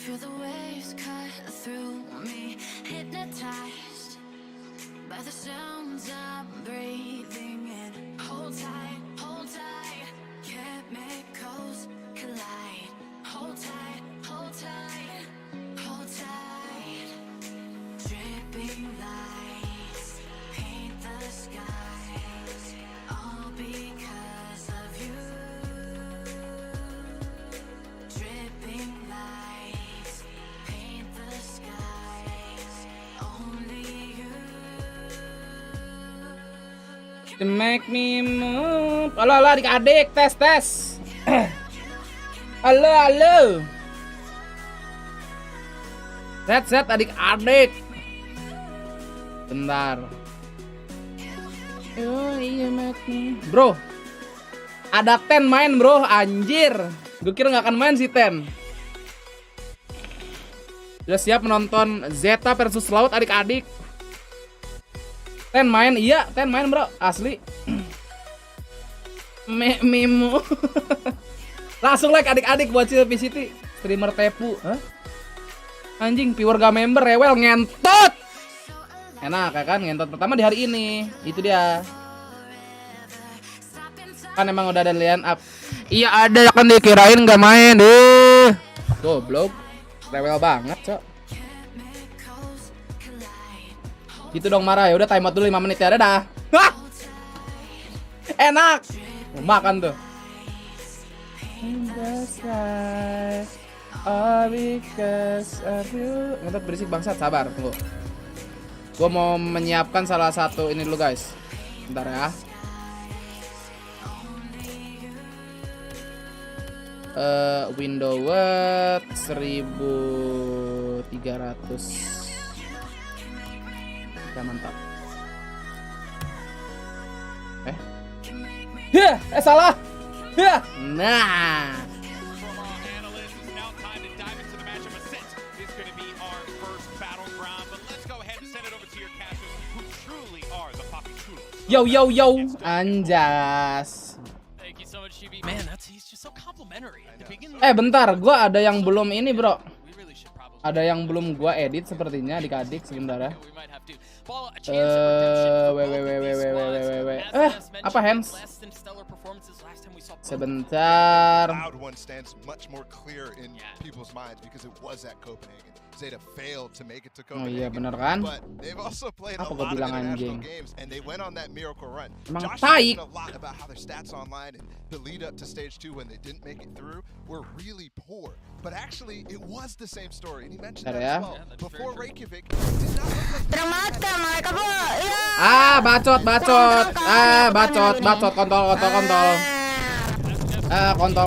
Feel the waves cut through me, hypnotized by the sounds I'm breathing in. Hold tight, chemicals collide. Hold tight, hold tight, hold tight. Dripping lights paint the skies, all because of you. Dripping lights paint the skies, only you. To make me move. Halo adik-adik, tes. Halo. Set adik-adik. Bentar. Oh iya make me. Bro. Ada Ten main bro, anjir. Gue kira nggak akan main si Ten. Udah siap menonton Zeta versus Laut adik-adik. Ten main, iya Ten main bro, asli. Memo. Langsung like adik-adik buat Cil PCT. Streamer Tepu. Hah? Anjing, pure gak member, rewel, ngentot. Enak ya kan, ngentot pertama di hari ini. Itu dia. Kan emang udah ada line up. Iya ada, kan dikirain gak main deh. Goblok. Rewel banget, cok. Gitu dong marah, ya udah time out dulu 5 menit ya, dadah. Hah! Enak. Makan tuh. In the sky, all because of you. Ngetot berisik bangsat, sabar, tunggu. Gua mau menyiapkan salah satu ini dulu guys. Bentar ya. Window word 1300. Kita mantap. Salah. Nah. Yo, anjas. Bentar, gua ada yang belum ini, bro. Ada yang belum gua edit sepertinya adik-adik sebentar ya. Apa hands? Sebentar. Oh iya bener kan? Apa gua bilang anjing? Emang taik. Bentar ya. Bacot. Kontol.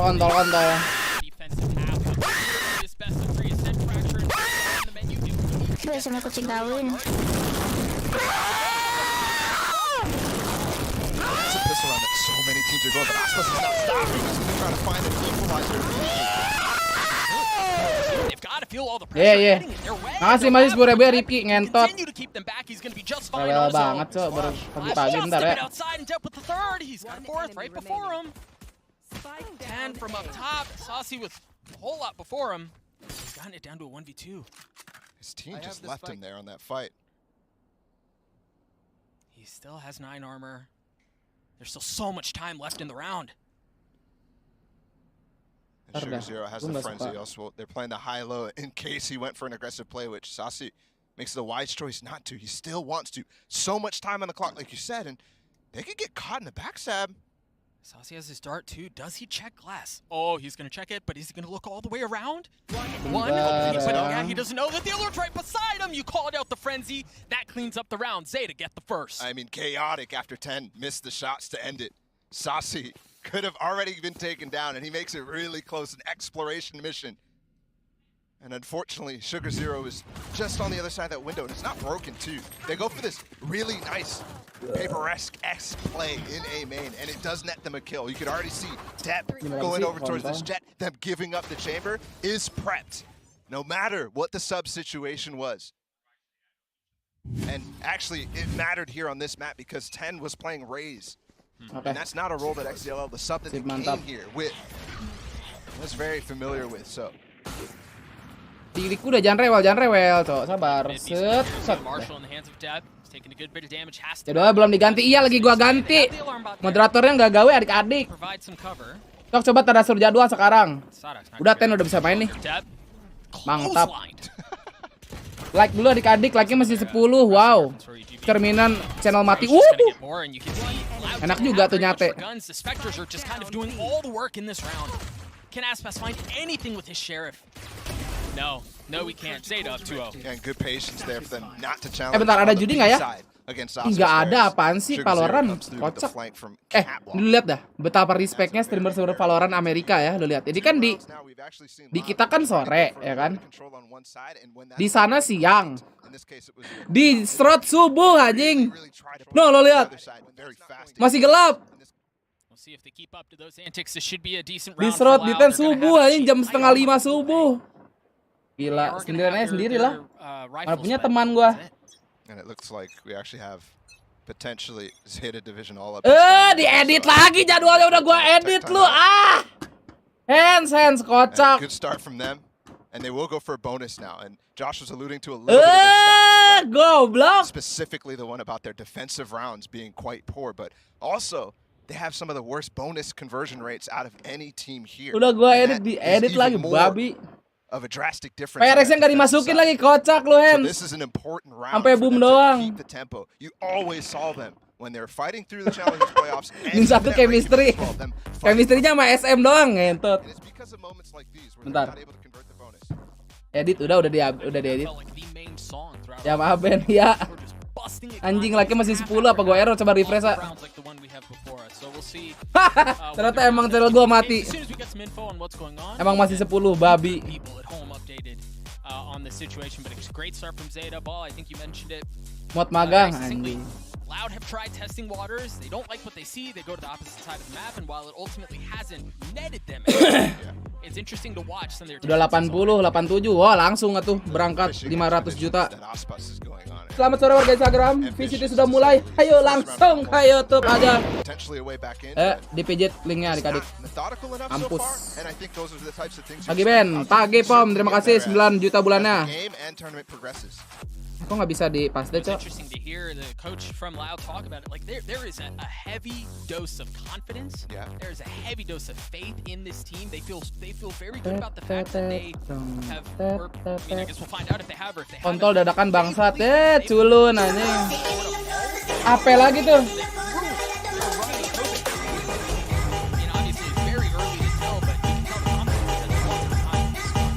Coba sama kucing kawin. Iya. Makasih masih 10.000 ya Ripki, ngentot. Rewel banget cok, baru pagi-pagi ntar ya. Ten from up top, Saucy with a whole lot before him. He's gotten it down to a 1v2. His team just left him there on that fight. He still has 9 armor. There's still so much time left in the round. Sugar Zero has the frenzy also. They're playing the high-low in case he went for an aggressive play, which Saucy makes the wise choice not to. He still wants to. So much time on the clock, like you said, and they could get caught in the backstab. Saucy has his dart too. Does he check glass? Oh, he's going to check it, but is he going to look all the way around? But yeah, he doesn't know that the alert's right beside him. You called out the frenzy. That cleans up the round. Zeta get the first. I mean, chaotic after 10. Missed the shots to end it. Saucy could have already been taken down, and he makes it really close, an exploration mission. And unfortunately, Sugar Zero is just on the other side of that window, and it's not broken too. They go for this really nice Paper-esque play in A main, and it does net them a kill. You could already see Depp going over towards this jet, them giving up the chamber, is prepped, no matter what the sub situation was. And actually, it mattered here on this map because 10 was playing Raze. And that's not a role that XDLL, the sub that they came here with, was very familiar with, so. Diriku udah jangan rewel, cok. Sabar. Set. Marshall in the hands of Deb. He's taking a good bit of damage. Has to Udah belum diganti. Iya lagi gua ganti. Moderatornya nggak gawe adik-adik. provide some cover. Cok coba teratur jadwal sekarang. Sadok's not Udah gonna 10 udah bisa main nih. Deb. Mantap. Clotheslined. Like dulu adik-adik, like-nya masih 10. Wow. Cerminan channel mati. Just gonna get more, and you can see Loud Enak don't juga have tuh very much nyate. for guns. The Spectres are just kind of doing all the work in this round. Can Aspas find anything with his Sheriff? No, we can't. Zeta up 2-0. And good patience there for them not to challenge. Bentar, ada on the judi B nggak ya? side against Ih, Oscar's nggak ada, players. apaan sih Sugar Zero Valorant? comes through with the Kocak. flank from Lu Catwalk. lihat dah betapa respectnya streamer Valorant Amerika ya, lu lihat. Ini kan di kita kan sore, ya kan? Di sana siang. Di slot subuh anjing. No, lo lihat. Masih gelap. We'll see if they keep up to those antics. This should be a decent Di round slot for di Loud. ten They're gonna subuh have a anjing cheap jam light setengah on 5 the subuh. They Gila, are gonna sendirian have aja their- sendiri their, lah. rifles, Mana punya but teman gua. that's it. And it looks like we actually have potentially Zeta Division all up. Diedit lagi jadwalnya udah gua edit lu. Ah. Hands kocak. Good start from them. And they will go for a bonus now. And Josh was alluding to a little bit of their stats, right? Goblok. Specifically the one about their defensive rounds being quite poor, but also they have some of the worst bonus conversion rates out of any team here. Udah gua And edit that di is edit even lagi more babi. of a drastic difference. on PRX-nya their nggak dimasukin defensive lagi, side. kocak lu So hands. this is an important round Sampai for boom them to doang. keep the tempo. You always saw them when they're fighting through the Challengers playoffs. Ini satu chemistry. Chemistry-nya sama SM doang ngentot. And it's because of moments like these where Bentar. they're not able to convert the bonus. Edit udah diedit. Felt like the main song throughout Ya all maaf of Ben this. ya. We're just busting it Anjing constantly. like-nya masih 10 apa gua error coba refresh ah. Rounds like the one we have before us. So we'll see, Ternyata what emang the channel gua mati. As soon as we get some info on what's going on, Emang masih 10 babi. people at home updated on the situation, but it's a great start from Zeta. Ball, I think you mentioned it. Mod magang Very succinctly, anjing. Loud have tried testing waters. They don't like what they see. They go to the opposite side of the map, and while it ultimately hasn't netted them, it's interesting to watch some of their Udah 80, 87. Wah, langsung atuh berangkat 500 juta. Selamat sore warga Instagram. VCT sudah mulai. Ayo langsung ke YouTube aja. Dipijit linknya adik-adik. Mampus. Pagi Ben, Pagi Pom, terima kasih 9 juta bulannya. Kok nggak bisa di pas deh, It's Cok? interesting to hear the coach from Loud talk about it. Like there is a heavy dose of confidence. Yeah. There is a heavy dose of faith in this team. They feel very good about the fact that they have. Or, I mean, I guess we'll find out if they have or if they haven't. Kontol dadakan bangsat. Culun anjing. Apa lagi tuh? I mean, obviously it's very early to tell, but you can tell the confidence has grown over time.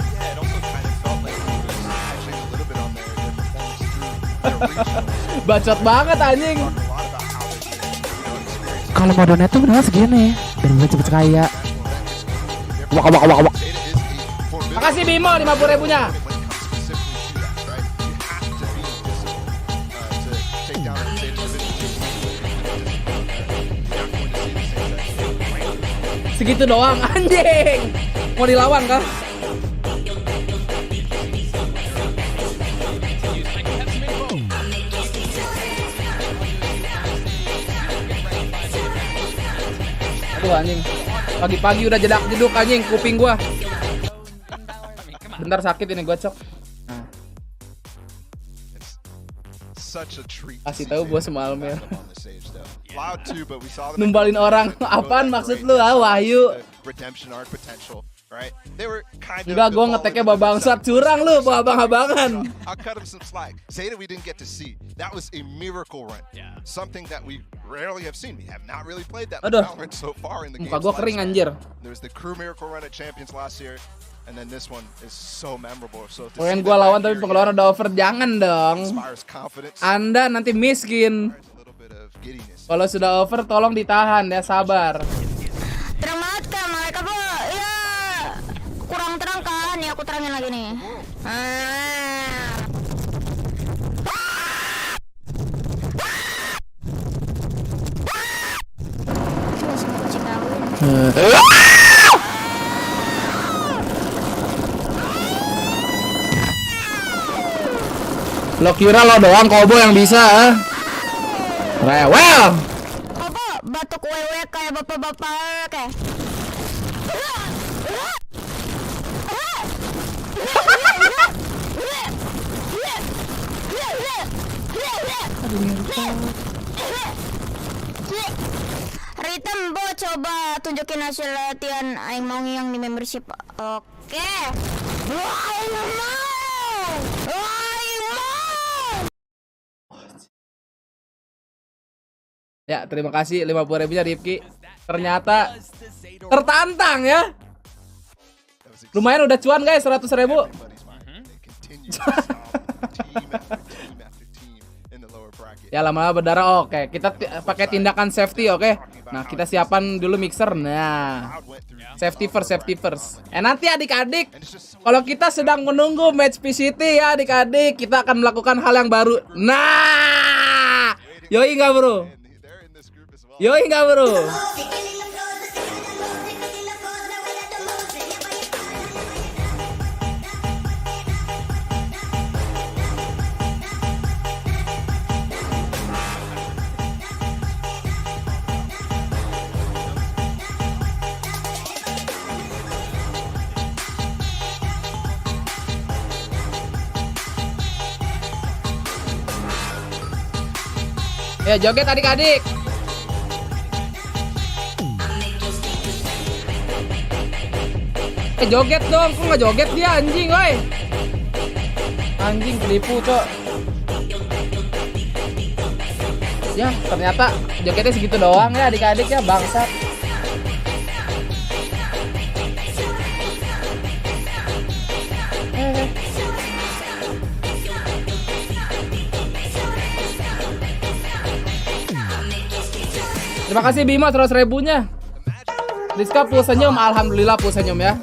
Yeah, it also kind of felt like it was actually a little bit on their performance through their regionals. Bacot banget anjing. Talked a lot about how they can, experience Kalau modalnya tuh benar segini biar gue cepet kaya. Wak. Zeta is a formidable Makasih Bimo 50 ribunya. when it comes specifically to that, right? You have to be disciplined to take down a Zeta division. You're not going to see the same thing. Segitu doang anjing. Mau dilawan kah? I can have some info. Aduh anjing. Pagi-pagi udah jedak-jeduk anjing kuping gua. I mean, come on. Bentar sakit ini gua, Cok. Nah, It's such a treat. to kasih see tahu Zeta gua semalam ya. back up on the stage, though. Loud too, but we saw them Numbalin orang. go Apaan that maksud great lu? distance, Wahyu. the redemption arc potential, right? They were kind of Enggak, gua defaulting ngeteknya to babangsat. themselves. Curang lu, bawa abang-abangan. I'll cut him some slack. Zeta we didn't get to see. That was a miracle run. Yeah. Something that we rarely have seen. We have not really played that Aduh. Valorant so far in the game. Muka gua kering anjir. There was the crew miracle run at Champions last year, and then this one is so memorable. So to Pengen see gua them lawan back tapi here pengeluaran again udah over. Jangan dong. inspires confidence. Anda nanti miskin. There's a little bit of giddiness. Kalau sudah over tolong ditahan ya, sabar. Terang banget kan mereka bu, iya kurang terang kan, ya aku terangin lagi nih. Lo kira lo doang Kobo yang bisa, ah? Rewel. Apa batuk wewe kayak bapak-bapak kayak. Ritem Bo, coba tunjukin hasil latihan aing mau yang di membership. Oke. Wah, aing mau. Aing mau. Ya, terima kasih 50.000-nya Rifki. Ternyata tertantang ya. Lumayan udah cuan guys, 100.000. Ya lama-lama berdarah. Oke, kita pakai tindakan safety, oke. Nah, kita siapan dulu mixer. Nah, safety first. Nanti adik-adik, kalau kita sedang menunggu match PCT ya adik-adik, kita akan melakukan hal yang baru. Nah, yoi nggak bro? Yoi nggak bro? Ya joget adik-adik. Joget dong, kok nggak joget dia anjing, woi. Anjing penipu, cok. Ya, ternyata jogetnya segitu doang ya adik-adik ya, bangsat. Terima kasih Bima 100.000-nya. Rizka full senyum, alhamdulillah full senyum ya.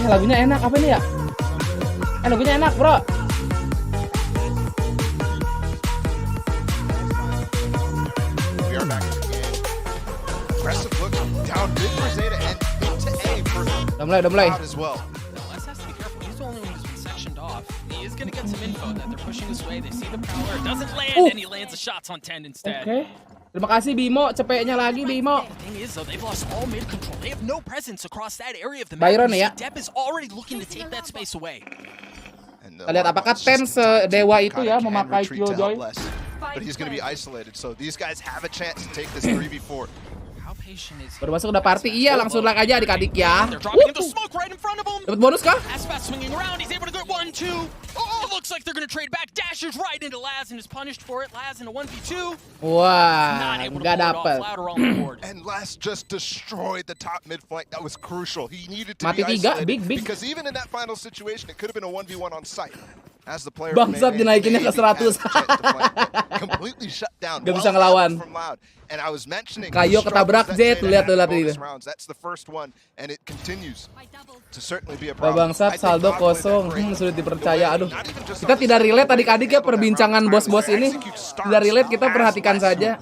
Lagunya enak apa nih ya? Lagunya enak bro. Udah mulai. Oke. Terima kasih Bimo, cepeknya lagi Bimo. Byron ya. Kita lihat apakah Ten sedewa itu ya memakai Killjoy. But he's going to be isolated, so these guys have a chance to take this 3v4. Baru masuk udah party, iya langsung like aja adik-adik ya. Dapat bonus kah? Wah, nggak dapet. And Last just destroyed the top mid flank. That was crucial. He needed to Mati be tiga, isolated big. because even in that final situation, it could have been a 1v1 on site. As the player Bangsat dinaikinnya ke 100. Completely shut down. Gak bisa ngelawan. And I was mentioning Kayo ketabrak Z, lihat itu. That's the first one and it continues to certainly be a problem. Bangsat saldo kosong, sulit dipercaya. Aduh, kita tidak relate adik-adik ya perbincangan bos-bos ini. Tidak relate, kita perhatikan saja.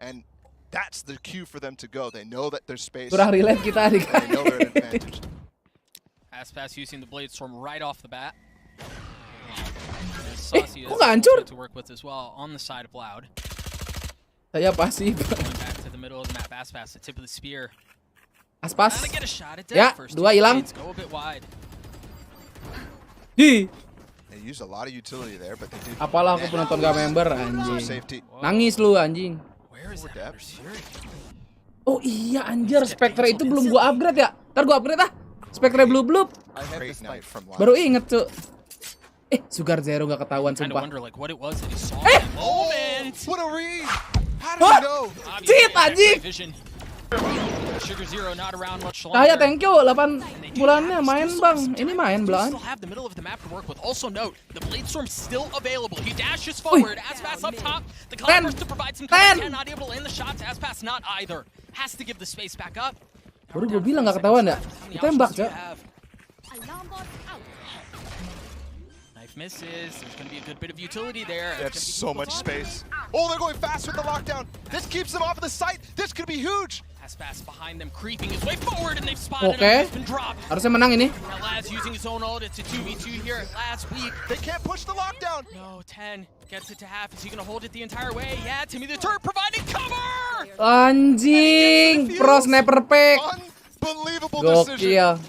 And that's the cue for them to go. They know that there's space. Kurang relate kita adik-adik. Pass using the blade storm right off the bat. Kok nggak hancur? To work with as well on the side of Loud. Saya pasif. Going back to the middle of the map. Aspas, the tip of the spear. Aspas. Gotta get a shot at Ya, first. 2 hilang. Go a bit wide. Hi. They use a lot of utility there, but they did. Apalah aku penonton gak member anjing. Safety. Nangis lu anjing. Where is that? Oh iya anjir, Spectre itu belum gua upgrade ya. Ntar gua upgrade ah. Spectre Blue Bloop. Great night from Loud. Baru inget tuh. Sugar Zero gak ketahuan sumpah. What a read! How did he know? Cheat anjing. Saya thank you 8 bulannya main bang. Ini main belan. Baru gue bilang gak ketahuan ya. Ditembak cok. Misses. There's going to be a good bit of utility there. That's so much space. Oh, they're going fast with the lockdown. This keeps them off of the site. This could be huge. Aspas behind them, creeping his way forward, and they've spotted him. He's been dropped. Harusnya menang ini. Laz using his own ult. It's a 2v2 here. Laz weak. They can't push the lockdown. No, 10 gets it to half. Is he going to hold it the entire way? Yeah, Timmy the Turret providing cover. Anjing, pro sniper pick. Unbelievable decision. Gokil.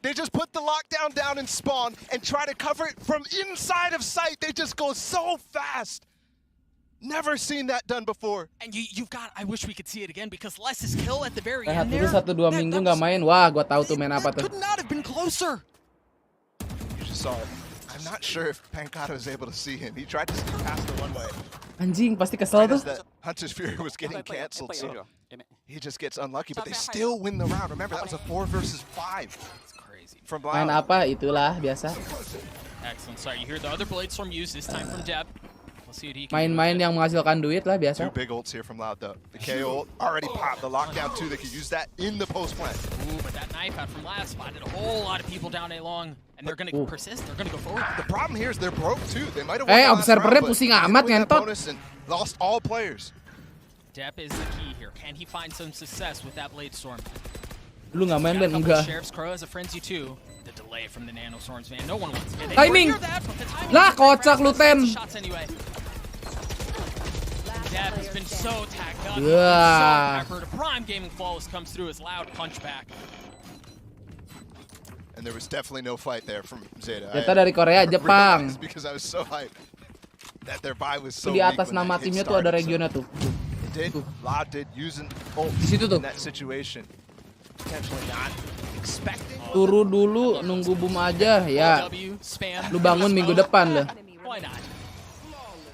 They just put the lockdown down and spawn and try to cover it from inside of sight. They just go so fast. Never seen that done before. And you've got, I wish we could see it again because Les's kill at the very Rehat end dulu there. 1-2 minggu nggak main. Wah, gua tahu tuh main apa That tuh. could not have been closer. You just saw it. I'm not sure if Pancado was able to see him. He tried to sneak past the one way. Anjing, pasti kesel Right tuh. as the Hunter's Fury was getting canceled, so he just gets unlucky. But they still win the round. Remember, that was a 4 versus 5 It's crazy. from Main Blau. apa? Itulah biasa. Excellent. Sorry, you hear the other blade storm used this time from Deb. We'll see what he can Main-main do. yang menghasilkan duit lah Two biasa. big ults here from Loud, though. The KO ult already popped. The lockdown, too. They could use that in the post plant. Ooh, but that knife out from last spotted a whole lot of people down A long, and they're gonna persist. They're gonna go forward. The problem here is they're broke, too. They might have Eh, won the last observernya round, but pusing they didn't amat, win that ngentot. bonus and lost all players. Dep is the key here. Can he find some success with that blade storm? Lu nggak main Got a Ben? couple Enggak. Sheriff's Crow as a frenzy too. The delay from the nano storms, man. No one wants to get Timing! anywhere near that, but the timing Lah, is great. kocak lu, Ten. Shots anyway. Dep has been so tagged up. Wah. So peppered. A prime gaming flawless comes through his loud punchback. And there was definitely no fight there from Zeta. Zeta dari Korea, Jepang. realized because I was so hyped that their buy was so Di weak atas when that nama hit timnya tuh ada started, so regionnya tuh. They did, Loud did using ult Di situ tuh. in that situation. Potentially not expecting. Turu dulu, nunggu boom aja. Ya, W, spam. lu bangun minggu depan lah. Why not?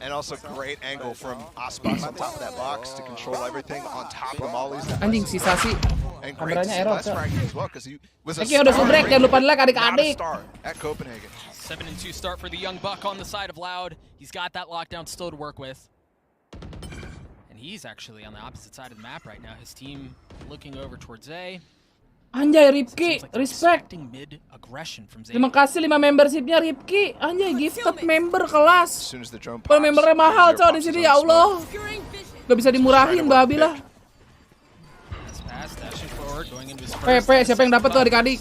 And also great angle from Aspas on top of that box to control everything on top of Molly's. Anjing, si Sasi. And great to Kameranya see error, Les Cok. fragging as well, 'cause he was a Eki udah star subrek, jangan lupa like not a adik-adik. star at Copenhagen. 7-2 start for the young buck on the side of Loud. He's got that lockdown still to work with. And he's actually on the opposite side of the map right now. His team looking over towards A. Anjay, Ripki, Seems like they're respect. expecting mid-aggression from Zeta. Terima kasih 5 membershipnya Ripki. Anjay, gifted member As kelas. soon as the drone Kalau pops, membernya mahal Zero coy di pops sini his ya own Allah. smoke. Gak bisa dimurahin babi lah. Nice pass, dashing forward, going into his PP, first. siapa yang dapat tuh adik-adik?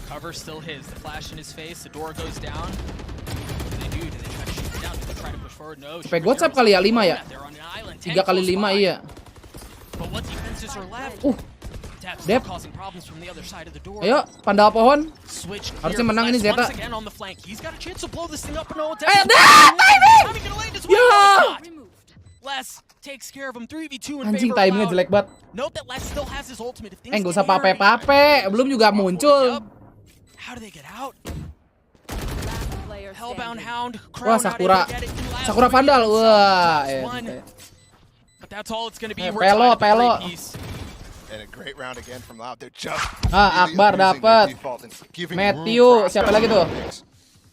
Cover still his. The flash in his face. The door goes down. What do? Do they try to shoot it down? Do they try to push forward? No. PP gocap kali ya, 5 ya? 3 kali 5 iya. But what defenses are left? Dep's Dep. causing problems from the other side of the door. Ayo, pandal pohon. Switch Harusnya clear. menang ini Les Zeta. once again on the flank. He's got a chance to blow this thing up and all. Ayo, timing! Ya! Les takes care of him. 3v2 in Anjing, favor of timingnya Loud. jelek banget. Note that Les still has his ultimate. If things Gak get usah hairy- pape-pape. Belum juga muncul. Yup. How do they get out? Hellbound Hound. Wah, Crown not Sakura. able to get it. Last Sakura one Vandal. against Wah. one. But that's all it's going to be. Eh, We're pelo, tied up at pelo. 3 piece. And a great round again from Loud. They're just Ah, really Akbar abusing their dapat. default and giving Matthew, room for siapa Aspas lagi to tuh? mix.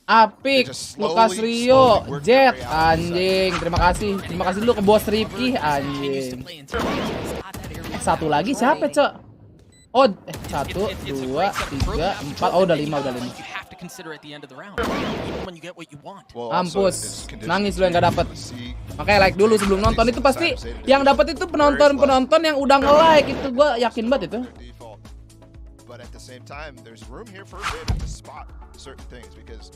Apik, Just Lukas slowly Rio, work Jet, their way out of the anjing. Terima kasih. Terima kasih dulu ke bos Ripki, Continues to anjing. play into it. He's got that area. Satu lagi siapa, Cok? Oh, 1, It's a 2, great step for 3, them. 4. Oh, udah That 5, udah you 5. have to consider at the end of the round. Even when you get what you want. Well, also, Mampus. it's conditioned Nangis lu yang to gak dapet. see Makanya like dulu sebelum nonton itu pasti yang dapat itu penonton-penonton yang udah nge-like itu gua yakin banget itu. their default. But at the same time, there's room here for Zeta to spot certain things because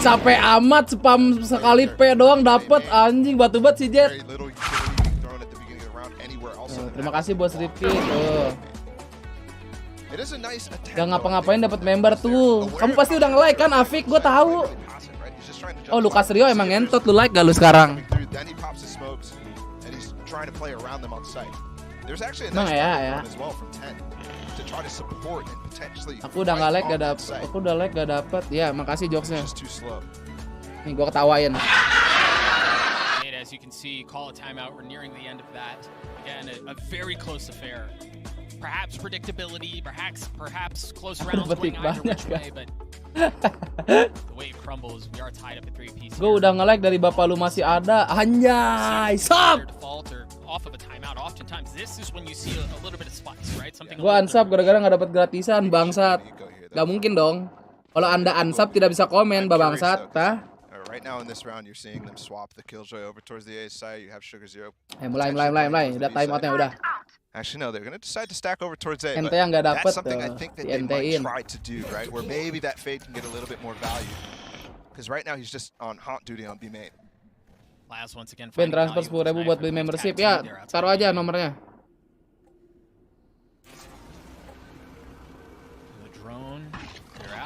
Capek amat spam sekali P doang dapat anjing batu bat si Jet. very little utility being thrown at the beginning of the round anywhere else. on the Terima map. kasih bos Ripki tuh. It is a nice attempt, Gak though. ngapa-ngapain dapat member tuh. Kamu pasti udah nge-like kan Afik, gua tahu. Oh, Lukas Rio emang ngentot, lu like gak lu sekarang? Then he pops his smokes and he's trying to play around them on site. There's actually a Emang nice ya, target ya. run as well from 10 to try to support and potentially Aku udah nggak fight like on gak that dapet. site. Aku udah like gak dapet. Ya, makasih jokesnya. Just too slow. Nih gua ketawain. And as you can see, call a timeout. We're nearing the end of that. Again, a very close affair. Perhaps predictability, perhaps close rounds going either which way, but the way it crumbles, we are tied up at 3 pieces. Gua udah nge-like dari bapak lu masih ada. Anjay, sub. Default or off of a timeout. Oftentimes, this is when you see a little bit of spice, right? Something. Gua unsub gara-gara nggak dapet gratisan, bangsat. Gak mungkin dong. Kalau Anda unsub tidak bisa komen, bangsat. Tah. Right now in this round, you're seeing them swap the Killjoy over towards the A side. You have Sugar Zero. Mulai. Udah time outnya udah. Actually, no, they're going to decide to stack over towards A. Ente but yang nggak that's dapet, something I think that they might dientein. try to do, right? Where maybe that fade can get a little bit more value. Because right now he's just on haunt duty on B main. Last once again. Ben finding transfer value with 10.000 buat sniper. beli membership Tattoo ya. there outside. Taruh aja nomornya. The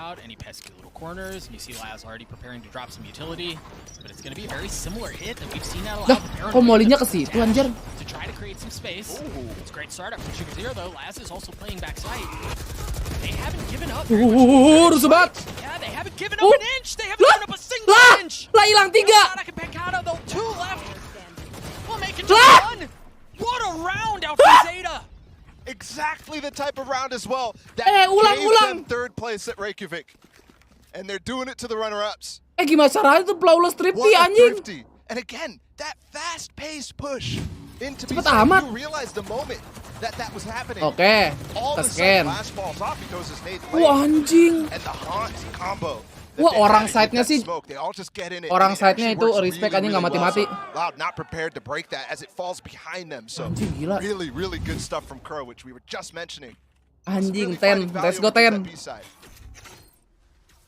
out, any pesky little corners, and you see Laz already preparing to drop some utility. But it's going to be a very similar hit that we've seen that a lot. Lah, kok molinya ke situ anjir? To try to create some space. It's a great startup from Sugar Zero though. Laz is also playing backside. They haven't given up. Rusuh banget. Yeah, they haven't given up an inch. They haven't given up a single inch. Lah hilang 3. Though 2 left. We'll make it just 1. What a round out for Zeta. Exactly the type of round as well that gave them third place at Reykjavik. And they're doing it to the runner-ups. Gimana caranya tuh flawless thrifty anjing? And again, that fast-paced push into Cepet B-side, amat. you realize the moment that was happening. Oke, All of a ke-scan. sudden, last falls off, he goes his nade Wah anjing. and the haunt combo. Wah, orang side-nya sih, orang side-nya itu respect anjing nggak mati-mati. Loud, not prepared to break that as it falls behind them. So Anjing gila. really good stuff from Crow, which we were just mentioning. Anjing 10, let's go 10.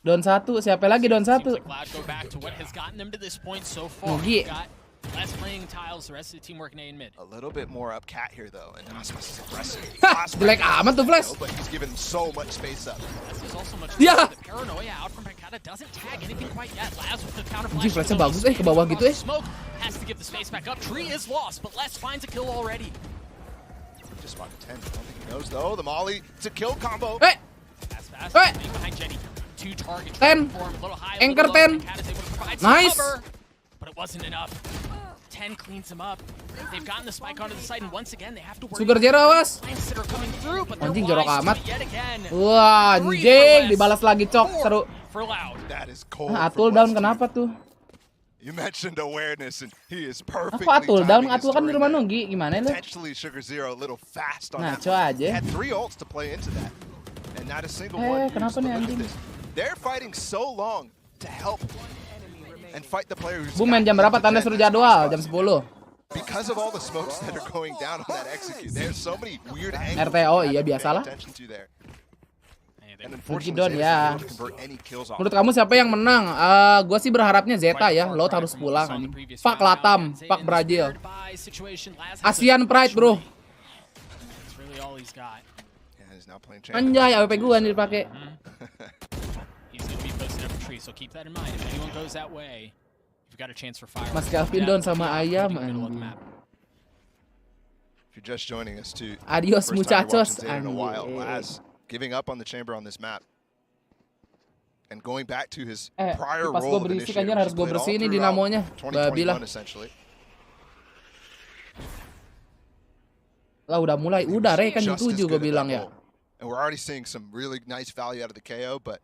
Down 1, siapa lagi down 1? Nugi. Less playing tiles, the rest of the team working A and mid. A little bit more up cat here though, and Asmus is aggressive. Jelek amat tuh Flash. But he's given so much space up. There's also much Ya. the paranoia out from Pancata doesn't tag anything quite yet. Laz with the counter Anjing flash. Flashnya bagus ke bawah gitu Smoke has to give the space back up. Tree is lost, but Les finds a kill already. Just spotted 10. I don't think he knows though. The molly to kill combo. Fast. Behind Jenny. 2 targets. 10. Anchor 10. Nice. Cover, but it wasn't enough. 10 cleans him up. They've gotten the spike onto the side, and once again they have to worry. Sugar Zero awas. That are coming through, but they're Anjing jorok wise to amat. it yet again. Wah anjing, dibalas lagi cok, seru. For Loud. That is cold. Atul down kenapa tuh? You mentioned awareness, and he is perfectly Aku Atul down, timing his Atul kan di turn rumah there. Nunggi, gimana lu? Potentially Sugar Zero a little fast on that. Ngaco aja. He had 3 ults to play into that, and not a single one used. Kenapa nih But look at anjing? this. They're fighting so long to help and fight the player who's Boom main jam berapa? Tanda suruh jadwal, jam 10. because of all the smokes that are going down on that execute. There's so many weird angles. RTO, you iya have to pay biasalah. attention to there. And Mungkin unfortunately, Don ya. Zeta's able to convert any kills off. Menurut kamu siapa yang menang? Gua sih berharapnya Zeta ya. Laut harus pulang anjing. Fuck Latam, fuck Brazil. Asian Pride, bro. That's really all he's got. Yeah, he's now playing champion. Anjay, AWP gua nih dipakai. He's going to be posted up a tree, so keep that in mind. If anyone goes that way, you've got a chance for fire. Mas Calvin Don sama Ayam Middle of the anjing. map. If you're just joining us too, Adios first time you're watching muchachos Zeta in a while, anjing. Laz giving up on the chamber on this map. And going back to his Eh, prior pas role gua of berisik initiator, anjir, harus gua he's played all bersihin nih throughout dinamonya. Babi lah. 2021 essentially. Lah udah mulai, udah Rey kan jam Just as 7 gua good at bilang that ya. role. And we're already seeing some really nice value out of the KO, but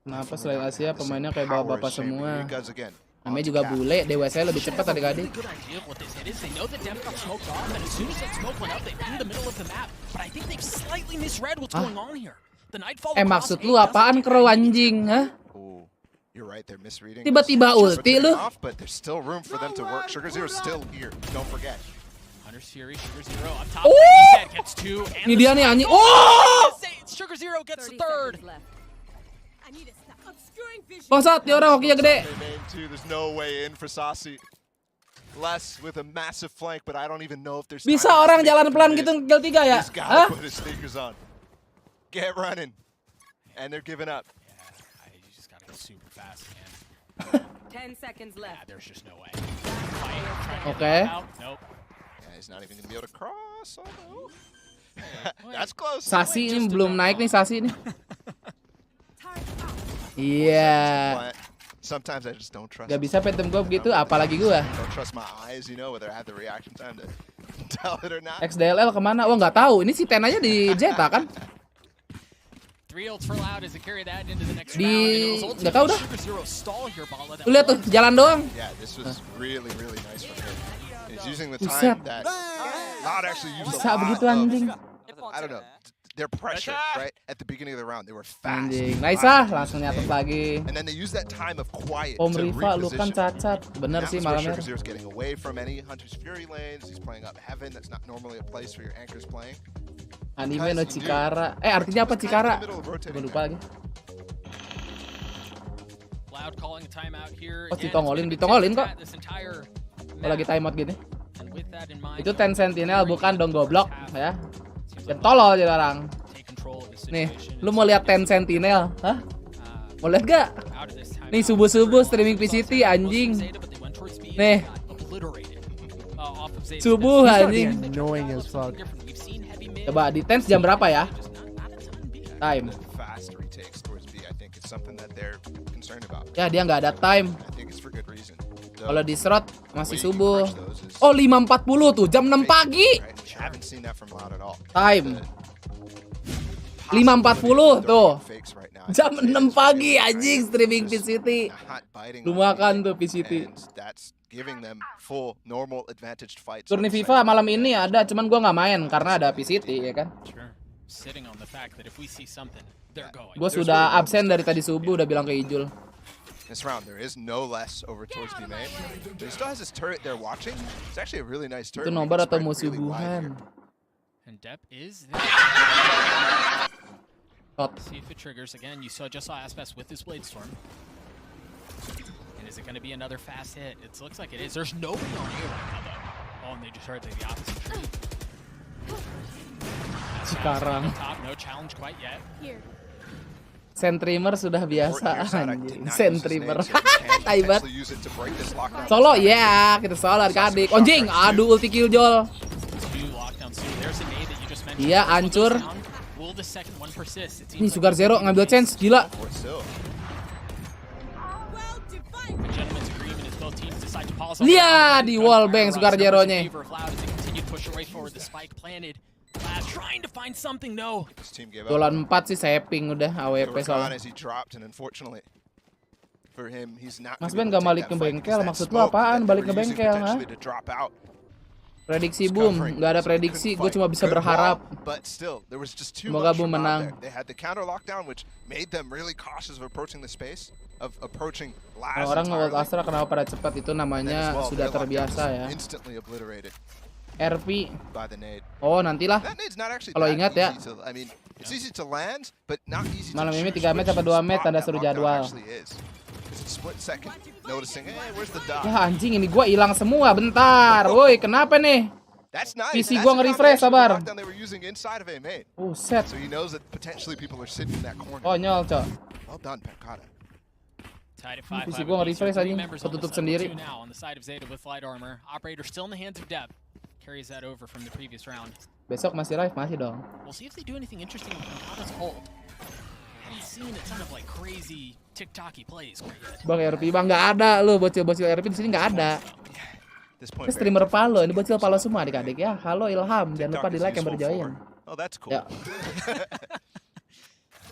Kenapa selain Asia pemainnya kayak bapak-bapak semua? again. Namanya juga bule, DWS lebih cepat adik-adik. Good idea of what they said is they know that Dem got smoked off, and as soon as that smoke went out, they pinged the middle of the map. But I think they've slightly misread what's going on here. The Nightfall across Maksud A lu doesn't apaan get Crow that anjing, hah? Ooh, you're right, they're misreading. Tiba-tiba Just ulti turning lu. off, but there's still room for them to work. Sugar Zero's still here. Don't forget. Hunter's Fury, Sugar Zero up top. Oh! Like you said, gets 2. And Ini the dia nih spike anjing. goes. Oh! Sugar Zero gets the 3rd. Bangsat, dia orang hokinya gede. They main two. There's no way in for Sasi. Les with a massive flank, but I don't even know if there's Bisa time to orang make jalan it pelan through gitu this. kill 3 ya? He's Hah? gotta put his sneakers on. Get running. And they're giving up. Yeah, you just gotta go super fast, man. 10 seconds Yeah, left. there's just no way. Fight, try to get Okay. the ball out. Nope. Yeah, he's not even gonna be able to cross. Oh, no. That's close. Sasi ini belum naik nih Sasi nih. Iya. Sometimes I just don't trust. Gak bisa Phantom gue begitu, apalagi gua. Don't trust my eyes, you know, whether I have the reaction time to tell it or not. XDLL kemana? Wah nggak tahu. Ini si Ten aja di Zeta kan? 3 ults for Loud as they carry that into the next Di- round. And it was nggak tahu dah. Sugar Zero stall here, Bala. Tuh lihat tuh, jalan doang. Yeah, this was really nice from him. He's using the Buset. time that not actually used a Bisa lot begitu of, anjing. I don't know, their pressure, right? At the beginning of the round, they were fast. Anjing. Nice ah, langsung nyatet lagi. And then they use that time of quiet Om to Riva lu kan reposition. cacat. Bener That sih was where malamnya. Sugar Zero's getting away from any Hunter's Fury lanes. He's playing up Heaven. That's not normally a place where your anchor's playing. Anime no Cikara. Artinya apa Cikara? Middle of rotating Gue lupa lagi. Loud calling a timeout here. Oh, Again, ditongolin, it's been ditongolin kok. this entire Kalau lagi timeout gini. And with that in mind, Itu 10 Sentinel bukan dong goblok ya. Dan tolol jadi orang. take control of the Nih, situation. lu mau lihat 10 Sentinel? Hah? Mau lihat gak? Out of this time. Nih subuh-subuh streaming PCT anjing. Nih. Subuh anjing. Annoying as fuck. Coba di tense jam berapa ya? Time. Fast retakes towards B, I think it's something that they're concerned about. Ya dia nggak ada time. I think it's for good reason. Kalau di slot masih subuh. Oh 5.40 tuh, jam 6 pagi. Haven't seen that from Loud at all. Time. 5.40 tuh. Fakes right now. Jam 6 pagi anjing streaming PCT. Not biting Lu on makan anything, tuh PCT. and that's giving them full normal advantaged fights. Turni FIFA malam ini ada, cuman gua nggak main karena ada PCT ya kan. Sure. Sitting on the fact that if we see something, they're going. Gua sudah absen dari tadi subuh udah bilang ke Ijul. This round there is no less over towards B main. But he still has his turret there watching. It's actually a really nice turret. Itu He nobar can atau spread mau really wide subuhan? here. And Depp is Tot. see if it triggers again. You just saw Aspas with his Blade Storm. And is it going to be another fast hit? It looks like it is. There's nobody on here right now, though. Oh, and they just heard the opposite tree. Sekarang Top, no challenge quite yet. Sentrimer sudah biasa anjing. Sentrimer. Taibat. Taibat. Solo ya, kita solo adik-adik. Anjing, aduh ulti killjoy. Two lockdowns too. There's a nade that you just mentioned. Iya, First one hancur. goes down. Will the second one persist? It seems Nih like Sugar Zero ngambil chance, gila. a gentleman's agreement is both teams decide to pause. Lihat di wallbang Sugar Zero-nya. Favor of Loud as they continue to push their way forward. The spike planted. Last trying to find something. No. Dolan 4 sih saving udah AWP soalnya. Mas Ben gak balik ke bengkel, maksud lu apaan balik ke bengkel, ha? Prediksi boom, nggak ada prediksi, gue cuma bisa berharap. Semoga boom menang. Kalau orang nge-World Astra kenapa pada cepat itu namanya sudah terbiasa ya. RP. Oh nantilah. Kalau ingat ya. Malam ini 3 match apa 2 match, tanda seru jadwal. Ya anjing ini gua hilang semua, bentar. Woi kenapa nih? PC gua nge-refresh, sabar. Set. Konyol cok. PC gua nge-refresh aja, ketutup sendiri. Carries that over from the previous round. Besok masih live, masih dong. We'll see if they do anything interesting with Pancata's hold. Haven't seen a ton of like crazy TikTok-y plays quite yet. Bang RP bang nggak ada lu, bocil-bocil RP di sini nggak ada. Ini streamer Palo, ini bocil Palo semua adik-adik ya. Halo Ilham, jangan lupa di like yang berjoin. Oh, that's cool. Ya.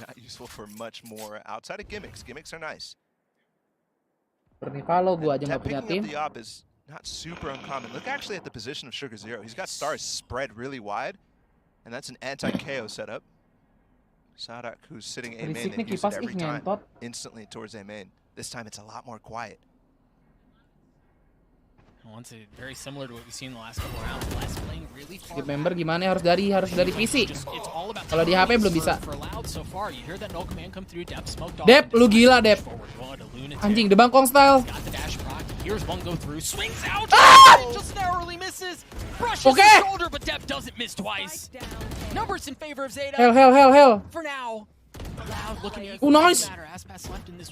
Not useful for much more outside of gimmicks. Gimmicks are nice. Seperti Palo gua aja nggak punya tim. Not super uncommon. Look actually at the position of Sugar Zero. He's got stars spread really wide, and that's an anti-KO setup. Sadak, who's sitting A main, they use it every time, instantly towards A main. This time it's a lot more quiet. Once it very similar to what we've seen in the last couple rounds. Last playing really far. Skip member gimana harus dari PC. Kalau di HP belum bisa. Dep, lu gila Dep. Anjing DBangkongS style. Here's one go through, swings out. Just narrowly misses. Brushes Okay. his shoulder, but Depp doesn't miss twice. Numbers in favor of Zeta. Hell. For now. Loud looking at Nice.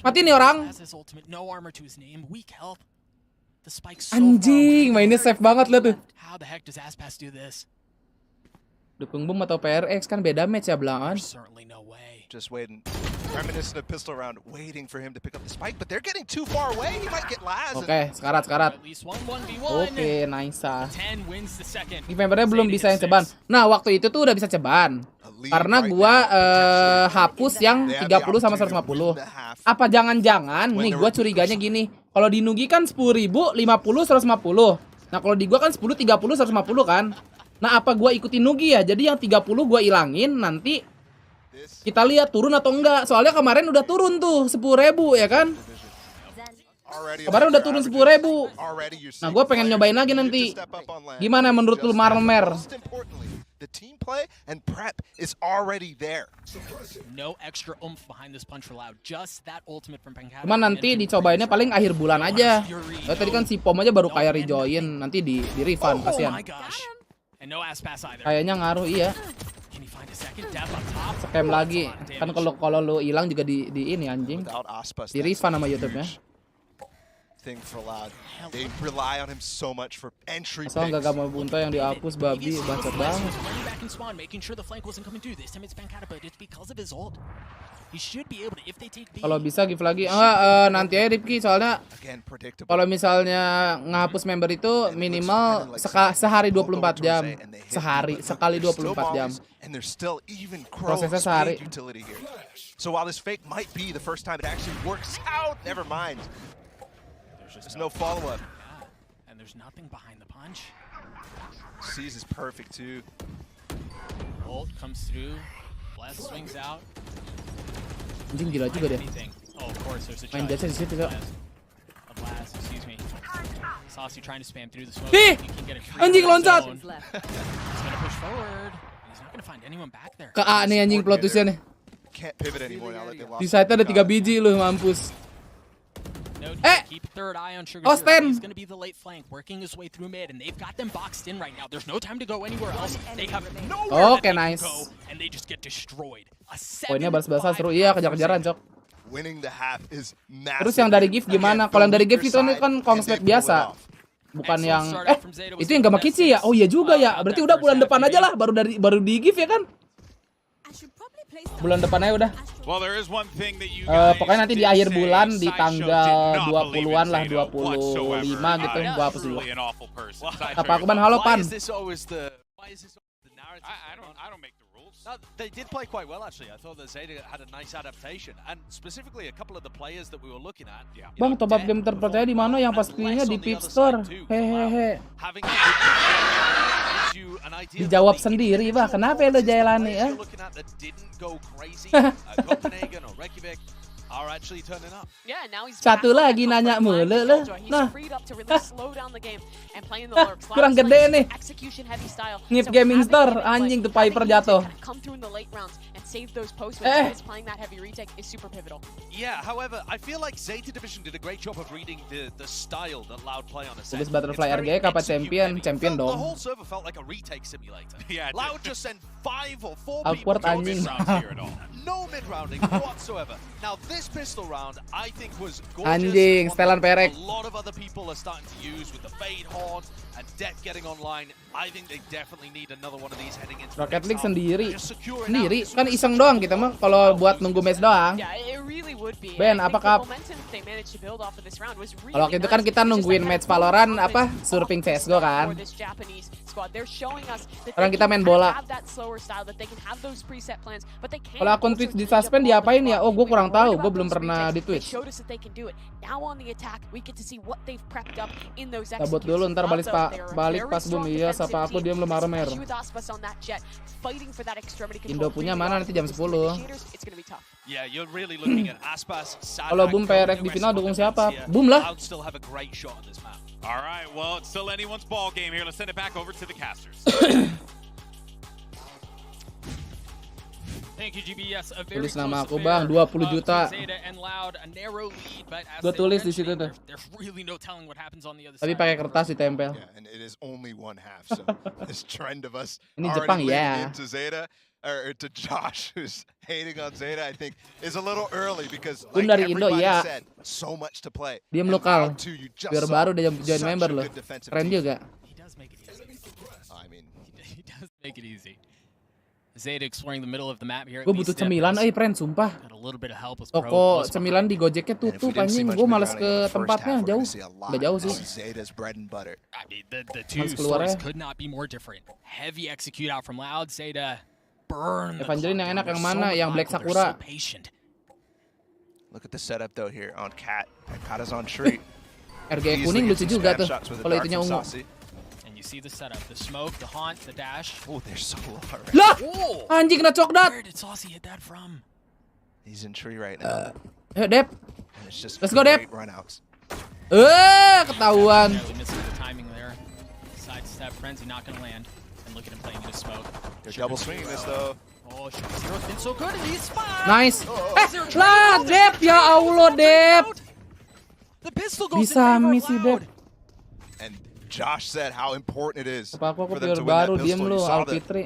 Mati nih orang. No armor to his name, weak health. The spike so Anjing, mainnya safe banget lah tuh. How the heck does Aspas do this? Dukung boom atau PRX kan beda match ya belangan. Certainly no way. Just waiting. Reminiscent of pistol round, waiting for him to pick up the spike, but they're getting too far away. He might get last. Oke, sekarat. At least 1v1. Oke, nice. 10 wins the second. Di membernya belum bisa yang ceban. Nah, waktu itu tuh udah bisa ceban. Karena gua hapus yang 30 sama 150. Apa jangan-jangan nih gua curiganya gini. Kalau di Nugi kan 10.000, 50, 150. Nah, kalau di gua kan 10, 30, 150 kan. Nah, apa gua ikutin Nugi ya? Jadi yang 30 gua ilangin, nanti kita lihat turun atau enggak. Soalnya kemarin udah turun tuh 10.000 ya kan? Kemarin udah turun 10.000. Nah, gua pengen nyobain lagi nanti. Gimana menurut lu Marmer? The team play and prep is already there. No extra oomph behind this punch for Loud. Just that ultimate from Pancata. Cuman nanti dicobainnya paling akhir bulan aja. Tadi kan si Pom aja baru kayak rejoin, nanti di refund kasihan. And no Aspas either. Kayaknya ngaruh iya. Can he find a second? second death on top. Scam lagi. That's a lot of Kan damage. kalau lu hilang juga di ini anjing. Without Aspas, Di refund sama YouTube-nya. thing for Loud. They rely on him so much for entry Asal picks. nggak mau bunta yang dihapus babi, bacot banget. Running back and spawn, making sure the flank wasn't coming through. This time it's Bankata, but it's because of his ult. He should be able to, if they take B. Kalau bisa give lagi. Nanti aja Ripki soalnya Again, predictable. kalau misalnya ngehapus member itu minimal sehari 24 jam. Sehari, sekali 24 jam. And there's still even Prosesnya Crow's sehari. speed utility here. So while this fake might be the first time it actually works out, never mind. There's no follow-up. Yeah. And there's nothing behind the punch. Sees is perfect too. Ult comes through. Blast swings out. Anjing gila juga deh. Anything. Oh, of course, there's a Main judge. judge di situ, Kak. A blast, excuse me. Saucy trying to spam through the smoke. Ih! You can get a free Anjing zone. loncat! He's gonna push forward. He's not gonna find anyone back there. Ke A nih anjing plot twist-nya nih. Can't pivot anymore now that they lost. Di site ada 3 biji lu mampus. No, keep a third eye on Sugar Austin! Zero. He's gonna be the late flank, working his way through mid, and they've got them boxed in right now. There's no time to go anywhere else. They have nowhere Oke, that they nice. can go, and they just get destroyed. A Poinnya balas-balasan 7-5 seru. Iya, kejar-kejaran, Cok. Winning the half is massive. Terus yang dari gift gimana? Kalau yang dari gift itu kan konslet biasa. Bukan yang itu yang gak Kici ya? Oh iya juga ya. Berarti udah bulan depan aja lah baru di gift ya kan? Bulan depan aja udah. Well, there is one thing that you guys Pokoknya nanti di did akhir say, bulan di Sideshow tanggal did not believe in 20-an lah, Zato 25 whatsoever. gitu. Gua hapus dulu. Truly an awful person. Apa aku ban halo pan? Why is this always the narrative? I don't make the rules. No, they did play quite well actually. I thought that Zeta had a nice adaptation, and specifically a couple of the players that we were looking at. Yeah. Bang, top up game terpercaya di mana yang pastinya di Pip Store. Hehehe. Dijawab sendiri, bah. Kenapa lo Jailani ya? Satu lagi nanya mulu lo. Nah, kurang gede nih. Ngip Gaming Store, anjing tuh Piper jatuh. Yeah, however, I feel like Zeta Division did a great job of reading the style that Loud play on a set. Tulis Butterfly RG kapan champion The dong. whole server felt like a retake simulator. Yeah, Loud just sent 5 or 4 Awkward people. anjing. No mid-rounding whatsoever. Now this pistol round, I think was gorgeous. Anjing, setelan perek. A lot of other people are starting to use with the Fade Horn and Det getting online. I think they definitely need another one of these heading into Rocket the League next half. sendiri. Just secure it Sendiri out. kan iseng doang kita mah kalau buat nunggu match doang. Ben, apakah kalau waktu itu kan kita nungguin match Valorant apa surfing CS:GO kan. Sekarang kita main bola. Kalau akun Twitch di suspend diapain ya? Oh, gue kurang tahu. Gue belum pernah di Twitch. Tabut dulu, ntar balik pas boom. Iya, sapa aku dia belum mer. Indo punya mana nanti jam 10. Yeah, you're really looking at Aspas, Kalau boom perek di final dukung siapa? Boom lah. Loud still have a great shot on this map. All right, well, it's still anyone's ball game here. Let's send it back over to the casters. Thank you, GBS. A very Tulis nama close aku, Bang, affair 20 juta. of Zeta and Loud, a narrow lead, but as Gua they tulis di situ mentioned, tuh. there's really no telling what happens on the other Tapi side. pakai kertas ditempel. Yeah, and it is only one half. So this trend of us Ini already Jepang, leaning ya. into Zeta or to Josh, who's hating on Zeta, I think is a little early because Boom like dari Indo, everybody ya. said, so much to play. Diam And lokal. Loud too, you just Biar saw baru dia join such member a loh. good defensive Keren team. juga. He does make it easy. I mean, He does make it easy. Zeta exploring the middle of the map here. Gue butuh cemilan, friend, sumpah. Got a little bit of help with Toko Pro cemilan di Gojeknya and if we tutup didn't see anjing. much Gue mid-rounding males in ke the first tempatnya half, we're jauh. gonna see a lot. Nggak jauh This sih. is Zeta's bread and butter. I mean, the two Males keluar stories ya. could not be more different. Heavy execute out from Loud. Zeta burn the Evangeline clock yang enak down. yang They're mana? so Yang Black methodical, they're Sakura. so patient. Look at the setup though here on Cat. Cat is on tree. RG Easily kuning gets lucu some juga spam tuh. shots with a Kalau dart itunya from ungu. Saucy. And you see the setup, the smoke, the haunt, the dash. Oh, they're so low already. Lah! Oh, Anjing kena coklat. where did Saucy hit that from? He's in tree right now. Dep. And it's just let's go, Dep. great runouts. Ketahuan. Barely missing the timing there. Sidestep, Frenzy not gonna land. And look at him playing into smoke. They're double swinging this though. Oh, Sugar Zero's been so good in these spots. Nice. Lah, Dep, ya Allah, Dep. The pistol goes Bisa in favor miss of si Dep. Loud. And Josh said how important it is Apa aku for them pure to win that baru, diem pistol. lu, You saw the Alfitri.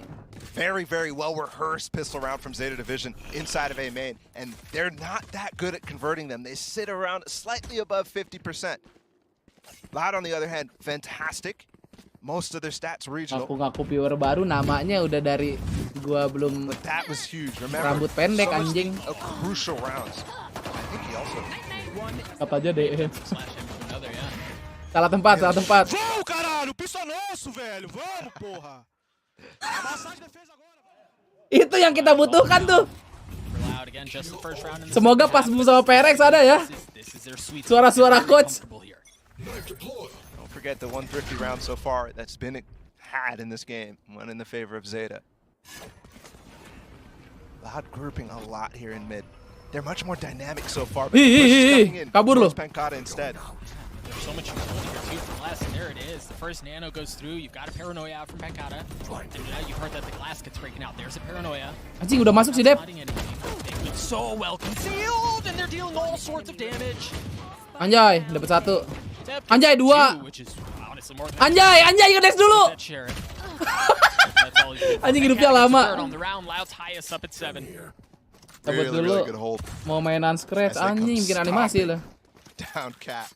very, very well rehearsed pistol round from Zeta Division inside of A main, and they're not that good at converting them. They sit around slightly above 50%. Loud on the other hand, fantastic. Most of their stats regional. Ngaku-ngaku viewer baru, namanya udah dari gua belum But that was huge. Remember, rambut pendek so much anjing. of crucial rounds. I think he also. Apa aja deh. Slash him for another, yeah. Salah tempat, salah tempat. Vamos, caralho! Pista nosso, velho! Vamos, porra! Amassar de defesa agora, velho! Itu yang kita butuhkan tuh. For Loud again, just the first round in the Semoga pas boom sama Perex ada ya. This is their sweet Suara-suara spot. coach. Comfortable here. Don't forget the one thrifty round so far that's been had in this game. One in the favor of Zeta. Loud grouping a lot here in mid. They're much more dynamic so far. But Push stepping in kabur lo. towards Pancata instead. There's so much utility here too from Glass, and there it is. The first nano goes through. You've got a paranoia out from Pancata. And now you've heard that the glass gets breaking out. There's a paranoia. Anjing udah masuk si Dep. Spotting anything. They've been so well concealed, and they're dealing all sorts of damage. Anjay, dapat satu. Dep Anjay, gets dua. two, which is honestly more than Anjay, ngedes dulu. that share. That's all he's doing. Anjing hidupnya Pancata gets lama. the third on the round. Loud's highest up at 7. Dapat Really, dulu. really good hold. Mau mainan scratch As they come anjing bikin animasi stomping lah. Down cat.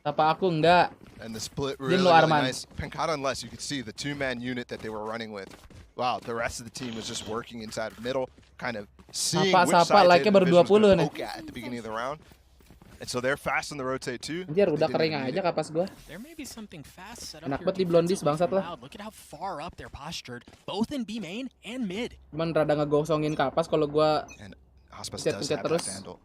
Apa aku enggak? And the split Din really, lo, really Arman. nice. Pancata unless you could see the two-man unit that they were running with. Wow, the rest of the team was just working inside of middle, kind of seeing which Sapa, side like-nya Zeta baru Division was 20 gonna nih. poke at the beginning of the round. And so they're fast on the rotate too. Anjir They udah didn't kering even need aja it. kapas gua. There may be something fast set up Enak here banget di blondies, defensively bangsat from lah. Loud. Look at how far up they're postured, both in B main and mid. Cuman rada ngegosongin kapas kalau gua And Aspas Set does pencet have that terus. vandal.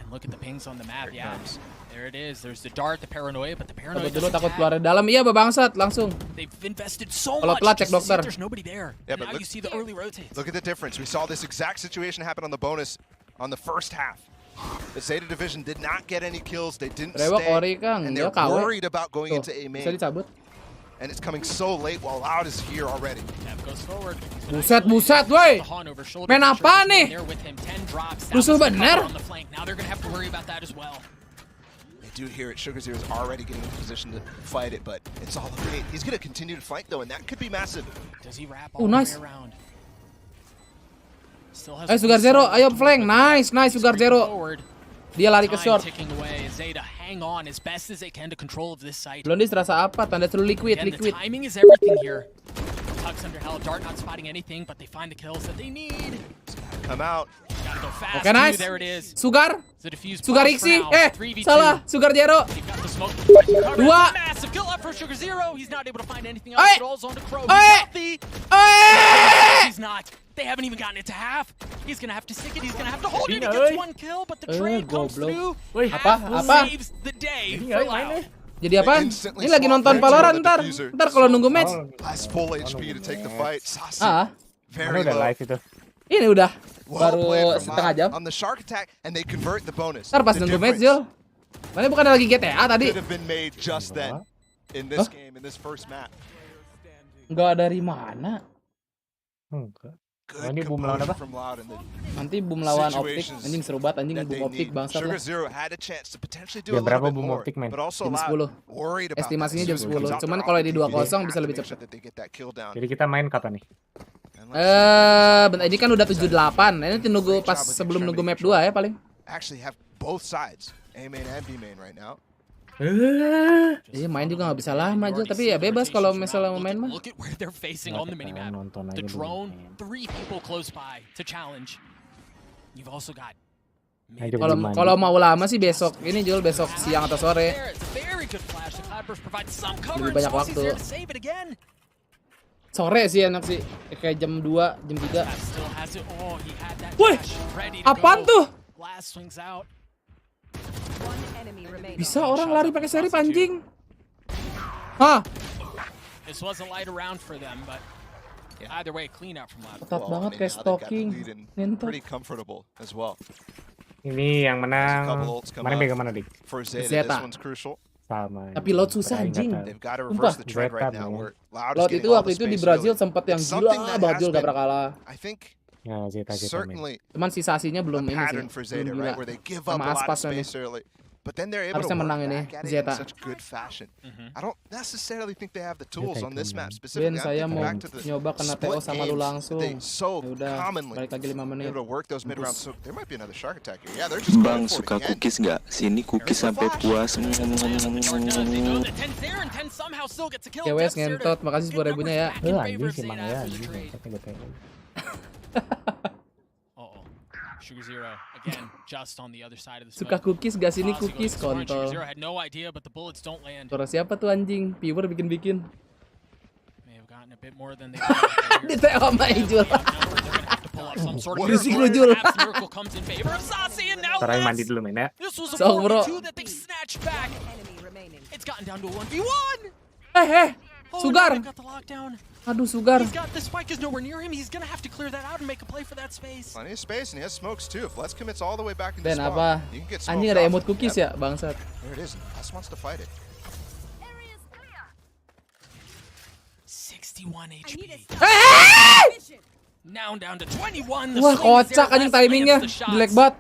And look at the pings on the map. Here it Yeah, comes. there it is. There's the dart, the paranoia, but the paranoia takut dulu doesn't takut tag. keluar dari dalam. Iya bangsat langsung. They've invested so Kalau much telat, just cek to see dokter. if there's nobody there. Yeah, And but now look- you see the early rotates. Look at the difference. We saw this exact situation happen on the bonus on the first half. The Zeta Division did not get any kills. They didn't Rewok stay. ori kang, And dia they're KW. worried about going Tuh, into A bisa main. dicabut. And it's coming so late while Loud is here already. Dev goes forward. Buset, woi. The Han over shoulder. Main Sure, apa there's no nih? one there with him. 10 drops. That Rusuh was the bener. cover on the flank. Now they're gonna have to worry about that as well. They do hear it. Sugar Zero is already getting in position to fight it, but it's all the bait. He's going to continue to flank though, and that could be massive. Does he wrap Oh, all nice. the way around? Still has Ayo one Sugar Zero, side ayo to flank. work with. Nice He's Sugar creeping Zero. forward. Dia lari ke Time short. ticking away. Zeta hang on as best as they can to control of this site. Blondies terasa apa? Tanda seru liquid, Again, the liquid. timing is everything here. Tucks under hell. Dart not spotting anything, but they find the kills that they need. Come out. Gotta go fast. Okay, nice. too. There it is. Sugar, The diffuse Sugar pulse for Ixi. now. 3v2. Salah. Sugar Zero. They've got the smoke. Cover. Dua. Massive kill up for Sugar Zero. He's not able to find anything else. Oi. It all's on to Crow. Oi. He's healthy. Eh! He's not. They haven't even gotten it to half. He's gonna have to stick it. He's gonna have to hold it. He Ini, gets oi. one kill, but the trade comes goblok. through. Woi, Half apa? saves the day for Loud. Jadi apaan? Instantly Ini lagi swap nonton right to Valorant the ntar. diffuser. Ntar kalau nunggu match. Last full HP to take the fight. Sasi, Ah, very udah low. live itu. ini udah. Well Baru played from setengah Loud jam. on the shark attack, and they convert the bonus. Ntar pas The nunggu match, difference Jul. Mana bukan lagi GTA tadi? could have been made just then in this game, in this first map. Enggak dari mana? Enggak. Good ini boom lawan composure apa? from Loud in the Nanti boom lawan optik. situations Anjing seru banget anjing that boom they optik need. bangsat Sugar lah. Zero had a chance to potentially do Jam a little berapa bit boom more, optik, man? but also Jam Loud 10. worried about Estimasinya that. jam As soon as 10. comes out Cuman the kalau rocket, di 2-0 they bisa have lebih to make cepet. sure that they get that kill down. Jadi kita main kapan nih? And let's Bentar, ini kan udah 78. Ini nunggu pas sebelum nunggu map 2 ya paling. actually have both sides, A main and B main right now. Iya main juga nggak bisa lama aja, tapi ya bebas kalau misalnya mau main mah. Look at where they're facing on the minimap. Nonton aja The dulu. drone, 3 people close by to challenge. You've also got Ayo Kalau gimana? kalau mau lama sih besok ini Jul, besok siang atau sore. there. It's a very good flash. The Cloudburst provides some cover. Lebih and banyak Saucy's waktu. there to save it again. Sore sih enak sih. Kayak jam 2, jam 3. That still has it. Oh, he had that Woi, dash ready to apaan go. tuh? Glass swings out. Bisa orang lari pakai seri anjing. Hah? This was a light around for them, but either way, clean out from Loud. Ketat Well, banget I mean, kayak now they've got the stalking. lead and Ngentot. pretty comfortable as well. Ini yang menang. Couple ults come Kemarin up. pegang mana, Dik? For Zeta, Zeta. this one's crucial. Sama. Tapi Loud susah, Terakhir anjing. nggak tahu. They've got to Sumpah. reverse the trend right Zeta, now. man. Where Loud is Lot getting itu all waktu the itu di space Brazil early. sempat yang It's gila something that banget has Jul gak been, pernah kalah. I think, Ya, Zeta men. certainly Cuman sisasinya a belum ini sih. pattern for Zeta, Belum right? gila. Where they give up Sama a lot of Aspasnya nih. space early. but then they're able to Harusnya work menang ini, back at it in Zeta. such good fashion. I don't necessarily think they have the tools on this map Ben, specifically. I'm saya thinking mau back to the nyoba kena TO split sama lu games langsung. that they so Ya udah, commonly balik lagi 5 menit. able to work those mid rounds. So there might be another shark attack here. Yeah, they're just Bang going for it suka again. cookies nggak? Sini cookies sampai puas. They know that 10's there and 10 somehow still gets a kill. Cewek Dep's there to ngentot, makasih get 10.000-nya ya. numbers back in favor Anjing of sih Zeta mana ya, after the anjing trade. bangsatnya gue pengen. Uh-oh. Sugar Zero again, just on the other side of the Suka smoke. cookies gak sini Ozzy cookies going to score, and Sugar kontol. Zero had no idea, but the bullets don't land. Suara siapa tuh anjing? Viewer bikin-bikin. May have gotten a bit more than they wanted. Di TO sama Ijul. They're gonna have to pull off some sort of Berisik miracle. lu, Jul. Perhaps the miracle comes in favor of Sassy, and now Sekarang mandi Les. dulu main ya. This was a Sok, bro. 4v2 that they snatched back. It's gotten down to a 1v1. Oh, Sugar. no, they've got the lockdown. Aduh, Sugar. He's got the spike is nowhere near him. He's gonna have to clear that out and make a play for that space. Plenty of space, and he has smokes too. If Les commits all the way back into Ben spawn, apa? you can get Anjing smoked ada off. emot cookies Yep, ya, bangsat. There it is. Les wants to fight it. 61 HP. Now down to 21. The Wah, swing is kocak there. anjing Les timingnya. lands the shots. Jelek banget.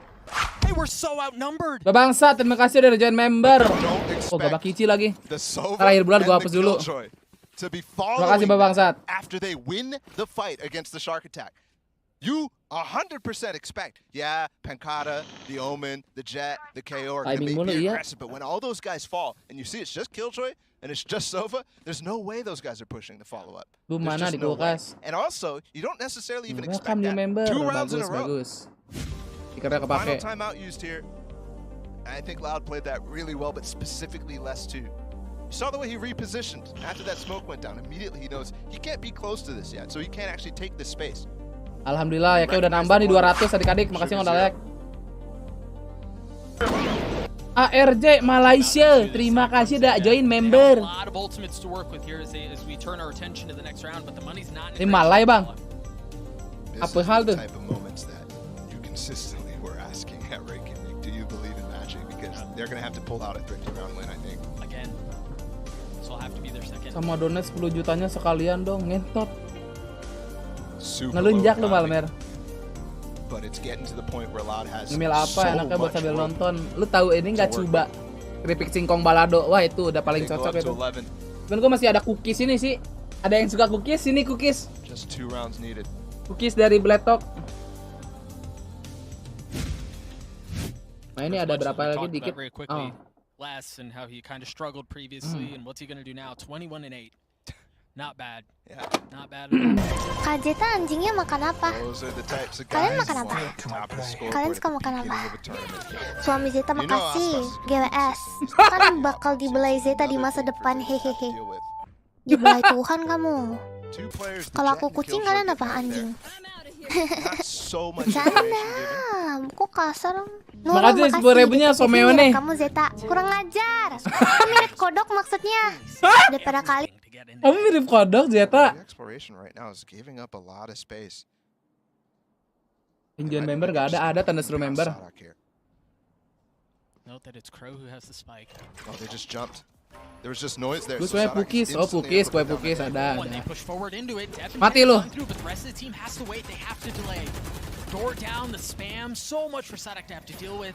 They were so outnumbered. Bangsat, terima kasih udah join member. Don't Oh, gak expect Kici lagi. the Sova Terakhir bulan and gua the hapus dulu. Killjoy to be Terima kasih following Bangsat. after they win the fight against the Shark Attack. You 100% expect, yeah, Pankata, the Omen, the Jet, the KO are going to Timing be mulu, iya. aggressive, but when all those guys fall and you see it's just Killjoy and it's just Sova, there's no way those guys are pushing the follow-up. Boom There's mana just di no way. kulkas. And also, you don't necessarily even expect Welcome new that. member. 2 rounds in a Bagus, row. bagus. Stikernya Final kepake. timeout used here. I think Loud played that really well, but specifically Les too. You saw the way he repositioned after that smoke went down. Immediately he knows he can't be close to this yet, so he can't actually take this space. Alhamdulillah ya kayak udah nambah nih 200 adik-adik. Makasih yang udah like. ARJ Malaysia, terima kasih udah join member. A lot of ultimates to work with here as we turn our attention to the next round, but the money's not. Ini Malay bang. This Apa is hal the tuh? type of moments that you consistently were asking at Ranking League. Do you believe in magic? Because they're going to have to pull out a 30-round win, I think. Again, this will have to be their second. Sama donat 10 jutanya sekalian dong, ngentot. Super Ngelunjak low lu Malmer. but it's getting to the point where Loud has Ngemil apa so enaknya buat much sambil room nonton. Lu tahu ini nggak to work coba keripik singkong balado. Wah itu udah paling They go cocok up to itu. 11. Cuman gue masih ada cookies ini sih. Ada yang suka cookies? Sini cookies. Just 2 rounds needed. Cookies dari Blatok. Nah ini ada Much as berapa we lagi talked dikit. about very quickly, Oh. Les and how he kind of struggled previously, and what's he gonna do now? 21 and 8. Not bad. Yeah. Not bad at all. Kak Zeta anjingnya makan apa? Those are the types of Kalian guys makan who apa? want to top the scoreboard Kalian at suka the makan apa? beginning of a tournament. Suami Zeta You know makasih. Aspas. GWS. Kan bakal dibelai Zeta di masa depan. Hehehe. Deal with. Dibelai Tuhan kamu. 2 players, the Kalau Jet aku and kucing Killjoy kalian get apa back anjing? there. Not so much Canda. information given. Kok kasar? Makasih 10.000-nya Someone. Kamu Zeta kurang ajar. Kamu mirip kodok maksudnya. Daripada kali. To get in Kamu mirip kodok Zeta. The exploration right now is giving up a lot of space. Join member gak ada tanda seru member. Note that it's Crow who has the spike. Oh, they just jumped. There was just noise there. Gue so kue Sadak pukis. Oh instantly pukis, able kue to put pukis down that ada. When they push forward into it, Deb and Mati Jet lu. going through, but the rest of the team has to wait. They have to delay. Door down, the spam. So much for Sadak to have to deal with.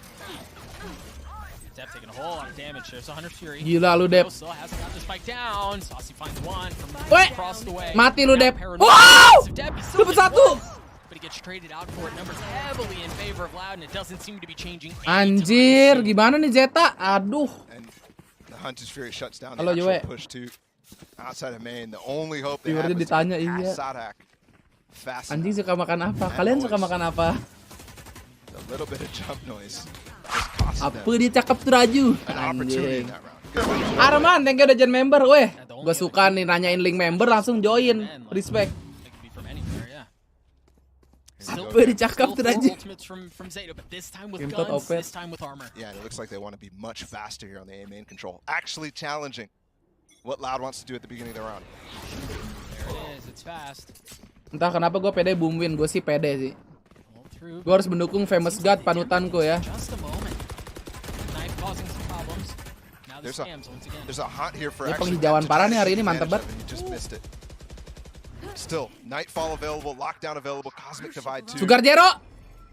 Deb taking a whole lot of damage. There's 100 Fury. Gila lu Dep. Still hasn't got the spike down. Saucy finds one from Weh, across the way. mati lu, Now Dep. paranoid. Wow! So Deb, he still Dapat gets satu. one, but he gets traded out for it. Numbers heavily in favor of Loud, and it doesn't seem to be changing. Anjir, gimana nih Zeta? Aduh. And the Hunter's Fury shuts down Halo, the Yue. actual push to outside of main. The only hope they Viewernya had was to ditanya, get iya. past Sadak fast Anjing enough. suka makan apa? Kalian suka makan apa? A little bit of jump noise just cost Apa them dia cakep tuh Raju? an opportunity in Anjing. that round. Arman, thank you udah join member. Weh, gue suka nih nanyain link member langsung join. Respect. It could be from anywhere, yeah. Still, Apa dia cakep still tuh 4 Raju? ultimates from Zeta, but this time with Gentot guns, opet. this time with armor. Yeah, and it looks like they want to be much faster here on the A main control. Actually challenging what Loud wants to do at the beginning of the round. There it is, it's fast. Entah kenapa gue pede boom win, gue sih pede sih. Hold through. Gue harus mendukung Famous God panutanku ya. Just a moment. Knife causing some problems. Now the There's a- spams once again. There's a hunt here for Dia actually penghijauan to parah try nih to hari take ini, mantep advantage banget. of it. He just missed it. Still, Nightfall available, Lockdown available, Cosmic Divide too. Sugar Jero.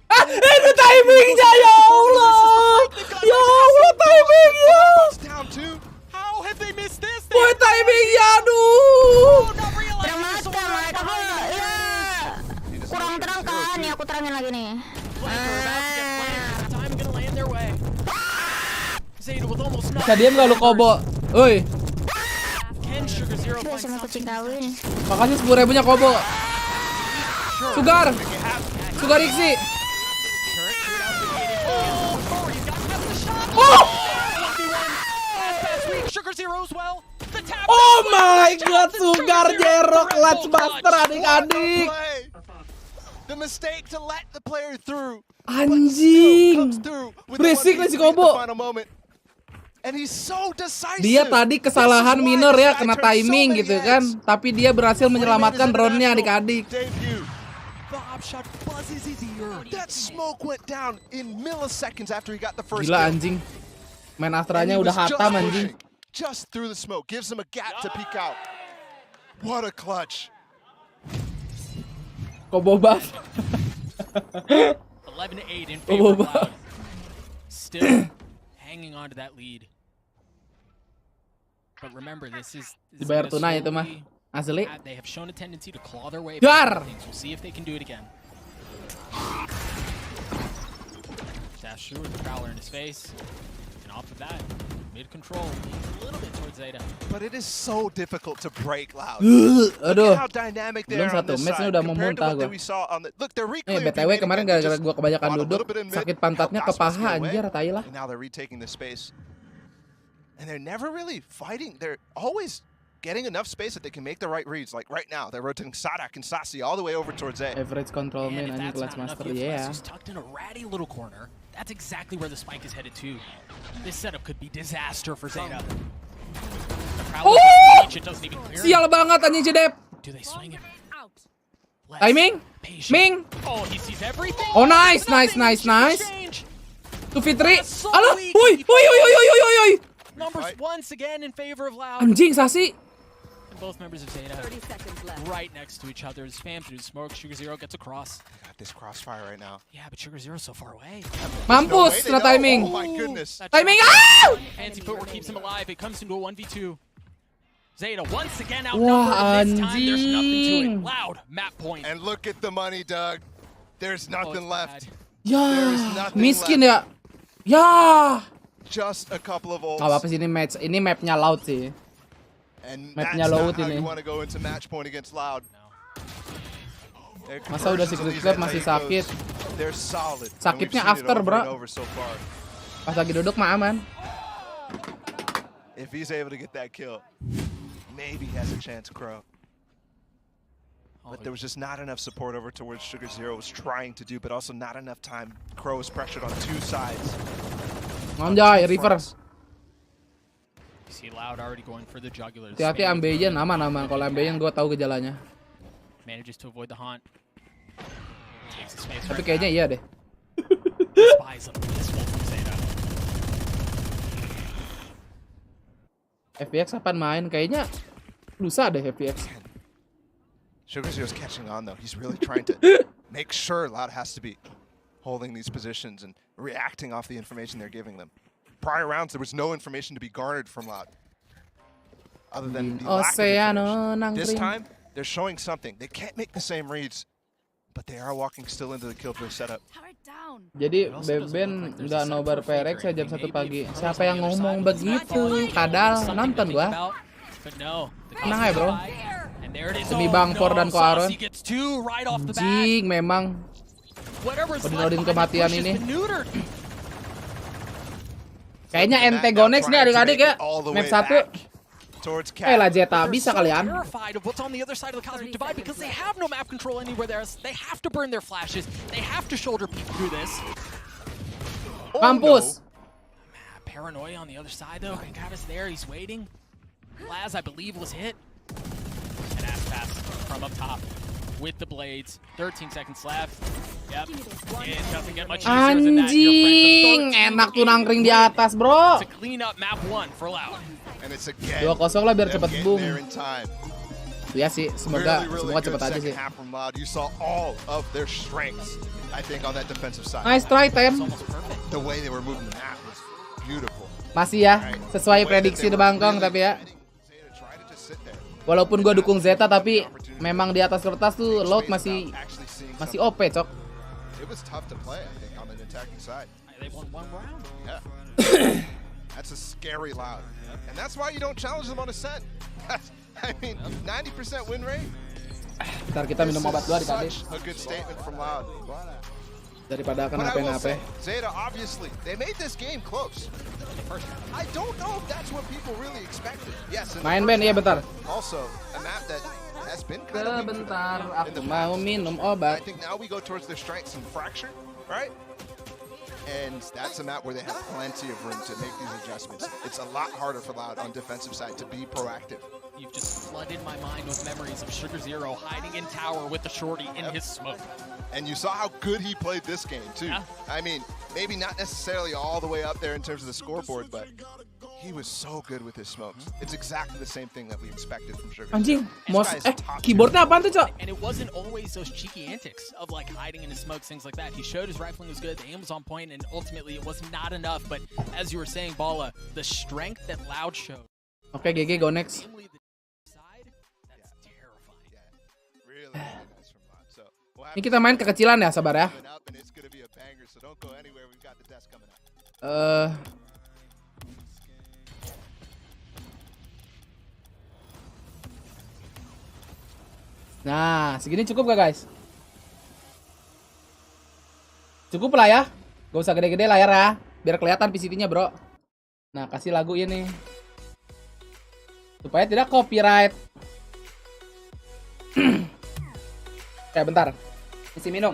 Ah, itu timingnya ya Allah. Ya Allah, timingnya. It's down two. How have they missed this? Boy, timingnya, aduh. Not Terang realizing mata mereka tuh, ya. Kurang terang kan, nih aku terangin lagi nih. Time gonna land their way. Zeta with almost Bisa diam gak lu Kobo? Woi, Can Sugar Zero Udah find sama kucing kawin. makasih 10.000-nya Kobo. Sugar Iksi. Oh! Sugar Zero as well. The tap. Oh my god, Sugar Zero clutch buster adik-adik. Play. The mistake to let the player through. Anjing. Comes through with the Berisik nih si 1v3 at the Kobo. final moment. And he's so decisive. Dia tadi kesalahan This is why minor this ya, guy kena turned so timing many gitu heads. kan. Tapi dia berhasil When he made his menyelamatkan drone-nya international adik-adik. debut. The upshot buzzes his ear. That smoke went down in milliseconds after he got the first Gila kill. anjing. Main And Astranya he udah was just hatam anjing. pushing, just through the smoke, gives him a gap to peek out. What a clutch. Kobo buff. 11-8 in favor of Loud. Still hanging on to that lead. But remember, this is Dibayar gonna tunai itu mah. slowly- Asli. They have shown a tendency to claw their way Gar! back. We'll see if they can do it again. Dash through with the Prowler in his face. And off of that, mid-control, a little bit towards Zeta. But it is so difficult to break Loud. Look Aduh. at how dynamic they Belum are on satu this match side udah compared to memuntah what gua. we saw on the. Look, they're reclearing. BTW kemarin gara-gara gua kebanyakan duduk, sakit pantatnya ke paha anjir, tai lah. And now they're retaking the space. And they're never really fighting. They're always getting enough space that they can make the right reads. Like right now, they're rotating Sadak and Sasi all the way over towards A. Average control main And if anjing that's clutch not enough, master, you have yeah. Who's tucked in a ratty little corner. That's exactly where the spike is headed to. This setup could be disaster for Zeta. The Prowler reach, it doesn't even clear. Sial banget anjing Jedep. Do they swing him? Less Timing? patient. Ming. Oh, he sees everything. Oh, nice, nice, Nothing. nice, nice. Exchange. 2v3. So Alah, weak. woi. Numbers once again in favor of Loud. Anjing Sasi. And both members of Zeta right next to each other. Spam through the smoke. Sugar Zero gets across. Got this crossfire right now. Yeah, but Sugar Zero's so far away. Mampus, they kena know. timing. Oh my goodness. That Timing. shot- Ah! Fancy footwork keeps him alive. It comes into a 1v2. Zeta once again Wah, outnumbered. This time there's nothing to anjing. it. Loud map point. And look at the money, Doug. There's Oh, nothing it's left. bad. Ya, There is nothing miskin ya. Ya. Just a couple of ults. Gak apa-apa sih ini match. Ini mapnya Loud sih. And Mapnya that's Loud not how ini. you want to go into match point against Loud. Their Masa udah conversions on secret these club head masih goes, sakit. They're solid. And we've Sakitnya seen it after, over bro. and over so far. Pas lagi duduk mah aman. If he's able to get that kill, maybe he has a chance, Crow. But there was just not enough support over towards Sugar Zero was trying to do, but also not enough time. Crow was pressured on two sides. Anjay, River. You see Loud already going for the jugular. Hati-hati Ambeien, aman-aman. Kalau Ambeien gue tahu gejalanya. Manages to avoid the haunt. Takes the space Tapi right kayaknya back. iya deh. Spies up this one from Zeta. FPX kapan main? Kayaknya lusa deh FPX. Sugar Zero's catching on though. He's really trying to make sure Loud has to be holding these positions and reacting off the information they're giving them. Prior rounds, there was no information to be garnered from Loud. Other than the lack of Oceano information. This nangkring. time, they're showing something. They can't make the same reads, but they are walking still into the kill for setup. Jadi Beben nggak nobar PRX ya jam 1 pagi. Siapa yang ngomong begitu? Padahal nonton gua. Tenang ya bro. Demi Bangpor dan Ko Aaron. Anjing memang. Odin kematian ini. Kayaknya antagonis nih adik-adik ya. Map 1. Lah Zeta bisa kalian. Terrified of what's on the other side of the cosmic divide because they have no map control anywhere else. They have to burn their flashes. They have to shoulder peek through this. Mampus. Paranoia on the other side though. Kaka's there. He's waiting. Laz, I believe, was hit. And ass pass from up top with the blades. 13 seconds left. Yep. It doesn't get much easier than that. Anjing, enak tuh nangkring di atas, bro. To clean up map 1 for Loud. And it's again 2-0 lah biar them cepet getting boom. there in time. Ya sih, semoga Really semoga good cepet aja second sih. half from Loud. You saw all of their strengths, I think, on that defensive side. Nice try, Ten. Almost perfect. the way they were moving the map was beautiful. Masih ya, sesuai prediksi DBangkong tapi ya. Walaupun gue dukung Zeta tapi memang di atas kertas tuh Loud masih OP, cok. It was tough to play, I think, on an attacking side. They won one round. Yeah. That's a scary Loud. And that's why you don't challenge them on a set. I mean, 90% win rate. Ntar kita minum obat dulu adik-adik. A good statement from Loud. Daripada But I will kenapa-napa. say, Zeta, obviously, they made this game close. I don't know if that's what people really expected. Yes. Main Ben, iya bentar. Also, a map that has been kind of weak Sebentar, in aku the mau past. minum I obat. think now we go towards their strengths and fracture, right? And that's a map where they have plenty of room to make these adjustments. It's a lot harder for Loud on defensive side to be proactive. You've just flooded my mind with memories of Sugar Zero hiding in tower with the shorty in his smoke. And you saw how good he played this game, too. Yeah. I mean, maybe not necessarily all the way up there in terms of the scoreboard, but he was so good with his smokes. It's exactly the same thing that we expected from Sugar. Anjing, This guy is top keyboardnya apaan tuh, cok? And it wasn't always those cheeky antics of like hiding in his smokes, things like that. He showed his rifling was good, the aim was on point, and ultimately it was not enough. But as you were saying, Bala, the strength that Loud showed. Oke, GG, go next. Namely the side, that's terrifying. Really, really nice from Loud. So, we'll have Ini kita main kekecilan ya, sabar ya. coming up, and it's gonna be a banger, so don't go anywhere. We've got the desk coming up. Nah, segini cukup gak guys? Cukup lah ya. Gak usah gede-gede layar ya, biar kelihatan PCT-nya bro. Nah, kasih lagu ini supaya tidak copyright. Kayak bentar, isi minum.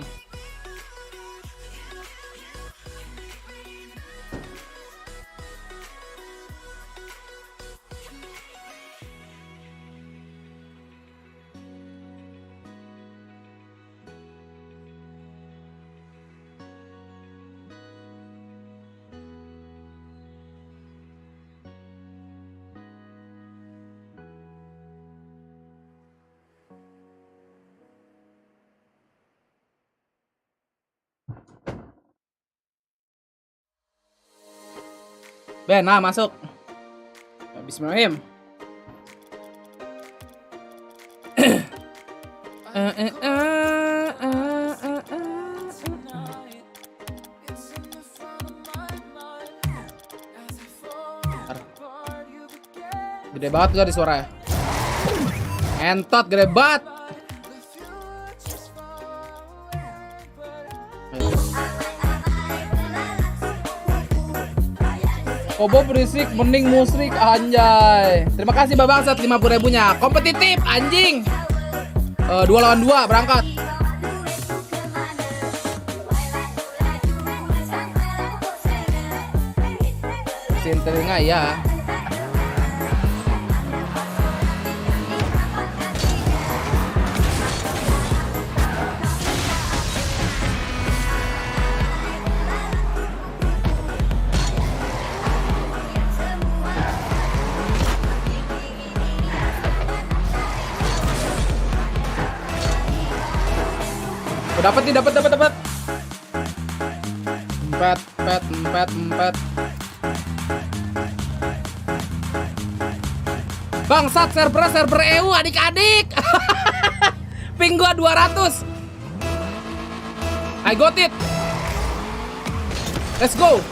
Ben, nah masuk. Bismillahirrahmanirrahim. Gede banget gak di suara ya? Entot gede banget. Kobo berisik, mending musrik anjay. Terima kasih Babangsat 50.000-nya. Kompetitif anjing. 2 lawan 2 berangkat. Sin telinga ya. Dapat nih, dapat. Empat. Bangsat, server EU adik-adik. Ping gua 200. I got it. Let's go.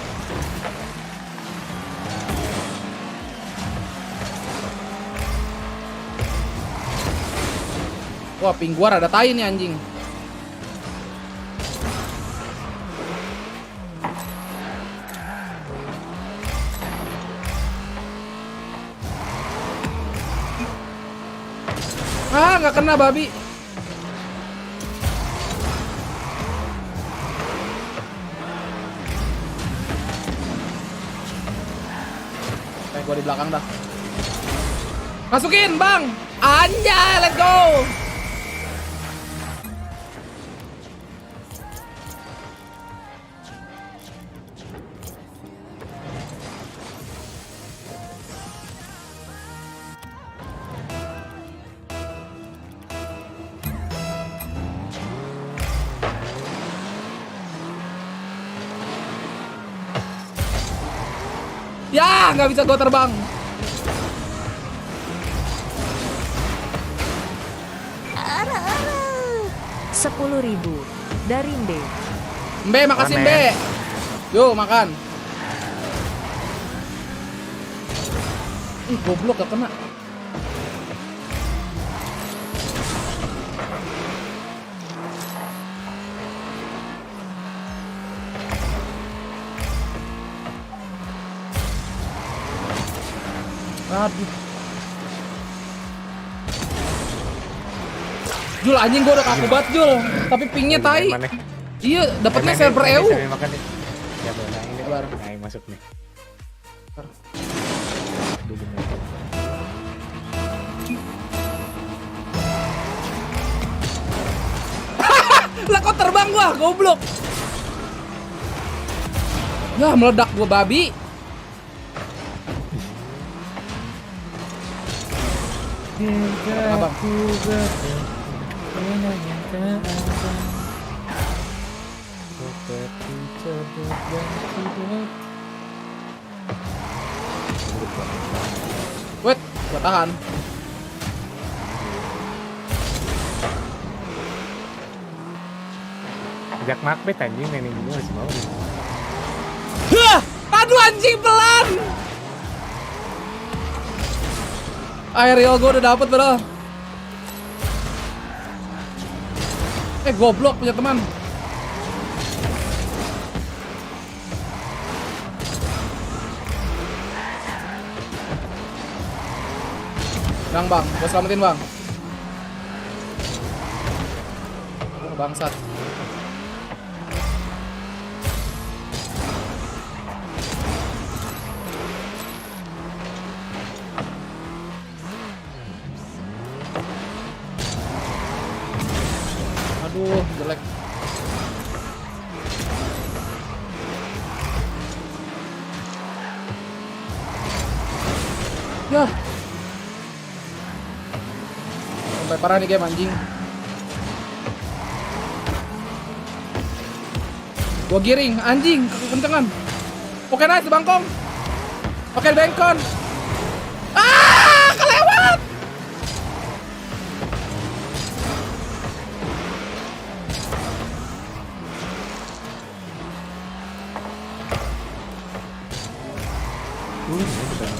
Wah, ping gua rada tai nih anjing. Ah, nggak kena babi. Kayak gua di belakang dah. Masukin, Bang. Anjay, let's go. nggak bisa gua terbang. Ara. 10.000 dari Mbe. Mbe, makasih Mbe. Yuk makan. Ih, goblok gak kena. Aduh. Jul, anjing gua udah kaku banget Jul. Tapi pingnya tai. Iya, dapatnya server EU. Makan nih. Ya, ini. Sabar. Nah, masuk nih. Lah kok terbang gua, goblok. Ya, meledak gua babi. Abang. Wait, gua tahan. Jak Macbeth anjing mainin dulu masih mau. Hah! Aduh anjing pelan. Aerial gua udah dapet bro. Goblok punya teman. Bang, gua selamatin bang. Bangsat. Aduh, jelek. Ya. Sampai parah nih game anjing. Gua giring, anjing, kencengan. Oke nice, Bangkong. Oke, Bangkon. Ah, kelewat.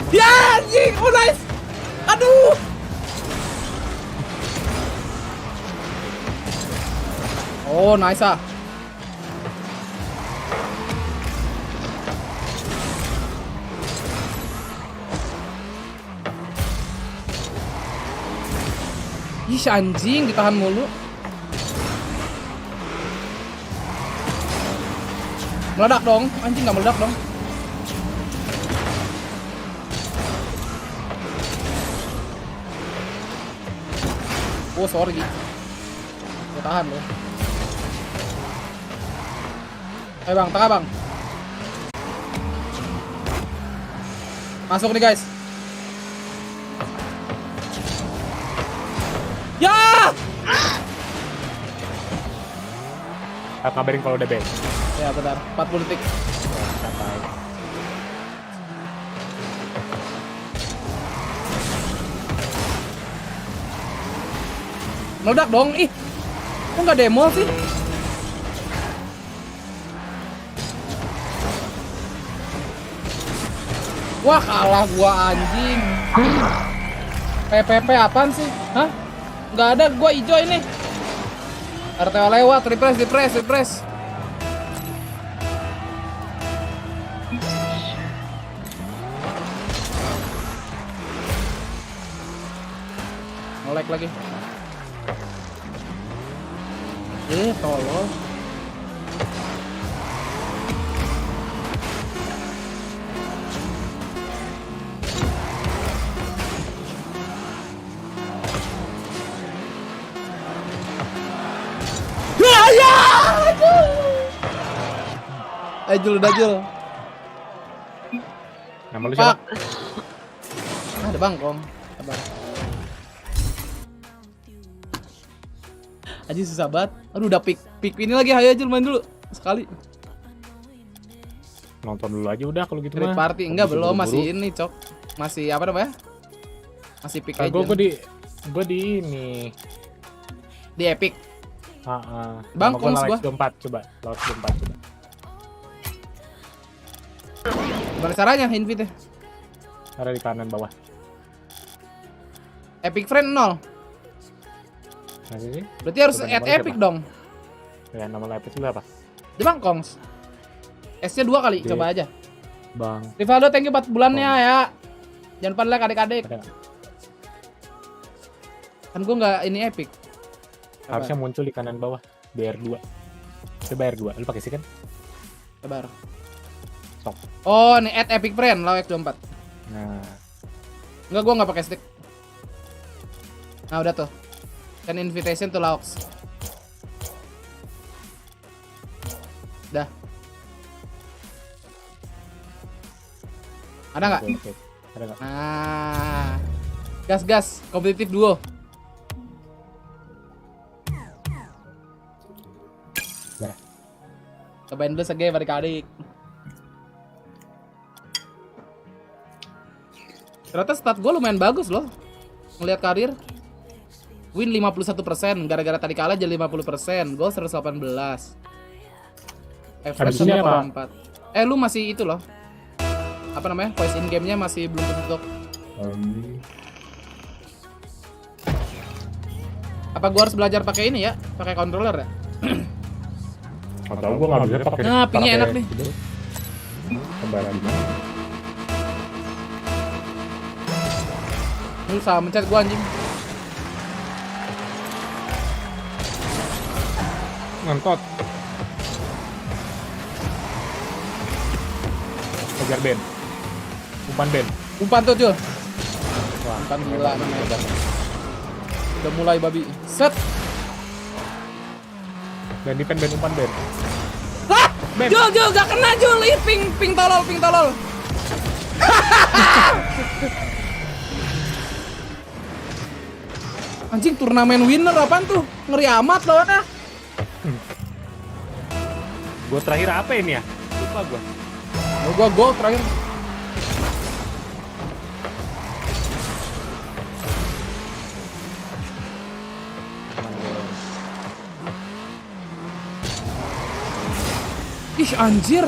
Ya, anjing, oh nice. Aduh. Oh, nice ah. Ih, si anjing ditahan mulu. Meledak dong, anjing nggak meledak dong. Oh sorry, gue tahan loh. Ayo bang, tengah bang. Masuk nih guys. Ya! Kabarin kalau udah beres. Ya bentar, 40 detik. Sampai. Meledak dong, ih. Kok nggak demo sih? Wah kalah gua anjing. PPP apaan sih? Hah? Nggak ada, gua hijau ini. RTO lewat, refresh. Nge-lag lagi. Tolong. Ya! Jul, udah Jul. Nama lu siapa? Ada Bangkong. Sabar. Aji susah banget. Aduh udah pick ini lagi, hayo Jul main dulu sekali. Nonton dulu aja udah kalau gitu Street mah. party enggak, belum, Buru-buru. masih ini, Cok. Masih apa namanya? Masih pick aja. Gue di ini. Di Epic. Bangkong gua. Letsgo 4 coba. Letsgo 4 coba. Gimana caranya invite? Ada di kanan bawah. Epic friend 0. Nah, sini. Berarti harus Coba add namanya Epic siapa? dong. Ya, nama Epic lu apa? DBangkongS. S-nya 2 kali, D. coba aja. Bang. Rivaldo, thank you 4 bulannya ya. Jangan lupa like adik-adik. Ada nggak? Kan gue nggak ini Epic. Harusnya muncul di kanan bawah. BR2. Coba BR2. Lu pakai sih kan? Sabar. Stop. Oh, nih add Epic friend Lawek 24. Nah, Enggak, gua nggak pakai stick. Nah, udah tuh. Send invitation to Laux. Dah. Ada nggak? oke. Ada nggak? Nah. Gas, kompetitif duo. Nah. Cobain dulu sege adik-adik. Ternyata stat gue lumayan bagus loh. Ngeliat karir. Win 51%, gara-gara tadi kalah jadi 50%. Gol 118. Habis ini apa? 84. Lu masih itu loh. Apa namanya? Voice in game-nya masih belum tutup. Apa gua harus belajar pakai ini ya? Pakai controller ya? Atau gua nggak bisa pakai. Nah, pingnya enak nih. Kembaran gimana? Lu salah mencet gua anjing. Ngentot. Kejar Ben. Umpan Ben. Umpan tuh, Jul. Wah, Umpan gila namanya. Udah mulai babi. Set. Ben defend Ben, umpan Ben. Hah! Ben. Jul, gak kena Jul. Ih, ping tolol. Anjing, turnamen winner apaan tuh? Ngeri amat lawannya. Gua terakhir apa ini ya? Lupa gua. Oh, gua gol terakhir. Ih, anjir.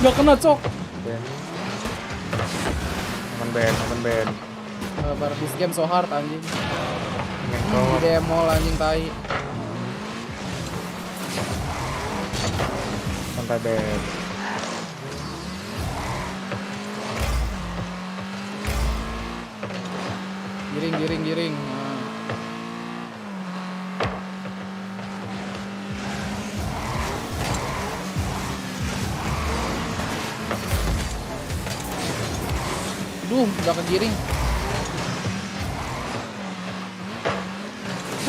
Gak kena, Cok. Ben. Aman Ben. Sabar, this game so hard anjing. Ngentot. Di demo anjing tai. Santai Ben. Giring. Nah. Duh, udah kegiring.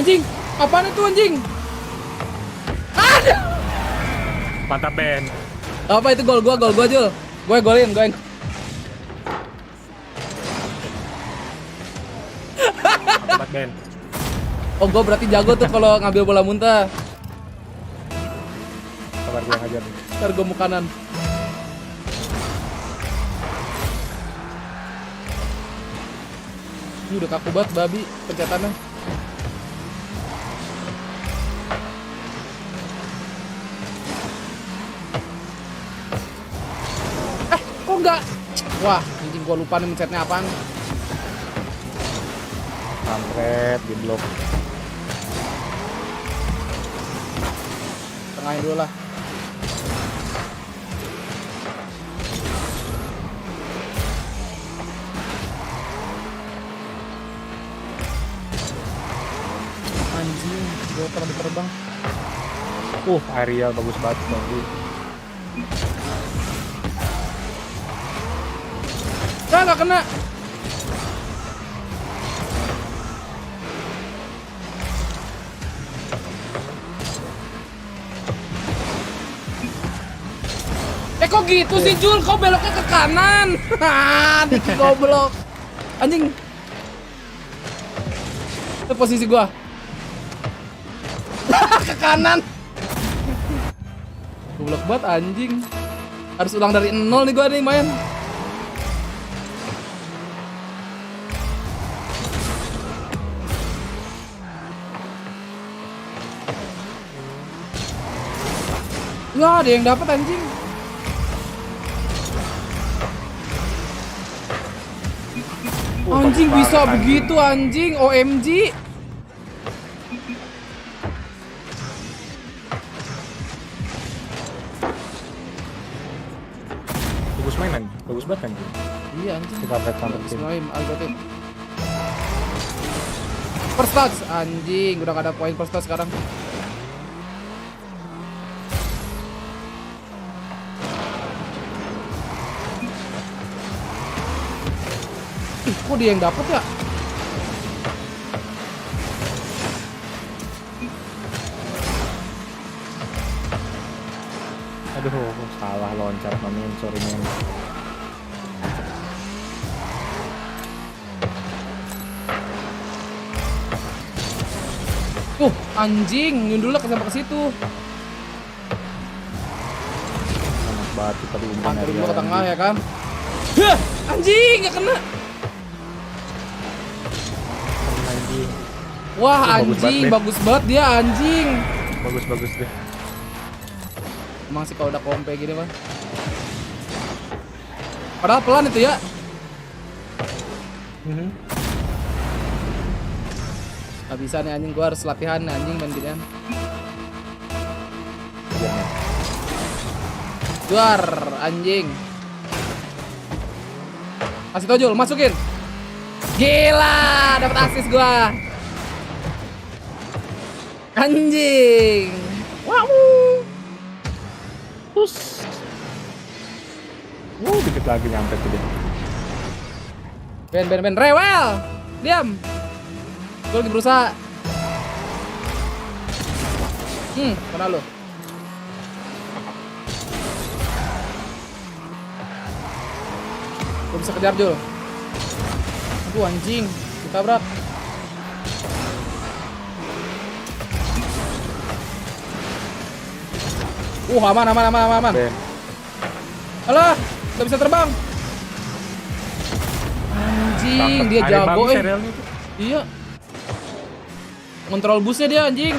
Anjing, apaan itu anjing? Aduh. Mantap Ben. Apa itu gol gua Jul. Gue golin. Mantap Ben. Oh, gue berarti jago tuh kalau ngambil bola muntah. Sabar gua ngajar. Ntar gue mau kanan. Ini udah kaku banget babi pencetannya. Kok enggak? Wah, anjing gua lupa nih mencetnya apaan. Kampret di blok. Tengahin dulu lah. Anjing, gua terbang. Area bagus banget bagus. Nggak kena. Kok gitu sih Jul? Kok beloknya ke kanan? Dikit goblok. Anjing. Itu posisi gua. ke kanan. Goblok banget anjing. Harus ulang dari nol nih gua nih main. Wah, ada yang dapat anjing. Anjing bisa begitu anjing, OMG. Bagus mainan, bagus banget anjing. Iya anjing. Kita update sampai sini. Bismillahim, Algotit. First touch anjing, udah gak ada poin first touch sekarang. Ih, kok dia yang dapet ya? Aduh, salah loncat main, sorry men. Anjing, nyundul ke sampai ke situ. Enak banget kita diumpan Antar dulu ke tengah ya kan. Hah, anjing, gak kena. Anjing. Wah, Bagus anjing, banget, bagus banget dia anjing. Bagus deh. Emang sih kalau udah kompe gini mah. Padahal pelan itu ya. Gak bisa nih anjing, gua harus latihan nih, anjing main ginian. Duar anjing. Kasih tojul, masukin. Gila, dapat asis gua. Anjing. Wow. Terus. Dikit lagi nyampe tuh dia. Ben, rewel. Diam. Gue lagi berusaha. Mana lo? Gue bisa kejar Jul. Aduh anjing, ditabrak. Aman. Ben. Alah, gak bisa terbang. Anjing, dia jago Iya. Kontrol busnya dia anjing.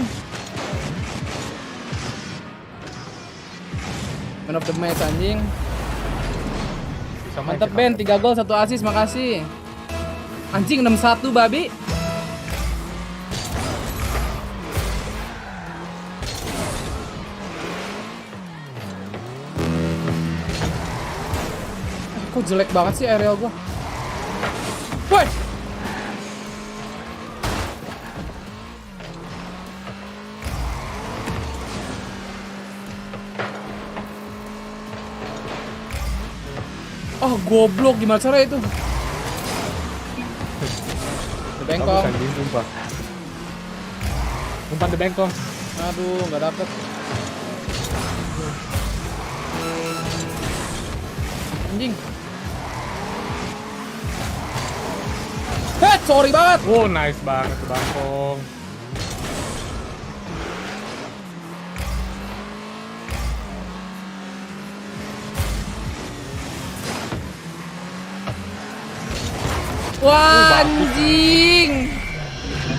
Man of the match anjing. Mantap Ben, 3 gol 1 assist, makasih. Anjing 6-1 babi. Kok jelek banget sih aerial gua. Woi. Oh goblok, gimana cara itu? DBangkong. Umpan DBangkong. Aduh, nggak dapet. Anjing. Sorry banget. Oh, nice banget Bangkong. Wah, anjing.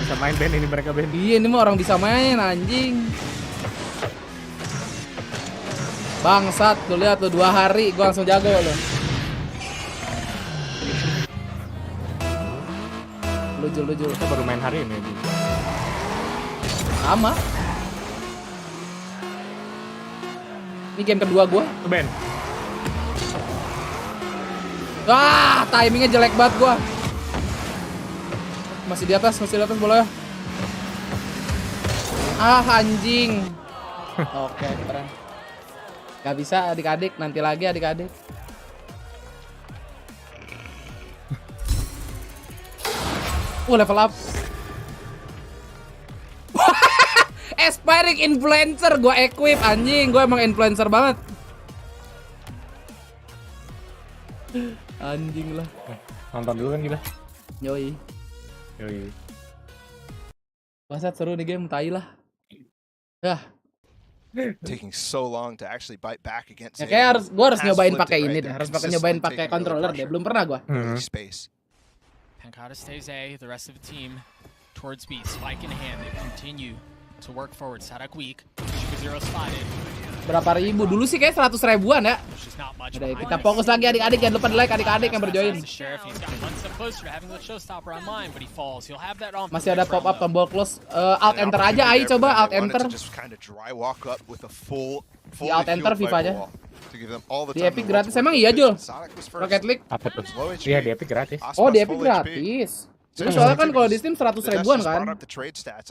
Bisa main Ben ini mereka Ben. Iya, ini mah orang bisa main anjing. Bangsat, tuh lihat tuh 2 hari gua langsung jago loh. Lu Kita baru main hari ini. sama. Ini game kedua gua. Ben. Wah, timingnya jelek banget gua. Masih di atas bola ya. Ah, anjing. Oke, keren. Gak bisa adik-adik, nanti lagi adik-adik. Level up. Aspiring influencer gua equip anjing, gua emang influencer banget. Anjing lah. Nonton dulu kan kita. Yoi. Basat seru nih game, tai lah. Yah, Taking so long to actually bite back against ya kayak gua harus Has nyobain flipped pakai it, ini right? deh. They're Harus pakai consistently nyobain pakai taking away controller deh. pressure. Belum pernah gua. Really space. Pancada stays A, the rest of the team towards B. Spike in hand, they continue to work forward. Sadak weak, Sugar Zero spotted. Berapa ribu? Dulu sih kayak 100 ribuan ya. There's just not much Udah, behind kita it. fokus lagi adik-adik, jangan lupa di like adik-adik yang berjoin. The Sheriff, he's got one step closer to having the showstopper online, but he falls. He'll have that on. Masih ada pop up tombol close. Alt enter aja, Ai coba alt enter. Di alt enter FIFA-nya. Di Epic gratis emang iya Jul? Rocket League? Apa tuh? Iya di Epic gratis. Oh di Epic gratis. Jadi soalnya kan kalau di Steam 100 ribuan kan.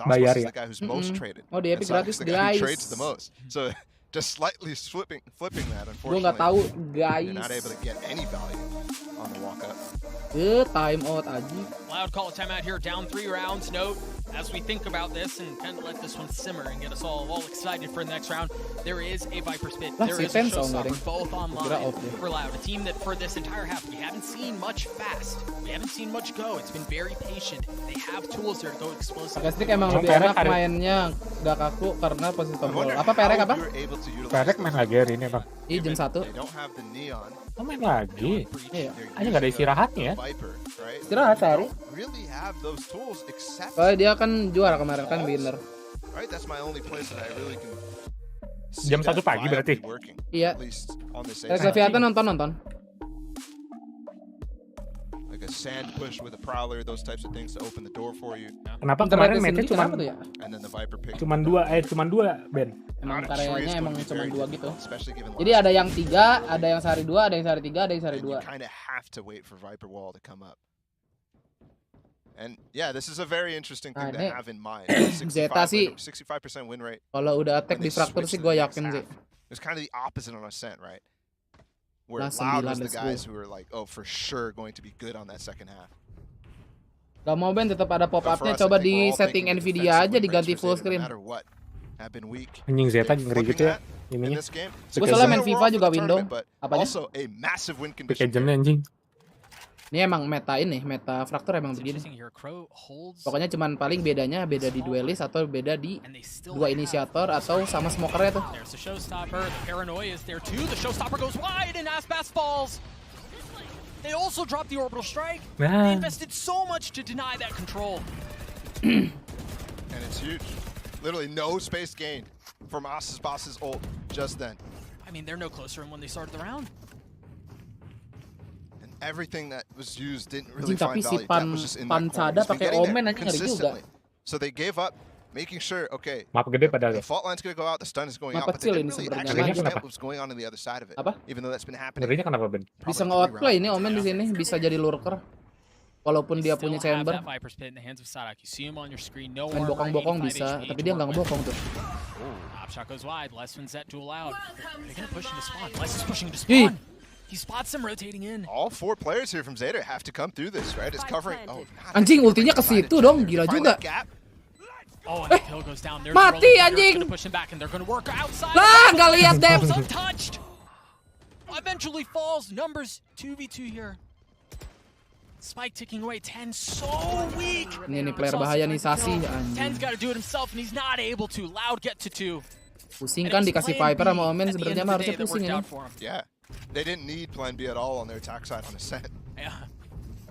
Bayar ya. Oh di Epic gratis guys. Just slightly flipping that, Gue unfortunately. nggak tahu You're guys. not able to get any value on the walk up. Time out aja. Loud call a timeout here, down 3 rounds. Note, as we think about this and kind of let this one simmer and get us all excited for the next round, there is a Viper Spit. Lah, There si is a Tenso showstopper, nggak, both Kira online off deh. for Loud. A team that for this entire half, we haven't seen much fast. We haven't seen much go. It's been very patient. They have tools there to go explosive. Pakai stick emang lebih Perek enak ada- mainnya nggak kaku karena posisi I tombol. wonder Apa how perek apa? you're able to utilize Perek main those lagi hari ini bang. Ih jam 1. They don't have the neon. Oh main lagi. Iya. Aja nggak ada istirahatnya ya. Viper, right? Istirahat sehari. Really have those tools except Soalnya dia kan juara kemarin kan winner. right. That's my only place that I really can. see Jam that 1 pagi berarti? viably working, Iya. At least on this Rex side. Leviathan nonton. Like a sand push with a prowler, those types of things to open the door for you, Kenapa Internetnya kemarin matchnya sendiri kenapa tuh cuman ya? and then the Viper pick. cuman dua Ben. Emang Not sure it's karyanya going emang to be cuma very 2 gitu. difficult, especially given Jadi last ada yang 3, ada yang sehari 2, ada yang sehari 3, ada yang sehari and you 2. kind of have to wait for Viper Wall to come up. And yeah, this is a very interesting thing to Nih, have in mind. Zeta sih 65% win rate. kalau udah attack when di they fraktur switch sih to gue the next yakin sih. half. It was kind of the opposite on Ascent, right? Where Last Loud 9, was the let's guys go. who were like, oh, for sure going to be good on that second half. Gak mau Ben tetap ada pop But for up-nya, us, I coba think we're di all setting thinking the Nvidia defensive aja win diganti rates for full Zeta, screen. No matter what, have been weak. Anjing Zeta ngeri Flipping gitu ya. that in Ininya. this game. Gue soalnya main Zeta FIFA were off juga the window. tournament, but Apanya? also a massive win Pick condition. agentnya anjing. Ini emang meta ini, meta fraktur emang It's begini. interesting here. Crow holds, Pokoknya cuman paling bedanya beda di duelist atau beda di and they still 2 have- inisiator atau sama smokernya tuh. There's the showstopper. The paranoia is there too. The showstopper goes wide, and Aspas falls. They also dropped the orbital strike. They Nah. invested so much to deny that control. And it's huge. Literally no space gained from As's boss's ult just then. I mean, they're no closer than when they started the round. And everything that was used didn't really Anjing, tapi find si value. That was just in that corner. Pancada He's been pakai getting there Omen aja ngeri juga. consistently. So they gave up, making sure, okay, Map gede padahal the ya. fault line's going to go out, the stun is going Map out, but they kecil didn't ini really sebenarnya. actually Ngerinya understand kenapa? what was going on the other side of it. Apa? Even though that's been happening. Ngerinya kenapa Ben? Bisa probably nge-outplay 3 ini rounds Omen di now. sini, bisa jadi lurker. Walaupun dia Still punya have chamber, that Viper's Pit in the hands of Sadak. You see him on your screen. No main armor, bokong-bokong 85 bisa, HP tapi to dia work nggak with. ngebokong tuh. Top shot goes wide. Less one's set to allowed. They're gonna push into spawn. Less is pushing into Ih. spawn. He spots them rotating in. All 4 players here from Zeta have to come through this, right? It's covering. Oh, not Anjing, everybody ultinya ke decided situ to dong, gila find juga. that gap. Oh, and the kill goes down. There's Mati, the rolling thunder. anjing. It's gonna push him back, and they're gonna work outside. Lah, nggak lihat Dep. Falls untouched. Eventually falls. Numbers 2v2 here. Spike ticking away. 10 so weak. Ini player bahaya nih Sasi, 10's anjing. got to do it himself, and he's not able to. Loud get to 2. Pusing kan dikasih Viper sama Omen sebenarnya mah harusnya pusing ini. Yeah. They didn't need plan B at all on their attack side on Ascent. Yeah.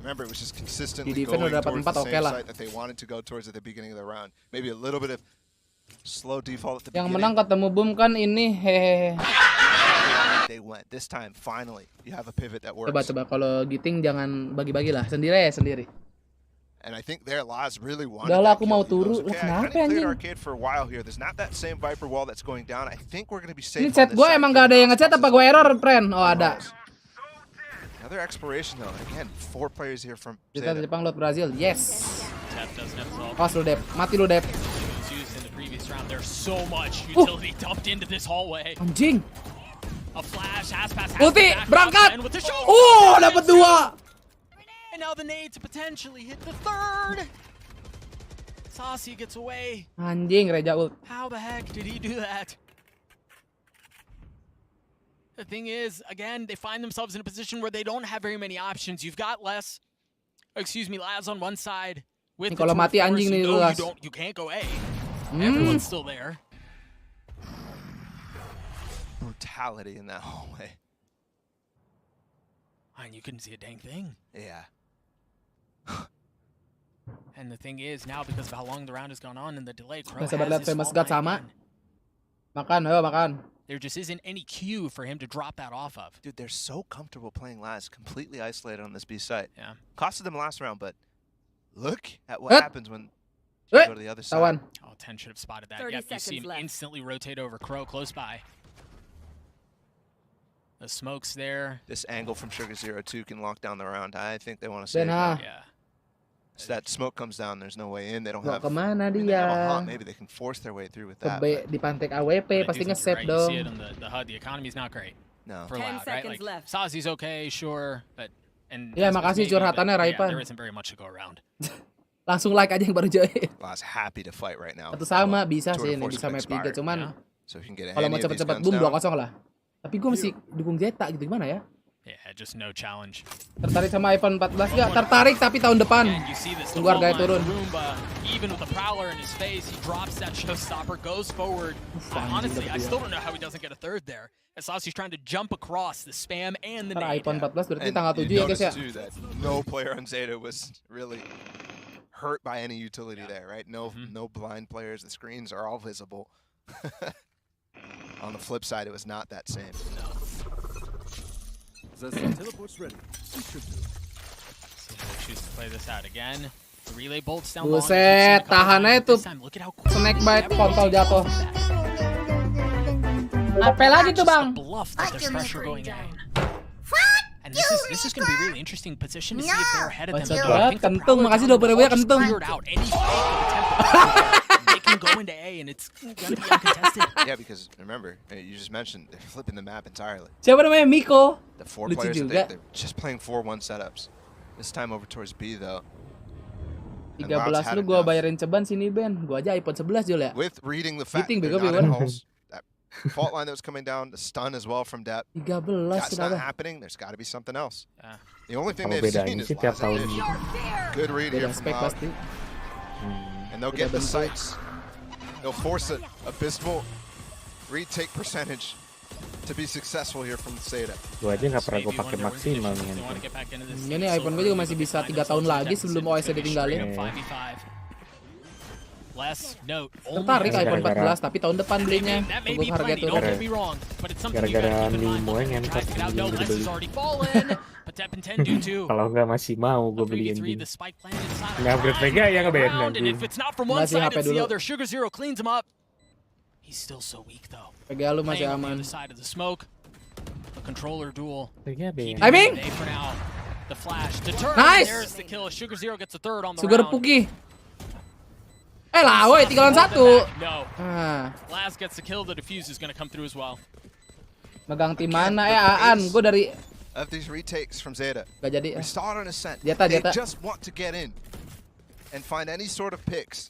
Remember, it was just consistently Di defend going udah dapat towards 4, the oke same lah. site that they wanted to go towards at the beginning of the round. Maybe a little bit of slow default at the Yang beginning. menang ketemu Boom kan ini hehehe. They went. This time, finally, you have a pivot that works. Coba kalau giting jangan bagi-bagi lah, sendiri ya sendiri. And I think their Laz really wanted Udah lah, that aku kill. mau He goes, turu. okay, I Kenapa, kinda cleared anjing? arcade for a while here. There's not that same Viper wall that's going down. I think we're going to be safe. Ini on chat this gue side emang for gak ada the yang ngechat apa gue error, friend? Oh ada. Another exploration though. Again, 4 players here from Kita Zeta. Jepang laut Brazil, yes. Tap doesn't have his ult. Awas lu Dep, mati lu Dep. It was used in the previous round. There's so much utility dumped into this hallway. Anjing. A flash, Aspas, Ulti, back up, berangkat. and with the show. Dapat 2. And now the nade to potentially hit the 3rd. Saucy gets away. Anjing, Reja ult. How the heck did he do that? The thing is, again, they find themselves in a position where they don't have very many options. You've got Laz on one side with Nih, the kalau two mati of anjing course, nih you know Laz. you can't go A. Everyone's still there. brutality in that hallway. And you couldn't see a dang thing. Yeah. And the thing is, now because of how long the round has gone on and the delay, Crow Sabar lihat has his famous fault God line sama. again. Makan, ayo makan. There just isn't any cue for him to drop that off of. Dude, they're so comfortable playing last, completely isolated on this B site. Yeah. Costed them last round, but look at what happens when you go to the other side. Tawan. Oh, 10 should have spotted that. 30 Yep, you see him seconds left. instantly rotate over Crow close by. The smoke's there. This angle from Sugar Zero 2 can lock down the round. I think they want to save Ben that. Yeah. So that smoke comes down, there's no way in. They don't Mau have. kemana I mean, they have a dia? haunt. Maybe they can force their way through with Ke that. B but di pantek AWP But I do pasti think you're nge-save right. You see it dong. on the HUD. The economy's not great no. for 10 Loud, right? seconds Like, left. Sazi's okay, sure, but and Ya, as with makasih Navy, curhatannya, but, Raipan. there isn't very much to go around. Langsung like aja yang baru join. Laz happy to fight right now. Atau sama bisa Tour sih de ini force bisa can map 3 expire. cuman Yeah. So if you can get a kalau mau handy of these cepet-cepet guns boom down. 2-0 lah. Tapi gue masih dukung Zeta gitu gimana ya? Yeah, just no challenge. Tertarik sama iPhone 14 gak? Tertarik tapi tahun depan. And you see this Tunggu harganya turun. turun. Roomba, even with the prowler in his face, he drops that showstopper, goes forward. Honestly, I still don't know how he doesn't get a third there. As Saucy's trying to jump across the spam and the Ntar nade. iPhone 14 berarti And tanggal 7 you ya guys ya. notice too that no player on Zeta was really hurt by any utility there, right? No, no blind players. The screens are all visible. On the flip side, it was not that same. Choose to play this out again. The relay bolts down long. Buset, tahan aja tuh. This time, look at how quick Snack he's bite able to kontol get jatuh. back. Apa lagi tuh Just bang? the bluff that there's pressure going in. And this is going to be a really interesting position to see if they're ahead of them. Baca I banget, think the kentung. Prowler Makasih down 20.000 ya, low just kentung. cleared out any fake attempt. They can go into A and it's going to be uncontested. Yeah, because remember, you just mentioned they're flipping the map entirely. Siapa namanya? Miko. The four Lucu players, juga. they're just playing 4-1 setups. This time over towards B, though. 13 lu gua bayarin ceban sini Ben. Gua aja iPhone 11 Jul ya. With reading the fact Meeting, they're bego, not in bego. halls, that fault line that was coming down, the stun as well from Depp. 13 That's not sudah. happening. There's got to be something else. Yeah. The only thing Kalau they've beda seen ini is sih tiap Laz and tahun Dish. gitu. Good read here Beda from spek Loud. pasti. And they'll get the sights. They'll force an abysmal retake percentage to be successful here from Zeta. Gua aja nggak pernah Maybe gua pakai wonder when maksimal they nih. want to get back into this. Ini iPhone gue juga masih bisa 3 tahun lagi sebelum OS-nya ditinggalin. 5v5. Last note. Tertarik iPhone 14 tapi tahun depan belinya. That may Tunggu be harga plenty, turun. don't get me wrong, but it's something you Gara-gara gotta keep in Nemo mind. yang Try to get out. No, ngentot, Lens beli. has already fallen, but Tep and 10 do too. Kalau nggak masih mau A gue 3v3, beli anjing. the spike planted inside Nggak upgrade Vega ya ngeband around, and anjing. if it's not from one Masih side, HP it's the dulu. other. Sugar Zero cleans him up. He's still so weak though. PGA lu masih Playing on the aman. other side of the smoke. The controller duel. Vega be. Timing! Day for now. The flash. The turn. Nice! There's the kill. Sugar Zero gets the third on the Sugar round. Puki. Lah, woi 3 lawan 1. No. Ah, Laz gets the kill. The defuse is going to come through as well. megang tim mana Aan? Gue dari Of these retakes from Zeta, gak jadi. we saw it on Ascent. Jetta, They Jetta. just want to get in and find any sort of picks.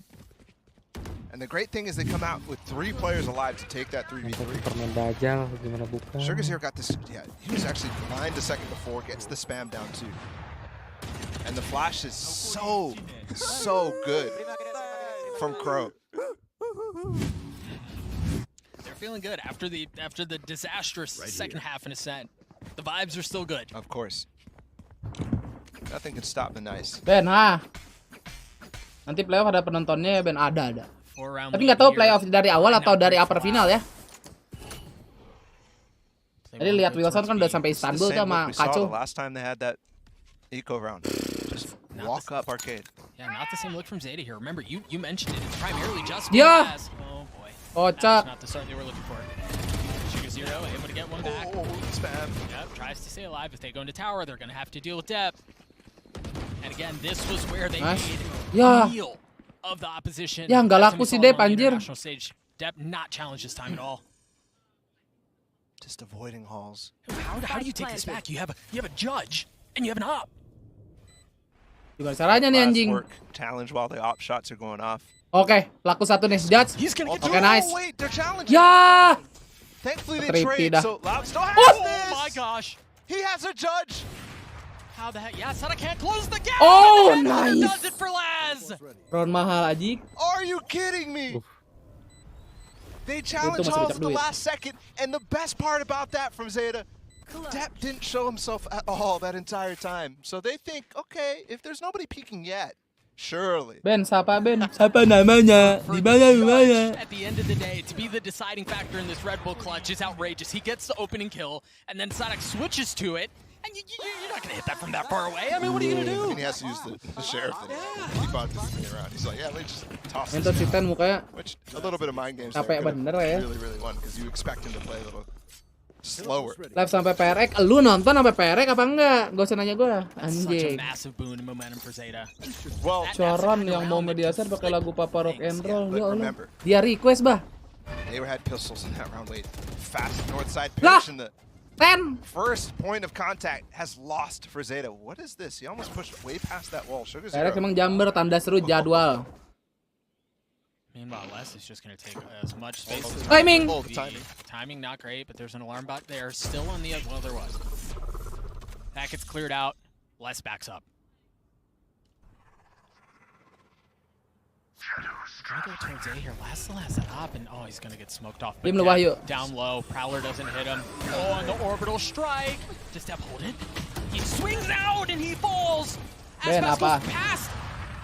And the great thing is they come out with 3 players alive to take that 3v3. Permen Dajjal gimana bukan? Sugar Zero got this. Yeah, he was actually blind a second before. Gets the spam down too. And the flash is so good from Crow. They're feeling good after the disastrous second half in Ascent. The vibes are still good. Of course. Nothing can stop the nice. Ben, nanti playoff ada penontonnya ya Ben, ada. 4-round Tapi lead nggak tahu here. playoff dari awal atau dari upper final ya. They Tadi won't lihat go Wilson towards kan B. udah sampai It's the Istanbul same tuh sama look we saw Kacu. the last time they had that eco round. Just walk up arcade. Yeah, not the same look from Zeta here. Remember, you mentioned it. It's primarily just Yeah. Laz. Oh boy. Kocak. That's not the start they were looking for. Sugar Zero able to get one back. Oh, spam. Yep, tries to stay alive. If they go into tower, they're going to have to deal with depth. And again, this was where they Nice. made Ya. meal of the opposition. Ya, nggak Last time laku we sih saw Dep, them on the anjir. international stage, Dep not challenged this time at all. Just avoiding halls. How do you take this back? You have a judge and you have an op. Gimana caranya nih Last anjing? work challenge while the op shots are going off. Oke, laku 1 nih. Judge. He's gonna get Oke, nice. Oh, wait, they're challenging. Ya. Thankfully they Trippy trade, dah. so Loud still has Oh this. my gosh! He has a judge. How the heck? Yeah, Sada can't close the gap. Oh, but the Headhunter nice. does it for Laz. Round mahal aja. Are you kidding me? They challenge masih Halls banyak at the duit. last second, and the best part about that from Zeta, Depp didn't show himself at all that entire time. So they think, okay, if there's nobody peeking yet, surely. Ben, siapa Ben? Siapa namanya? For Di mana the rumahnya? judge, at the end of the day, to be the deciding factor in this Red Bull clutch is outrageous. He gets the opening kill, and then Sadak switches to it, and you're not going to hit that from that far away. I mean, what are you going to do? And he has to use the sheriff and keep on moving around. He's like, yeah, let me just toss Entot this. si Ten mukanya Which, a little bit of mind games capek there could've bener ya. really won, because you expect him to play a little slower. Live sampai PRX. Lu nonton sampai PRX apa enggak? Gak usah nanya gue. Such a Anjing. massive boon in momentum for Zeta. Well, Coron yang mau mediasar pakai lagu Papa Rock and Roll. but Ya Allah. remember, Dia request bah. they had pistols in that round late. Fast north side Lah! pitch, and the Ten. first point of contact has lost for Zeta. What is this? He almost pushed way past that wall. Sugar PRX Zero. emang jamber tanda seru jadwal. Meanwhile, Les is just going to take as much space as Timing. Oh, the timing. Timing not great, but there's an alarm bot there. Still on the well, there was. That gets cleared out. Les backs up. Gonna go towards A here. Last it up, and oh, he's gonna get smoked off. Bim But lu Wahyu. down low. Prowler doesn't hit him. Oh, and the orbital strike. Does Depp hold it? He swings out and he falls. Ben, Aspas apa? goes past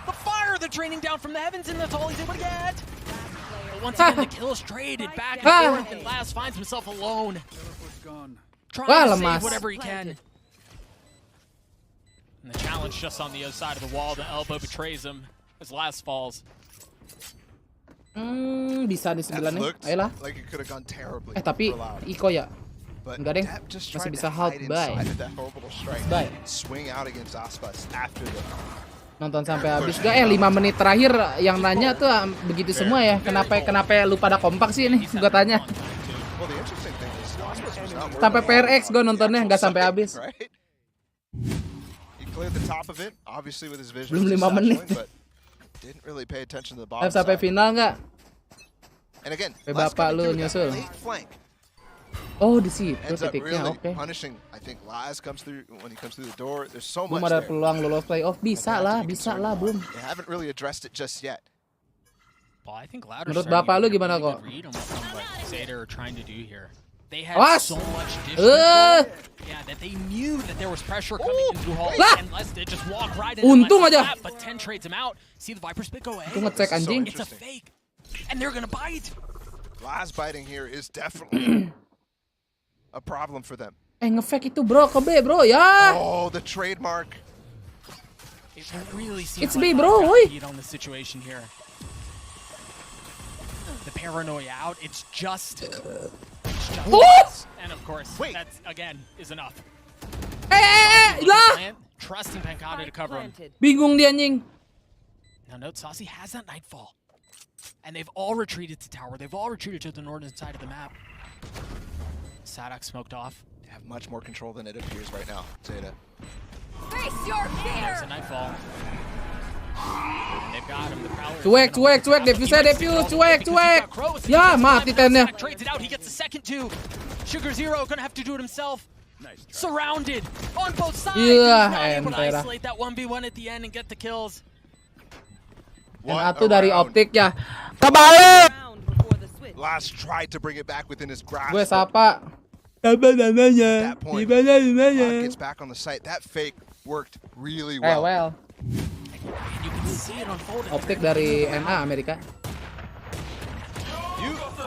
the fire that's raining down from the heavens, and that's all he's able to get. But once again, the kill is traded back and Ah. forth, and Laz finds himself alone. Trying Wah, to lemas. save whatever he can. And the challenge just on the other side of the wall. The elbow betrays him as Laz falls. Bisa nih That 9 nih. looked Ayolah. like it could have gone terribly. Tapi for Loud. Iko ya. But enggak, deng. Depp just Masih tried bisa to halt, hide bye. inside of that orbital strike. Bye. Swing out against Aspas after the Nonton sampai habis gak? 5 menit terakhir yang nanya tuh begitu semua ya. Kenapa lu pada kompak sih nih? Gua tanya. Well, the interesting thing is Aspas was not working Sampai on PRX the gue nontonnya nggak sampai habis. right? He cleared the top of it, obviously with his vision. Belum 5 menit. But didn't really pay attention to the bottom Live sampai side. final nggak? And again, Bapak Laz coming lu through with that nyusul. late flank. Oh di situ Ends up titiknya. really Oke. punishing. I think Laz comes through when he comes through the door. There's so Boom much ada there. peluang lolos playoff. Bisa lah, Boom. They haven't really addressed it just yet. Well, I think Louder Menurut starting to Bapak lu get a gimana really kok? good read on what Zeta are trying to do here. They had Awas! so much dish Eh! control, yeah, that they knew that there was pressure coming into Hall, Lah! and Les did just walk right in. Untung aja. But 10 trades him out. See the Viper spit go away. Itu ngecek anjing. It's a fake, and they're gonna bite. Laz biting here is definitely a problem for them. Ngefake itu bro, ke B bro ya. Oh, the trademark. It really seems It's like me, bro, Laz got oi. the beat on the situation here. The paranoia out. It's just Oh! and of course, Wait. that's again is enough. Lah. Plant, trusting Pancada to cover him. Bingung dia anjing. Now note, Saucy has that Nightfall. And they've all retreated to tower. They've all retreated to the northern side of the map. Sadak smoked off. They have much more control than it appears right now, Zeta. There's a Nightfall. And they've got him. The Prowler. Cuek, defuse, cuek. Ya, mati tennya. Sadak trades it out. He gets the second two. Sugar Zero gonna have to do it himself. Surrounded on both sides. Iya, He's not able to entera. isolate that 1v1 at the end and get the kills. Yang satu dari round. optik ya. Kebalik. Laz tried to bring it back within his grasp. Gue but sapa. Apa namanya? At that point, Di mana? Laz gets back on the site. That fake worked really well. Well. You can see it unfold. Optik dari NA Amerika.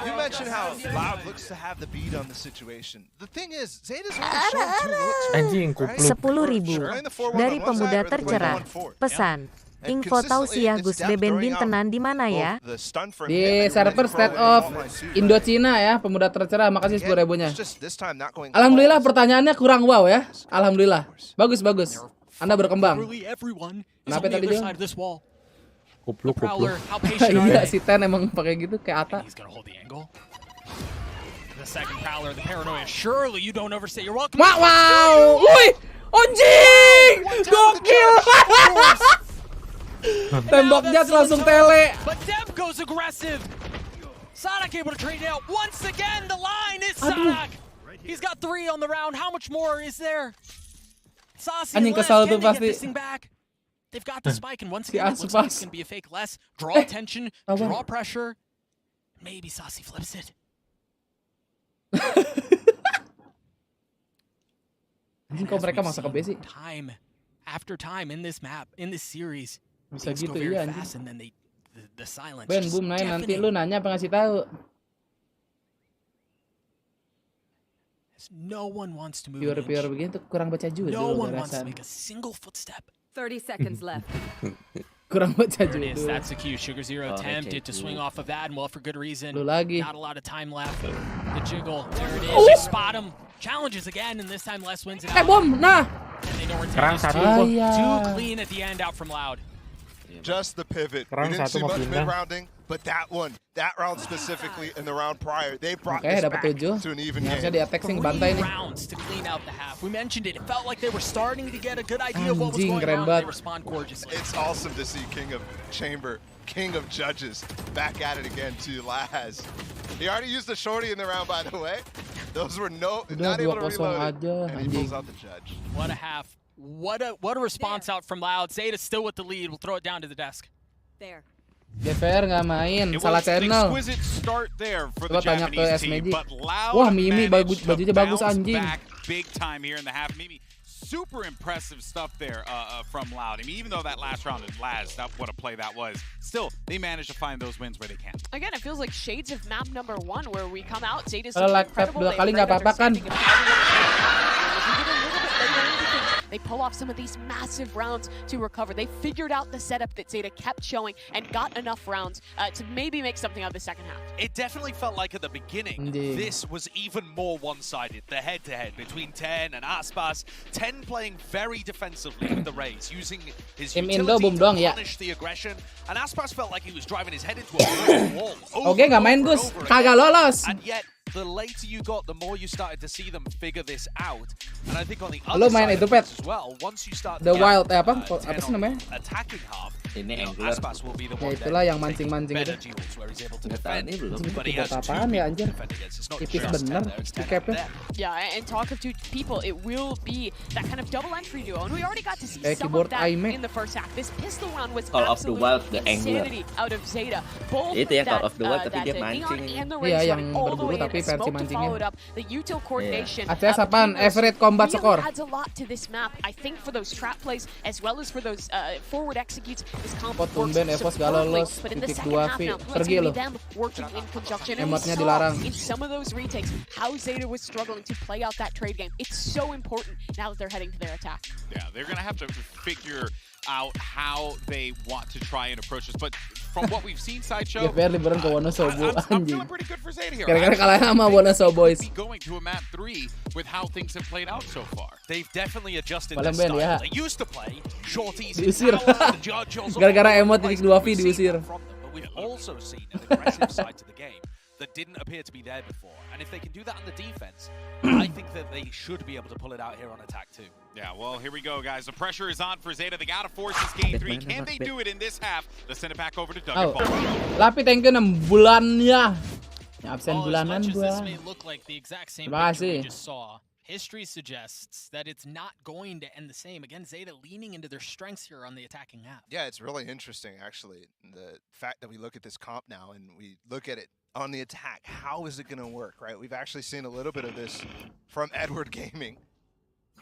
You mentioned how Loud looks to have the beat on the situation. The thing is, Zeta's only shown 2 looks. Anjing, kupluk. 10.000 dari pemuda tercerah. Pesan. Info tausiah Gus Bebendin tenan di mana ya? Di server State of Indochina ya, pemuda tercerah. Makasih 10.000-nya. Alhamdulillah pertanyaannya kurang wow ya. Alhamdulillah. Bagus. Anda berkembang. Literally everyone is Kenapa on the tadi other dia? side of this wall. Kupluk. Prowler, how patient are Iya they? si Ten emang pakai gitu kayak Ata. And he's gonna hold the angle. The second Prowler, the paranoia. Surely you don't overstay your welcome. Wow. Wih, anjing. Gokil. Tembak jazz langsung tele. But Dev goes aggressive. Sadak able to trade it out. Once again, the line is Sadak. He's got 3 on the round. How much more is there? Saucy and Anjing Les, kesal can tuh they get pasti. this thing back? They've got the spike, and once Si again, it looks like Aspas. it's going to be a fake. Less draw attention, sabar. draw pressure. Maybe Saucy flips it. Anjing kok mereka masuk ke B sih? Time after time in this map, in this series, Bisa things go gitu very ya fast, anjing. and then the silence. Ben, just boom, naik nanti deafening. lu nanya apa ngasih tahu. No one wants to move. Pure begini tuh kurang baca judul. No one gua wants to rasa. make a single footstep. 30 seconds left. Kurang baca There it is. judul. That's the cue. Sugar Zero attempted to swing off of that, and well, for good reason. Lu lagi. Not a lot of time left. The jiggle. There it is. They spot him. Challenges again, and this time Les wins it out. Boom, nah. And they know where Kerang to satu Ah, kok. iya. Too clean at the end out from Loud. Just the pivot. We Kerang didn't satu see mau much pindah. mid-rounding, but that round specifically and the round prior, they brought Oke, this dapat back 7. to an even Harusnya game. di attack sing bantai 3 nih. rounds to clean out the half. We mentioned it. It felt like they were starting to get a good idea of what was Anjing, going keren on. banget. They respond gorgeously. It's awesome to see King of Chamber, King of Judges, back at it again to Laz. He already used the shorty in the round, by the way. Those were not Udah able to 2-0 reload it, aja, and he anjing. pulls out the judge. What a half. What a response out from Loud. Zeta's still with the lead. We'll throw it down to the desk. There. DVR nggak main, It salah was an channel. exquisite start there for the Coba tanya ke Japanese S team, Magic. but Loud Wah, Mimi managed to bajunya bagus bounce anjing. back big time here in the half. Mimi, super impressive stuff there from Loud. I mean, even though that last round in Laz, what a play that was, still, they managed to find those wins where they can. Again, it feels like shades of map number 1 where we come out, Zeta's Kalau like tap 2 kali nggak apa-apa kan? They pull off some of these massive rounds to recover. They figured out the setup that Zeta kept showing and got enough rounds to maybe make something out of the second half. It definitely felt like at the beginning, Indeed. this was even more one-sided, the head-to-head between Ten and Aspas. Ten playing very defensively with the Rays, using his Tim utility Indo, boom to doang ya. punish the aggression, and Aspas felt like he was driving his head into a brick wall. Oke, nggak main over and Gus, over kagak again. lolos. And yet, the later you got, the more you started to see them figure this out. And I think on the Lo other main side itu, of Pet? this as well, once you start The to get, Wild, apa? Ten Apa sih on namanya? attacking half, Ini you know, Angler. Aspas will be the Ya one itulah that yang taking mancing-mancing better itu. duels where he's able to Nggak tahu defend. nih belum. Ini But he buat has two apaan ya people to anjir? defend against. It's not Tipis just bener, Ten there, it's Ten recapnya. and them. Yeah, and talk of two people, it will be that kind of double entry duo, and we already got to see some Keyboard of that iMac. in the first half. This pistol round was Call of the absolute Wild, the Angler. insanity out of Zeta. Both Itu ya, Call that, of the Wild, tapi that dia Neon mancing. and the Iya, Rays yang running all the berburu way in, tapi and versi Smoke mancingnya. followed up, the util coordination. ATS apaan? Average combat really score. adds a lot to this map. I think for those trap plays as well as for those forward executes, this combo Kok works tumben Evos gak superbly. lolos But in the titik second 2 half V. now, it's Pergi gonna lo. be them working in conjunction. And we Emotnya saw dilarang. in some of those retakes how Zeta was struggling to play out that trade game. It's so important now that they're heading to their attack. Yeah, they're going to have to figure out how they want to try and approach this. But from what we've seen, Sideshow, DVR liburan ke Wonosobo I'm anjing. feeling pretty good for Zeta here. Gara-gara I kalah sama Wonosobo boys. be going to a map 3 with how things have played out so far. They've definitely adjusted Paling their Ben, style. ya. They used to play shorties, Diusir. power, the judges, Gara-gara all over emot the titik place. 2 V We've seen diusir. that from them, but we've also seen an aggressive side to the game that didn't appear to be there before. And if they can do that on the defense, I think that they should be able to pull it out here on attack too. Yeah, well, here we go, guys. The pressure is on for Zeta. They got to force this game 3. Can they do it in this half? Let's send it back over to Doug. Oh, Lapi thank you 6 bulan ya. Absen Well, as bulanan much as this gua. may look like the exact same Terima picture we kasih. just saw, history suggests that it's not going to end the same. Again, Zeta leaning into their strengths here on the attacking half. Yeah, it's really interesting, actually. The fact that we look at this comp now and we look at it on the attack. How is it going to work, right? We've actually seen a little bit of this from Edward Gaming.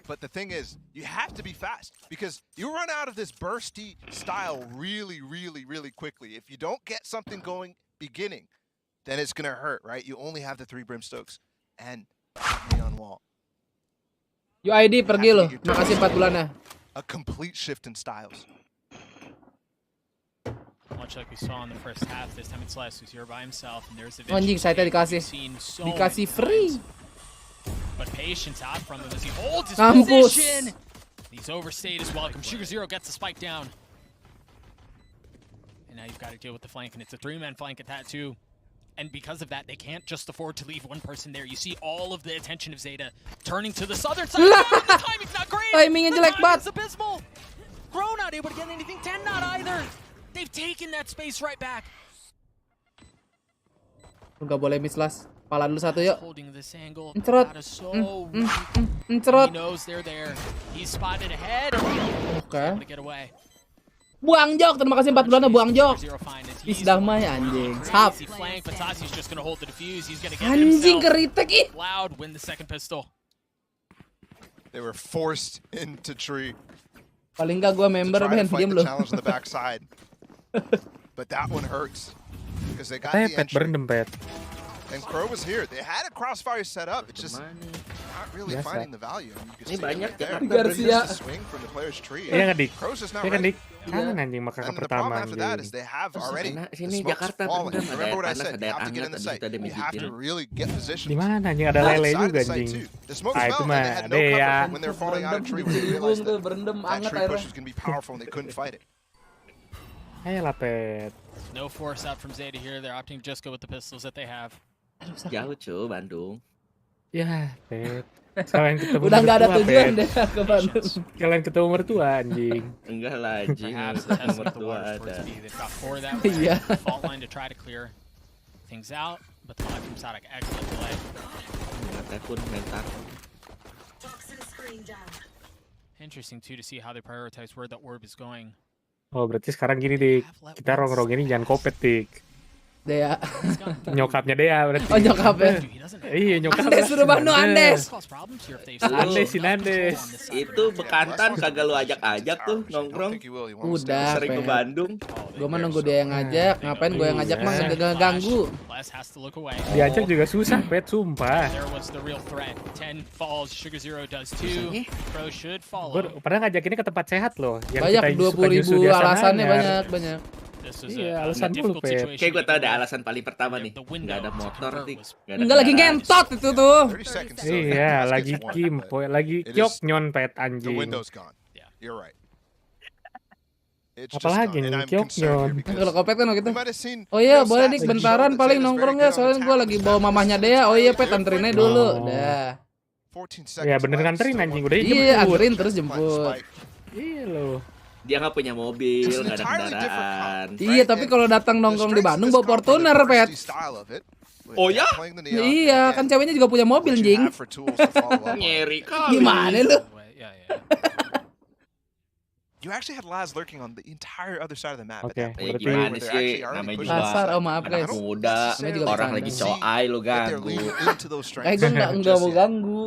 But the thing is, you have to be fast because you run out of this bursty style really, really, really quickly. If you don't get something going beginning, then it's going to hurt, right? You only have the 3 Brimstokes and Neon Wall. UID pergi lo. Makasih 4 bulannya. A complete shift in styles. Much like we saw in the first half, this time it's Les who's here by himself, and there's a Anjing, saya tadi dikasih. Dikasih free. But patience out from him as he holds his Mampus. position. He's overstayed his welcome. Sugar Zero gets the spike down. And now you've got to deal with the flank, and it's a 3-man flank at that too. And because of that, they can't just afford to leave one person there. You see all of the attention of Zeta turning to the southern side. The timing's not great. Timingnya The jelek timing's banget. abysmal. Crow not able to get anything. Ten not either. They've taken that space right back. Enggak boleh miss las. Pala dulu satu yuk. Holding this angle. Encerot. That is so Encerot. He knows they're there. He's spotted ahead. Oke. Able to get away. Buang jok, terima kasih 4 bulannya buang jok. Sugar Zero find his- Is he's damai on a anjing. crazy Sap. flank, but Tasi's just gonna hold the defuse. He's gonna get it Anjing himself. keritek ih. Loud win the second pistol. They were forced into tree Paling enggak gua to member try to Ben, fight diam the lu. challenge on the backside. But that one hurts because they got the Pet entry. berendam pet. And Crow was here. They had a crossfire set up. It's just Kemana? not really Biasa. finding the value. And you can Ini see it banyak right there. Jakarta Garcia. Just a swing from the player's tree. Iya nggak dik? Crow's just not Iya kan ready. dik? Kangen anjing maka And the pertama problem after that anjing. is they have already Sana, the sini smoke's Jakarta falling. berendam, ada Remember what I air said? panas, You ada have to get air in the hangat, site. habis itu ada You have to magic really get positioned. Di mana anjing ada Outside lele of juga the site, anjing. too. The smoke Ah, fell itu and mah they had no ada cover ya. when they were falling out of tree when they realized that berendam that anget tree airnya. push was going to be powerful and they couldn't fight it. Ayolah pet. No force out from Zeta here. They're opting to just go with the pistols that they have. jauh cuy Bandung. Ya pet. Sekalian ketemu Udah enggak ada mertua, tujuan Pet. deh ke Bandung. Sekalian ketemu mertua anjing. Enggak lah anjing. Perhaps Ketemu test what the mertua water ada. sports be. They've got 4 that way. Iya. Fault line to try to clear things out, but the mod from Sadak excellent delay. Mental pun mental. Interesting too to see how they prioritize where the orb is going. Oh berarti sekarang gini dik. Kita rongrong ini jangan kopet dik. Dea. Nyokapnya Dea berarti. Oh nyokapnya. Dude, he doesn't Iya nyokap. Andes suruh Bandung Andes. cause problems here if they've Andes enough si control Andes. on this side. Itu bekantan kagak lu ajak-ajak tuh I don't nongkrong. think he will. He wants to stay. Udah, Sering ke Pet. Bandung. Gua mah nunggu dia yang ngajak. Ngapain gua yang ngajak mah Iya. nggak ganggu. Les has to look away. Diajak juga susah pet sumpah. There was the real threat. 10 falls, Sugar Zero does 2. Pro should follow. Gue pernah ngajakinnya ke tempat sehat loh. Yang Banyak kita suka 20.000 nyusul dia alasannya sananya. banyak. This was Iya, a alasan difficult mulu, Pet. situation. Kayak gue to tau ada begin with. alasan paling pertama nih. The window Nggak ada to motor convert nih. was- Nggak ada Enggak lagi kendaraan. ngentot itu tuh. 30 seconds still. Iya, Let's lagi get one. kim, poy, lagi It kyok is- nyonpet The anjing. window's gone. Yeah. You're right. It's just Apalagi gone. And nih, I'm Kyok concerned here Nyon. because Kalau kopet kan gitu. we might have seen, Oh iya, you know, boleh stats dik that bentaran show that paling Zeta's nongkrong very ya, good on soalnya gua attack. lagi bawa mamahnya Dea. Oh iya, Pet anterin aja dulu. Oh. Dah. 14 seconds Iya bener left, nganterin still anjing one udah Iya, jemput. anterin terus plant jemput. spike. Iya loh. Dia nggak punya mobil, It's an nggak ada entirely different kendaraan. comp, Iya, right? tapi And kalau datang the nongkrong di strengths of Bandung this bawa comp are the Fortuner, Pet. thirsty style of it, with Oh ya? playing the neon, Iya, again, kan ceweknya juga punya mobil, what you jing. have for tools to follow up on. Nyeri kali. Gimana lu? Yeah. You actually had Laz lurking on the entire other side of the map Oke, at that point. berarti- Gimana where they're sih? actually already Namanya pushing juga Kasar, oh maaf And I guys. don't muda, Namanya juga orang bercanda. lagi coai lu that they're ganggu. leaning into those Kayak strengths. gue nggak just mau yet. ganggu.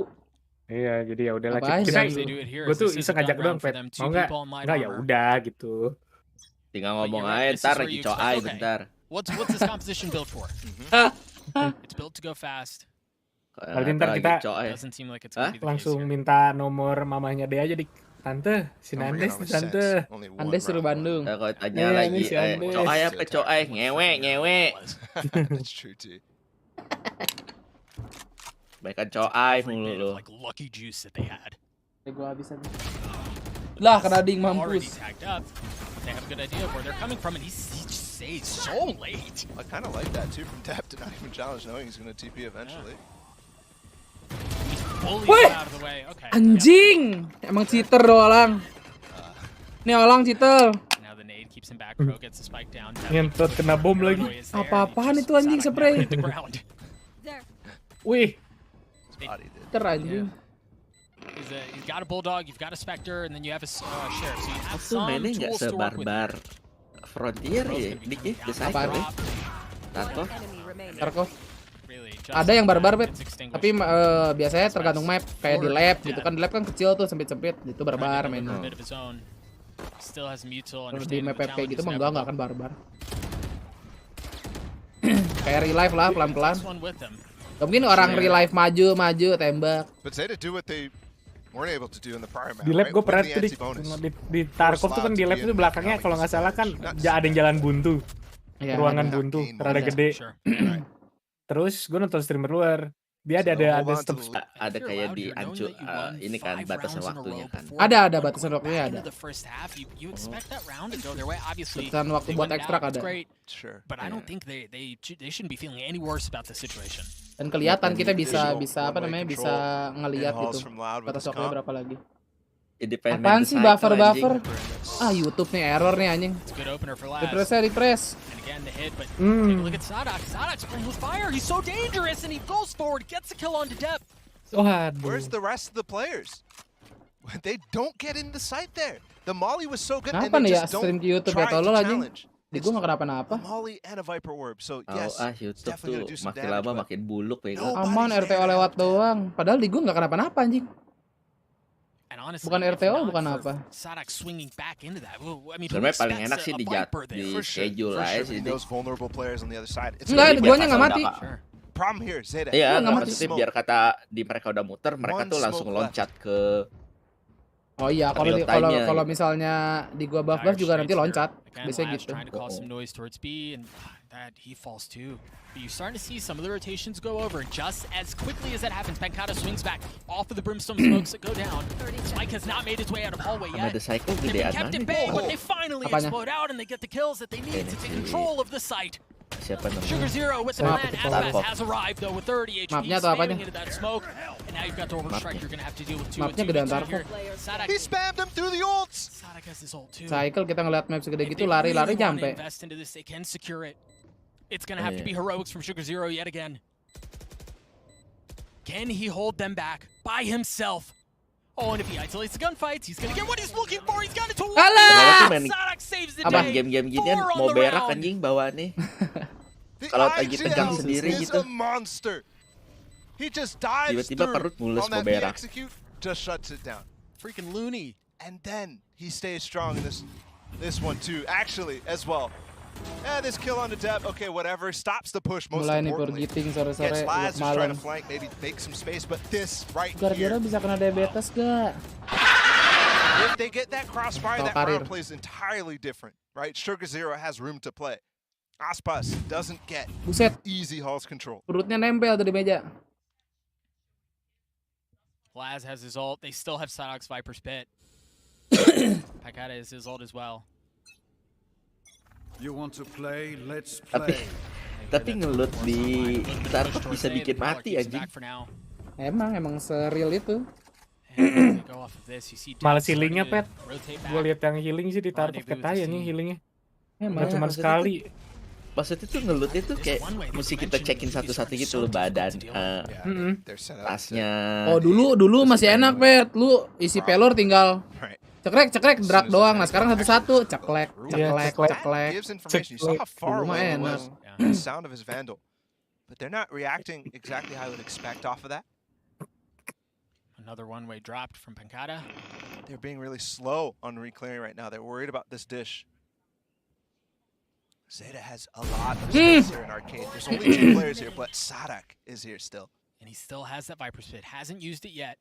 Iya, jadi ya udahlah. Apa Kita aja As they do it here, gue is tuh this is iseng a ngajak gun doang, round for Pet. them. Mau 2 nggak? people might Nggak ya armor. udah gitu. Tinggal But ngomong you're right, aja this is ntar where lagi you coai expect, okay. bentar. What's this composition built for? It's built to go fast. Berarti ntar Lagi kita coai. Doesn't seem like it's Hah? gonna be the case langsung here. minta nomor mamahnya Dea aja dik. Tante, si Don't Nandes forget nih only tante. sense. Only one Andes suruh round. Bandung. Kalau tanya Iya, lagi, ini si Andes. coai apa coai? Ngewe. That's true too. Baikan coai Every mulu bit lu. of like lucky juice that they had. Gue habisan. Lah, kena ding Already mampus. tagged up. They have a good idea of where they're coming from, and he just stays so late. I kind of like that too from Tap to not even challenge, knowing he's going to TP eventually. He's fully Wih! out of the way. Okay. Anjing, emang cheater do Olang. Nih Olang cheater. Now the nade keeps him back. Pro gets the spike down. Nyentot kena bom lagi. Apa-apaan itu anjing spray? Wih, Body did. Cheater anjing. He's got a bulldog. You've got a specter, and then you have a sheriff. So you have Aku some mainnya nggak tools to work with. sebarbar Frontier Pro's ya, gonna be Dik ya, coming The down Apaan? Cycle ya. top. Tarkov. Tarkov. Really, just Ada yang barbar, Bet. it's extinguished. Tapi biasanya tergantung map. Kayak di lab gitu kan. Di lab kan kecil tuh, sempit-sempit. Itu barbar Trying to mainnya. deliver a bit of his own. Still has Mutil. Terus di understanding map the kayak gitu mah challenges enggak kan barbar. Kayak revive lah pelan-pelan. This one with them. Gak mungkin orang revive maju, tembak. But Zeta do what they weren't able to do in the prior map. di lab right? gue With pernah the tuh anti-bonus. di Tarkov tuh kan di lab tuh belakangnya kalau nggak salah kan ada yang jalan buntu. Iya, Ruangan ada. buntu, rada Ada. gede. Sure. Terus gue nonton streamer luar. Dia ada Hold on step to the- Ada kayak di ancu, ini kan batasan waktunya kan. Ada batasan waktunya ada. The first half, you expect that round to go their way. Obviously, Batasan waktu they buat win it ekstrak out, it's ada. great, Sure. but I don't think they shouldn't be feeling any worse about the situation. Dan kelihatan kita bisa Additional apa namanya one-way bisa control ngelihat in-halls gitu. from Loud with Batas his waktunya comp. berapa lagi? Independent Apaan The sih Cycle, buffer? anjing. Ah, YouTube nih error nih anjing. It's a good opener for last. Refresh. And again, the hit, but take a look at Sadak. Sadak's playing with fire. He's so dangerous, and he goes forward, gets a kill onto depth. Waduh. Where's the rest of the players? They don't get in the sight there. The molly was so good, and Kenapa nih they ya just stream don't di YouTube ya try to tolol anjing. challenge. Di gua nggak kenapa-napa. A molly and a viper orb. So yes, YouTube it's definitely tuh gonna do some makin damage. lama but makin buluk ya. Nobody's Aman there RTO to lewat help them. doang. Padahal di gua nggak kenapa-napa anjing. And honestly, Bukan if RTO, not bukan for apa. Sadak swinging back into that. Well, I mean, who Sebenarnya paling expects enak sih a di Viper there? di For sure, schedule for aja sure. sih. He knows vulnerable players on the other side. It's Enggak, gonna be guanya different. nggak mati. Sure. Problem here, Zeta. Iya, nggak mati. maksudnya biar kata di mereka udah muter, mereka One tuh langsung smoke loncat ke Oh iya, kalau Real time-nya kalau gitu. misalnya di gua buff juga nanti loncat. Biasanya gitu. Trying to cause some noise towards B, and that he falls too. But you're starting to see some of the rotations go over. Just as quickly as that happens, Pankata swings back off of the brimstone smokes that go down. Spike has not made its way out of hallway sama yet. The Cycle They've been gedean kept at banget. bay, but they finally Apanya? explode out and they get the kills that they need to take control of the site. Siapa Sugar namanya? Zero with the Maaf, plan. itu Aspas Tarkov. has arrived though with 30 HP, Mapnya atau apanya? spamming into that smoke. And now you've got the orbital strike. You're gonna have to deal with two. Mapnya gedean Tarkov. He spammed him through the ults. Sadak has his ult too. Cycle kita ngeliat map segede If gitu they lari-lari really wanna nyampe. invest into this, they can secure it. It's gonna have to be heroics from Sugar Zero yet again. Can he hold them back by himself? Oh, and if he isolates the gunfights, he's gonna get what he's looking for. He's got it to one. Alah! Sadak saves the Apa? day. Game-game ginian Four on mau the berak round. anjing bawaannya. The Kalau lagi tegang IGL sendiri is gitu. a monster. He just dives Tiba-tiba through perut mulus on that mau berak. execute, just shuts it down. Freaking loony. And then he stays strong in this one too. Actually, as well. This kill on the depth, okay, whatever. Stops the push most Mulai nih importantly. pergiting sore-sore Gets Laz buat who's trying malam. to flank, maybe make some space, but this right Gara-gara here. bisa kena diabetes gak? If they get that crossfire, Atau that karir. round plays entirely different, right? Sugar Zero has room to play. Aspas doesn't get Buset, easy Hall's control. perutnya nempel tuh di meja. Laz has his ult. They still have Sadok's Viper's Pit. Pankata is his ult as well. You want to play? Let's Tapi play. tapi ngelut di Tarkov bisa bikin mati anjing. Emang sereal itu. Malah healingnya pet. Gue lihat yang healing sih di Tarkov ketaya nih healingnya. Emang Cuma sekali. Maksudnya tuh ngelutnya tuh kayak mesti kita cekin satu-satu gitu loh badan, tasnya. Oh dulu masih enak pet. Lu isi pelor tinggal cekrek drag doang. Nah sekarang satu-satu ceklek. Gives information. You saw how far Dulu mah away it enak. was. The sound of his Vandal. But they're not reacting exactly how I would expect off of that. Another one-way dropped from Pankata. They're being really slow on reclearing right now. They're worried about this dish. Zeta has a lot of space here in arcade. There's only 2 players here, but Sadak is here still. And he still has that Viper's Pit. Hasn't used it yet.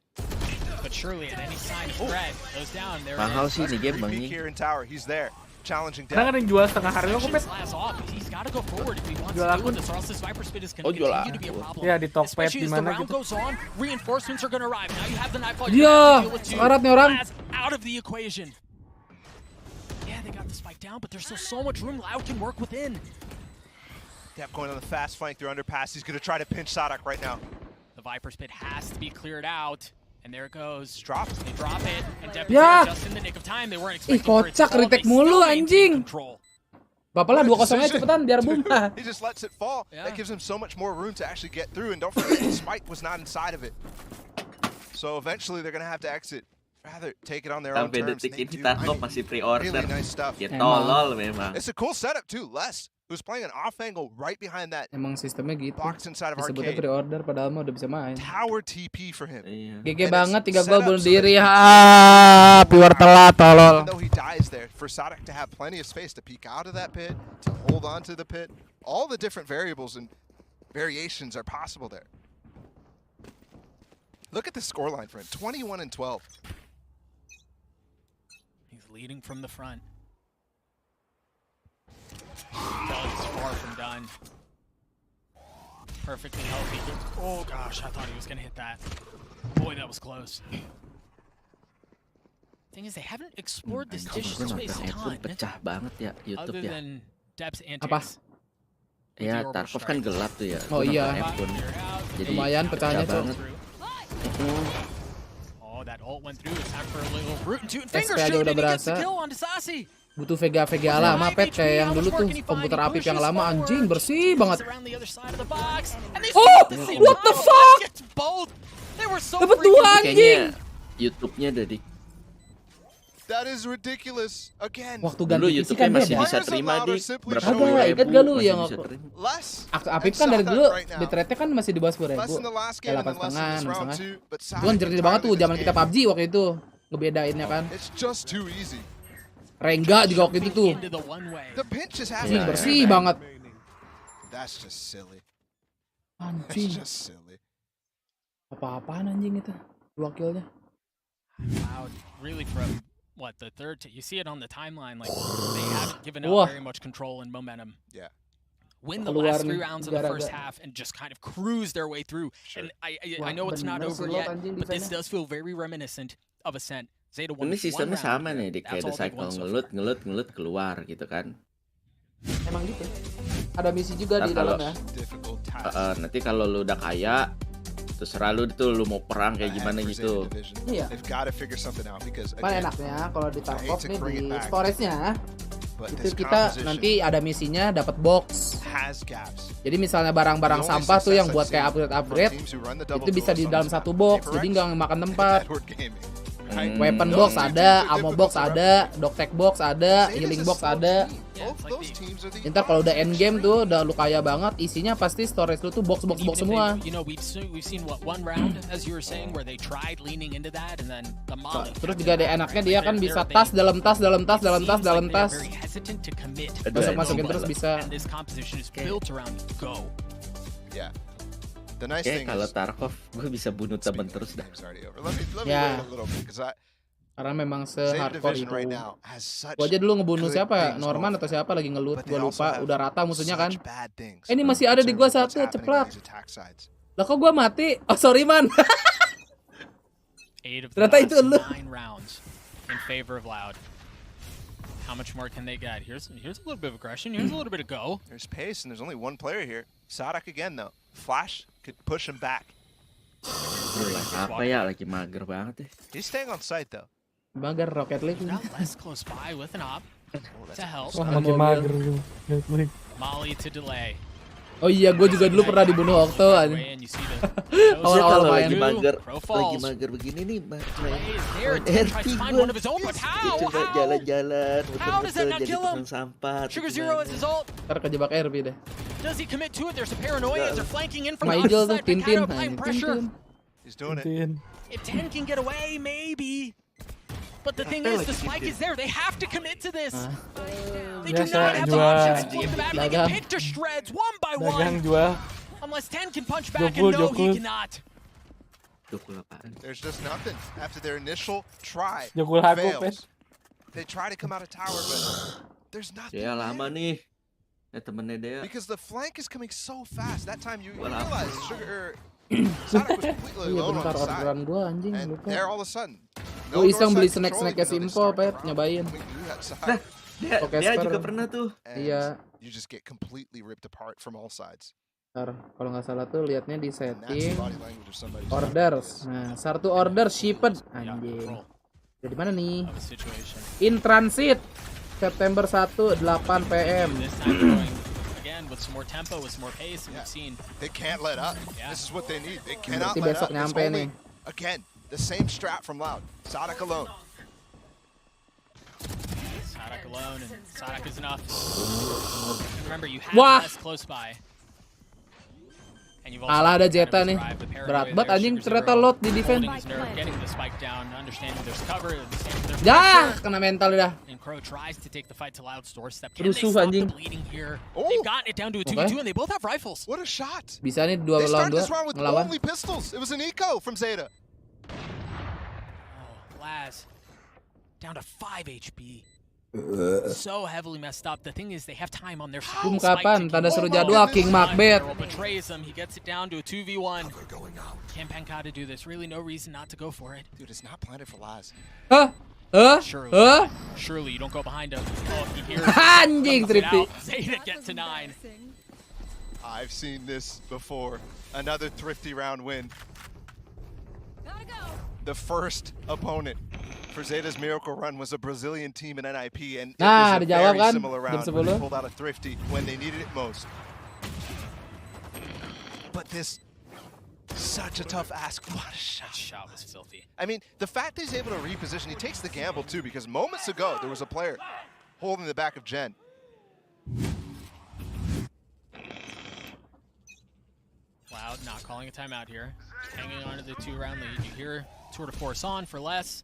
But surely at any sign of threat, goes down. There Mahal it is. sih ini game Peek anjing. here in tower. He's there, challenging Karena kan death. yang jual setengah harga kok pet. Last off. He's got to go forward if he wants Jual to deal akun. with this, or else this Viper's Pit is Oh, going to jual continue to be a akun. problem. Ya di Tokped Especially di as the mana round gitu. goes on, reinforcements are going to arrive. Now you have the Nightfall. Ya, sekarat nih orang. Out of the equation. Yeah, they got the spike down, but there's still so much room. Loud can work within. Depp going on the fast flank through underpass. He's going to try to pinch Sadak right now. The Viper's Pit has to be cleared out. And there it goes. Drop. They drop it. And Depp Ya. just in the nick of time. They weren't Ih expecting for it to kocak fall. They retake mulu still maintain anjing. control. Bapak lah What a 2-0 aja decision. cepetan biar boom. He just lets it fall. Yeah. That gives him so much more room to actually get through. And don't forget, the spike was not inside of it. So eventually they're going to have to exit. Rather take it on their own Sampai terms. detik They ini do, Tarkov I mean, masih pre-order. really nice stuff. Ya tolol memang. It's a cool setup too. Les, who's playing an off angle right behind that Emang sistemnya gitu. box inside of Disebutnya arcade. pre-order padahal mah udah bisa main. Tower TP for him. Iya. GG And banget it's 3 set gol up bunuh so that diri. he Ah, pure telat tolol. Even though he dies there, for Sadak to have plenty of space to peek out of that pit, to hold on to the pit, all the different variables and variations are possible there. Look at the scoreline for him, 21 and 12. He's leading from the front. Doug's far from done. Perfectly healthy. Oh gosh, I thought he was gonna hit that. Boy, that was close. Thing is, they haven't explored this dish Gue space a nonton pun ton. pecah banget ya YouTube Other ya. than Depp's Apa? antics. Ya Tarkov kan gelap tuh ya. Oh Gua iya. nonton pun. Jadi Lumayan pecahnya, pecah Cok. banget. Oh, that ult went through. It's time for a little root and toot and SP finger aja shoot, udah and he gets the berasa. kill on Sasi. Butuh Vega lama pet kayak yang dulu tuh komputer Apip yang lama anjing bersih banget. Oh, what the fuck? They were so Dapat 2 anjing. Kayaknya YouTube-nya dari That is ridiculous. Again. Waktu Dulu ganti PC YouTube kan masih beda. bisa terima di berapa Agak, puluh ingat ribu gak lu masih yang bisa aku terima. Apip kan dari dulu bitrate-nya kan masih di bawah 10.000. Kayak 8,5, 6,5. Itu kan jernih banget tuh zaman kita PUBG waktu itu. Ngebedainnya kan. Rengga juga waktu itu tuh. Ini bersih banget. Anjing. Apa-apaan anjing itu. 2 kill-nya. Wow, really from what the third? You see it on the timeline, like they haven't given up very much control and momentum. Yeah. Win the last 3 rounds of the first half and just kind of cruise their way through. And I know it's not over yet, but this does feel very reminiscent of Ascent. Zeta won Ini one sistemnya round. sama nih, kayak The Cycle ngelut keluar gitu kan. Emang gitu. Ada misi juga di dalamnya. Nanti kalau lu udah kaya, terserah lu itu lu mau perang kayak gimana gitu. Iya. Mana enaknya kalau di Tarkov nih di storage-nya itu kita nanti ada misinya dapat box. Jadi misalnya barang-barang sampah tuh yang buat kayak upgrade itu bisa di dalam satu box, jadi nggak makan tempat. Weapon box ada, ammo box ada, dogtag box ada, healing box ada. Ntar kalau udah end game tuh udah lu kaya banget, isinya pasti storage lu tuh box semua. Terus juga ada enaknya dia kan bisa tas dalam tas. Masukin terus bisa. Kalau Tarkov gue bisa bunuh temen terus dah. Ya. Karena memang se-hardcore itu. Gua aja dulu ngebunuh siapa ya? Norman atau siapa lagi ngelut, gua lupa. Udah rata musuhnya kan. Ini masih ada di gua satu, ceplak. Lah kok gua mati? Oh sorry man. Ternyata itu lu. How much more can they get? Here's a little bit of aggression. Here's a little bit of go. There's pace, and there's only one player here. Sadak again, though. Flash could push him back. Apa ya, lagi mager banget ya. He's staying on site, though. Mager Rocket League. Not less close by with an op to help. Wah, makin mager. Molly to delay. Oh iya, gue juga dulu pernah dibunuh Okto aja. Awal-awal main. Lagi mager begini nih, RP gue coba jalan-jalan, muter-muter jadi tukang sampah. Ntar kejebak RP deh. Does he commit to it? There's a paranoia as they're flanking in from the Maijel tuh, other side. Tintin. applying pressure. He's doing it. If 10 can get away, maybe. But the thing is, the spike is there. They have to commit to this. They do not have the options to flip the map. They get picked to shreds one by one. Unless 10 can punch back, and no, he cannot. There's just nothing after their initial try fails. They try to come out of tower, but there's nothing. Ya lama nih. Temennya dia. Because the flank is coming so fast. That time you realize Sadak was completely alone on the side. And there all of a sudden. Gue iseng beli snack-snacknya Simpo, Pet, nyobain. Dia juga pernah tuh. Iya. You just get completely ripped apart from all sides. Ntar, kalau nggak salah tuh liatnya di setting orders. Nah, satu order shipped. Anjing. Jadi mana nih? In transit. September 1, 8 PM. With some more tempo, with some more pace, and we've seen they can't let up. This is what they need. They cannot let up. Besok nyampe nih. Again, the same strat from Loud. Sadak alone. Sadak alone, and Sadak is enough. And remember, you have less close by. Alah ada Zeta nih. Berat banget anjing ternyata lot di defense. Ya, kena mental udah. Rusuh anjing. Bisa nih 2 lawan 2 ngelawan. Down to 5 HP. So heavily messed up. The thing is, they have time on their side. Boom kapan? Tanda seru jadwal King Macbeth. Betrays him. He gets it down to a 2v1. Can Pankata do this? Really, no reason not to go for it. Dude, it's not planted for Laz. Surely you don't go behind him. Oh, he hears. Anjing Tripti. Zeta get to 9. I've seen this before. Another thrifty round win. The first opponent for Zeta's miracle run was a Brazilian team in NIP, and it was a very similar round when they pulled out a thrifty when they needed it most. But this Such a tough ask. What a That shot. shot was filthy. I mean, the fact that he's able to reposition, he takes the gamble too, because moments ago there was a player holding the back of Jen. Loud not calling a timeout here. Hanging on to the 2-round lead. You hear tour de force on for Les.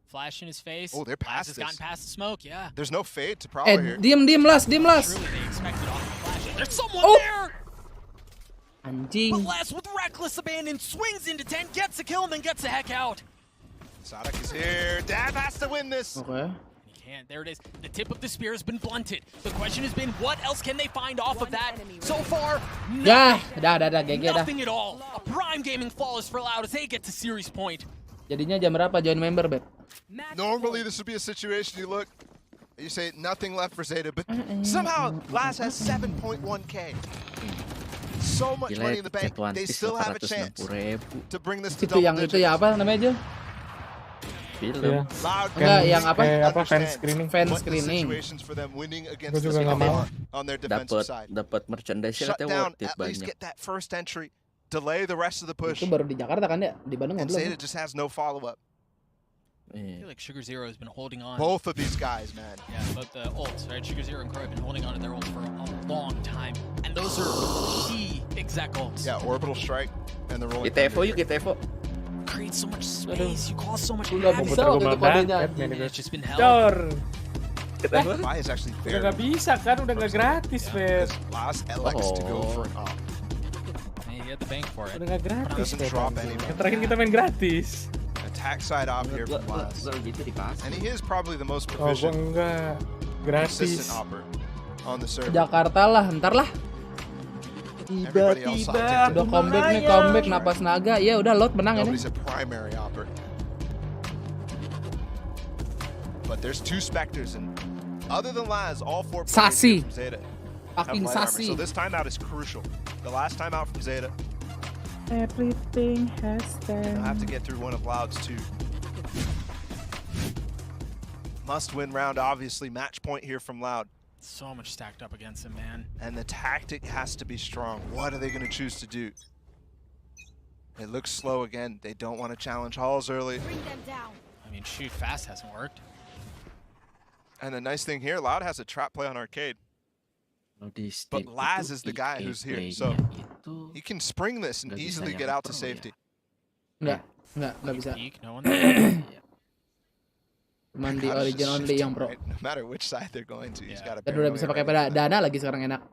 Flash in his face. Oh, they're past has this. gotten past the smoke, yeah. There's no fade to Prowler here. Diem las. Surely they expected off the flash. There's someone there! Anjing. But Les, with reckless abandon, swings into 10, gets a kill, and then gets the heck out. Sadak is here. Dab has to win this. Oke. He can't. There it is. The tip of the spear has been blunted. The question has been, what else can they find off of that? So far, Dah, GG dah. nothing at all. A prime gaming flawless for Loud as they get to series point. Jadinya jam berapa join member, Bet? Normally this would be a situation you look, you say nothing left for Zeta, but somehow Laz has 7.1k. So much money in the bank. They still have a chance to bring this to Itu yang double itu ya digits. apa namanya, Jul? Iya. Loud Enggak, yang apa? Kayak fan understand screening. Fan what the screening. situations for them winning against Gua this juga nggak team mau. are on their defensive side. Dapat merchandise Shut katanya down, worth it at least banyak. get that first entry, delay the rest of the push, Itu baru di Jakarta kan ya? Di Bandung and nggak belum. Zeta just has no follow-up. I feel like Sugar Zero has been holding on. Both of these guys, man. Yeah, but the ults, right? Sugar Zero and Crow have been holding on to their ults for a long time. And those are key exec ults. Yeah, orbital strike and the rolling. GTFO thunder. yuk, GTFO. Create so much space, you cause so much Udah mau havoc. putar Gua waktu itu meledak, kodenya. kan, And it's just been held. Cor. Fly is actually Udah very nggak bisa kan, udah nggak gratis, Feb. because Laz elects to go for an op. And you get the bank for it. Udah nggak gratis, Doesn't Feb. drop anyone. Yang terakhir kita main gratis. Attack side op here from Laz. Gua gitu dikasih. And he is probably the most Oh, gua proficient, enggak. consistent Gratis. opper on the server. Jakarta lah, ntar lah. Everybody else Tiba-tiba opted Udah to- comeback nih, comeback napas naga. Ya udah lot menang ini. Nobody's a primary opper. But there's two Spectres, and other than Laz, all four players Sassy. here from Zeta have Fucking light armor. sassy. So this timeout is crucial. The last timeout from Zeta, Everything has they'll have to get through one of Loud's two. Must-win round, obviously. Match point here from Loud. So much stacked up against him, man. And the tactic has to be strong. What are they going to choose to do? It looks slow again. They don't want to challenge Halls early. I mean, shoot fast hasn't worked. And the nice thing here, Loud has a trap play on Arcade. But Laz is the guy who's here, so he can spring this and Nggak easily bisa get nyampe out to pro ya. safety. Nggak bisa. Peek, no one there. Cuman di Gotta just origin only shift yang him, pro. right? No matter which side they're going to, he's got a Dan udah bisa pakai dana lagi sekarang enak.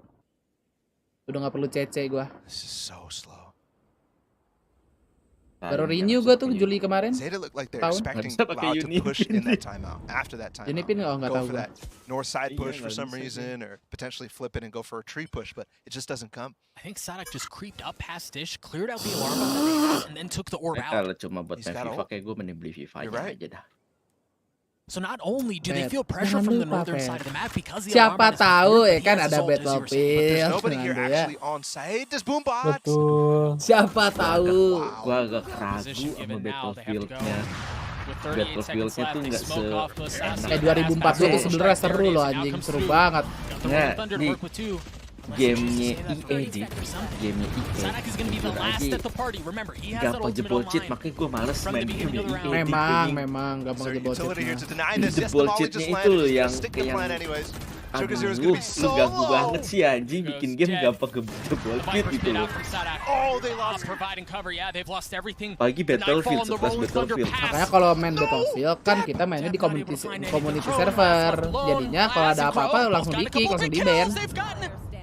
Udah nggak perlu CC gua. This is so slow. Baru renew gua tuh Juli kemarin. Zeta look like they're Tahun. expecting Harusnya pakai Loud to Unipin push in that dia. timeout. After that timeout, Unipin nggak go tahu for gua. that north side Iya, push for nggak some bisa reason, or potentially flip it and go for a tree push, but it just doesn't come. I think Sadak just creeped up past Dish, cleared out the alarm that they had, and then took the orb out. Kalau cuma buat He's main got FIFA ult. kayak gue mending beli FIFA You're right. aja dah. So not only do they Fed, feel pressure jangan from the lupa, northern Fed. side of the map because the Siapa alarm is tahu working, ya but kan he has ada his ult, as you were saying. But there's Battlefield nobody here nanti ya. actually on site. Does Boombot? Betul. Siapa tahu. Gua agak ragu Position sama given now, they have to go. Battlefield-nya. With 38 seconds Battlefield-nya left, tuh they nggak smoke off to se- assassin. Kayak 2014 tuh sebenarnya seru loh anjing, seru banget. Nggak, di gamenya EA EA di gamenya Sadak is gonna be the last at the party. Remember, he has that gampang ultimate jebol on cheat, mine. makanya gue males From the main beginning of the game round. Memang Is gampang there jebol utility here to cheatnya. deny this? Yes, the Jebol volley just cheatnya landed. itu He's gonna yang- stick the yang- plan anyways. Aduh, Sugar Zero's lu gonna be so ganggu low. banget sih anjing bikin game gampang jebol The cheat Viper's gitu been loh. out from Sadak. Oh, they lost. Providing cover, yeah, they've lost everything. Apalagi The Nightfall Battlefield, and the sekelas Rolling Thunder Battlefield. pass. Makanya kalau main Battlefield kan kita mainnya di community server. Jadinya kalau ada apa-apa langsung di kick, langsung di ban.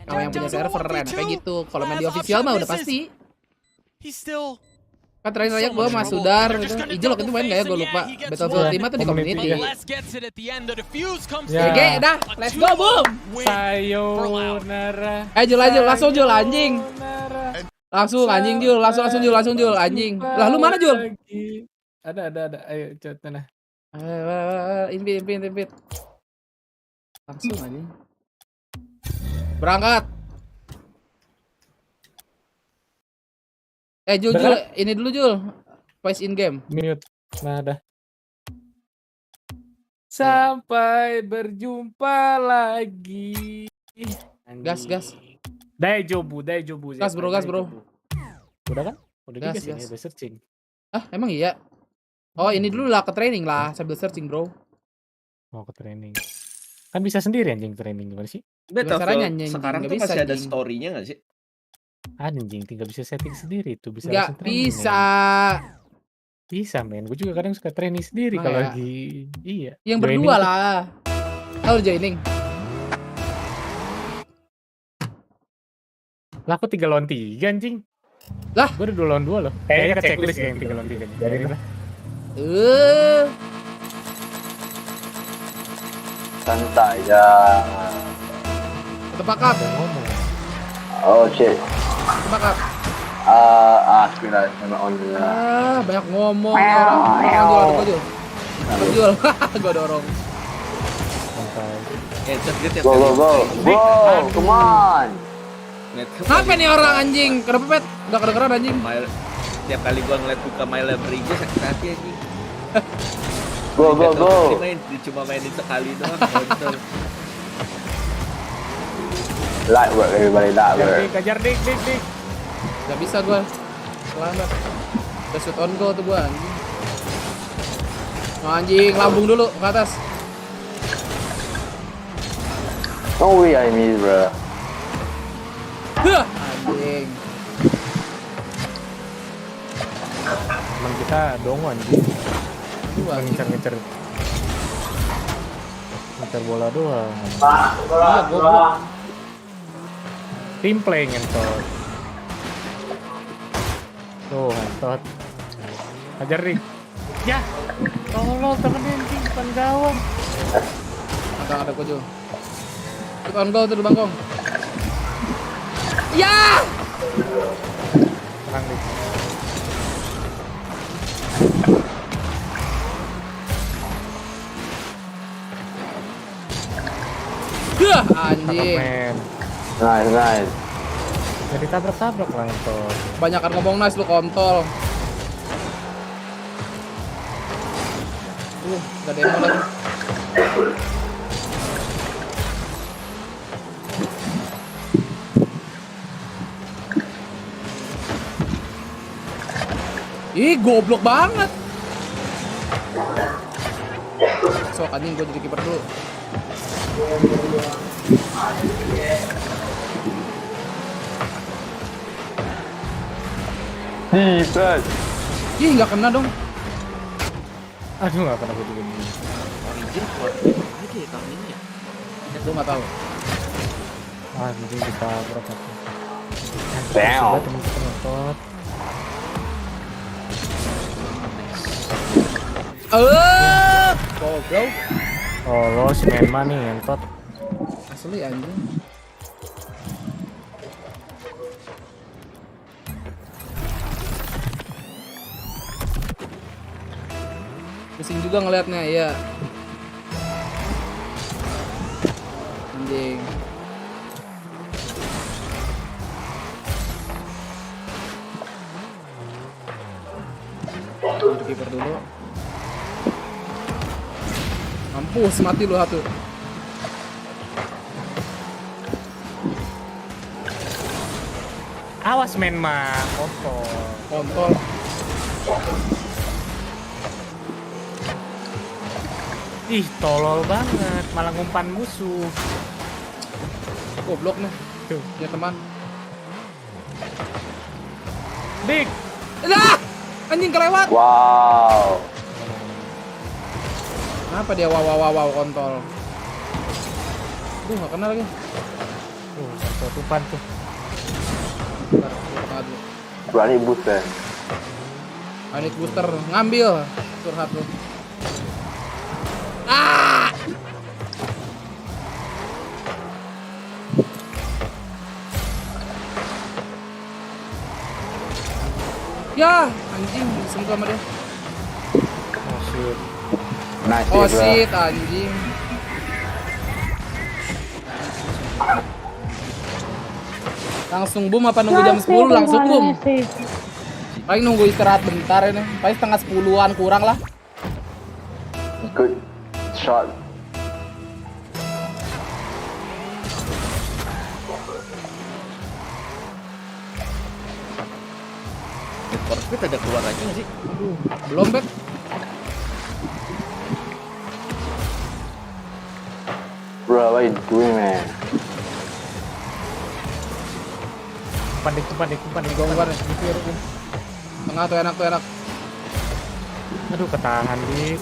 Kalau yang punya server enaknya gitu. Kalau main di official mah udah pasti. He's still Kan terakhir gua sama Sudar gitu. Ijo waktu itu main gak ya, gua lupa. Battlefield 5 tuh di community. Les gets it at the end. The defuse comes Ya. GG dah, let's go boom. Sayonara. Jul langsung Jul anjing. Langsung anjing Jul, langsung Jul anjing. Lah lu mana Jul? Lagi. Ada. Ayo cepet nah. Invite. Langsung anjing. Berangkat. Jul, ini dulu Jul. Voice in game. Mute. Nah, dah. Sampai berjumpa lagi. Gas. Daejobu. Gas bro. Udah kan? Udah Gas, digas ini, gas. udah searching. Ah, emang iya? Oh, ini dulu lah ke training lah sambil searching, bro. Mau ke training. Kan bisa sendiri anjing training gimana sih? Gimana caranya, anjing? sekarang Nggak tuh bisa, masih ada anjing. story-nya nggak sih? Anjing, tinggal bisa setting sendiri tuh, bisa Nggak langsung training. bisa. Men. Bisa men, gue juga kadang suka training sendiri Emang kalau ya? lagi iya. Yang Joining berdua tuh. lah. Kalau joining. Lah aku 3 lawan 3 anjing. Lah, Gue udah 2 lawan 2 loh. Kayaknya ke checklist yang 3 lawan 3. Jadi lah. Santai ya. Tepakat. Udah ngomong. Oh shit. Tepakat. Kira memang on Banyak ngomong orang. Gua jual. Gua dorong. Santai. Go. Come on. Apa nih orang anjing? Kenapa pet? Udah kedengeran anjing. Tiap kali gua ngeliat buka My Library gue sakit hati anjing. Go. Cuma mainin sekali doang. Kontol. Light work everybody, light work. Kejar dik. Gak bisa gua. Selamat. Udah shoot on goal tuh gua anjing. Oh, anjing, lambung dulu ke atas. No way I miss, bro. Hah, anjing. Teman kita dongo anjing. Aduh, anjing. Ngincar bola doang. Iya, goblok. Team play ngentot. Tuh, ngentot. Hajar dik. Ya. Tolol temennya anjing depan gawang. Ada Kojo. Shoot on goal tuh Bangkong. Ya! Serang dik. Hah, Tangkap anjing. men. Nice. Jadi tabrak lah ngentot. Kebanyakan ngomong nice lu kontol. Gak demo lagi. Ih, goblok banget. Sok anjing gue jadi kiper dulu. Defense. Ih, nggak kena dong. Aduh, nggak pernah gue begini. Origin keluar aja ya tahun ini ya. Gue nggak tahu. Ah, jadi kita berapa tuh? Damn. Temen kita nonton. Goblok. Oh, lo si Menma nih ngentot. Asli anjing. Pusing juga ngelihatnya, iya. Anjing. Jadi kiper dulu. Mampus mati lu satu. Awas Menma, Kontol. Ih, tolol banget, malah ngumpan musuh. Goblok nih. Tuh, Ya teman. dik. Lah! Anjing kelewat. Wow. Kenapa dia wow kontol? Duh, gak kena lagi. Tuh, satu umpan tuh. Bentar, gua tengah dulu. Berani booster. Panik booster ngambil curhat lu. Ah! Ya, anjing disentuh sama dia. Oh shit. Nice, Oh bro. shit, anjing. Langsung boom apa nunggu jam 10? Langsung boom. Paling nunggu istirahat bentar ini. Paling setengah 10-an kurang lah. Good shot. Bet ada keluar lagi nggak sih? Belum, Bet. Bro, what are you doing, man? Panik. Gua keluar nih. Tengah tuh enak. Aduh, ketahan dik.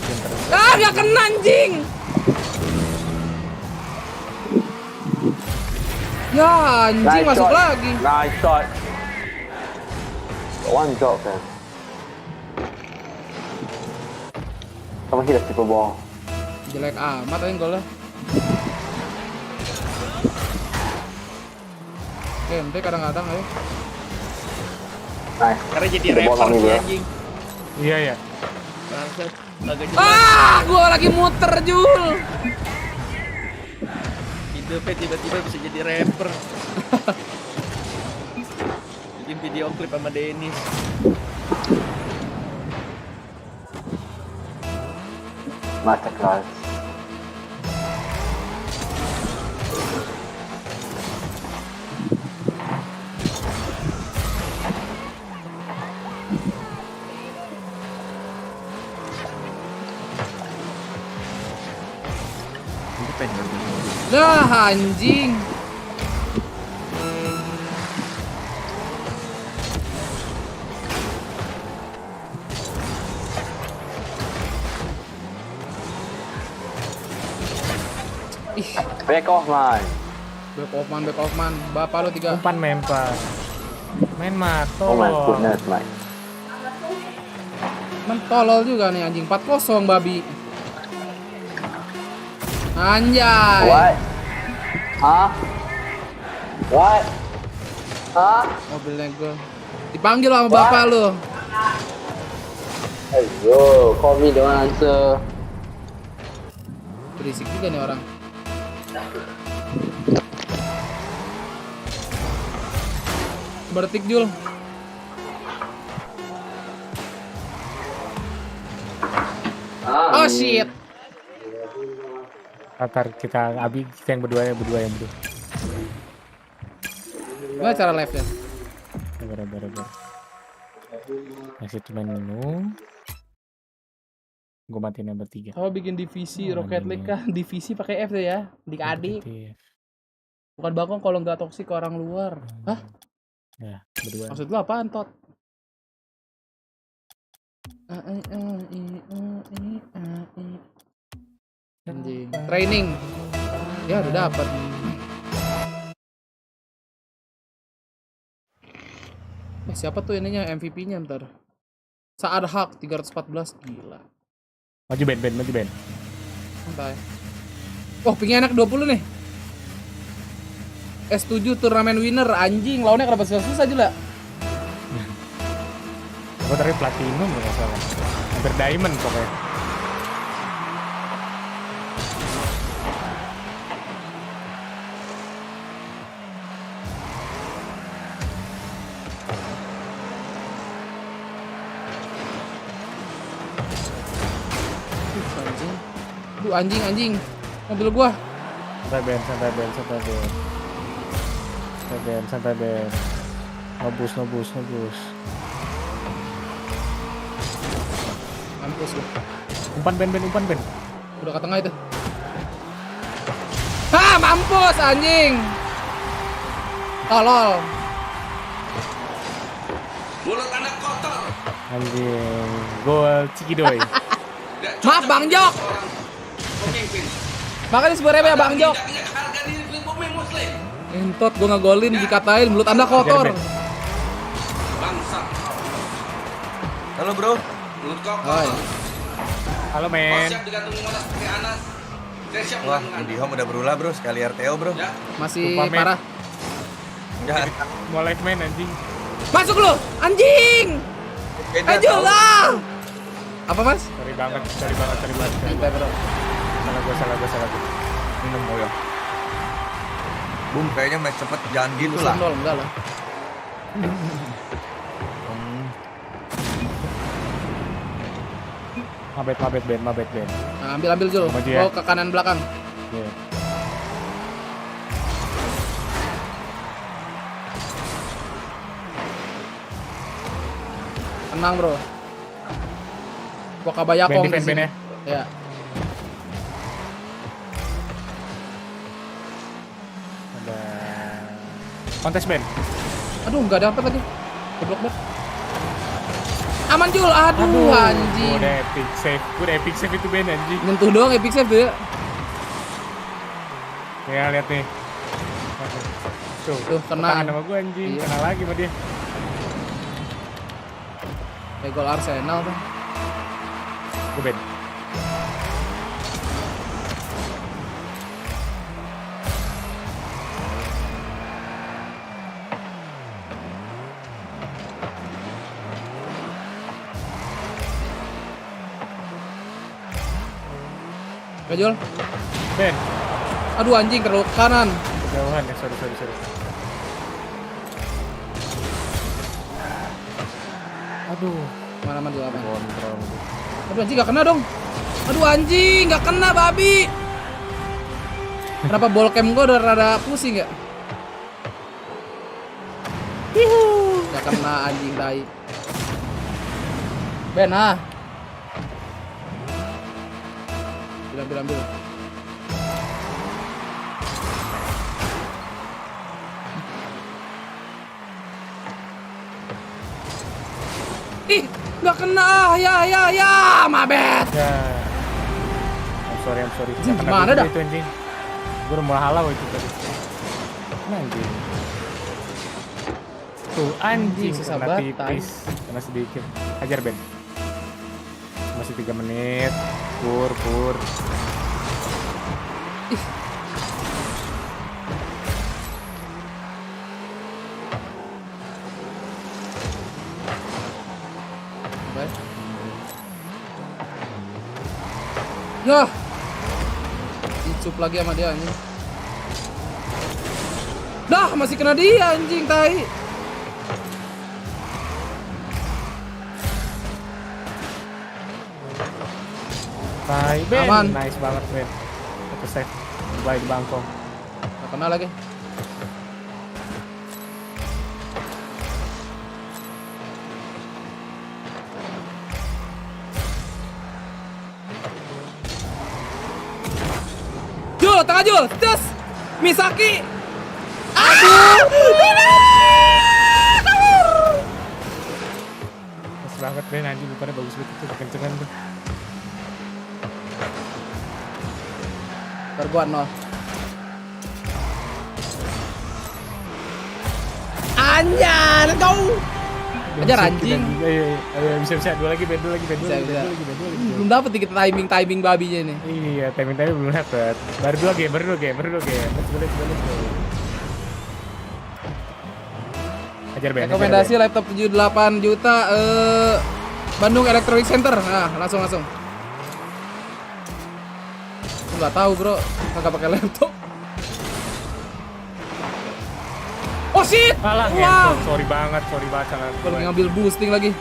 Gak kena anjing. Ya anjing masuk shot. lagi. Nice shot. One drop, man. Someone hit a super ball. Jelek amat aja golnya. Ente kadang-kadang ayo. Nice. Karena jadi Super ball rapper on me, sih bro. anjing. Iya ya. Bangsat. Agak jelas. Gua lagi muter Jul. Hidupnya tiba-tiba bisa jadi rapper. Bikin video klip sama Dennis. Masterclass. Dah anjing. Back off, man. Back off man. Bapak lu 3. Umpan mempan. Main mato. Oh my goodness, man. Mentolol juga nih anjing. 4-0 babi. Anjay. What? Hah? What? Hah? Mobilnya gue dipanggil sama bapak lu. Yo, call me, don't answer. Berisik juga nih orang. Bertik Jul. Oh shit. Ntar kita yang berdua. Gimana cara live-nya? Sabar. Exit menu. Gue matiin yang bertiga. Kalau bikin divisi Rocket League kah? Divisi pakai F tuh ya. Adik-adik. Bukan Bangkong kalau nggak toksik ke orang luar. Hah? Ya, berdua. Maksud lu apaan, Tot? Anjing. Training. Ya udah dapat. Siapa tuh ininya MVP-nya ntar? Saad Haq 314 gila. Maju band. Santai. Oh, pingnya enak 20 nih. S7 turnamen winner anjing. Lawannya kenapa susah juga? Gue dari platinum ya salah. Hampir diamond pokoknya. Anjing. Mobil gua. Santai Ben. Nobus. Mampus lu. Umpan Ben. Udah ke tengah itu. Hah, mampus anjing. Tolol. Mulut Anda kotor. Anjing. Gol Cikidoy. Maaf Bang Jok. Makanya 10.000 ya Bang Jok. Entot gue ngegolin dikatain mulut Anda kotor. Halo bro, mulut kotor. Hai. Halo men. Siap digantung monas pakai Anas. Saya siap. Wah, Indihome udah berulah bro, sekali RTO bro. Ya. Masih Sumpah, men. parah. Ya, Mau live main anjing. Masuk lu, anjing. Ayo lah. Apa mas? Sorry banget. Santai bro. Salah gue. minum oh ya. Boom, kayaknya match cepet, jangan gitu lah. Enggak lah. Mabet Ben. Nah, ambil Jul. Maju ya. Oh, ke kanan belakang. Yeah. Tenang bro. Gua kabayakong Ben, di sini. ya. Ya. Ada kontes Ben. Aduh, nggak dapet lagi. Goblok banget. Aman Jul, aduh anjing. Gue udah epic save itu Ben anjing. Nyentuh doang epic save tuh ya. Ya lihat nih. Tuh kena sama gue anjing, iya. Kena lagi sama dia. Kayak gol Arsenal tuh. Gue Ben. Kajol. Ben. Aduh anjing terlalu kanan. Kejauhan ya, sorry. Aduh. Mana dulu apa? Kontrol. Aduh anjing gak kena dong. Aduh anjing gak kena babi. Kenapa ball cam gue udah rada pusing ya? Gak kena anjing tai. Ben ah. Ambil. Ih, nggak kena. Ya, mabet. Ya. I'm sorry. Anjing, gimana dah? Itu anjing. Gue udah mulai halau itu tadi. Anjing. Tuh anjing susah kena banget, tipis. Kena sedikit. Hajar Ben. Masih 3 menit. Pur. Ih. Baik. Yah. Dicup lagi sama dia anjing. Dah, masih kena dia anjing tai. Tai Ben. Aman. Nice banget Ben. Satu save. Mulai di Bangkong. Gak kena lagi. Jul, tengah Jul. Terus Misaki. Aduh. Bagus banget Ben anjing, bukannya bagus banget itu kencengan tuh. Ntar gua 0. Anjir, kau. Ajar anjing. Ayo, bisa. Dua lagi Ben. Belum dapet dikit timing babinya nih. Iya, timing belum dapet. Baru dua game. Let's go. Ajar Ben. Rekomendasi laptop 78 juta Bandung Electronic Center. Nah, langsung. Nggak tahu bro, nggak pakai laptop. Oh shit! Alah, wah, sorry banget sangat. Gue lagi ngambil boosting lagi.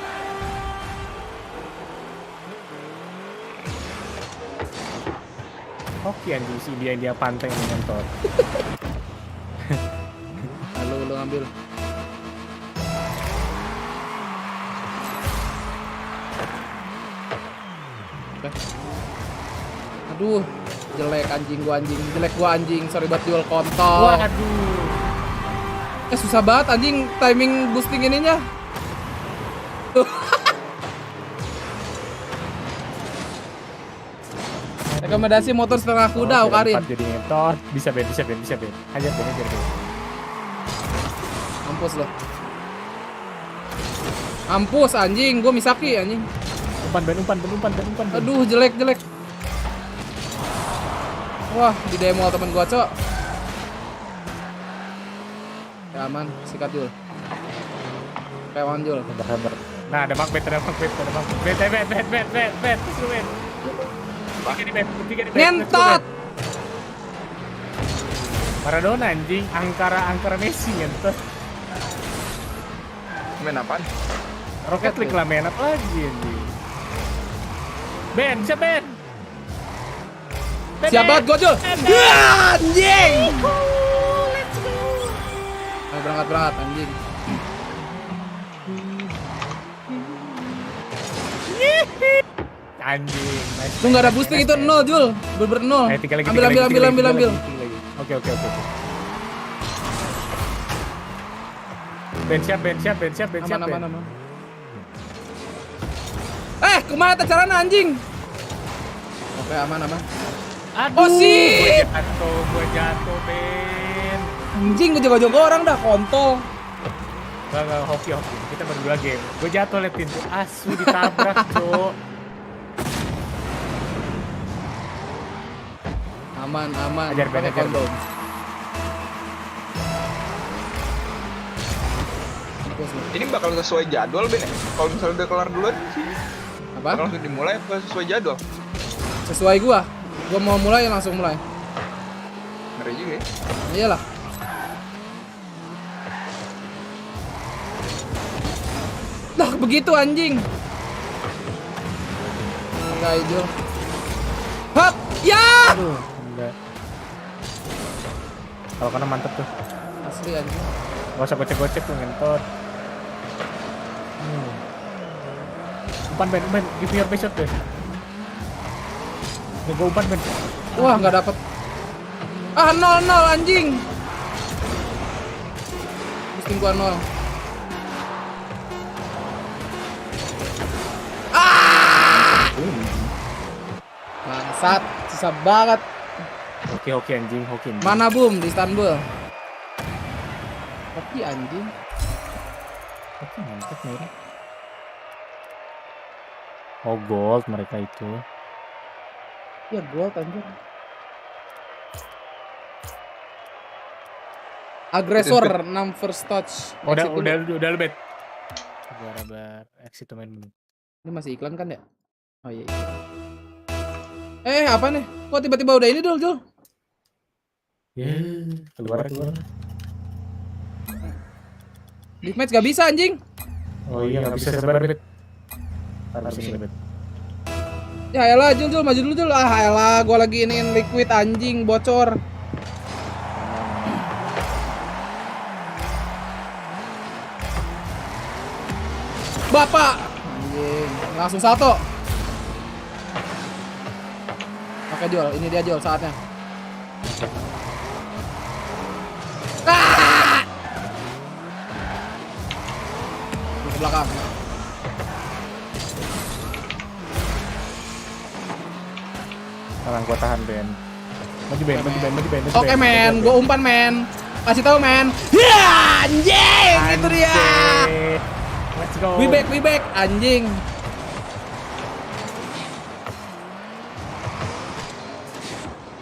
Oke anjing si dia pantai yang nonton. Lu ngambil. Oke. Aduh, jelek gua anjing. Sorry buat jual kontol. Waduh. Susah banget anjing timing boosting ininya. Rekomendasi motor setengah kuda, Karin. Jadi ngetot, bisa Ben. Hajar Ben. Mampus loh. Mampus anjing, gua Misaki anjing. Umpan. Aduh, jelek. Wah, di demo temen gua, Cok. Ya aman, sikat Jul. Kawan Jul. Nah, ada Macbeth. Bet. Terus lu Ben. Tiga di bet. Ngentot. Maradona anjing, angkara Messi ngentot. Main apaan? Rocket League lah main apa lagi anjing. Ben, siapa Ben? Siap banget gua Jul. Anjing. Let's go. Ayo berangkat anjing. Anjing. Nice. Lu nggak ada boosting itu 0 Jul. Bener-bener 0. Ayo, tiga lagi, Ambil. tiga lagi. Oke. Ben siap. Aman. Kemana caranya anjing? Oke, aman. Aduh, Oh sih. Gue jatuh, Ben. Anjing, gue jago-jago orang dah, kontol. Enggak, hoki. Kita berdua game. Gue jatuh liat pintu. Asu ditabrak, Cok. Aman. Ajar, Ben, Pakai kondom. Ini bakal sesuai jadwal Ben ya? Kalau misalnya udah kelar duluan sih. Apa? Bakal langsung dimulai apa sesuai jadwal? Sesuai gua mau mulai langsung mulai. Ngeri juga ya. Iyalah. Lah begitu anjing. Enggak hijau. Hap, ya. Aduh, enggak. Kalau kena mantep tuh. Asli anjing. Gak usah gocek tuh ngentot. Umpan Ben, give me your best shot Ben. Nih gua umpan Ben. Wah, nggak dapet. 0-0 anjing. Boosting gua 0. Bangsat, susah banget. Hoki anjing. Mana boom di Istanbul? Hoki anjing. Hoki mantep nih. Oh gold mereka itu. Ya gold anjing. Agresor 6 first touch. Udah lu bet. Sabar exit main dulu. Ini masih iklan kan ya? Oh iya. Apa nih? Kok tiba-tiba udah ini Jul? Keluar. Deathmatch gak bisa anjing. Oh iya gak bisa sabar bet. Harus ini bet. Ya elah Jul maju dulu Jul. Elah gua lagi iniin liquid anjing bocor. Bapak anjing langsung satu. Oke Jul, ini dia Jul saatnya. Ke belakang. Sekarang gua tahan Ben. Maju Ben. Oke men, gua umpan men. Kasih tahu men. Ya anjing, itu dia. Let's go. We back anjing.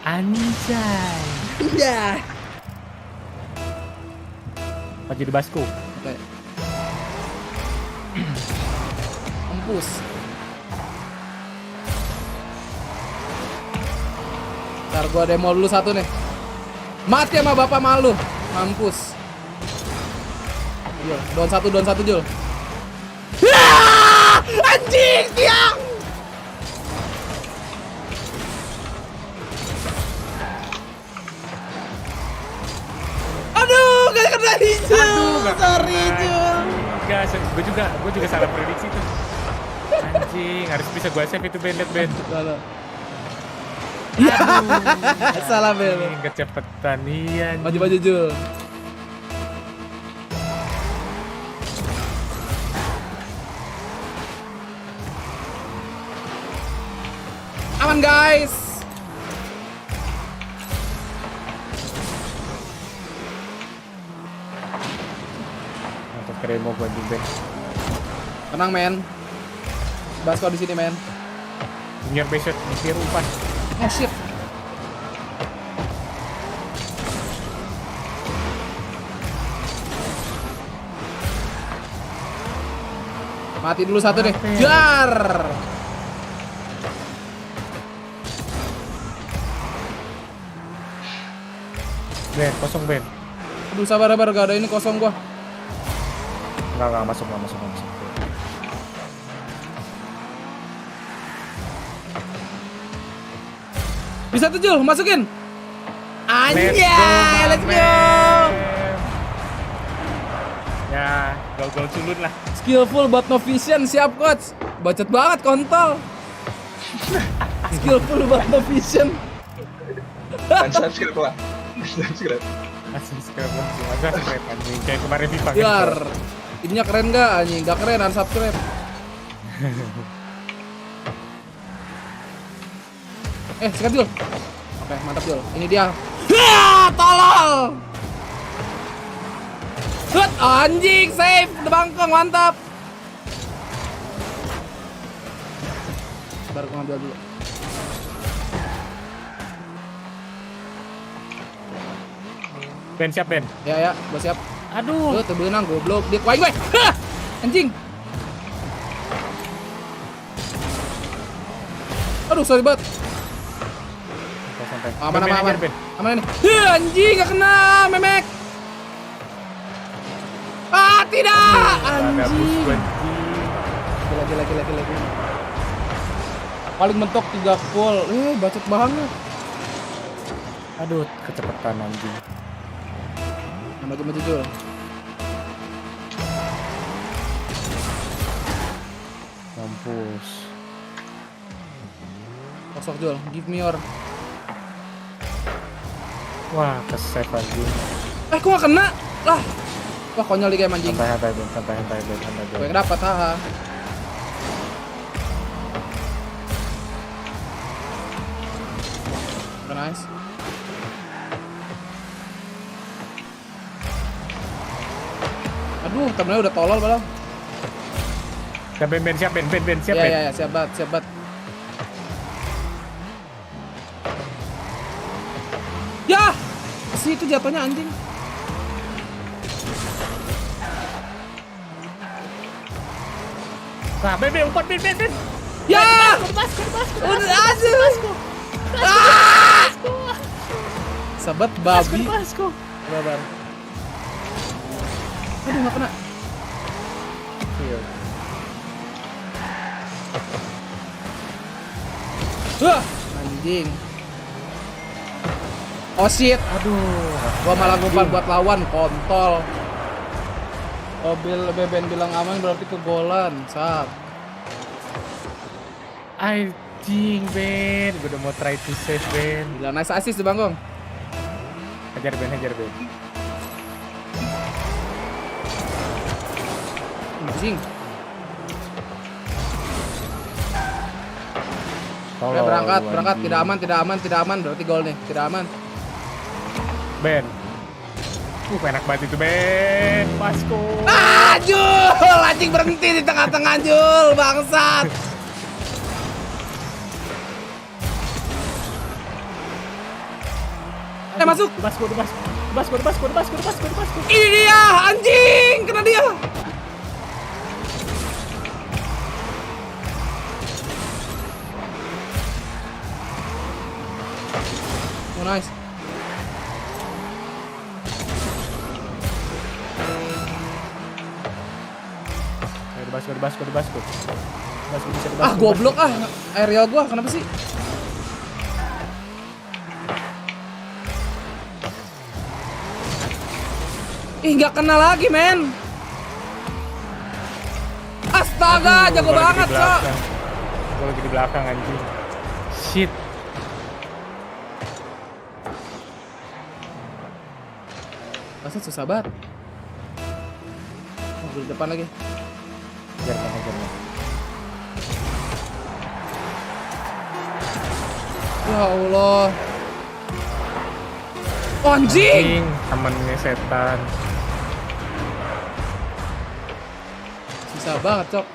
Anjay. Iya. Maju di basku. Oke. Empus. Ntar gua demo dulu satu nih. Mati sama bapak malu. Mampus. Jul, down satu Jul. Anjing, tiang. Aduh, gak kena hijau. Sorry Jul. Enggak, gue juga salah prediksi tuh. Anjing, harus bisa gue save itu Ben. Ya, salah Ben. Kecepetan iya. Maju Jul. Aman guys. Untuk keren mau gue juga. Tenang men. Basko di sini men. Junior besok mikir umpan. Oh shit. Mati dulu satu deh. Jar. Ben, kosong Ben. Aduh sabar gak ada ini kosong gua. Enggak masuk. Bisa tuh Jul, masukin. Anjay, let's go. Ya, gol culun lah. Skillful but no vision, siap coach. Bacot banget kontol. Skillful but no vision. Subscribe lah. Subscribe. Subscribe anjing. Kayak kemarin FIFA. Biar ininya keren nggak anjing? Nggak keren, unsubscribe. Sikat Jul. Oke, mantap Jul. Ini dia. Tolol. Anjing, save DBangkong, mantap. Baru ngambil dulu. Ben siap Ben. Ya, gua siap. Aduh. Tuh, terbenang goblok. Dia kuain gue. Anjing. Aduh, sorry banget. Santai. Aman ini. Anjing, gak kena, memek. Tidak. Anjing. Gila. Paling mentok 3 gol. Bacot banget. Aduh, kecepatan anjing. Maju Jul. Mampus. Kosok Jul, give me your. Wah, ke-save anjing. Kok gak kena? Lah. Wah, konyol kayak anjing. Santai Ben. Gue yang dapat, haha. Nice. Aduh, temennya udah tolol belum? Siap Ben siap Ben siap Ben. Ya, siap banget. Ya! Si itu jatuhnya anjing. Nah, Ben umpan Ben. Ya! Udah aduh. Sahabat babi. Sabar. Aduh, gak kena. Anjing. Oh shit. Aduh. Gua malah ngumpan buat lawan, kontol. Mobil Ben bilang aman berarti kegolan, sap. Anjing Ben, gue udah mau try to save Ben. Gila, nice assist DBangkong. Hajar Ben. Anjing. Berangkat. Tidak aman. Berarti gol nih. Tidak aman. Ben. Enak banget itu Ben. Pasko. Jul, anjing berhenti di tengah-tengah Jul, bangsat. Masuk. Basko. Ini dia, anjing, kena dia. Oh, nice. Basko. Goblok aerial gua, kenapa sih? Nggak kena lagi, men. Astaga, jago banget, Cok. Gue lagi di belakang, anjing. Shit. Masa susah banget. Di depan lagi. Hajar. Ya Allah. Anjing. Temennya setan. Susah banget, Cok.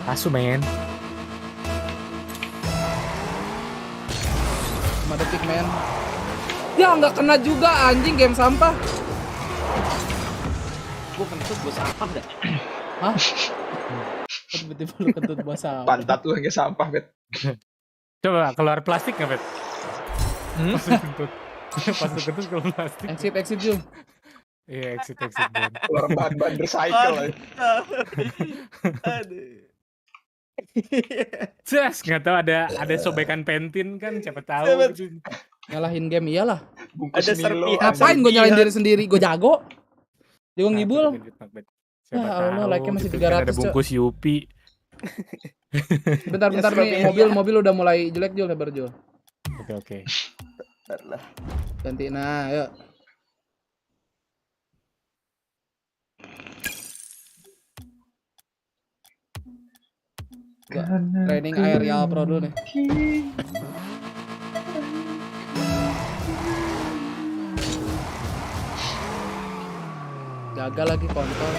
Asu, men. 5 detik, men. Ya, nggak kena juga, anjing, game sampah. Gue kentut gue sampah dah. Hah? Tiba-tiba lu kentut buah sampah. Pantat lu yang sampah, Bet. Coba keluar plastik nggak, Bet? Pas lu kentut. Pas lu kentut keluar plastik. Exit Jum. Iya, exit Ben. Keluar bahan-bahan recycle aja. Aduh. Nggak tahu ada sobekan pentin kan, siapa tahu. Nyalahin game iyalah. Ada serpihan. Ngapain gue nyalahin diri sendiri? Gue jago. Dia Nah, ngibul. Siapa Ya Allah, tahu like-nya masih gitu kan 300, ada bungkus Yupi. Bentar nih, mobil udah mulai jelek Jul, lebar Jul. Oke. Bentar lah. Ganti nah, yuk. Training aerial pro dulu nih. Gagal lagi kontrol.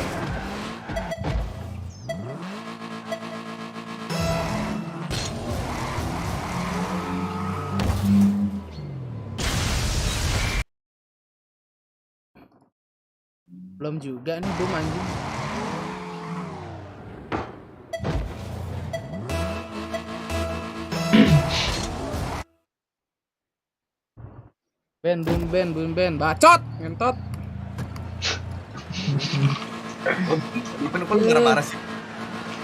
Belum juga nih boom anjing. Ben, bacot, ngentot. Dipen marah-marah sih.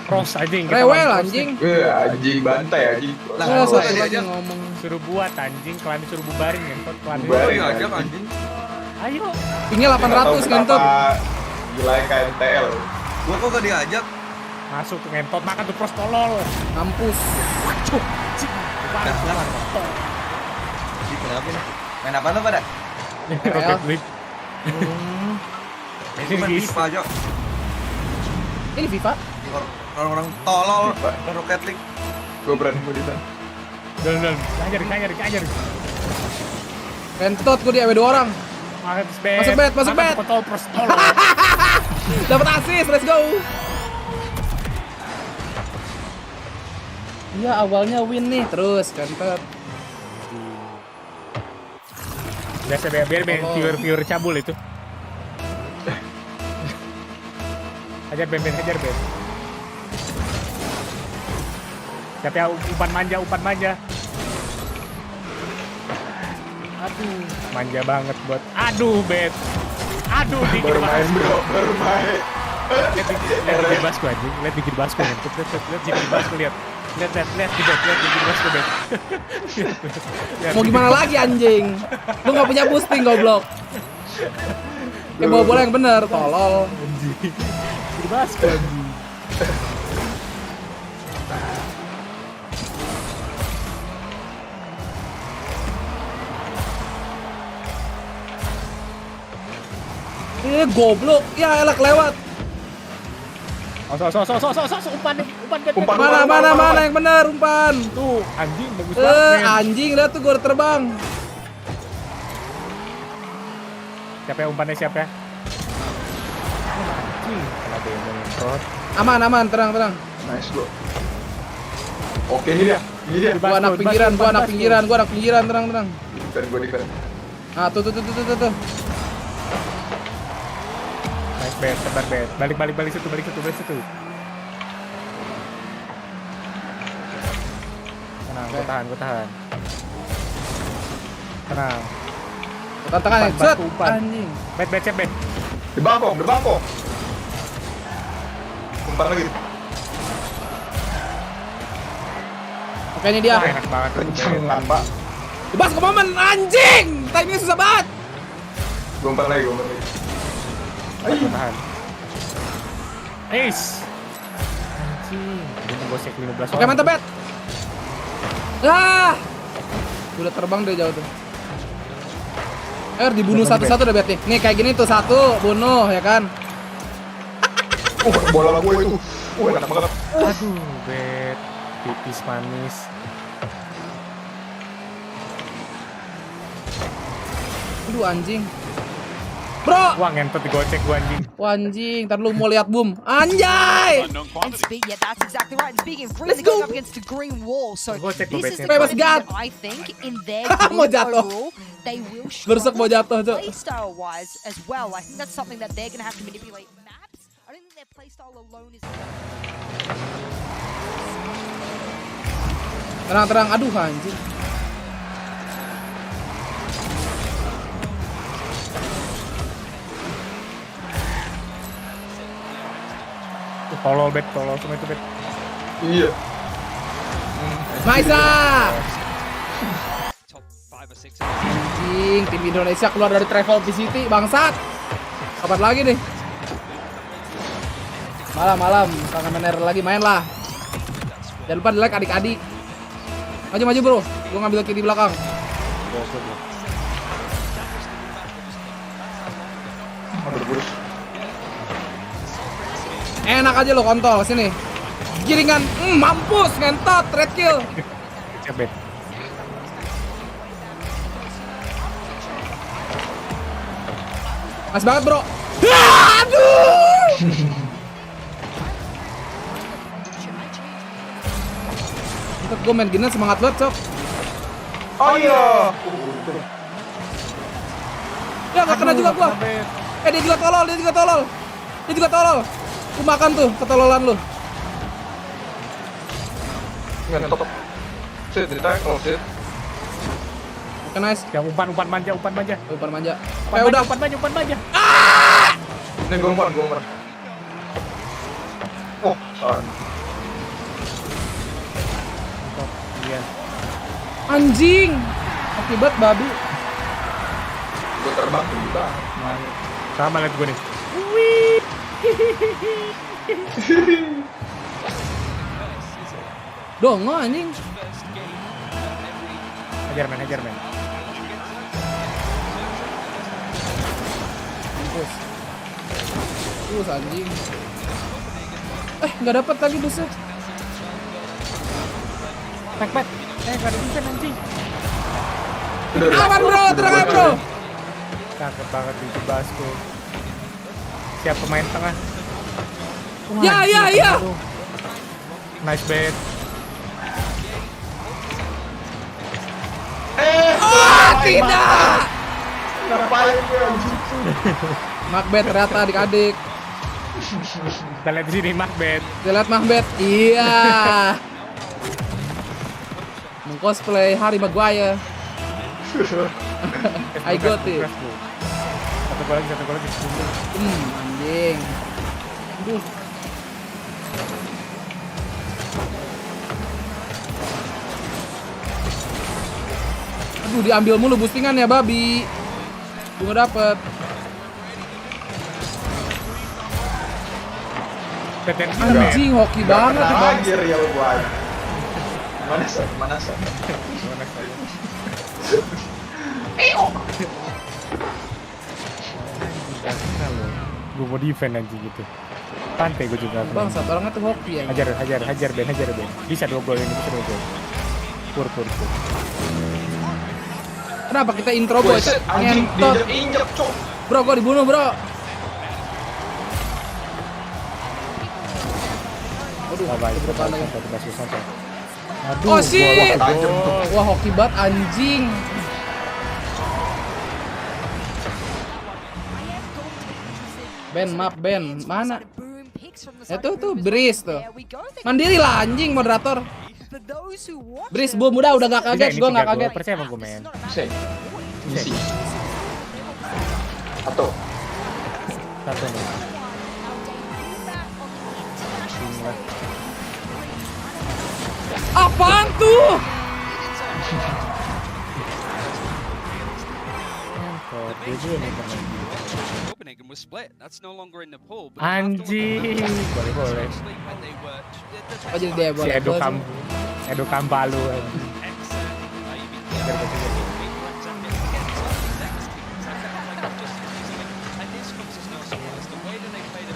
Cross anjing. Rewel anjing. Anjing bantai anjing. Lah, satu lagi ngomong. Suruh buat anjing, klan disuruh bubarin ngentot, klan. Bubarin aja anjing. Ayo. Tinggal 800 ngentot. Gila KNTL. Gua kok gak diajak? Masuk ke ngentot, makan tuh pros tolol. Mampus. Cuk. Parah. Kenapa nih? Main apa lo pada? Rocket League. Ini main FIFA aja. Ini FIFA? Orang-orang tolol Rocket League. Gue berani mau di sana. Jalan. Hajar. Kentot gue di AW 2 orang. Masuk bet. Kontrol pros tolol. Dapat assist, let's go. Iya, awalnya win nih, terus kentot. Biasa biar viewer cabul itu. Hajar Ben. Siapa ya umpan manja. Aduh, manja banget buat. Aduh, Bet. Aduh, dikit banget. Baru main. Lihat dikit basku anjing. Lihat dikit basku. Lihat dikit basku lihat. Lihat dikit basku, Bet. Mau gimana lagi anjing? Lu gak punya boosting goblok. Bawa bola yang bener, tolol. Anjing. Dikit basku anjing. Goblok. Ya elah lewat. Umpan. Mana yang benar umpan. Tuh, anjing bagus banget. Anjing lihat tuh gue terbang. Siapa ya umpannya siapa ya? Kenapa yang nyentrot? Aman, tenang. Nice bro. Oke ini dia. Gua anak pinggiran, tenang. Defend. Ah, tuh. Nice bet, sebar bet. Balik situ. Tenang, gua tahan. Tenang. Tangan set anjing. Bet siap bet. Di bangkong. Umpan lagi. Oke, ini dia. Enak banget. Kenceng Pak. Bebas ke momen anjing. Timingnya susah banget. Gue umpan lagi. Ayo. Tahan. Ace. Anjing. Dia gosek 15 orang. Oke, mantap bet. Udah terbang dari jauh tuh. Dibunuh satu-satu udah bet nih. Nih kayak gini tuh satu bunuh ya kan. Bola gue itu. Enak banget. Aduh, bet. Pipis manis. Aduh anjing. Bro. Wah, ngentot digocek gua anjing. Wah anjing, ntar lu mau lihat boom. Anjay. That's exactly right. And speaking of freezing, going up against the green wall. So this is the Bebas kind gat. of I think in their Mau group jatuh. overall, they will Bersek mau jatuh tuh. playstyle wise as well. I think that's something that they're going to have to manipulate maps. I don't think their playstyle alone is Tenang. Aduh anjing. Tolol semua itu bet. Iya. Maisa. Anjing, tim Indonesia keluar dari travel City, bangsat. Kapan lagi nih? Malam, tangan mener lagi main lah. Jangan lupa di like adik-adik. Maju bro, gua ngambil kill di belakang. Enak aja lo kontol sini. Giringan, mampus ngentot, red kill. Cepet. Mas banget bro. Aduh. Untuk gue main gini semangat banget cok. Oh iya. Ya gak kena juga gua. Dia juga tolol. Lu makan tuh ketololan lu. Ngentok. Sit, ditangkap sit. Oke nice. Ya umpan manja. Umpan manja. Udah umpan manja. Ini gue umpan. Oh, salah. Anjing. Akibat babi. Gue terbang juga. Sama liat gue nih. Dongo anjing. Hajar men. Terus anjing. Nggak dapat lagi buset. Pek. Gak ada defense anjing. Aman bro, tenang aja bro. Cakep banget di Basco. Siap pemain tengah. Ya. Nice bet. Tidak. Ngapain gue anjing? Macbeth ternyata adik-adik. Kita lihat di sini Macbeth. Kita lihat Macbeth. Iya. Mengcosplay Harry Maguire. I got it. Satu gol lagi. Anjing. Aduh. Diambil mulu boostingan ya babi. Gue dapet. Anjing hoki banget nih bang. Anjir ya gua. Mana sih? Gue mau defend anjing gitu. Pantai gue juga. Bang, satu orangnya tuh hoki ya. Hajar Ben. Bisa 2 gol ini, bisa 2 gol. Pur. Kenapa kita intro boy? Ngentot. Injek cok. Bro, gua dibunuh bro. Aduh, oh shit. Wah hoki banget anjing. Ben, mana? Itu tuh Breeze tuh. Mandiri lah anjing moderator. Breeze boom udah gak kaget, gue gak kaget. Percaya sama gue men. Misi. Satu nih. Apaan tuh? Anjing. Boleh. Oh jadi dia boleh. Si Edo Kambalu.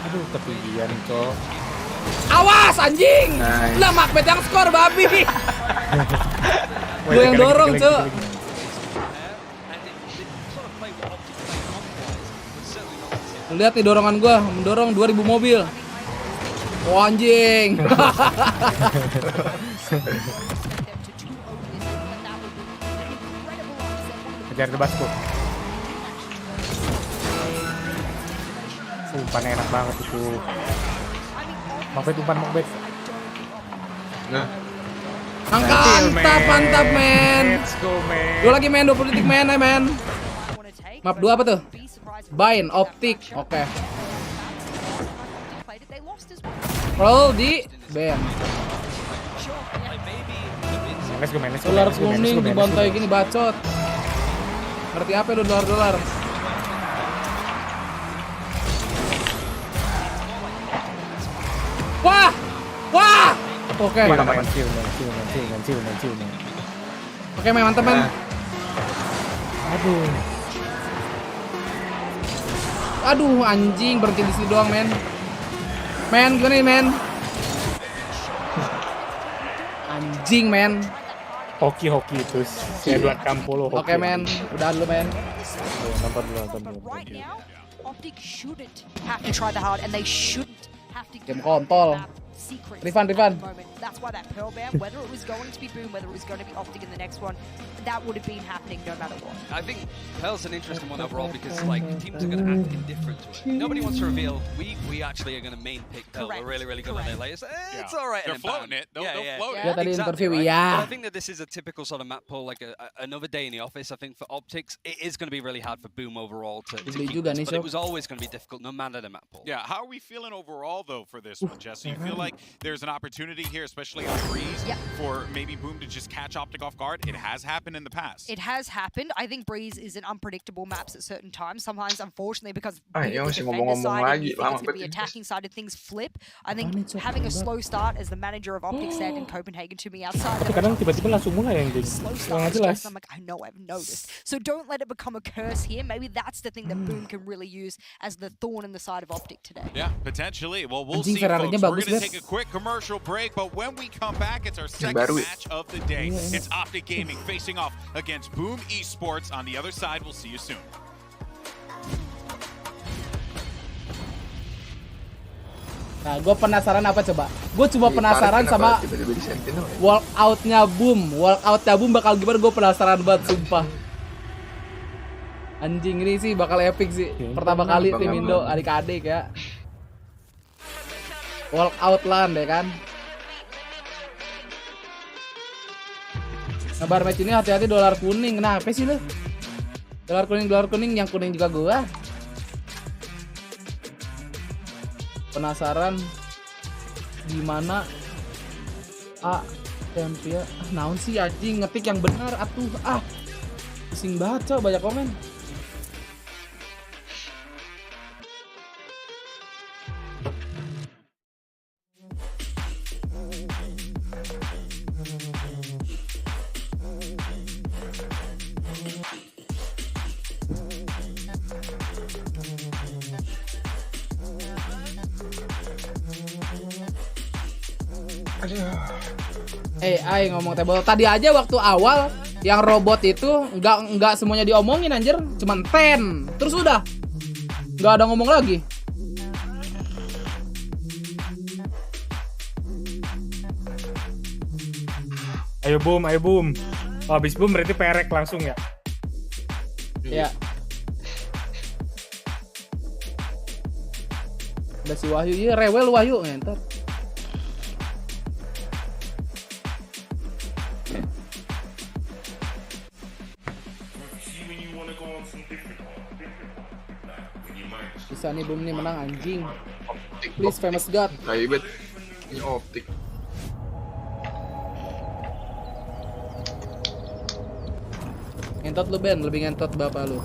Aduh ketinggian cok. Awas anjing. Lah Macbeth yang skor babi. Gue yang dorong cok. Lihat nih dorongan gue, mendorong 2000 mobil. Oh anjing. Kejar the Basco. Umpan enak banget itu. Macbeth. Nah. Mantap men. Let's go men. Gue lagi main 20 detik main men. Map 2 apa tuh? Bind optik. Oke. Roll di band. Let's go men. Ular kuning dibantai gini bacot. Ngerti apa lu dolar-dolar? Wah! Wah! Oke. Oke, main mantep, men. Aduh, anjing berhenti di situ doang, men. Men, gimana nih, men? Anjing, men. Hoki itu si Edward Campolo. Oke, men. Udah dulu, men. Nonton dulu. Right now, Optic shouldn't have to try the hard, and they shouldn't have to Game kontol. Rifan. That's why that Pearl Band, whether it was going to be Boom, whether it was going to be Optic in the next one, that would have been happening no matter what. I think Pearl's an interesting one overall because like teams are going to act indifferent to it. Nobody wants to reveal we actually are going to main pick Pearl. We're really good on their layers. It's all right. They're floating it. They'll float it. Ya tadi interview But ya. I think that this is a typical sort of map pull, like another day in the office. I think for Optics, it is going to be really hard for Boom overall to keep this, but it was always going to be difficult no matter the map pull. Yeah, how are we feeling overall though for this one, Jesse? You feel like there's an opportunity here, especially on Breeze, for maybe Boom to just catch Optic off guard? It has happened in the past. It has happened. I think Breeze is an unpredictable maps at certain times. Sometimes, unfortunately, because Ayo, the masih defender ngomong-ngomong side and lagi, you think lama it's going to be banget. attacking side of things flip. I think having a slow start, as the manager of Optic said in Copenhagen to me outside, Tapi kadang tiba-tiba langsung mulai anjing. slow Nggak start is jelas. just, I'm like, I know, I've noticed. So don't let it become a curse here. Maybe that's the thing that Boom can really use as the thorn in the side of Optic today. Yeah, potentially. Well, we'll Anjing, see, folks. Ferrarinya We're bagus, going to guys. take a quick commercial break, but when we come back, it's our second baru. match of the day. It's Optic Gaming facing off against Boom Esports. On the other side, we'll see you soon. Nah, gue penasaran apa coba? Gue cuma penasaran sama tiba-tiba di Sentinel ya? walkoutnya Boom. Walkoutnya Boom bakal gimana? Gue penasaran banget, sumpah. Anjing, ini sih bakal epic sih. Pertama kali tim Indo adik-adik ya. Walkout land ya kan. Kabar match ini hati-hati dolar kuning. Kenapa sih lu? Dolar kuning, yang kuning juga gua. Penasaran gimana champion. Naon sih anjing, ngetik yang benar atuh. Pusing banget, coba banyak komen. AI ngomong table. Tadi aja waktu awal yang robot itu nggak semuanya diomongin anjir, cuman 10. Terus udah nggak ada ngomong lagi. Ayo Boom. Oh, habis Boom berarti perek langsung ya. Ya. Udah si Wahyu, iya rewel Wahyu ntar. Bisa nih Boom nih menang anjing. Please famous god. Kayak bet. Ini Optik. Ngentot lu Ben, lebih ngentot bapak lu.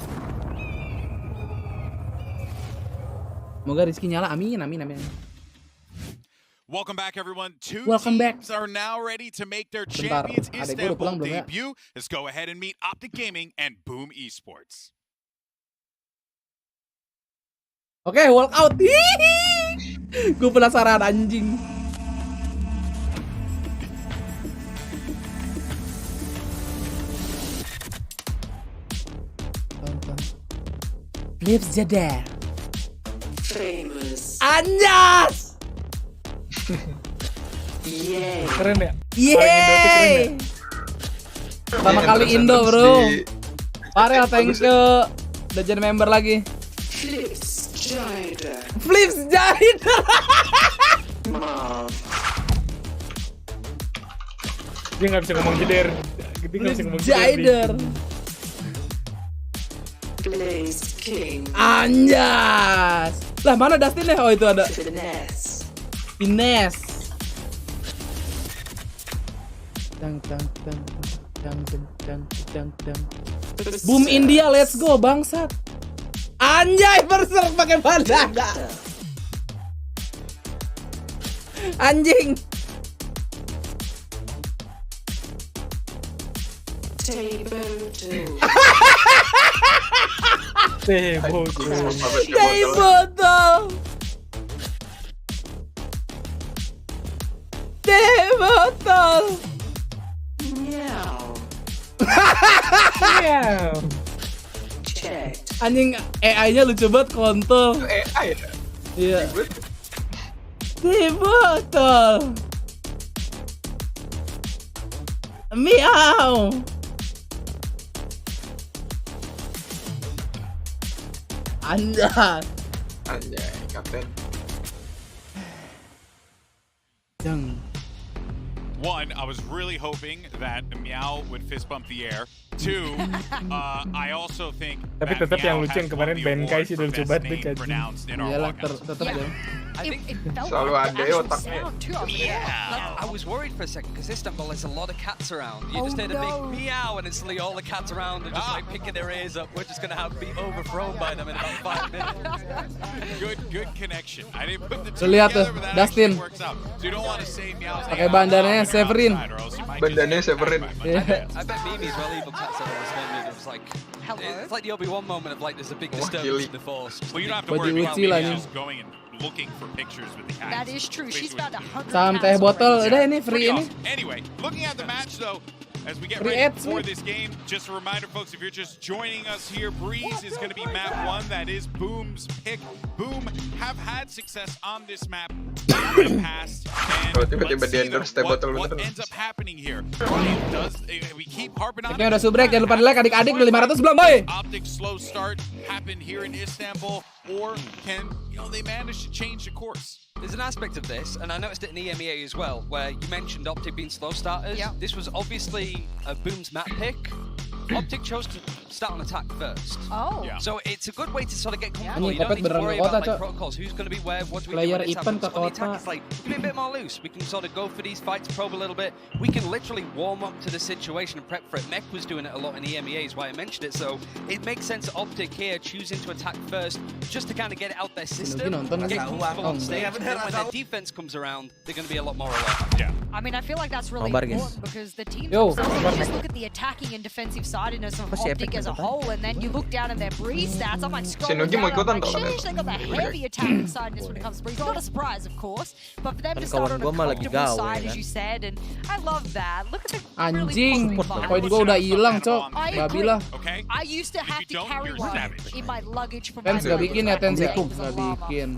Semoga Rizky nyala, amin. Welcome back, everyone. Two Welcome teams are now ready to make their Bentar, Champions adek gua udah pulang Istanbul belum ya? debut. Let's go ahead and meet Optic Gaming and Boom Esports. Oke, walkout. Gue penasaran anjing. Flips jeda. Famous. Anjas. Keren ya? Yeay. Pertama kali Indo, bro. Farel, thanks ke Legend member lagi. Flips Jider. Flips Jider. Dia nggak bisa ngomong jeder. Jider. Blaze King. Anjas. Lah mana Dustin ya? Oh itu ada. Ines. Tang. Boom India, let's go bangsat. Anjay, berserk pakai bandana. Anjing. Teh botol. Anjing AI-nya lucu banget kontol. AI. Iya. Teh botol. Miau. Anjay. Anjay, kapten. One, I was really hoping that Meow would fist bump the air. Two, I also think Tapi that tetap yang Meow lucu has yang won kemarin the Ben award Kai sih for udah lucu best banget name kan. pronounced in our Iyalah, walkouts. tetap dong. I think It felt Selalu like ada the ya actual otaknya. sound too. I was like, Yeah, I was worried for a second because Istanbul there's a lot of cats around. You Oh, just hear the big no. meow and instantly all the cats around are just like picking their ears up. We're just gonna have to be overthrown by them in about 5 minutes. Good connection. I didn't put the Tuh two lihat together, tuh, but that Dustin. actually works out. So you don't want to say Meow's Pakai bandananya Severin. Bandananya Severin. I bet Mimi's well evil cats ever responded. It was like, it's like the Obi-Wan moment of like there's a big disturbance in the Force. Well, you don't have to Body worry about uci lah Mimi nih. just going and looking for pictures with the cats. That is true. She's found 100 Saham teh cats botol, already. udah ini free ini. Awesome. Anyway, looking at the match though, as we get Free ready ads, for man. this game, just a reminder, folks, if you're just joining us here, Breeze is going to be map 1. That is Boom's pick. Boom have had success on this map in the past, and Kalau tiba-tiba let's di see endorse though, teh botol what beneran. ends up happening here. We keep harping on Oke, udah subrek, jangan lupa di like adik-adik udah 500 belum, boy. Optic slow start happen here in Istanbul, or can they manage to change the course? There's an aspect of this, and I noticed it in EMEA as well, where you mentioned Optic being slow starters. Yeah. This was obviously a Boom's map pick. Optic chose to start on attack first. Oh. Yeah. So it's a good way to sort of get Anjing, comfortable. You don't Kopet need to beneran worry ke kota, about like Cok. protocols. Who's going to be where? What do we Player do when this event happens? ke On the attack, kota. it's like, be a bit more loose. We can sort of go for these fights, probe a little bit. We can literally warm up to the situation and prep for it. Mech was doing it a lot in EMEA, is why I mentioned it. So it makes sense Optic here choosing to attack first, just to kind of get it out their system, nonton get kan? comfortable on Oh, stage. enggak. And then when their defense comes around, they're going to be a lot more alert. Yeah. I mean, I feel like that's really Nobar, guys. important because the teams Yo, themselves, nobar, you just Mek. look at the attacking and defensive sidedness of Apa sih Optic efek as a mereka? whole, and then you look down at their Breeze stats. I'm like scrolling Nugi mau down, I'm ikutan like, tau, sheesh, they got the heavy attacking sidedness when it comes to Breeze. Not a surprise, of course, but for them Kan to start kawan on a gua mah lagi comfortable gawe, side, kan? as you said, and I love that. Look at the Anjing, really positive poin vibes. gua udah hilang, Cok. I Babi agree. lah. Okay. I used to have to don't, carry you're one savage. in my luggage for Tens my gak luggage bikin ya, when I Tens ya? was a Gak llama. bikin.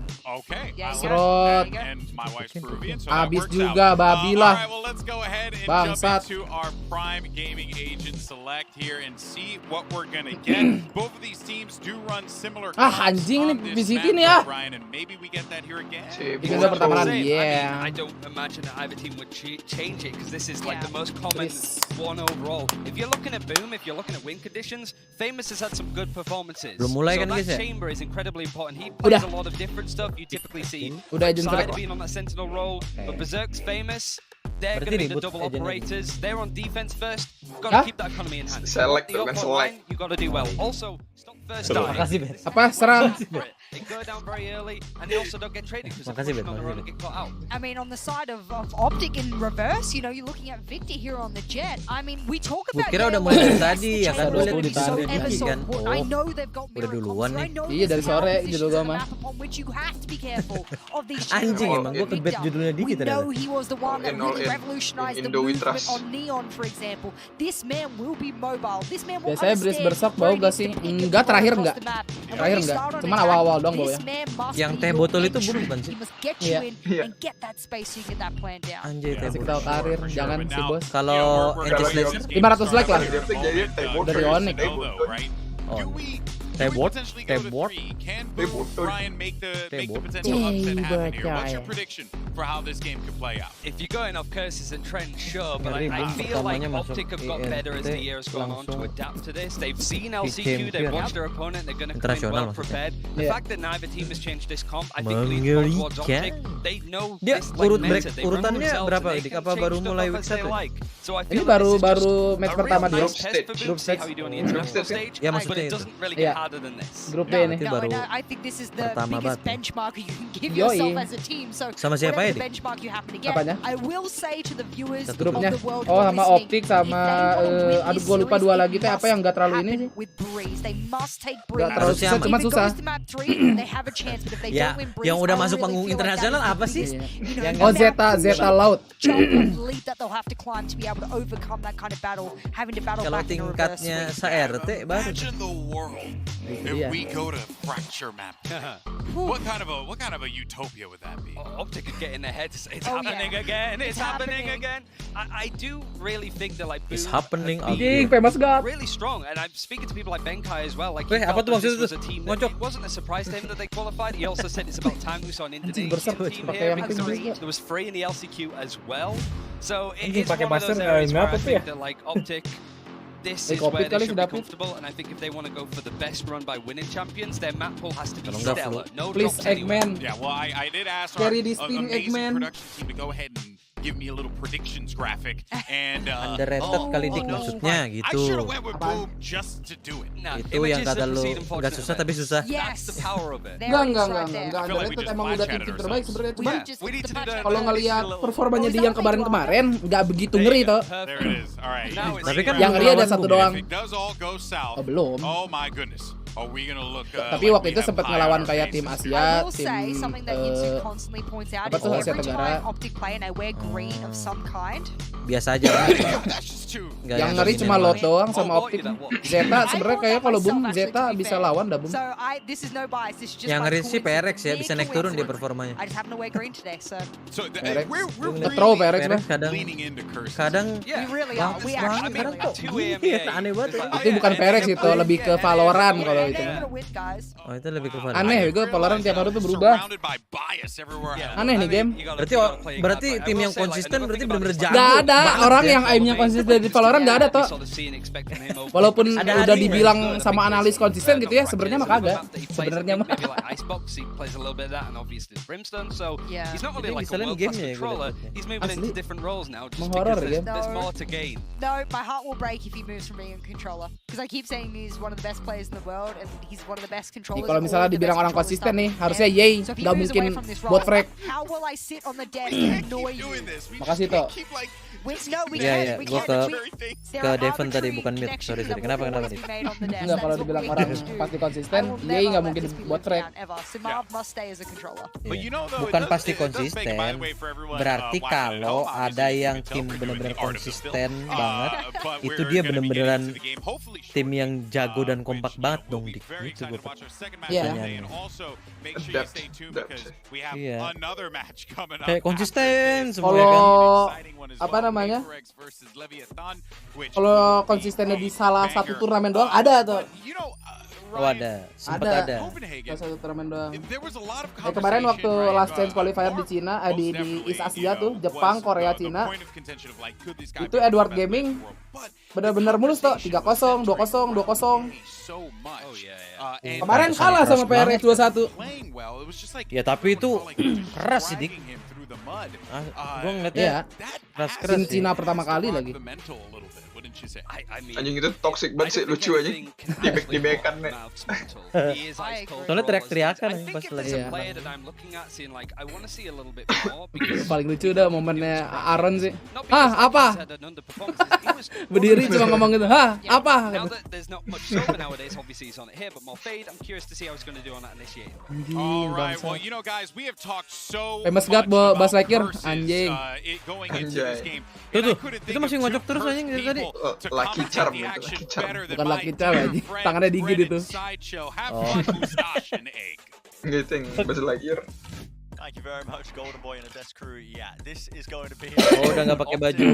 Okay. Yeah, I like Serot. that. And my wife's Peruvian, so that Abis works juga, out. babi All lah. right, well, let's go ahead and Bangsat. jump into our Prime Gaming Agent Select here and see what we're gonna get. Both of these teams do run similar Ah, comps anjing on nih, this VCT map, nih ya. Ryan, and maybe we get that here again. Ini udah pertama kali, Same. yeah. I don't imagine that either team would change it because this is like Yeah. the most common one overall. If you're looking at Boom, if you're looking at win conditions, Famous has had some good performances. Belum mulai so kan, that guys, ya? chamber is incredibly important. He plays Udah. a lot of different stuff you typically see. Udah agent Side select. being on that sentinel role, but Berserk's Famous. They're Berarti going to be the ribut double agent operators. They're on defense first. Got Hah? to keep that economy in hand. Select, The bukan upper select. line, you got to do well. Also, stop first Terima dying. kasih, Ben. Apa, serang? They go down very early, and they also don't get traded because they're Makasih, pushing Ben. on their own Makasih, and get caught out. I mean, on the side of Optic in reverse, you know, you're looking at Victor here on the jet. I mean, we talk Gua about kira their udah mulai dari lane, tadi, the ya kan? chamber Gua is liat gonna di be so tadi ever so kan. important. Oh, I know they've got udah mirror duluan comms, and I nih. know Iya, there's dari power sore positions judul in gua the mah. map upon which you have to be careful of these Anjing, chambers. emang gua kebet Victor, judulnya we dikit know ternyata. he was the one that All really in. revolutionized the Indo we movement trust. on Neon, for example. This man will be mobile. This man will Biasanya Breeze understand bersak where bau he gak needs sih? to pick and Enggak, roll terakhir across enggak. the map. And when Terakhir you enggak. start on Cuman attack, awal-awal doang bau this ya. man must Yang be teh your botol itu entry. Boom bukan sih? He must get Iya. you in Iya. and get that space so you get that plan down. Anjay, teh Kasih botol. tahu karir, jangan But si now, bos. Kalau we're Angel gonna Slicer? see 500 like lah. this Dia tuh jadi moment, teh uh, botol. Dari Onyx. though, right? Oh. Do we Tebot, potentially go to tebot. 3? Can Boom try and make the Tebot. potential upset happen here? What's your Tebot. prediction for how this game could play out? If you're going off curses and trends, sure, but I Boom feel like pertamanya masuk Optic have got better as the year has gone on to langsung adapt to this. They've seen game LCQ, they've pure. watched their opponent, they're going to come in Internasional well maksudnya. prepared. The Yeah. fact that neither team has changed this comp, I think leads more towards Optic. They know Dia this urut meta. break They run urutannya themselves berapa and they Dik? can Apa change baru stuff mulai up week as they 1? like. So I Ini feel like this is baru just match a pertama real dia. nice test for Boom, Group see stage. how you do on the Group international stage. stage, Ya, but maksudnya it itu. doesn't really Iya. get harder than this. Grup B No, nih. Itu no, baru no, I think this is the pertama biggest banget. benchmark you can give Yoi. yourself as a team. So Sama siapa whatever ya, the Dik? benchmark you happen to get, Apanya? I will say to the viewers of Grupnya. the world Oh, who are sama listening, Optik if sama they wanna win aduh this gua lupa series, dua it lagi teh apa yang enggak terlalu ini happen sih. with Breeze. They must take Enggak Breeze. terlalu Harusnya susah, aman. cuma If it susah. goes to map 3, they have a chance, but if they Ya, don't win Breeze, yang udah I masuk really panggung feel like that internasional is the apa sih? biggest, you know, Yang Oh, map Zeta Loud. jump and leap that they'll have to climb to be able to overcome that kind of battle, having to battle Kalau back in a reverse tingkatnya sweep. se-RT baru. Imagine the world Iya. if we go to fracture map. What kind of a utopia would that be? Optic could get in their heads. It's Oh, happening yeah. again. It's It's happening happening. again. I do really think that like It's Boom happening have Anjing, been famous God. really strong, and I'm speaking to people like Benkai as well. Like, Weh, he apa felt tuh that this maksudnya was tuh? a team that Ngocok. it wasn't a surprise to him that they qualified. He also said it's about time we saw an Anjing, Indonesian bersep, team pakai here. yang pink juga. There was free in the LCQ as well, so Anjing, it's pakai one of those master areas nggak where I apa tuh ya? think that like Optic. This is kopi where kali they should si be David. comfortable, and I think if they want to go for the best run by winning champions, their map pool has to be Kalau nggak stellar. flu. No Please, drops anywhere. Eggman. Yeah, well, I did ask Carry our this team, amazing Eggman. production team to go ahead and give me a little predictions graphic. And Underrated kali Dik no. maksudnya I gitu. should have went with Boom just to do it. Nah, Itu yang images kata that lu proceed, nggak susah tapi susah. That's the power of it. There Enggak, it is enggak, right enggak, there. enggak. I feel like we Underrated just emang udah flat-chatted tim terbaik sebenarnya. Cuma We just We need to do that. kalau ngelihat performanya Oh, di is yang that kemarin-kemarin nggak begitu ngeri toh. There it is. All right. Now it's Tapi kan Yang ngeri ada satu doang. If it does all go south, Oh, belum. oh my goodness. Are we gonna look? Tapi like waktu we itu have sempat pie ngelawan on our kayak faces? tim I Asia, will tim say something that Yinsu constantly points out apa is tuh, Asia every Tenggara. time Optic play and they wear green of some kind. Biasa aja lah. That's just too. Nggak yang ngeri gini cuma doang. lot doang sama Oh, Optik. you know what? Zeta I sebenarnya thought kayak that kalau myself, Boom actually, Zeta to be bisa fair. lawan dah Boom. So this is no bias. This is just Yang my ngeri sih coincidence. PRX ya, bisa naik turun dia Coincidence. performanya. I just happen to wear green today, so PRX. We're Nge-throw really PRX mah. kadang leaning into curses. kadang Yeah. we really are. We Wah, actually kadang really kok are. Two gini AMA. ya, aneh banget ya. Itu bukan PRX itu, lebih ke Valorant kalau itu. We're gonna win, guys. Oh itu lebih ke Valorant. Aneh juga Valorant tiap hari tuh berubah. Surrounded by bias everywhere else. Aneh nih game. Berarti tim yang konsisten berarti benar-benar jago. Gak ada banget orang ya. yang aimnya konsisten di Valorant gak ada toh. Walaupun Ada udah Adi. dibilang sama analis konsisten gitu ya, sebenarnya mah kagak. Sebenarnya mah. Yeah. He's not really Jadi like a misalnya world class gamenya ya, gue controller. liat. He's moving Asli. into different roles now just Menghoror because ya. there's more to gain. No, my heart will break if he moves from being a controller. Because I keep saying he's one of the best players in the world and he's one of the best Nih, controllers. kalau of all misalnya of the dibilang best orang controllers konsisten nih, starting harusnya from yay, So if he gak moves mungkin away from this buat role, frag. How will I sit on the desk and annoy you? Makasih toh. No, we Iya, iya, can't. We gua can't. ke Devon tadi, bukan mid. Sorry, kenapa Enggak, Enggak, kalau dibilang orang pasti konsisten, yay nggak mungkin buat frag. But you know, though, Bukan it does- pasti it does make, konsisten. by the way, for everyone, Berarti watching at kalau home, ada obviously, yang you can tell tim we're benar-benar really art of the still. konsisten banget, But itu we're dia gonna be getting benar-beran into the game, hopefully tim yang jago dan which, kompak you know, banget we'll dong be Dik. very Gitu excited gue to watch our second match Iya. today, and also make sure you stay tuned because we have Iya. another match coming up. Kayak after konsisten this. semuanya kan. Kalau Exciting one as apa well, namanya? Vaporex versus Leviathan, which Kalau konsistennya di salah satu turnamen doang ada tuh. you know, Oh ada, sempat ada. Salah satu turnamen doang. there was a lot of Kemarin waktu conversation, last right, chance qualifier di Cina, di East Asia tuh, Jepang, Korea, Cina. Itu Edward Gaming benar-benar mulus tuh, 3-0, 2-0, 2-0. Kemarin kalah sama PRX 2-1. Ya tapi itu keras sih Dik. Gue ngeliatnya keras-keras sih. Cina pertama kali lagi. Anjing itu toxic banget sih, lucu aja. Dibek-debekan nih. Soalnya teriak-teriakan nih pas lagi. Iya. Paling lucu udah momennya Aaron sih. Hah, apa? Berdiri cuma ngomong gitu. Hah, apa? Now that there's not much silver nowadays, obviously he's on it here, but more fade. I'm curious to see how he's going to do on that initiator. All right, well, you know, guys, we have talked so Famous much God, Bas about Lightyear, versus, anjing. It going into this game. Tuh, itu masih ngocok terus anjing dari tadi. Lucky Charm itu, Lucky Charm. Bukan Lucky Charm anjing. Tangannya dingin itu. Oh. Gitu yang Buzz Lightyear. Thank you very much, Golden Boy and the Death Crew. Yeah, this is going to be. Oh, udah nggak pakai baju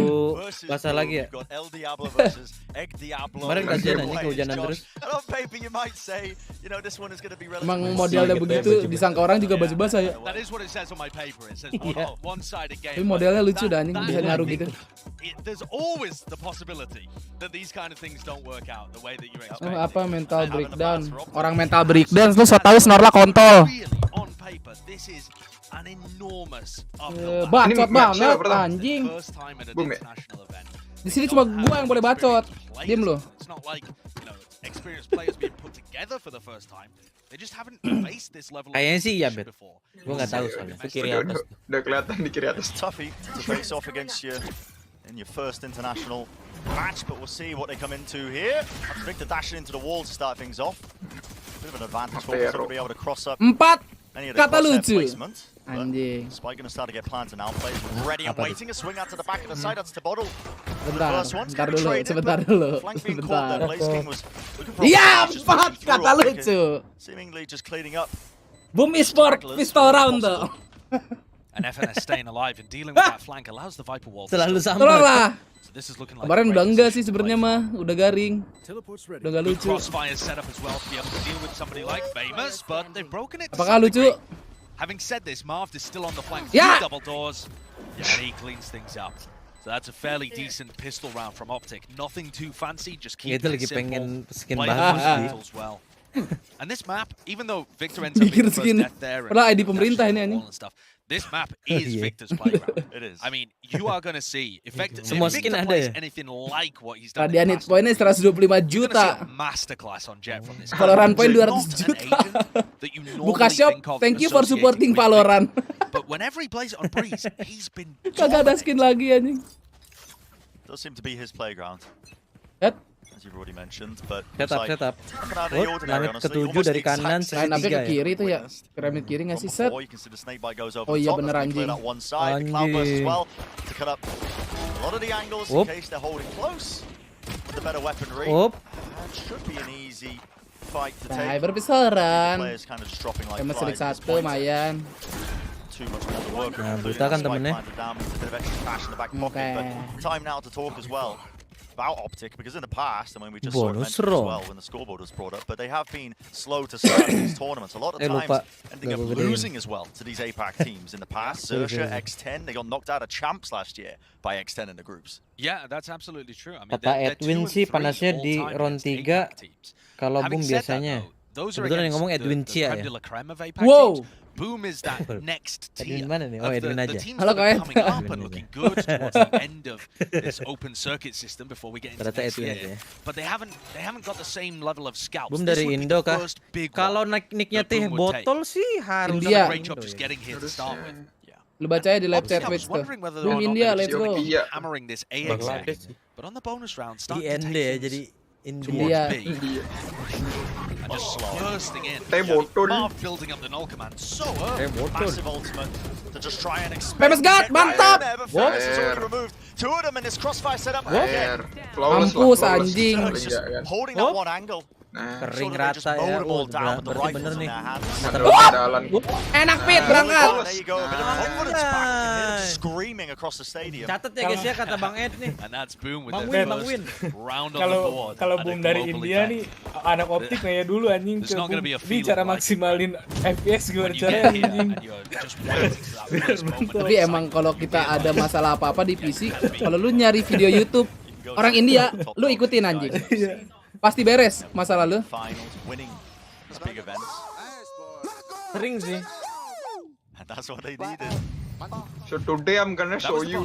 basah lagi ya? You've got El Diablo versus Egg Diablo. Kemarin kasihan aja kehujanan terus. And on paper, you might say, you know, this one is going to be Emang relatively. modelnya begitu disangka orang juga baju basah ya. That is what it says on my paper. It says one-sided game. Tapi modelnya lucu dah anjing, bisa nyaru gitu. There's always the possibility that these kind of things don't work out the way that you expect. Apa mental breakdown? Orang mental breakdown lu so tahu Snorlax kontol. On paper, this is an enormous bacot banget anjing. Boom ya? Di sini cuma gua yang boleh bacot. Diem lu. It's not like, you know, experienced players being put together for the first time. They just haven't faced this level of Kayaknya sih ya, Bet. Gua nggak tahu soalnya. Itu kiri atas. Udah kelihatan di kiri atas. It's toughy to face off against you in your first international match, but we'll see what they come into here. Victor dashing into the wall to start things off. Bit of an advantage for him to be able to cross up. 4 Any of the kata crosshair lucu. placement. Anjing. Spike gonna start to get planted now. Players ready and waiting. A swing out to the back of the side. That's the bottle. Bentar dulu, sebentar dulu. Sebentar. Iya, 4 kata lucu. Seemingly just cleaning up. Boom Esport pistol round tuh. And FNS staying alive and dealing with that flank allows the Viper Wall. Selalu sama. Tolonglah. This is looking like Kemarin udah enggak sih sebenarnya mah, udah garing. Udah enggak lucu. Crossfire set up as well to be able to deal with somebody like Famous, but they've broken it. Apakah lucu? Having said this, Marv is still on the flank. Yeah. Double doors. Yeah, and he cleans things up. So that's a fairly decent pistol round from Optic. Nothing too fancy, just keep it lagi simple. pengen skin Play bagus as well. And this map, even though Victor ends up being the first death there, padahal ID pemerintah ini anjing. this map is Victor's playground. It is. I mean, you are going to see if Victor plays anything like what he's done. Radiant hit pointnya 125 juta. Masterclass on Jet from this. Valorant point 200 juta. Buka shop, thank you for supporting Valorant. But whenever he plays it on Breeze, he's been kagak ada skin lagi anjing. Does seem to be his playground. As you've already mentioned, but setup. Langit ketujuh dari kanan, line up-nya ke kiri tuh ya. Piramid kiri nggak sih set? Oh iya bener anjing. Cyber pisaran. Emang serik 1 lumayan. Nah, buta kan temennya. Time now to talk as well about Optic, because in the past, and when we just sort of mentioned as well when the scoreboard was brought up, but they have been slow to start these tournaments. A lot of times ending up losing as well to these APAC teams in the past. Zersha, X10, they got knocked out of champs last year by X10 in the groups. Yeah, that's absolutely true. I mean, kata Edwin sih panasnya di round 3 kalau Boom biasanya. Kebetulan yang ngomong Edwin Cia ya. Wow. Boom is that next tier. Mana nih? Oh, Edwin aja. Halo kawan. Coming up and looking good towards the end of this open circuit system before we get into next year. But they haven't got the same level of scouts. Boom dari Indo kah? Kalau nicknya teh botol sih harus India. Great job just getting here to start with. Lu baca ya di live chat Twitch tuh. Boom India, let's go. Hammering this AX, but on the bonus round start to take ya jadi India. And just bursting in. Marv building up the null command so early. Massive ultimate to just try and Famous God, mantap. Famous is already removed. 2 of them in this crossfire setup. Mampus anjing. Holding that one angle. Kering rata ya. Berarti bener nih. Enak Pit berangkat. Screaming across the stadium. Catat ya guys ya kata Bang Ed nih. And that's Boom with Bang the Win. first round on the board. Kalau Boom dari India nih, anak Optik nanya dulu anjing ke Boom. Ini cara maksimalin FPS gimana caranya anjing. Tapi emang kalau kita ada masalah apa-apa di PC, kalau lu nyari video YouTube orang India, lu ikutin anjing. Pasti beres masalah lu. Sering sih. That's what they needed. So today I'm gonna show you.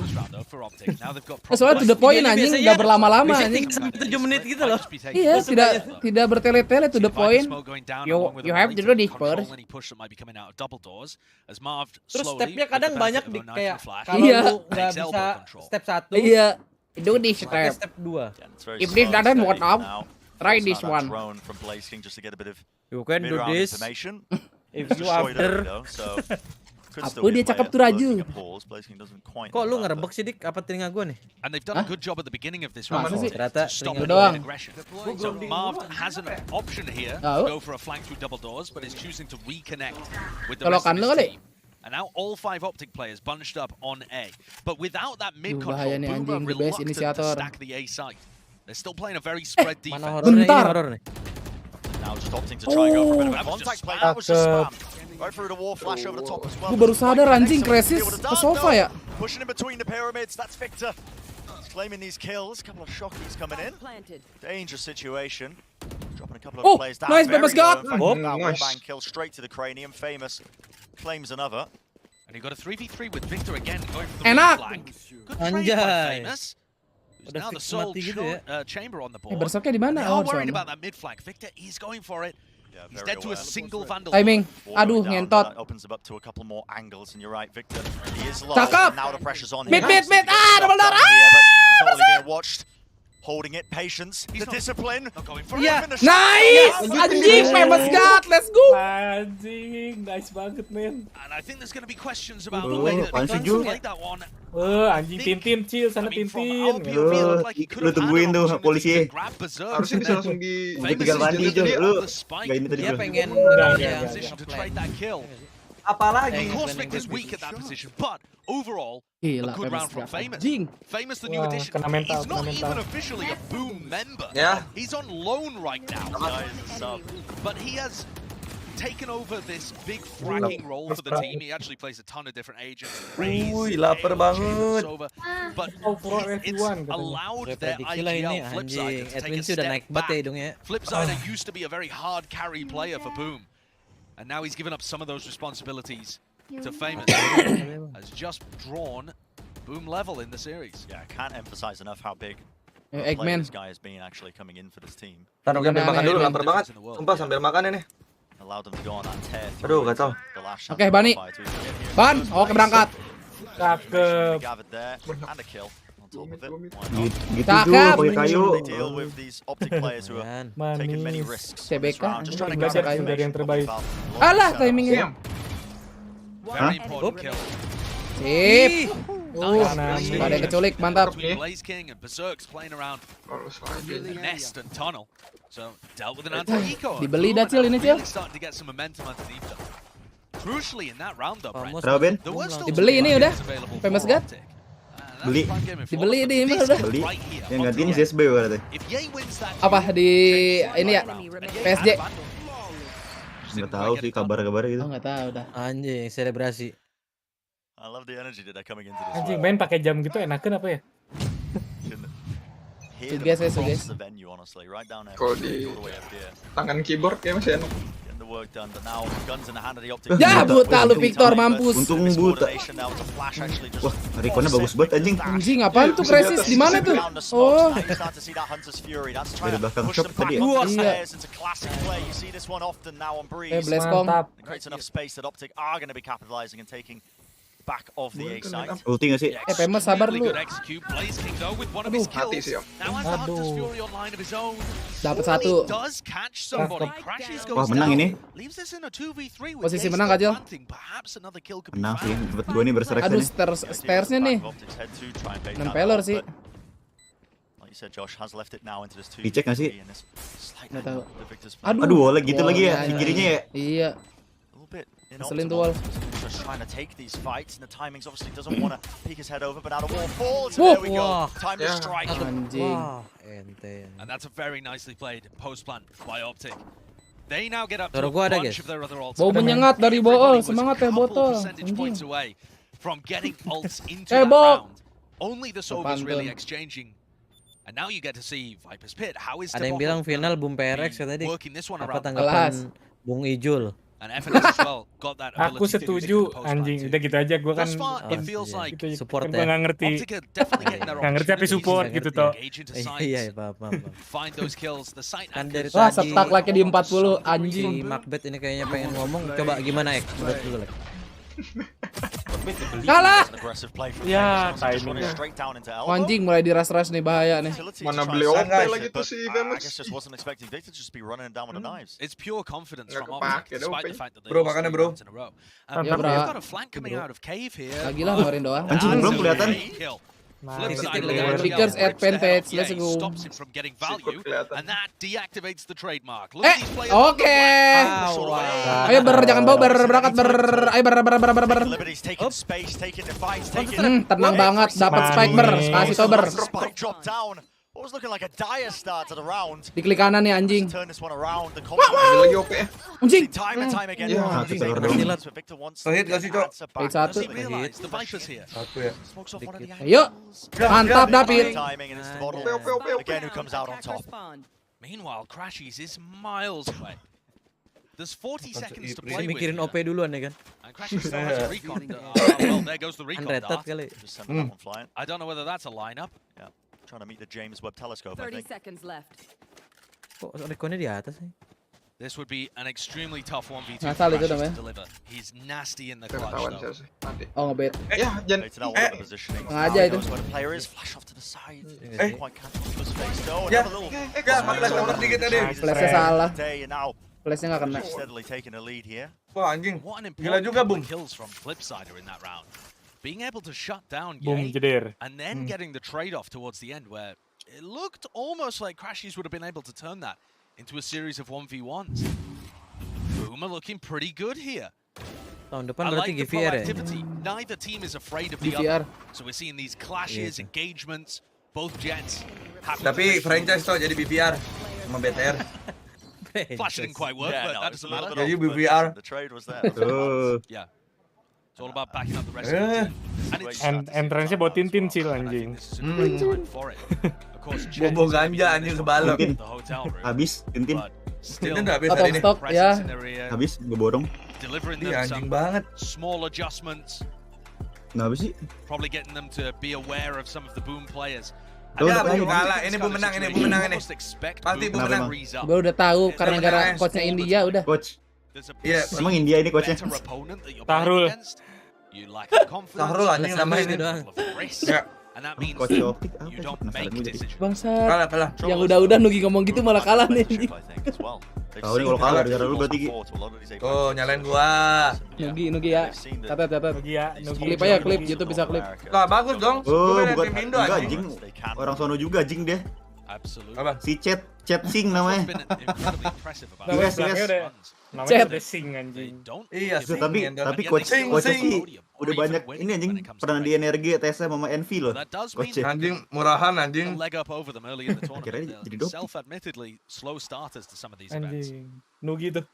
Soalnya to the point anjing, nggak berlama-lama anjing. 7 menit gitu loh. Iya, tidak bertele-tele to the point. You have to do this first. Terus stepnya kadang banyak di kayak kalau lu nggak bisa step 1. Iya, do this step. Step 2. If this doesn't work out, try this one. You can do this. If you after. Apa dia cakap tuh Raju? Kok lu ngerebek sih Dik? Apa telinga gue nih? And they've done a good job at the beginning of this round. Ternyata telinga doang. So Marv has an option here to go for a flank through double doors, but is choosing to reconnect with the rest of his team. And now all 5 Optic players bunched up on A. But without that mid control, bahaya nih, Boom are anjing, the best reluctant to initiator. stack the A site. They're still playing a very spread defense. Mana horornya? Ini Bentar. horor nih. Now just opting to try and go for a bit of a That was contact just play. spam. That was just spam. Right through the wall, flash over the top as well. Gue baru sadar anjing, Kresis ke sofa ya. Pushing in between the pyramids. That's Victor. He's claiming these kills. A couple of shockies coming in. Dangerous situation. Dropping a couple of players down. Nice, Very Bebas low. got. In fact, Oh, that nice. wallbang kill straight to the cranium. Famous claims another. And he got a 3v3 with Victor again, going for the Enak. flank. Good trade by Anjay. Famous. Who's Udah now the fix sole mati gitu ya. chamber on the board. Berserknya di mana? They Oh, are worried sana. about that mid flank. Victor is going for it. He's dead to a single vandal. Timing. Aduh, Down, ngentot. that opens him up to a couple more angles, and you're right, Victor. He is low. Cakep. Now the pressure's on him. Mid, mid, mid. Ah, double door. He's not only being watched, holding it, patience, the discipline. Not going for Yeah. it. Nice! Anjing, Famous God, let's go! Anjing, nice banget, men. And I think there's going to be questions about Oh, the way that apaan sih, they Ju? played that one. Anjing Tintin, chill sana Tintin. Lu tungguin tuh polisi. Grab Berserk Harusnya and bisa then langsung di Gue tinggal mandi Jadi tuh. dia Lu the spike. gak ini tadi Dia gue. pengen Enggak. Position to trade that kill. Apalagi? Of course, Victor's weak at that position, but overall, Gila, a good Famous round from God. Famous. Anjing. Famous, the new Wah, addition. kena mental, He's not kena even mental. officially a Boom member. Yeah. He's on loan right now. Guy is a sub. But he has taken over this big fracking role for the team. He actually plays a ton of different agents. Wih, lapar banget. But Oh, pro it's F1 katanya. allowed their Prediksi lah ini IGL Flipside anjing. to take Edwin a sih udah step naik banget ya back. hidungnya. Flipside used to be a very hard carry player for Boom. And now he's given up some of those responsibilities to Famous. Has just drawn Boom level in the series. Yeah, I can't emphasize enough how big Eggman. this guy has been actually coming in for this team. Taruh sambil makan dulu, lapar banget. Sumpah sambil makan ini. Allowed them to go on that tear. Aduh, kacau. The last Oke, Bani. Ban, oke berangkat. Cakep. Gathered there and a kill on top of it. Gitu Cakep. pakai kayu. They deal with these optic players who are taking many risks. on this CBK, round, just trying to belajar gather dari yang terbaik. information. Alah, timingnya. Very important kill. Sip. Nice. Ada yang keculik, mantap. Blaze King and Berserk's playing around the nest and tunnel. So dealt with an anti-eco. Dibeli dah, Cil, ini, Cil. Really starting to get some momentum underneath them. Crucially in that round though, Brent, Berapa, Ben? there were still Dibeli ini udah. available Famous for God. Optic. That's Beli. a fun game in Dibeli forward, di but email this udah. kill Beli. right here Yang on gantiin the CSB katanya. If Ye wins that Apa di ini ya? PSG? Nggak tahu sih kabar-kabar gitu. Oh, nggak tahu dah. Anjing, selebrasi. I love the energy that they're coming into this. Anjing, round. main pakai jam gitu enakan apa ya? Hear them Suges ya, across suges. the venue, honestly, right down there. Kalau di all the way up here. tangan keyboard kayak masih enak. Getting the work done, but now guns in the hand of the optic. Ya, buta lu Victor, mampus. Untung buta. Wah, Rikonnya bagus banget anjing. Anjing, apaan tuh Kresis? Di mana tuh? Oh. Dari belakang shop tadi ya. Iya. Bleskong. Mantap. Creates enough space that Optic are going to be capitalizing and taking back of the A side. Ulti nggak sih? Famous sabar Really lu. good execute. Blaze King though with one of his Mati kills. sih, Om. Now has the Hunter's Fury online of his own. Dapat Surely satu. does catch somebody. Crashes goes Wah, menang down. ini. Leaves this in a 2v3 with Posisi Ye menang, still Kajal. planting. Perhaps another kill could be Menang sih, found. buat gue nih berserek Aduh, nih. stairsnya nih. Nempeler sih. Like you said, Josh has left it now into this 2v3 Dicek nggak sih? and this slight Nggak tahu. angle the Victor's Aduh, wall gitu lagi ya, Wallnya, di kirinya ya. Iya. bit Ngeselin tuh wall. Just trying to take these fights, and the timings obviously doesn't want to peek his head over, but now the wall falls. Whoa. And there we go. Time to strike. Anjing. And that's a very nicely played post plant by Optic. They now get up to Taruh a gua ada, bunch guys. of their other ults. Bau menyengat dari botol, semangat ya botol. Percentage Anjing. points away from getting ults into Eh, that Bok. round. Only the Sovas really Pantun. exchanging. And now you get to see Viper's Pit. How is Ada yang Steboko bilang final Boom PRX ya tadi. working this one Apa around? tanggapan Bung Ijul? And FNS as well got that Aku ability to use it in setuju, the post anjing. plant Udah gitu aja, gue kan Thus far, it feels like gitu, support kan gue ya. nggak ngerti. Optic are definitely getting their Nggak ngerti tapi opportunities support to gitu toh. engage into Iya, sites, paham. find those kills. The site Kan dari anchors. Wah, tadi setak lagi di 40 si anjing. Macbeth ini kayaknya pengen ngomong. Coba gimana Ek? Menurut dulu Ek. Kalah. Ya, timingnya. Anjing mulai diras-ras nih, bahaya nih. Mana beli OP lagi tuh si Famous. It's pure confidence Nggak from kepake Optic, despite dong, the fact that they Bro, lost makannya, 3 bro. rounds in a row. Ya, bro. They've got a flank coming out of cave here. Lagi lah ngeluarin doang. Anjing belum kelihatan. Kill. Vickers advantage. Let's go. Stops him from getting value, and that deactivates the trademark. Look at these players. Oke. Ayo jangan bawa berangkat ayo ber. Tenang banget, dapat spike kasih tau What was looking like a dire start to the round. Di klik kanan nih anjing. Turn this one around. The Lagi OP. Anjing. Time and time again. Victor wants Hit kasih cok. Hit satu. The Vipers here. Satu ya. Ayo. Mantap David. Again who comes out on top. Meanwhile, Crashies is miles away. There's 40 seconds to play with. Mikirin OP duluan ya kan. And Crashies still has a recon. Well, there goes the recon dart. Kali. Just send that one flying. I don't know whether that's a lineup. Yeah. Trying to meet the James Webb Telescope, 30 seconds left. Kok rekonnya di atas nih? This would be an extremely tough 1v2 Ngasal itu to namanya. deliver. He's nasty in the clutch though. Oh ngebet. Ya, jangan. Sengaja itu. Player is flash off to the side. Ya, pakai nomor dikit tadi. Flashnya salah. Flashnya nggak kena. Steadily taking a lead here. Wah anjing. What an Gila juga Boom. kills from Flipsider in that round. Being able to shut down Boom Ye, jeder. and then getting the trade-off towards the end where it looked almost like Crashies would have been able to turn that into a series of 1v1s. Boom are looking pretty good here. Tahun depan I berarti like the GVR ya? proactivity. Neither team is afraid of the GVR. other. So we're seeing these clashes, engagements, both jets. Tapi franchise tuh jadi BVR sama BTR. Flash didn't quite work, but that doesn't matter. Jadi BVR. The trade was there. Yeah. It's all about backing up the rest of the team. And it's Entrance-nya buat Tintin sih anjing. Bobo ganja anjing kebalok. Habis Tintin. Tintin udah habis Out hari of ini. stock ya. Habis gue borong. Delivering Iya them anjing some banget. small adjustments. Nah, habis sih. Probably getting them to be aware of some of the Boom players. Ya, Boom kalah. Ini Boom menang, ini Boom menang ini. Pasti Boom menang. Gue udah tahu karena gara coachnya India udah. Coach. Iya, Emang India ini coachnya. Tahrul. Tahrul anjing namanya ini. Ya. And that means Coach Optik you don't make decisions. Bangsat. Kalah. Yang udah Nugi ngomong gitu malah kalah nih. Tahu nih kalau kalah gara-gara lu berarti. Oh, nyalain gua. Nugi ya. Catat. Nugi ya, Nugi. Klip aja klip, YouTube bisa klip. Lah bagus dong. Oh, Gua bukan tim Indo enggak anjing. jing. Orang sono juga jing dia. Absolutely. Apa? Si Chat Sing namanya. Namanya Chat. udah sing anjing. Iya, sing, Tapi coachnya sih udah banyak ini anjing pernah di energi TSM sama Envy loh. Coachnya. Anjing murahan anjing. Leg up over them early in the tournament. Akhirnya jadi doping. Self-admittedly slow starters to some of these events. Anjing. Nugi tuh.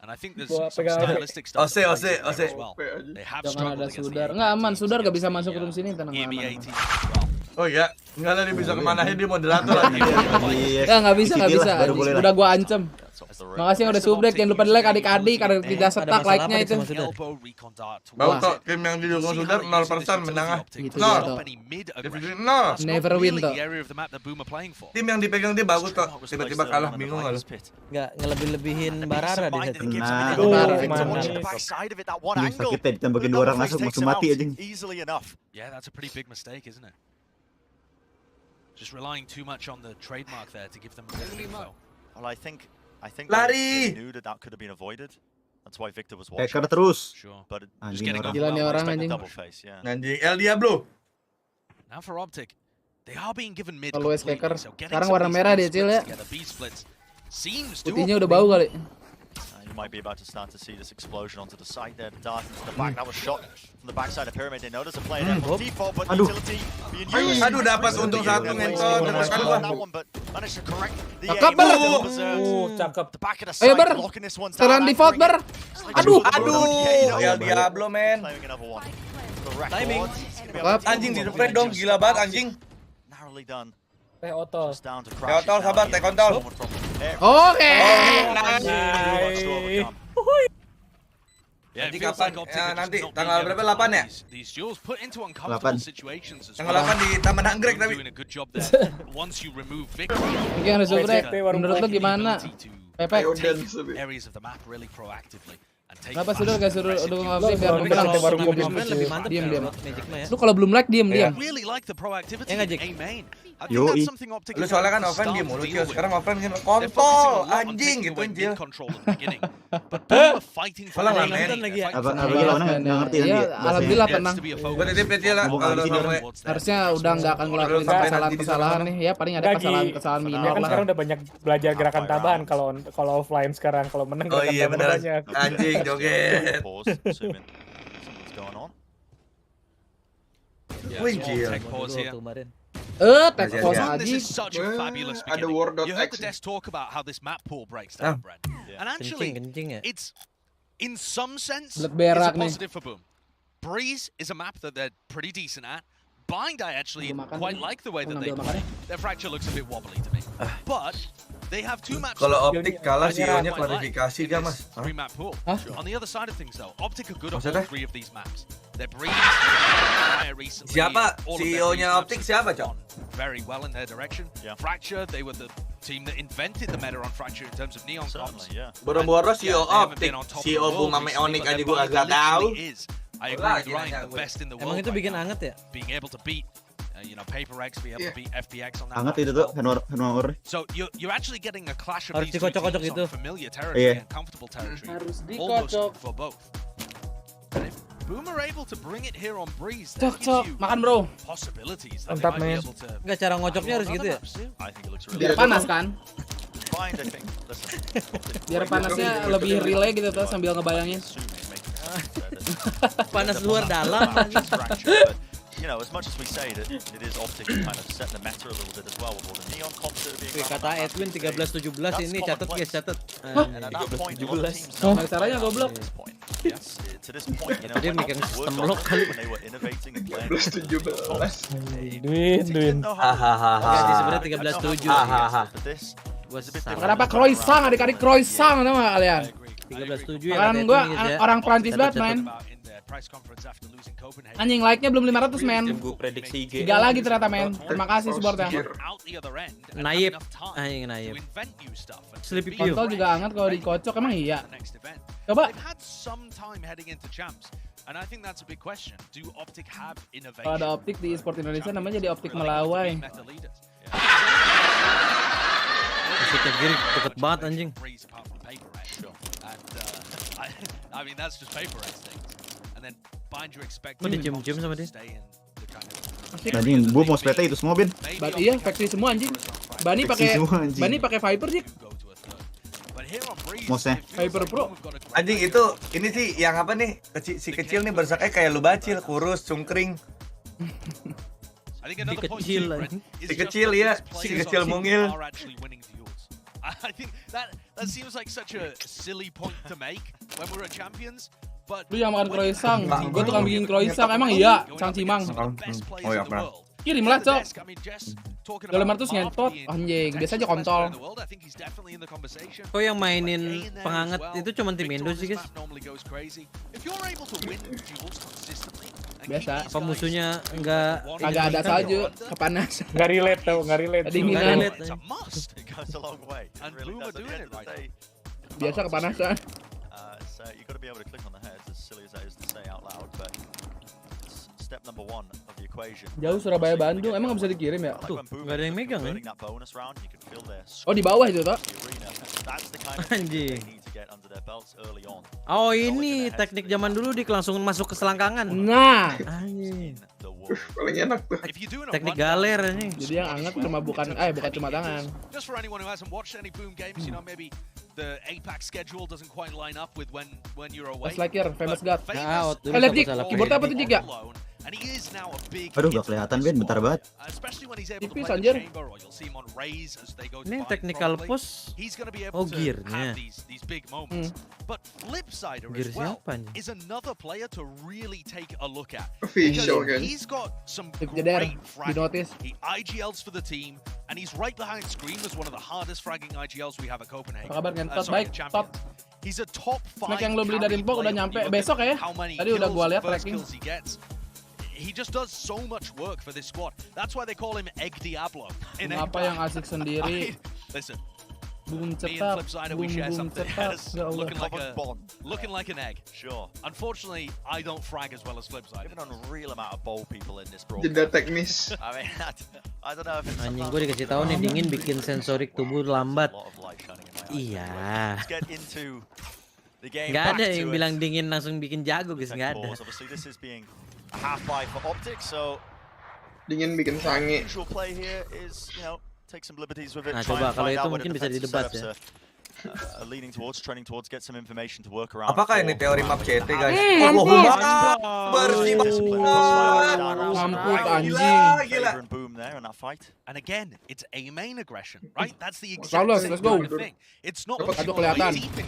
And I think there's Buat some pegang stylistic stuff Ose. as well. They have Jangan struggled ada against Sudar. the Enggak aman, Sudar gak bisa masuk room sini tenang. EMEA aman. teams as well. Oh iya, enggak lah dia bisa kemana dia moderator anjing. Ya nggak bisa. Udah gua ancam. Makasih yang udah subrek, jangan lupa di like adik-adik karena tidak setak like-nya itu. Bau toh tim yang didukung Sudar 0% menang ah. Gitu, Nol. Nol. Never win toh. Tim yang dipegang dia bagus toh. Tiba-tiba kalah bingung enggak lu? Nggak ngelebih-lebihin Barara di situ. Sakitnya ditambahin 2 orang langsung mati anjing. Yeah, that's a pretty big mistake, isn't it? Just relying too much on the trademark there to give them a bit of info. Well, I think Lari. they knew that could have been avoided. That's why Victor was watching. Hacker terus. Sure. But Anjing orang. Gila nih orang anjing. double face, yeah. Anjing El Diablo. Now for Optic, they are being given mid Always completely, Hacker. so getting Sekarang some of warna these merah B dia, Cil, splits ya. together, B splits seems Putihnya doable. udah bau kali. You might be about to start to see this explosion onto the side there. The dart into the back. That was shot from the backside of Pyramid. They notice a player there from default, but utility being used. Aduh dapat untung satu ngentot tekan gua. That one, but managed to correct the Cakep, aim. Ber. Cakep. The back of the Ayo side, Ber. locking this one Setelan down. default Ber. Aduh. El Diablo men. Claiming another one. The record. Timing. He's gonna be able to Anjing di depan dong gila banget anjing. narrowly done. Teh otol. Just down to Teh otol, sabar, teh kontol. Oke. Yeah, Nanti it feels kapan? like Optic Ya, are just nanti not tanggal being berapa? able to 8 ya? find these duels put into uncomfortable 8. situations as Tanggal well. 8 di Taman Anggrek tapi. Doing a good job there. Once you remove Victor, Mungkin yang udah subrek. Menurut lu gimana? Pepe. areas of the map really proactively. Kenapa Sudar gak suruh udah ngapsi biar menang teh baru Lebih mantap diam. Magic mah ya. Lu kalau belum like diam. Really like the proactivity Ya nggak, Jack? in A main. Yoi. Lu soalnya kan offline dia mulu Cil, sekarang offline kan kontol anjing gitu Cil. Soalnya nggak main. Apa gimana nggak ngerti nanti. Iya, alhamdulillah tenang. Gue titip ya Cil lah. Harusnya udah nggak akan ngelakuin kesalahan-kesalahan nih ya, paling ada kesalahan-kesalahan minor kan lah. sekarang udah banyak belajar gerakan tambahan kalau offline sekarang, kalau menang Oh gerakan iya tambahan benar. banyak. Anjing joget. Wih Cil. This is such a fabulous beginning. You heard the devs talk about how this map pool breaks down, Brent. And actually, it's in some sense it's a positive for Boom. Breeze is a map that they're pretty decent at. Bind, I actually quite like the way that they play. Their fracture looks a bit wobbly to me, but they have two maps. Kalau Optic kalah CEO-nya klarifikasi dia Mas. Three-map pool. On the other side of things, though, Optic are good at Maksudnya? all three of these maps. They're Breeze, recently. Siapa CEO-nya Optic siapa, Cok? Very well in their direction. Fracture, they were the team that invented the meta on Fracture in terms of neon comps. Boro-boro CEO Optic, CEO Boom sama Onyx aja gua agak tahu. I agree with Ryan, the best in the world. Emang itu bikin anget ya? Being able to beat, Paper X, being able to beat FPX on that. Hangat itu tuh Hanwar. So you're actually getting a clash of Harus these two dikocok-kocok teams itu. on familiar territory and comfortable territory. Harus Almost dikocok. for both. And if Boom are able to bring it here on Breeze, that gives Cok, you makan bro. possibilities that they Mantap, might be men. able to. Enggak, cara ngocoknya harus gitu ya? Biar panas kan? Biar panasnya lebih relay gitu tuh sambil ngebayangin. Panas luar dalam. As much as we say that it is Optic to kind of set the meta a little bit as well with all the neon comps that are being Kata Edwin 13-17 ini catat guys, catat. And at that point, a lot of teams Gimana caranya goblok? to this point, Dia mikirin sistem lock kali. when they were innovating and playing. Duin. Jadi sebenarnya 13-7. For this, Kenapa croissant, adik-adik croissant tau gak kalian? 13-7 ya. Makanan gua orang Prancis banget main. Anjing like-nya belum 500 men. Gue prediksi IG. 3 lagi ternyata men. Terima kasih supportnya. Naib. Anjing naib. Sleepy Q. Kontol juga hangat kalau dikocok, emang iya. Coba. Kalau ada Optik di e-sport Indonesia namanya jadi Optik Melawai. Musiknya kiri deket banget anjing. I mean that's just Paper X things. And then Bind you expect Mau dicium-cium sama dia. Anjing, gua mau spete itu semua, Ben. Iya, factory semua anjing. Bani pakai Viper sih. Mosnya. Viper Pro. Anjing itu ini sih yang apa nih? Si kecil nih bersaknya kayak lu bacil, kurus, cungkring. Si kecil ya, si kecil mungil. I think that seems like such a silly point to make when we're at champions. But Lu yang makan croissant, gue tukang bikin croissant, emang iya, Cang Cimang. Oh ya, pernah. Kirim lah, Cok. 500 ngentot, anjing, biasa aja kontol. Kok yang mainin penghangat itu cuma tim Indo sih guys? Biasa. Apa musuhnya enggak Kagak ada salju, kepanasan. Nggak relate tau, nggak relate. Dinginan. Biasa kepanasan. So you've got to be able to click on the heads, as silly as that is to say out loud, but step number 1 of the equation. Jauh Surabaya Bandung, emang nggak bisa dikirim ya? Tuh, nggak ada yang megang ya? Oh di bawah itu toh? Anjing. Oh ini teknik zaman dulu dik langsung masuk ke selangkangan. Nah. Anjing. Paling enak tuh. Teknik galer anjing. Jadi yang anget cuma bukan cuma tangan. Just for anyone who hasn't watched any Boom games, maybe the APAC schedule doesn't quite line up with when you're away. Pas like famous god. Lihat Dik, keyboardnya apa tuh Dik ya? Aduh gak kelihatan Ben, bentar banget. Tipis anjir. Ini technical push. Oh gearnya. But flip side Gear as well siapa nih? is another player to really take a look at. Official kan. He's got some Jeder, great di fragging. notice. He IGLs for the team, and he's right behind Scream as one of the hardest fragging IGLs we have at Copenhagen. Apa kabar ngentot? Sorry, Baik, champion. top. He's a top 5 Snack yang lo beli dari carry Info udah player. nyampe When you look besok at ya? how many Tadi udah gua kills, lihat first tracking. kills he gets. He just does so much work for this squad. That's why they call him Egg Diablo. Apa yang asik sendiri? Listen, Boom Me and cetak, Flipsider, boom we share boom something. cetak. Ya Allah. Looking like an egg. Sure. Unfortunately, I don't frag as well as Flipsider. Given an unreal amount of bold people in this Jeda broadcast. teknis. I mean, I don't know if it's Anjing gue dikasih tahu nih dingin bikin sensorik tubuh lambat. Iya. Let's get into the game. Gak ada back yang to bilang it. dingin langsung bikin jago guys, Second nggak ada. pause. Obviously, this is being a half buy for Optic, so Dingin bikin sange. usual play here is, you know, take some liberties with it. Nah, try coba and kalau find itu out where mungkin the bisa defensive didebat setups ya. are leaning towards, trending towards, get some information to work around. Apakah ini teori map CT guys? Mampus. Bersih Mampus anjing. Gila. Boom there in that fight. And again, it's A main aggression, right? That's the exact Carlos, same let's go. kind of thing. It's not Dapat pushing satu kelihatan. deep in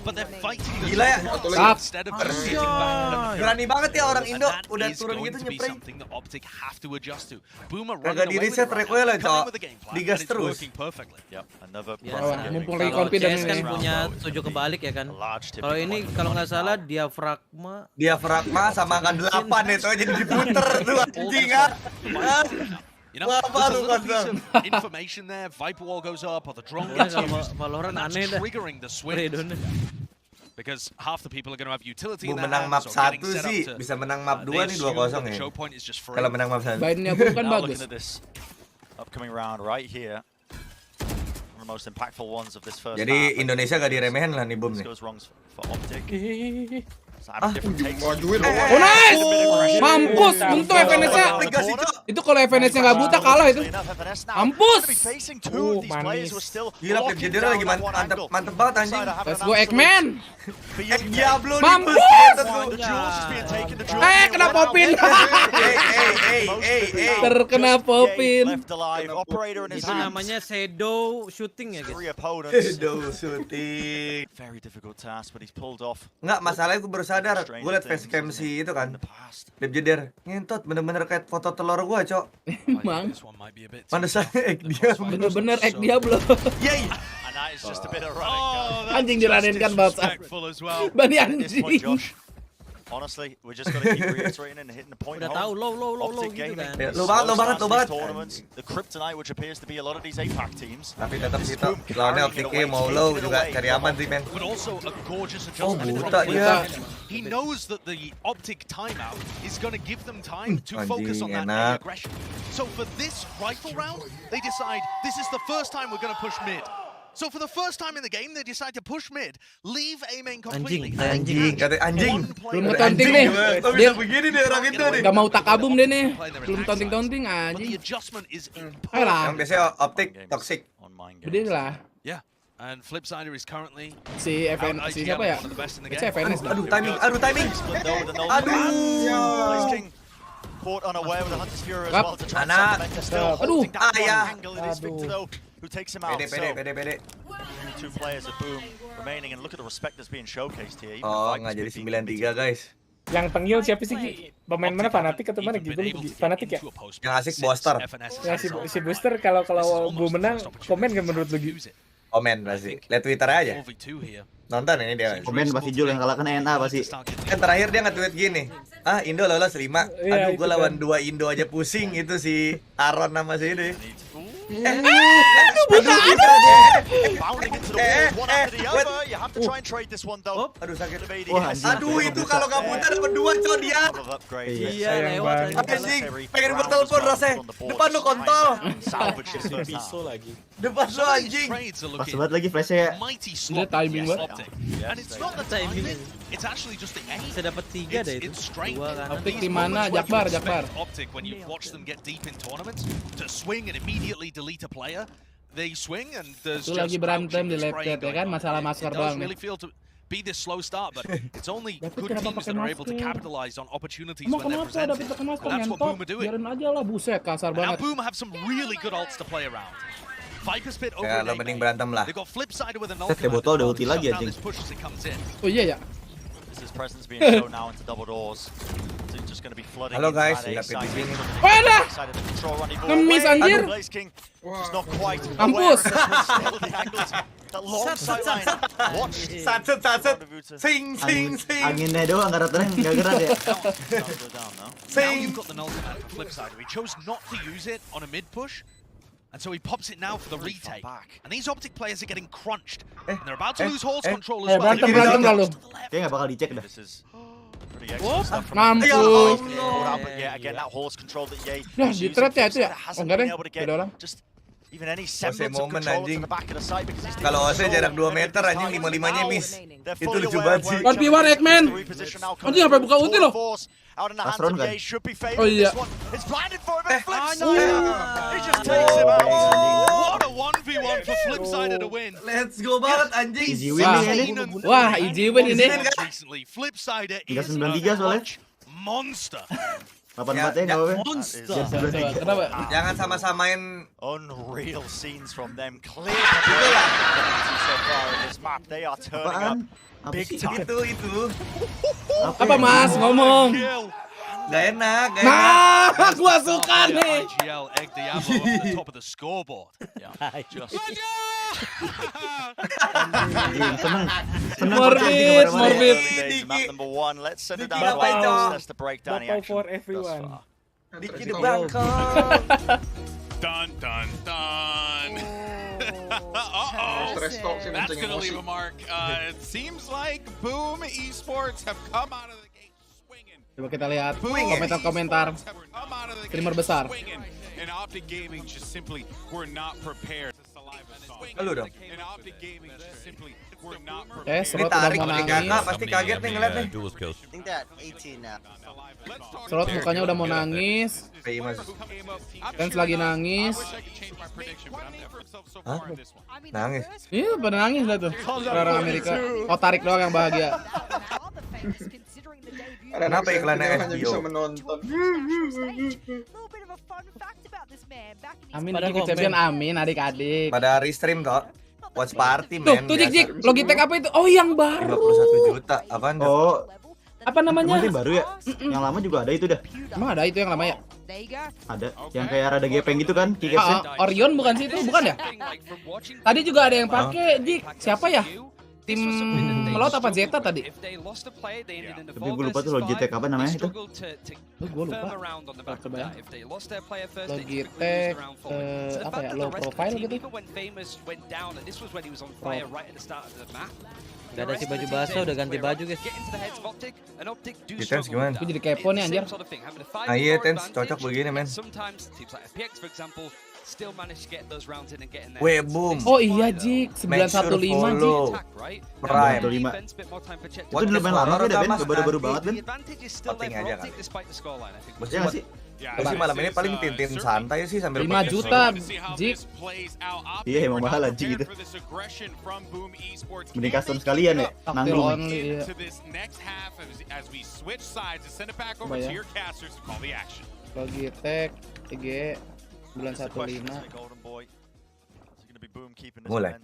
but they're fighting the Gila ya. Tap. instead of sitting back. Berani banget ya orang Indo And that udah is turun going gitu to be nyepray. something that Optic have to adjust to. Boomer Kagak running di away with it reset right recoil now, ya, coming Cok. with the game plan, Digas and it's terus. working perfectly. Yep, another Ya, mumpung kalau lagi confident CS kan ini. punya 7 kebalik ya kan. Kalau ini kalau nggak salah Diafragma sama angka 8 itu jadi diputer tuh anjing ah. You know, Wah, there's a baru little piece kosong. of information there. Viper wall goes up, or the drone gets Kalau used, Valorant and that's aneh dah. triggering the swing. Because half the people are going to have utility in Bu their menang hands, map or getting 1 set up sih, to, bisa menang map 2 they nih assume 2-0 that the ya. choke point is just free. Kalau menang map 1. Bainnya Boom kan Now bagus. looking at this upcoming round right here. One of the most impactful ones of this first half. Jadi Indonesia gak diremehin lah nih Boom This nih. goes wrong for Optic. Oh nice! Mampus! Untung FNS-nya. Itu kalau FNS-nya nggak buta kalah itu. Mampus! Manis. Gila Pep Jedera lagi mantep banget anjing. Let's go Eggman! Diablo Mampus! Kena popin! Terkena popin. Itu namanya shadow shooting ya guys. Shadow shooting. Very difficult task, but he's pulled off. Enggak, masalahnya gue baru sadar. Gue liat facecam si itu kan. Pep Jeder. Ngentot bener-bener kayak foto telur gue, Cok. Emang. Pantesannya egg dia. Bener-bener egg Diablo. Yeay. And that is just a bit of running. Anjing diradenkan bangsa. Bani anjing. Honestly, we just got to keep reiterating and hitting the point Udah home. tahu low Optic gitu Gaming kan. Lo banget. Tournaments, the kryptonite which appears to be a lot of these APAC teams. Tapi tetap kita lawannya Optic mau low juga cari aman sih men. But also a gorgeous Oh adjustment. buta dia. He knows that the Optic timeout is going to give them time to focus on that Anjing, enak. aggression. So for this rifle round, they decide this is the first time we're going to push mid. So for the first time in the game, they decide to push mid, leave A main completely. Anjing, kata anjing. Belum ngetonting nih. Kok Dia bisa begini nih orang itu nih. gak mau takabum deh nih. Belum tonting-tonting But the anjing. adjustment is Ayolah. Yang biasanya Optic toxic. Gede lah. Yeah. And Flipsider is currently Si FN, si siapa ya? one of the best in the Itu game. FNS dah. Aduh timing. Aduh. Caught unaware with the Hunter's Fury as well to try and Anak. supplement the still Aduh. holding down Ayah. one angle. It is Victor though who takes him out. Pede. Only 2 players of Boom remaining, and look at the respect that's being showcased here. Even Oh, the nggak jadi Vipers 9-3 guys. Yang tenggil siapa sih Ki? Pemain mana Fanatik atau mana gitu? Fanatik ya? Yang asik Booster. Ya si Booster kalau gue menang komen gak menurut lu Gi? Komen pasti. Lihat Twitter aja. Nonton ini dia. Komen pasti Jul yang kalahkan NA pasti. Kan terakhir dia nge-tweet gini. Ah, Indo lolos 5. Iya, Aduh, gue itu lawan kan. 2 Indo aja pusing itu si Aaron nama si ini. Aduh buta. bounding into the wall, one after the other. You have to try and trade this one though. Aduh sakit. Wah, anjing. Aduh itu kalau nggak putar dapat 2 coy dia. Couple of upgrades. Iya lewat Anjing, pengen gue telepon rasanya. Depan lu kontol. Salvage this first Pisau half. lagi. Depan lu anjing. Pas banget lagi flashnya. Dia timing banget. And it's not the timing, it's actually just the aim. Bisa dapat 3 deh itu. It's strength. 2 kan. Optik di mana? Jakbar. Optic when you watch them get deep in tournaments to swing and immediately delete a player. They swing and there's Itu just lagi berantem di crouching, lab spraying chat ya kan, going on. masalah And masker it doang does nih. really feel to be this slow start, but it's only Dapat good kenapa teams pakai that are able to masker? capitalize on opportunities Emang when they're kenapa David presented. pakai masker And that's what ngentot? Boom are doing. Biarin aja lah, buset kasar Now banget. Boom have some really good ults to play around. Viper Spit over Ya, in lo mending berantem lah. They got Flipsider with an Set ult. botol udah ulti lagi anjing. Push as it comes in. Oh iya ya. This is presence being shown now into double doors. So he's just going to be flooding Halo into guys, that A dapet side. di sini. Wadah! Side of the control running ball Ngemis, away. anjir. Blaze King just not quite Mampus. aware of still the angles. That long sideline. Watch. Satset. Sing. Anginnya doang nggak gerak ya. Now you've got the null command for Flipsider. He chose not to use it on a mid push. And so he pops it now for the retake. And these Optic players are getting crunched. And they're about to lose horse control as well. Berantem lalu. Kayaknya nggak bakal dicek dah. Mampus. Ya, di thread ya itu ya. Oh, enggak deh. Beda orang. Ose momen anjing. Kalau Ose jarak 2 meter anjing 5-5-nya miss. Itu lucu banget sih. 1v1 Eggman. Anjing sampai buka ulti loh. Astron kan? Oh iya. What a 1v1 for Flipside to win. Let's go banget anjing. Easy win nih ini. Wah, easy win ini. Flipside is 393 soalnya. Monster. 84-nya nggak apa-apa. Monster. Kenapa? Jangan sama-samain unreal scenes from them. Clear so far in this map. They are turning up big time. Itu. Apa Mas ngomong? Gak enak. Nah, gua suka nih. IGL egg Diablo up the top of the scoreboard. Morbid. Map number 1. Let's send it down to Alex. That's the breakdown action for everyone. Dikit Bangkok. Dun dun dun. Uh-oh. That's gonna leave a mark. It seems like Boom Esports have come out of the gate swinging. Coba kita lihat komentar-komentar streamer besar. And Optic Gaming just simply were not prepared. Halo dong. And Optic Gaming just simply were not Slot udah mau nangis. Pasti kaget nih ngeliat nih. Slot mukanya udah mau nangis. Tens lagi nangis. Hah? Nangis? Iya, pada nangis lah tuh. Orang Amerika. Oh, tarik doang yang bahagia. Kenapa iklannya bisa HBO? menonton. Amin dikit champion, amin adik-adik. Pada restream toh. Watch party Tuh, men. tuh Jik, Logitech apa itu? Oh, yang baru. 51 juta. Apaan tuh? Oh, apa namanya? Emang baru ya? Yang lama juga ada itu dah. Emang ada itu yang lama ya? Ada. Yang kayak rada gepeng gitu kan? Orion bukan sih itu? Bukan ya? Tadi juga ada yang pakai, Jik. Siapa ya? Tim Melot apa Zeta tadi? Tapi gue lupa tuh Logitech apa namanya itu. Gue lupa. Coba ya. Logitech apa ya? Low profile gitu. Gak ada si baju basah, udah ganti baju guys. Tens gimana? Gue jadi kepo nih anjir. Ah iya Tens, cocok begini men. Weh boom. Oh iya Jik, 915 Jik. Prime. 915. Itu dulu main lama ya Ben, baru-baru banget Ben. Penting aja kan. Maksudnya nggak sih? Gue sih malam ini paling tim santai sih sambil 5 juta Jik. Iya emang mahal anjing gitu. Mending custom sekalian ya, nanggung. Iya. Logitech EG 915. Mulai.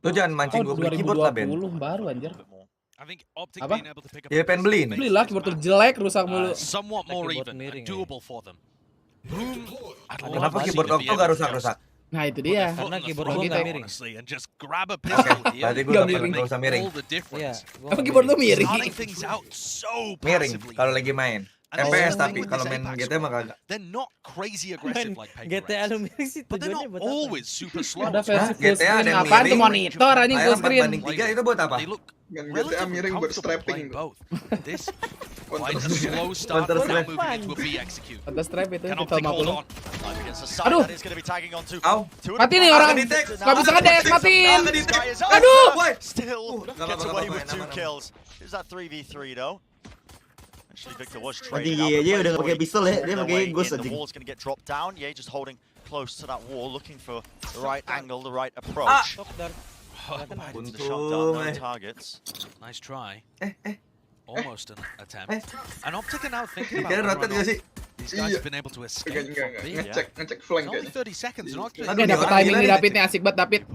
Lu jangan mancing gue beli keyboard lah Ben. 2020 baru anjir. Apa? Ya pengen beli nih. Belilah keyboard jelek rusak mulu. Somewhat more even, doable for them. Kenapa keyboard Octo gak rusak-rusak? Nah itu dia. Karena keyboard gua nggak miring. And just grab a pistol here. Tadi gue gak usah miring. Apa keyboard lu miring? Miring kalau lagi main. FPS tapi kalau main GTA mah kagak. They're not crazy aggressive like paper GTA lu miring sih but they're tujuannya not buat apa? always super slow. Ada versi full GTA screen ada yang apaan tuh miring. monitor anjing full screen. 4:3 itu buat apa? They look Kan GTA miring buat strapping. This quite a slow start but now moving into a B execute. Ada strap itu Can kita Optic hold 50. on? Aduh. Au. Mati nih orang. Gak bisa ngedes, matiin. Aduh. Still gets away with 2 kills. Is that 3v3 though? Actually, Victor was Nanti traded out. aja udah nggak pakai pistol ya, dia pakai ghost The anjing. wall's going to get dropped down. Yeah, just holding close to that wall, looking for the right angle, the right approach. Untung No targets. Nice try. Almost an attempt. And Optic are now thinking Kira about rotate gak sih? these guys have been able to escape from B. Ngecek flank It's only kayaknya. 30 seconds and Optic Oke, dapet timing nih David nih, asik banget David.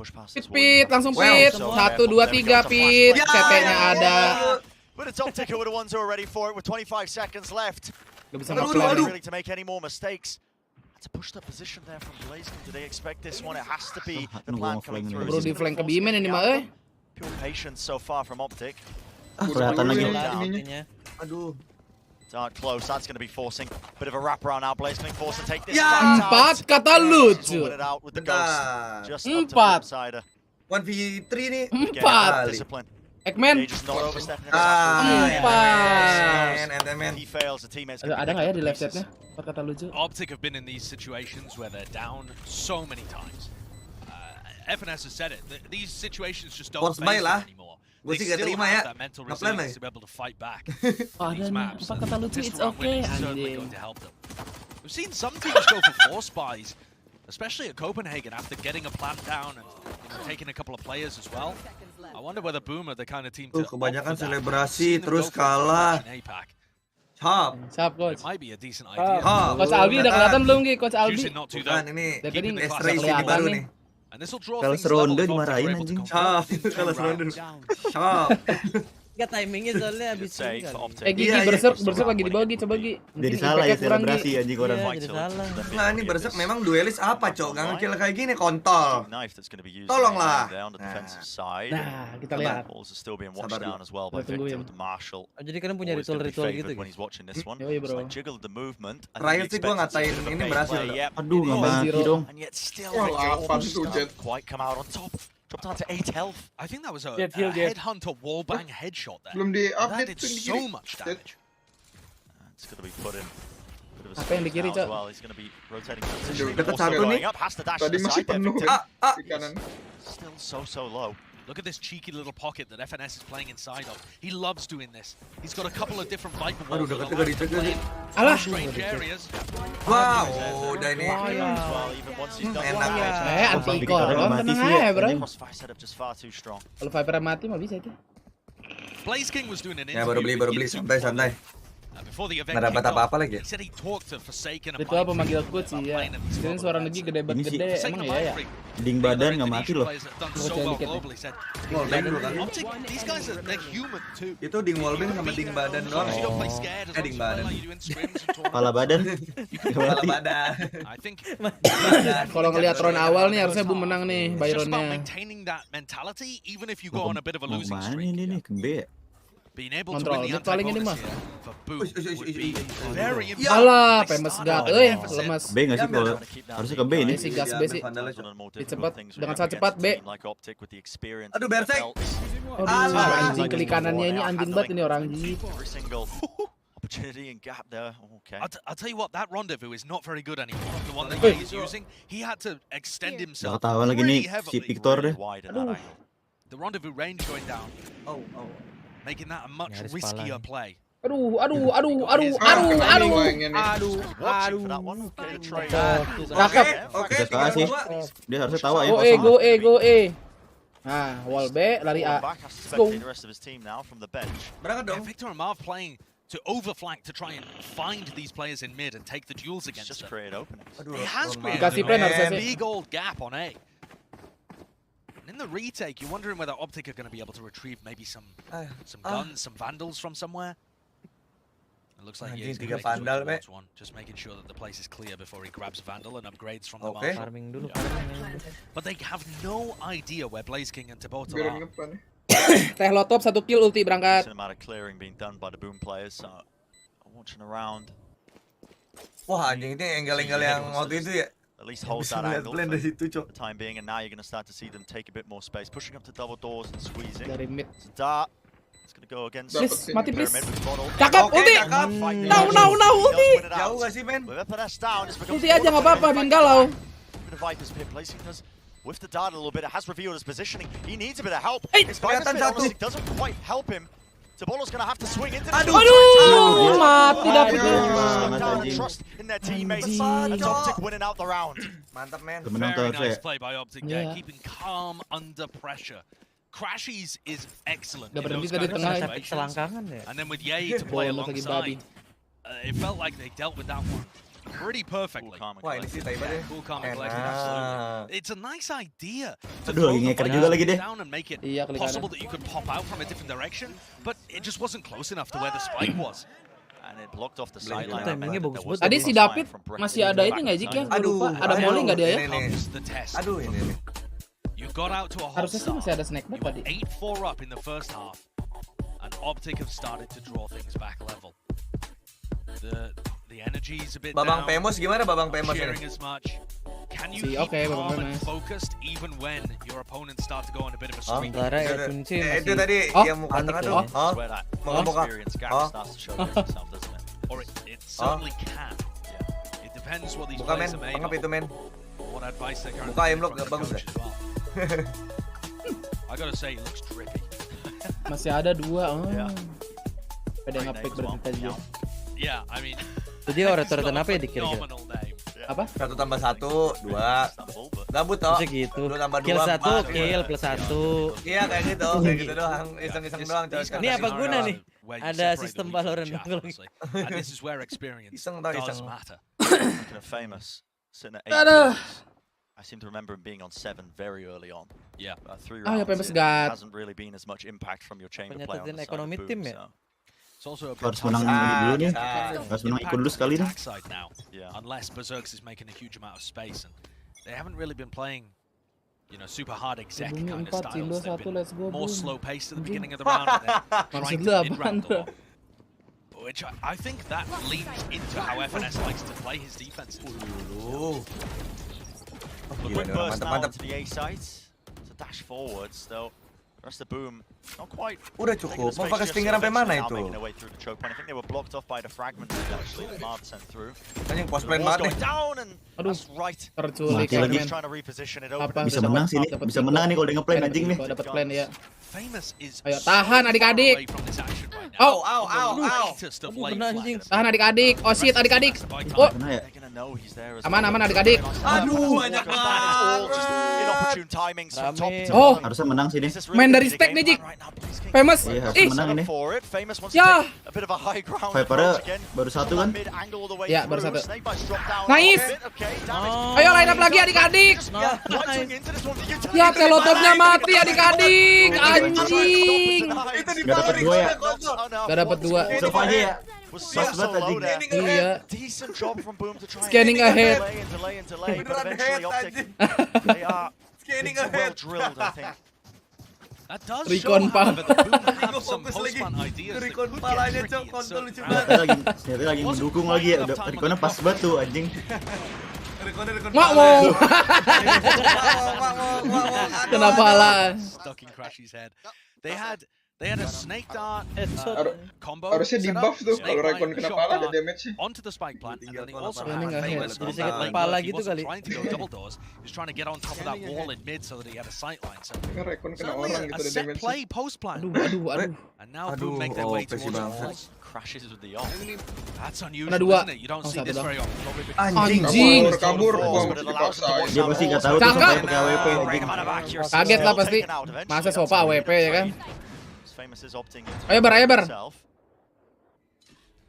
Pit, langsung pit. 1, 2, 3 pit. CT-nya ada. But it's Optic who are the ones who are ready for it with 25 seconds left. Gak bisa They're nge-plan not nih. really to make any more mistakes. To push the position there from Blazing, do they expect this one? It has to be the plan coming through. Bro di flank ke Bimen ini mah Pure patience so far from Optic. Kelihatan lagi. Ultinya. Aduh. Dart close. That's going to be forcing a bit of a wraparound now. BlazKing forced to take this. Empat kata lucu. It out with the ghost. Just up to Empat. Flipsider. 1v3 nih. Empat. Discipline. Eggman. Empat. He fails. The teammates. Ada nggak ya di live setnya? Empat kata lucu. Optic have been in these situations where they're down so many times. FNS has said it. These situations just don't Force buy face lah. them anymore. Gue They sih gak still terima have ya. that mental Ngeplan resilience nih. to be able to fight back Oh, in these dan maps. empat kata lucu, Pistol it's round winning okay, is certainly anjing. going to help them. We've seen some teams go for force buys, especially at Copenhagen after getting a plant down and taking a couple of players as well. I wonder whether Boom are the kind of team to Kebanyakan selebrasi terus kalah. Chop. Siap, coach. It might be a decent idea. Coach Albi udah kelihatan belum, Ki? Coach Albi. Choosing not to, though. Bukan ini. Dari tadi Keeping the udah class kelihatan baru nih. nih. And this will draw Kalau things level seronde if Optic are dimarahin able to anjing. Chop. convert Kalau two seronde. rounds. Chop. Enggak timingnya soalnya habis ini kali. Gigi berserk lagi dibagi, coba Gi. Jadi salah ya selebrasi anjing orang. Iya, jadi salah. Nah ini berserk memang duelis apa cok? Gak ngekill kayak gini kontol. Tolonglah. Nah, kita lihat. Sabar tungguin. Jadi kalian punya ritual-ritual gitu. Yoi, bro. Terakhir sih gue ngatain ini berhasil. Aduh, nggak mati dong. Wah, 8 tuh Jet. Dropped down to 8 health. I think that was a, Jet, headhunter wallbang headshot there. Belum That di-update did tuh so gini. much damage. It's going to be put in. Apa yang di kiri, Cok? He's going to be rotating positioning. Dekat satu nih. Has to dash Tadi to the masih side there. penuh Victor. di kanan. Still so low. Look at this cheeky little pocket that FNS is playing inside of. He loves doing this. He's got a couple of different Viper walls that allow him to play in Alah. strange areas. Wow, udah ini. Enak. Anti koron tenang aja, bro. Crossfire setup just far too strong. Kalau Viper mati mah bisa itu. BlazKing was doing an Ya baru interview beli with YouTube santai. before the event Nggak dapat kicked off. apa-apa lagi ya? He said he talked to Forsaken and Ritual Mike pemanggil Freeman coach sih about ya. playing at these Kirain suara Negi gede banget gede, Forsaken emang and iya Mike ya. Freeman. Ding badan nggak mati loh. Players that have done so Bocah well dikit nih. globally said, Wallbang dulu kan? Optic, these guys are they're human too. Itu ding wallbang sama ding badan doang. You don't play scared as long Ding as you play badan. like you do in scrims and tournaments. Kepala badan. Kepala badan. I think Kalau ngelihat round awal nih harusnya Boom menang nih it's just about Byronnya. maintaining that mentality even if you go on a bit of a losing Mana streak. ini nih, kembe. Being able to Kontrol win the mid paling ini anti-bonus mah. here for Boom would be very important. Alah, They famous start God, out euy, deficit. lemas. B nggak sih kalau harusnya ke B ini. Si gas B sih. Cepat, dengan sangat cepat B. Aduh bersek. Aduh, anjing klik kanannya ini anjing banget ini orang anjing. Opportunity and gap there. Okay. I'll tell you what, that rendezvous is not very good anymore. The one that Ye is using, he had to extend himself Nggak ketahuan lagi pretty nih si heavily. Victor deh. Wide in that angle. The rendezvous range going down, making that a much Nyaris riskier pala. play. Aduh. Watching for that one. Okay, try. Cakep. Oke, Suka sih. Dia harusnya tahu ya. Go E. Nah, wall B, lari A. Back has to Go. spectate the rest of his team now from the bench. Berangkat Yeah, dong. Victor and Marv playing to overflank to try and find these players in mid and take the duels against Just them. create openings. He has created Dikasih plan harusnya a sih. big old gap on A. And in the retake, you're wondering whether Optic are going to be able to retrieve maybe some guns, some vandals from somewhere. It looks like Anjing, Ye's tiga going vandal, towards one, just making sure that the place is clear before he grabs vandal and upgrades from the Okay. marshal. Farming dulu. But they have no idea where BlazKing and Tabota Biar are. ngepan. Teh Lotop 1 kill ulti berangkat. Decent amount of clearing being done by the Boom players. So watching around. Wah anjing ini angle-angle yang waktu itu ya. At least hold Bisa that ngeliat angle plan for dari situ cok. the time being, and now you're going to start to see them take a bit more space, pushing up to double doors and squeezing. Dari mid. Dart. It's going to go against Please, mati please. Pyramid with bottle. Cakep, Oke, ulti. cakep. Now, ulti. Jauh gak sih men? With FNS down, it's become Ulti aja nggak apa-apa, bikin galau. bit of Viper's pit placing because with the dart a little bit, it has revealed his positioning. He needs a bit of help. His Viper's pit honestly doesn't quite help him. Tabolo's going to have to swing into the Aduh, mati dapet. down trust in their teammates. And Optic winning out the round. Mantap men. Menang Very terus nice ya. play by Optic there, Yeah. keeping calm under pressure. Crashies is excellent Udah in berhenti those tadi kind of tengah. Septic situations. selangkangan ya. And then with Ye to play Bonus lagi babi. alongside, it felt like they dealt with that one pretty perfectly. Wah ini sih Taiba deh. Cool, calm, and collected, Enak. absolutely. It's a nice idea to Aduh, throw lagi the ngeker players juga lagi deh. down and make it Iya, klik possible kanan. that you could pop out from a different direction, but it just wasn't close enough to where the spike was. And it blocked off the sideline. Timingnya bagus banget. Tadi si David masih ada ini nggak Zik ya? Gua lupa. Ada molly nggak dia ya? Ini nih. Comes the test. Aduh ini nih. You got out to a hot Harusnya sih start. masih ada snack You bot were tadi. 8-4 up in the first half, and Optic have started to draw things back a level. The energy is a bit Babang down. Pemos gimana Babang Pemos ini? Cheering as much. Can you Si, keep oke, Babang calm and Pemos. focused even when your opponents start to go on a bit of a streak? Sementara Edwin C Itu masih tadi Oh, yang muka tengah tuh. It's where that Muka-muka. experience gap Oh. starts to showcase itself, doesn't it? Or it certainly can. It depends what these Buka men, players are made pangap of. itu men. What advice they're currently Buka ayam getting lo from the bagus coach deh. as well. I gotta say, it looks drippy. masih ada 2. Oh. Yeah. Pada Great ngepick name as well. berarti tadi. Yeah, I mean, Jadi orang-orang apa ya dikira-kira? phenomenal name. Apa? 1 tambah 1, 2. Gabut toh. Bisa gitu. 2 tambah 2. Kill 1, 4. kill plus 1. Iya kayak gitu doang. Iseng-iseng doang coy. Ini apa guna nih? Ada sistem Valorant. And this is where experience Iseng tau, does iseng. matter. Looking at Famous, sitting at 8 Aduh. kills. I seem to remember him being on 7 very early on. Yeah. 3 Ah, ya, rounds Famous in, God. hasn't really been as much impact from your chamber Ternyata play on dan the side ekonomi of tim Boom, ya? so. It's also a bit Harus menang tough. dulu nih. Ah, Harus menang ikut dulu sekali nih. Attack side now, unless Berserks is making a huge amount of space, and they haven't really been playing, super hard exec Boom kind of 4, Cindo styles. They've 1, been let's go more boom. slow paced at the beginning of the round, and then trying Maksud to lu mid-round apaan, a lot. Which I think that leads into how FNS likes to play his defenses. The quick burst now to the A sites. It's a dash forwards, though. The rest of Boom, not quite. Udah cukup. Mau pakai stinger sampai mana itu? Making their way through the choke point. I think they were blocked off by the fragment actually that Marv sent through. Anjing post plan Wall's banget going nih. down and that's right. Terculik Mati lagi. men. Trying to reposition it over. Apa? Bisa menang sih nih. Bisa menang nih kalau dia nge-plan anjing nih. Dapat plan ya. Famous is Ayo tahan adik-adik. away from this action right now. Oh, Au. Latest of Aduh, late kena anjing. flags. tahan adik-adik. Oh shit adik-adik. Oh, Mana ya? They're gonna know he's there as aman well. aman adik-adik. Aduh, banyak Goes down, it's all just inopportune timings from top to Oh. bottom. Harusnya menang sih nih. This is really Main good dari for the stack game nih, Jik. plan right now. Please, King. Famous. Iya, harus Ih. menang ini. For it. Famous wants Ya. to take a bit of a high ground Vipernya approach again. baru 1 kan? Mid angle all the way Ya, through. baru 1. Snake Bites drop down Nice. a bit. Okay, damage. Ayo line up lagi adik-adik. Watching into this one. The utility Ya is telotopnya back. mati adik-adik. Anjing. Itu di Nggak dapat 2 ya? Gak dapat 2. Coba aja ya. Was Pas so banget low anjing. there. Iya. Decent job from Boom to try and Scanning ahead. delay, but Beneran eventually head, Optic, anjing. they are Scanning well ahead. drilled, I think. That does Recon show, however, that Boom Gua have some fokus lagi. post-plant ideas that Recon could palanya, get Cok. tricky. Kontol So, lucu Ternyata lagi mendukung lagi ya. Udah rekonnya pas banget tuh anjing. Recon Mak mau. Kenapa lah? stuck in Crashy's head. They had a snake dart combo. Harusnya di set up, buff tuh snake kalau bite Recon and kena shock pala ada dart damage-nya. onto the spike plant, and then they also Scanning had ahead. Famous Jadi on sakit that lane, kepala but he gitu wasn't kali. trying to go double doors. He was trying to get on top of that wall in mid so that he had a sight line. So Recon kena certainly orang a gitu ada set damage. play post plant. Aduh. And now Boom make their way towards the walls. Crashes with the off. That's unusual, Kena 2. isn't it? You don't Oh, see this satu very often. Probably because Anjing. Kabur. But it allows them to watch Dia that pasti wall. nggak tahu tuh Cakep. sampai pakai AWP Great anjing. amount of accuracy. Kaget lah Still pasti. taken out eventually. Masa That's sopa really AWP ya kan? Famous is opting into Ayo, Bar, ayo, Bar. himself.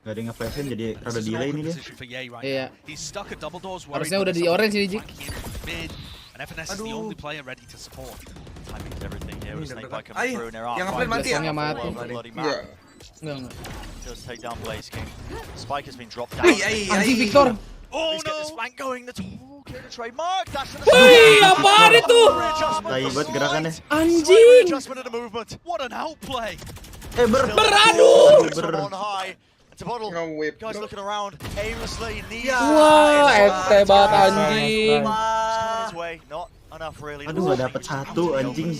Gak ada yang nge-flashin jadi rada this is an delay awkward nih dia. position for Ye right Iya. now. He's stuck at double doors. Harusnya udah di orange ini, Jik. Mid, and FNS is the only player ready to support. Timing is everything here with a snake bite Ay, coming through and there are yang five nge-plan mati ya? Biasanya mati. bloody Enggak. map. Enggak. Does take down Blaze King. Spike has been dropped down. Anjing Victor. Oh, Please get this flank going. That's clear to trademark. Dash to the Wih, apaan itu? Tai banget gerakannya. Anjing. Adjustment of the movement. What an outplay! Beraduh. On high. It's a bottle. Nge-whip, Guys bro. looking around aimlessly. Wah, ente banget anjing. Coming his way. Not enough really. Aduh, nggak dapet satu anjing.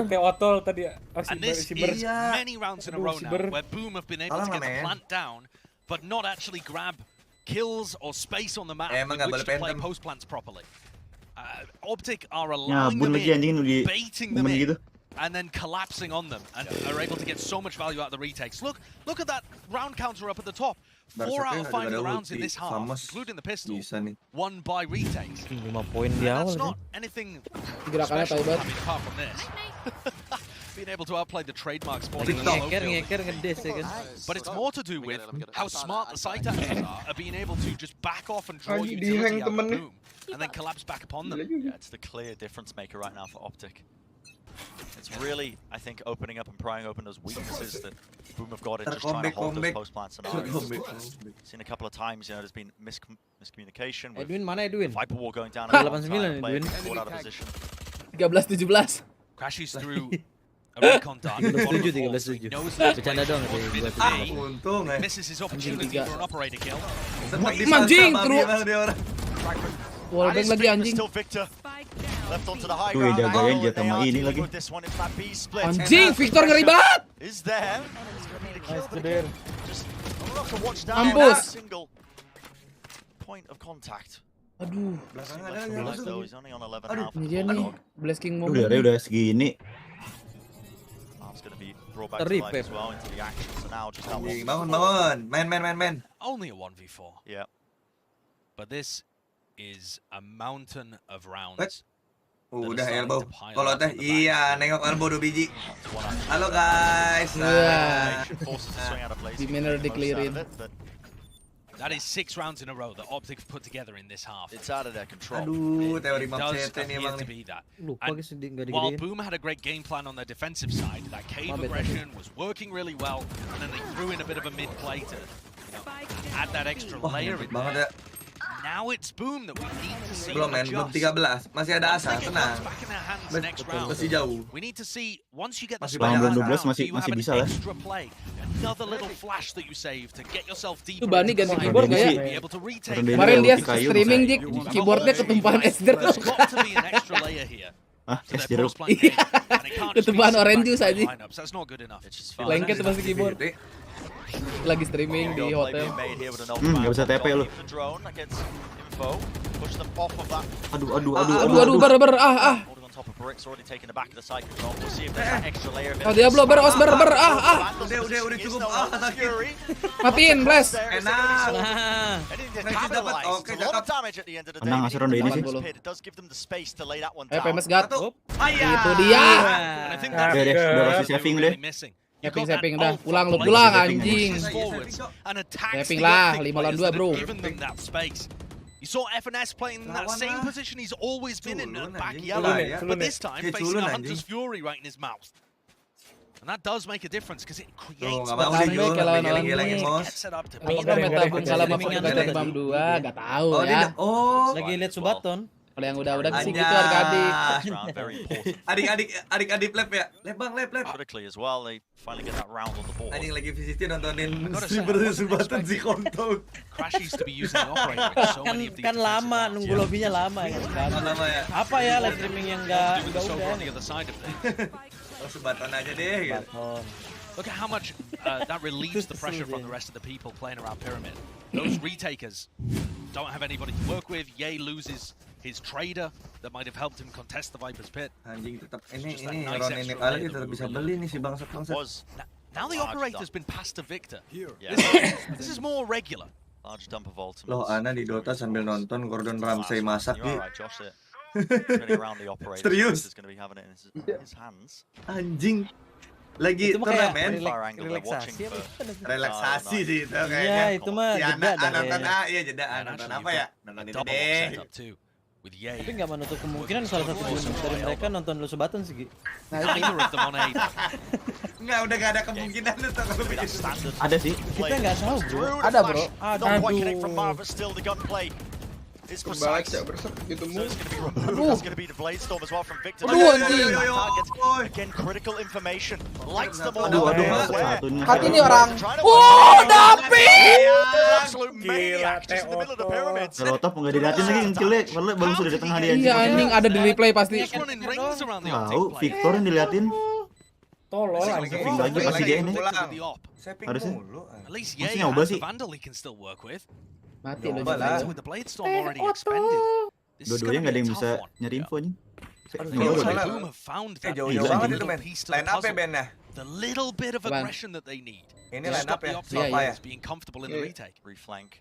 Kayak otol tadi. And this is many rounds in a row now where Boom have been able to get the plant down, but not actually grab kills or space on the map Emang with nggak which boleh to play pentem. post plants properly. Optic are allowing Nyabun them lagi anjing in, di baiting them momen in, gitu. and then collapsing on them, and are able to get so much value out of the retakes. Look at that round counter up at the top. 4 out of 5 of the rounds in this half, including the pistol, won by retakes. 5 poin di And awal that's sih. not anything Gerakannya special, tai I banget. mean, apart from this. Being able to outplay the trademark sport Lagi in the slow ngeker field. ngedes ya kan. But it's more to do with how smart the site actors are being able to just back off and draw Anjing, utility dihang out of temennya. Boom, and then collapse back upon them. Yeah, it's the clear difference maker right now for Optic. It's really, I think, opening up and prying open those weaknesses that Boom have got in just trying to hold those post-plant scenarios. Seen a couple of times, there's been miscommunication with Edwin mana Edwin? Viper War going down. 89 player Edwin. caught out of position. 13-17. Crashes through recon dart. 13-7. Bercanda doang sih. Untung Misses his opportunity for an operator kill. Anjing, wallbang lagi anjing. Tuh jagain dia sama ini lagi. Anjing, Victor ngeri banget. Mampus. Aduh. Ini dia nih, blasting moment. Udah segini. Bangun. Main. Only a 1v4. Yeah. But this is a mountain of rounds. Udah elbow. Kalau teh iya nengok elbow 2 biji. Halo guys. Di manner declaring. That is 6 rounds in a row that Optic put together in this half. It's out of their control. Aduh, teori It map does CT nih appear emang to nih. be that. And while Boom had a great game plan on their defensive side, that cave aggression was working really well, and then they threw in a bit of a mid play to add that extra layer in there. Now it's Boom that we need to see. Belum men, belum 13. Masih ada asa, tenang. Masih jauh. We need to see once you get the Masih spike banyak round, masih do you have an bisa lah. extra play, another little flash that you save to get yourself deeper. Itu Bani ganti into the keyboard fight, gak ya? to be able to retake. Kemarin dia streaming Dik, keyboardnya ketumpahan es jeruk. There's got to be an extra layer here. Es jeruk. Ketumpahan orange juice aja. That's not good enough. Lengket masih keyboard. Lagi streaming di hotel. Gak bisa TP lu. Aduh, ber. Oh Diablo os ber. Udah cukup. Matiin blast. Enak. Oke, Menang asal ronde ini sih. PMS gat. Itu dia. Udah kasih saving deh. Saving dah. Pulang anjing. Saving lah 5 lawan 2 bro. You saw FNS playing in that same position he's always been in, back yellow, but this time facing a Hunter's Fury right in his mouth. And that does make a difference because it creates gets set up to beat Meta Boom kalah sama Forgotten Bam 2, gak tahu ya. Lagi lihat Subaton. Kalau yang udah sih gitu adik-adik. Adik-adik lab ya. Lab. Critically as well, they finally get that round on the board. Anjing lagi VCT nontonin streamer Subaton si kontol. Crash used to be using the operator in so many of these. Kan lama, nunggu lobbynya lama ya kan. Lama ya. Apa ya live streaming yang enggak udah. On the other side of it. Subaton aja deh gitu. Look at how much that relieves the pressure from the rest of the people playing around Pyramid. Those retakers don't have anybody to work with. Ye loses his trader that might have helped him contest the Viper's Pit. Anjing tetap ini Ron ini kali tetap bisa beli nih si bangsat. Now the operator's been passed to Victor. Yeah. This is more regular. Large dump of ultimates. Loh, Ana di Dota sambil nonton Gordon Ramsay masak nih. Serius? Anjing. Lagi turnamen relaksasi sih itu kayaknya. Iya, itu mah jeda nonton jeda nonton apa ya? Nonton itu deh. Tapi nggak menutup kemungkinan salah satu dari mereka nonton lu Subaton sih. Nggak, udah nggak ada kemungkinan itu kalau begitu. Ada sih. Kita nggak tahu bro. Ada bro. It's Baca bersek ketemu. That's going to be the blade storm as well from Victor. Anjing. Again, critical information. Lights them all. Hati nih orang. David. Absolute maniac just in the middle of the pyramids. Kalau top nggak diliatin lagi ngekillnya, padahal baru sudah di tengah dia. Iya anjing, ada di replay pasti. Tahu, Victor yang diliatin. Tolol anjing. Lagi pasti dia ini. Harusnya. At least Masih nyoba sih. Vandal he can still work with. Mati lo with the blade storm already expended. Dua-duanya nggak ada yang bisa nyari info nih. Boom have found that jauh banget itu men. Line up ya Ben ya. The little bit of aggression that they need. Ini line up ya. Siapa ya? Being comfortable in the retake. Reflank.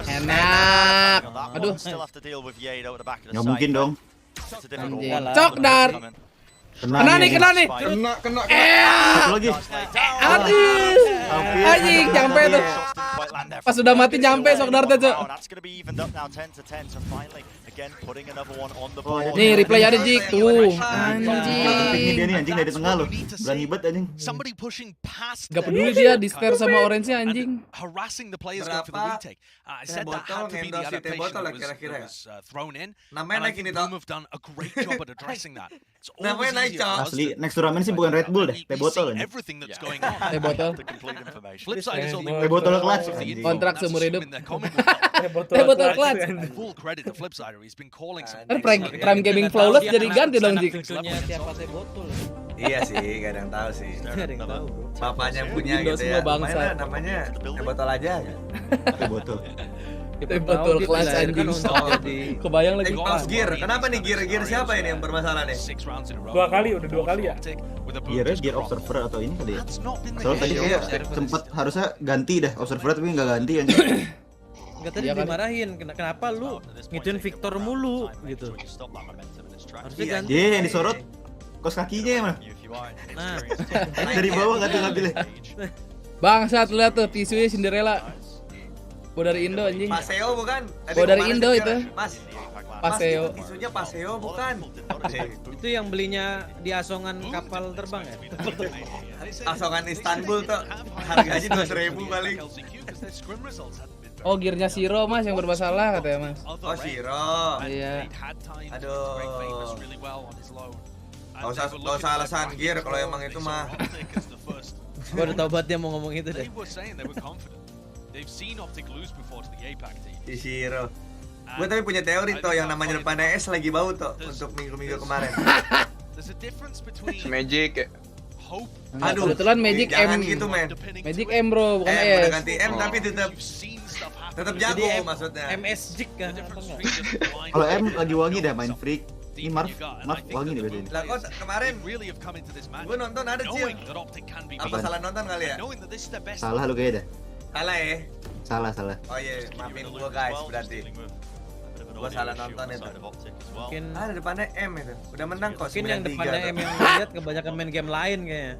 Enak. Aduh. Nggak mungkin dong. Cok dar. Kena nih. Kena. Satu lagi. Aduh. Anjing, nyampe tuh. Pas sudah mati nyampe sok dar tuh. Again, putting another one on the board. Nih, replay ada Jik tuh. Anjing. Dia nih anjing dari tengah loh. Berani banget anjing. Somebody pushing past. Gak peduli dia di stare sama orange-nya anjing. Harassing the players going for the retake. I said that had to be the adaptation that was thrown in. Namanya naik ini toh. Boom have done a great job at addressing that. Namanya naik toh. Asli, next turnamen sih bukan Red Bull deh, teh botol anjing. Everything that's going on. Teh botol. Flip side is only teh botol kelas. Kontrak seumur hidup. Teh botol kelas. Full credit to Flip side. He's been calling some. Prime Gaming Flawless jadi ganti dong Jik. Siapa teh botol? Iya sih, gak ada yang tahu sih. Gak ada yang tahu, bro. Bapaknya punya gitu ya. Namanya teh botol aja. Teh botol. Teh botol kelas anjing. Kebayang lagi. Gear. Kenapa nih gear siapa ini yang bermasalah nih? Udah 2 kali ya? Gear observer atau ini kali ya? Soalnya tadi kayak sempet harusnya ganti dah observer tapi nggak ganti anjing. Enggak, tadi dimarahin, kenapa lu ngituin Victor mulu gitu. Harusnya ganti. Yang disorot kos kakinya ya mana? Nah, dari bawah nggak tuh ngambilnya. Bangsat, lihat tuh tisunya Cinderella. Gua dari Indo anjing. Paseo bukan? Gua dari Indo itu. Mas. Paseo. Tisunya Paseo bukan? Itu yang belinya di asongan kapal terbang ya? Asongan Istanbul tuh harganya 2.000 paling. Oh, gearnya Siro Mas yang bermasalah katanya Mas. Oh, Siro. Iya. Aduh. Gak usah alasan gear kalau emang itu mah. Gua udah tau banget dia mau ngomong itu deh. Si Siro. Gue tapi punya teori toh yang namanya depannya S lagi bau toh untuk minggu-minggu kemarin. Magic. Aduh, kebetulan Magic M. Jangan gitu men. Magic M bro, bukan S. Udah ganti M tapi tetap jago maksudnya. MS Jik kan? Kalau M lagi wangi dah main freak. Ini Marv wangi nih biasanya. Lah kok kemarin gue nonton ada Cil. Apa salah nonton kali ya? Salah lu kayaknya dah. Salah ya? Salah. Oh iya, maafin gue guys berarti. Gue salah nonton itu. Mungkin ada depannya M itu. Udah menang kok. Mungkin yang depannya M yang lihat kebanyakan main game lain kayaknya.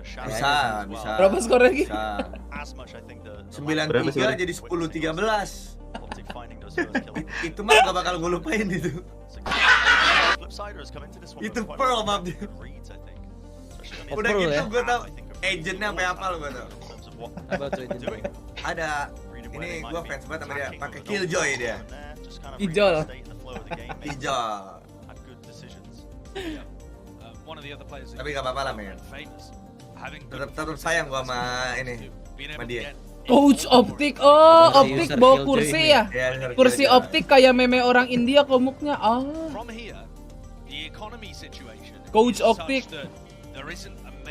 Bisa. Berapa skornya lagi? 9-3 jadi 10-13. Itu mah gak bakal gue lupain itu. Itu Pearl map dia. Udah gitu gue tau agentnya sampai apal gue tau. Apa tuh agent? Ada. Ini gue fans banget sama dia. Pakai Killjoy dia. Ijol. Tapi gak apa-apa lah men. Tetap sayang gue sama ini. Sama dia. Coach optik, optik bawa kursi ya? Kursi optik kayak meme orang India komuknya. Coach optik.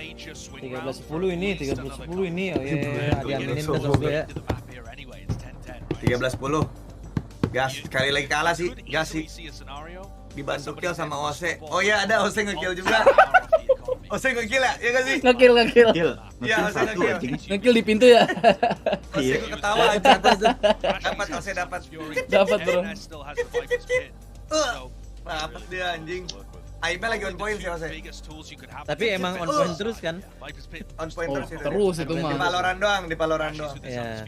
13-10 ini, 13-10 ini. Oh iya, diaminin dah sama gue ya. 13-10. Gas, sekali lagi kalah sih. Gas sih. Dibantu kill sama Ose. Oh iya ada Ose nge-kill juga. Ose nge-kill ya? Iya gak sih? Nge-kill. Iya, Ose nge-kill. Nge-kill di pintu ya? Ose gue ketawa aja. Dapat Ose dapat. Dapat bro. Dapat dia anjing. Aibnya lagi on point sih Ose. Tapi emang on point terus kan? On point terus itu. Terus itu mah. Di Valorant doang. Iya.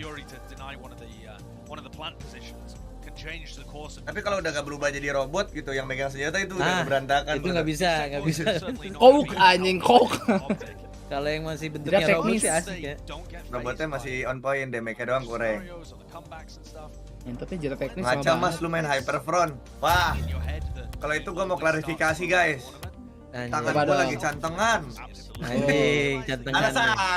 Tapi kalau udah gak berubah jadi robot gitu yang megang senjata itu udah berantakan. Itu nggak bisa. Kok anjing kok. Kalau yang masih bentuknya robot sih asik ya. Robotnya masih on point, damage-nya doang kurang. Tapi jera teknis sama Ngaca mas lu main Hyperfront. Wah. Kalau itu gua mau klarifikasi guys. Tangan gua lagi cantengan. Anjing, cantengan.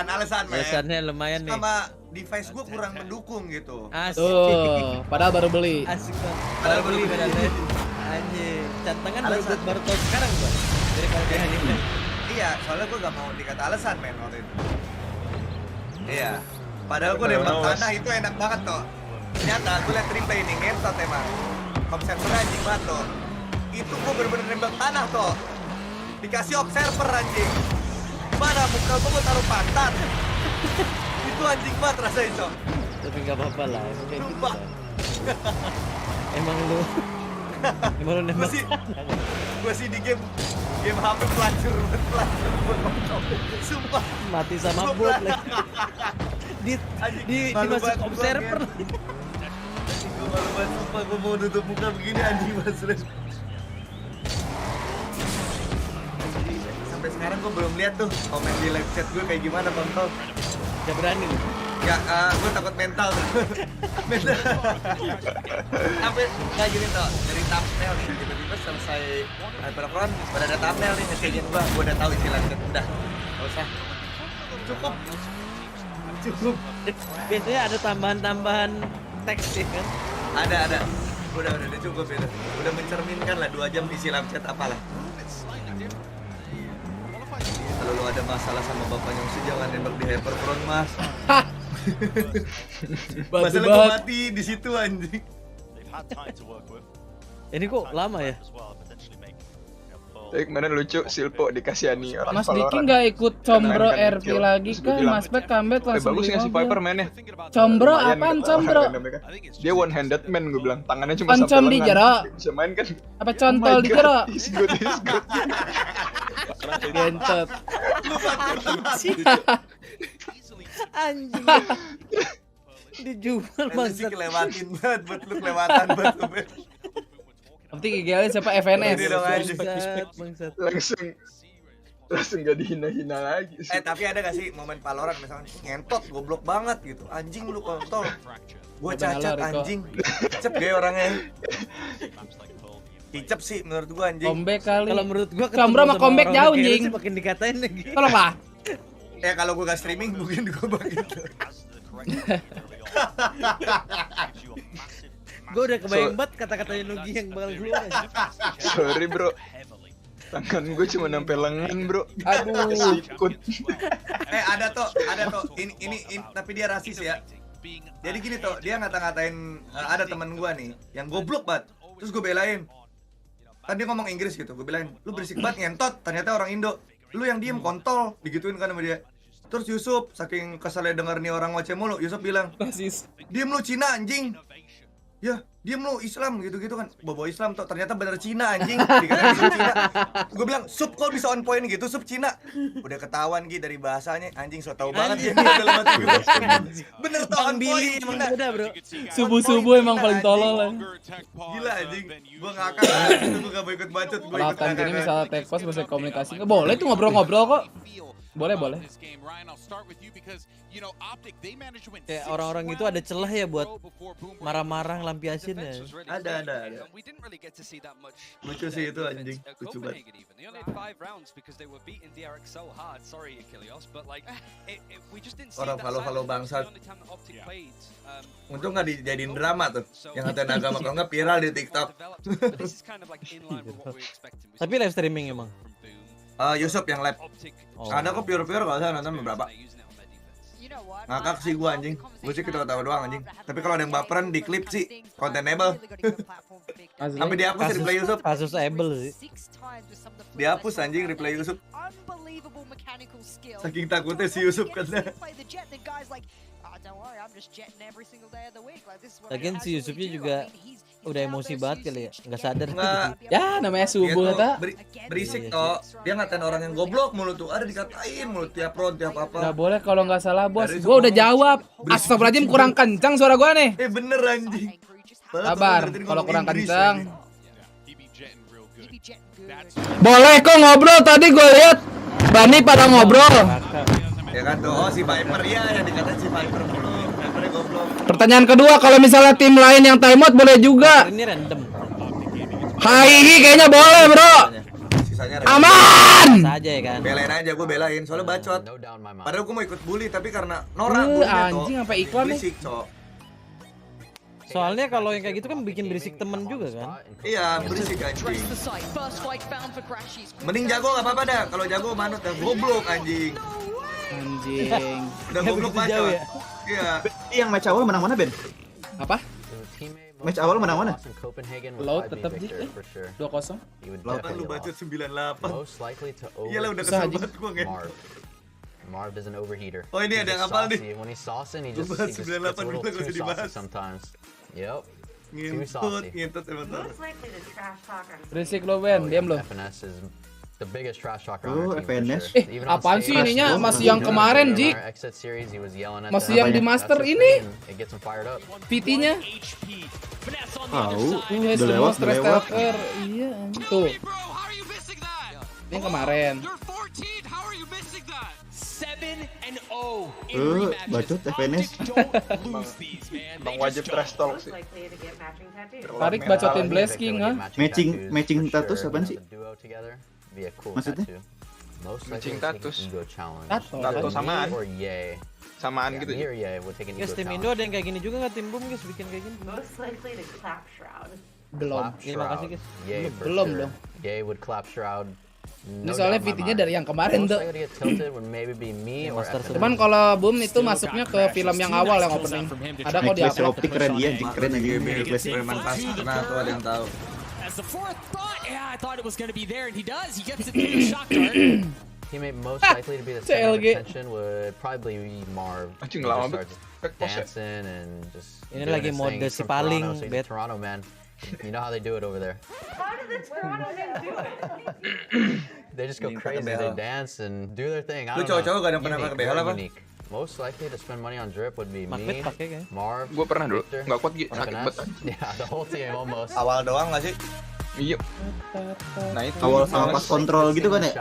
Alasan men. Alasannya lumayan nih. Sama device gua kurang mendukung gitu. Asik. Padahal baru beli. Asik banget. Padahal beli padahal. Anjing, cantengan baru tahun sekarang gua. Dari kalau dia anime. Iya, soalnya gua gak mau dikata alasan men waktu itu. Iya. Padahal gua nembak tanah itu enak banget tuh. Ternyata gue liat replay ini ngentot emang. Observer anjing banget tuh. Itu gue bener-bener nembak tanah tuh. Dikasih observer anjing. Mana muka gue taruh pantat. Itu anjing banget rasanya cok. Tapi gak apa-apa lah. Sumpah. Emang lu nembak gue sih di game HP pelacur. Sumpah. Mati sama bot lagi. Di masuk observer. Malu banget sumpah gue mau tutup muka begini anjing Mas Ren. Sampai sekarang gue belum lihat tuh komen di live chat gue kayak gimana kontol. Gak berani lu. Ya, gue takut mental tuh. Mental. Sampai kayak gini tuh, dari thumbnail nih, tiba-tiba selesai Hyperfront, udah ada thumbnail nih, nge-share gue udah tahu isi live chat, udah. Gak usah. Cukup. Biasanya ada tambahan-tambahan teks ya kan? Ada. Udah cukup itu. Udah mencerminkan lah 2 jam isi live chat apalah. Kalau lu ada masalah sama bapaknya Usi jangan nembak di Hyperfront, Mas. Masalah gue mati di situ anjing. Ini kok lama ya? Tapi kemarin lucu Silpo dikasihani orang Mas Diki nggak ikut Combro RP lagi kah? Mas Pek comeback langsung bagus ngasih Viper mainnya. Combro apaan Combro? Dia one handed man gue bilang, tangannya cuma Oncom sampai di lengan. jero. Bisa main kan? Apa contol di jero? Is good. Gentot. Anjing. Dijual masih kelewatin banget buat lu kelewatan banget lu. Nanti GGL siapa FNS? Langsung gak dihina-hina lagi sih. Tapi ada gak sih momen Valorant misalnya ngentot goblok banget gitu. Anjing lu kontol. Gua cacat anjing. Cep gaya orangnya. Dicep sih menurut gua anjing. Comeback kali. Kalau menurut gua Combro sama comeback jauh anjing. Makin dikatain lagi. Kalau apa? Kalau gua gak streaming mungkin gua begitu. Gue udah kebayang banget kata-katanya Nugi yang bakal keluar aja. Sorry bro, tangan gue cuma sampai lengan bro. Aduh. Sikut. Ada tuh. Ini tapi dia rasis ya. Jadi gini tuh, dia ngata-ngatain ada teman gua nih yang goblok banget. Terus gue belain. Kan dia ngomong Inggris gitu, gue belain. Lu berisik banget ngentot, ternyata orang Indo. Lu yang diem kontol, digituin kan sama dia. Terus Yusuf, saking keselnya denger nih orang ngoceh mulu, Yusuf bilang, rasis. Diem lu Cina anjing. Ya, diem lu Islam gitu-gitu kan. Bobo Islam tuh ternyata bener Cina anjing. Dikatain Cina. Gue bilang, "Sup kok bisa on point gitu, sup Cina." Udah ketahuan Gi dari bahasanya, anjing so tau banget ya dalam hati gue. Bener tuh on point emang beda, Bro. Subuh-subuh emang paling tolol lah. Gila anjing. Gua ngakak itu gua gak mau ikut bacot, gua ikut ngakak. Ini misalnya take post bisa komunikasi. Boleh tuh ngobrol-ngobrol kok. Boleh. Kayak orang-orang itu ada celah ya buat marah-marah lampiasin ya. Ada. Lucu sih itu anjing, lucu banget. Orang follow bangsat. Untung nggak dijadiin drama tuh, yang ngatain agama kalau nggak viral di TikTok. Tapi live streaming emang. Yusuf yang live. Ada kok pure kalau saya nonton beberapa. Ngakak sih gua anjing. Gua sih ketawa-tawa doang anjing. Tapi kalau ada yang baperan di klip sih containable. Sampai dihapus replay Yusuf. Kasus able sih. Dihapus anjing replay Yusuf. Saking takutnya si Yusuf kan. Lagian si Yusufnya juga udah emosi banget kali ya, nggak sadar. Ya namanya subuh kata. Berisik toh, dia ngatain orang yang goblok mulu tuh, ada dikatain mulu tiap round tiap apa. Nggak boleh kalau nggak salah bos. Gua udah jawab. Astagfirullahaladzim kurang kencang suara gua nih. Bener anjing. Sabar, kalau kurang kencang. Boleh kok ngobrol tadi gue lihat. Bani pada ngobrol. Ya kan tuh, si Viper ya yang dikatain si Viper mulu. Vipernya goblok. Pertanyaan kedua, kalau misalnya tim lain yang timeout boleh juga. Ini random. Hihi kayaknya boleh bro. Sisanya aman. Saja ya kan. Belain aja, gue belain soalnya bacot. Padahal gue mau ikut bully tapi karena norak anjing sampai iklan nih. Soalnya kalau yang kayak gitu kan bikin berisik temen juga kan. Iya, berisik anjing. Mending jago gak apa-apa dah. Kalau jago manut dah goblok anjing. Anjing. Udah goblok bacot. Iya. Yang match awal menang mana, Ben? Apa? Match awal menang mana? Laut tetap sih 2-0. Laut kan lu bacot 98. Iyalah udah kesel banget gua nge. Marv is an overheater. Oh ini ada yang apal nih. When he's saucing, he just 98 dulu gak usah dibahas. Sometimes. Yep. Ngentot emang tuh. Berisik lo Ben, diam lo. FNS is The biggest trash talker Oh, on our team. FNS. For sure. Even on Apaan sih stage, ininya? he Masih was yang doing kemarin, it. Jik. On our exit series, he was yelling at Masih them. yang di That's master just ini. him. It gets him fired up. PT-nya. Tahu, Yes, udah the lewat, most udah lewat. stalker. Iya, tuh. Ini yang kemarin. 7-0 Bacot FNS. Bang wajib trash talk sih. Tarik bacotin Blasking, ha? Matching status apaan sih? Maksudnya? Matching status. Tato samaan. Samaan gitu. Guys, tim Indo ada yang kayak gini juga nggak tim Boom guys bikin kayak gini? Belum. Terima kasih guys. Belum dong. Yay would clap shroud. Ini soalnya VT-nya dari yang kemarin tuh. Master Cuman kalau Boom itu masuknya ke film yang awal yang opening. Ada kok di Necklace optik keren dia, anjing keren aja necklace. Preman pas karena tuh ada yang tahu. As the fourth thought, yeah, I thought it was going to be there, and he does. He gets it with a shock dart. Teammate most likely to be the center of attention would probably be Marv. He just starts dancing and just ini lagi mode si paling bad. Toronto, man. You know how they do it over there. How did the Toronto men do it? They just go crazy. They dance and do their thing. I Lu don't know. cowok-cowok gak ada yang pernah pakai behel apa? Unique. Most likely to spend money on drip would be me, Marv, Gue pernah dulu, Victor, nggak kuat gitu, sakit FNS. banget. Yeah, the whole team almost. Awal doang nggak sih? Iya. Nah itu. Awal sama pas kontrol gitu kan ya?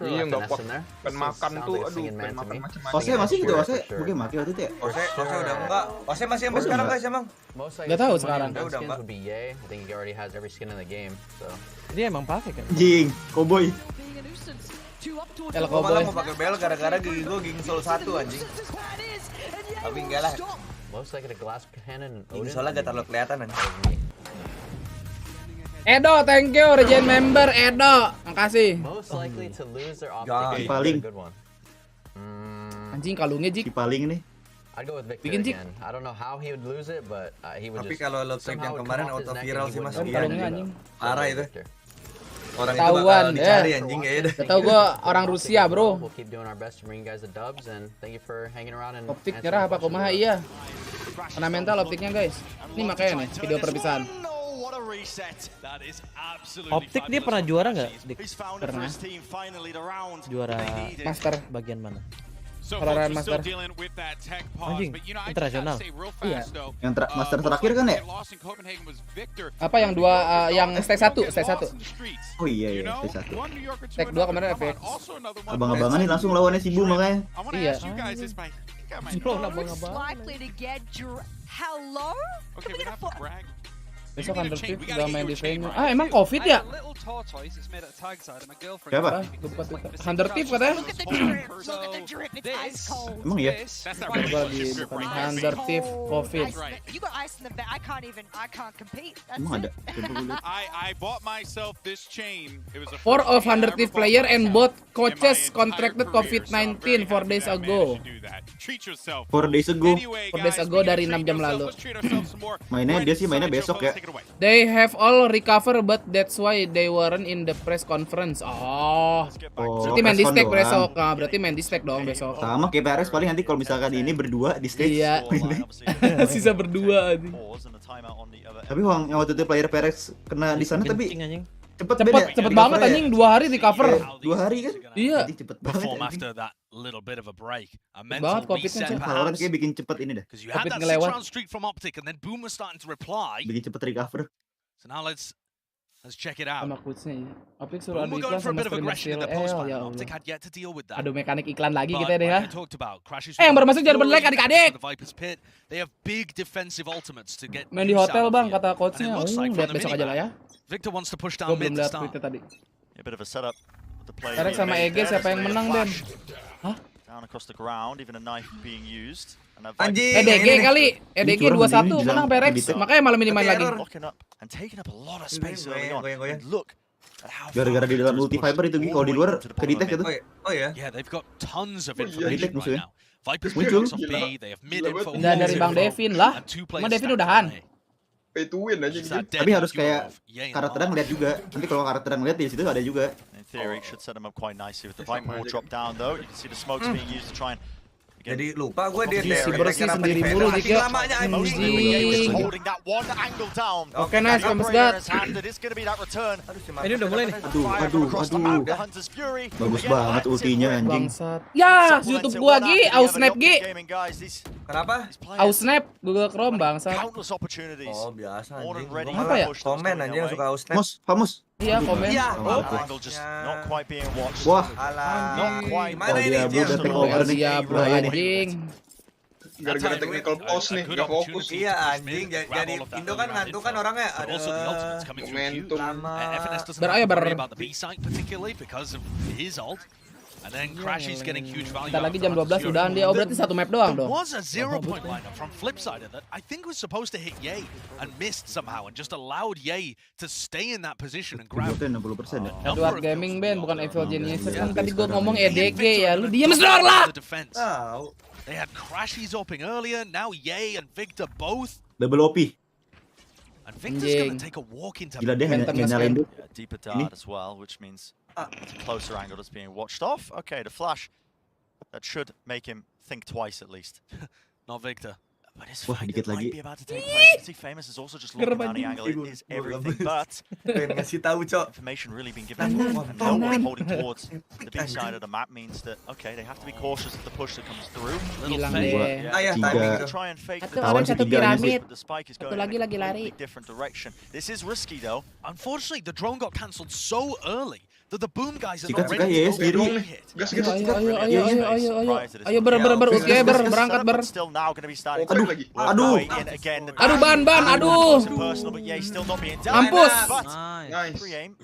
Iya nggak kuat. Pen makan tuh, aduh, pen makan macam-macam. Ose masih gitu, Ose mungkin mati waktu itu ya? Ose udah enggak. Ose masih sampai sekarang guys emang? Nggak tahu sekarang. Udah enggak. I think he already has every skin in the game. So Dia emang pakai kan? Jing, cowboy. El Gue malah mau Cowboy. pakai bel gara-gara gigi gue gigi sol 1 anjing. Tapi enggak lah. most likely to glass cannon. Gigi solnya gak terlalu kelihatan anjing. Edo, thank you, Regen member Edo. Makasih. Most likely to lose their Si optic. paling. Good one. Anjing kalungnya Si Jik. paling nih. I'd go with Victor Bikin, Jik. again. I don't know how he would lose it, but he would Tapi just kalau lo tape somehow yang would kemarin come off his auto neck viral and he sih wouldn't Mas know. Gian. Kalungnya anjing. Parah itu. Victor. Orang itu Ketahuan, bakal dicari anjing kayaknya deh. Gak tau gue orang Rusia bro. We'll keep doing our best to bring you guys the dubs and thank you for hanging around and Optik answering nyerah apa questions. kumaha iya. Kena mental optiknya guys. Ini makanya nih video perpisahan. Optik dia pernah juara nggak? Pernah. Juara Master. bagian mana? So Kalau folks, we're still Master. dealing with that tech pause, Anjing, but you know, I just internasional. gotta say real Iya. fast though. Yang master terakhir kan ya? Lost in Copenhagen was Victor. Apa yang dua yang stage 1, stage 1. Oh iya ya, stage 1. One New Yorker to Stage 2 kemarin another. FX. Also another one. Abang-abangan nih langsung lawannya si Boom makanya. I want to Iya. ask you guys this, but I think I might Bro, know. abang-abang. Likely to get hello? Okay, we have to brag. Besok Undertale udah main di venue. Ah emang covid ya? Siapa? Lupa tuh. Undertale katanya. Emang iya? Gua lagi bukan Undertale covid. You got ice in the back. I can't compete. That's Emang ada? it. Coba gue liat. I bought myself this chain. It was a 4 of first chain I ever 100 bought player and both in my coaches entire contracted career, so I'm COVID-19 very 4 happy days that I ago. managed to do that. Treat yourself. 4 days ago. Anyway, 4 days guys, ago we dari can 6 treat jam ourselves. lalu. Let's treat ourselves some more. Mainnya dia sih mainnya besok ya. Take it away. They have all recovered but that's why they weren't in the press conference. Oh. Berarti main di press con stack doang. besok. Nah, berarti main di stack dong besok. Sama kayak PRX paling nanti kalau misalkan ini berdua di stage. Iya. Sisa berdua anjing. Tapi yang waktu itu player PRX kena di sana tapi Kencing, anjing. cepet Cepet banget anjing 2 hari recover. 2 hari kan? Iya. Jadi cepet banget. Perform anjing. after that little bit of a break. A Banget mental Covidnya, reset Cak. Valorant perhaps. kayak bikin cepet ini dah. Because you had Covid that ngelewat. 6-round streak from Optic and then Boom was starting to reply. Bikin cepet recover. So now let's check it out. Sama coachnya ya. Optik suruh Boom adu were going iklan for a sama bit of streamer aggression in the CLL post ya fight. Allah. Optic had yet to deal with that. Aduh mekanik iklan lagi But kita deh ya. like I talked about, crashes Yang with baru masuk jangan Fury, berlek adik-adik. the Viper's Pit. They have big defensive ultimates to get Main di use hotel out of bang here. kata And coachnya. it looks like Lihat from the besok aja lah ya. minimap, Victor wants to push Gue down mid belum to lihat start. tweetnya tadi. A bit of a setup with the play. Erek sama EG siapa yang menang Den? Hah? Down across the ground, even a knife being used. And that Anjing. EDG ini nih. kali. EDG 21 menang PRX. Makanya malam ini main lagi. Locking up and taking up a lot of space early on. Goyang. And look at how Gara-gara di dalam multi Viper itu kalau di luar ke detect gitu. Oh ya. Yeah, they've got tons of iya. information right Musuhnya. now. Vipers Muncul. picks off B, they have mid info. Udah dari Bang Devin lah. and two Cuma players Devin stacked udahan. on A. Pay to win aja It's gitu. that dead Tapi harus duo kayak of Ye and karakternya Marv. ngeliat juga. Nanti kalau karakternya ngeliat di situ ada juga. in theory it should set him up quite nicely with the Viper will drop down though. You can see the smokes being used to try and Jadi lupa gue dia bersih sendiri mulu nih ya. Anjing. Oke, nice, Mas Gat. Ini udah mulai nih. Aduh. Bagus banget ultinya anjing. Ya, YouTube gua Gi, snap Gi. Kenapa? Snap Google Chrome bangsat. Oh, biasa anjing. Apa ya? Komen anjing yang suka snap. Famus. Iya, komen. Iya. Wah. Gimana ini? Iya, bro anjing. Gara-gara technical pause nih, gak fokus. Iya anjing, jadi Indo kan ngantuk kan orangnya. Momentum. Ayo ber. Bentar lagi jam 12 udahan dia. Oh berarti satu map doang dong. Was a 0-point lineup from flip side of that. I think was supposed to hit Ye and missed somehow and just allowed Ye to stay in that position and grab. 60% ya. Edward Gaming Ben bukan Evil Genius. Kan tadi gua ngomong EDG ya. Lu diem sedor lah. They had Crashies opening earlier. Now Ye and Victor both. Double OP. And Victor's gonna take a walk into. Gila dia nyalain dulu. Deeper dart as well, which means it's a closer angle that's being watched off. Okay, the flash. That should make him think twice at least. Not Victor. But his Wah, fight dikit might lagi. be about to take place. See, Famous is also just looking down the angle. It is everything, but ngasih tahu, Cok. information really been given, and no one holding towards the B side of the map means that okay, they have to be cautious of the push that comes through. Hilang deh. To try and fake the Orang satu piramid. the spike is Satu going lagi in a lari. completely different direction. This is risky though. Unfortunately, the drone got cancelled so early that the boom guys are Sikat not ready ya to sendiri. go hit. Ayo berangkat. Still now going to be starting. Aduh. Aduh ban, aduh. Personal, but yeah, he's still not being done. Mampus. Nice. Pre-aim.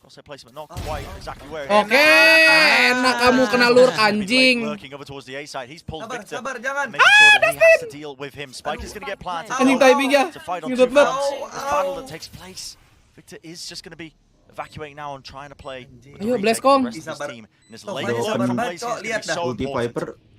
Crosshair placement not quite exactly where. Oke, enak kamu kena lure anjing. Working over towards the A side. He's pulled Victor. Sabar, jangan. Making sure that he has to deal with him. Spike is going to get planted. Anjing timingnya. To fight on two fronts. The battle that takes place. Victor is just going to be evacuating now and trying to play. Ayo Bleskong.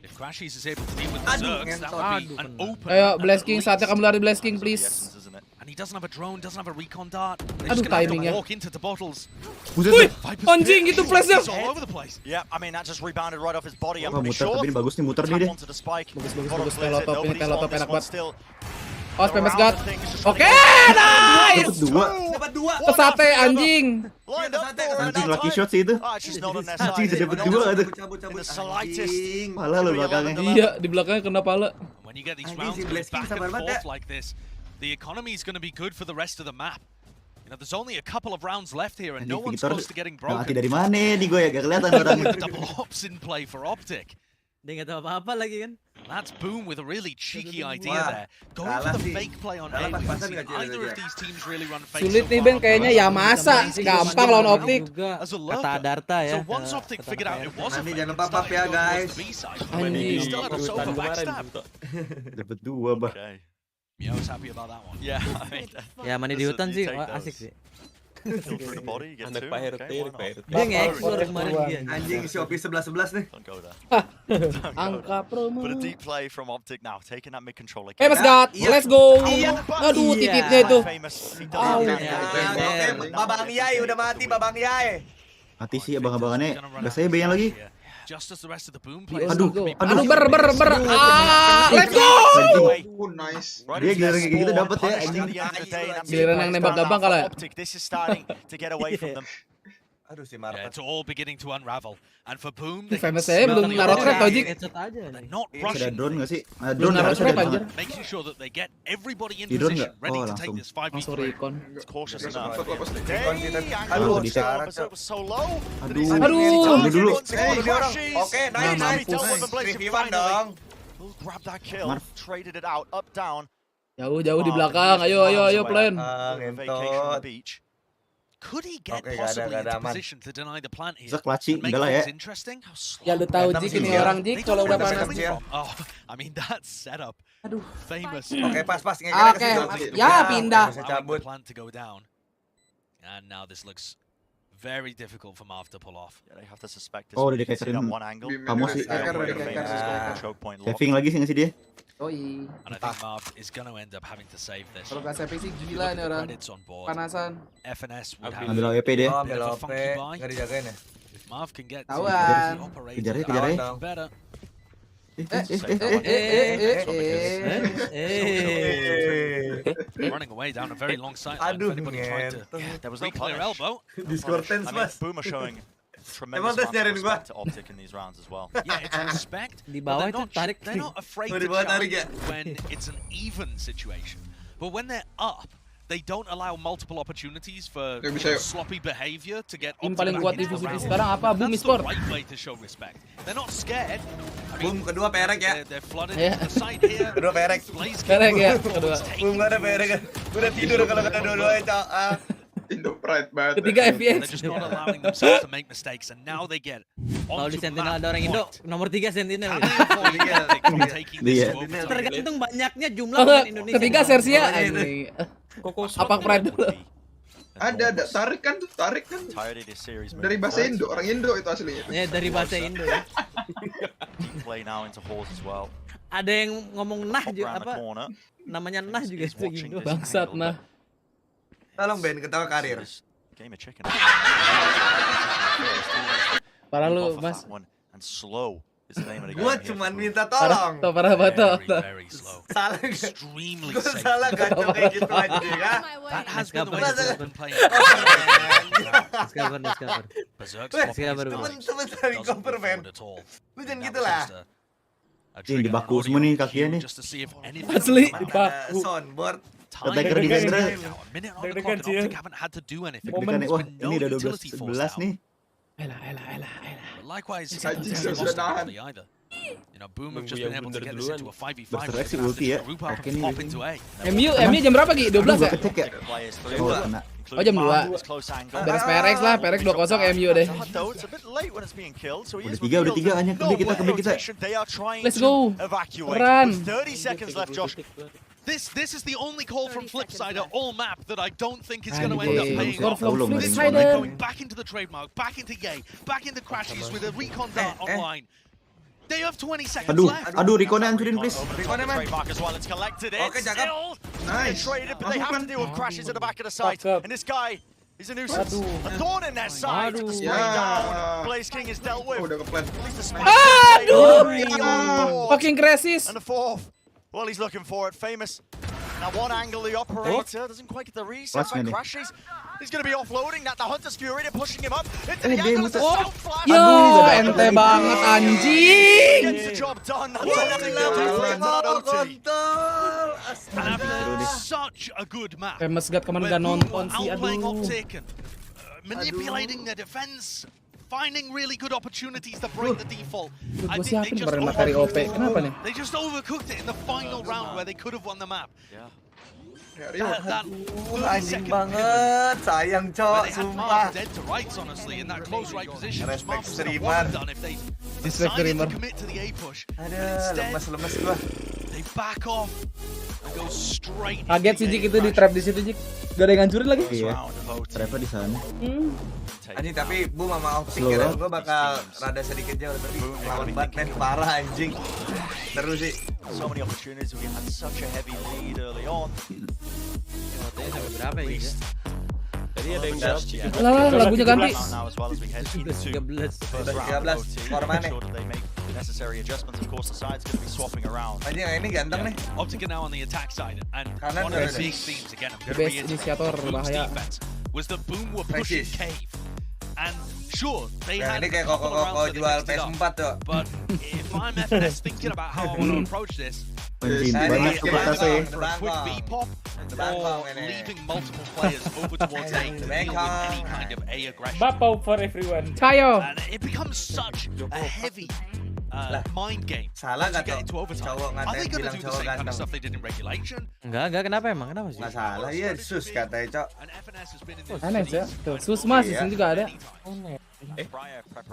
If Crashies is able to deal with the Zergs, that would be an open. Ayo Blesking, saatnya kamu lari Blesking please. And he doesn't have a drone, doesn't have a recon dart. Aduh timingnya. Walk into the bottles. Wih, anjing itu flashnya. All over the place. Yeah, I mean that just rebounded right off his body. I'm Wah, pretty muter sure. tapi ini bagus nih muter nih deh. Bagus pelotop ini pelotop enak banget. Oh, Famous God. Oke, nice. Dapat dua. Pesate anjing. Anjing lucky shot sih itu. Anjing bisa dapat dua tuh. Pala lo belakangnya. Iya, di belakangnya kena pala. When you get these rounds back and forth like this, the economy is going to be good for the rest of the map. You know, there's only a couple of rounds left here and no one's close to getting broken. Mati dari mana nih gue ya, gak kelihatan orangnya. Double ops in play for Optic. Dia nggak tahu apa-apa lagi kan. That's Boom with a really cheeky idea there. Going for the fake play on A. We haven't seen either of these teams really run fake. Sulit nih Ben kayaknya Yamasa, gampang lawan Optic. Kata Darta ya. So once Optic figured out it wasn't Nanti jangan lupa pap ya guys. Anjing. Still had a sofa backstab. Dapat dua bah. Mio's happy about that one. Yeah, I mean, Ya mandi di hutan sih, asik sih. Anak Pak RT, Dia nge-explore kemarin dia. Anjing Shopee 11-11 nih. Don't go there. Angka promo. But a deep play from Optic now, taking that mid control again. Famous God, let's go. Aduh, titipnya itu. Babang Yai udah mati, Babang Yai. Mati sih abang-abangannya. Gak saya bayang lagi. Just as the rest of the Boom players. Aduh, ber. Let's go. Nice. Dia giliran kayak gitu dapat ya anjing. Giliran yang nembak gampang kalah. This is starting to get away from them. Aduh si Marta. It's all beginning to unravel. And for Boom, they Famous saya belum naruh trap anjing. not Ada rushing. drone gak sih? Belum Drone naruh harusnya trap ada. anjir. Making sure that they get everybody in Di drone position, nggak? ready Oh, to take langsung. this 5v3. Langsung recon. Cautious enough. Aduh, di set. Was so low. Aduh. Dulu. Oke, nice. 3v1 dong. Grab that kill. Traded it out, up down. Jauh di belakang. Ayo plan. Vacation on the beach. Could he get Oke, possibly nggak ada into aman. position to deny the plant here? Bisa klaci, And make enggak lah ya. things interesting? How slow Ya lu tahu Vietnam Jik sih, ini ya. orang Jik they kalau don't udah know where panas. they're coming from. Oh, I mean that setup. Aduh. Famous. Oke, pas Oke, ke situ. ya pindah. Bisa Allowing cabut. the plant to go down. And now this looks very difficult for Marv to pull off. Yeah, they have to suspect this. Oh, udah You can see dikaiterin that one angle. kamu sih. Choke point lock. Saving lagi sih ngasih dia. Oi. And I think Marv is going to end up having to save this. Kalau gak saving sih You gila look at nih the orang. credits on board. Panasan. FNS would have Ambil AWP dia. Oh, a bit ambil of a OP. funky buy. Nggak dijagain ya? If Marv can get Tawan. the operator Kejar ya. Tawan dong. better. Running away down a very long sideline. If anybody tried to there was no clear elbow. Discord tense, I mean, Mas. Boom are showing Emang tremendous tes amount of nyariin gua? respect to Optic in these rounds as well. Yeah, it's respect. Di but bawah they're itu not- tarik. They're not afraid Oh, to di bawah tarik charge ya? when it's an even situation. But when they're up, they don't allow multiple opportunities for sloppy behavior to get Tim Optic paling back kuat into the divisi round. sekarang apa? Boom That's Esport. the right way to show respect. They're not scared. I Boom mean, kedua perek ya. they're flooded Iya. into the side here. Kedua perek. Blaze Perek ya, King kedua. Boom gak ada perek kan. Gue udah tidur kalau kena dua-duanya, Cok. Indo pride banget. Ketiga They're FPS. just not allowing themselves to make mistakes, and now they get Kalau di onto Sentinel map ada orang Indo, point. nomor 3 Sentinel. Can they avoid Optic from taking this Iya. to overtime? Tergantung banyaknya jumlah Oh, pemain Indonesia. ketiga Sersia. Koko Apa Pride dulu? Ada tarik kan tuh, tarik kan. Tired of this series Dari bahasa Indo, orang Indo itu aslinya. Ya dari bahasa Indo ya. play now into halls as well. Ada yang ngomong nah Hop juga round the apa? corner. Namanya nah juga He's itu watching Indo. this Bangsat, angle, nah. Tolong Ben, ketawa karir. This game of chicken. Parah lu, Off a Mas. fat one, and slow is the name of the game Gue here cuman for minta Parah, tolong. parah banget. Very slow. Salah gak? Extremely Gue safe. salah gacor kayak gitu aja ya. That has been the way Discover, they've been playing. discover. Berserk's Weh, copy is baru. nice. temen-temen dari Doesn't cover, move man. forward at all. Lu jangan That gitu was lah. just a Ini trigger dibaku on semua nih audio kakinya cue nih. just to see if anything Asli, will come out. dibaku. Soundboard. Time Attacker is defender. now. A minute on the Deg-degan clock, sih and ya. Optic haven't had to do anything. Deg-degan nih. There's Wah, been no ini udah utility force 12 out. Elah. nih. But likewise, Anjing, hasn't sudah lost nahan. early either. You know, Boom have Nunggu just yang been able to bener get this duluan. into a 5v5. Berserk sih where ulti they ya. have to group up Oke and nih. pop into A. MU jam berapa Ki? 12 ya? Ketik ya. Players Oh, through, kena. Oh, jam 2. It's close angle. Beres Perek lah, Perek 2-0 MU deh. Though it's a bit late when it's being killed, so he is Udah tiga, revealed. hanya No kembali kita, way kita. rotation. They are trying Let's go. to evacuate. Run. With 30 seconds left, Josh. This is the only call from Flipsider all map that I don't think is going to end up Anjing, paying skor off. from Belum, This belum. one they're Flipsider. going back into the trademark, back into Yay, back into Crashes with a recon dart online. They have 20 seconds Aduh, left. aduh, Rikonnya hancurin please. Over the top of the trademark as well. It's collected. Oke, It's cakep. still Nice. traded, but they have to deal with crashes at the back of the site. Cakep. And this guy is a nuisance. A thorn in their side. The spray Ya. down. Blaze King is dealt with. Oh, udah keplan. At least the spray Aduh. down. Fucking crisis. And the fourth. Well, he's looking for it. Famous. Now, one angle, the operator doesn't quite get the reset Last by minute. crashes. He's going to be offloading that. The Hunter's Fury, they're pushing him up into Eh, the dia angle. It's a muter. sound flash. Yo, Aduh, ente banget anjing. Gets the job done. That's all they do. Not OT. And after such a good map, Famous God kemana where gak Boom nonton were sih, outplaying aduh. Optic and manipulating their defense, finding really good opportunities to break the default. I Gue think they siapin just kemarin materi OP. Kenapa nih? They just overcooked it in the final round where they could have won the map. That Anjing banget. Sayang, Cok. where they had Sumpah. Marv dead to rights, honestly, in that close right position. which Marv was gonna streamer. have done if they Respect decided to streamer. commit to the A push. But Aduh, instead, lemes gua. they back off and go straight. Kaget sih Jik itu di trap di situ Jik. Gak ada yang ngancurin lagi. Iya. Trapnya di sana. Anjing, tapi Boom sama Optic Slow kira up. gue bakal rada sedikit jauh, tapi lawan Batman parah anjing. Terus sih. So many opportunities. We had such a heavy lead early on. Berapa ya? Tadi ada yang jawab. Lah, lagunya ganti. Now as well as we head into 13. first round 13. OT. Skor mana? Make sure that they make the necessary adjustments. Of course, the side's going to be swapping around. Anjing, yang ini ganteng nih. Optic are now on the attack side, and Kanan one of the udah big ada. themes again, I'm going to Best reiterate, inisiator, Boom's bahaya. defense was that Boom were pushing Practice. cave, and sure they Nah, had ini a kayak couple of koko-koko rounds where they jual mixed it up. PS4 tuh. But if I'm FNS thinking about how I want to approach this, Anjing, Nah, banyak ini tuh kertasnya. for a quick B pop Bangkong or ini. leaving multiple players over towards A to deal with any kind of A aggression. Bapo for everyone. Cayo. And it becomes such a heavy mind game Salah once you nggak get tuh? into overtime. Cowok Are they ngatain going to bilang do the cowok same kind of ganteng. stuff they did in regulation? Enggak, kenapa emang? Kenapa sih? Nggak salah, iya sus katanya, Cok. And FNS has been in this Aneh ya. Tuh, Susma sih juga ada.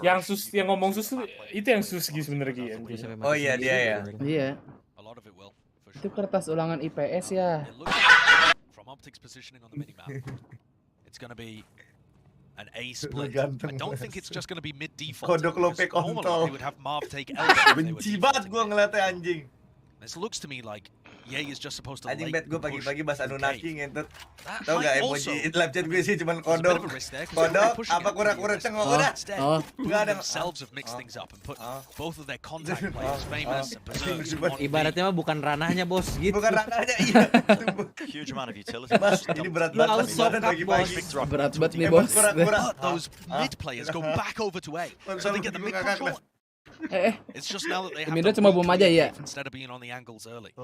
Yang yang ngomong sus itu yang sus sebenarnya Gi. Oh iya, dia ya. Iya. A lot of it will. Itu kertas ulangan IPS ya. It looks from Optic's positioning on the minimap, it's going to be an A split. I don't think it's just going to be mid default. Kodok lope because normally kontol. they would have Marv take Elder if they were Benci banget defaulting gua mid. ngeliatnya anjing. This looks to me like Ye is just supposed to anjing bet gue pagi-pagi bahas Anunnaki ngentut. Tahu nggak emoji live chat gue sih cuman kodok. Kodok apa kura-kura cengok udah. Enggak ada. Themselves have mixed things up and put both of their contact players famous and berserks. Ibaratnya mah bukan ranahnya bos gitu. Bukan ranahnya iya. Huge amount of utility. Ini berat banget pagi-pagi. Berat banget nih bos. Those mid players go back over to A, so they get the mid control. It's just now that they have Mindo cuma boom aja ya. Instead of being on the angles early.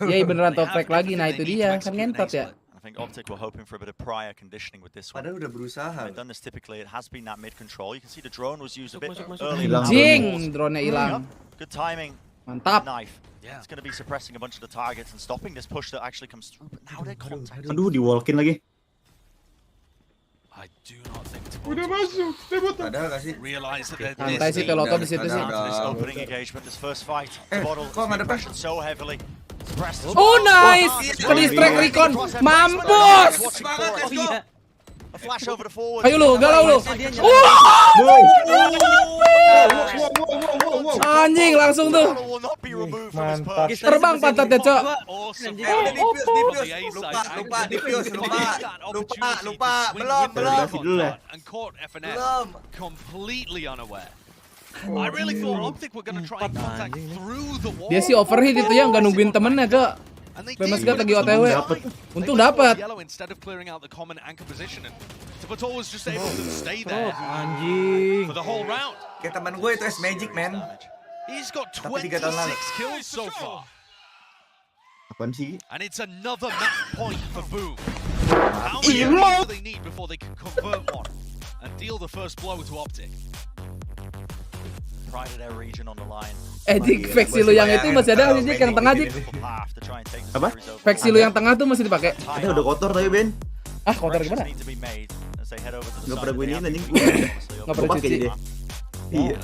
Iya beneran top frag lagi, nah itu dia kan ngentot ya. I think Optic were hoping for a bit of prior conditioning with this one. Padahal udah berusaha. They've done this typically. It has been that mid control. You can see the drone was used a bit early. Jing, drone-nya hilang. Good timing. Mantap. Knife. It's going to be suppressing a bunch of the targets and stopping this push that actually comes through. But now they're contacting. Aduh, di-walkin lagi. I do not think udah masuk, padahal nggak sih? Santai sih Teloto di situ sih. Opening engagement, this first fight. Kok nggak ada pressure so heavily. Oh nice, ke distract recon, mampus. A flash over the forward. Ayo lu, galau lu. Anjing langsung tuh. Mantap. Terbang pantatnya, Cok. Lupa. Belum. Completely unaware. I really thought Optic were gonna try and contact through the wall. Dia sih overhit itu ya, nggak nungguin temennya, Cok. Famous God lagi OTW. Untung dapat. Instead of clearing out the common anchor position, and Tipator was just able to stay there for the whole round. Kayak teman gue itu Magic man. He's got 26 kills so far. Apaan sih? And it's another map point for Boom. How many do they need before they can convert one and deal the first blow to Optic? Pride of their region on the line. Dik, faksi lu yang itu masih ada sih yang tengah dik. Apa? Faksi lu yang tengah tuh masih dipakai. Ini udah kotor tapi Ben. Ah kotor gimana? Nggak pernah gue ini anjing. Nggak pernah cuci. Iya.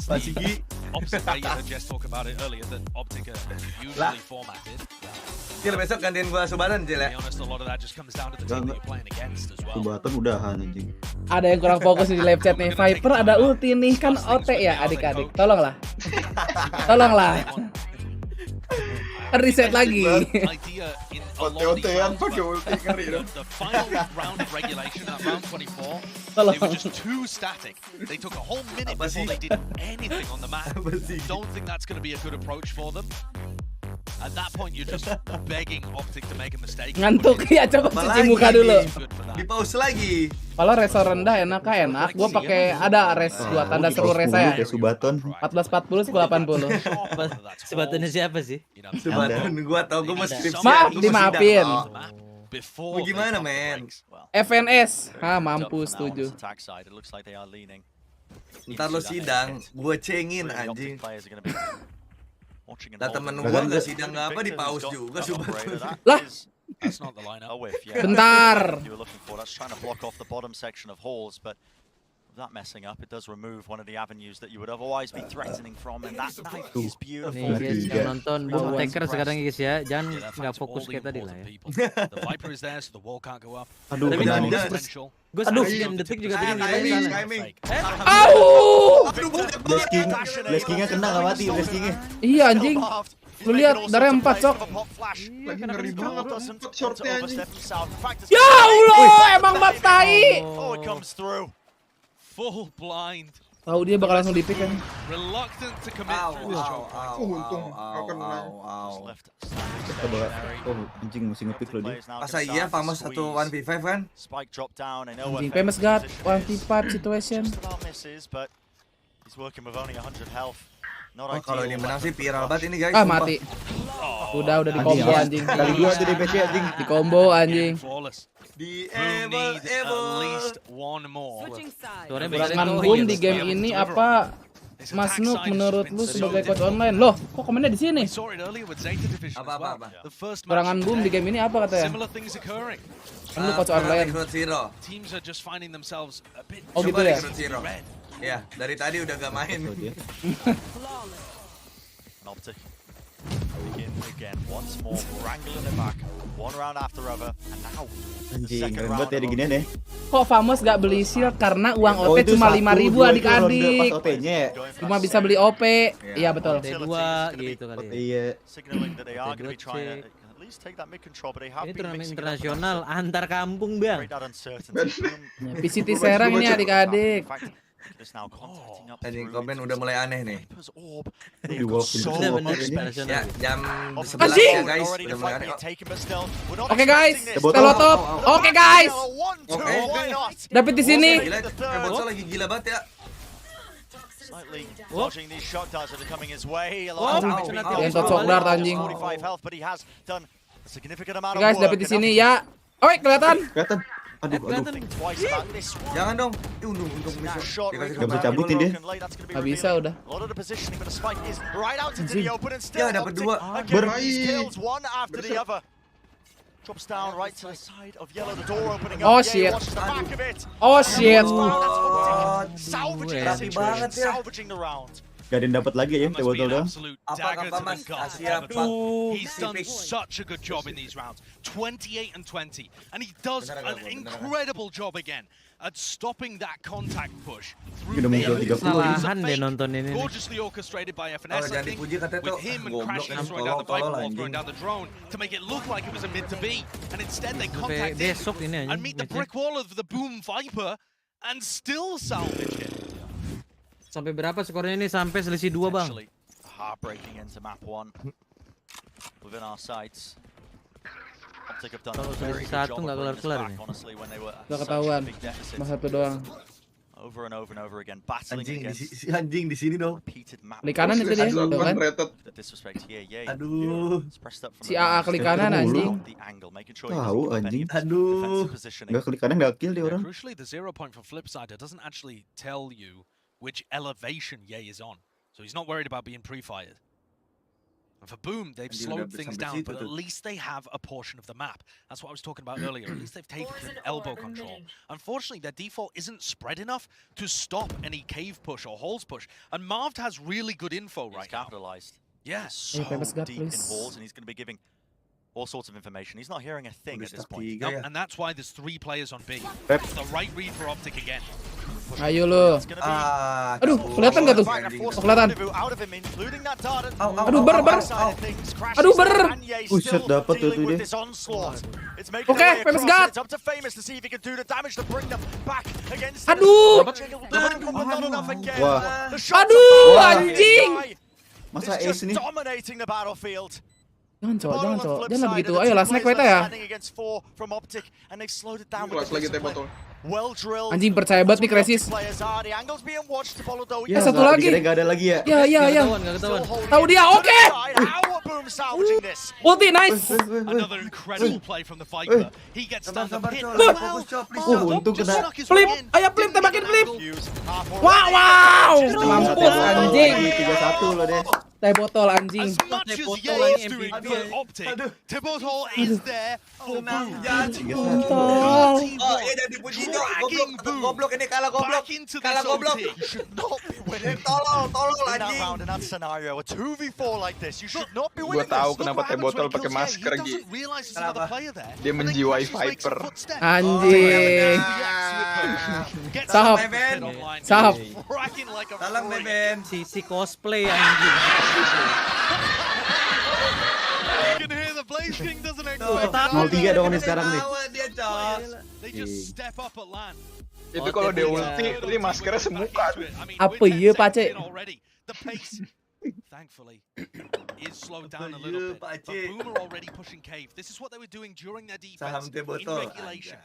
Masih Gi. Opposite way you just talk about it earlier that Optic are usually formatted. Cil besok gantiin gua Subatan Cil ya. Subatan udahan anjing. Ada yang kurang fokus di live chat nih. Viper ada ulti nih kan OT ya adik-adik. Tolonglah. Tolonglah. Reset lagi. OT-OT-an pakai ulti ngeri dong. The final round of regulation at round 24, they were just too static. They took a whole minute before they did anything on the map. Don't think that's going to be a good approach for them. At that point, you're just begging Optic to make a mistake. Ngantuk ya, coba cuci muka dulu. Di pause lagi. Kalau resa rendah enak. Gua pakai ada res 2 tanda seru resa ya. Subaton 1440 1080. Subatonnya siapa sih? Subaton gua tau gua mesti skripsi. Maaf dimaafin. Gimana men? FNS. Mampus setuju. Ntar lo sidang, gua cengin anjing. Nah temen gua nggak sidang nggak apa di pause juga Subaton. Lah. That's not the lineup. Bentar. That's trying to block off the bottom section of halls, but that messing up, it does remove one of the avenues that you would otherwise be threatening from, and that knife is beautiful. Nih guys, yang nonton Boom Taker sekarang guys ya, jangan nggak fokus kayak tadi lah ya. The Viper is there, so the wall can't go up. Aduh, gue 9 detik juga tadi ngilang sana. Au! Bleskingnya kena nggak mati bleskingnya. Iya anjing. Lu lihat darah 4 cok. Lagi ngeri banget shortnya anjing. Ya Allah, emang bab tai. Oh, it comes through. Full blind. Tahu dia bakal langsung di-pick kan. Reluctant to commit through his choke. Untung gak kena. Oh, anjing mesti nge-pick loh dia. Masa iya Famous 1v5 kan? Spike drop down. Anjing Famous God 1v5 situation. He's working with only 100 health. Oh, kalau ini menang sih viral banget ini guys. Mati. Udah di combo anjing. Kali 2 tuh DPC anjing. Di combo anjing. Di Serangan Boom di game ini apa? Mas Nuk menurut lu sebagai coach online? Loh, kok komennya di sini? Apa? Serangan Boom di game ini apa katanya? Kan lu coach online. Oh gitu ya? Ya, dari tadi udah gak main. Optic. Again, once more, wrangling it back. One round after other, and now Anjing, keren banget ya diginian ya. Kok Famos gak beli shield karena uang OP cuma 5.000 adik-adik. Cuma bisa beli OP. Iya betul. T2 gitu kali ya. Iya. Ini turnamen internasional antar kampung, Bang. PCT Serang ini adik-adik. Tadi komen udah mulai aneh nih. Ya, jam 11 ya guys. Udah mulai aneh. Oke guys, kalau top. Oke guys. Dapat di sini. Gila, bocor lagi gila banget ya. Yang cocok dar anjing. Guys, dapat di sini ya. Oi, kelihatan. Kelihatan. Aduh. Jangan dong. Untung Gak bisa cabutin dia. Gak bisa udah. Ya dapat 2. Oh shit. Oh shit. Rapi banget ya. Gak ada yang dapat lagi ya, botol doang. Apa Mas? Siap. He's done such a good job in these rounds. 28 and 20. And he does an incredible job again at stopping that contact push. Kesalahan deh nonton ini. Gorgeously orchestrated by FNS, I think, with him and crashing and throwing down the Viper ball, throwing down the drone to make it look like it was a mid to B. And instead they contact him and meet the brick wall of the Boom Viper and still salvage it. Sampai berapa skornya ini? Sampai selisih 2, Bang. Heartbreaking into map 1 within our sights. Kalau selisih 1 nggak kelar-kelar nih. Udah ketahuan. Mas 1 doang. Over and over again, battling anjing di sini dong. Klik kanan itu dia, tuh kan? Aduh. Si AA klik kanan anjing. Tahu anjing. Aduh. Nggak klik kanan nggak kill dia orang. Crucially, the 0 point for Flipside doesn't actually tell you which elevation Ye is on. So he's not worried about being pre-fired. And for Boom, they've slowed things down, but at least they have a portion of the map. That's what I was talking about earlier. At least they've taken elbow control. Unfortunately, their default isn't spread enough to stop any cave push or holes push. And Marvd has really good info right now. Capitalized. Yeah. So deep in holes, and he's going to be giving all sorts of information. He's not hearing a thing at this point. Nope, and that's why there's 3 players on B. It's the right read for Optic again. Ayo lo. Aduh, kelihatan nggak tuh? Oh, kelihatan. Aduh, ber. Aduh, ber. Buset, dapat tuh dia. Oke, Famous God. Aduh. Wah. Aduh, anjing. Masa ace nih? Jangan jangan begitu. Ayo lah, snack kita ya. Kelas lagi teh botol. Anjing percaya banget nih Krisis. Ya satu lagi. Gak ada lagi ya? Ya. Tahu dia, oke. Ulti, nice. Untung kena. Flip, ayo flip, tembakin flip. Wow. Mampus anjing. 3-1 loh deh. Teh botol anjing. Teh botol lagi MVP. Teh botol is there for Boom. Botol. Oh, iya jadi puji goblok ini kalah goblok. Kalah goblok. Tolol anjing. Gua tahu kenapa teh botol pakai masker gitu. Dia menjiwai Viper. Anjing. Sahab. Salam Beben. Si cosplay anjing. You can hear the Blaze King doesn't expect that. 0-3 dong nih sekarang nih. They just step up at land. Itu kalau dia ulti, ini maskernya semuka. Apa iya, Pace? The pace, thankfully, is slowed down a little bit. But Boom are already pushing cave. This is what they were doing during their defense in regulation.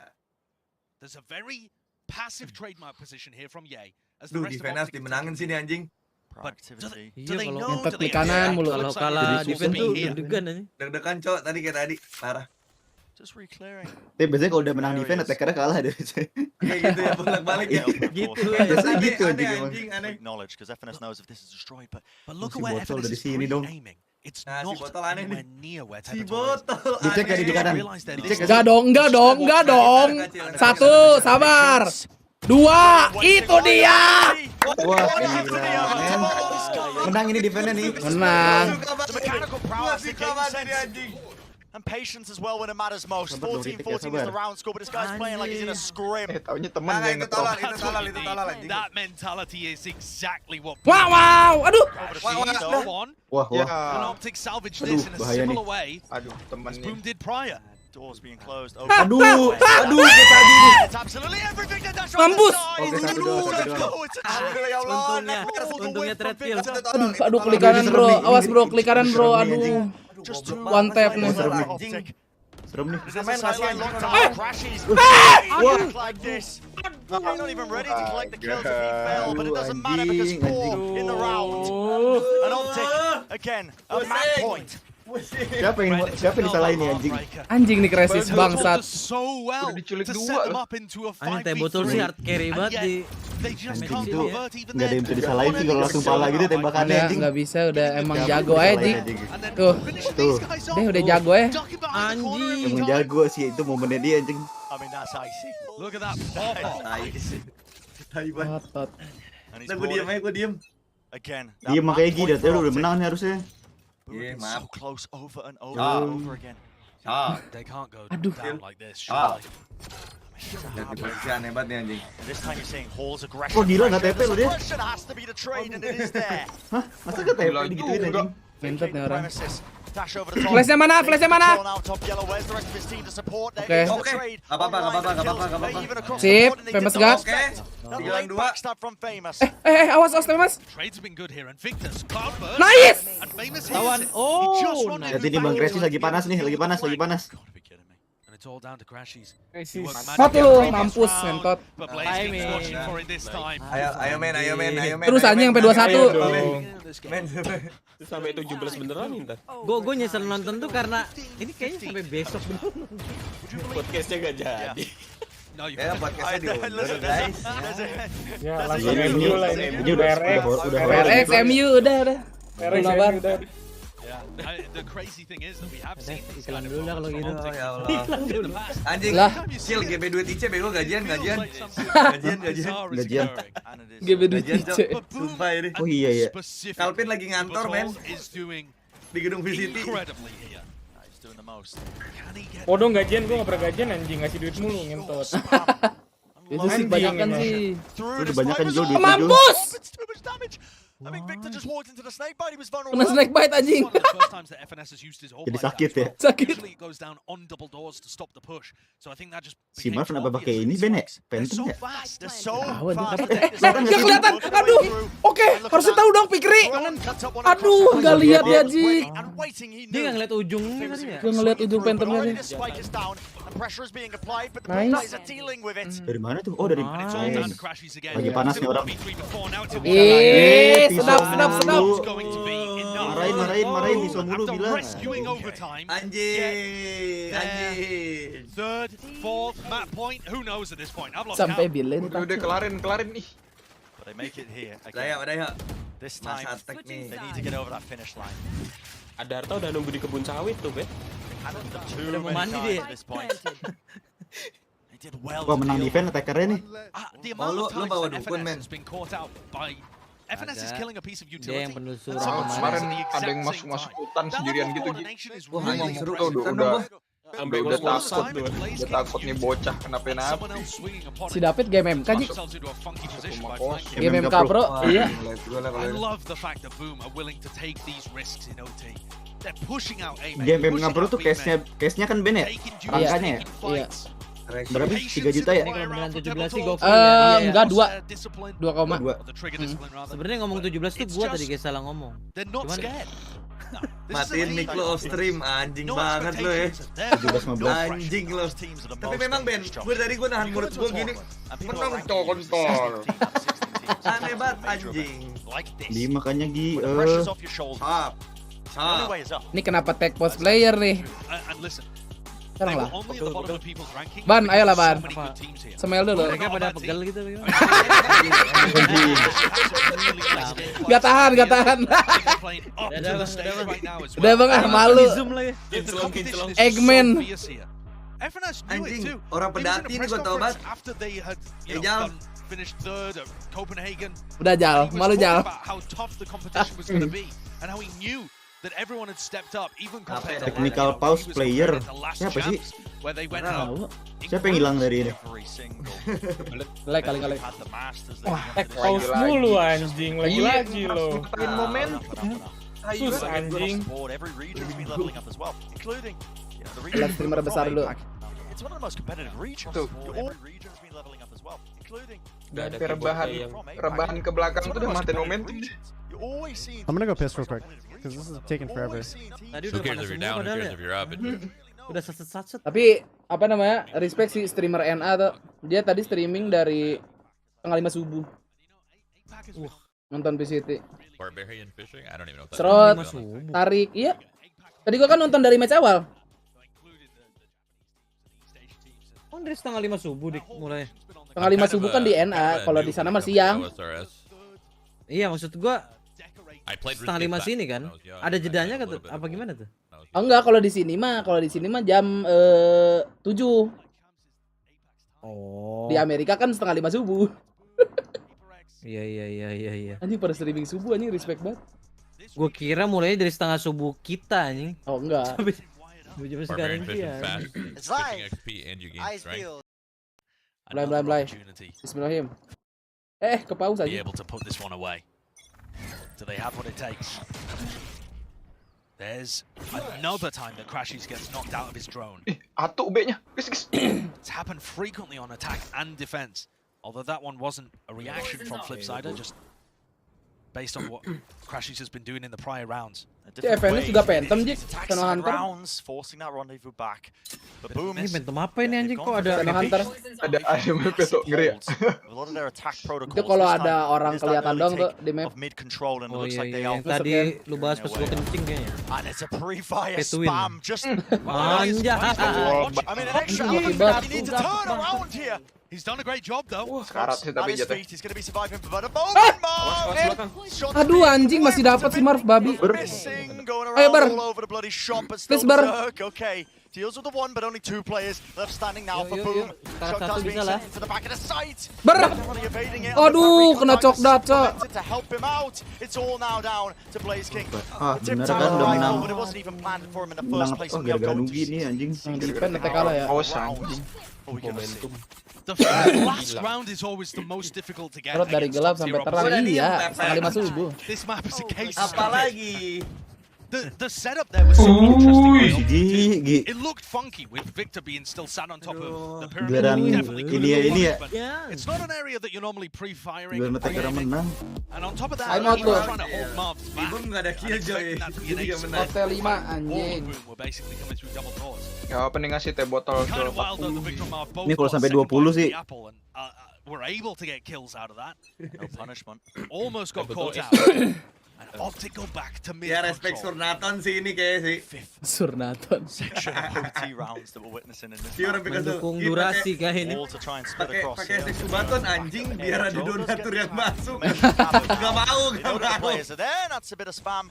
There's a very passive trademark position here from Ye. Duh, defense dimenangin sini anjing. But do Iya, they kalau know? ngentot di kanan mulu. Kalau kalah defense tuh deg-degan aja. Deg-degan cok, tadi kayak tadi, parah. Just reclearing. Tapi biasanya kalau udah menang defense, attackernya kalah deh. Kayak gitu ya, bolak-balik ya. Gitu Biasanya gitu aneh, anjing. anjing, aneh. Acknowledge because FNS knows if this is destroyed, but look Si at where botol FNS dari is sini dong. aiming. It's Nah, si not botol aneh nih. anywhere near where Si Tetherball is. botol Dicek aneh. di kanan. Enggak dong. 1, sabar. 2, itu dia. Wah, gila, men. Menang ini defense-nya nih. Menang. Gua suka banget ini anjing. And patience as well when it matters most. 14-14 is the round score, but this guy's playing like he's in a scrim. Itu tolol. That mentality is exactly what. Wow, aduh. Wah. And Optic salvaged this in a similar way. Aduh, temen as Boom did prior. Doors being closed. Aduh, It's absolutely everything that Dash mampus. Untungnya thread kill. Aduh, klik kanan bro, awas bro, klik kanan bro, aduh. One tap nih. Serem nih. We're not even ready to collect the kills if he fell, but it doesn't matter because 4 in the round. An Optic again, a map point. Siapa yang disalahin nih anjing? Anjing nih Crisis bangsat. Udah diculik 2 loh. Anjing teh botol sih hard carry banget di anjing itu nggak ada yang bisa disalahin sih kalau langsung pala gitu tembakannya anjing. Nggak bisa, udah emang jago aja Dik. Tuh. Dia udah jago ya. Anjing. Emang jago sih itu momennya dia anjing. Look at that. Tai banget. Gue diem. Again. Dia makanya gini, udah menang nih harusnya. Yeah, so close over and over again. They can't go down like this. Hebat nih anjing. This time you're seeing Hall's aggression. Kok gila nggak TP lu dia? Has to be the trade and it is there. Hah? Masa nggak TP digituin anjing? Mentot nih orang. Dash over the top. Flashnya mana? Flashnya mana? Oke. Gak apa-apa. Sip, Famous God. Tinggalan 2. Awas Famous. Trade's been good here and Victor's Cloudburst. Nice. And Famous Lawan. Oh. Jadi ini Bang Crisis lagi panas nih, lagi panas. And it's all down to Crashies. Satu, mampus mentot. But Blaze is watching for it this time. Ayo men. Terus anjing sampai 21. Sampai 17 beneran ntar. Gue nyesel nonton tuh karena ini kayaknya sampai besok beneran. Podcastnya gak jadi. Ya podcastnya diundur guys. Ya langsung MU lah ini. PRX MU udah. PRX udah. The crazy thing is that we have seen this Iklan dulu lah kalau gitu. Ya Allah. Anjing. Kill GB2 TC bego gajian. GB2 TC. Sumpah ini. Oh iya ya. Calvin lagi ngantor men. Di gedung VCT. Podo gajian, gue gak pernah gajian anjing, ngasih duit mulu ngentot. Itu sih kebanyakan sih. Udah banyakan jual duit. Mampus! I think Victor just walked into the snake bite. He was vulnerable. Kena snake bite anjing. Jadi sakit ya. Sakit. Si Marv kenapa pakai ini Ben ya? Phantom ya? Gak kelihatan. Aduh. Oke, harusnya tahu dong Pikri. Aduh, gak lihat ya Ji. Dia nggak ngeliat ujungnya tadi ya? Gue ngeliat ujung Phantomnya nih. Nice. Dari mana tuh? Oh dari lagi panas nih orang. Sedap. Marahin bisa mulu bilang. Anjing. Third, fourth, map point. Who knows at this point? I've lost Sampai count. bilen. Udah kelarin nih. But they make it here. Udah. This time they need to get over that finish line. Ada Arta udah nunggu di kebun sawit tuh, Ben. Udah mau mandi dia. Wah menang defense attackernya nih. Lu bawa dukun men. FNS is killing a piece of Dia yang utility. penelusur. Kemarin ada yang masuk hutan sendirian gitu. Wah anjing seru udah sampai udah takut nih bocah kenapa-napa. Si David game MK Ji. Game MK Pro. Iya. I love the fact that Boom are willing to take these risks in OT. They're pushing out A. Game MK Pro tuh case-nya kan Ben ya? Rangkanya ya? Iya. Berapa? 3 juta ya? Ini kalau beneran 17 sih gokil. Enggak 2,2. Sebenarnya ngomong 17 tuh gua tadi kayak salah ngomong. Cuman matiin mic lo off stream anjing banget lo ya. 17-15. Anjing lo. Tapi memang Ben, gue nahan mulut gue gini. Menang kontol. Aneh banget anjing. Di makanya Ini kenapa tag post player nih? Sekarang lah. Ban, ayolah Ban. Smile dulu. mereka pada pegal gitu. Gak tahan. Udah bang, malu. Eggman. Anjing, orang pedati nih gue tau banget. Jal. Udah Jal, malu Jal. that everyone had stepped up, even compared to Technical pause player. Siapa sih? where they went Tahu. Siapa yang hilang dari ini? Kali-kali. Wah, pause mulu anjing, lagi-lagi lo. Momentum. Sus anjing. Lihat streamer besar dulu. It's one of the most competitive regions. Every region's been leveling up as well, including Dan rebahan ke belakang tuh udah matiin momentum. I'm gonna go piss real quick because this is taking forever. Tadi udah panas semua padahal ya. Udah satset. Tapi apa namanya? Respect si streamer NA tuh. Dia tadi streaming dari setengah 5 subuh. Nonton PCT. Serot, tarik, iya. Tadi gua kan nonton dari match awal. Oh, dari setengah 5 subuh mulai. Setengah 5 subuh kan di NA, kalau di sana masih siang. Iya, maksud gua setengah 5 sini kan. Ada jedanya apa gimana tuh? Oh enggak, kalau di sini mah jam 7. Oh. Di Amerika kan setengah 5 subuh. Iya. Anjing pada streaming subuh anjing, respect banget. Gua kira mulainya dari setengah subuh kita anjing. Oh enggak. Jam sekarang dia. It's live. I feel. Blay. Bismillahirrahmanirrahim. Ke pause aja. Be able to put this one away. Do they have what it takes? There's another time that Crashies gets knocked out of his drone. Atuk B-nya. It's happened frequently on attack and defense. Although that one wasn't a reaction from Flipsider, just based on what Crashies has been doing in the prior rounds. FNS juga Phantom Jik, Seno Hunter. Forcing that rendezvous back. But Boom Ini Phantom apa ini anjing kok ada Seno Hunter. Ada map tuh ngeri. A lot of their attack protocols. Itu kalau ada orang kelihatan dong tuh di map. Mid control and it looks like they yang are. tadi lu bahas pas gua kencing kayaknya. And it's a pre-fire spam just. Anjay. I mean an extra element. He needs to turn around here. He's done a great job though. Sekarat sih tapi jatuh. He's going to be surviving for a moment. Aduh anjing masih dapat si Marv babi. Ayo Bar. Please Bar. Okay. Deals with the one, but only 2 players left standing now for Boom. Shotgun's being sent for the back of the site. Bar. Aduh, kena cokdat, Cok. To help him out. It's all now down to Blaze King. Bener kan udah menang. But it wasn't even planned for him in the Menang first place. apa gara-gara Nugi nih anjing. Defend nanti kalah ya. The last round is always the most difficult to get. Terus dari gelap sampai terang, iya, setengah 5 subuh. This map is a case. Apalagi the setup there was so interesting. Gi. It looked funky with Victor being still sat on top of the Giliran pyramid. ini ya. It's not an area that you're normally pre-firing. Giliran Tekara menang. And on top of that, I'm out he was trying to hold Marv's back. Boom nggak ada kill Joy. Jadi nggak menang. Hotel 5 anjing. We're basically coming through double doors. Ya apa nih ngasih teh botol Kind ke of wild though, the Victor and Marv both Ini kalau got sampai second 20 points sih. on the apple and, were able to get kills out of that. No punishment. Almost got caught out. And Optic go back to mid. Ya respect Surnaton sih ini kayak sih. Surnaton. Section of OT rounds that we're witnessing in this. Mendukung durasi kah ini? All to try and split across. Pakai Subaton anjing biar ada donatur yang masuk. Gak mau. Players are there. That's a bit of spam.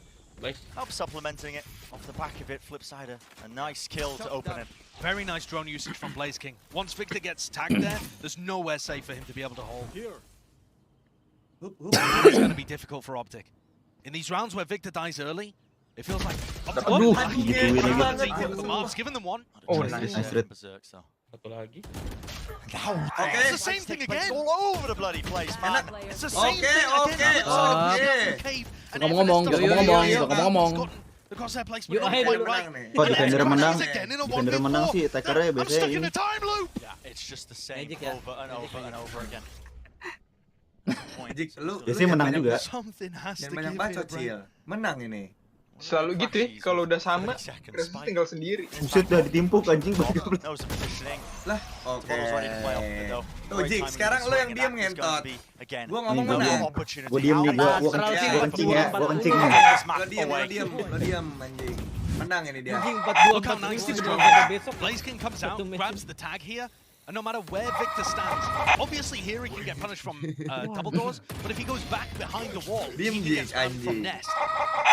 Help supplementing it off the back of it. Flipsider, a nice kill to open it. Very nice drone usage from Blaze King. Once Victor gets tagged there, there's nowhere safe for him to be able to hold. It's going to be difficult for Optic. In these rounds where Victor dies early, it feels like the Marv's given them one. Oh, nice. Satu lagi. Okay, it's the same thing again. It's all over the bloody place, man. It's the same thing again. Ngomong. Yuk, Kok defender menang sih, Tekarnya biasanya ini. It's just the same over and over and over again. Biasanya menang juga. Yang banyak bacot Cil. Menang ini. Selalu gitu ya, kalau udah sama, Crashies tinggal sendiri. Buset udah ditimpuk anjing. Lah, oke. Tuh Jik, sekarang lo yang diem ngentot. Gua ngomong menang. Gua diem nih, gua kencing ya, gua kencing nih. Lo diem anjing. Menang ini dia. Anjing 4-2 besok. Blaze King comes out, grabs the tag here. And no matter where Victor stands, obviously here he can get punished from double doors, but if he goes back behind the wall, he gets punished from nest.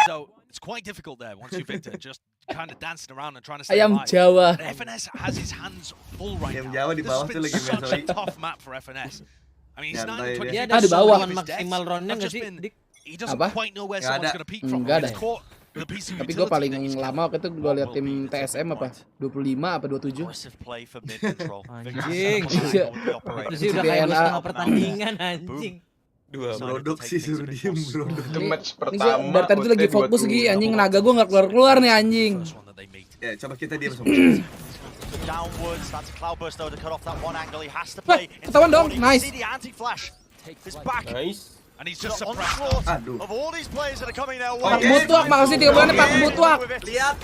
So it's quite difficult there once you Victor, just kind of dancing around and trying to stay alive. Jawa. FNS has his hands full right now. Jawa di bawah tuh This lagi has been such a main tough map for FNS. I mean, he's 9 Dia ada di bawah maksimal roundnya nggak sih? He doesn't quite know where someone's going to peek from. Enggak He's caught Tapi gue paling lama waktu itu gue liat tim TSM apa 25 apa 27. Anjing. Itu sih udah kayak setengah pertandingan anjing. Dua brodok sih suruh diem brodok. Itu match Ini pertama. dari tadi tuh lagi fokus Gi, anjing naga gue nggak keluar nih anjing. Ya coba kita diam semua. Ketahuan dong, nice. Nice. And he's just suppressed. Aduh. Of all these players that are coming their way. Pak Mutuak, makasih 3 bulannya Pak Mutuak. Lihat.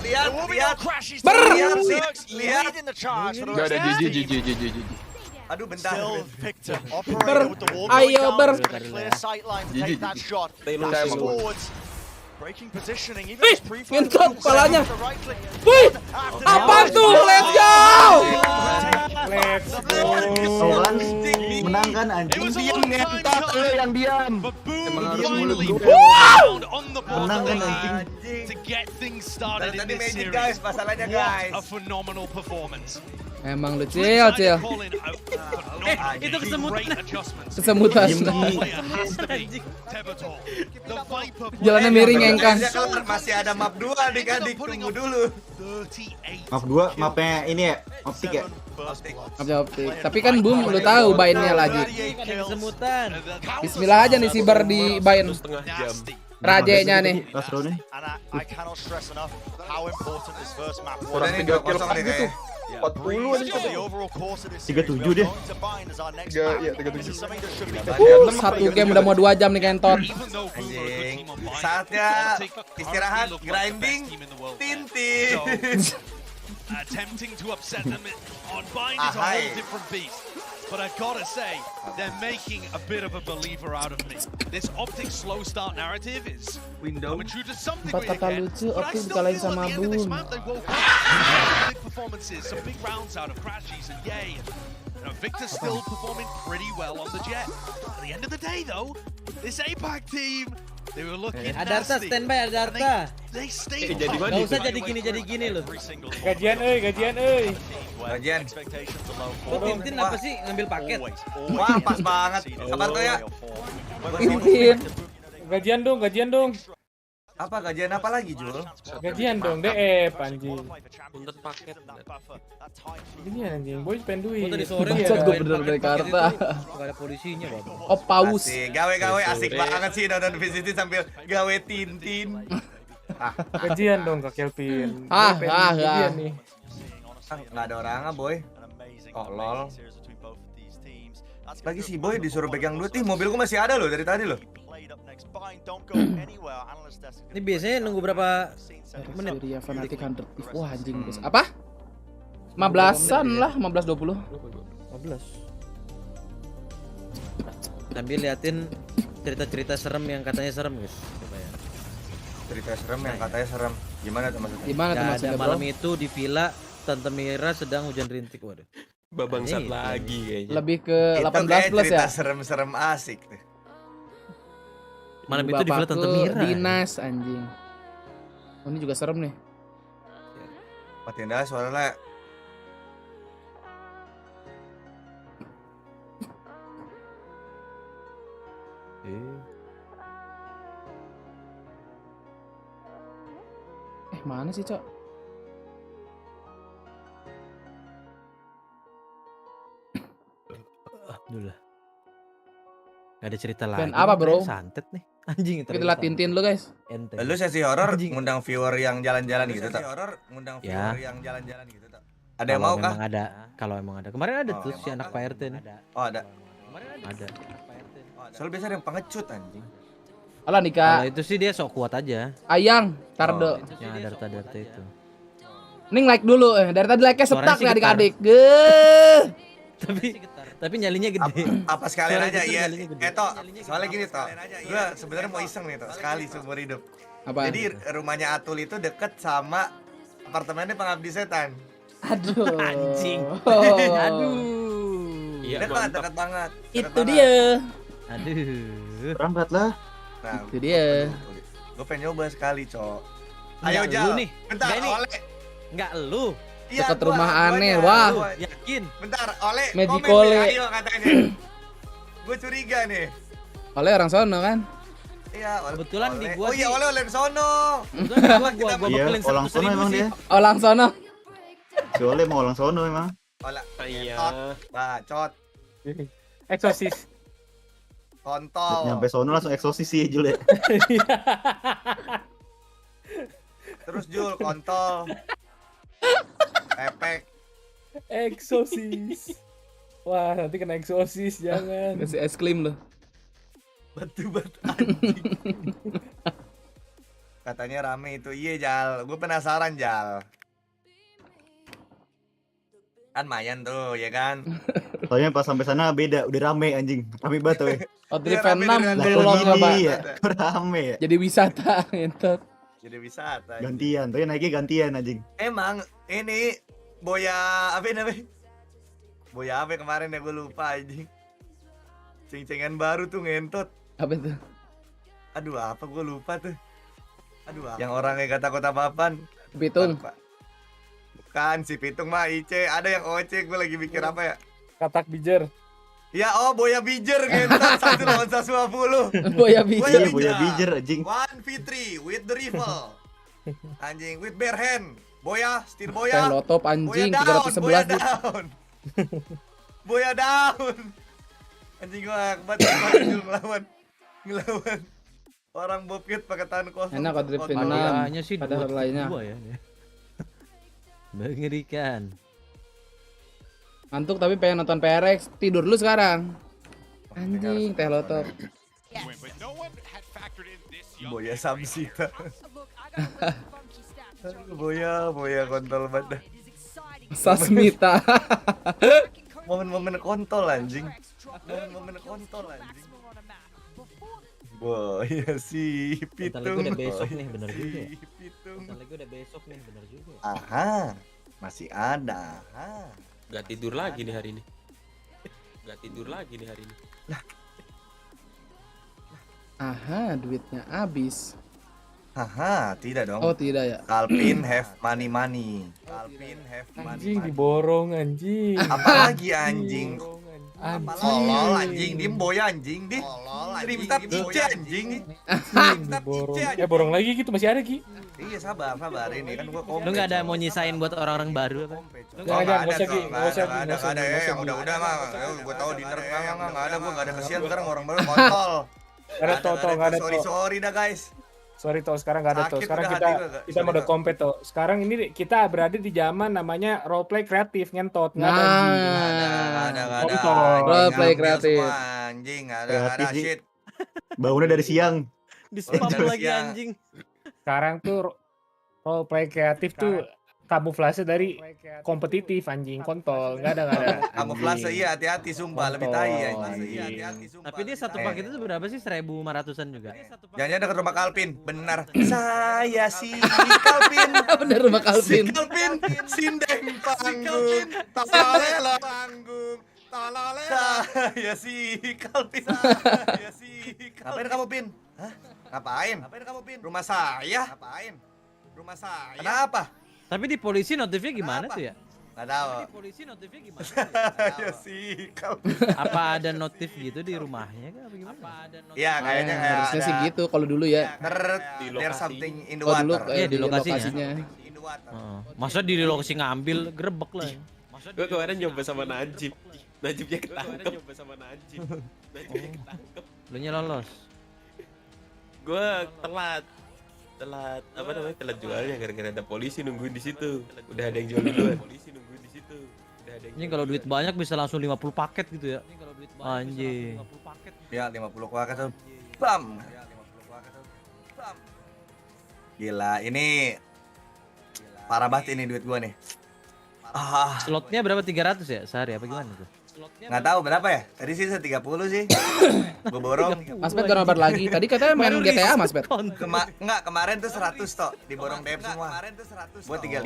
Leading the charge for the Gak rest ada of the team. GG. Aduh bentar. Still Victor operating with the wall Ayo, going down. Clear sight line to take that shot. Dash forwards. Breaking positioning, even as pre-flight. Pintot kepalanya. Wih, apa tuh? Let's go! Let's go. Menang kan anjing. Diam ngentot lu yang diam. Emang harus mulut Menang kan anjing. To get things started in Tadi this magic series. guys, masalahnya guys. What a phenomenal performance. Emang lu Cil. Itu kesemutan. Kesemutan. Jalannya miring engkang. Masih ada map 2 adik-adik, tunggu dulu. Map 2, mapnya ini ya, optik ya. Optik. Tapi kan Boom lu tahu bainnya lagi. Kesemutan. Bismillah aja nih si Bar di bain. Rajanya nih. Last round nih. I cannot stress enough how important this first map was. Kurang 3 kill gitu. 40 aja The overall course of this 37 series dia. we're going to bind as our next 3, map. iya, 37. This is something that should be Satu game udah mau 2 jam nih kentot. Anjing. Saatnya istirahat, grinding, tintin. Attempting to upset them on bind is a whole different beast. But I gotta say, they're making a bit of a believer out of me. This optic slow start narrative is coming true to some degree Kata again. lucu, But I Optik still dikalahin feel at sama the end of this Boom. map they woke up. Big performances, some big rounds out of Crashies and Yay. Victor's still performing pretty well on the jet. At the end of the day, though, this APAC team, they were looking Adarta nasty. standby Adarta. They stayed Jadi Gak usah jadi gini loh. Gajian euy. Gajian. Lo Tintin apa sih ngambil paket? Wah, pas banget. Sabar tuh ya. Tintin. Gajian dong. Apa gajian apa lagi, Jul? Gajian dong, DF anjing. Punten paket. Ini anjing, boy pengen duit. Gua tadi sore Bangsat gue bener dari Jakarta. Gak ada polisinya, Bang. Oh, paus. Asik, gawe-gawe asik banget sih nonton VCT sambil gawe tintin. Gajian dong Kak Kelvin. Gajian nih. Nggak ada orangnya, boy. Oh, lol. Lagi si boy disuruh pegang duit. Ih, mobilku masih ada loh dari tadi loh. Ini biasanya nunggu berapa menit? Surya fanatik 100. Wah anjing guys. Apa? 15-an lah, 15-20. 15. Sambil liatin cerita-cerita serem yang katanya serem, guys. Coba ya. Cerita serem yang katanya serem. Gimana tuh maksudnya? Gimana tuh maksudnya, malam itu di villa Tante Mira sedang hujan rintik, waduh. Babangsat lagi kayaknya. Lebih ke 18 plus cerita ya. serem-serem asik tuh. Malam itu di villa Tante Mira. Dinas anjing. Oh, ini juga serem nih. Matiin dah suaranya. Mana sih, Cok? Alhamdulillah. Gak ada cerita Fan lagi. apa, bro? Santet nih. Anjing itu. Kita liat Tintin lu, guys. Enteng. Lu sesi horor ngundang viewer yang jalan-jalan gitu tak? Ya. Gitu tak? Ada yang mau kah? Kalau emang ada. Kemarin ada tuh si anak Pak RT nih. Oh, ada. Ada. Soalnya biasa ada yang pengecut anjing. Alah Nika. Kalau itu sih dia sok kuat aja. Ayang, Tardo. Yang ada Darta itu. Ning like dulu, dari tadi like-nya setak nih adik-adik. Tapi nyalinya gede. Apa sekalian aja ya. Toh, soalnya gini toh. Gua sebenarnya mau iseng nih toh, sekali seumur hidup. Apa? Jadi rumahnya Atul itu deket sama apartemennya Pengabdi Setan. Aduh. Anjing. Aduh. Dekat banget. Itu dia. Aduh. Berangkat lah. Nah, itu dia. Gue pengen nyoba sekali, Cok. Ayo Jal. nih. Bentar, Oleh. Enggak lu. Iya, Dekat rumah aneh. Wah. Yakin. Bentar, Oleh. Magicole. Ayo katanya. Gue curiga nih. Oleh orang sono kan? Iya, kebetulan di gua oh iya, oleh sono. Gua bekelin Olang sono emang dia. Olang sono. Si Ole mau olang sono emang. Iya. Bacot. Eksosis. Kontol. Nyampe sono langsung eksosis sih Jul ya. Terus Jul, kontol. Efek. Eksosis. Wah, nanti kena eksosis, jangan. Kasih es krim loh. Batu-batu anjing. Katanya rame itu. Iya, Jal. Gue penasaran, Jal. Kan mayan tuh, ya kan? Soalnya pas sampai sana beda, udah rame anjing. Rame banget tuh. Outdrive 6 belum coba. Rame ya. Jadi wisata ngentot. Jadi wisata. Gantian, tapi naiknya gantian anjing. Emang ini Boya apa namanya? Boya apa kemarin ya gue lupa anjing. Ceng-cengan baru tuh ngentot. Apa itu? Aduh, apa gue lupa tuh. Aduh, apa? Yang orangnya kata kota papan. Pitung. Bukan, si Pitung mah IC. Ada yang OC, gue lagi mikir apa ya? Katak bijer. Ya, oh Boya Bijer ngentot 1 lawan 150. Boya Bijer. Boya Bijer anjing. 1v3 with the rival. Anjing with bare hand. Boya, setir Teh Boya. lotop anjing Boya 311 down. Boya down. Anjing gua akbat ngelawan orang bobcat pakai tangan kosong. Enak Outdrive 6. Hanya sih pada lainnya. Ya. Mengerikan. Ngantuk tapi pengen nonton PRX, tidur lu sekarang. Anjing, teh lotop. Boya Samsita. Boya kontol banget. Sasmita. Momen-momen kontol anjing. Momen-momen kontol anjing. Boya si Pitung. Bentar lagi udah besok nih, bener juga ya. Bentar lagi udah besok nih, bener juga ya. Aha, masih ada. Aha. Gak tidur lagi nih hari ini. Gak tidur lagi nih hari ini. Aha, duitnya habis. Haha, tidak dong. Oh, tidak ya. Kalpin have money. Kalpin have money. Anjing diborong anjing. Apalagi anjing. Anjing. Anjing, dim Boya anjing, dim. Dream Star IC anjing. Diborong. Borong lagi gitu masih ada Ki. Iya, sabar ini kan gua Lu enggak ada mau nyisain buat orang-orang baru apa? Enggak usah Ki, enggak ada ya, yang udah mah. Gua tahu di nerf enggak ada, gua enggak ada kesian sekarang orang baru kontol. Ada Toto, enggak ada Toto. Sorry dah guys. Sorry toh, sekarang nggak ada toh. Sekarang kita mau udah kompet toh. Sekarang ini kita berada di zaman namanya roleplay kreatif ngentot. Nggak ada. Roleplay kreatif. Anjing, ada shit. Bangunnya dari siang. Di spam lagi anjing. Sekarang tuh roleplay kreatif tuh kamuflase dari kompetitif anjing kontol. Nggak ada. Kamuflase iya, hati-hati sumpah, lebih tai anjing. Tapi dia satu paket itu berapa sih? 1.500-an juga. Jangan dekat rumah Kalpin, benar. Saya si Kalpin. Bener rumah Kalpin. Si Kalpin, sindeng panggung. Talalela panggung. Talalela. Saya si Kalpin. Saya si Kalpin. Ngapain kamu, Pin? Hah? Ngapain kamu, Pin? Rumah saya. Ngapain? Rumah saya. Kenapa? Tapi di polisi notifnya gimana tuh ya? Nggak tahu. Di polisi notifnya gimana? Ya sih, apa ada notif gitu di rumahnya kan? Apa gimana? Iya, kayaknya kayak harusnya sih gitu kalau dulu ya. There's something in the water. Dulu, ya di lokasinya. In the water. Masa di lokasi ngambil grebek lah. Gue kemarin nyoba sama Najib. Najibnya ketangkep. Lu nya lolos. Gue telat apa namanya, telat jualnya gara-gara ada polisi nungguin di situ. Udah ada yang jual duluan. Ini kalau duit banyak bisa langsung 50 paket gitu ya. Anjing. Ya 50 paket tuh. Bam. Gila, ini parah banget ini duit gua nih. Slotnya berapa, 300 ya sehari apa gimana tuh? Nggak tahu berapa ya? Tadi sih 30 sih. Gue borong. Mas Bet udah nobar lagi. Tadi katanya main GTA Mas Bet. Enggak, kemarin tuh 100 toh. Diborong DF semua. Gua 35,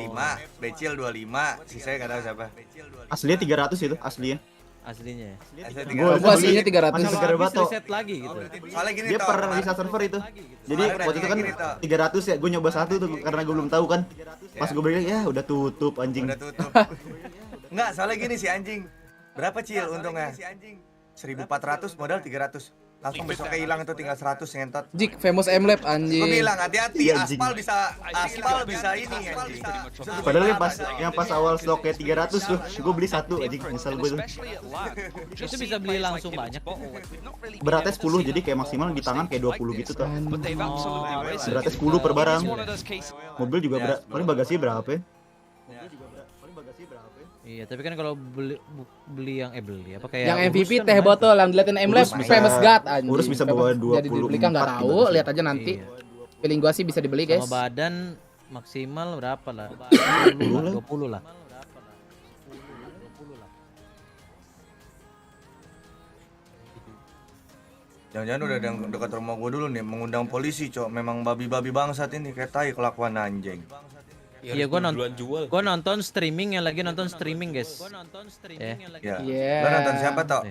Becil 25, sisanya enggak tahu siapa. Aslinya 300 itu, aslinya. Aslinya. Gua aslinya 300. Reset lagi gitu. Soalnya gini dia per risa server itu. Jadi waktu itu kan 300 ya, gue nyoba satu tuh karena gue belum tahu kan. Pas gue bilang ya udah tutup anjing. Udah tutup. Enggak, soalnya gini si anjing. Berapa Cil untungnya? 1.400 modal 300. Langsung besoknya hilang itu tinggal 100 ngentot. Jik, famous M-Lab anjing. Gue bilang hati-hati, Iya, anjing. aspal bisa ini anjing. Padahal yang pas awal stoknya 300 tuh, gue beli 1 anjing, nyesel gue tuh. Itu bisa beli langsung banyak kok. Beratnya 10, jadi kayak maksimal di tangan kayak 20 gitu tuh. Beratnya 10 per barang. Mobil juga berat, paling bagasinya berapa ya? Iya, tapi kan kalau beli yang beli apa kayak yang MVP teh botol yang diliatin M-Lab famous God anjing. Urus bisa bawa 24. Jadi dibeli kan enggak tahu, lihat aja nanti. Feeling gua sih bisa dibeli, guys. Sama badan maksimal berapa lah? 20 lah. Jangan-jangan udah dekat rumah gua dulu nih, mengundang polisi, Cok. Memang babi-babi bangsat ini, kayak tai kelakuan anjing. Iya, gua nonton streaming yang lagi nonton streaming, guys. Iya. Lo nonton siapa, Tok?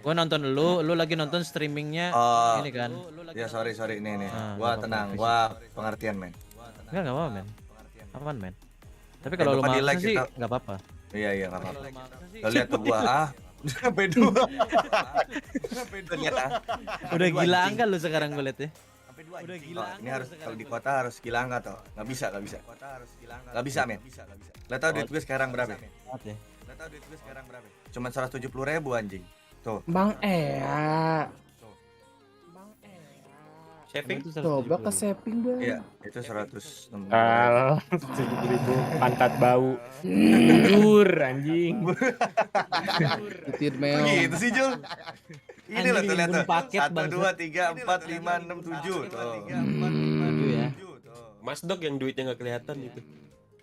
Gua nonton lu lagi nonton streamingnya ini kan. Ya sorry nih. Gua tenang, gua pengertian, men. Enggak apa-apa, men. Apaan, men? Tapi kalau lu maksa sih enggak apa-apa. Iya, enggak apa-apa. Lo lihat tuh gua B2. Udah gila angka lu sekarang gue liat ya. Udah gila. Ini harus kalau di kota harus gila angka toh. Enggak bisa. Enggak bisa, men. Lihat tahu duit gue sekarang berapa? Cuman 170.000 anjing. Tuh. Bang Saving coba ke saving Bang. Iya, itu 160.000. 7.000 pantat bau. Jujur anjing. Titit meong. Gitu sih, Jul. Ini loh tuh lihat tuh. Paket, 1 2 3 4 5 6 7 tuh. 7 ya. Mas Dok yang duitnya nggak kelihatan itu.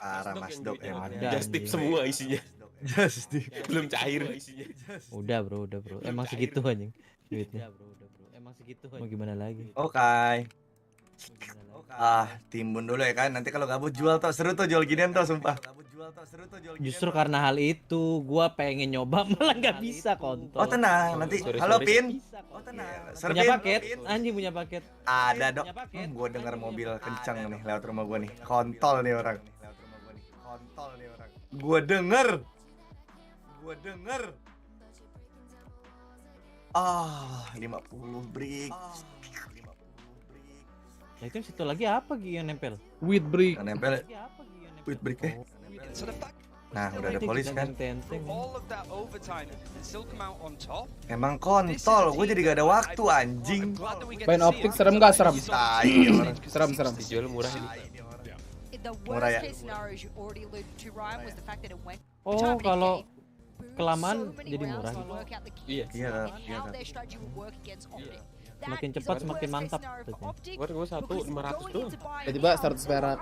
Parah Mas Dok emang. Just tip semua isinya. Just tip. Belum cair isinya. Udah bro. Emang segitu anjing duitnya. Emang segitu. Mau gimana lagi? Oke. Timbun dulu ya kan. Nanti kalau gabut jual toh, seru tuh jual ginian toh sumpah. Justru karena hal itu gua pengen nyoba malah nggak bisa kontol. Oh tenang, nanti halo Pin. Oh tenang. Punya paket, anjing punya paket. Ada dok. Gua dengar mobil kencang nih lewat rumah gua nih. Kontol nih orang. Gua denger. 50 brick. Ya itu situ lagi apa Gi yang nempel? Wheat brick. Yang nempel. Wheat brick ya. Nah, udah ada polisi kan. Emang kontol, gue jadi gak ada waktu anjing. Main optik serem gak? Serem. Serem. Dijual murah ini. Murah ya. Oh, kalau kelamaan jadi murah gitu. Iya. Semakin cepat semakin mantap. Gue 1.500 tuh. Tiba-tiba 100 perak.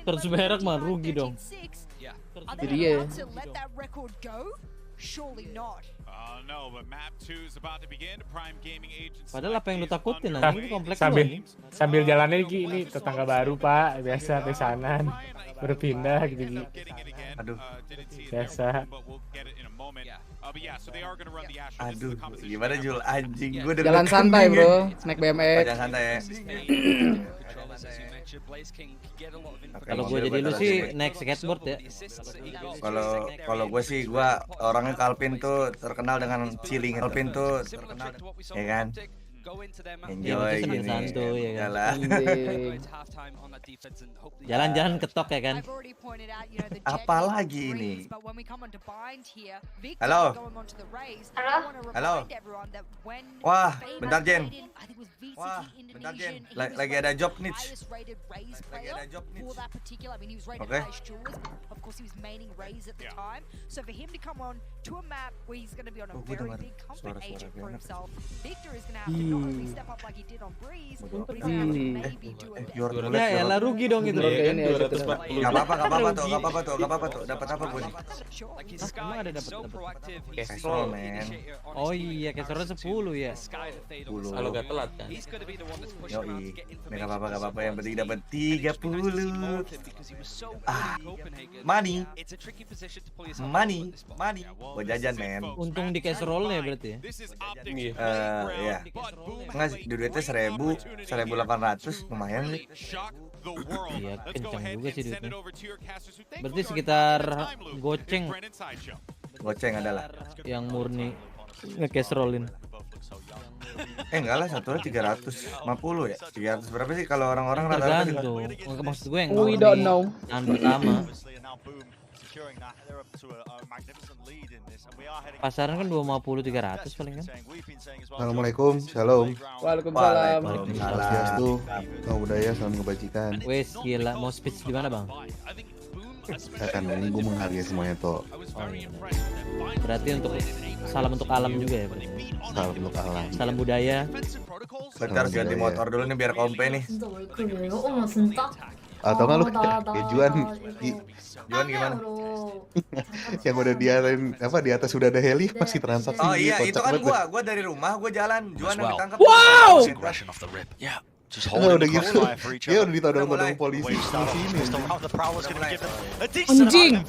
100 perak mah rugi dong. Jadi ya. Padahal apa yang lu takutin nanti kompleks sambil jalannya Gi, ini tetangga baru Pak, biasa pesanan berpindah gitu. Aduh. Biasa. Aduh, gimana Jul anjing gue jalan santai bro, naik BMX. Jalan santai ya. Kalau gue jadi lu sih naik skateboard ya. Kalau gue sih orangnya Kalpin tuh terkenal dengan chilling. Kalpin tuh terkenal ya kan. Enjoy gini. Santuy ya kan. Jalan. Jalan-jalan ketok ya kan. Apalagi ini. Halo. Wah, bentar Jen. Lagi ada job niche. Oke. Ya lah rugi dong itu. Gak apa-apa tuh. Dapat apa gue nih? Emang ada dapat. Casual men. Oh iya, casualnya 10 ya. 10. Kalau gak telat kan. Yoi. Gak apa-apa yang penting dapat 30. Money. Buat jajan men. Untung di casualnya berarti ya. Iya. Enggak sih, duitnya 1.800 lumayan sih. Iya, kencang juga sih duitnya. Berarti sekitar goceng adalah yang murni Nge-casserolin. Enggak lah, satunya 350 ya. 300 berapa sih kalau orang-orang rata-rata? Tergantung. Maksud gue yang We don't know. tahun pertama. Pasaran kan 250-300 paling kan. Assalamualaikum, shalom. Waalaikumsalam. Swastiastu, salam budaya, salam kebajikan. Wes gila, mau speech di mana bang? Kan ini gue menghargai semuanya toh. Oh, iya. Berarti untuk salam untuk alam juga ya berarti. Salam untuk alam. Salam budaya. Kita harus ganti motor dulu nih biar kompe nih. Atau nggak lu kayak Juan gimana? yang udah di atas udah ada heli masih transaksi. Oh iya, itu kan gua dari rumah gua jalan, Juan yang ditangkap. Wow. Udah gitu. Ya udah ditodong-todong polisi di sini. Anjing.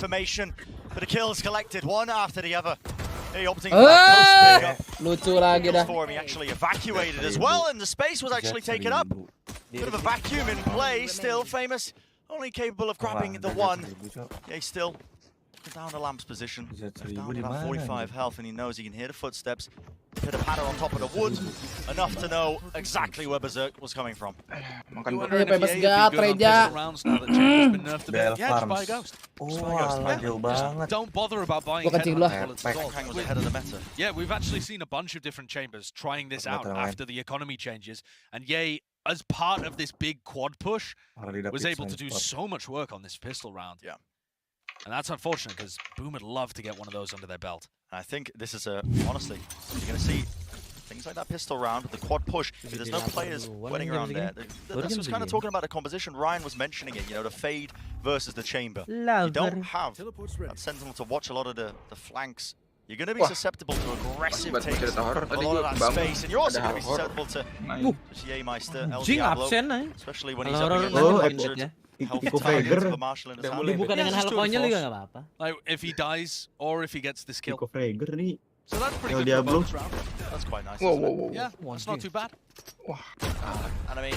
But the kills collected one after the other. He opting lucu lagi dah. He actually evacuated as well, and the space was actually taken up. Bit of a vacuum in play. Still famous, only capable of grabbing the one. Yeah, he's still down the lamp's position. Down about 45 health, and he knows he can hear the footsteps. Hit a patter on top of the wood, enough to know exactly where Berserk was coming from. Bebas gat, Reja. Bell Farms. Jauh banget. Don't bother about buying Yeah, we've actually seen a bunch of different chambers trying this out after the economy changes, and Ye, as part of this big quad push, was able to do so much work on this pistol round. Yeah. And that's unfortunate because Boom would love to get one of those under their belt. I think this is honestly, you're going to see things like that pistol round with the quad push. There's no players wetting around there. This was kind of talking about the composition. Ryan was mentioning it, you know, the fade versus the chamber. You don't have that sentinel to watch a lot of the flanks. You're going to be susceptible to aggressive takes a lot of that space, and you're also going to be susceptible to Jämeister, El Diablo, especially when he's up against 100. Bukan dengan hal konyol juga nggak apa-apa. Like if he dies or if he gets this kill. nih. So that's pretty good Diablo. for round. That's quite nice. Whoa. Yeah, that's not too bad. And I mean,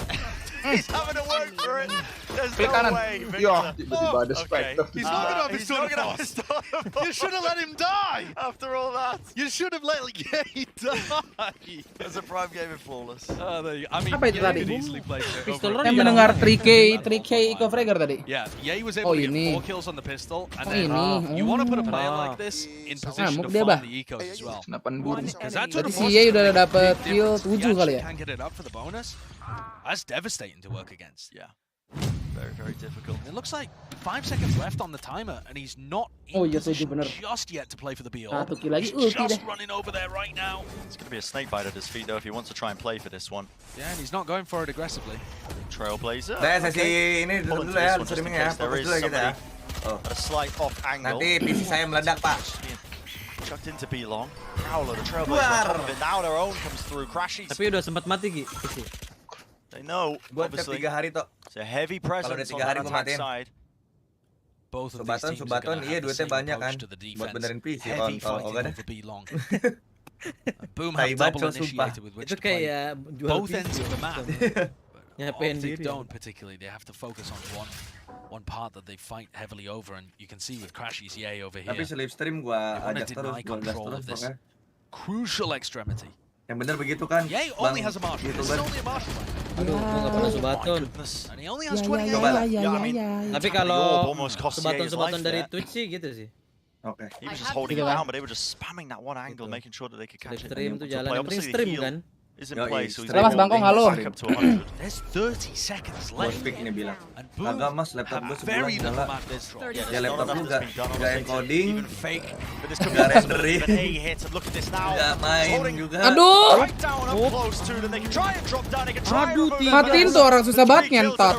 he's having to work for it. There's Klik no kanan. way, Ya, Victor. tiba-tiba ada Okay. spike. He's not gonna have his He's not gonna have stun his You should have let him die. After all that, You should have let Ye die. there's a prime game in Flawless. There you go. I mean, Apa itu Ye tadi? could easily play it Pistol over. run Saya mendengar 3K Eco Fragger tadi. Yeah, Ye was able to get ini. 4 kills on the pistol, and Oh, then ini. you want to put a player like this in position to Ngamuk dia, bah. farm the ecos as well. Senapan buru. Because that sort Berarti of si Ye udah dapet kill difference, you 7 kali actually ya. can get it up for the bonus. That's devastating to work against. Yeah, very, very difficult. It looks like 5 seconds left on the timer, and he's not in Oh iya 7 position bener. just yet to play for the BO. 1 kill lagi He's ulti deh. just running over there right now. It's going to be a snake bite at his feet though if he wants to try and play for this one. Yeah, and he's not going for it aggressively. Trailblazer. Nah, sesi ini dulu ya, streaming ya. Fokus dulu kita ya. At a slight off angle. Nanti PC saya meledak, Pak. Chucked into B long. Prowler, the Trailblazer on top of it. Now their own comes through, crashes. Tapi udah sempat mati Ki. They know, Buat tiap obviously, 3 hari toh. it's a heavy presence udah 3 on hari that gua attack matiin. side. Both of these teams are Subaton, going to iya have the duitnya same banyak approach kan. to the Buat defense. benerin PC Heavy kalau fighting enggak deh. over B long. Boom Tai have double bacot, sumpah. initiated with which Itu to play kayak jual both ends of the map. Nyapain Optic diri. don't particularly. They have to focus on one part that they fight heavily over, and you can see with Crashy's Ye over here. Tapi slipstream gua They wanna ajak terus, deny gua gas control terus of this pokoknya. crucial extremity. Yang bener begitu kan? Ye only has a marshal. This is YouTuber. only a marshal. Aduh, gua nggak pernah Subaton. And he only has 20 Coba lah. Tapi kalau Subaton dari Twitch sih gitu sih. Oke. He was just holding it down, but they were just spamming that one angle, making sure that they could catch it. Stream tuh To jalan, play. yang penting Obviously, stream the kan. heal is in place, so he's Lepas able Bangkong, to halo. back up to 100. There's 30 seconds Gua left. speak nih bilang. And Boom Kagak mas, laptop have gua very sebulan little nyala. map control. Ya laptop lu gak encoding, Even fake, but this could be gak possible. rendering, But A hits, and look at this now. gak main Holding juga. Aduh. right down up close to them. They can try and drop down. They can try and remove them. Matiin tuh orang susah banget ngentot.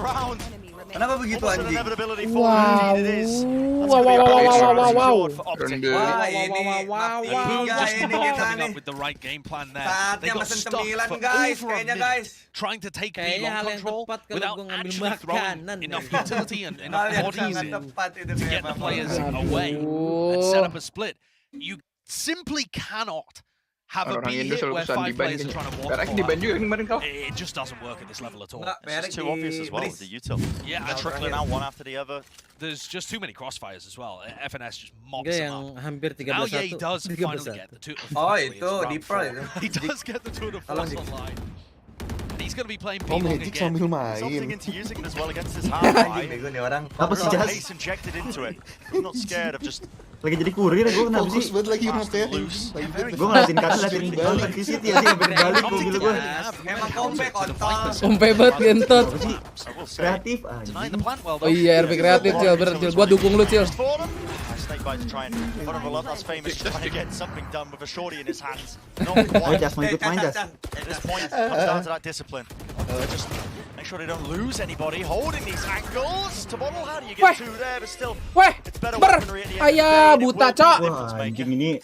Kenapa begitu Almost an anjing? inevitability for Wow. them, indeed it is. That's Wow, gonna be a wow, big wow, chance wow, wow. secured for Optic. Wah ini wow, And Boom tiga just ini not kita coming nih. up with the right game plan there. Saatnya They got mesen stuck cemilan for guys, over a kayaknya minute guys. trying to take Kayaknya B-long hal yang control tepat kalau without gua ngambil actually throwing makanan. enough utility and Hal enough yang bodies sangat in tepat itu to get kayak the apa? players away and set up a split. You simply cannot have a B hit where 5 players are trying to walk the it just doesn't work at this level at all. It's just too obvious as well with the util. Yeah, they're trickling out one after the other. There's just too many crossfires as well. FNS just mops Enggak, them yang up. hampir 13-1. Now he does finally get the 2 to 4. Oh, itu di pro itu. He does get the 2 to 4 online. And he's going to be playing B-Long Magic again. sambil He's opting main. into using it as well against his half-eye. Apa sih Jas? Pace injected into it. He's not scared of just Lagi jadi kurir gue kenapa sih? Fokus banget lagi nge-pairing. Gue ngeliatin kanan ngeliatin balik di situ ya sih sampai balik mobil gue. Emang kompe kontol. Sampai banget gentot. Kreatif anjing. Oh iya, RP kreatif Cil, bener Cil. Gua dukung lu Cil. Snakebite's trying, one of the lot that's famous, trying to get something done with a shorty in his hands. Not Ayo quite. Jas, mau ikut main Jas. At this point, it comes down to that discipline. Just make sure they don't lose anybody. Holding these angles. To bottle, how do you get 2 there? But still, it's better weaponry at the end of the day. Ayah, buta cok. Wah anjing ini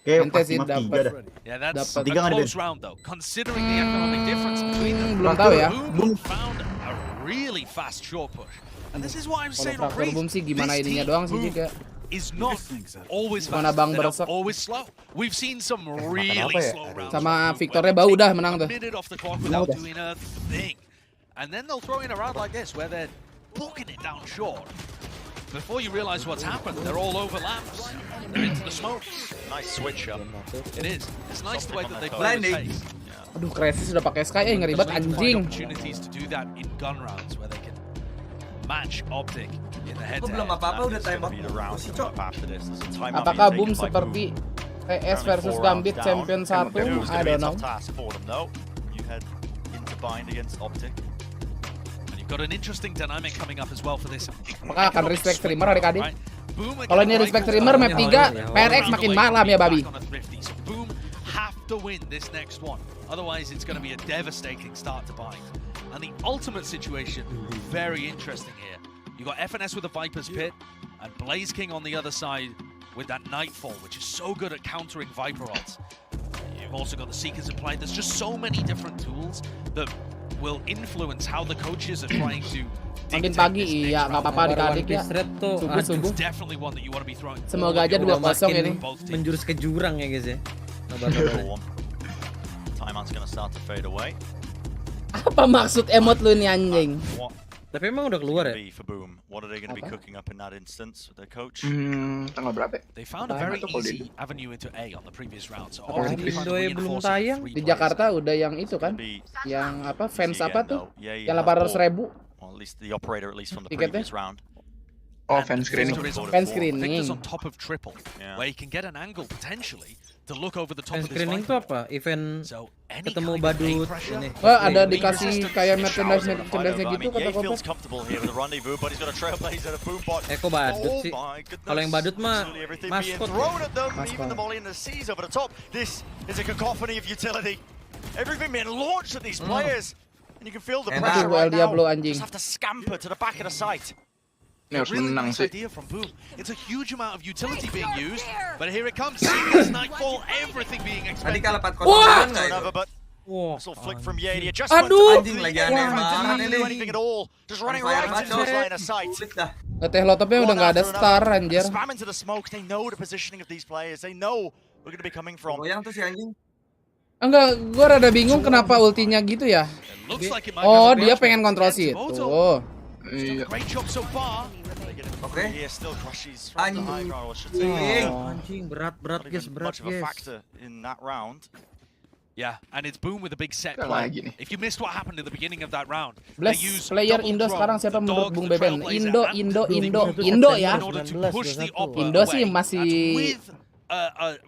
kayak pasti mah 3 dah. Yeah, that's Dapat. a close round though, considering the economic difference between them. Belum tahu ya. Boom found a really fast short push. And this is why I'm saying on Faktor Boom sih gimana ininya doang sih juga. Is not always Mana fast. Bang They're not beresek. always slow. We've seen some really slow rounds. Sama Victornya bau dah menang tuh. A minute off the clock without doing a thing. And then they'll throw in a round like this where they're booking it down short. Before you realize what's happened, they're all over lamps. They're into the smoke. Nice switch up. It is. It's nice the way that they play the pace. Aduh, Crisis udah pakai Sky ngeri banget anjing. Opportunities to do that in gun rounds where they can match Optic in the head-to-head. Belum apa-apa udah time out. Apakah Boom seperti PS versus Gambit Champion 1? I don't know. You head into bind against Optic. And you've got an interesting dynamic coming up as well for this. Apakah akan respect streamer adik-adik? Kalau ini respect streamer map 3, PRX makin malam ya babi. Boom have to win this next one. Otherwise it's going to be a devastating start to bind. And the ultimate situation, very interesting here. You got FNS with the Viper's Pit, and Blaze King on the other side with that Nightfall, which is so good at countering Viper ults. You've also got the Seekers in play. There's just so many different tools that will influence how the coaches are trying to Makin pagi, iya nggak apa-apa adik-adik ya. Subuh-subuh. Definitely one that you want to be throwing. Semoga aja 2-0 ini. Menjurus ke jurang ya guys ya. Timeout's gonna start to fade away. Apa maksud emot lu nih anjing? Tapi emang udah keluar ya? For Boom, what are they going to be cooking up in that instance with their coach? Tanggal berapa? They found a very easy avenue into A on the previous round. So belum tayang. Di Jakarta udah yang itu kan? Yang apa fans apa tuh? Yang 800.000. Well, at least the operator, at least from the previous round. Oh, fan screening. Fan screening. Victor's on top of triple, where he can get an angle potentially to look over the top of this screening itu apa? Event ketemu badut ini. Wah, ada dikasih kayak merchandise gitu kata Kopet. Kok badut sih? Kalau yang badut mah maskot. This is a cacophony of utility. Everything being launched at these players, and you can feel the pressure right now. Just have to scamper to the back of the site. Really nice idea from Boom. It's a huge amount of utility being used, but here it comes. Seekers, Nightfall, everything being expected. But missile flick from Yadi. Adjustment. Anjing lagi aneh banget ini. Anything at all. Just running right into his line of sight. Teh Lotopnya udah nggak ada star anjir. Spam into the smoke. They know the positioning of these players. They know we're going to be coming from. Goyang tuh si anjing. Enggak, gua rada bingung kenapa ultinya gitu ya. Oh, dia pengen kontrol situ. Great job so far. Oke. Anjing berat guys, berat guys. Yeah, and it's Boom with a big set play. If you missed what happened at the beginning of that round, Bless player Indo sekarang siapa menurut Bung Beben? Indo ya. Indo sih masih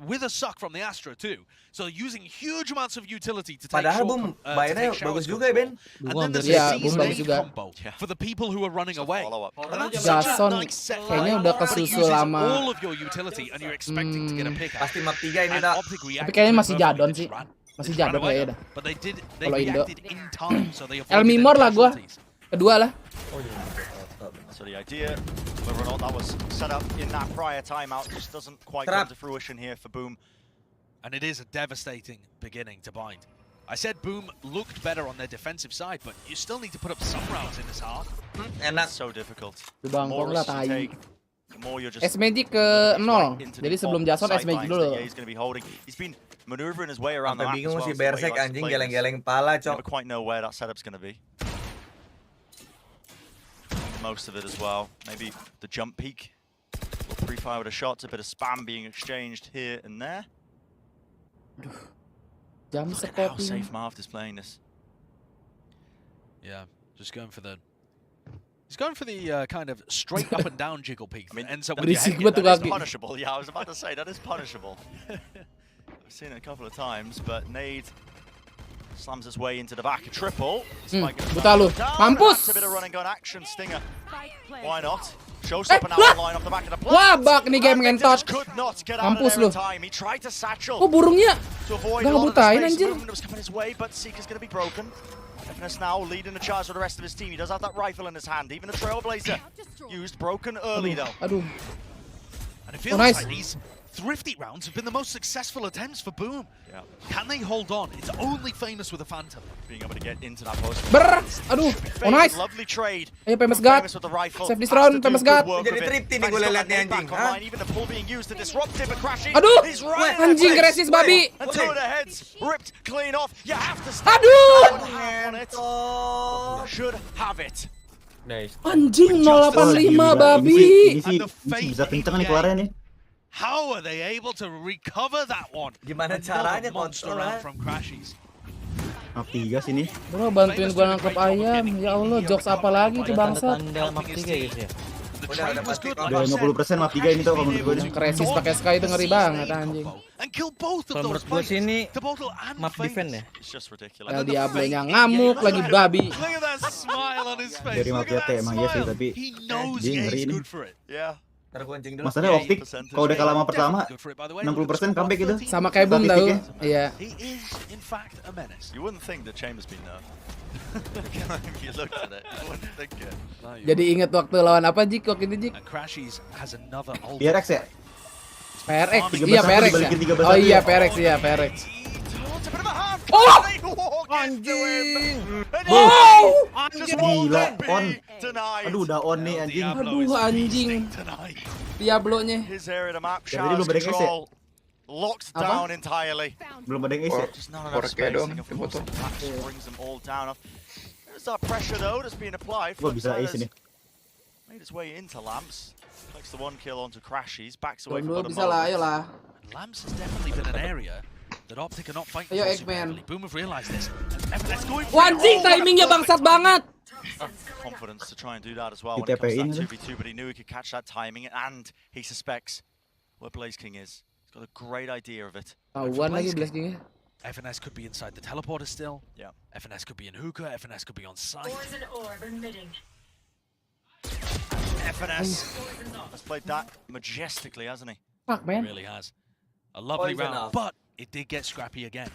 with a suck from the Astra too. So using huge amounts of utility to take Padahal Boom mainnya bagus juga ya Ben. And then there's a Boom bagus juga for the people who are running away. Jason kayaknya udah kesusul lama. All of your utility and you're expecting to get a pick. Pasti map 3 ini dah. Tapi kayaknya masih jadon sih. Masih jadon kayaknya dah. Kalau Indo. Elmimor lah gua. Kedua lah. So the idea, whether or not that was set up in that prior timeout, just doesn't quite come to fruition here for Boom. And it is a devastating beginning to bind. I said Boom looked better on their defensive side, but you still need to put up some rounds in this half. And that's so difficult. DBangkong lah tai. S-Magic ke 0. Jadi sebelum Jason S-Magic dulu. He's going to be holding. He's been maneuvering his way around the map. Bingung si Bersek anjing geleng-geleng pala, Cok. Never quite know where that setup's gonna be. Most of it as well. Maybe the jump peak. Little pre-fire with a shot, a bit of spam being exchanged here and there. Jam Look at how safe Marv is playing this. Yeah, just going for the. He's going for the kind of straight up and down jiggle peak. I mean, and so that is punishable. Yeah, I was about to say that is punishable. I've seen it a couple of times, but Nade slams his way into the back. A triple. Buta lu. Mampus. A bit of run and gun action. Stinger. Why not? Shows up an line off the back of the plane. Wabak nih game ngentot. Mampus lu. Kok burungnya gak ngebutain anjir. FNS now leading the charge for the rest of his team. He does have that rifle in his hand. Even the Trailblazer used broken early though. Aduh. And it feels like these thrifty rounds have been the most successful attempts for Boom. Yeah. Can they hold on? It's only famous with a Phantom. Being able to get into that post. Aduh. Oh nice. Lovely trade. Ayo famous god. Save this round famous god. Jadi thrifty nih gue liat nih anjing. Even the pull being used to disrupt it, but crashing. Aduh. Anjing resist babi. And two of the heads ripped clean off. You have to stop. Aduh. Should have it. Nice. Anjing 085 babi. Ini bisa kenceng nih keluarnya nih. How are they able to recover that one? Gimana caranya monster round from Crashies? Map 3 sini. Bro, bantuin gua nangkep ayam. Ya Allah, jokes apa lagi tuh bangsat. Tanda map 3 guys ya. Udah 50% map 3 ini tuh kalau menurut gue nih. Kresis pakai Sky itu ngeri banget anjing. Kalau menurut gue sih ini map defense ya. El Diablo-nya ngamuk lagi babi. Dari map YT emang iya sih tapi dia ngeri ini. Masalahnya optik kalau udah kalah sama pertama 60% comeback itu. Sama kayak Boom tau. Iya. You wouldn't think the chamber's been nerfed. You looked at it, you wouldn't think it. Jadi inget waktu lawan apa Jik waktu itu Jik? PRX ya? PRX, iya PRX ya? Oh iya PRX, iya PRX. Oh! Anjing! Oh! Gila, on. Aduh udah on nih anjing. Aduh anjing. Diablo-nya. Jadi belum ada guys ya? Locked down entirely. Belum ada yang ace ya? Korek doang di botol. Brings them all down. There's that pressure though that's being applied. Gua bisa ace ini. Made his way into Lamps. Collects the one kill onto Crashies. Backs away from Dua bisa lah, ayolah. Lamps has definitely been an area that Optic are not fighting. Ayo Eggman. Boom have realized this. Anjing timingnya bangsat banget. Confidence to try and do that as well when it comes to that 2v2, but he knew he could catch that timing and he suspects where Blaze King is. Got a great idea of it. Tahuan lagi Blaze King. FNS could be inside the teleporter still. Yeah. FNS could be in hookah. FNS could be on site. FNS has played that majestically, hasn't he? Fuck man. He really has. A lovely round, but it did get scrappy again.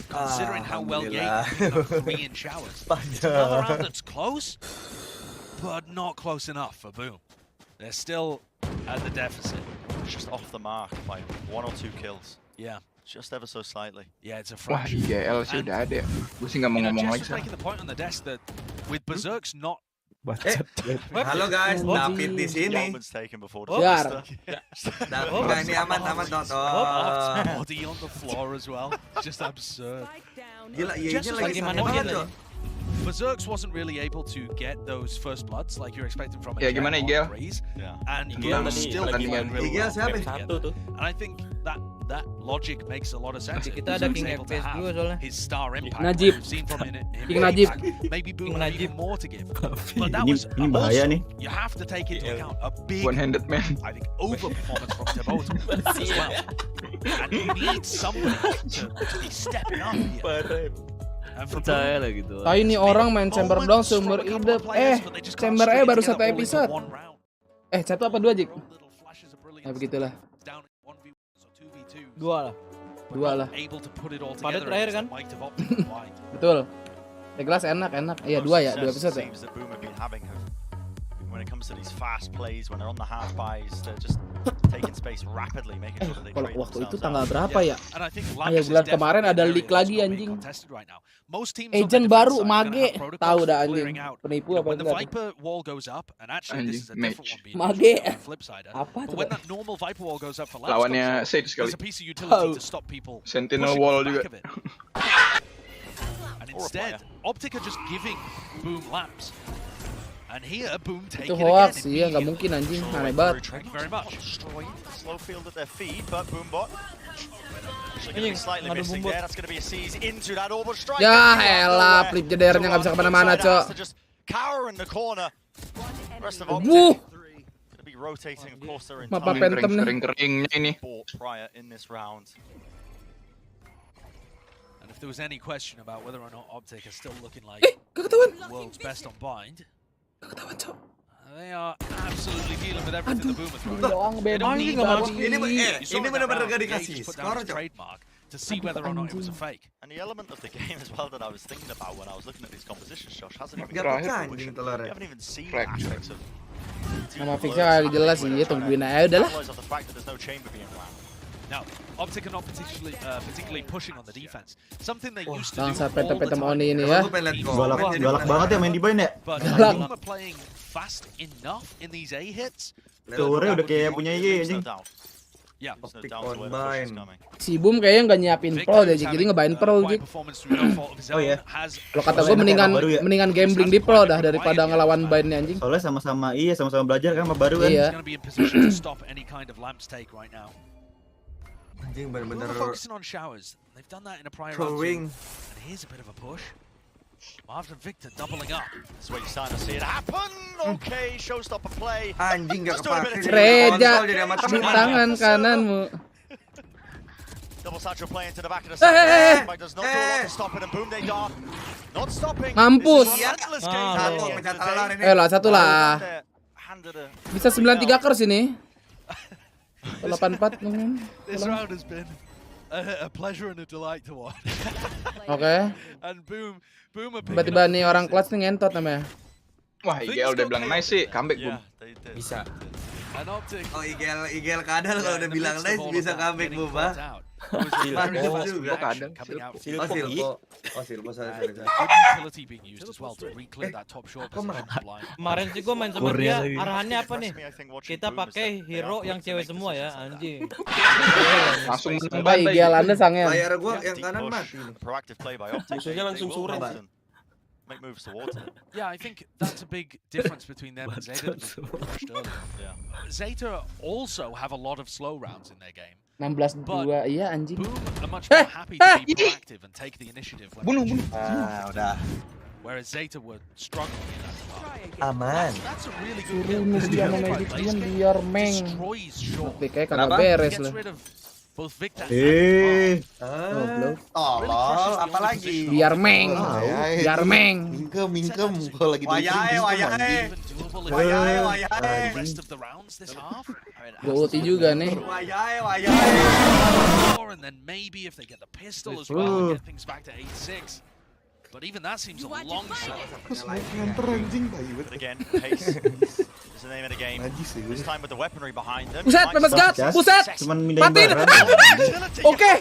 Considering how well Ye picked up 3 in showers. It's another round that's close, but not close enough for Boom. They're still at the deficit. It's just off the mark by 1 or 2 kills. Yeah. Just ever so slightly. Yeah, it's a Wah, fraction. IGL sih udah ada. Gue sih nggak mau ngomong lagi. Jess was making the point on the desk that with Berserk's not. Halo guys, David di sini. Biar. David ini aman tonton. Body on the floor as well. Just absurd. Gila, iya lagi gimana dia? Berserk's wasn't really able to get those first bloods like you're expecting from a gimana IGL? And IGL was still doing really well. Siapa? And I think that logic makes a lot of sense. Kita ada King FPS juga soalnya. His star impact. Najib. We've seen from him. King Najib. Maybe Boom had even more to give. But that was ini bahaya nih. You have to take into account a big one-handed man. I think overperformance from Tabota as well. And you need somebody to be stepping up here. Percaya lah gitu. Tahu ini orang main chamber doang seumur hidup. Chamber baru 1 episode. 1 apa 2 Jik? Ya begitulah. 2 lah. 2 lah. Pada terakhir kan? Betul. Jelas enak. Iya 2 ya, 2 episode ya. When it comes to these fast plays, when they're on the half buys, they're just taking space rapidly, making sure that they Kalau create waktu itu themselves tanggal out. berapa ya? And I think Ayo Lamps is bulan kemarin definitely ada an area leak that's lagi not being anjing. contested right now. Most teams on the Agent defense baru side are gonna Mage, have protocols tahu for dah anjing. clearing out. Penipu You know, apa when the enggak tuh? Viper wall goes up, and actually this is a different one being Mage. used on the flip side. Apa But tuh? when that normal Viper wall goes up for Lamps Lawannya control, Sage sekali. there's a piece of utility to stop people Sentinel pushing wall off the juga. back of it. And instead, Optic are just giving Boom Lamps. And here, Boom take Itu it hoax again. sih ya, nggak mungkin anjing, aneh banget. Thank you very much. Slow field at their feet, but Boombot actually going to be slightly missing there. That's going to be a seize into that orbital strike. Ya elah, flip jedernya nggak bisa kemana-mana, cok. Just cower in the corner. Rest of Optic Wuh. going to be rotating. Of course, they're in Mapa time. Phantom nih. Kering-keringnya ini. Bought prior in this round. And if there was any question about whether or not Optic are still looking like Gak ketahuan. the world's best on bind, Gak ketahuan, cok. they are absolutely dealing with everything the Boom are throwing. Doang They don't baby, need nggak much. mau. Ini benar-benar gak dikasih Put skor, down his Cok. trademark to see whether or not it was a fake. And the element of the game as well that I was thinking about when I was looking at these compositions, Josh, hasn't even Jatuh got anjing telurnya. We haven't even seen aspects of Nama fixnya kagak jelas sih, tungguin aja udah lah. of the fact that there's no chamber being wound. Now, Optic are not particularly pushing on the defense. Something they used to do Bangsat all the Phantom time. Oni ini ya. Galak banget ya main di bind ya. But Galak. Boom are playing fast enough in these A hits. Teori udah kayak punya IE anjing. Yeah. Optic on bind. Si Boom kayaknya nggak nyiapin pro deh, jadi ngebain pro gitu. Oh iya. Kalau kata gue mendingan gambling di pro dah daripada ngelawan bind-nya anjing. Soalnya sama-sama sama-sama belajar kan sama baru kan. Iya. Anjing bener-bener Focusing on showers. They've done that in a prior throwing. round. And here's a bit of a push. After Victor doubling up. That's where you're starting to see it happen. Okay, showstopper play. Anjing gak kepake. Reja di tangan kananmu. Double satchel play into the back of the side. Does not do a lot to stop it, and boom, they are not stopping. Mampus. Satu, Lah satu lah. Bisa 93 kers ini. 84 mungkin. This round has been a pleasure and a delight to watch. Oke. And Boom are Tiba-tiba nih orang kelas nih ngentot namanya. Wah, IGL udah bilang nice sih, comeback Boom. Bisa. An Optic. Oh IGL kadal kalau udah bilang nice bisa comeback Boom, Pak. Mantap juga. Oh Silpo, sorry. Utility being used as well to re-clear that top short. Kemarin sih gue main sama dia, arahannya apa nih? Kita pakai hero yang cewek semua ya, anjing. Langsung Apa IGL Anda sangen? Layar gua yang kanan mati. Proactive play by Optic. Musuhnya langsung surat. Make moves towards it. Yeah, I think that's a big difference between them and Zeta. Yeah. Zeta also have a lot of slow rounds in their game. 16-2, iya anjing. Boom are much more happy to be proactive and take the initiative. Bunuh. Udah. Whereas Zeta were struggling in that department. Aman. That's a really good Suruh dia sama Magic Dian biar meng. Destroys short. Tapi kayak kagak beres Gets lah. rid of both Victor and Goblok. Tolol, apalagi. Biar meng. Biar meng. Mingkem kalau lagi Wayahe. the rest of the rounds this half. Gue ulti juga nih. Wayahe. And then maybe if they get the pistol as well and get things back to 8-6. But even that seems a long shot. But again, pace is the name of the game. This time with the weaponry behind them. Buset, pemes gat. Buset. Matiin. Oke.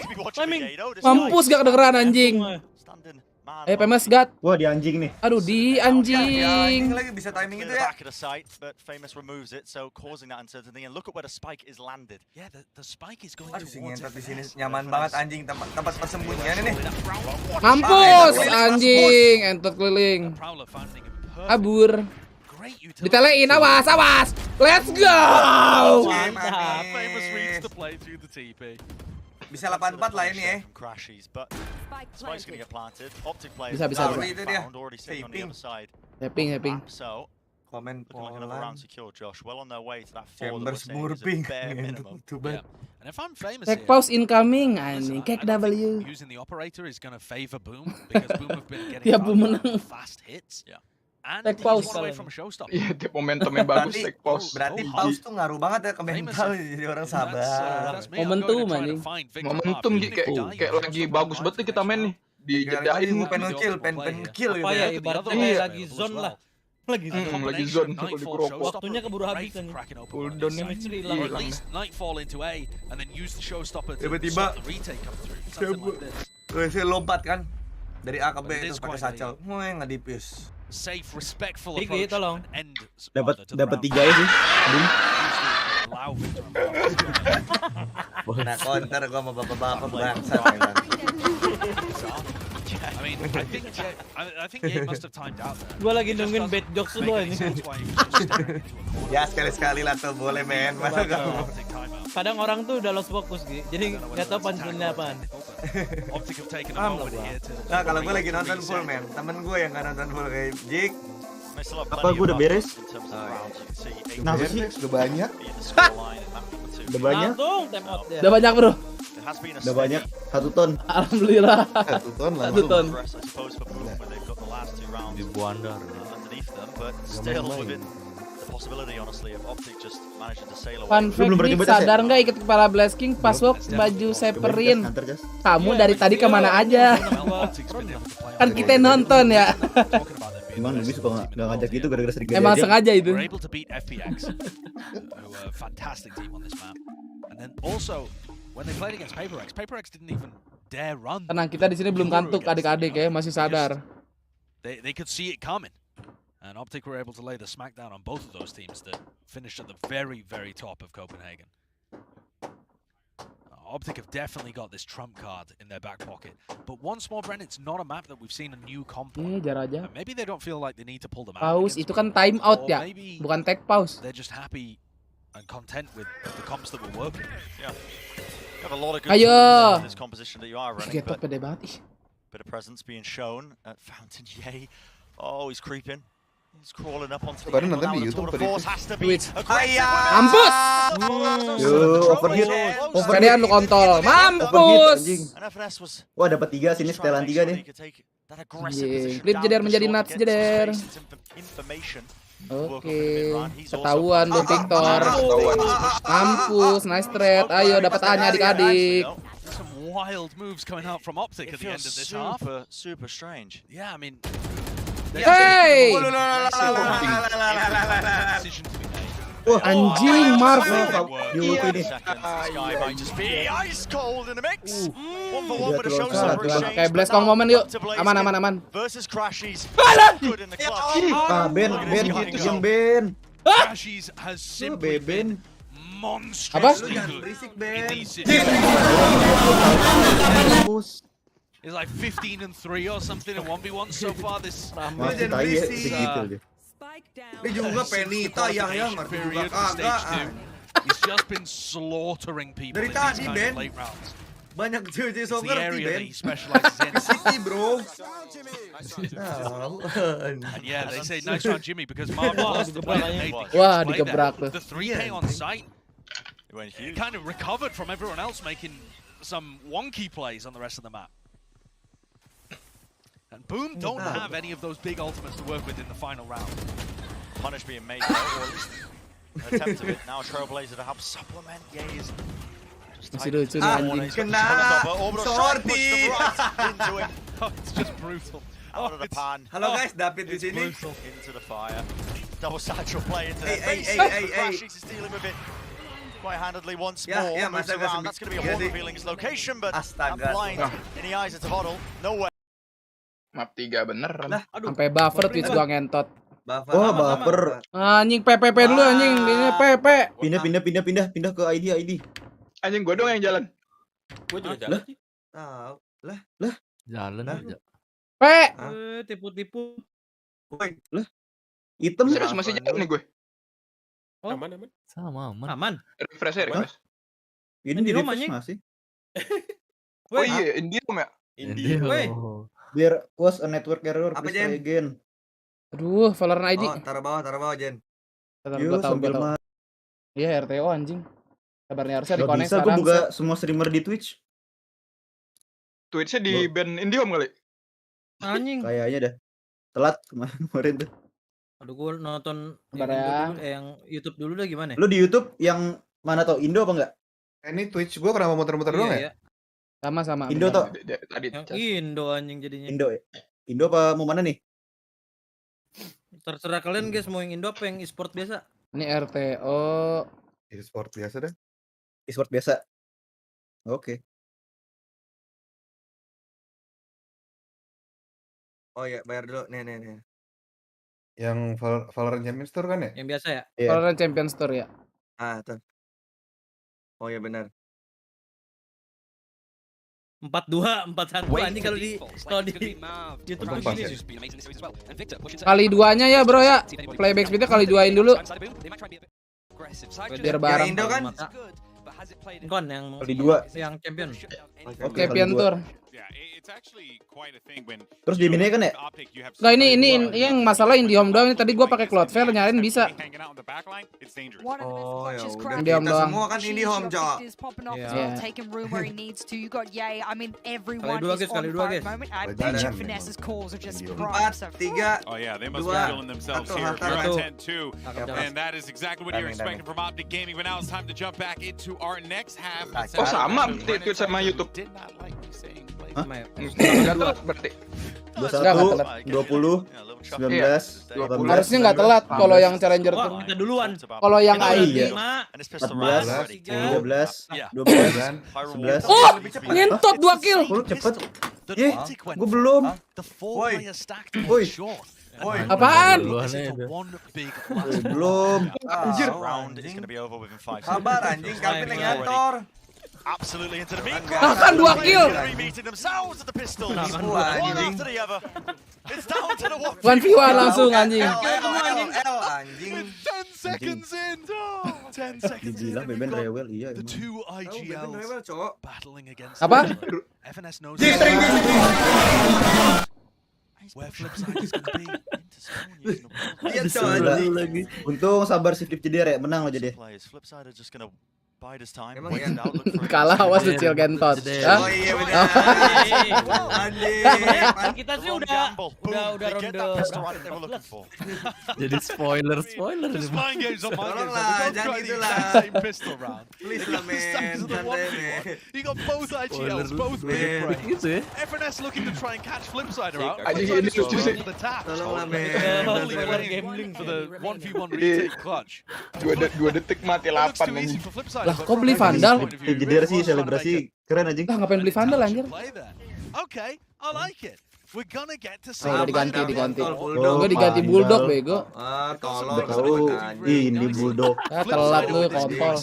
Mampus gak kedengeran anjing. Pemes gat. Wah, di anjing nih. Aduh, di anjing. Lagi bisa timing itu ya. Back of the site, but Famous removes it, so causing that uncertainty. And look at where the spike is landed. Yeah, the spike is going Aduh, towards ngentot di sini nyaman banget anjing tempat persembunyian ini. Mampus anjing. Entot keliling. Kabur. Ditelein, awas. Let's go. Famous reads the play through the TP. Bisa 84 lah ini ya. Crashes, but Spike's gonna get planted. Optic players Bisa. Itu dia. already sitting on the other side. Tapping. So, Komen looking like another round Polan. secure, Josh. Well on their way to that 4 that Chambers we're saying is murping. a bare minimum. Too bad. And if I'm Famous Tech here, pause incoming anjing. I Kek don't W. think using the operator is going to favor Boom because Boom have been getting Tiap Boom menang. fast hits. Yeah. And Tech he's pause. one away from a showstopper. Iya, tiap momentumnya bagus, take pause. Berarti pause tuh ngaruh banget ya ke mental jadi orang sabar. Momentum anjing. Momentum kayak lagi bagus banget nih kita main nih. Dijedain pengen kill Apa ya ibaratnya kayak lagi zone lah. Lagi zone waktunya keburu habis kan. Cooldownnya Or at least Nightfall into A and then use the showstopper to Tiba-tiba stop the retake come through. Something like this. Saya lompat kan dari A ke B itu pakai satchel. Nggak dipis. Safe, respectful Diki, approach tolong. and end. Dapat 3 ya sih. Nah counter gua sama bapak-bapak bangsat memang. I mean, I think Ye must have timed out there. Gua lagi nungguin bad jokes dulu ini. Ya sekali-sekali lah tuh boleh men. Masa kamu? Kadang orang tuh udah lost fokus gitu. Jadi nggak tahu punchline-nya apaan. Nah kalau gue lagi nonton full men, temen gue yang nggak nonton full kayak Jik. Apa gue udah beres? Nah sih udah banyak. Udah banyak. Langsung time out ya. Udah banyak, Bro. Udah banyak 1 ton. Alhamdulillah. 1 ton lah. 1 ton. Di Buandar. Fun fact nih, sadar nggak ikut kepala Blast King pas walk baju seperin. Kamu dari tadi kemana aja? Kan kita nonton ya. Emang lebih suka nggak ngajak gitu gara-gara sering Emang sengaja itu. Tenang, kita di sini belum kantuk adik-adik ya, masih sadar. They could see it coming. And Optic were able to lay the smackdown on both of those teams that finished at the very, very top of Copenhagen. Optic have definitely got this trump card in their back pocket. But once more, Brent, it's not a map that we've seen a new comp on. Maybe they don't feel like they need to pull them out. Pause itu kan time out ya, bukan take pause. They're just happy and content with the comps that were working. Yeah. You have a lot of good Ayo. in this composition that you are running, but bit of presence being shown at Fountain Ye. Oh, he's creeping. He's crawling up onto the Baru nonton di YouTube tadi. Mampus. Yo, overheat. Kalian lu kontol. Mampus. Wah, dapat 3 sini, setelan 3 nih. Klip jeder menjadi nuts jeder. Oke, ketahuan lu Victor. Mampus, nice trade. Ayo dapat A-nya adik-adik. Some wild moves coming out from Optic at the end of this half. Super strange. Yeah, I mean, hey! Wah, anjing Marv. Kayak Bleskong moment yuk. Aman. Versus Crashies. Ben. Crashies has simply been monstrously good in these situations. It's like 15 and 3 or something in 1v1 so far this Dia juga Penita yang ngerti juga kagak. He's just been slaughtering people Dari in these tadi, kind Ben. of late rounds. Banyak cewek so It's the ngerti area that Ben. he specializes in. City bro. And yeah, they say nice round Jimmy because Marv lost the play. Wah, digebrak tuh. The 3K on site, it kind of recovered from everyone else making some wonky plays on the rest of the map. And Boom don't have any of those big ultimates to work with in the final round. Punish being made, or at least an attempt of it. Now Trailblazer to help supplement. Ye's Masih lucu nih anjing. Kena sorti. It's just brutal. Out of the pan. Halo guys, David di sini. Into the fire. Double satchel play into the face. Crashies is dealing with it quite handedly once more. Moves around. That's going to be a horn revealing his location, but that blind in the eyes of Tavadal. Nowhere. Map 3 beneran. Sampai buffer Twitch gua ngentot. Wah, buffer. Anjing PPP dulu anjing, ini PP. Pindah ke ID. Anjing gua dong yang jalan. Gua juga jalan. Lah. Jalan aja. Tipu-tipu. Lah. Hitam Terus masih jalan nih gue. Oh. Aman. Refresh. Ini di refresh masih. Oh iya, Indium ya? Indium. Biar was a network error, please try again. Aduh, Valorant ID. Oh, taruh bawah, Jen. Gua tahu. Iya, RTO anjing. Kabarnya harusnya di-connect sekarang. Bisa gua buka semua streamer di Twitch. Twitch-nya di band Indium kali? Anjing. Kayaknya dah. Telat kemarin tuh. Aduh, gua nonton yang YouTube dulu dah gimana? Lu di YouTube yang mana tau? Indo apa enggak? Ini Twitch gua kenapa muter-muter doang ya? Sama. Indo tau? Indo anjing jadinya. Indo apa mau mana nih? Terserah kalian guys, mau yang Indo apa yang e-sport biasa? Ini RTO. E-sport biasa dah. E-sport biasa. Oke. Oh ya, bayar dulu. Nih. Yang Valorant Champions Tour kan ya? Yang biasa ya? Iya. Valorant Champions Tour ya. Tuh. Oh ya benar. 4-2, 4-1 anjing kalau di YouTube begini. Kali 2-nya ya bro ya. Playback speednya kali 2-in dulu. Biar bareng. Indo kan? Kon yang kali 2 yang champion. Oke, Champion Tour. Terus di mini kan ya? Nah ini yang masalah IndiHome doang. Ini tadi gua pakai Cloudflare nyariin bisa. Oh ya udah. IndiHome Kita doang. semua kan IndiHome, Cok. Taking room where he needs to. You got Ye. I mean, everyone Kali dua, is guys, kali on dua, fire guys. at the moment. I bet you Finesse's calls are just growing. 4, 3, Oh yeah, they must 2, be feeling themselves here. satu. You're at 10-2, and that is exactly what you're expecting from Optic Gaming. But now it's time to jump back into our next half. Oh sama Twitch sama YouTube. Hah? Nggak telat berarti. 21, 20, 19, 18. Harusnya nggak telat kalau yang Challenger tuh. Kita duluan. Kalau yang AI. 14, 13, 12, 11. Oh, nyentot 2 kill. Lu cepet. Gua belum. Woi. Apaan? Belum. Anjir. Sabar anjing, Calvin yang ngatur. Absolutely into the meat. Kan 2 kill. Remeeting themselves at the pistol. One anjing. after the other. It's down to the one. 1v1 langsung anjing. Anjing. 10 seconds in. 10 seconds in. Dibilang Beben rewel iya. The two IGLs battling against. Apa? FNS knows. Where Flipside is gonna be. Lihat Cok lagi. Untung sabar si Flip jadi menang lo jadi. Flipside are just gonna bide his time. Kalah awas Cil Gentot. Oh iya benar. Anjing. Kita sih udah ronde. Jadi spoiler. Tolonglah, jangan gitulah. Please lah men. You got both IGLs, both big brains. Gitu ya. FNS looking to try and catch Flipside out. Anjing ini lucu sih. Tolonglah men. Only playing for the 1v1 retake clutch. 2 detik mati 8 Too easy anjing. for Flipside. Lah kok beli Vandal? Jadi sih selebrasi keren anjing. Lah ngapain beli Vandal anjir? Okay, I like it. We're gonna get to see. Oh, diganti. Bulldog. Gue diganti Bulldog bego. Tolong. Ini Bulldog. Telat lu kontol.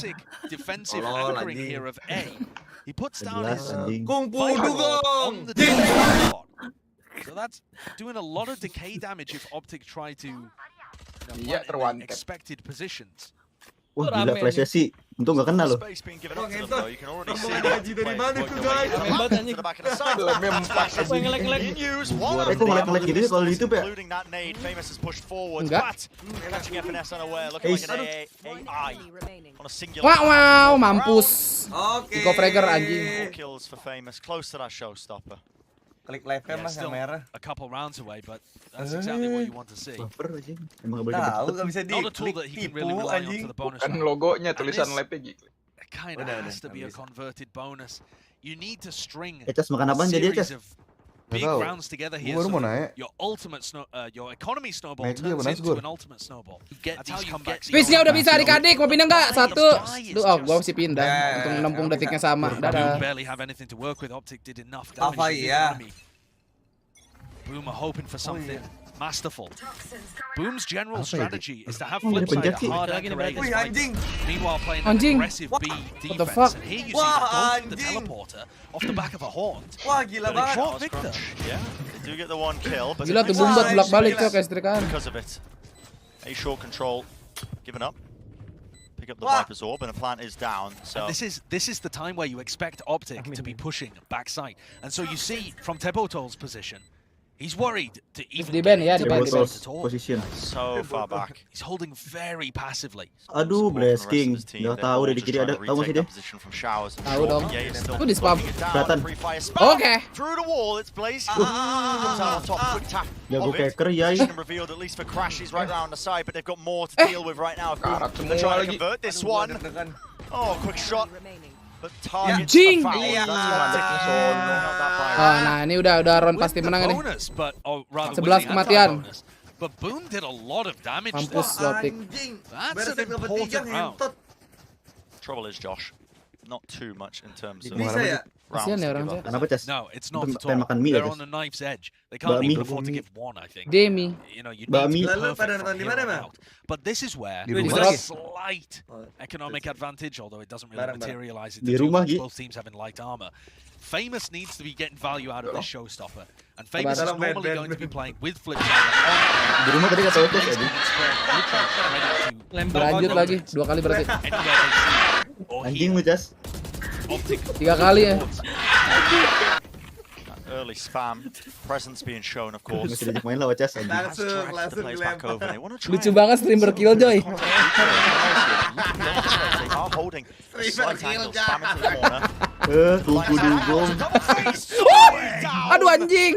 Defensive Tolol, anchoring anjing. here of A. He puts down 11 his anjing. Kungfu Firewall dugong. on the defensive spot. So that's doing a lot of decay damage if Optic try to Iya terwan. expected positions. Wah gila flashnya sih. Untung gak kena loh. Space being given up to them though. You can already see Gaji dari mana tuh guys? to the back of the side. In use one Kok ngelek-ngelek gitu sih kalau di YouTube ya? including that nade. Famous has pushed forward. Enggak. But catching FNS unaware, looking like an AI on a singular. Wow, mampus. Oke. Iko Fragger anjing. 4 kills for Famous, close to that showstopper. Klik live cam mas yang merah. A couple rounds away, but that's exactly what you want to see. Baper anjing. Emang gak boleh Tahu dapet. gak bisa Not a tool that he can really rely on for the bonus Kan round. logonya And tulisan this- live-nya gitu. It kind of has to be a converted bonus. You need to string Ecas makan apaan jadi Ecas? series of big tahu. rounds together here. Gua baru So mau that naik. your ultimate your economy snowball Naik dia, turns nice into goal. an ultimate snowball. You get these comebacks. Space-nya udah bisa adik-adik, mau pindah nggak? 1. Duh, oh, gua mesti pindah untuk menampung detiknya sama. Boom Dadah. barely have anything to work with. Optic did enough Apa damage to the iya? economy. Boom are hoping for something masterful. Boom's general strategy is to have Dari Flipside pencet sih. hard anchor A Wih anjing. meanwhile playing an Anjing. aggressive B What the defense. fuck? And here you see Wah, the anjing. teleporter off the back of a haunt. Wah gila But a banget. short Victor. Ya. Yeah, they do get the one kill, but Gila tuh Boom buat bolak-balik cok kestrikan. because of it. A short control given up. Pick up the Wah. Viper's orb and the plant is down. So this is the time where you expect Optic to be pushing backside. And so you see from Tebotol's position, he's worried to even Di-ban ya, get di-ban, into di-ban. the at all. Position. So far back. He's holding very passively. Aduh, Blessing. Gak tahu deh di kiri ada. Tahu masih dia? Tahu dong. Aku di spam. Kelihatan. Oke. Through the wall, it's Blaze. Comes out on top, quick tap. Jago of it. keker yai. Position revealed at least for Crash. He's right round the side, but they've got more to deal with right now. They're trying to convert this one. Oh, quick shot. But targets Anjing. are fouled. Iya. That's why Oh, nah ini udah round pasti menang ini. bonus, but 11 kematian. But Boom did a lot of damage there. Mampus Optic. That's an important round. Trouble is, Josh, not too much in terms of Kasihan ya orang Cak. Kenapa, Cas? No, it's not at Pengen all. makan mie ya, They're Cas? on the knife's edge. They can't even afford to give one, I think. Demi. You know, you Bakmi. need to be Lalu pada perfect nonton from di here mana, on Bang? out. But this is where Di there's rumah. a slight economic advantage, although it doesn't really Barang. materialize Di into too rumah, much. Gi. Both teams having light armor. Famous needs to be getting value out of this showstopper. And Famous is Salam, Ben, normally Ben, going to be Ben. playing with Flipside Di rumah tadi kata Utus ya, Di. Lanjut lagi 2 kali berarti. Anjing lu, Cas. 3 kali ya. early spam. Presence being shown, of course. Masih diajak main lah, Cas. Anjing. Langsung dilempar. Lucu banget streamer Killjoy. They are holding a slight angle, spam into the corner. Tunggu dugong. Aduh anjing.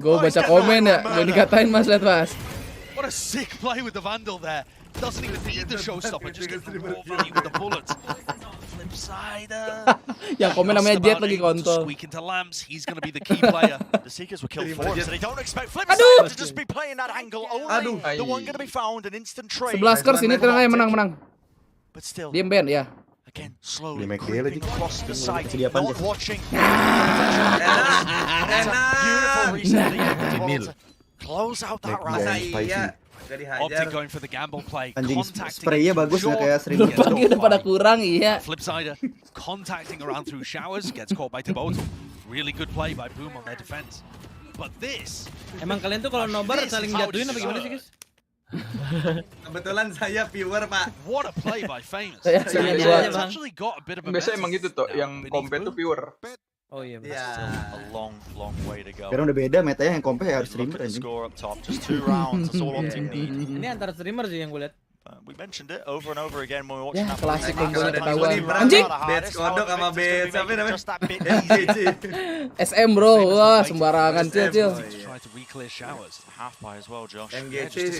Gue baca komen ya, gue dikatain Mas lihat Mas. What a sick play with the Vandal there. Doesn't even need the showstopper, just get the raw value with the bullets. Flipsider. Yang komen namanya Jet lagi kontol. Squeak into lamps. He's going to be the key player. The Seekers were killed for him, so they don't expect Flipsider to just be playing that angle only. The one going to be found, an instant trade. 11 skor sini tenang aja menang. But still, Diem Ben ya. again, slowly Dia make dia lagi. creeping across the site, Dia apaan, not Jas? watching. Beautiful reset. Close out that round. Iya. Optic going for the gamble play. Anjing Contacting spraynya bagus nggak kayak sering. Pagi udah pada kurang iya. Flipsider contacting around through showers, gets caught by Tiboto. Really good play by Boom on their defense. But this... Emang kalian tuh kalau nobar saling jatuhin apa gimana sih, guys? Kebetulan saya viewer, Pak. What a play by Famous. Saya It's actually got a bit of a Biasanya emang gitu tuh, yang kompet tuh viewer. Oh iya. A long, long way to go. Sekarang udah beda metanya, yang kompe harus streamer The anjing. score up top, just 2 rounds. That's all Optic need. Ini antara streamer sih yang gue lihat. We mentioned it over and over again when we were watching Ya that. klasik Kalau kombonya ada ketahuan. Tony Brown, Anjing. Bets kodok sama Bet siapa namanya? Just that bit MGC. SM bro, wah sembarangan cil. Try to re-clear showers. half by as well, Josh. MGC.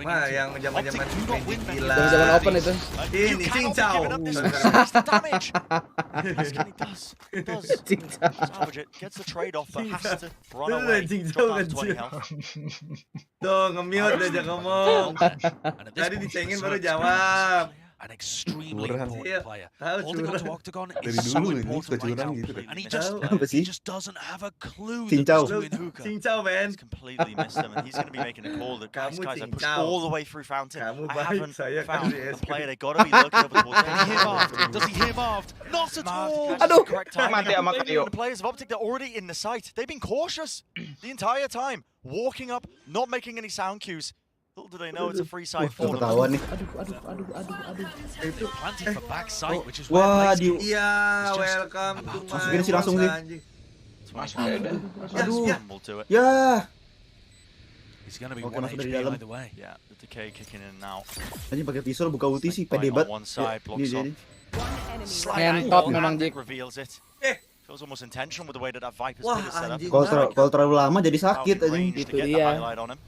Wah, yang zaman-zaman gila. Zaman open itu. Ini cincau. He does. Salvage it, gets the trade off, but has to run away. Drop down to 20 health. Tuh, nge-mute aja ngomong. Tadi dicengin baru jawab. An extremely important player. Tahu Holding on to curang. Octagon Dari is so dulu ini important suka right curang now. gitu kan. And he Apa sih? just doesn't have a clue Cincau. that he's doing hookah. Cincau, Ben. Completely missed him, and he's going to be making a call that guys, Kamu I pushed cincau. all the way through Fountain. Kamu I baik, haven't saya found kasih a es player. They got to be looking over towards Does he hear Marved? Does he hear Marved? Not at all. Aduh. Mati sama Kayo. The players of Optic, they're already in the site. They've been cautious the entire time, walking up, not making any sound cues. Little do they know it's a free side for them. Ketahuan nih. Planting for backside, which is Wah, where di Iya, welcome to my Masukin sih langsung sih. anjing. Aduh. Fumble to it. Ya. he's going to be Oke, 1 masuk dari HP dalam. either way. Yeah, the decay kicking in and out. Anjing pakai pisau buka ulti sih, pede Right banget. on one side, blocks Dia. Slight Ngentot angle, memang, and Jake. it reveals it. Feels almost intentional with the way that Viper's Wah, pit is set up. anjing. Kalau terlalu lama jadi sakit How anjing. range to Itu get the dia. highlight on him.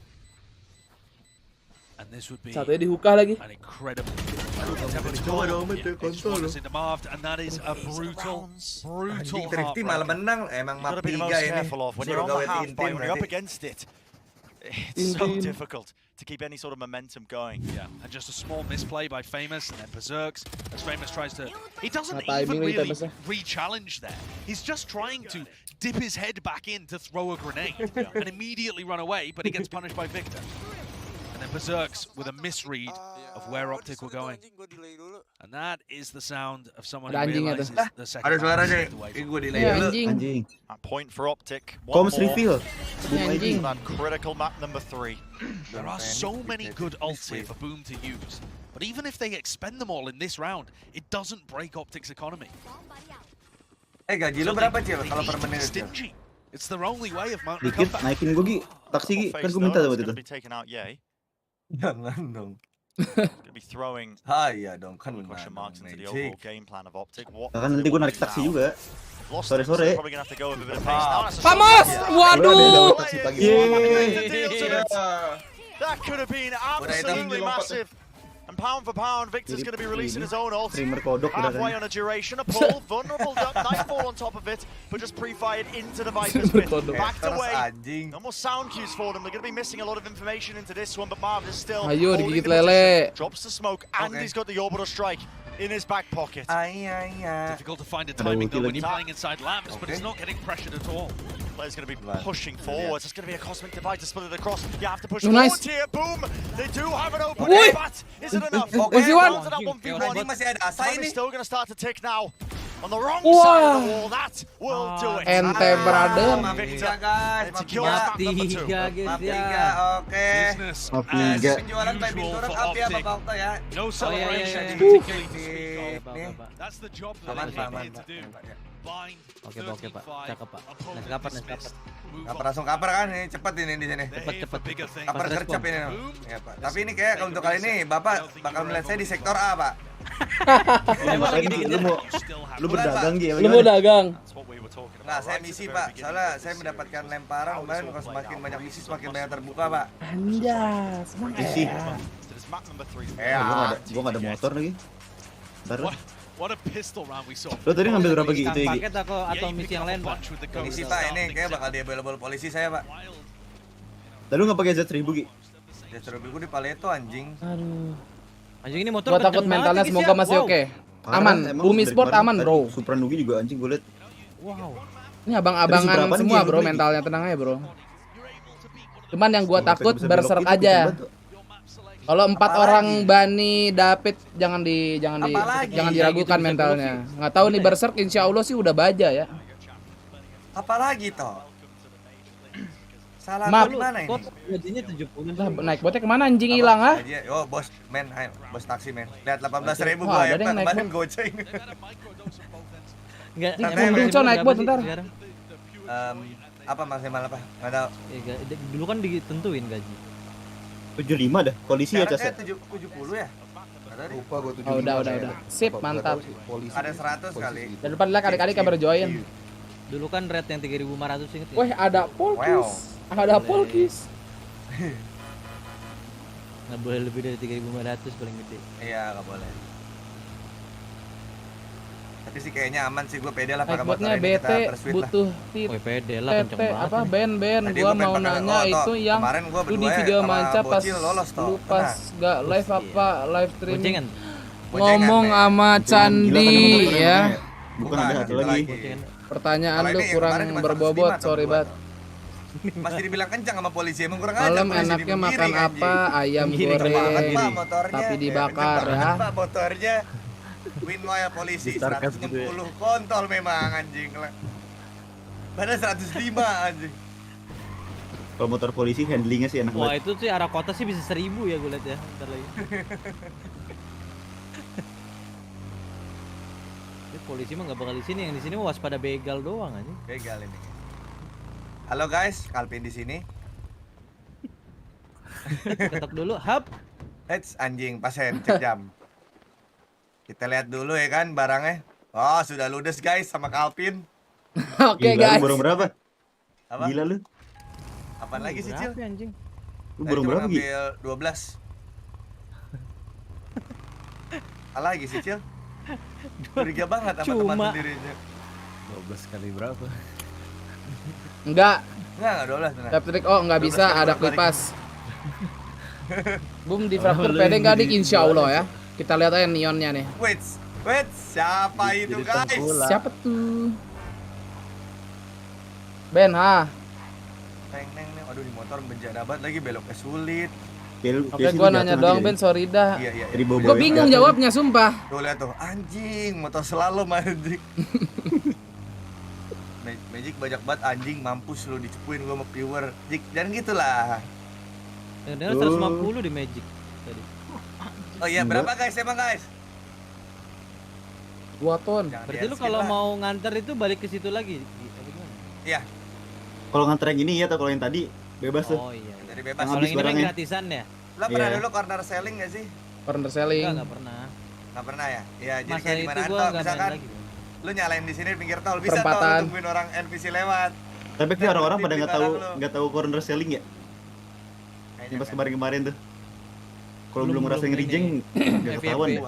And this would be Satunya dihukah lagi. an incredible Coba dong, betul It's kontrol. one into Marved, and that is a brutal Anjing Thrifty malah heartbreaker. menang. Emang You've map got to be the 3 most ini. careful of when you're on the half by, when you're up against it. It's so difficult to keep any sort of momentum going. Yeah, and just a small misplay by Famous, and then Berserks, as Famous tries to... He doesn't Nah, even timing really Famous. re-challenge there. He's just trying to dip his head back in to throw a grenade, and immediately run away, but he gets punished by Victor. And then Berserks with a misread of where Optic were going. And that is the sound of someone who Ada anjingnya realizes tuh. the second Ada round is suaranya. slipped away Ini from gue them. delay Ya dulu. anjing. Anjing. A point for Optic. One Comms more. reveal. Anjing. That critical map number 3. There are so many good ults here for Boom to use. But even if they expend them all in this round, it doesn't break Optic's economy. Gaji So lo berapa, they Cil? Kalau per need to be menit, Cil? stingy. It's their only way of mounting a Dikit comeback. naikin gue Gi. Taksi Gi, kan gue minta waktu It's itu. going to be taken out, yay. Jangan dong. Going to be throwing Ah iya dong, kan question menang. marks into the overall game plan of Optic. What Bahkan nanti gue narik taksi juga. Lost it, so Sore-sore. they're probably going to have to go with a bit of pace. Now that's a Vamos! shot. Waduh! Taksi pagi. That could have been absolutely massive. And pound for pound, Victor's going to be releasing his own ult. Streamer kodok Halfway on a duration, a pull, vulnerable Nightfall on top of it, but just pre-fired into the Viper's pit. Backed away. No more sound cues for them. They're going to be missing a lot of information into this one, but Marv is still holding the position. Drops the smoke, and he's got the orbital strike in his back pocket. Difficult to find a timing though when you're playing inside lamps, but it's not getting pressured at all. Player's going to be pushing forwards. It's going to be a cosmic divide to split it across. You have to push forward here. Boom! They do have it open. But is it enough? Okay, down to that 1v1. Time is still going to start to tick now. On the wrong side of the wall, that will do it. Ente brother. It's a kill map number 2. Penjualan Baby Turret up ya Bapak Okta ya. No celebration particularly to speak of. That's the job that they came here to do. Bind. Oke Pak, cakep Pak. Neskapat. Kaper langsung kaper kan, ini cepet ini di sini. Cepet. Kaper gercep ini. Ya Pak. Tapi ini kayak untuk kali ini Bapak bakal melihat saya di sektor A Pak. Lu berdagang gitu. Lu mau dagang? Nah, saya misi Pak. Soalnya saya mendapatkan lemparan kemarin, kalau semakin banyak misi semakin banyak terbuka Pak. Anjas, misi. Gua nggak ada motor lagi. Ntar. What a pistol round we saw. Lo tadi ngambil berapa gitu ya? Paket atau misi yang lain Pak? Misi Pak, ini kayak bakal di available polisi saya Pak. Lalu nggak pakai Z1000 Gi? Z1000 gue di Paleto anjing. Aduh. Anjing ini motor. Gua takut mentalnya semoga masih oke. Aman, Bumi Sport aman bro. Supra Nugi juga anjing gue liat. Wow. Ini abang-abangan semua bro, mentalnya tenang aja bro. Cuman yang gua takut berserk aja. Kalau 4 orang Bani David jangan diragukan mentalnya. Nggak tahu nih berserk insya Allah sih udah baja ya. Apalagi toh? Salah Maaf, gimana ini? Gajinya 70. Lah, naik botnya kemana anjing hilang ah? Oh bos, men, ayo, bos taksi men. Lihat 18.000 gua ya, kemarin goceng. Enggak, Bung naik bot bentar. Apa maksimal apa? Enggak tahu. Dulu kan ditentuin gaji. 75 dah, polisi ya Cas. 70 ya? Lupa gua 75. Oh, udah. Sip, mantap. Ada 100 kali. Dan depan lihat adik-adik kabar join. Dulu kan rate yang 3.500 inget ya? Wih, ada polkis. Ada polkis. Nggak boleh lebih dari 3.500 paling gede. Iya, nggak boleh. Tapi sih kayaknya aman sih, gue pede lah pakai motor ini kita butuh pede lah kenceng banget. Apa Ben gua mau nanya itu yang lu di video manca pas lu pas gak live apa live streaming ngomong sama Candi ya. Bukan ada satu lagi. Pertanyaan lu kurang berbobot, sorry banget. Masih dibilang kencang sama polisi, emang kurang aja. Malam enaknya makan apa? Ayam goreng tapi dibakar ya. Motornya Winwire polisi 160 kontol memang anjing. Padahal 105 anjing. Kalau motor polisi handlingnya sih enak banget. Wah itu sih arah kota sih bisa 1000 ya gue liat ya. Bentar lagi. Ini polisi mah nggak bakal di sini, yang di sini mah waspada begal doang aja. Begal ini. Halo guys, Kalpin di sini. Ketok dulu, hap. Anjing, pasien cek jam. Kita lihat dulu ya kan barangnya. Oh, sudah ludes guys sama Kalpin. Oke guys. Burung berapa? Apa? Gila lu. Apaan lagi sih, Cil? Anjing. Lu burung berapa, Gi? 12. Apa lagi sih, Cil? Curiga banget sama teman sendirinya. 12 kali berapa? Enggak, 12. Patrick, enggak bisa, ada kipas. Boom di fraktur pede enggak dik, insya Allah ya. Kita lihat aja neonnya nih. Wait, siapa itu guys? Siapa tuh? Ben, ha? Neng, aduh di motor bencana banget lagi, beloknya sulit. Oke, gua nanya doang Ben, sorry dah. Iya. Gua bingung jawabnya, sumpah. Tuh lihat tuh, anjing, motor slalom anjing. Magic banyak banget anjing, mampus lu dicepuin gua sama viewer. Jangan gitulah. Dengar 150 di Magic tadi. Oh iya, berapa guys emang guys? 2 ton. Berarti lu kalau mau nganter itu balik ke situ lagi? Iya. Kalau nganter yang ini ya atau kalau yang tadi bebas tuh. Oh iya. Jadi bebas. Kalau ini kan gratisan ya? Lo pernah dulu corner selling gak sih? Corner selling? Enggak pernah. Enggak pernah ya? Iya, jadi masa kayak di mana tuh misalkan lu nyalain di sini pinggir tol bisa tol tungguin orang NPC lewat. Tapi kan orang-orang pada enggak tahu corner selling ya? Yang pas kemarin-kemarin tuh. Kalau belum ngerasain rejeng enggak ketahuan ya.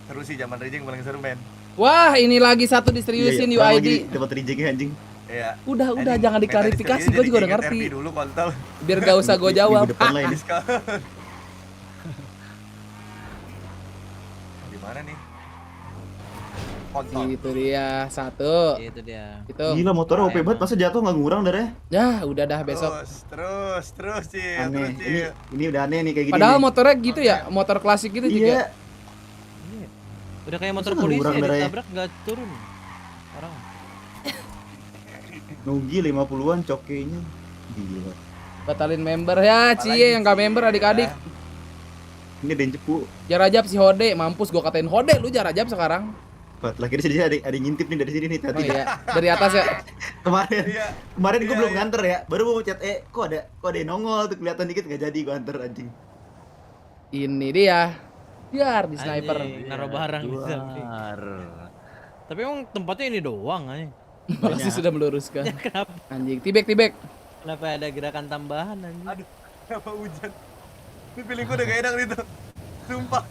Seru sih zaman rejeng paling seru men. Wah, ini lagi satu diseriusin UID. Dapat rejengnya anjing. Iya. Udah jangan diklarifikasi, gue juga udah ngerti. Dulu kontol. Biar gak usah gue jawab. Depan lah ini. Di mana nih? Itu dia satu. Itu dia. Itu. Gila motornya OP banget, masa jatuh nggak ngurang darahnya? Ya udah dah besok. Terus sih. Aneh. Ini udah aneh nih kayak gini. Padahal motornya gitu ya, motor klasik gitu juga. Udah kayak motor polisi ya, ditabrak nggak turun orang. Nugi 50-an cokenya. Gila. Batalin member ya, cie yang gak member adik-adik. Ini ada yang cepu. Jarajab si Hode, mampus gua katain Hode lu Jarajab sekarang. Lagi di sini ada ngintip nih dari sini nih tadi. Oh, iya. Dari atas ya. Kemarin gue belum nganter ya. Baru mau chat kok ada yang nongol tuh kelihatan dikit enggak jadi gue anter anjing. Ini dia. Biar di sniper. Naruh barang di samping. Tapi emang tempatnya ini doang anjing. Makasih sudah meluruskan. Ya, kenapa? Anjing, tibek. Kenapa ada gerakan tambahan anjing? Aduh, kenapa hujan? Ini feeling gue udah gak enak nih tuh. Sumpah.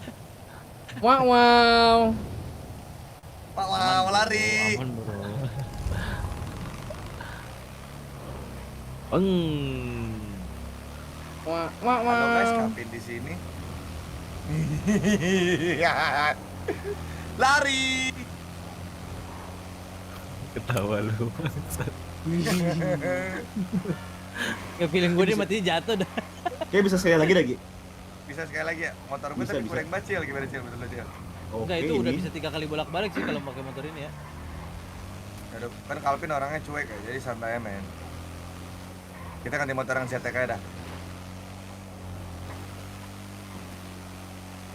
Wow. Wow, lari. Aman, bro. Wow. Halo guys, Kapin di sini. Lari. Ketawa lu. Ya feeling gue dia mati jatuh dah. Kayak bisa sekali lagi. Bisa sekali lagi ya. Motor gue tapi kurang bacil gimana Cil betul Cil. Enggak, itu udah bisa 3 kali bolak-balik sih kalau pakai motor ini ya. Aduh, kan Calvin orangnya cuek ya, jadi santai men. Kita ganti motor yang ZTK dah.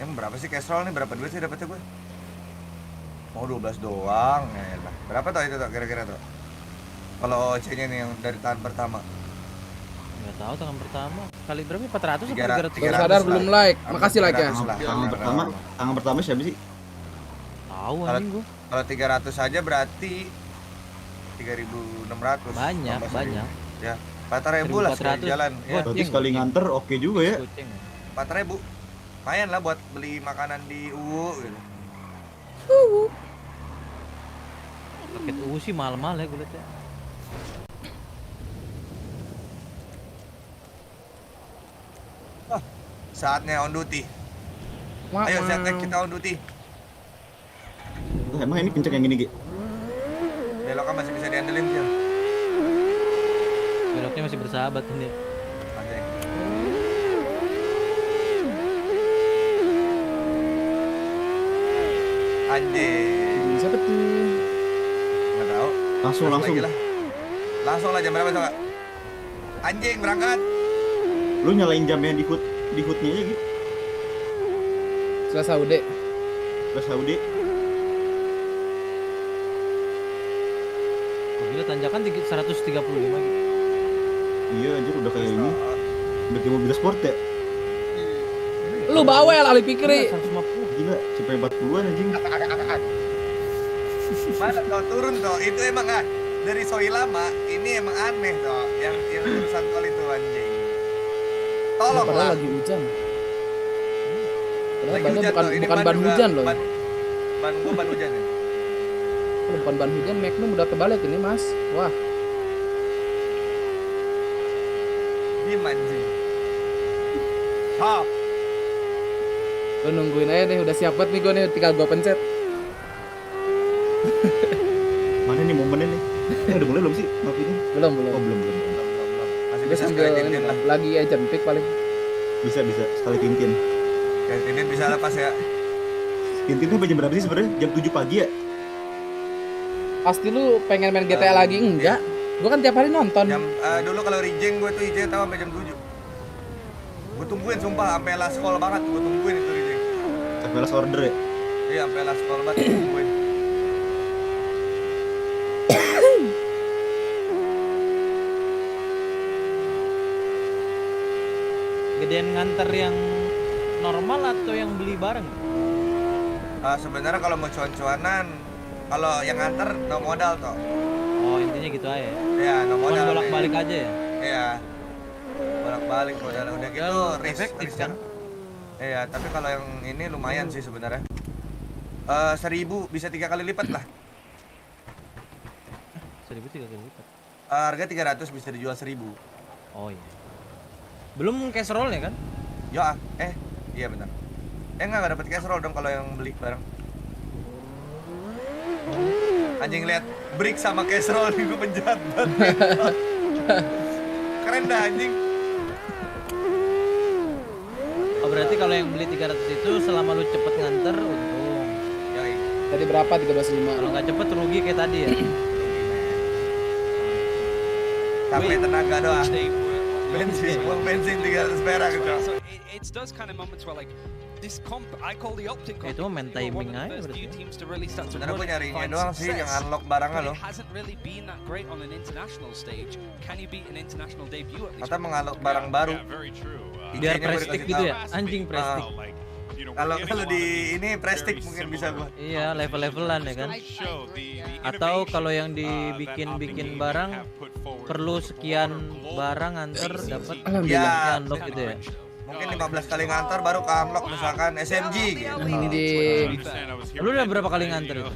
Emang berapa sih cashroll nih? Berapa duit sih dapetnya gue? Mau 12 doang, ya lah. Berapa tuh itu tuh kira-kira tuh? Kalau OC-nya nih yang dari tahun pertama. Nggak tahu tangan pertama. Kali berapa? 400 atau 300? Baru sadar belum like. Makasih like ya. Tangan pertama siapa sih? Tahu anjing gua. Kalau 300 aja berarti 3.600. Banyak. Ya, 4.000 lah sekali jalan. Ya. Berarti sekali nganter oke juga ya. 4.000. Lumayan lah buat beli makanan di UU gitu. Paket UU sih mahal-mahal ya gue liat ya. Saatnya on duty. Ayo Zetek kita on duty. Emang ini kenceng yang gini Gi? Beloknya masih bisa diandelin sih. Beloknya masih bersahabat ini. Anjing. Siapa tuh? Nggak tahu. Langsung lah jam berapa coba? Anjing berangkat. Lu nyalain jamnya di hoodnya aja gitu. Selasa udah. Gila tanjakan 135 gitu. Iya anjir udah kayak ini. Udah kayak mobil sport ya. Lu bawel ali pikiri. 150 gila sampai 40-an anjing. Mana tuh turun tuh. Itu emang dari soi lama ini emang aneh tuh yang urusan tol itu anjing. Tolong padahal lah. Lagi hujan. Padahal Lagi hujan bukan ban hujan loh. Ban hujan ya. Kalau bukan ban hujan, Magnum udah terbalik ini mas. Wah. Gimana? Lu nungguin aja deh, udah siap banget nih gue nih, tinggal gue pencet. Mana nih momennya nih? Udah mulai belum sih? Ngapain? Belum. Oh belum. Masih bisa sekali tintin lah. Lagi aja pick paling. Bisa sekali tintin. Sekali tintin bisa lepas ya. Tintin tuh jam berapa sih sebenarnya? Jam 7 pagi ya? Pasti lu pengen main GTA lagi enggak? Gue kan tiap hari nonton. Dulu kalau rejeng gue tuh IJ tahu sampai jam 7. Gue tungguin sumpah sampai last call banget, gue tungguin itu rejeng. Sampai last order ya? Iya, sampai last call banget gue tungguin. Gedean nganter yang normal atau yang beli bareng? Sebenarnya kalau mau cuan-cuanan, kalau yang nganter no modal toh. Oh intinya gitu aja. Iya, no modal. Bolak-balik aja ya? Iya. Bolak-balik udah gitu risk kan. Iya, tapi kalau yang ini lumayan sih sebenarnya. 1000 bisa 3 kali lipat lah. 1000 3 kali lipat. Harga 300 bisa dijual 1000. Oh iya. Belum cash roll ya kan? Ya, iya benar. Enggak dapat cash roll dong kalau yang beli barang. Anjing lihat brick sama cash roll nih, gue penjahat banget. Keren dah anjing. Oh berarti kalau yang beli 300 itu selama lu cepet nganter untung. Yoi. Tadi berapa? 13.5. Kalau nggak cepet rugi kayak tadi ya. Capek tenaga doang. Uang bensin 300 perak gitu. It's those kind of moments where like this comp, I call the optic comp. Itu main timing aja berarti. Sebenarnya gue nyarinya doang sih yang unlock barangnya loh. Hasn't really been that great on an international stage. Can you beat an international debut at least? Kata mengunlock barang baru. Biar prestik gitu ya, anjing prestik. Kalau di ini prestik mungkin bisa gua. Iya, level-levelan ya kan. Atau kalau yang dibikin barang perlu sekian barang nganter dapat unlock gitu ya. Mungkin 15 kali ngantar baru ke unlock misalkan SMG gitu. Lu udah berapa kali nganter itu?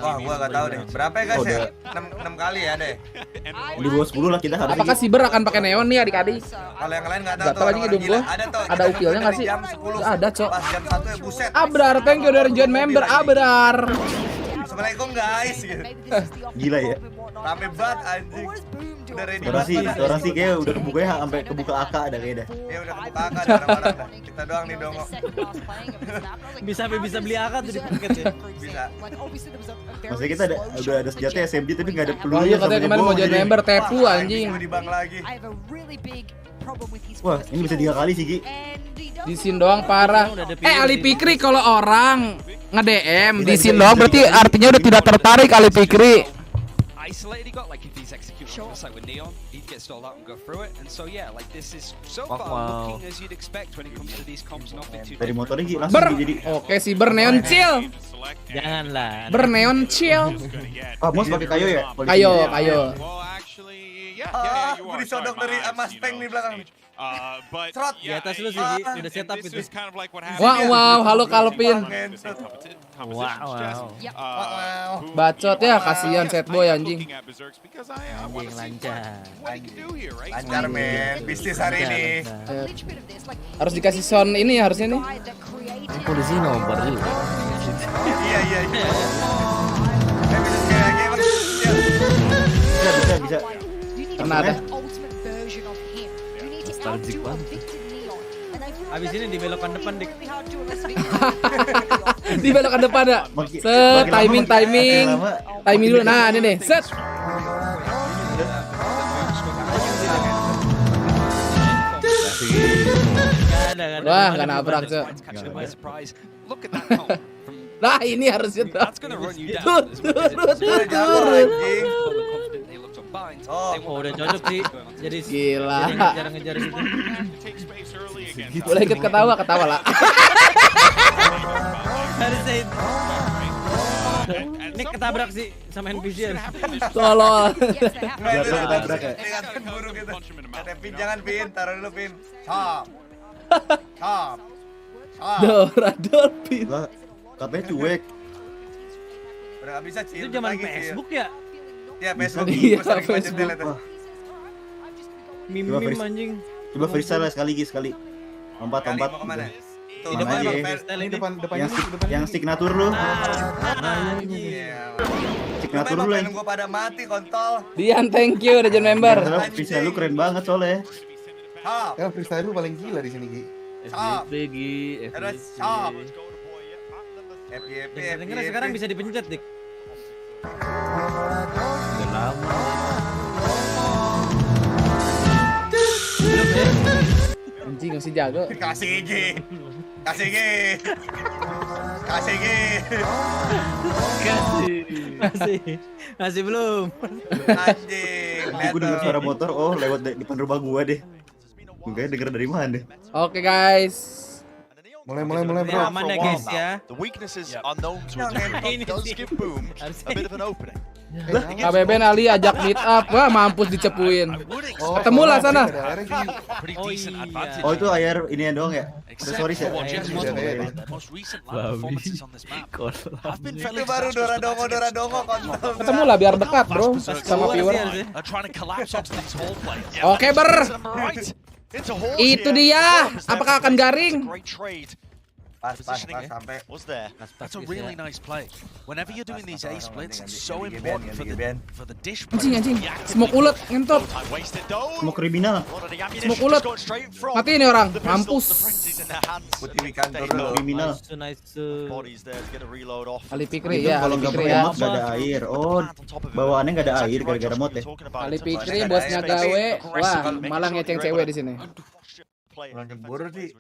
Wah, gua enggak tahu deh. Berapa ya guys ya? 6 kali ya deh. Di bawah 10 lah kita harus. Apakah Siber akan pakai neon nih adik-adik? Kalau yang lain enggak tahu. Enggak tahu aja hidung gua. Ada upilnya enggak sih? Ada, Cok. Pas jam 1 ya buset. Abrar, thank you dari join member Abrar. Assalamualaikum guys. Gila ya. Rame banget anjing. Udah ready Orang sih kayak udah kebuka ya sampai kebuka AK ada kayaknya. Ya udah kebuka AK ada barang-barang dah. Kita doang nih dongo. Bisa beli AK tuh di paket ya. Bisa. Maksudnya kita udah ada senjata SMG tapi enggak ada peluru. Oh iya katanya kemarin mau jadi member tepu anjing. Di bank lagi. Wah, ini bisa 3 kali sih, Gi. Di scene doang parah. Ali Fikri kalau orang nge-DM di scene doang berarti artinya udah tidak tertarik Ali Fikri. Isolated, he got like these executions just like with Neon, he'd get stalled out and go through it, and so yeah, like this is so far looking as you'd expect when it comes to these comps, not being too dari motornya Gi langsung jadi. Oke sih Neon chill. Janganlah. Neon chill. Mos pakai kayu ya? Kayu. Gue disodok dari Mas Peng di belakang. Trot di atas lu sih, udah setup itu. Wow, halo Kalpin. Wow. Bacot ya, kasihan set boy anjing. Anjing lancar. Lancar men, bisnis hari ini. Harus dikasih sound ini harusnya nih. Polisi nomor dulu. Iya. Bisa. Karena ada. Nostalgic banget. Abis ini dibelokkan depan dik. Dibelokkan depan ya. Timing dulu. Nah ini nih. Set. Wah gak nabrak Cok. Nah ini harusnya turun. Oh udah cocok sih. Jadi gila. Ngejar gitu. Boleh ikut ketawa lah. Harusnya ini ketabrak sih sama NPC. Tolol. Ketabrak ya. Buru gitu. Kata Pin jangan Pin, taruh dulu Pin. Chop. Dorador Pin. Katanya cuek. Udah gak bisa Cil. Itu zaman Facebook ya? Ya Facebook. Iya Facebook. Mim anjing. Coba freestyle sekali. Lompat. Tuh, yang signature lu. Signature lu yang gua pada mati kontol. Dian thank you udah jadi member. Freestyle lu keren banget soalnya. Ya freestyle lu paling gila di sini Gi. FBG. Dengar sekarang bisa dipencet dik. Udah lama. Anjing masih jago. Kasih belum. Anjing. Aku dengar suara motor, lewat depan rumah gua deh. Mungkin denger dari mana deh. Oke guys. Mulai bro. Aman ya guys ya. The weaknesses are known to attack, but does give Boom a bit of an opening. KBB Ali ajak meet up, wah mampus dicepuin. I would Ketemu lah sana. Oh itu air ini doang ya? Sorry ya. Itu baru Dora-dongo kontol. Ketemu lah biar dekat bro sama viewer. Oke ber. Itu dia. Apakah akan garing? Pas sampai. That's a really nice play. Whenever you're doing these A splits, it's so important for the dish. Anjing. Smoke ulet ngentot. Mau kriminal. Smoke ulet. Mati ini orang. Mampus. Putih kantor dulu. Kriminal. Ali Fikri ya. Ali Fikri ya. Gak ada air. Oh, bawaannya gak ada air gara-gara mod ya. Ali Fikri bosnya gawe. Wah, malah ngeceng cewek di sini. Nyebur sih.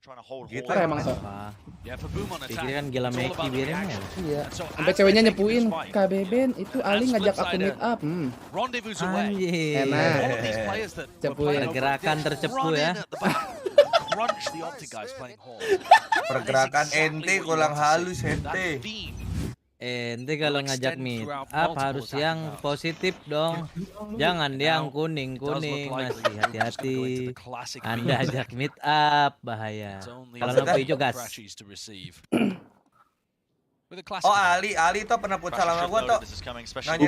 Gitu emang so. Pikir kan gila Meki biarin ya. Iya. Sampai ceweknya nyepuin. Kak Beben itu Ali ngajak aku meet up. Anjir. Enak. Cepuin. Pergerakan tercepu ya. Pergerakan ente kurang halus ente. Ente kalau ngajak meet up harus yang positif dong. Jangan yang kuning-kuning, masih hati-hati. Anda ajak meet up bahaya. Kalau lampu hijau gas. Oh Ali tuh pernah futsal sama gua tuh. Nanya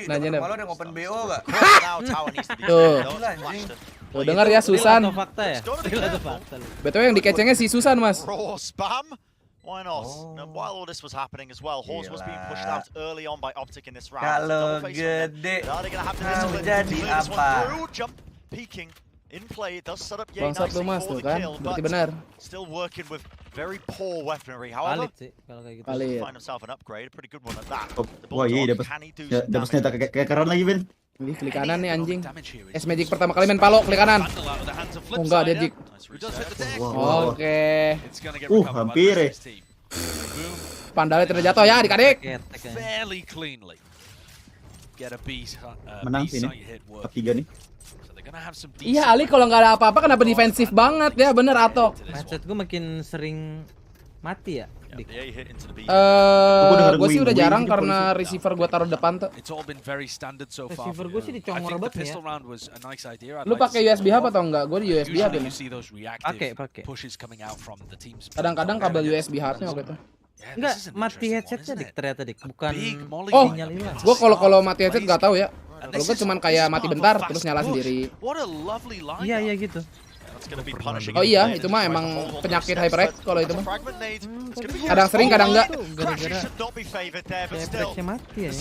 Nanya malu udah open BO gak? Tuh. Tuh dengar ya Susan. Fakta ya? Betul yang dikecengnya si Susan mas. Why not? Now, while all this was happening as well, Horse was being pushed out early on by Optic in this round. Kalau gede, jadi apa? Jump, peeking, in play, it does set up Bangsat lu mas tuh kan, berarti benar. Still working with very poor weaponry. However, sih kalau kayak gitu. find himself an upgrade, a pretty good one at that. Wah iya dapat senjata kayak keren lagi Ben. Wih, klik kanan nih anjing. Magic pertama kali main Palo, klik kanan. Oh enggak dia Jig. Oke. Hampir ya. Pandalnya tidak jatuh ya adik-adik. Menang sini. Top 3 nih. Iya Ali kalau nggak ada apa-apa kenapa defensif banget ya bener atau? Headset gue makin sering mati ya. Gue sih udah jarang karena receiver gue taruh depan tuh. Receiver gue sih dicongor banget ya. Lu pakai USB hub atau enggak? Gue di USB hub ini. Pakai. Kadang-kadang kabel USB hubnya waktu itu. Enggak, mati headsetnya dik ternyata dik, bukan oh, sinyal hilang. Gue kalau mati headset nggak tahu ya. Kalau gue cuman kayak mati bentar terus nyala sendiri. Iya gitu. Oh iya, itu mah emang penyakit hyperx kalau itu mah. Kadang sering, kadang enggak. Gara-gara hyperxnya mati ya.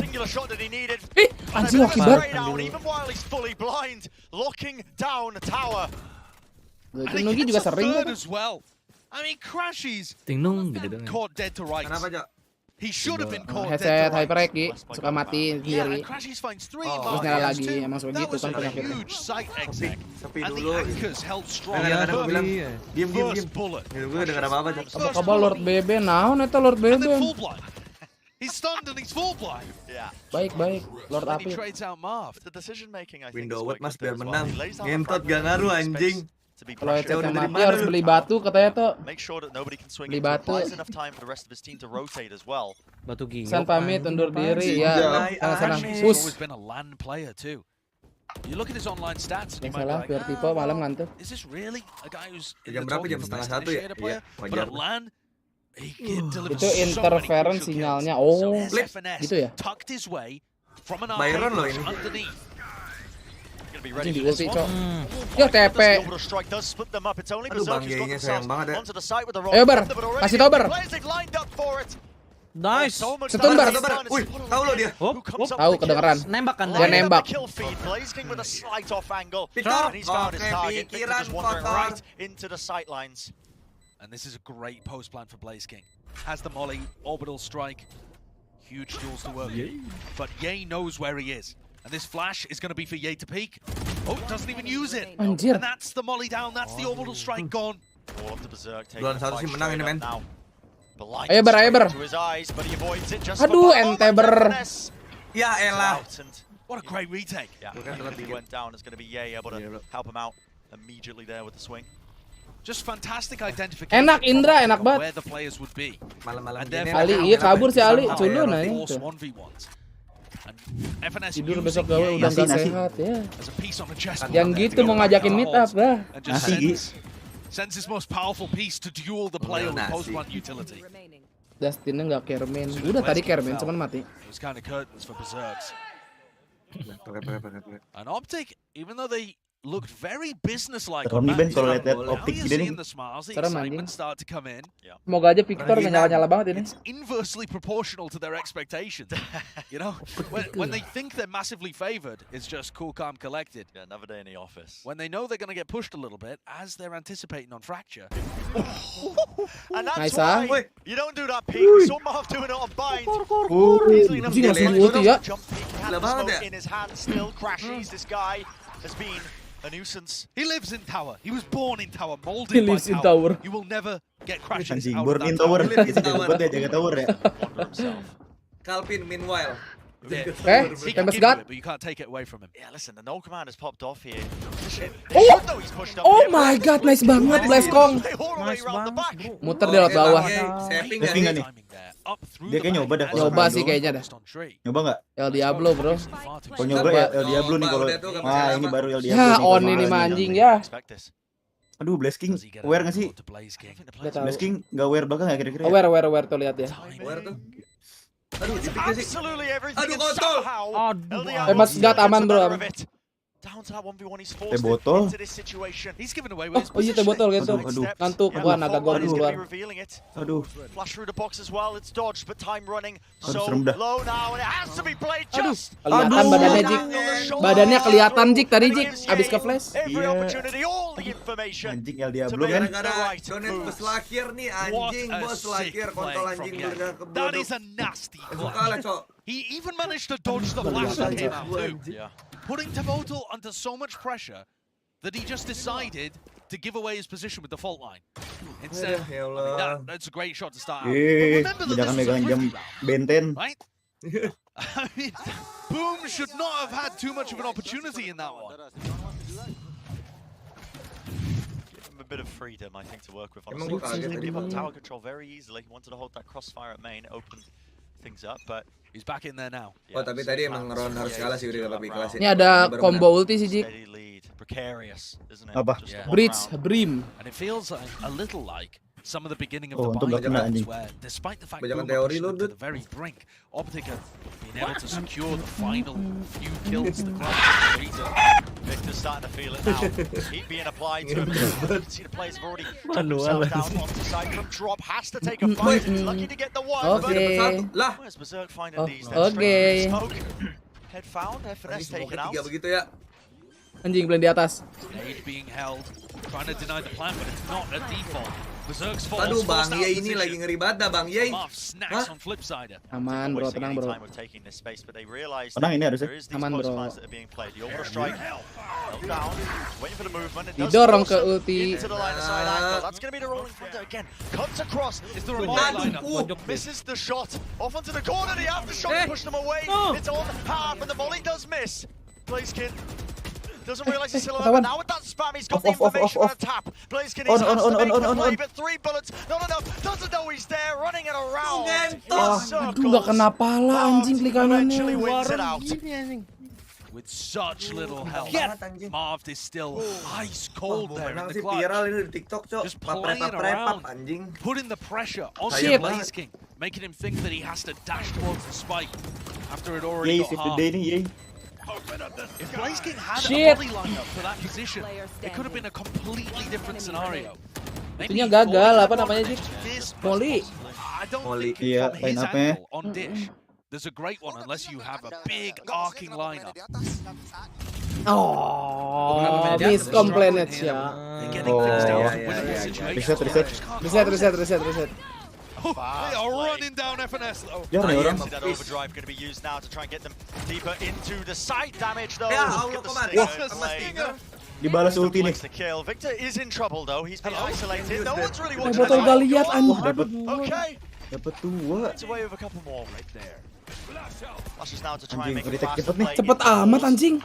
Ih, anjing akibat. Itu Nugi juga sering kok. Tingnung gitu dong. Kenapa aja? Headset HyperX suka mati sendiri. Terus nyala lagi, emang suka gitu kan penyakitnya. Sepi dulu. Kadang-kadang gue bilang, diem. Gue udah gak ada apa-apa. Apa Lord BB? Naon eta Lord BB? Baik, Lord Api. Window wet mas biar menang. Ngentot gak ngaruh anjing. Kalau headsetnya mati harus beli batu katanya tuh. Beli batu. Batu giok. San pamit undur diri ya. Sana. Push. Yang salah biar tipe malam ngantuk. Jam berapa? Jam setengah 1 ya? Iya, wajar. Itu interference sinyalnya. Oh, gitu ya. Byron loh ini. Anjing di ulti cok. Yo TP. Aduh Bang G-nya sayang banget ya. Ayo Bar, kasih tau Bar. Nice. Setun Bar. Wih, tahu lo dia. Tahu kedengeran. Nembak kan? Dia nembak. Pikiran kotor. And this is a great post plan for Blaze King. Has the molly, orbital strike, huge tools to work with. But Ye knows where he is. And this flash is going to be for Ye to peek. Oh, doesn't even use it. Anjir. And that's the molly down, that's the orbital strike gone. Duluan satu sih menang ini men. Ayo Bar. Aduh, ente Bar. Ya elah. What a great retake. Yeah, he went down. It's going to be Ye able to help him out immediately there with the swing. Just fantastic identification. Enak Indra, enak banget. Where the players would be. Malam-malam Ali, iya kabur si Ali, culun aja. Tidur besok gawe udah nggak sehat ya. Yang gitu mau ngajakin meet up lah. Sends his most powerful piece to duel the player with post-run utility. Dustinnya nggak Kermen. Udah tadi Kermen cuman mati. It was kind of curtains for Berserks. And Optic, even though they looked very business-like on map, kalau lihat Optic now you're seeing the smiles, the excitement start to come in. Semoga aja Victor nggak nyala-nyala banget ini. It's inversely proportional to their expectations. You know, when they think they're massively favored, it's just cool, calm, collected. Yeah, another day in the office. When they know they're going to get pushed a little bit, as they're anticipating on Fracture. And that's Nice, why you don't do that peek. We saw Marv doing it on Bind. Easily enough to get jump peek. He had the smoke in his hand still. Crashes. This guy has been a nuisance. He lives in tower. He was born in tower, molded He lives by in tower. You will never get crashes Anjing, out born of in that tower. tower. Dia jaga tower ya. Calvin meanwhile. Famous God. But you can't take it away from him. Yeah, listen, the no command has popped off here. Oh my God, nice banget Letsgo. Muter di laut bawah. Saving nggak nih? Dia kayak nyoba dah. Nyoba sih kayaknya dah. Nyoba nggak? El Diablo bro. Kalau nyoba ya El Diablo nih kalau. Wah ini baru El Diablo. Ya on ini anjing ya. Aduh, Blazking aware nggak sih? Blazking nggak aware belakang ya kira-kira? Aware tuh lihat ya. Aware tuh. Absolutely everything. Aduh, kontol. Famous God aman bro. Down to that 1v1, he's forced botol. into this situation. He's given away with his Oh iya teh botol gitu. Ngantuk gua naga gua keluar. Aduh. Flash through the box as well. It's dodged, but time running so serem dah. low now, and it has to be played just. Kelihatan badannya Jik. Badannya kelihatan Jik tadi Jik abis ke flash. Every opportunity, all the information. Anjing El Diablo kan. Gara-gara Donet bos lakir nih anjing, bos lakir kontol anjing That is a nasty Kalah, Cok. He even managed to dodge the flash that came out too. Putting Tavotal under so much pressure that he just decided to give away his position with the fault line. Instead, that's a great shot to start out. Remember that Jangan megang jam benten. right? I mean, Boom should not have had too much of an opportunity in that one. A bit of freedom, I think, to work with. Honestly, he gave up tower control very easily. He wanted to hold that crossfire at main, opened things up, but he's back in there now. Oh, tapi tadi emang Ron harus kalah sih udah lebih kelas. Ini ada combo ulti sih Jik. Apa? Bridge, Brim. And it feels like, a little like some of the beginning of the anjing. where, despite the fact that we're to the very brink, Optic have been able to secure the final few kills. Victor's starting to feel it now. Heat being applied to him. You can see the players have already got themselves down onto side. From drop has to take a fight. He's lucky to get the one. Oke. Where's Berserk finding these? Oke. Head found. FNS taken out. Begitu ya. Anjing plan di atas. Nade being held, trying to deny the plan, but it's not a default. Berserk's falls. Aduh, Bang Ye ini lagi ngeri banget dah, Bang Ye. Snacks on flip side. Aman bro, tenang bro. Tenang ini harusnya. Aman bro. Didorong ke ulti. That's going to be the rolling thunder again. Cuts across. Is the remote lineup. Misses the shot. Off onto the corner. The aftershock pushed him away. It's on half, and the volley does miss. Blazekin doesn't realize he's still alive. Now with that spam, he's got the information on a tap. Blazekin is has to make the play, but 3 bullets, not enough. Doesn't know he's there, running it around. Aduh, gak kena pala anjing klik kanannya. With such little help, Marv is still ice cold there in the clutch. Viral ini di TikTok, Cok. Just playing around, putting the pressure on the Blazeking, making him think that he has to dash towards the spike after it already got half. If Blazeking had a volley lineup for that position, it could have been a completely different scenario. Itunya gagal, apa namanya Jik? Molly. I don't think from his angle on Dish, there's a great one unless you have a big arcing lineup. Oh, miscomplained ya. Reset. They are running down FNS though. That overdrive going to be used now to try and get them deeper into the side damage though. Dibalas ulti nih. Victor is in trouble though. He's been isolated. No one's really watching. Botol gak lihat anjing. Okay. Dapat 2. It's away with a couple more right there. Flashes now to try and make Anjing, it fast cepet nih. Cepet amat anjing.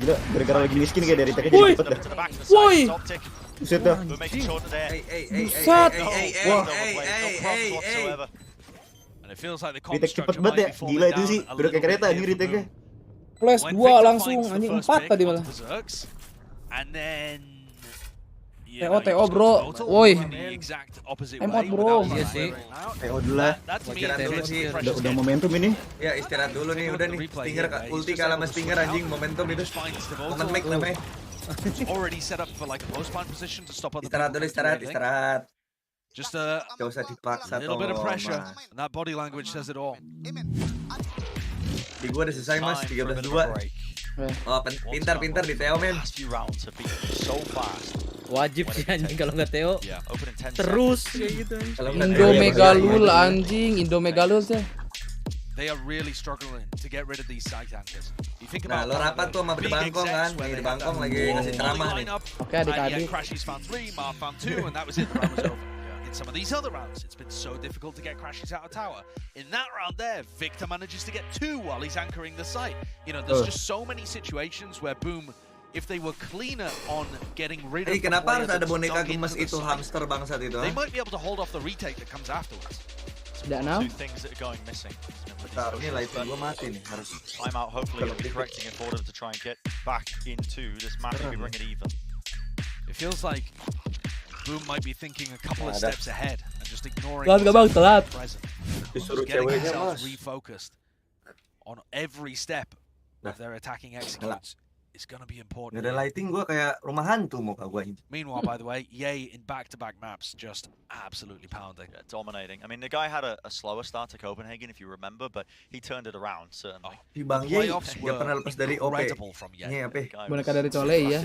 Gila, gara-gara lagi miskin kayak dari tadi jadi cepet dah. Woi. Buset dah. Buset. Retake cepet banget ya, gila itu sih, udah kayak kereta ini retake-nya. Flash 2 langsung, anjing 4 tadi malah. TO bro, woi. Emot bro. Iya sih. TO dulu lah. Istirahat dulu sih. Udah momentum ini. Ya istirahat dulu nih, udah nih. Stinger ulti kalah sama Stinger anjing, momentum itu. Momen make namanya. Istirahat dulu, istirahat. Gak usah dipaksa little bit of pressure, and that body language says it all. Di gua udah selesai mas, 13-2. Oh, pintar-pintar di Teo men. Wajib sih anjing kalau nggak Teo. Terus kayak gitu. Indomegalul anjing, Indomegalul sih. They are really struggling to get rid of these side tankers. You think Nah, about lo rapat tuh sama DBangkong kan? Nih DBangkong lagi ngasih ceramah nih. Oke, adik-adik. Crashies found 3, Marv found 2, and that was it. The round was over. In some of these other rounds, it's been so difficult to get Crashies out of tower. In that round there, Victor manages to get 2 while he's anchoring the site. You know, there's just so many situations where Boom, if they were cleaner on getting rid of kenapa harus ada boneka gemes itu hamster bangsat itu? They might be able to hold off the retake that comes afterwards. Tidak now. Things that are going missing. Bentar, ini live gua mati nih, harus timeout. Hopefully, he'll be correcting it for them to try and get back into this map. Maybe bring it even. It feels like Boom might be thinking a couple of steps ahead and just ignoring telat. present. Disuruh Getting ceweknya themselves mas. refocused on every step of their attacking executes. Is going to be important. Nggak ada lighting, gua kayak rumah hantu muka gua ini. Meanwhile, by the way, Ye in back-to-back maps just absolutely pounding. Yeah, dominating. I mean, the guy had a slower start to Copenhagen, if you remember, but he turned it around, certainly. Di Bang Ye, dia pernah lepas dari OP. Iya, apa? Boneka dari Cole ya.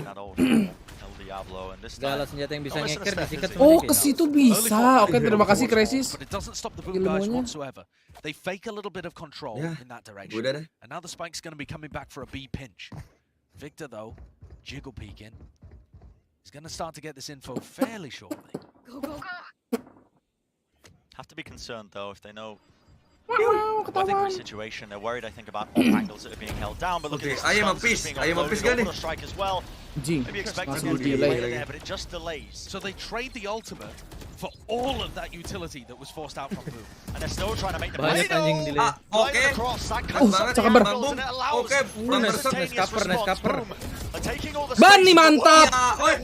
Segala senjata yang bisa ngeker disikat. Oh, ke situ bisa. Oke, terima kasih Crisis. But it doesn't stop the Boom guys whatsoever. They fake a little bit of control in that direction. And now the spike's going to be coming back for a B pinch. Victor, though, jiggle peeking. He's going to start to get this info fairly shortly. Have to be concerned, though, if they know I think we're in a situation, they're worried, I think, about all angles that are being held down. But look at this. I am a piece gani. Strike as well. Maybe expecting to get there, but it just delays. So they trade the ultimate for all of that utility that was forced out from Boom. And they're still trying to make the Banyak anjing delay. Cakep banget. Oke, Neskaper. Bani mantap.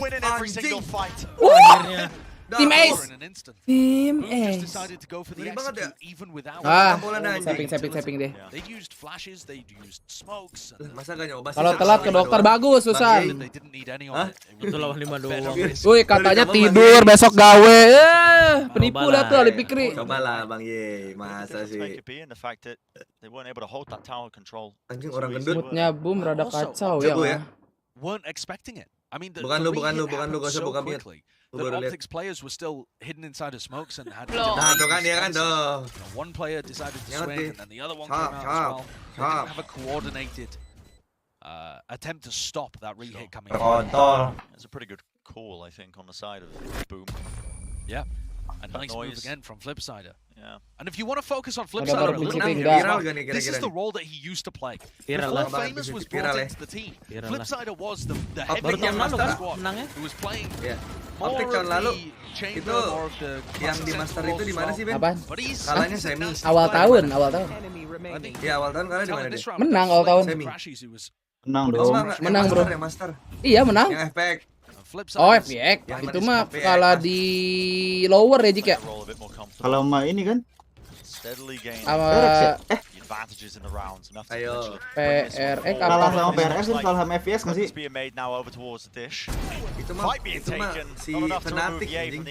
Winning every single fight. Tim Ace. Tim Ace. Samping deh. Kalau telat ke dokter bagus, Susan. Itu lawan 5 doang. Wih, katanya tidur besok gawe. Penipu lah tuh Ali Pikri. Cobalah Bang Ye, masa sih. Anjing orang gendut. Moodnya Boom rada kacau ya. Weren't expecting it. I mean, bukan lu, gak usah buka mic. The optics players were still hidden inside of smokes and had. Nah, tuh kan dia kan tuh. One player decided to swing, and then the other one came out as well. They didn't have a coordinated attempt to stop that re-hit coming. It's a pretty good call, I think, on the side of Boom. Yeah, a nice move again from Flipsider. Yeah. And if you want to focus on Flipsider a little bit, this is the role that he used to play. Before Famous was brought into the team, Flipsider was the heavy hitter of the squad who was playing more of the chamber, more of the yang di master itu di mana sih, Ben? Apaan? Kalahnya semi. Awal tahun. Iya, awal tahun kalah di mana dia? Menang awal tahun. Menang dong. Menang, bro. Master. Iya, menang. Yang efek. Oh, FX. Itu mah kalah di lower ya, Jik ya? Kalau mah ini kan? Sama Ayo. PRX kalah sama PRX kan kalah sama FVS nggak sih? Itu mah si Fnatic.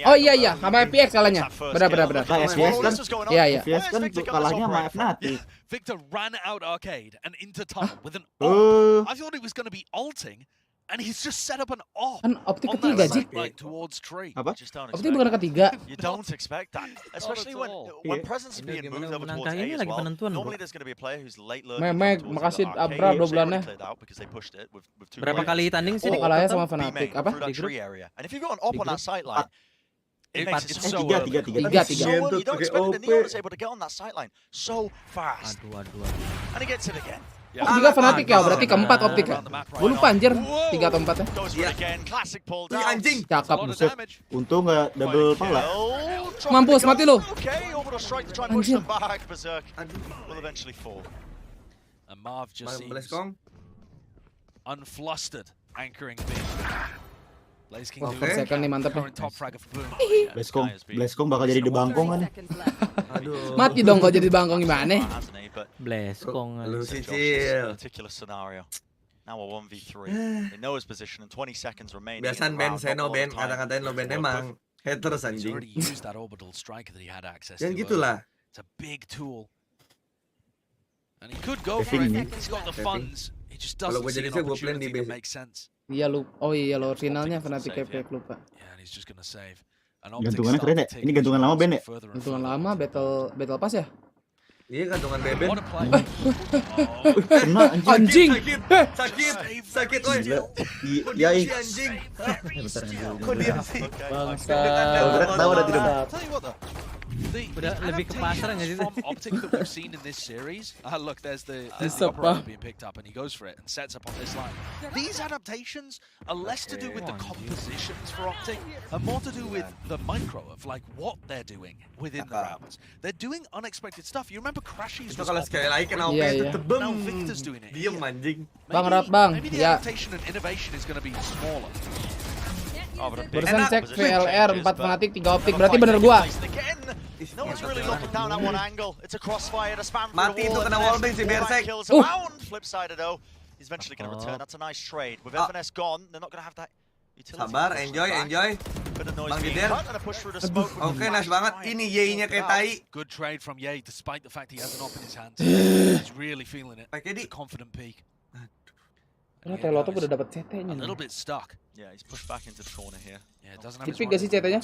Oh iya, sama FVX kalahnya. Benar. Nah, FVS kan? Iya. FVS kan kalahnya sama Fnatic. Victor ran out arcade and into tunnel with an I thought he was going to be ulting. And he's just set up an op. Kan optik ketiga, Jik. Apa? Optik bukan ketiga. You don't expect that, especially when presence is being moved over towards A as well. Normally there's going to be a player who's late learning. Memek, makasih Abra 2 bulannya. Berapa kali tanding sih? Kalahnya sama Fnatic apa? Di grup. And if you've got an op on that sideline, it makes it so tiga. You don't expect it, and Neon is able to get on that sideline so fast. Aduh. And he gets it again. Oh, juga Fnatic ya, berarti keempat optik ya. Gue lupa anjir, 3 atau 4 ya. Anjing. Cakep. Untung nggak double pala. Mampus, mati lu. Anjir. And Marv just seems unflustered anchoring B. Letsgo Second nih mantep current top fragger for Boom. DBangkongS bakal jadi DBangkong kan? Mati dong kalau jadi DBangkong gimana? DBangkongS. Lu cicil. Now a 1v3. They know his position and 20 seconds remaining. Biasaan Ben, Seno Ben, kata-katain lo Ben emang haters He's anjing. already used that orbital striker that he had access Dan to. gitulah. It's a big tool. And he could go for it. He's got the funds. He just doesn't see an opportunity that makes sense. Iya lupa. Oh iya lo finalnya Fnatic Epic lupa. Yeah, and he's just gonna save. Gantungannya keren ya? Ini gantungan lama Ben ya? Gantungan lama battle pass ya? Iya gantungan Beben. Kena anjing. Sakit woi. Iya anjing. Kok dia sih? Bangsa. Tahu udah tidak. Udah lebih ke pasar nggak sih? From optic that we've seen in this series. Look, there's the operator being picked up, and he goes for it and sets up on this line. These adaptations are less to do with the compositions for optic, and more to do with the micro of like what they're doing within the rounds. They're doing unexpected stuff. You remember Crashies? Itu kalau sekali lagi kena OP itu tebem. Now Victor's doing it. Diem anjing. Bang Rap bang. Maybe the Ya. adaptation and innovation is going to be smaller. Barusan cek VLR 4 Fnatic 3 optik berarti bener gua. No one's really locking down at one angle. It's a crossfire to spam for Mati itu kena wallbang si Bersek. Flip side though. He's eventually going to return. That's a nice trade. With FNS gone, they're not going to have that utility. Sabar, enjoy. Bang Gider. Oke, nice banget. Ini Ye-nya kayak tai. Good trade from Ye, despite the fact he has an op in his hands. He's really feeling it. It's a confident peak. Karena Teloto udah dapat CT-nya. A little bit stuck. Yeah, he's pushed back into the corner here. Yeah, it doesn't have his Dipik gak sih CT-nya?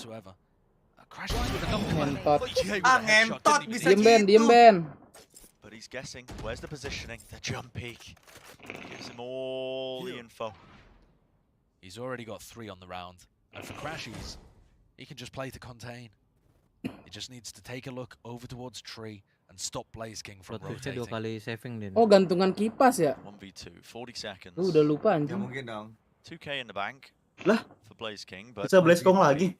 Ngentot bisa gitu. Diem Ben. But he's guessing. Where's the positioning? The jump peak. Gives him all the info. He's already got 3 on the round. And for Crashies, he can just play to contain. He just needs to take a look over towards tree and stop Letsgo from rotating. 2 kali saving din. Oh, gantungan kipas ya? 1v2, 40 seconds. Udah lupa anjing. Ya mungkin dong. 2k in the bank. Lah, for Letsgo, but bisa Letsgo lagi.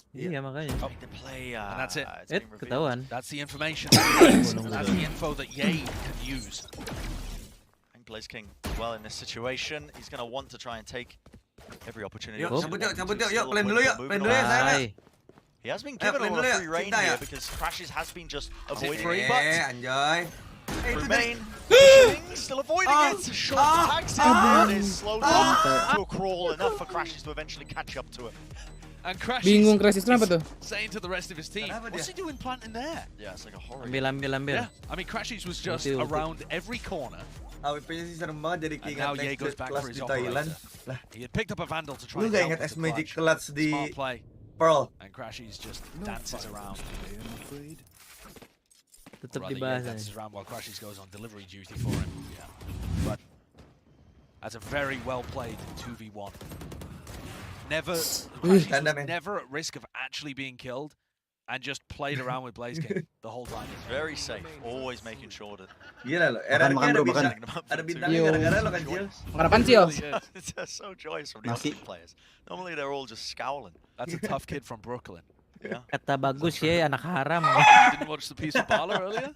Iya makanya. And that's it. Ketahuan. That's the information. That's the info that Ye can use. I think Letsgo, well in this situation, he's going to want to try and take every opportunity. Yuk, cabut yuk, plan dulu yuk saya. He has been given a lot of free reign here because Crashes has been just avoiding it. Anjay. Remain still avoiding it. Short tags him, and is slowed down to a crawl enough for Crashes to eventually catch up to him. And Crashes bingung Crashes kenapa tuh? Saying to the rest of his team, what's he doing planting there? Yeah, it's like a horror. Ambil. Yeah, I mean Crashes was just around every corner. AWP-nya sih serem banget jadi keinget next kelas di Thailand. Lah, he had picked up a Vandal to try. Lu gak inget S-Magic kelas di Pearl? And Crashies just dances around. Tetap dibahas. Dances around while Crashies goes on delivery duty for him. Yeah. But that's a very well played 2v1. Never at risk of actually being killed. And just played around with Letsgo the whole time. He's very safe, always making sure that. Gila lo, ada bintangnya gara-gara lo kan Jil. Harapan sih yo. It's so joyous from the other players. Normally they're all just scowling. That's a tough kid from Brooklyn. Yeah. Kata bagus ya anak haram. Didn't watch the piece of Bala earlier?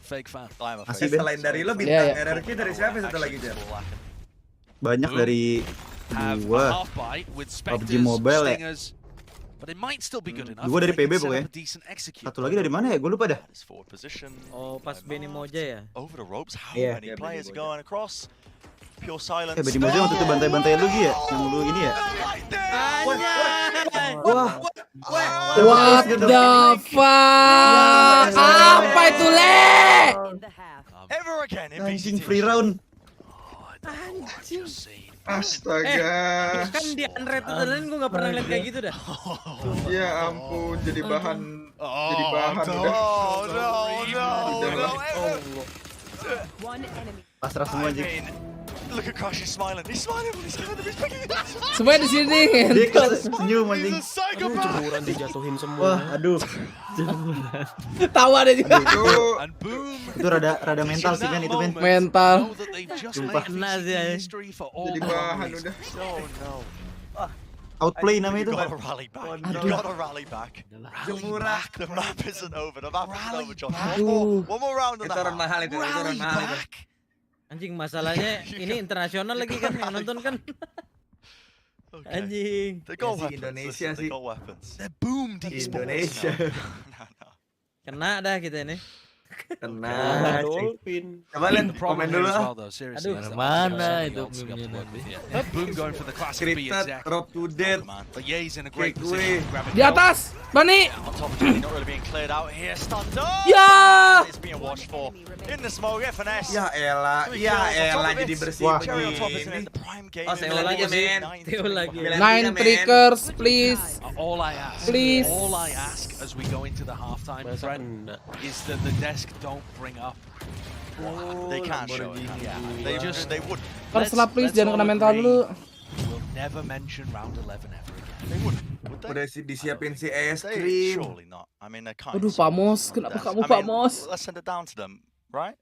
Fake fan. Selain dari lo bintang RRQ dari siapa satu lagi Jil? Banyak dari gua. PUBG Mobile ya. But it might still be good enough. Dua dari PB pokoknya. Satu lagi dari mana ya? Gue lupa dah. Oh, pas Benny Moja ya. Over the ropes. How many players are going across? Pure silence. Benny Moja waktu itu bantai-bantai lu ya, yang lu ini ya. Wah. What the fuck? Apa itu le? Ever again in Anjing free round. Anjing. Astaga. Kan di unrated dan gue gak pernah lihat kayak gitu dah. Ya ampun, jadi bahan udah. Pasrah semua aja. Look at Crush, he's smiling. He's smiling when he's killing them. He's picking it up. Semuanya di sini. Dia senyum anjing. He's a psychopath. Cemuran dijatuhin semua. Wah, aduh. Tawa deh juga. And boom. Itu rada mental sih kan itu kan. Mental. Sumpah. Kena sih ya. Jadi bahan udah. Oh no. Outplay namanya itu. You gotta rally back. You gotta rally back. Rally back. The map isn't over. The map isn't over, John. One more round of Itu orang mahal itu. Rally back. Anjing masalahnya ini internasional lagi kan yang nonton kan. Anjing. They got weapons. Indonesia They sih. got weapons. They're boom Indonesia. Kena dah kita ini. Kena. Dolphin. Coba lihat komen dulu ah. Aduh, mana itu Boom going for the classic B Scripted, attack. drop to dead. But yeah, he's in a great Kick position. Di atas, Bani. On top of it, not really being cleared out here. Stunned. Ya. It's being watched for. In the smoke, finesse. Ya elah, jadi bersih begini. Oh, saya lagi men. Nine triggers, please. All I ask as we go into the halftime, friend, is that the desk don't bring up. They can't show it. They would. Terserah please, jangan kena mental dulu. We'll never mention round 11 ever again. They wouldn't. Would they? Udah disiapin si es They krim. surely not. I mean, they can't. Aduh, Pamos, kenapa kamu Pamos? Let's send it down to them, right?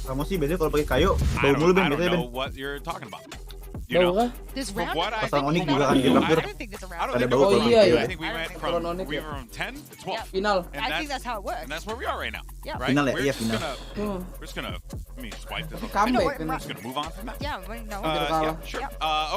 Kamu sih biasanya kalau pakai kayu bau mulu Ben, I don't biasanya Ben. know what you're talking about. Bau kah? This From round, what I Pasang think, Onyx juga kan di traktir. I don't think there's a round. Ada think bau Oh kalau iya, gitu. iya. I think we went from 10 to 12. Final. And I think that's how it works. And that's where we are right now. Yeah. Right? Final ya? We're Iya, just final. we're just gonna let me swipe this. Tapi up. comeback kan. We're just gonna move on from that. Yeah, well, no. Yeah, sure.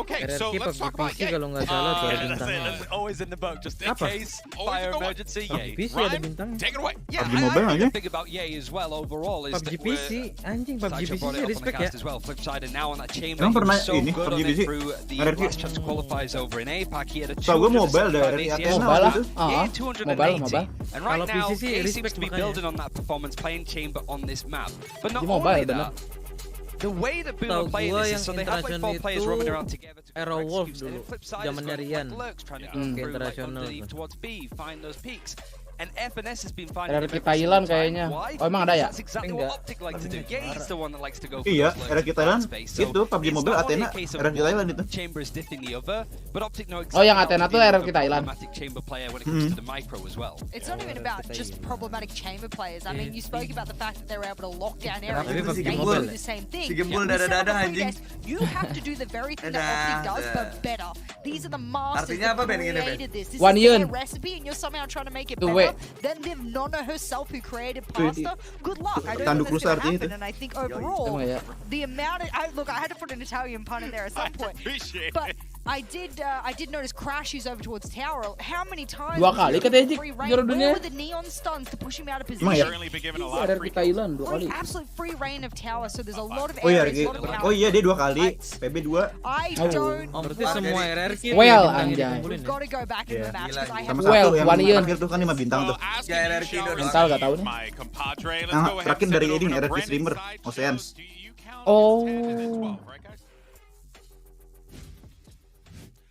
Okay, so let's talk about PVC kalau nggak salah tuh ada That's bintangnya. it. That's always in the book, just in Apa? case fire emergency. Yay. PVC ada Ryan, bintangnya. take it away. Yeah, PUBG Mobile aja. the thing about Yay as well overall is PUBG that PC, anjing PUBG PC sih respect ya. as well. Flip side and now on that chamber. Emang he was pernah so ini, good PUBG on it PC? through the RRQ? last chance qualifiers over in APAC. He had a Tau gue 265 mobile dari ACS. Athena Mobile gitu. ah. 280. Mobile. And right Kalau now, PC sih he seems respect to be makanya. building on that performance, playing chamber on this map. But not Di mobile, only bener. that, the way that Boom Tahu are playing gua this yang is so they have like 4 internasional players itu roaming around together to Arrow Wolf execute. And dulu, the flip side is zamannya going Rian. like lurks trying to go Ke through like internasional underneath tuh. towards B, find those peaks. And FNS has been finding RRQ them every Thailand single time. kayaknya. Why? Oh, emang ada ya? That's exactly Enggak. what Optic like to do. Yeah, he's the one that likes to go for Iya, those RRQ lurks Thailand in space. itu PUBG it's Mobile not only Athena, a case of RRQ Thailand itu. chamber is diffing the other, but Optic know Oh, yang exactly Athena how to tuh deal with RRQ a Thailand. problematic chamber player when it comes to the micro as well. It's not even about just problematic chamber players. I mean, you spoke about the fact that they were able to lock down areas Tapi and PUBG they Mobile do the same thing. Si Gembul You set up dada-dada a free anjing. desk, you have to do the very thing that Optic does, but better. These are the masters Artinya that apa, Ben, gini, Ben? created this. This One is their Yun. recipe, and you're somehow trying to make it The better way. than the Nonna herself who created Tuh, pasta. Good luck. I don't Tanduk think that's rusa going to artinya happen, itu. and I think overall, Emang ya. the amount of... look, I had to put an Italian pun in there at some point. Appreciate But it. I did notice Crash is over towards Tower. How many times? Dua was kali he katanya given sih, free reign? juara Where dunia. were the neon stuns to push him out of Emang position? ya? Certainly been given a lot of RRQ free. Thailand 2 kali. Absolute free reign of Tower, so there's a lot of Oh iya, areas, a lot of power. oh iya dia 2 kali, PB 2. I Oh. don't. Oh, berarti semua RRQ Well, bintangnya anjay. dikumpulin We've ya? got to go back in Iya. the match because I Sama have. Well, satu yang One Year. terakhir tuh kan 5 bintang tuh. Asking Ya, you, RRQ Showers, doang. Mental gak tahu nih. my compadre. Let's Nah, go ahead terakhir and dari send it ini, over to RRQ Brandon's streamer, side. Oceans. Do you count Oh. 10 and then 12, right, guys?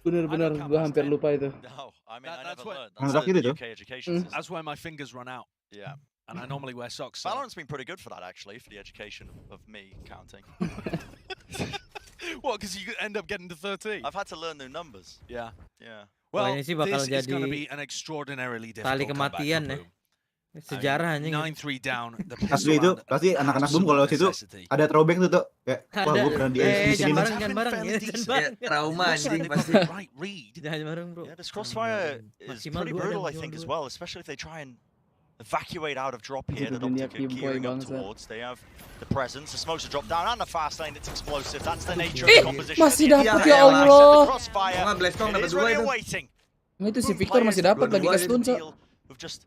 Bener-bener, gue hampir lupa itu. No, I mean, I That's never what- learned. Yang That's terakhir the itu. UK education system. That's where my fingers run out, Yeah. and I normally wear socks. So. Valorant's been pretty good for that, actually, for the education of me counting. What? Because you end up getting to 13. I've had to learn new numbers. Yeah. Yeah. Well, ini sih bakal this is going to jadi be an extraordinarily tali difficult comeback kematian for ya. Boom. Sejarah anjing. 9-3 down. The Asli itu, pasti anak-anak Boom kalau situ ada throwback tuh kayak, wah gue pernah di sini. jangan bareng ya, jangan Ya, bareng. trauma anjing pasti. Right read. Jangan bareng, bro. Yeah, this crossfire is Maksimal pretty 2 brutal, ada, I think, jual as 2. well, especially if they try and evacuate out of drop here that Dunia Optic are Kimboy gearing up bangsa. towards. They have the presence, the smokes are dropped down, and the fast lane, it's explosive. That's the nature of the composition. Masih at the dapat end. ya Like I said, Allah. the crossfire, Nggak, Letsgo it dapat is 2 ready itu. and waiting. Itu si Victor masih dapat lagi Dua-dua ke stun, Cok. Deal of just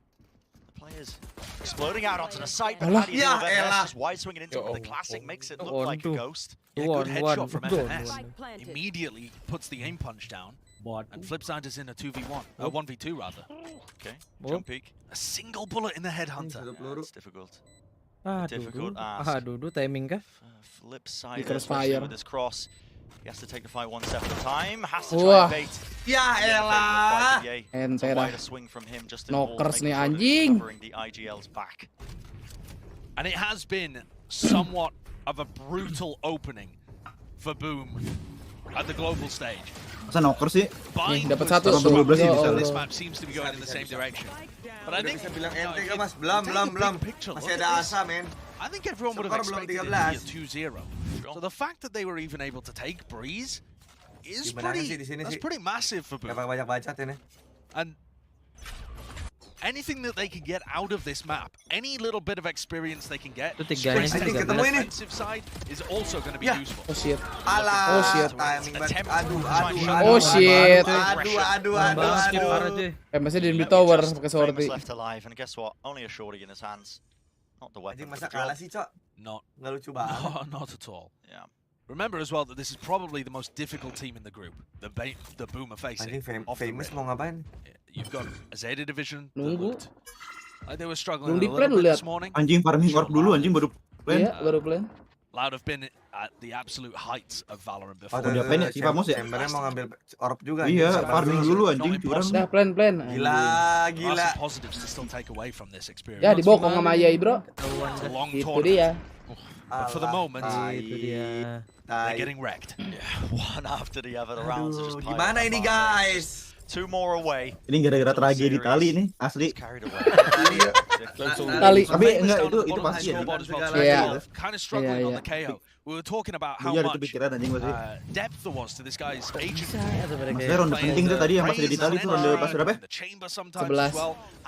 the players exploding out onto the site, but Alah. how do you deal Ya with FNS elah. just wide swinging into it with the classic makes it look like a Waduh. ghost. Yeah, good headshot from Waduh. FNS. Immediately puts the aim punch down. And Flipside is in a 2v1, 1v2 rather. Okay, jump peek. A single bullet in the headhunter. Yeah, it's difficult. Ah, Difficult ask. aduh, timing kah? Flip side, Di especially crossfire. with this cross. He has to take the fight one step at a time. Has to Wah. try and bait. Ya elah. Ente dah. Wider swing from him just Knockers nih, making sure that he's anjing. covering the IGL's back. And it has been somewhat of a brutal opening for Boom at the global stage. Masa knocker sih? Nih, dapat satu. This map seems to be going in the same direction. But I think bisa bilang ente kan Mas, belum. Masih ada asa, men. I think everyone would have expected it to be a 2-0. So the fact that they were even able to take Breeze is pretty massive for Boom. Banyak bacot ini. And anything that they can get out of this map, any little bit of experience they can get, the defensive side is also going to be useful. Oh shit. Alah, Oh shit. Timing banget. Oh shit. Aduh. Masih di tower pakai sortie. Left alive, and guess what? Only a shorty in his hands. Not the weapon. Anjing masa kalah sih, Cok? Nggak lucu banget. No, not at all. Yeah. Remember as well that this is probably the most difficult team in the group. The Boom are facing. Anjing famous mau ngapain? You've got a Zeta division. Nunggu. Like they were struggling a Nunggu little bit lihat. this morning. Anjing farming orb dulu, anjing baru plan. Iya, baru plan. Loud have been at the absolute heights of Valorant before. Udah plan ya si Famos ya? Sebenarnya mau ngambil orb juga. Iya, farming dulu anjing curang. Udah plan. Gila. Positives to still take away from this experience. Ya dibokong sama Yai, bro. Itu dia. But for the moment, Itu dia. they're getting wrecked. Yeah, one after the other. The rounds are just Gimana ini, guys? 2 more away. Ini gara-gara tragedi tali nih, asli. Tali. Tapi enggak itu pasti ya. Iya. Kind of struggling on the KO. We were talking about how much depth there was to this guy's agent. Maksudnya ronde penting tuh tadi yang pas di tali tuh ronde pas berapa? 11.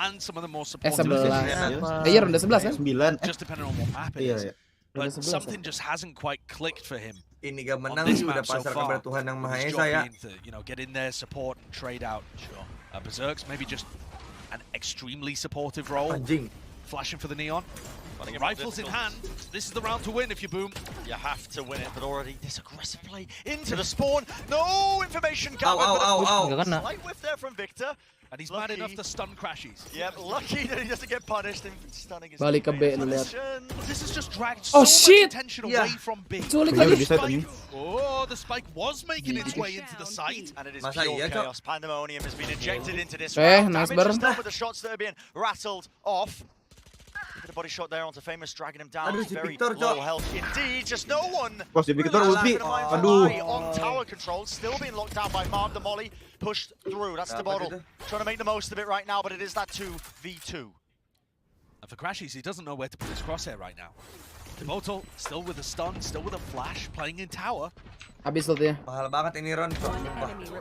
And some of the more supportive 11. Iya ronde 11 kan? 9. Just depending on what map it is. But something just hasn't quite clicked for him. Ini gak menang sih udah pasar kepada Tuhan Yang Maha Esa ya. Get in there, support, and trade out. Berserk's maybe just an extremely supportive role. Anjing. Flashing for the neon. Rifles in hand. This is the round to win if you Boom. You have to win it, but already this aggressive play into the spawn. No information gathered. Slight whiff there from Victor. And he's mad enough to stun Crashies. Yep, lucky that he doesn't get punished in stunning his Balik ke B lu lihat. This has just dragged so much attention away from B. Culik lagi. Oh, the spike was making its way into the site. And it is pure chaos. Pandemonium has been injected into this round. Nice burn. With the shots that are being rattled off. The body shot there onto Famous, dragging him down. Very low health indeed. Just no one. Victor ulti. Aduh. On tower control, still being locked down by Marv. The molly pushed through. That's the bottle. Trying to make the most of it right now, but it is that 2v2. And for Crashies, he doesn't know where to put his crosshair right now. Moto still with a stun, still with a flash, playing in tower. Habis ultinya. Mahal banget ini Ron.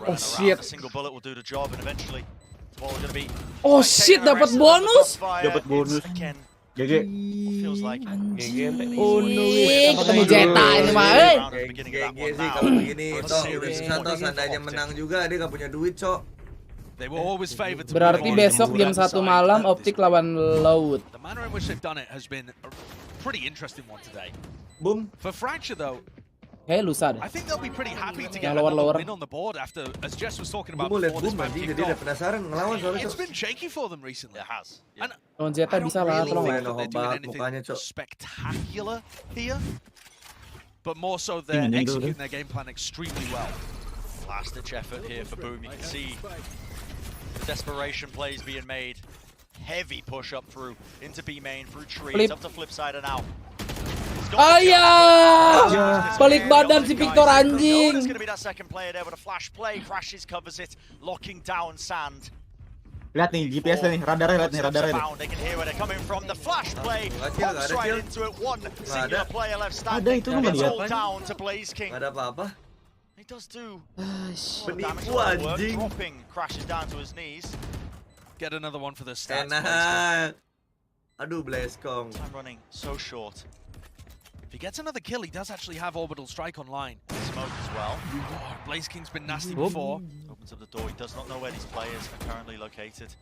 Oh shit. A single bullet will do the job, and eventually the ball is going to be. Oh shit, dapat bonus. Dapat bonus. GG. Feels like oh no, ketemu Zeta ini mah, GG sih kalau begini, Santo seandainya menang juga dia gak punya duit, Cok. Berarti besok jam 1 malam Optik lawan Laut. The manner in which they've done it has been a pretty interesting one today. Boom. For Fracture though, lusa deh. I think they'll be pretty happy to get another win on the board after, as Jess was talking about before this match kicked off. It's been shaky for them recently. It has. And lawan Zeta bisa lah, tolong lah. they're doing anything spectacular here, but more so they're executing their game plan extremely well. Last-ditch effort here for Boom. You can see desperation plays being made. Heavy push up through into B main through trees up to flip side and out. Ayah, balik badan si Victor anjing. It's going to be that second player there with a flash play. Crashes covers it, locking down Sand. Lihat nih GPS-nya nih, radarnya lihat nih radarnya nih. They can hear where they're coming from. The flash play pops right into it. One singular player left standing. It's all down to Blaze King. Ada apa-apa? He does do penipu anjing. Dropping, crashes down to his knees. Get another one for the stats. Enak. Aduh, Blazkong. Time running so short. If he gets another kill, he does actually have Orbital Strike online. Smoke as well. Blaze King's been nasty before. Opens up the door. He does not know where these players are currently located.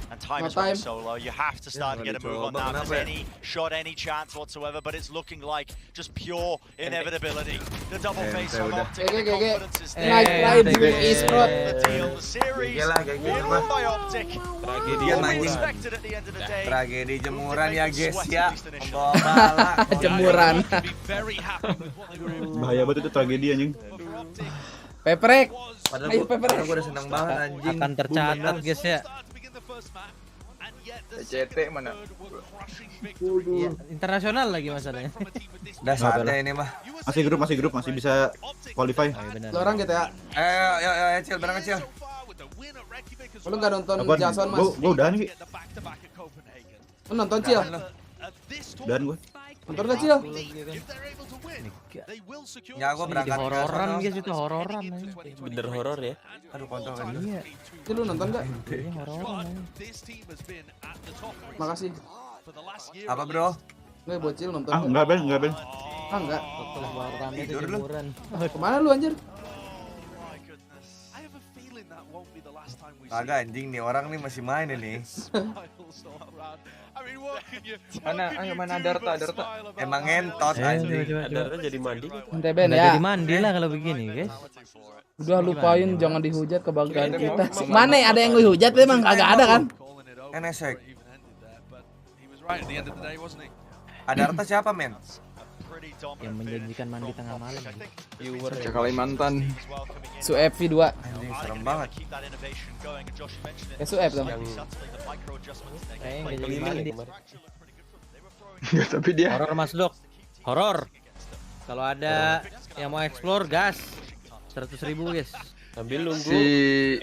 And time is running so low. You have to start to get a move on now. If there's any shot, any chance whatsoever, but it's looking like just pure inevitability. The double face from Optic. The confidence is there. The deal, the series, won by Optic. Unexpected at the end of the day. Tragedi jemuran ya guys ya. Jemuran. Bahaya banget itu tragedi anjing. Peprek. Padahal gue udah seneng banget anjing. Akan tercatat guys ya. CT mana? Iya, internasional lagi masalahnya. Udah saatnya ini mah. Masih grup, masih bisa qualify. Lo orang gitu ya? Ayo, Cil, bareng Cil. Lo nggak nonton Jason, Mas? Gue udahan, Ki. Lo nonton, Cil? Udahan gue. Nonton nggak, Cil? Ya, gue berangkat. Hororan guys, itu hororan. Bener horor ya. Aduh, kontol kan. Iya. Cil, lo nonton nggak? Ini hororan. Makasih. Apa, bro? Nggak, bocil nonton. Enggak, Ben. Enggak. Tidur lu. Kemana lu anjir? Kagak anjing nih, orang nih masih main ini. Mana Darta? Emang ngentot anjing. Darta jadi mandi. Ente Ben ya. Jadi mandi lah kalau begini guys. Udah lupain jangan dihujat kebanggaan kita. Mana ada yang dihujat emang kagak ada kan? NSX. Ada Darta siapa, men? Yang menjanjikan mandi tengah malam. Kalimantan. Suep V2. Anjing serem banget. Suep dong. Kayaknya nggak jadi mandi. Tapi dia Horor Mas Dok. Horor. Kalau ada yang mau explore gas 100.000 guys. Sambil nunggu si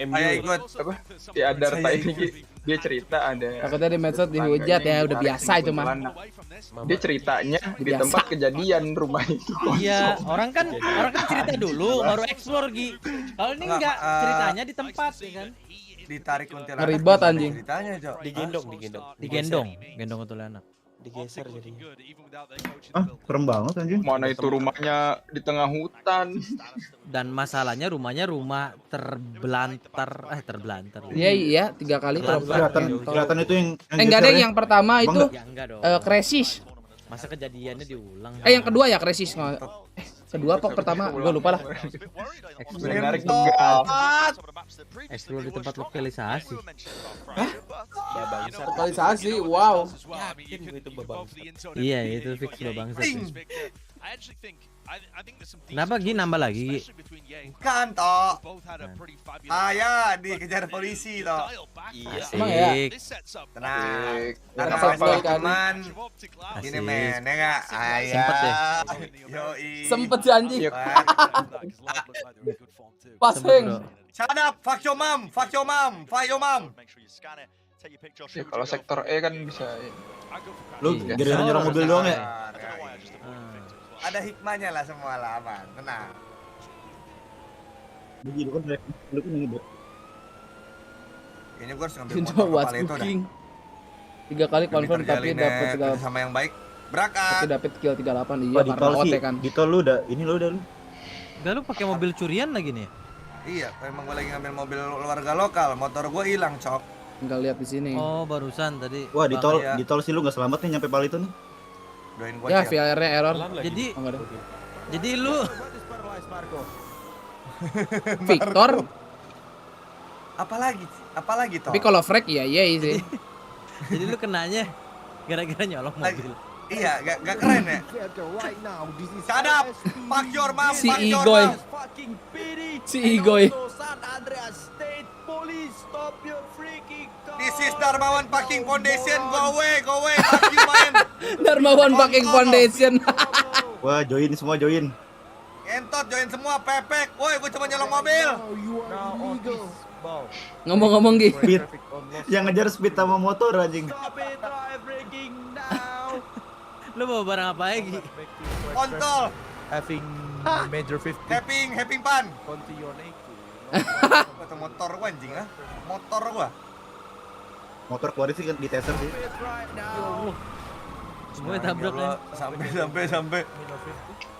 Ayo ikut. apa? Si Adarta ini Ki, dia cerita ada. Takutnya di medsos dihujat ya, udah biasa itu mah. Dia ceritanya di tempat kejadian rumah itu. Iya, orang kan cerita dulu baru explore Gi. Kalau ini enggak, ceritanya di tempat ya kan. Ditarik kuntilanak. Ngeribet anjing. Ceritanya, Cok. Gendong kuntilanak. Digeser jadi. Serem banget anjing. Mana itu rumahnya di tengah hutan. Dan masalahnya rumahnya rumah terbelantar. Iya, 3 kali Kelihatan itu yang enggak ada yang pertama itu Ya enggak dong. Krisis. Masa kejadiannya diulang. Yang kedua ya krisis. Kedua apa pertama? Gue lupa lah. Explore di tempat lokalisasi. Lokalisasi, wow. Iya, itu fix babangsat. Kenapa Gi nambah lagi Gi? Kan toh. Ya dikejar polisi toh. Iya. Emang ya? Tenang. Tenang. Apa teman? Ini men, ya enggak? Sempet ya? Yoi. Sempet sih anjing. Pasing. Shut up, fuck your mom. Ya, kalau sektor E kan bisa. Lu gara-gara nyerang mobil doang ya? Ada hikmahnya lah semua lah, aman, tenang. Begitu kan lu kan ini, Kayaknya gue harus ngambil Itu motor what's kepala itu dah. cooking. 3 kali confirm tapi dapat segala sama yang baik. Berangkat. Tapi dapat kill 38 iya karena OT kan. Di tol lu udah ini lu. Enggak lu pakai mobil curian lagi nih. Iya, emang gue lagi ngambil mobil warga lokal, motor gue hilang, Cok. Tinggal lihat di sini. Oh, barusan tadi. Wah, di tol sih lu enggak selamat nih nyampe Pal itu nih. Doain gua Ya, VRnya error. Jadi lu Victor apalagi toh. tapi kalau frag iya sih. Jadi lu kenanya gara-gara nyolong mobil. Iya, gak keren ya? Shut up! Fuck your mom! Si Igoy. This is Darmawan fucking foundation. Go away, fuck you man. Darmawan fucking foundation. Wah, join semua join. Entot join semua, pepek. Woi, gua cuma nyolong mobil. Ngomong-ngomong gitu. Speed. Yang ngejar speed sama motor anjing. Lu bawa barang apa lagi? Kontol. Having major 50. Having pan. Kata motor gua anjing ah. Motor gua. Motor keluar sih kan di taser sih. Semua tabrak kan. Sampai.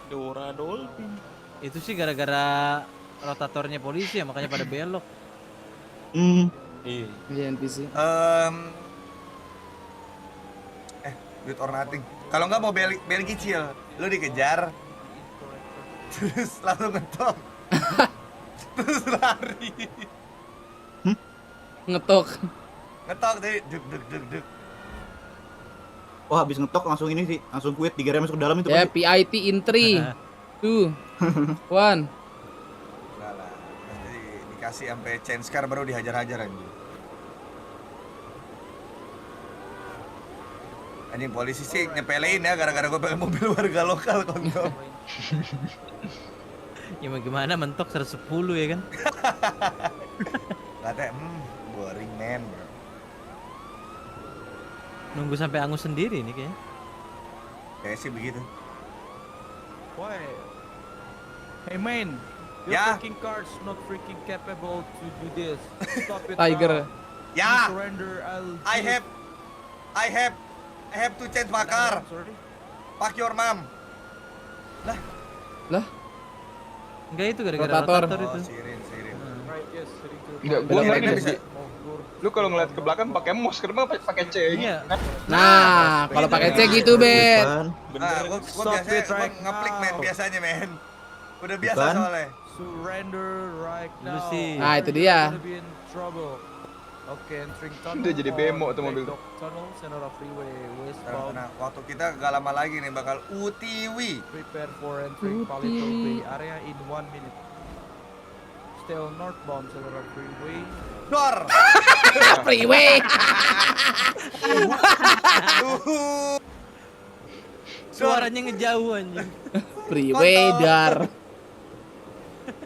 Dora Dolphin. Itu sih gara-gara rotatornya polisi ya makanya pada belok. Iya NPC. Duit or nothing. Kalau nggak mau beli kecil, lu dikejar, terus langsung ngetok, terus lari. Ngetok deh, duk. Wah, habis ngetok langsung ini sih, langsung quit digerem masuk ke dalam itu. Ya, PIT in 3, 2, 1. Enggak lah, pasti dikasih sampai change car baru dihajar-hajar anjing. Anjing polisi sih nyepelein ya gara-gara gue pakai mobil warga lokal kontol. Ya gimana mentok 110 ya kan? Katanya, boring man bro. Nunggu sampai angus sendiri nih kayaknya. Kayak sih begitu. Why? Hey man, your freaking car's not freaking capable to do this. Stop it Tiger. Ya. Surrender, I have to change my car. Fuck your mom. Lah? Enggak itu gara-gara Rotator. itu. Sirin. Enggak, gua ngeliatnya bisa. Lu kalau ngeliat ke belakang pakai mouse, kenapa pakai C? Iya. Nah, kalau pakai C gitu, Bet. Nah, gua biasanya ngeplik men biasanya men. Udah biasa soalnya. Surrender right now. Nah, itu dia. Oke, entering tunnel. Udah jadi bemo tuh mobil. Tunnel, center of freeway, westbound. Nah, waktu kita gak lama lagi nih bakal UTW. Prepare for entering Palito Bay area in 1 minute. Still northbound, center of freeway. Dor. Freeway. Suaranya ngejauh anjing. Freeway dar.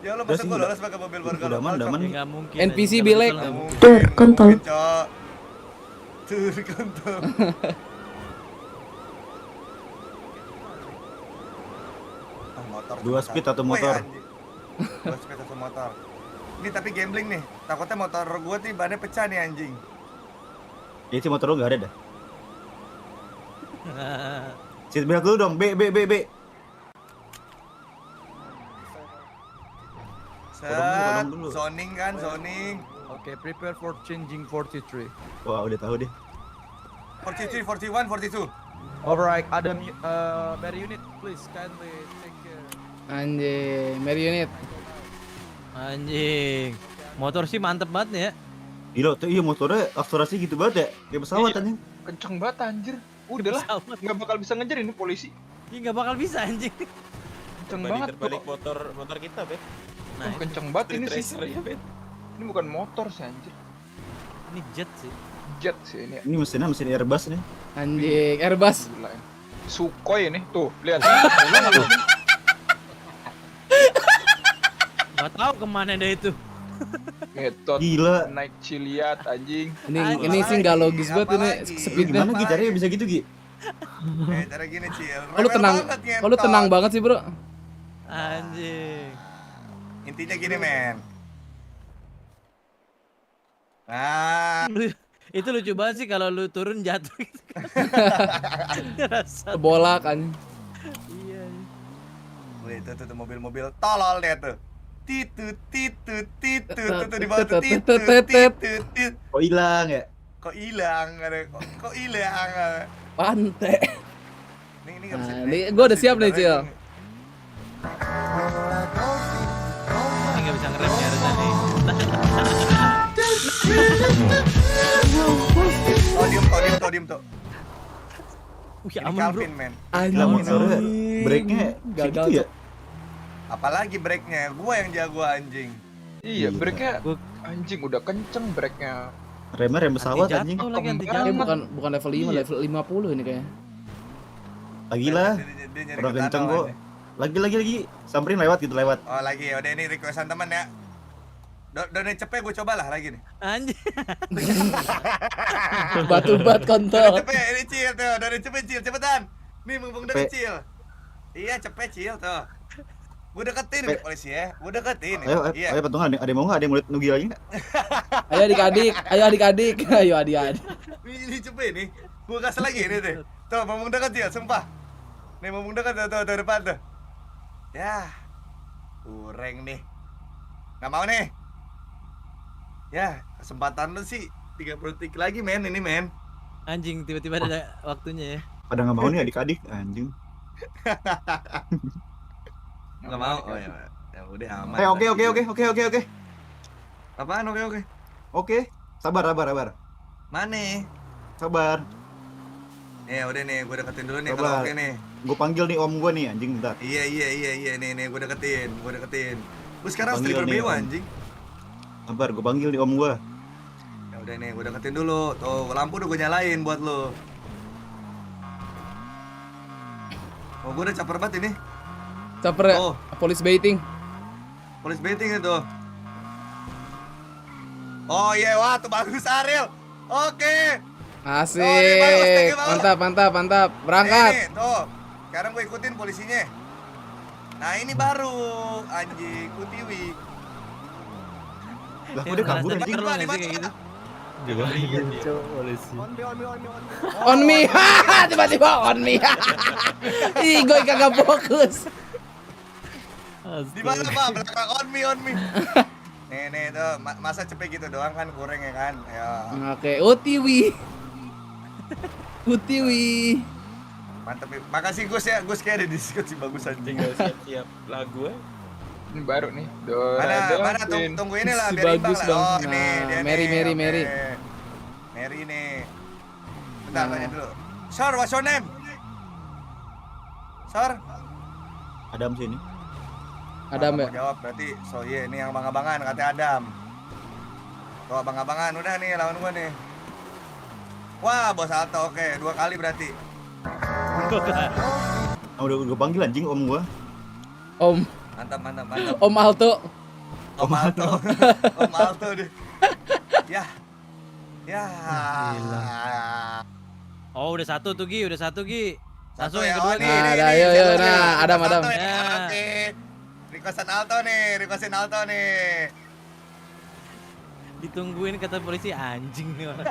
Ya lo masa gue lolos pakai mobil warga lokal. Enggak mungkin. NPC bilek. Tur kontol. Tur kontol. Motor. 2 speed atau motor? 2 speed atau motor. Ini tapi gambling nih. Takutnya motor gue nih bannya pecah nih anjing. Ya sih motor lu nggak ada dah. Seat belt dulu dong. B. Zoning kan, zoning. Oke, prepare for changing 43. Wah, udah tahu deh. 43, 41, 42. Alright, ada Mary unit, please kindly take care. Anjing, Mary unit. Anjing. Motor sih mantep banget ya. Gila tuh, iya motornya akselerasi gitu banget ya. Kayak pesawat anjing. Kenceng banget anjir. Udahlah, nggak bakal bisa ngejar ini polisi. Iya nggak bakal bisa anjing. Kenceng banget terbalik motor kita, Bet. Nah, kenceng banget ini sih. Ya, Bet. Ini bukan motor sih anjir. Ini jet sih. Jet sih ini. Ini mesin Airbus nih. Anjing, Airbus. Gila, ya. Sukhoi ini, tuh lihat. Gak tahu kemana deh itu. Ngetot. Gila. Naik ciliat anjing. Ini sih nggak logis banget ini speednya. Gimana gitu caranya bisa gitu Gi? Cara gini Cil. Kalau tenang banget sih bro. Anjing. Intinya gini men. Nah. Itu lucu banget sih kalau lu turun jatuh gitu. Bola kan. Iya. Wih, itu tuh mobil-mobil tolol deh tuh. Titut di bawah tuh titut. Kok hilang ya? Kok hilang? Pantai. Ini nggak bisa. Ini gue udah siap nih Cil. Ini nggak bisa ngerem ya harusnya nih. Diem tuh. Ya aman bro. Motornya breaknya gagal gitu ya? Apalagi breaknya, gua yang jago anjing. Iya, breaknya anjing udah kenceng breaknya. Remnya rem pesawat anjing. Bukan level 5, level 50 ini kayaknya. Lagi lah. Udah kenceng kok. Lagi. Samperin lewat. Oh lagi, udah ini requestan teman ya. Donat cepet gue cobalah lagi nih. Anjing. Batu-bat kontol. Cepet ini Cil tuh, donat cepet Cil, cepetan. Nih mumpung deket Cil. Iya cepet Cil tuh. Gue deketin nih polisi ya, gue deketin. Ayo patungan, ada mau nggak? Ada yang mau nugi lagi nggak? Ayo adik-adik. Ini cepet nih, gue kasih lagi nih tuh. Tuh mumpung deket Cil, sumpah. Nih mumpung deket tuh depan tuh. Ya, kurang nih. Nggak mau nih. Ya, kesempatan lu sih 30 detik lagi men, ini men. Anjing, tiba-tiba ada waktunya ya. Pada nggak mau nih adik-adik, anjing. Nggak mau? Oh ya udah aman. Oke. Apaan oke? Oke, sabar. Mana? Sabar. Ya udah nih, gue deketin dulu nih kalau oke nih. Gue panggil nih om gue nih anjing bentar. Iya nih gue deketin. Gue sekarang stripper bewa anjing. Sabar, gue panggil nih om gue. Ya udah nih, gue deketin dulu. Tuh, lampu udah gue nyalain buat lo. Oh, gue udah caper banget ini. Caper ya? Police baiting. Police baiting itu. Oh iya, wah tuh bagus Ariel. Oke. Asik. Bagus. Mantap. Berangkat. Nih, tuh. Sekarang gue ikutin polisinya. Nah, ini baru anjing Utiwi. Lah, udah kabur anjing. Di mana? On me. Tiba-tiba on me. Ih, gue kagak fokus. Di mana, Pak? Belakang on me. Nih tuh, masa cepet gitu doang kan kurang ya kan? Ya. Oke, Utiwi. Mantep. Makasih Gus ya. Gus kayak ada diskusi bagus anjing. Siap lagu. Ini baru nih. Mana tunggu ini lah biar imbang lah. Oh, ini dia. Mary. Mary nih. Bentar tanya dulu. Sir, what's your name? Sir? Adam sini. Adam ya? Jawab berarti. So iya, ini yang abang-abangan katanya Adam. Tuh abang-abangan udah nih lawan gua nih. Wah, bos Alto, oke, 2 kali berarti. Udah gue panggil anjing om gua. Om. Mantap. Om Alto. Om Alto deh. Ya. Gila. Oh, udah satu tuh Gi. Langsung yang ya, kedua. Ayo. Nah, Adam. Oke. Requestin Alto nih. Ditungguin kata polisi anjing nih orang.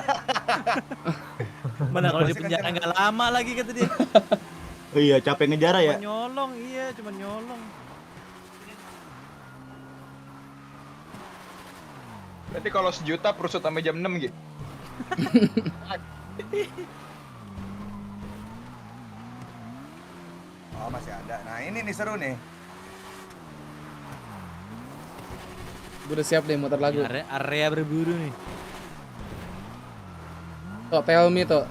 Mana kalau di penjara nggak lama lagi kata dia. Oh iya, capek ngejar ya. Cuma nyolong. Berarti kalau 1 juta perusut sampai jam 6 gitu. Oh, masih ada. Nah, ini nih seru nih. Gue udah siap nih muter lagu. Area berburu nih. Tok, tell me Tok.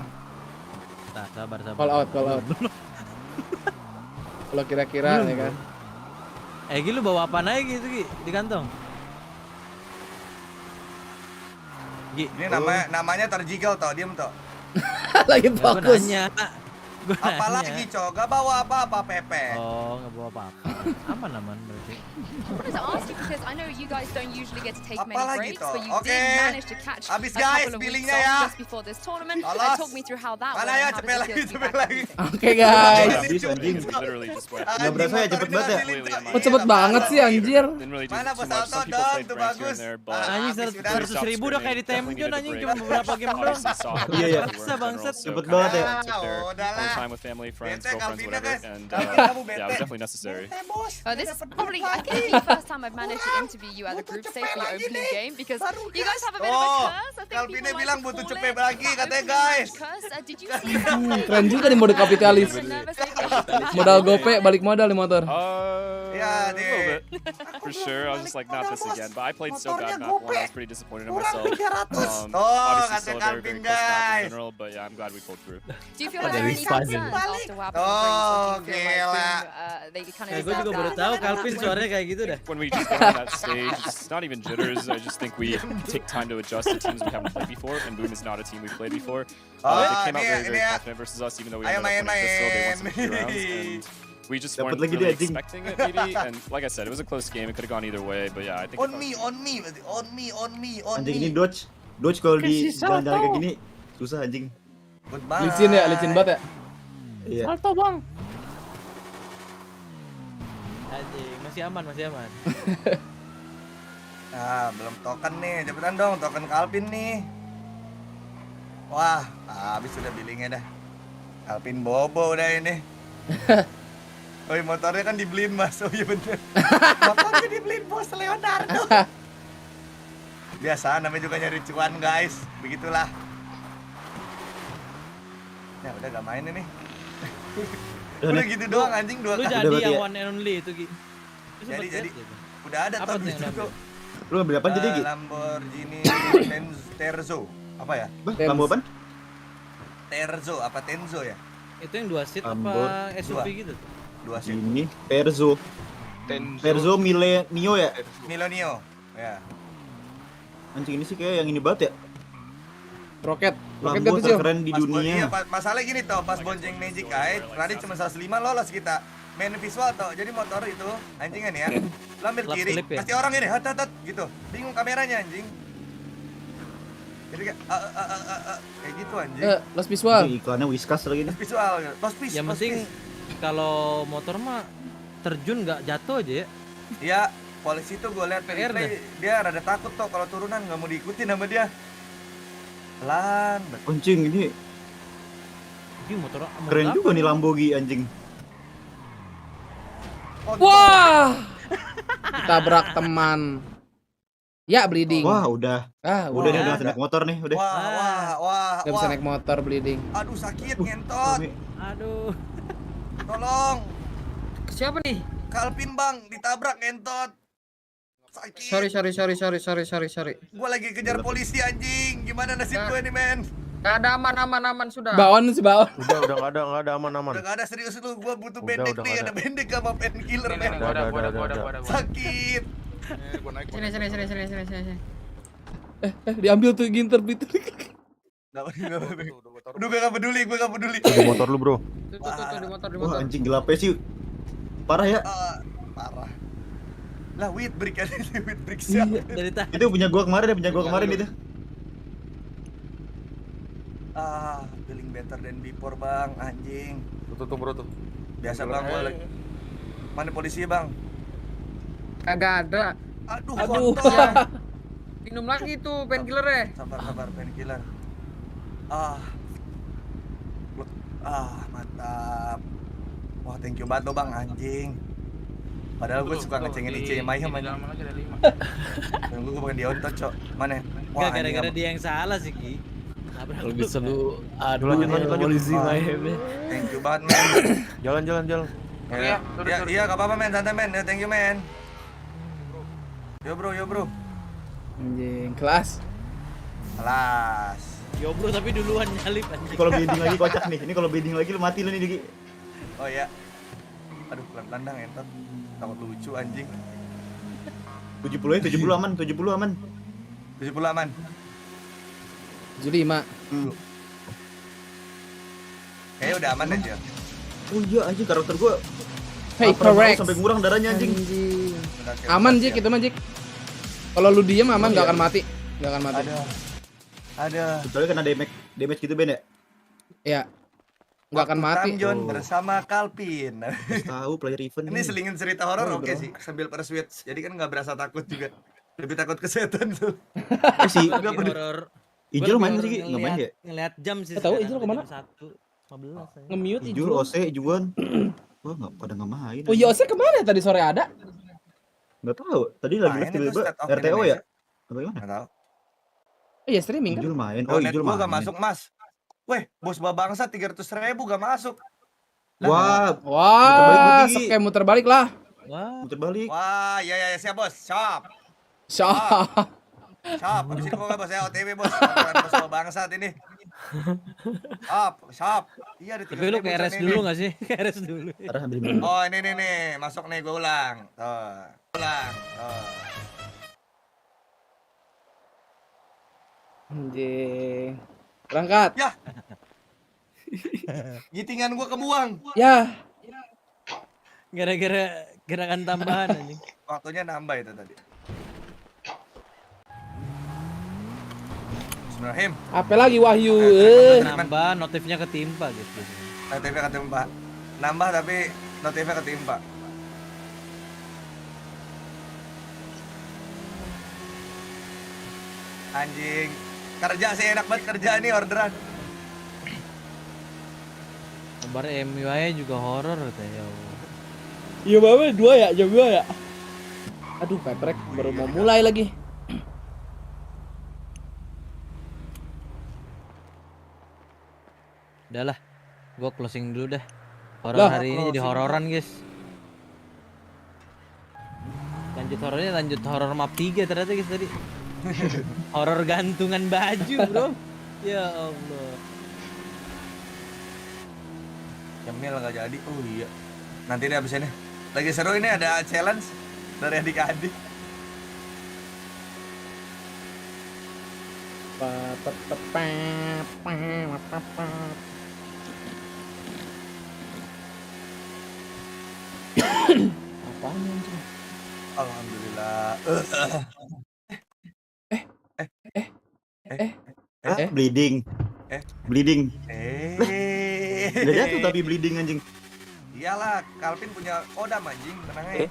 Nah, sabar. Call out. Kalau kira-kira ya kan. Gi lu bawa apa aja gitu Gi di kantong? Gi. Ini namanya terjigel Tok, diem Tok. Lagi fokus. Apalagi Cok, gak bawa apa-apa Pepe. Oh, gak bawa apa-apa. Aman berarti. Apalagi Tok. Oke. Habis guys, billingnya ya. Mana ya, cepet lagi. Oke guys. Habis anjing. Gak berasa ya, cepet banget ya. Kok cepet banget sih anjir. Mana bos Alto dong, tuh bagus. Anjing 100.000 udah kayak di Temjon anjing cuma beberapa game doang. Iya. Bangsat. Cepet banget ya. Udahlah. Time with family, friends, girlfriends, whatever, and yeah, it was definitely necessary. This is probably, I think, the first time I've managed to interview you at a group stage for your opening game because you guys have a bit of a curse. I think Kalpine bilang butuh cepet lagi katanya guys. Did you see Keren juga nih mode kapitalis. Modal gope balik modal di motor. Yeah, a little bit, for sure. I was just like, not this again. But I played so bad map 1, I was pretty disappointed in myself. Obviously still a very, very close map in general, but yeah, I'm glad we pulled through. Do you feel like there are any concerns after what happened? Do you feel like they kind of Gue juga baru tahu Kalpin suaranya kayak gitu dah. When we just get on that stage, it's not even jitters. I just think we take time to adjust to teams we haven't played before, and Boom is not a team we've played before. They came out very, very confident versus us, even though we ended up winning Pistol. They won some key rounds, and we just weren't really expecting it, maybe. And like I said, it was a close game. It could have gone either way, but yeah, I think. On me. Anjing ini dodge kalau di jalan-jalan kayak gini susah anjing. Licin banget ya. Iya. Salto bang. Anjing, masih aman. Nah, belum token nih, cepetan dong token Kalpin nih. Wah, habis sudah billingnya dah. Kalpin bobo udah ini. Oh iya, motornya kan dibeliin Mas, oh iya bener. Motornya dibeliin Bos Leonardo. Biasa, namanya juga nyari cuan guys, begitulah. Ya udah gak main ini. Udah gitu doang anjing 2 kali. Lu jadi yang one and only itu Gi. Jadi. Udah ada apa tuh gitu. Lu ambil apa jadi Gi? Lamborghini Terzo. Apa ya? Lambo apa? Tenzo ya? Itu yang 2 seat apa SUV gitu? 2 seat. Ini Terzo Milenio ya? Milenio. Ya. Anjing ini sih kayak yang ini banget ya. Roket. Lambo terkeren di dunia. Iya, masalahnya gini toh, pas bonceng Magic Eye, Radit cuma 105 lolos kita. Main visual toh, jadi motor itu anjingan ya. Lo ambil kiri, pasti orang ini hat gitu. Bingung kameranya anjing. Jadi kayak kayak gitu anjing. Lost visual. Iklannya Whiskas lagi nih. Lost visual, lost piece. Yang penting kalau motor mah terjun nggak jatuh aja ya. Iya, polisi tuh gue lihat replay, dia rada takut toh kalau turunan nggak mau diikutin sama dia. Pelan. Anjing ini. Motor keren juga nih Lamborghini anjing. Wah. Tabrak teman. Ya, bleeding. Wah, udah. Udah nih, udah naik motor nih, udah. Wah. Gak bisa naik motor, bleeding. Aduh, sakit ngentot. Aduh. Tolong. Siapa nih? Kalpin bang, ditabrak ngentot. Sakit. Sorry. Gua lagi kejar polisi anjing. Gimana nasib gue nih, men? Gak ada aman sudah. Baon sih, Baon. Udah enggak ada aman. Udah gak ada, serius lu. Gua butuh bendek nih, ada bendek sama painkiller, men. Sakit. Sini. Diambil tuh Ginter itu. Udah gue gak peduli. Di motor lu, bro. Tuh di motor. Wah, anjing gelapnya sih parah ya. Parah. Lah, wheat brick kan, wheat brick siapa? Itu punya gua kemarin itu. Feeling better than before bang, anjing. Tuh bro tuh. Biasa bang, gua lagi. Mana polisi bang? Kagak ada. Aduh. Minum lagi tuh painkiller ya. Sabar painkiller. Mantap. Wah, thank you banget lo bang, anjing. Padahal gue suka ngecengin Ice Mayhem aja. Gue bukan dia ontot, Cok. Mana? Wah, gara-gara dia yang salah sih, Ki. Kalau bisa lu lanjut. polisi Mayhem. Thank you banget, men. Jalan. Iya, gak apa-apa, men. Santai, men. Thank you, men. Yo, bro. Anjing, kelas. Yo, bro, tapi duluan nyalip anjing. Kalau bleeding lagi kocak nih. Ini kalau bleeding lagi lu mati lu nih, Diki. Oh iya. Aduh, pelan-pelan dah entot. Takut lucu anjing. 70 aman. 70 aman. 75. Kayaknya udah aman aja. Oh iya anjing, karakter gua correct. Sampai ngurang darahnya anjing. Aman Jik, itu mah Jik. Kalau lu diem aman gak akan mati. Ada. Kecuali kena damage gitu Ben ya? Iya. Gak akan mati. John bersama Kalpin. Tahu player event. Ini selingin cerita horor oke sih, sambil pursuit. Jadi kan nggak berasa takut juga. Lebih takut ke setan tuh. Sih. Horor. Ijul main sih, nggak main ya? Ngeliat jam sih. Tahu Ijul kemana? 1:15. Nge-mute Ijul, Ose, Juan. Wah, pada nggak main. Oh iya, Ose kemana tadi sore ada? Nggak tahu. Tadi lagi tiba-tiba RTO ya? Apa gimana? Nggak tahu. Iya streaming kan? Ijul main. Oh, Ijul main. Gua nggak masuk mas. Weh, bos babangsa 300.000 gak masuk. Wah, kayak muter balik lah. Muter balik. Wah, ya siap bos, siap. Habis ini gua bos ya OTW bos. Bos babangsa ini. Siap. Iya, ada 300.000. Tapi lu ke RS dulu nggak sih? Ke RS dulu. Oh, ini nih, masuk nih, gua ulang. Anjing. Berangkat. Ya. Gitingan gua kebuang. Ya. Gara-gara gerakan tambahan anjing. Waktunya nambah itu tadi. Bismillahirrahmanirrahim. Apa lagi Wahyu? Nambah notifnya ketimpa gitu. Notifnya ketimpa. Nambah tapi notifnya ketimpa. Anjing. Kerja sih enak banget kerja nih orderan. Kabar MUI juga horor katanya. Iya Bapak, jam 2 ya. Aduh, Peprek baru mau mulai lagi. Udah lah, gua closing dulu dah. Horor hari ini jadi hororan guys. Lanjut horor map 3 ternyata guys tadi. Horor gantungan baju bro. Ya Allah. Jamil nggak jadi. Oh iya. Nanti deh abis ini. Lagi seru ini ada challenge dari adik-adik. Apaan anjing? Alhamdulillah. Bleeding. Bleeding. Udah jatuh tapi bleeding anjing. Iyalah, Calvin punya kodam anjing, tenang aja.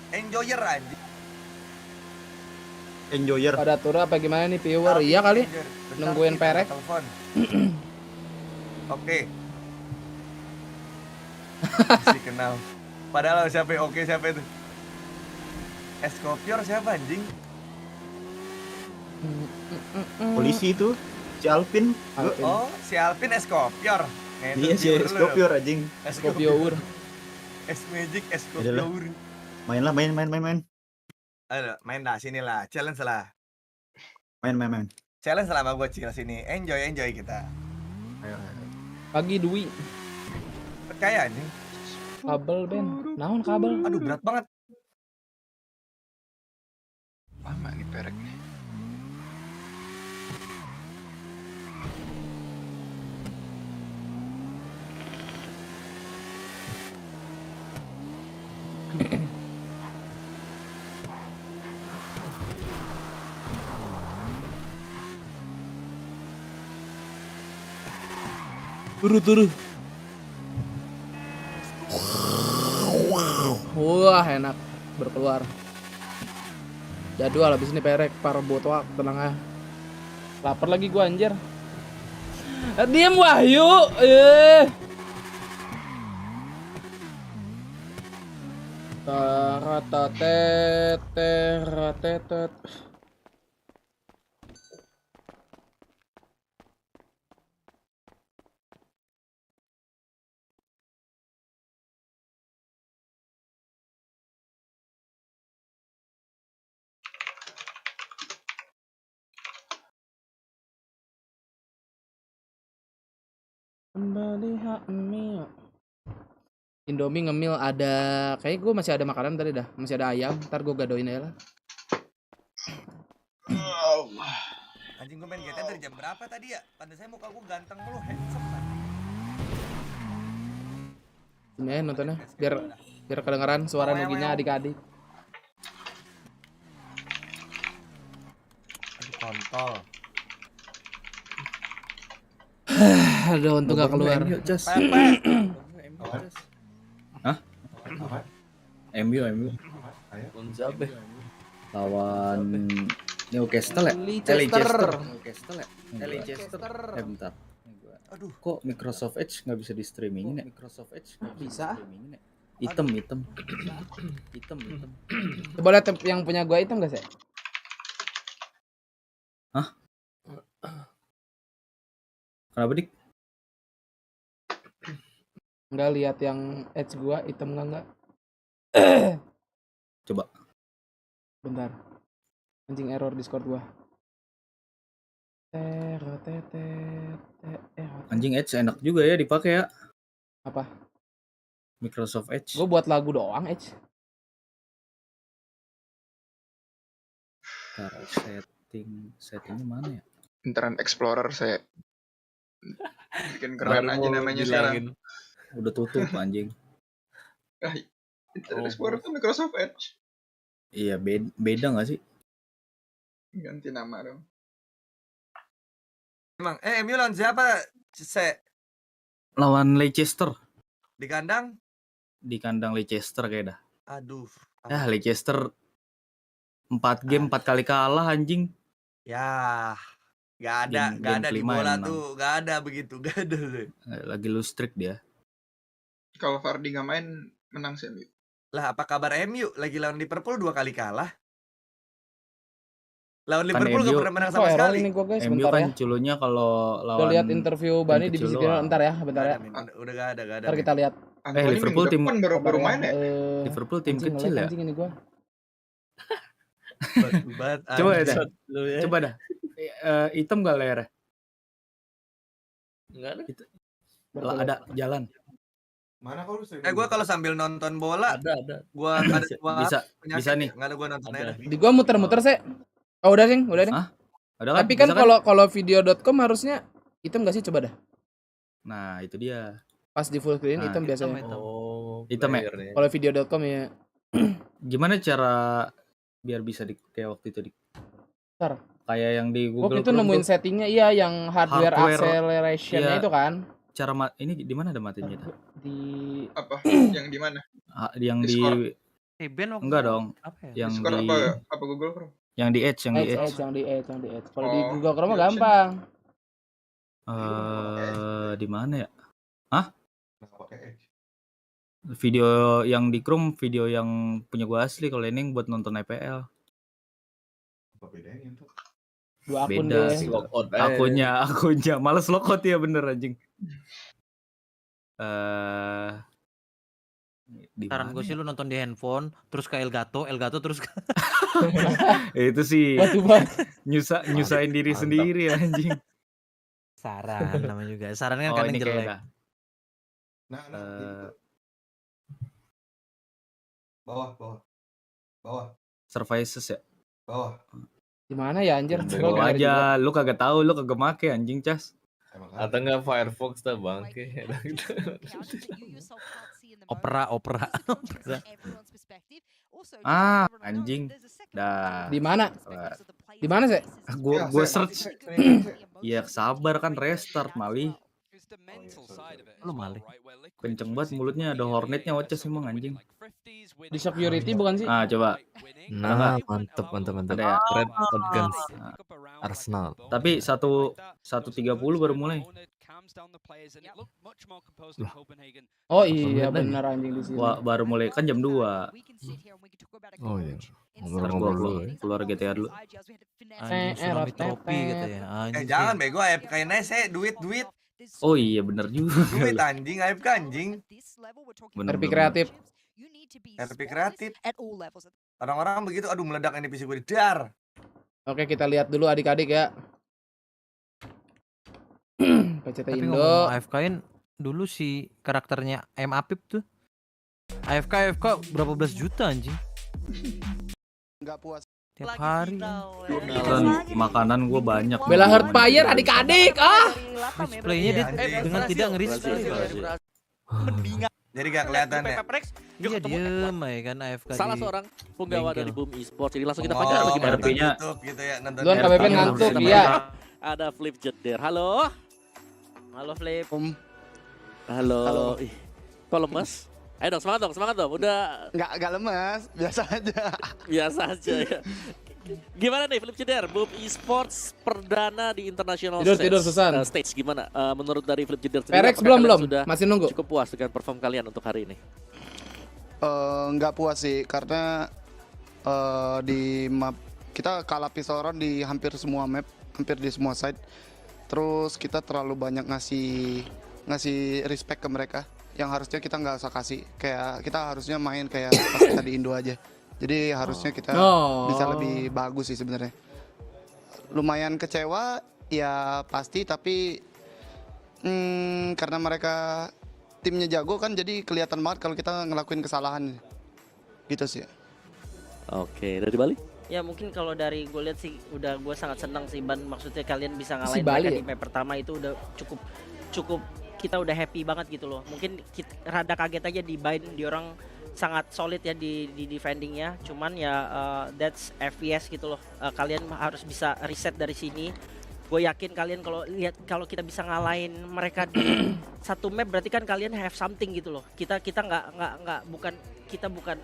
Enjoyer anjing. Enjoyer. Pada turun apa gimana nih viewer? Iya kali. Nungguin perek. Telepon. Oke. Masih kenal. Padahal siapa oke siapa itu? Escopior siapa anjing? Polisi itu si Alvin. Oh, si Alvin Escopior. Iya si Escopior anjing. Escopior. Magic Escopior. Main lah, main. Aduh, main dah sini lah, challenge lah. Main. Challenge lah sama gue Cil sini. Enjoy kita. Ayo. Pagi Dwi. Percaya anjing. Kabel Ben. Naon kabel? Aduh, berat banget. Lama nih perek nih. Turu. Wah enak berkeluar. Jadwal habis ini perek para botwak tenang ah. Lapar lagi gua anjir. Diam Wahyu. Taratetet. Kembali hamil. Indomie ngemil ada, kayak gue masih ada makanan tadi dah, masih ada ayam, ntar gue gadoin aja lah. Anjing gue main GTA dari jam berapa tadi ya? Pada saya muka gue ganteng mulu, handsome kan? Sini aja nontonnya, biar kedengeran suara nuginya adik-adik. Aduh kontol. Aduh, untung gak keluar. Hah? MU. Lawan Newcastle ya? Leicester. Bentar. Aduh. Kok Microsoft Edge nggak bisa di streamingin ya? Bisa. Hitam. Coba lihat yang punya gua hitam gak sih? Hah? Kenapa dik? Enggak lihat yang edge gua hitam enggak? Coba. Bentar. Anjing error Discord gua. Anjing Edge enak juga ya dipakai ya. Apa? Microsoft Edge. Gua buat lagu doang Edge. Settingnya mana ya? Internet Explorer saya bikin keren aja namanya sekarang. Udah tutup anjing. Internet Explorer tuh Microsoft Edge. Iya beda nggak sih? Ganti nama dong. Emang, MU lawan siapa? Lawan Leicester. Di kandang? Di kandang Leicester kayak dah. Aduh. Leicester 4 game 4 kali kalah anjing. Ya, gak ada di bola tuh, gak ada begitu, gak ada. Lagi lu streak dia. Kalau Vardy gak main, menang sih. Lah, apa kabar MU? Lagi lawan Liverpool 2 kali kalah. Lawan Kan Liverpool gak pernah menang sama sekali. Ini gua guys, MU bentar kan ya. culunya kalau lawan. Udah lihat interview Bani di divisi final, bentar ya, bentar ya. Udah gak ada. Ntar kita lihat. Liverpool tim baru main ya. Liverpool tim kecil ya. Anjing ini gua. Coba dah. Hitam gak layarnya? Enggak ada. Ada jalan. Mana kau gue kalau sambil nonton bola Ada. Gua ada Bisa nih. Enggak ada gua nonton aja. Di gua muter-muter sih. Oh udah Ding. Ada kan? Tapi kan kalau video.com harusnya hitam nggak sih, coba dah. Nah, itu dia. Pas di full screen hitam biasanya. Hitam ya. Kalau video.com ya. Gimana cara biar bisa kayak waktu itu kayak yang di Google Chrome itu nemuin settingnya, iya, yang hardware acceleration-nya itu kan. Cara ini di mana ada matinya itu? Di apa? Yang di mana? Yang di enggak dong. Yang di apa Google Chrome? Yang di Edge, yang di Edge. Kalau di Google Chrome gampang. Di mana ya? Hah? Video yang di Chrome, video yang punya gua asli. Kalau ini buat nonton IPL. Apa bedanya tuh? Dua akun beda deh. Akunnya males logout ya, bener anjing. Saran gue sih lu nonton di handphone, terus ke Elgato terus ke... Itu sih nyusahin diri sendiri anjing. Saran namanya juga. Saran kan kadang jelek. Bawah. Services ya? Bawah. Di mana ya anjir? Lu aja, lu kagak tahu, lu kagak make anjing, Cas. Atau enggak Firefox tuh bangke. Opera. Anjing. Dah. Di mana? Di mana sih? Gua search. Iya, sabar kan restart Mali. Lu Mali. Kenceng banget mulutnya, ada hornetnya Oces emang anjing. Di security bukan sih? Coba. Nah, mantep. Ada ya? Red Guns Arsenal. Tapi 1.30 baru mulai. Oh iya benar anjing di sini. Wah, baru mulai kan jam 2. Oh iya. Keluar GTA dulu. Tsunami tropi gitu ya. Jangan bego, AFK-nya saya duit. Oh iya bener juga. Duit anjing, AFK anjing. RP kreatif. Orang-orang begitu, aduh meledak ini PC gue dar. Oke, kita lihat dulu adik-adik ya. PCT Tapi Indo. AFK-in dulu si karakternya M Apip tuh. AFK berapa belas juta anjing. Enggak puas. Tiap hari. Makanan gue banyak. Bela Heart Fire adik-adik. Displaynya dia dengan tidak nge-replay. Mendingan. Jadi gak kelihatan ya. Iya diem ya kan AFK. Salah seorang penggawa dari Boom Esports. Jadi langsung kita panggil atau gimana? RP-nya gitu ya. Luan KBP ngantuk ya. Ada Flip Jeder. Halo Flip. Halo. Ih, kok lemes? Ayo dong, semangat dong. Udah Enggak lemes, biasa aja ya. Gimana nih Flip Jeder? Boom Esports perdana di international tidur Susan. stage gimana? Menurut dari Flip Jeder sendiri, Perex belum sudah masih nunggu. Cukup puas dengan perform kalian untuk hari ini? Enggak puas sih karena di map kita kalah pistol round di hampir semua map, hampir di semua side. Terus kita terlalu banyak ngasih respect ke mereka yang harusnya kita nggak usah kasih. Kayak kita harusnya main kayak pas kita di Indo aja. Jadi harusnya kita bisa lebih bagus sih sebenarnya. Lumayan kecewa ya pasti, tapi karena mereka timnya jago kan, jadi kelihatan banget kalau kita ngelakuin kesalahan gitu sih. Oke, dari Bali? Ya mungkin kalau dari gue lihat sih gue sangat senang sih Ban, maksudnya kalian bisa ngalahin mereka di map pertama itu udah cukup kita udah happy banget gitu loh. Mungkin rada kaget aja di bind, di orang sangat solid ya di defendingnya, cuman ya that's FPS gitu loh. Kalian harus bisa reset dari sini. Gue yakin kalian kalau kita bisa ngalahin mereka di satu map, berarti kan kalian have something gitu loh. Kita bukan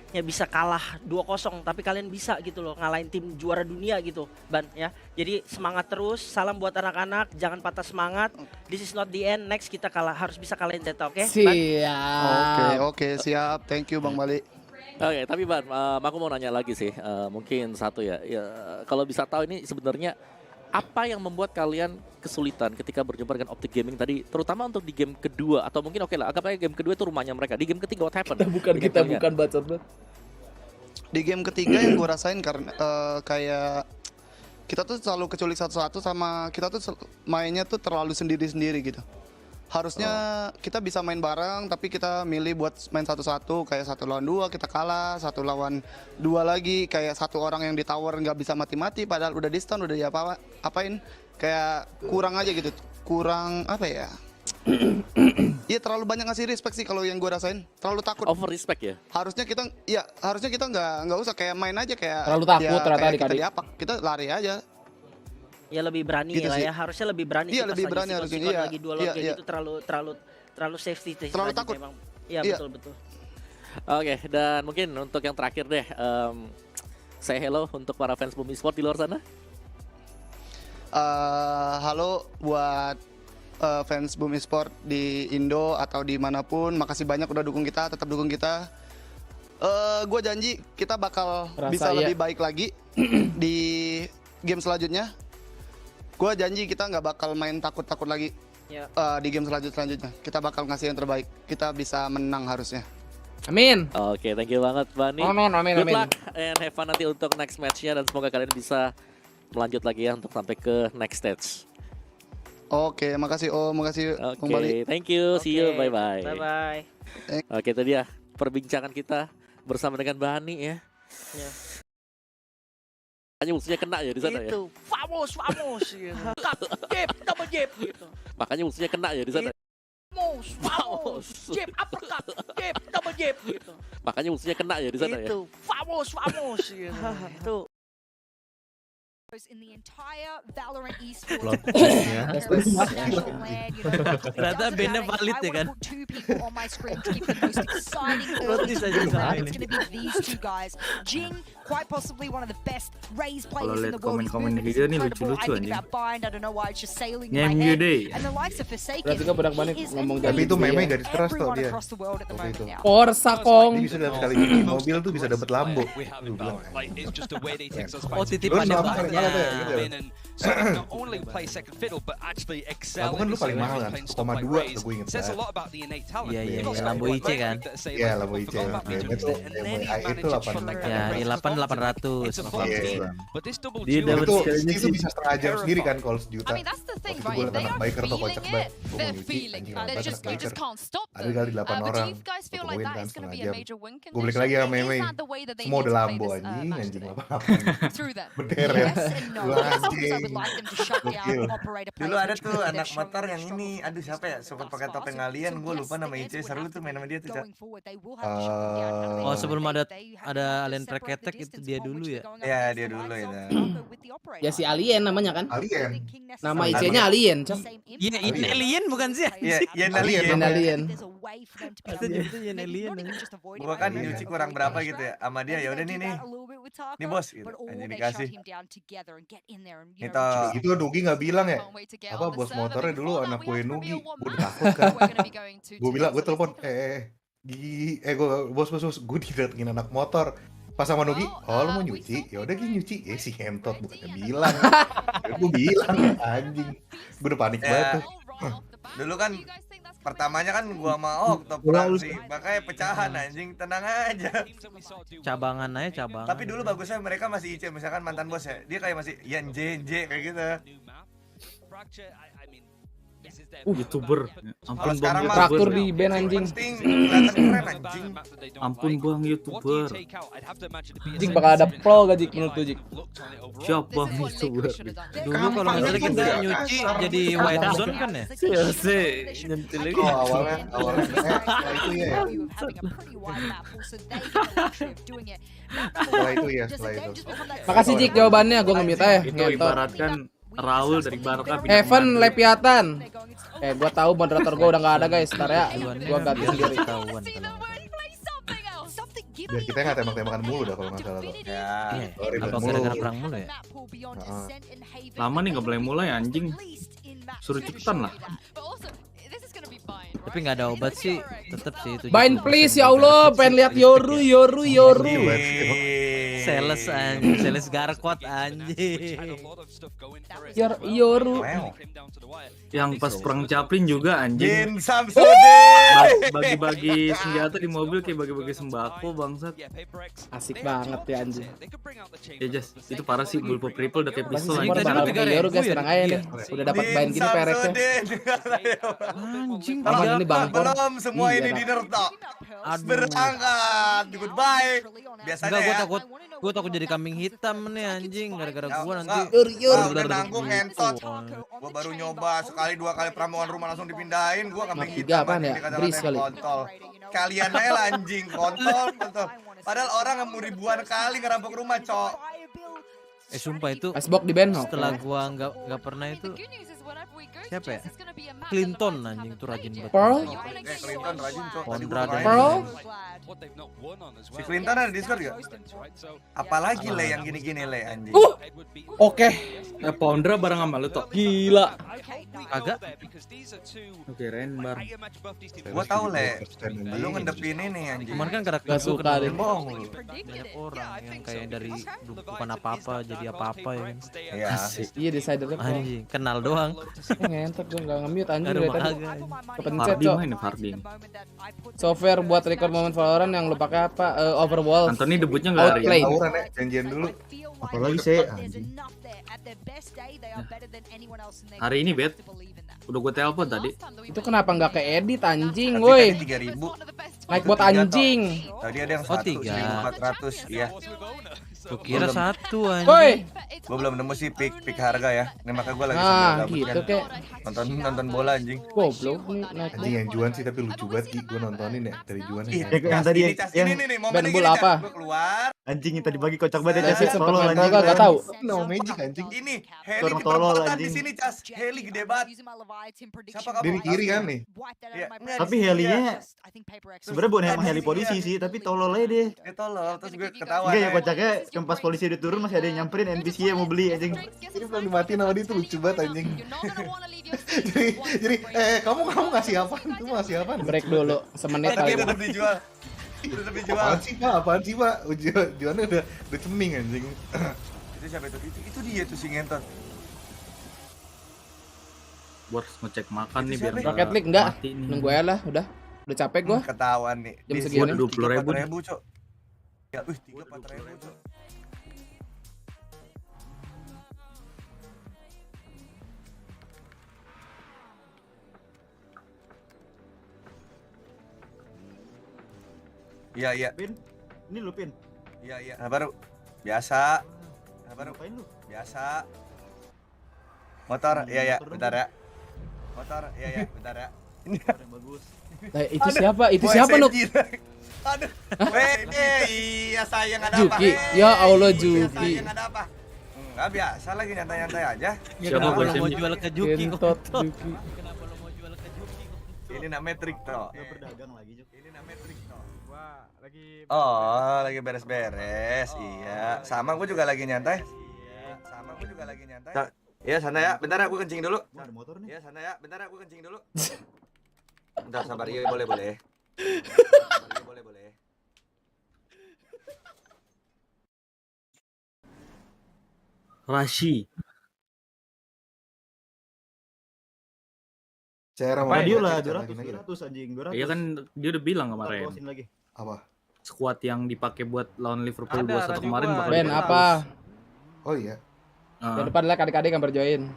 ya bisa kalah 2-0, tapi kalian bisa gitu loh ngalahin tim juara dunia gitu Ban ya. Jadi semangat terus, salam buat anak-anak, jangan patah semangat. This is not the end, next kita harus bisa kalahin Zeta, oke? Siap. Oke, siap. Thank you Bang Bali. Oke, tapi Ban, aku mau nanya lagi sih, mungkin satu ya, kalau bisa tahu ini sebenarnya apa yang membuat kalian kesulitan ketika berjumpa dengan Optic Gaming tadi, terutama untuk di game kedua, atau mungkin oke lah, anggap aja game kedua itu rumahnya mereka. Di game ketiga what happened? Kita bukan bacot banget. Di game ketiga yang gue rasain karena kayak kita tuh selalu keculik satu-satu, sama kita tuh mainnya tuh terlalu sendiri-sendiri gitu. Harusnya kita bisa main bareng, tapi kita milih buat main satu-satu, kayak 1 lawan 2 kita kalah, 1 lawan 2 lagi, kayak 1 orang yang di tower nggak bisa mati-mati, padahal udah di stun, udah diapa-apain, kayak kurang aja gitu, kurang apa ya? Iya terlalu banyak ngasih respect sih kalau yang gue rasain, terlalu takut. Over respect ya? Harusnya kita nggak usah kayak main aja kayak. Terlalu takut ternyata kita diapak, kita lari aja. Ya lebih berani Gitu lah sih. ya, harusnya lebih berani. Iya, sih pas lebih lagi berani sikon-sikon harusnya, iya, lagi duel iya, kayak iya. gitu terlalu safety sih. Terlalu lagi takut. memang. Iya Iya. betul. Oke, dan mungkin untuk yang terakhir deh, say hello untuk para fans Boom Esport di luar sana. Halo buat fans Boom Esport di Indo atau dimanapun, makasih banyak udah dukung kita, tetap dukung kita. Gue janji kita bakal bisa lebih baik lagi di game selanjutnya. Gue janji kita nggak bakal main takut-takut lagi di game selanjutnya. Kita bakal ngasih yang terbaik. Kita bisa menang harusnya. Amin. Oke, thank you banget Bani. Amin. Good luck and have fun nanti untuk next match-nya dan semoga kalian bisa melanjut lagi ya untuk sampai ke next stage. Oke, makasih makasih kembali. Thank you, see you, bye-bye. Bye-bye. Oke, tadi ya perbincangan kita bersama dengan Bani ya. Makanya musuhnya kena ya di sana ya. Itu, vamos gitu. Double jab gitu. Makanya musuhnya kena ya di sana. Vamos, jab, uppercut, jab, double jab gitu. Makanya musuhnya kena ya di sana ya. Itu, vamos gitu. Itu. In the entire Valorant esports. Ternyata bandnya valid ya kan. Kalau lihat komen-komen di video nih lucu-lucu anjing. Nyem deh. Berarti gue bedak banget ngomong tapi itu meme garis keras tuh dia. Orsa Kong. Dia bisa dapat sekali ini mobil tuh bisa dapat Lambo. Oh titipannya banyak. So they not only play second fiddle, but actually excel in this area and play in stop by raise. Says a lot about the innate talent. Iya, Lambo IC kan? Iya, Lambo IC. Itu 800. Ya, di 800. Dia dapat itu bisa setengah jam sendiri kan kalau sejuta. Waktu gue liat anak biker atau kocak banget. Gue mau nyuci, anjing lambat anak biker. Ada kali 8 orang. Gue tungguin kan setengah jam. Gue balik lagi sama Meme. Semua udah Lambo anjing apa-apa. Berderet. Dulu ada tuh anak motor yang ini, aduh siapa ya, suka pakai topeng alien, gue lupa nama IC, seru tuh main sama dia tuh. Oh sebelum ada alien track-attack itu dia dulu ya? Ya dia dulu ya. Ya si alien namanya kan? Alien. Nama IC-nya alien, Cok. Iya, ini alien bukan sih? Iya, alien. Itu alien. Gua kan nyuci kurang berapa gitu ya, sama dia ya udah nih bos gitu, aja dikasih. Itu Nugi nggak bilang ya? Apa bos motornya dulu anak gue Nugi, gue udah takut kan? Gue bilang, gue telepon, bos, gue didatengin anak motor. Pas sama Nugi, oh lo mau nyuci? Ya udah gini nyuci. Si hentot bukannya bilang. Gue bilang anjing. Gue udah panik banget tuh. Dulu kan pertamanya kan gua sama Okto perang sih, makanya pecahan anjing, tenang aja. Cabangan aja cabangan. Tapi dulu bagusnya mereka masih IC, misalkan mantan bos ya, dia kayak masih Yan JJ kayak gitu. YouTuber. Ampun bang, traktor di band anjing. Ampun bang YouTuber. Jik bakal ada pro gak Jik menurut tuh Jik? Siapa YouTuber? Dulu kalau nggak salah kita nyuci jadi white zone kan ya? Iya sih, nyentil lagi. Awalnya itu ya. Setelah itu ya, setelah itu. Makasih Jik jawabannya, gue nge-mute aja. Itu ibaratkan Raul dari Barca. Heaven Leviathan. Gue tahu moderator gue udah nggak ada guys, ntar ya. Gue ganti sendiri. Biar kita nggak tembak-tembakan mulu dah kalau nggak salah tuh. Ya. Apa gara-gara perang mulu ya? Lama nih nggak boleh mulai anjing. Suruh cepetan lah. Tapi nggak ada obat sih, tetep sih itu. Bind please ya Allah, pengen lihat Yoru. Sales anjing, sales garkot anjing. Yoru. Yang pas perang Chaplin juga anjing. Jin Samsudin. Bagi-bagi senjata di mobil kayak bagi-bagi sembako bangsat. Asik banget ya anjing. Ya Jas, itu parah sih Bullpup Ripple udah kayak pistol Anjing anjing. tadi udah Yoru guys, tenang aja nih. Udah dapat bahan gini pereknya. Anjing Aman ini Bangkong. Belum semua ini dinner talk. Berangkat. Goodbye. Biasanya ya. Gue takut jadi kambing hitam nih anjing gara-gara gue nanti. Udah nanggung ngentot. Gue baru nyoba sekali 2 kali pramuan rumah langsung dipindahin. Gue kambing hitam. Apaan ya? Gris kali. Kontol. Kalian aja lah anjing kontol. Padahal orang yang mau ribuan kali ngerampok rumah, cok. Sumpah itu. Icebox di band. Setelah gua nggak pernah itu. Siapa ya? Clinton anjing tuh rajin banget. Pearl? Clinton rajin, cok. Pearl? Si Clinton ada Discord gak? Apalagi Le yang gini-gini Le anjing. Oke. Pondra bareng sama lu toh. Gila. Agak. Oke, Renbar. Gua tahu Le. Lu ngendepin ini anjing. Cuman kan karakter gak suka deh. bohong lu. Banyak orang yang kayak dari bukan apa-apa jadi apa-apa ya kan. Iya. Iya decidernya. Anjing, kenal doang. Ngentot gue gak nge-mute anjing Aduh, dari tadi. Kepencet cok. Software buat record momen Valorant yang lu pakai apa? Overwolf. Antoni debutnya enggak hari ini. Tawuran ya, janjian dulu. Apalagi saya anjing. Hari ini Bet. Udah gue telepon tadi. Itu kenapa nggak ke edit anjing, woi? 3.000. Naik bot anjing. Tadi ada yang 1.400, iya. Gue kira satu anjing. Woi. Gue belum nemu sih pick harga ya. Ini makanya gue lagi gitu kek. Nonton bola anjing. Goblok nih naik. Anjing yang Juan sih tapi lucu banget Ki. Gue nontonin ya dari Juan. Yang tadi yang ini band bola apa? Keluar. anjing yang tadi pagi kocak banget ya. Tolol anjing enggak tahu. No magic anjing. Ini Heli diperkotaan di sini, Cas. Heli gede banget. Siapa kamu? Dari kiri kan nih. Tapi helinya sebenarnya bukan emang heli polisi sih, tapi tolol aja deh. Dia tolol, terus gue ketawa. Enggak ya kocaknya, pas polisi udah turun masih ada yang nyamperin NPC yang mau beli anjing. Ini belum dimatiin sama dia tuh lucu banget anjing. jadi kamu ngasih apaan? Kamu ngasih apaan? Break dulu semenit kali. Udah dijual. Udah dijual. Apaan sih Pak? Jualnya udah cening anjing. Itu siapa itu? Itu dia tuh si ngentot. Buat ngecek makan nih biar Rocket League enggak? Nunggu aja lah, udah capek gua. Ketahuan nih. Jam segini 20.000, Cok. Ya, 3-4.000, Cok. Iya. Pin, ini lu Pin. Iya. Nah, baru biasa. Nah, baru ngapain lu? Biasa. Motor, iya, bentar ya. Motor, iya, bentar ya. Ini bagus. Nah, itu siapa? Itu siapa, Nuk? Aduh. Iya sayang ada apa? Juki. Ya Allah, Juki. Sayang ada apa? Enggak biasa lagi nyantai-nyantai aja. Kenapa lo mau jual ke Juki? Juki. Kenapa lo mau jual ke Juki? Ini namanya trik toh. Berdagang lagi, Juk. Ini namanya trik toh. Oh, lagi beres-beres. Iya. Sama gue juga lagi nyantai. Iya, sana ya. Bentar aku kencing dulu. Ada motor nih. Iya, sana ya. Bentar aku kencing dulu. Bentar sabar. Iya, boleh. Boleh. Rashi. Dia lah 200 anjing, 200. Iya kan dia udah bilang kemarin. Lagi. Apa? Squad yang dipakai buat lawan Liverpool 2-1 kemarin bakal Ben apa? Oh iya. Ke depan lah adik-adik yang berjoin.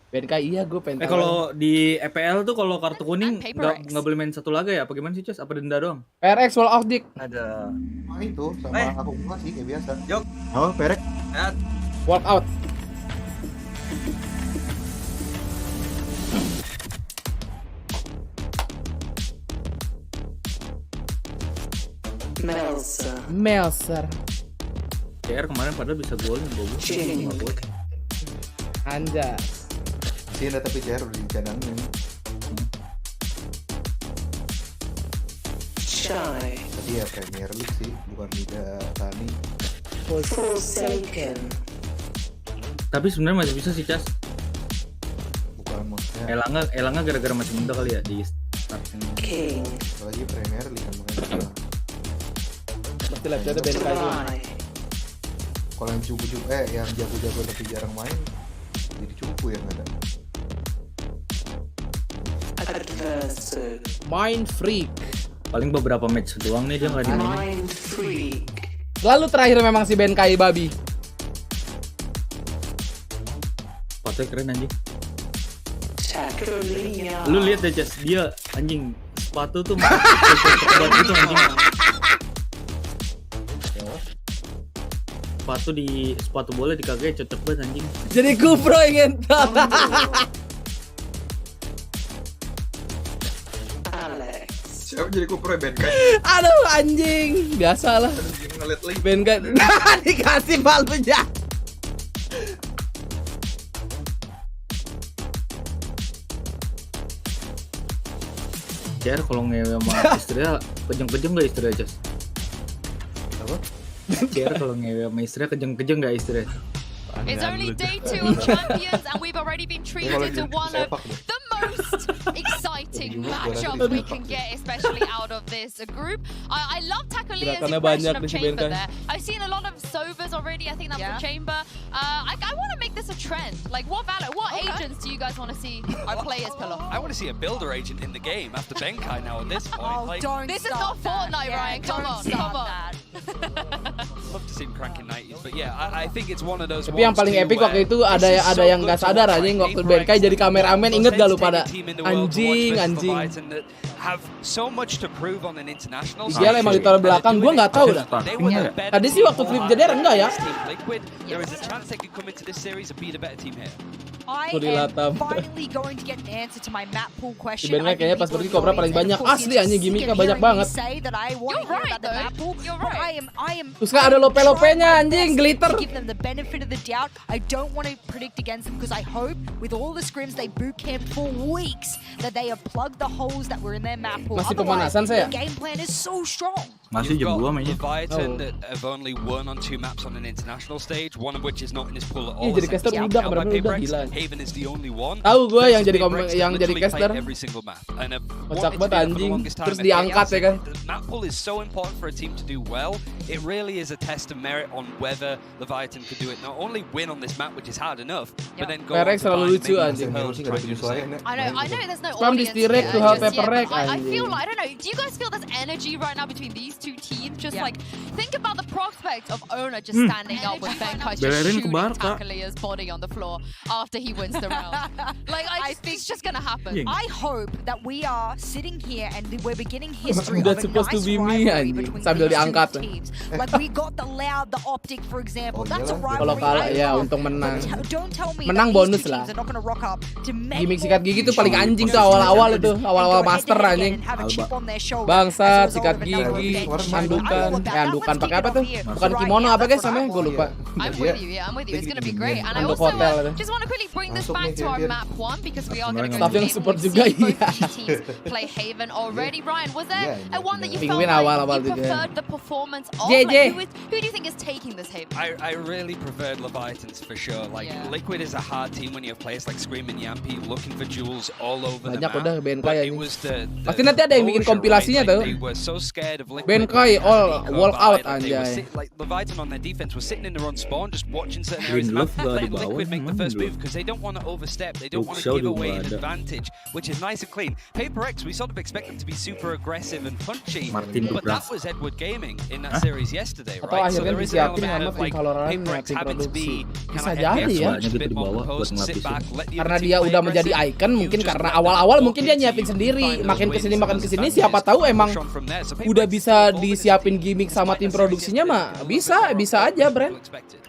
Ben iya gue pengen. Kalau di EPL tuh kalau kartu kuning nggak boleh main satu laga ya? Apa gimana sih, Cus? Apa denda doang? PRX wall out dik. Ada. Nah itu sama aku sih kayak biasa. Yuk. Oh, perek. Walk out. Melser. CR kemarin padahal bisa golin bagus. Anja. Sih ada tapi CR udah dicadangin. Tapi ya Premier League sih, bukan Liga Tani. Tapi sebenarnya masih bisa sih, Cas. Bukan maksudnya. Elanga gara-gara masih muda kali ya di starting. Apalagi Premier League kan makanya. Itu Letsgo BNK itu. Kalau yang cupu-cupu yang jago-jago tapi jarang main jadi cupu ya nggak ada. Mind freak. Paling beberapa match doang nih dia nggak dimainin. Lalu terakhir memang si BNK babi. Sepatunya keren anjing. Lu lihat deh Jas, dia anjing sepatu tuh buat itu anjing. Sepatu bola di kaki cocok banget anjing. Jadi kupro ingin tahu. Siapa jadi kupro BNK? Aduh anjing, biasalah. BNK dikasih balbunya. CR kalau ngewe sama istrinya kejeng-kejeng gak istrinya Jas? Apa? CR kalau ngewe sama istrinya kejeng-kejeng gak istrinya? It's only day 2 of Champions and we've already been treated to one of the most exciting matchups we can get, especially out of this group. I love Takalia's impression of Chamber there. I've seen a lot of Sovas already. I think that's the Chamber. I want to make this a trend. Like, what agents do you guys want to see our players pull off? I want to see a builder agent in the game after Benkai now at this point. This is not Fortnite, Ryan. Come on. Love to see him cranking 90s, but yeah, I think it's one of those. Tapi yang paling epic waktu itu ada yang nggak sadar aja waktu BNK jadi kameramen, inget gak lu pada? Anjing. Dia emang ditaruh belakang, gua nggak tahu dah. Tadi sih waktu flip jeder enggak ya? I am finally going to get an answer to my map pool question. Sebenarnya kayaknya pas pergi Cobra paling banyak asli anjing, gimmicknya banyak banget. Terus nggak ada lope-lopenya anjing, glitter. Give them the benefit of the doubt. I don't want to predict against them because I hope with all the scrims they boot camp for weeks that they have plugged the holes that were in their map pool. Masih pemanasan saya. The game plan is so strong. Masih jam 2 mainnya. Leviathan that have only won on 2 maps on an international stage, one of which is not in his pool at all. Jadi caster udah gila. Haven is the only one. Tahu gue yang jadi caster. Kocak banget anjing. Terus diangkat ya kan. Map pool is so important for a team to do well. It really is a test of merit on whether Leviathan could do it. Not only win on this map, which is hard enough, but then go. Perek selalu lucu anjing. I know there's no From audience this direct to help Perek. I feel like, I don't know, do you guys feel there's energy right now between these two teams? Just like, think about the prospect of Ona just standing up with Benkai just shooting Takalia's body on the floor after he wins the round. Like, I think it's just gonna happen. I hope that we are sitting here and we're beginning history of That's a supposed to nice be me rivalry between sambil these diangkat. two teams. Like, we got the Loud, the Optic, for example. That's a rivalry. Kalau kalah ya I love. untung menang. Don't tell me Menang that bonus these two lah. teams are not gonna rock up to make Gimik more sikat gigi tuh paling future anjing tuh awal-awal itu, awal-awal master and anjing. have a chip on their shoulder Bangsat, as a result sikat of another gigi, revenge. handukan, I love that. handukan Let's pakai kick apa it tuh? off here. Bukan Right kimono now, apa guys that's namanya? Gue lupa. I'm with you, I'm with you. It's gonna be great. And I Handuk also hotel. just want to quickly bring this back to our map 1 because we are going to go Staff yang to support We've juga seen both iya. these teams play Haven already. Ryan, was there a one that you felt Penguin like awal-awal you juga. preferred the performance of? JJ. Like, who do you think is taking this Haven? I really preferred Leviathans for sure. Like, Liquid is a hard team when you have players like Scream and Yampy looking for jewels all over the Banyak map. udah BNK But ya it ini. was the Pasti nanti ada yang bikin kompilasinya tuh. They were so scared of Liquid. BNK all walk out anjay. Like Leviathan on their defense was sitting in their own spawn just watching certain areas Green of the Love map, gak di letting bawah, Liquid make the mana first dulu? move because they don't want to overstep, they don't want to Show give juga away an ada. advantage, which is nice and clean. Paper X, we sort of expect them to be super aggressive and punchy, Martin but that Dubras. was Edward Gaming in that series yesterday, Atau right? So akhirnya there is an disiapin element sama of tim like Valorant Paper ya, X tim having to be produksi. kind Bisa of jadi ya. a bit more composed, sit back, let the Karena other team dia play udah menjadi aggressive. icon, mungkin karena awal-awal mungkin dia nyiapin sendiri, makin kesini siapa tahu emang udah bisa disiapin gimmick sama tim produksinya mah bisa aja brand.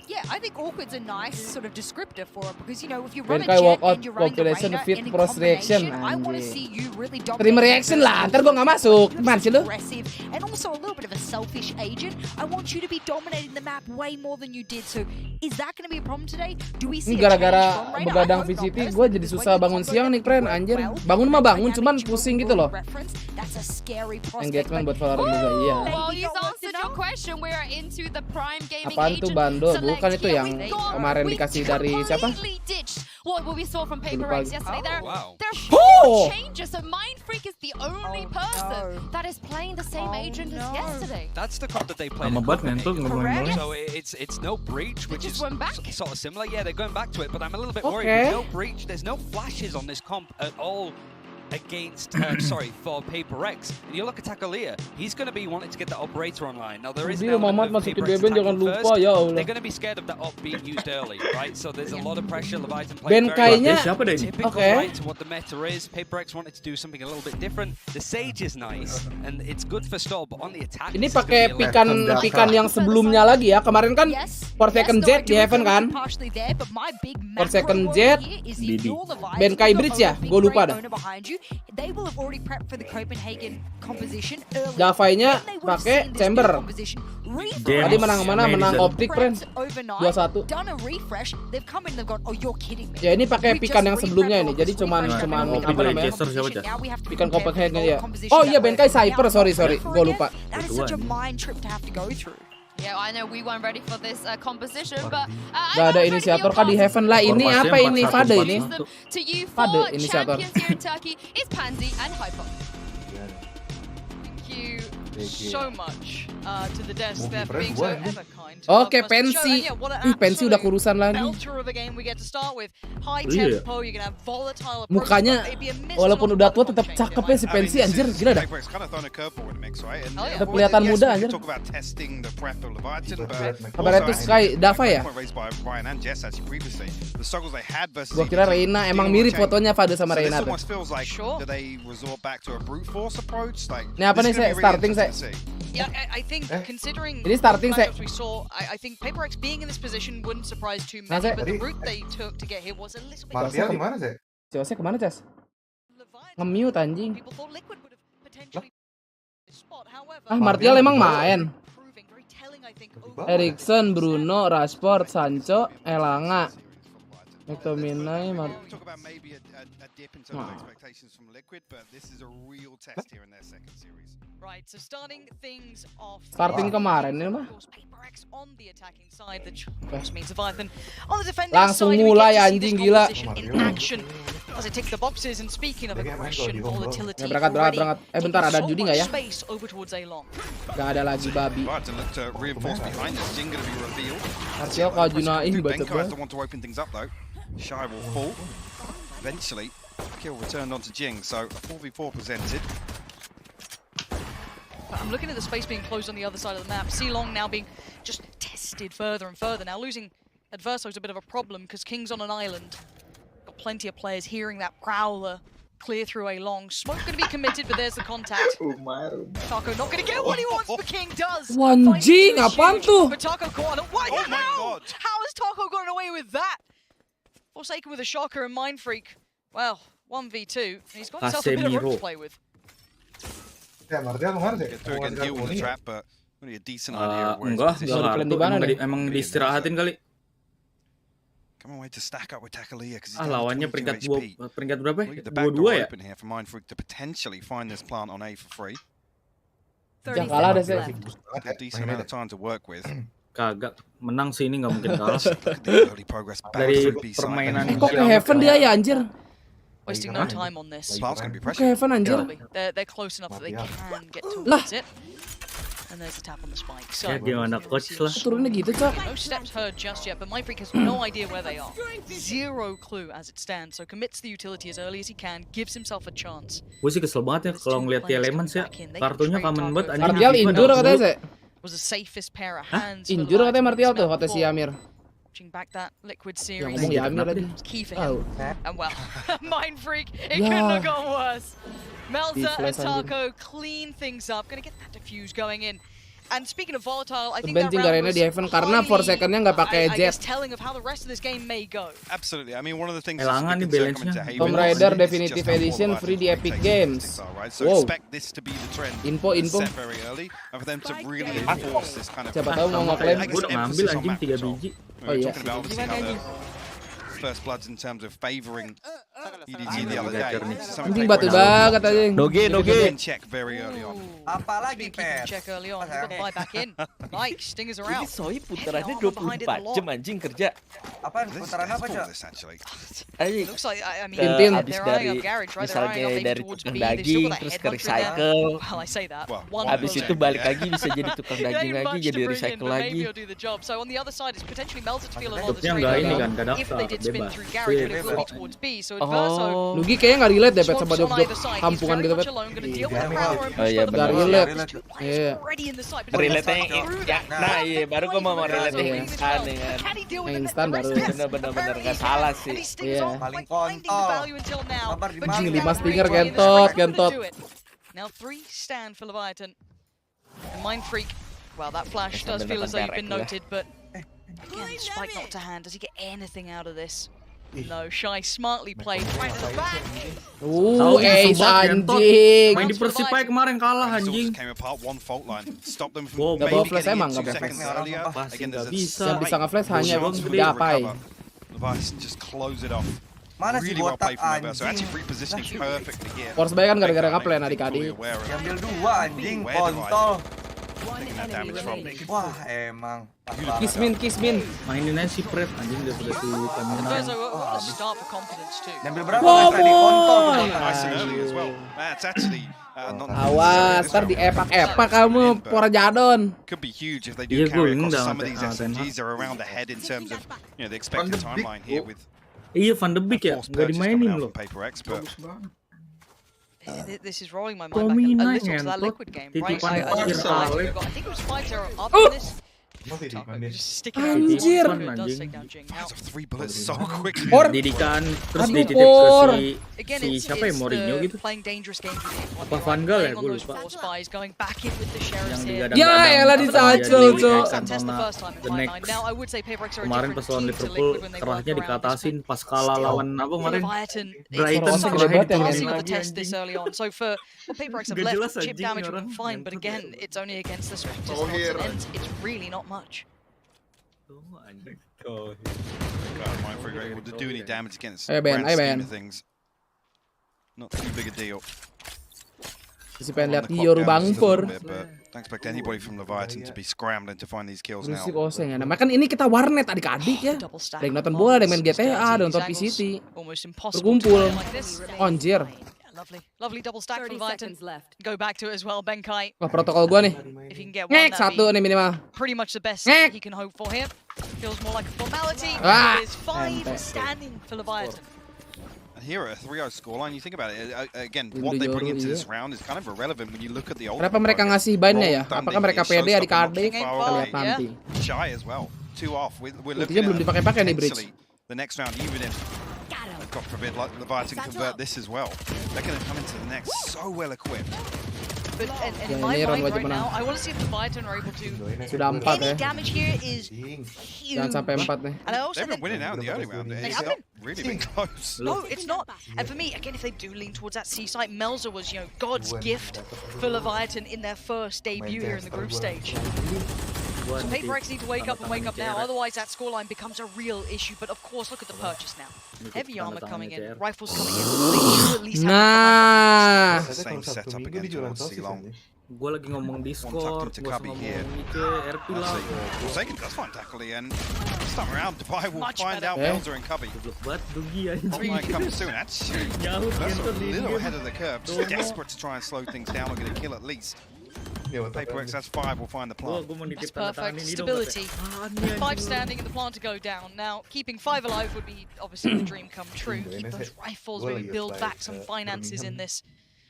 Yeah, I think awkward's a nice sort of descriptor for it because you know if you run a Benkai jet walk out and you're running the compilation Reyna fit and in cross reaction combination, I want to anjing. see you really dominate. Terima reaction lah, ntar gua nggak masuk. Gimana sih lu? Aggressive and also a little bit of a selfish agent. I want you to be dominating the map way more than you did. So is that going to be a problem today? Do we see Ini gara-gara begadang VCT gue jadi susah bangun siang nih friend anjir. Bangun mah bangun cuman pusing gitu loh. Engagement buat Valorant juga iya. Well, he's answered your question. We are into the Prime Gaming Apaan tuh agent bandol? select. Bukan itu Yeah, yang we got- kemarin we dikasih dari siapa? completely ditched what we saw from PaperX yesterday. There are Oh! changes, so Mindfreak is the only person that is playing the same agent as yesterday. That's the comp that they played. Lama banget ngentot ngomong-ngomong. So it's no breach, which is sort of similar. Yeah, they're going back to it, but I'm a little bit worried. Okay. There's no breach, there's no flashes on this comp at all against, for PaperX. And you look at Takolia, he's going to be wanting to get the operator online. Now there is Dia Muhammad masukin DBang jangan lupa ya Allah. They're going to be scared of that op being used early, right? So there's a lot of pressure. Leviathan playing Benkainya typical, okay. right, to what the meta is. PaperX wanted to do something a little bit different. The Sage is nice, and it's good for stall, but on the attack... Ini pakai pikan yang sebelumnya lagi ya. Kemarin kan 4-second jet di Heaven kan. 4-second jet, Benkai Bridge ya? Gue lupa dah. They will have already prepped for the Copenhagen composition early. Davai-nya pakai chamber. Tadi menang mana? Menang Optic, friend. 2-1. Done a refresh. They've come in, they've gone, oh, you're kidding me. Ya ini pakai pikan yang sebelumnya ini. Jadi cuman apa namanya? Pikan Copenhagen ya. Oh iya Benkai Cypher, sorry. Gue lupa. That is such a mind trip to have to go through. Yeah, I know we weren't ready for this composition, but gak ada inisiator kah di Heaven lah. Ini apa ini? Fade ini. To you Fade four inisiator. champions here in Turkey is Pansy and Hyper. Thank you so much to the desk there for being so ever kind. Oke, Pensi. Pensi udah kurusan lagi. Belter of a game we get to start with. High tempo, you're gonna have volatile approach. Mukanya walaupun udah tua tetap cakep ya si Pensi, anjir, gila dah. Tetap kelihatan muda anjir. Kabar itu Sky Dava ya? Gua kira Reina, emang mirip fotonya Fade sama Reina tuh. Ini apa nih saya starting saya? Yeah, I think considering Ini starting saya. we saw, I think PaperX being in this position wouldn't surprise too many, but the route they took to get here was a little bit. Martial di mana sih? Cosnya kemana Cas? Nge-mute anjing. Martial emang main. Erikson, Bruno, Rashford, Sancho, Elanga, McTominay, Right, so starting things off. Starting kemarin ini mah. On the attacking side, that means Leviathan. On the defending Langsung side, mulai anjing gila. in action as it ticks the boxes. And speaking of aggression, volatility, Berangkat. Bentar, ada judi nggak ya? Space over towards A-Long. Gak ada lagi babi. Martial kalau Junaih baca-baca. Shy will fall. Eventually, kill returned onto Jing, so a 4v4 presented. I'm looking at the space being closed on the other side of the map. C-Long now being just tested further and further. Now losing Adverso is a bit of a problem because King's on an island. Got plenty of players hearing that Prowler clear through A-Long. Smoke going to be committed, but there's the contact. Taco not going to get what he wants, but King does. Anjing, apaan tuh? But Taco caught on. What? How has Taco gotten away with that? Forsaken with a shocker and Mind Freak. Well, 1v2. He's got himself a bit of room to play with. Ya, Martial kemana sih? Enggak emang diistirahatin kali. Lawannya peringkat berapa ya? 22 ya? Jangan kalah deh saya. Kagak, menang sih ini nggak mungkin kalah. Dari permainan. Kok ke Heaven dia ya anjir? Wasting no time on this. Ke Heaven anjir. They're close enough that they can get towards it. And there's a tap on the spike. So, ya gimana coach lah. Turunnya gitu, Cok. No steps heard just yet, but Mindfreak has no idea where they are. Zero clue as it stands. So commits the utility as early as he can, gives himself a chance. Gue sih kesel banget ya kalau ngeliat The Elements ya. Kartunya common banget anjing. Martial injur katanya sih. Was the safest pair of hands. Injur katanya Martial tuh, kata si Amir. Back that liquid series. Ngomong Yamir lagi. Key for him. And well, Mind Freak, it couldn't have gone worse. Melter and Taco clean things up. Gonna get that defuse going in. And speaking of volatile, I think that round was di Heaven karena 4 second-nya nggak pakai jet. Telling of how the rest of this game may go. Absolutely. I mean, one of the things Elangan nih balance-nya. Tomb Raider Definitive Edition free di Epic Games. Wow. Info. Siapa tahu mau ngeklaim. Gue udah ngambil anjing 3 biji. Oh iya. First bloods in terms of favoring EDG the other day. Anjing batu banget anjing. Noge. Check very early on. Apalagi check early on. Got buy back in. Like Stingers are Ini out. Soi putarannya 24 jam anjing kerja. Apaan putaran apa, Cok? Looks like I mean Abis dari misalnya dari tukang daging terus ke recycle. Well, I say that. Abis itu balik lagi bisa jadi tukang daging lagi, jadi recycle lagi. So on the other side is potentially Melza to feel a lot of the strain if they did spin through Gary, but it will be towards B. So Adverso Lugi kayaknya nggak relate deh bet sama job-job kampungan gitu bet. Oh iya benar. Relate. Iya. Relate-nya ya. Nah iya baru gua mau relate-nya instan dengan yang instan baru. Bener-bener nggak salah sih. Iya. Paling kontol. Anjing 5 stinger gentot. Now 3 stand for Leviathan. And Mind Freak. Well, that flash does feel as though you've been noted, but again, Spike not to hand. Does he get anything out of this? No, Shy smartly played right at the back. Ace anjing. Main di Persipaya kemarin kalah anjing. Gak bawa flash emang gak bawa flash. Yang bisa nge-flash hanya Dapai. Mana sih botak anjing? Force buy kan gara-gara nge-plan adik-adik. Ambil 2 anjing kontol. Wah emang. Kismin. Mainin aja si Pret anjing udah sudah si Tamunan. Ambil berapa tadi kontol? Awas, ntar di epak-epak kamu, Pora Jadon. Could be huge if they do carry across some of these SMGs are around ahead in terms of the expected timeline here with. Iya Van de Beek ya, nggak dimainin loh. This is rolling my mind back a little to that Liquid game, right? I think it was 5-0 up in this. Anjir. Didikan terus dititip ke si siapa ya Mourinho gitu. Apa Van Gaal ya gue lupa. Ya elah disacel cok. The next kemarin pas lawan Liverpool kerahnya dikatasin pas kalah lawan apa kemarin Brighton kerahnya dikatasin lagi. So for PaperX have left, chip damage will be fine, but again, it's only against the Spectres and it's really not much. Mindfreak able to do any damage against grand scheme of things. Not too big a deal. Masih pengen lihat Yoru Bangpur. Don't expect anybody from Leviathan to be scrambling to find these kills now. Oseng ya. Nah, kan ini kita warnet adik-adik ya. Ada yang nonton bola, ada yang main GTA, ada yang nonton PCT. Berkumpul. Anjir. Lovely double stack for Leviathan. Go back to it as well, Benkai. Wah, protokol gua nih. If he can get one, satu nih minimal. Pretty much the best he can hope for here. Feels more like a formality. It is 5 standing for Leviathan. And here at a 3-0 scoreline, you think about it, again, what they bring into this round is kind of irrelevant when you look at the old. Kenapa mereka ngasih bannya ya? Apakah mereka pede adik-adik? Kita lihat nanti. Shy as well. 2 off. We're looking belum dipakai-pakai nih bridge. The next round, even if God forbid, like Leviathan convert this as well, they're going to come into the next so well equipped. But in my mind right now, I want to see if Leviathan are able to. Sudah 4 any damage here is huge. Jangan sampai 4 nih. They've been winning out in the early round. It's not really been close. No, it's not. And for me, again, if they do lean towards that C site, Melza was, God's gift for Leviathan in their first debut here in the group stage. So PaperX need to wake up and wake up now, otherwise that scoreline becomes a real issue. But of course, look at the purchase now. Heavy armor coming in, rifles coming in. They should at least have same setup again towards C-Long. Gue lagi ngomong Discord, gue ngomong IC, RP lah. Forsaken does find tackle and this time around, Dubai will find out Melza and Cubby. Buat Dugi anjing. Might come soon. That's a little ahead of the curve. Just desperate to try and slow things down or get a kill at least. PaperX has 5, will find the plant. That's perfect. Stability. 5 standing and the plant to go down. Now, keeping 5 alive would be obviously the dream come true. Keep those rifles, maybe build back some finances in this.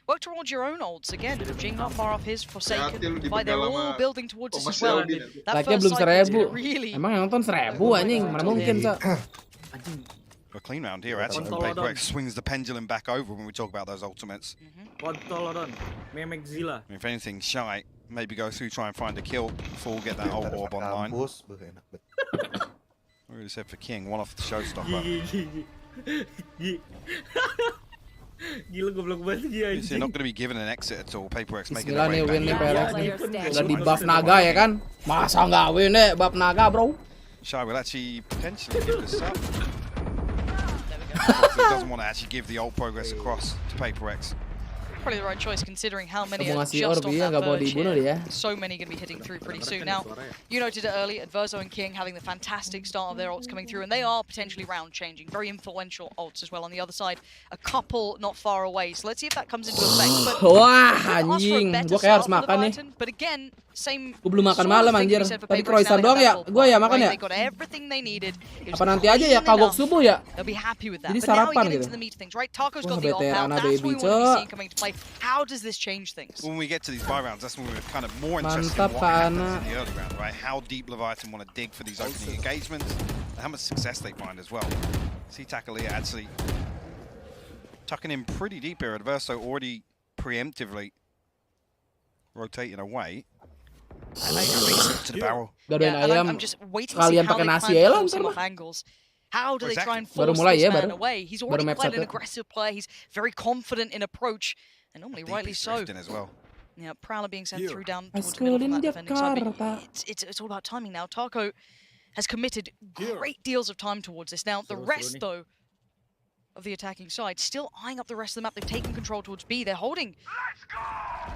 Work towards your own ults again. Jing not far off his Forsaken. They're all building towards this as well. That first site is really. Emang yang nonton 1000 anjing, mana mungkin Cak. A clean round here, actually. PaperX swings the pendulum back over when we talk about those ultimates. If anything, Shy maybe go through, try and find a kill before we get that old orb online. We already said for King, one off the showstopper. Gila goblok banget dia anjing. You're not going to be given an exit at all. PaperX making their way back. Udah di buff naga ya kan? Masa nggak win buff naga bro? Shy will actually potentially give this up. He doesn't want to actually give the ult progress across to PaperX. Probably the right choice considering how many Mau are ngasih just orb, on iya, that nggak mau verge dibunuh here. dia. So many going to be hitting through pretty soon. Now, you noted it early, Adverso and King having the fantastic start of their ults coming through, and they are potentially round changing. Very influential ults as well on the other side. A couple not far away, so let's see if that comes into effect. But Wah, anjing. Gua kayak harus makan nih. But again, same. Gue belum makan malam anjir. Tadi croissant doang ya. Gue ya makan ya. They got everything they needed. Apa nanti aja ya kagok subuh ya? They'll be happy with that. Jadi But now we sarapan get gitu. into the meat of things, right? Taco's Wah, got the ult now. veterana That's baby, what we want to be Cok. seeing coming to play. How does this change things? When we get to these buy rounds, that's when we're kind of more interested Mantap, in what happens Ana. in the early round, right? How deep Leviathan want to dig for these opening engagements, and how much success they find as well. See Takalia actually tucking in pretty deep here. Adverso already preemptively rotating away. To the barrel. Gadoin ayam. I'm just waiting to see Kalian how pakai they nasi try ya and lah force ntar him mah. off angles. How do they Exactly. try and Baru force mulai this ya, man baru. away? He's Baru already map quite an 1. aggressive player. He's very confident in approach, and normally rightly so. As well. Yeah, Prowler being sent through down towards the Maskulin middle from that defending side. Jakarta. But it's all about timing now. Taco has committed great deals of time towards this. Now, the rest, though, of the attacking side, still eyeing up the rest of the map. They've taken control towards B. They're holding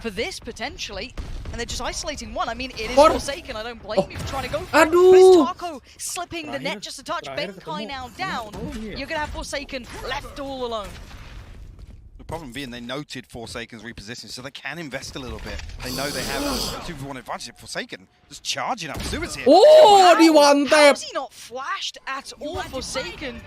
for this, potentially, and they're just isolating one. I mean, it is Forsaken. I don't blame you for trying to go for it. But it's Taco slipping the net just a touch. Benkai now down. You're going to have Forsaken left all alone. The problem being they noted Forsaken's reposition, so they can invest a little bit. They know they have a 2v1 advantage. Forsaken just charging up. Suba's here. Oh, di one How tap. is he not flashed at all? Forsaken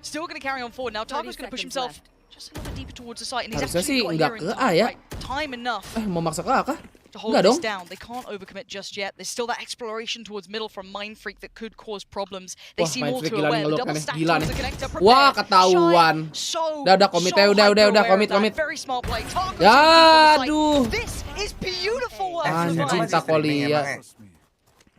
still going to carry on forward. Now Taco's going to push himself just a little bit deeper towards the site, and he's Harusnya actually sih got nggak here ke in A time. ya. Right, time enough Mau maksa ke A kah? to hold Enggak this dong. down. They can't overcommit just yet. There's still that exploration towards middle from Mind Freak that could cause problems. They Wah, seem Mind all Freak too gila aware. nih The ngeluk double nih, stack gila towards nih. the connector. Wah, Prepare. ketahuan. So Udah komit ya, udah komit. Very smart play. Taco's Ya, on the site. aduh. This is beautiful work. Anjing Takolia.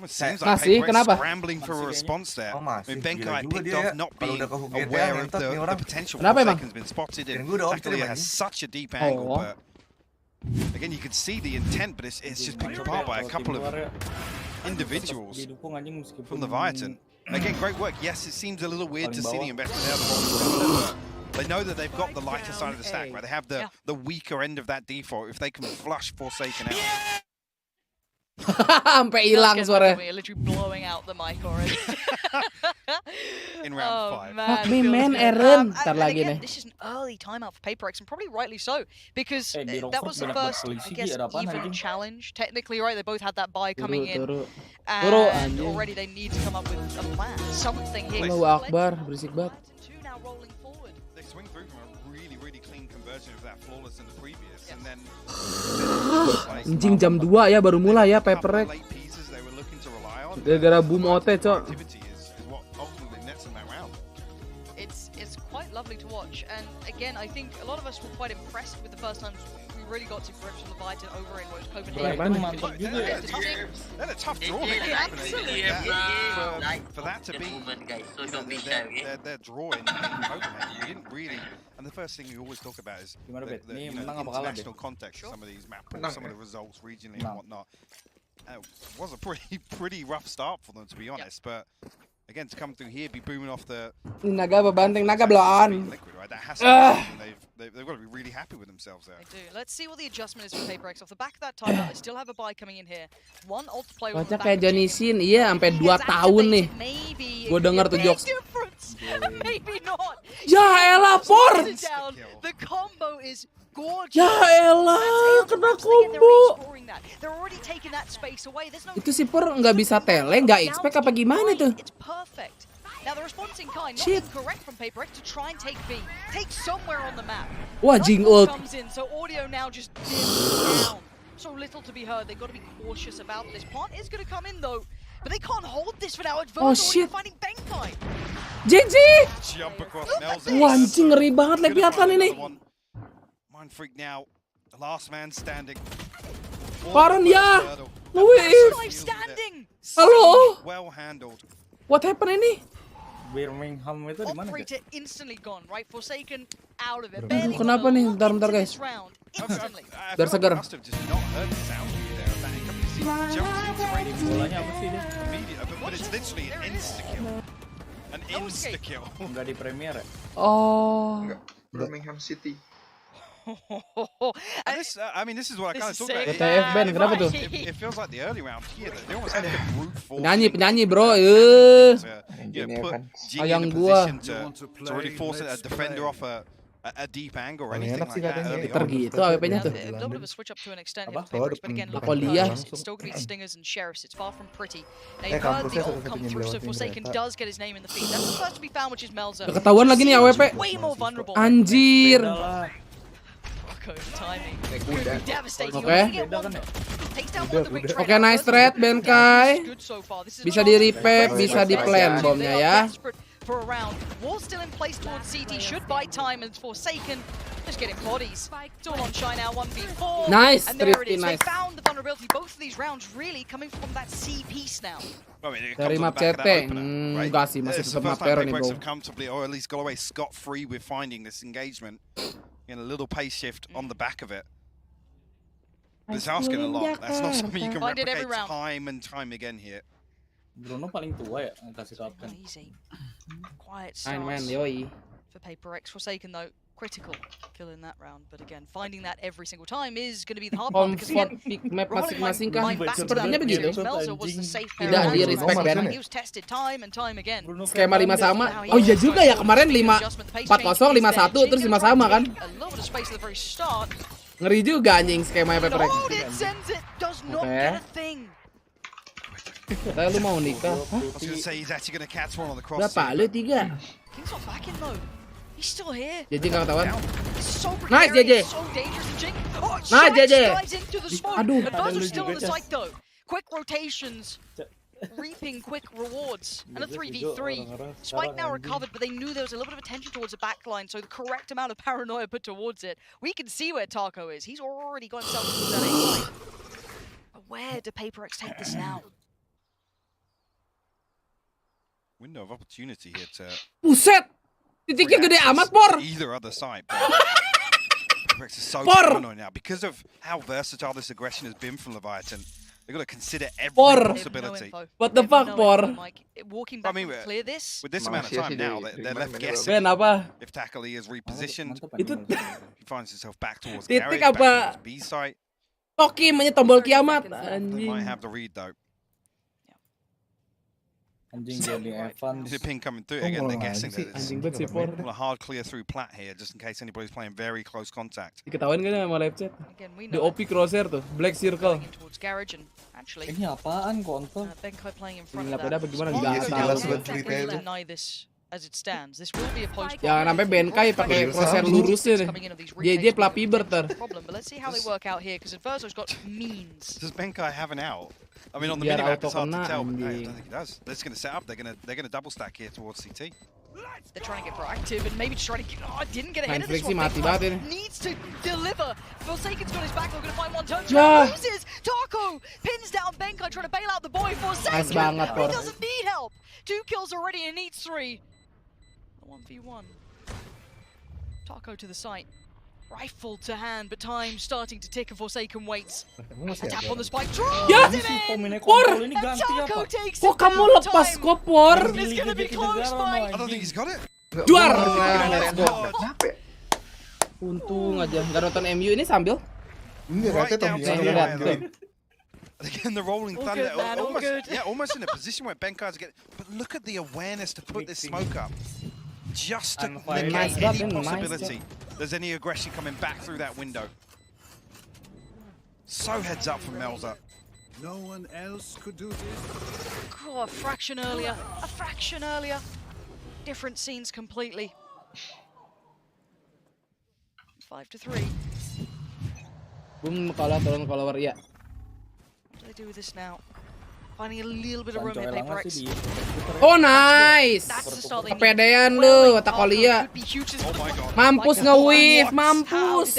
Seems Masih, like kenapa? Scrambling for a response there. I mean, Benkai picked dia off not kalau being udah kehugetan, aware of ngentot nih the orang. potential. Kenapa emang? Forsaken's been spotted, and Gue udah off stream Takalia has anjing. such a deep angle, Oh. but again, you can see the intent, but it's just picked apart by a couple of individuals from Leviathan. Again, great work. Yes, it seems a little weird to see the investment there. They know that they've got the lighter side of the stack, right? They have the weaker end of that default. If they can flush Forsaken out. Sampai hilang suaranya. Literally blowing out the mic already. In round 5. Fuck me man, Eren. Ntar And lagi again, nih. this is an early timeout for PaperX, and probably rightly so, because that was the first, I guess, even challenge. Technically, right, they both had that buy coming in, Turu, and anjing. already they need to come up with a plan, something here. Allahu Akbar, berisik banget. Now rolling forward. They swing through from a really, really clean conversion of that flawless in the previous, and then Anjing jam 2 ya baru mulai ya Paperek. late pieces they were looking to rely on. Gara-gara boom OT, Cok. Activity is what ultimately nets them that round. It's quite lovely to watch, and again, I think a lot of us were quite impressed with the first time we really got to grips with Leviathan over in Copenhagen. They're a tough draw. For that to be, their draw in Copenhagen, we didn't really. And the first thing we always talk about is the international context of some of these map pools, some of the results regionally and whatnot. It was a pretty rough start for them, to be honest, but. Again, to come through here, be booming off the Naga bebanting, Naga belon. liquid, right? That has to be they've got to be really happy with themselves there. They do. Let's see what the adjustment is for PaperX. Off the back of that timeout, they still have a buy coming in here. One ult to play with. Wajah kayak Janisin, iya sampai 2 tahun nih. Gue denger tuh jokes. Maybe not. Ya elah, Por. The combo is gorgeous. Ya elah, kena combo. They're already taking that space away. There's no. Itu si Por nggak bisa tele, nggak expect apa gimana tuh? It's perfect. Now the response in kind, not Shit. incorrect from PaperX to try and take B. Take somewhere on the map. Wah, jing Nightfall ult. comes in, so audio now just dims down. So little to be heard. They've got to be cautious about this. Plant is going to come in though, but they can't hold this for now. Oh, Adverso shit. finding Benkai. GG. Jump across Melza. Wah, anjing ngeri banget Leviathan ini. Mind Freak now, the last man standing. Paran ya. Luis. Standing. Halo. Well handled. What happened ini? Birmingham itu di mana? Operator instantly gone, right? Forsaken out of it. Aduh, kenapa nih? Bentar guys. Round instantly. Biar segar. Bolanya apa sih dia? But it's literally an insta-kill. An insta-kill. Enggak di Premier ya? Oh. Birmingham City. This is what I kind of talked about. TF Ben, kenapa tuh? It feels like the early round here. They almost had to brute force. Penyanyi bro. Put Jing in a position to really force a defender off a deep angle or anything like that. Gitu AWP-nya tuh. A little bit of a switch up to an extent here Apa? for Paper X, but again, look at the it's still going to be Stingers and Sheriffs. It's far from pretty. Now you've heard the ult come through, so Forsaken does get his name in the feed. That's the first to be found, which is Melzer. Ketahuan lagi nih AWP. Way more vulnerable. Anjir. Oke, nice trade Benkai. Bisa di repep, bisa di plan bomnya ya. For a round, wall still in place towards CT, should buy time, and Forsaken just getting bodies. It's all on Shy now, 1v4. Nice, and there it is. nice. They found the vulnerability. Both of these rounds really coming from that C piece now. Dari map CT, enggak sih, masih tetap map Terror nih bro. Comfortably, or at least got away scot-free with finding this engagement. In a little pace shift on the back of it. But it's asking a lot. That's not something you can replicate time and time again here. Bruno paling tua ya kasih kapten. Quiet start for Paper X. Forsaken though, critical kill in that round. But again, finding that every single time is going to be the hard part. Because again, map masing-masing kan sepertinya begitu. Tidak di respect Ben. He was tested time and time again. Skema 5 sama. Oh iya juga ya, kemarin 5-4-0, 5-1 terus 5 sama kan. Ngeri juga anjing skemanya Paper X. Oke. Saya lu mau nikah? Berapa? Lu 3? JJ nggak ketahuan. Nice JJ. Nice JJ. Aduh. Quick rotations, reaping quick rewards, and a 3v3. Spike now recovered, but they knew there was a little bit of attention towards the backline, so the correct amount of paranoia put towards it. We can see where Taco is. He's already got himself to that A side. But where do Paper X take this now? Window of opportunity here to. Buset! Titiknya gede amat, Por. Either other side. Paper X is so paranoid now because of how versatile this aggression has been from Leviathan. They've got to consider every possibility. What the fuck, Por? I mean, with this amount of time now, they're left guessing. Ben apa? If Takali is repositioned, Itu he finds himself back towards titik Garage, apa? back towards B site. Toki mainnya tombol kiamat. They Anjing. might have the read though. Anjing jadi Evans. The ping coming through again. They're guessing that it's a hard clear through plat here, just in case anybody's playing very close contact. Diketahuin kan sama live chat? Di OP crosshair tuh, black circle. Ini apaan konten? Dapat gimana nggak tahu. As it stands, this will be a post. Jangan sampai Benkai pakai crosshair lurusnya nih. JJ Flappy Bird ter. But let's see how they work out here, because Adverso's got means. Does Benkai have an out? I mean, on the minimap, it's hard to tell. But I don't think he does. They're just going to set up. They're going to double stack here towards CT. They're trying to get proactive and maybe just trying to get. Oh, didn't get ahead of this one. Needs to deliver. Forsaken's got his back. They're going to find one turn. Loses. Taco pins down Benkai, trying to bail out the boy. Forsaken. He doesn't need help. 2 kills already and needs 3. 1v1. Taco to the site. Rifle to hand, but time starting to tick and Forsaken waits. A tap on the spike. Ya, Por. Kok kamu lepas kok, Por? It's gonna be close, Mike. I don't think he's got it. Juar. Untung aja nggak nonton MU ini sambil. Right down to the island. Again, the rolling thunder, almost in a position where Benkai's getting. But look at the awareness to put this smoke up. Just to negate any possibility there's any aggression coming back through that window. So heads up from Melzer. No one else could do this. Oh, a fraction earlier. A fraction earlier. Different scenes completely. 5-3. Boom kalah turun follower ya. What do they do with this now? Finding a little bit of room in Paper X. Oh nice. Kepedean lu, Takolia. Mampus nge-weave, mampus.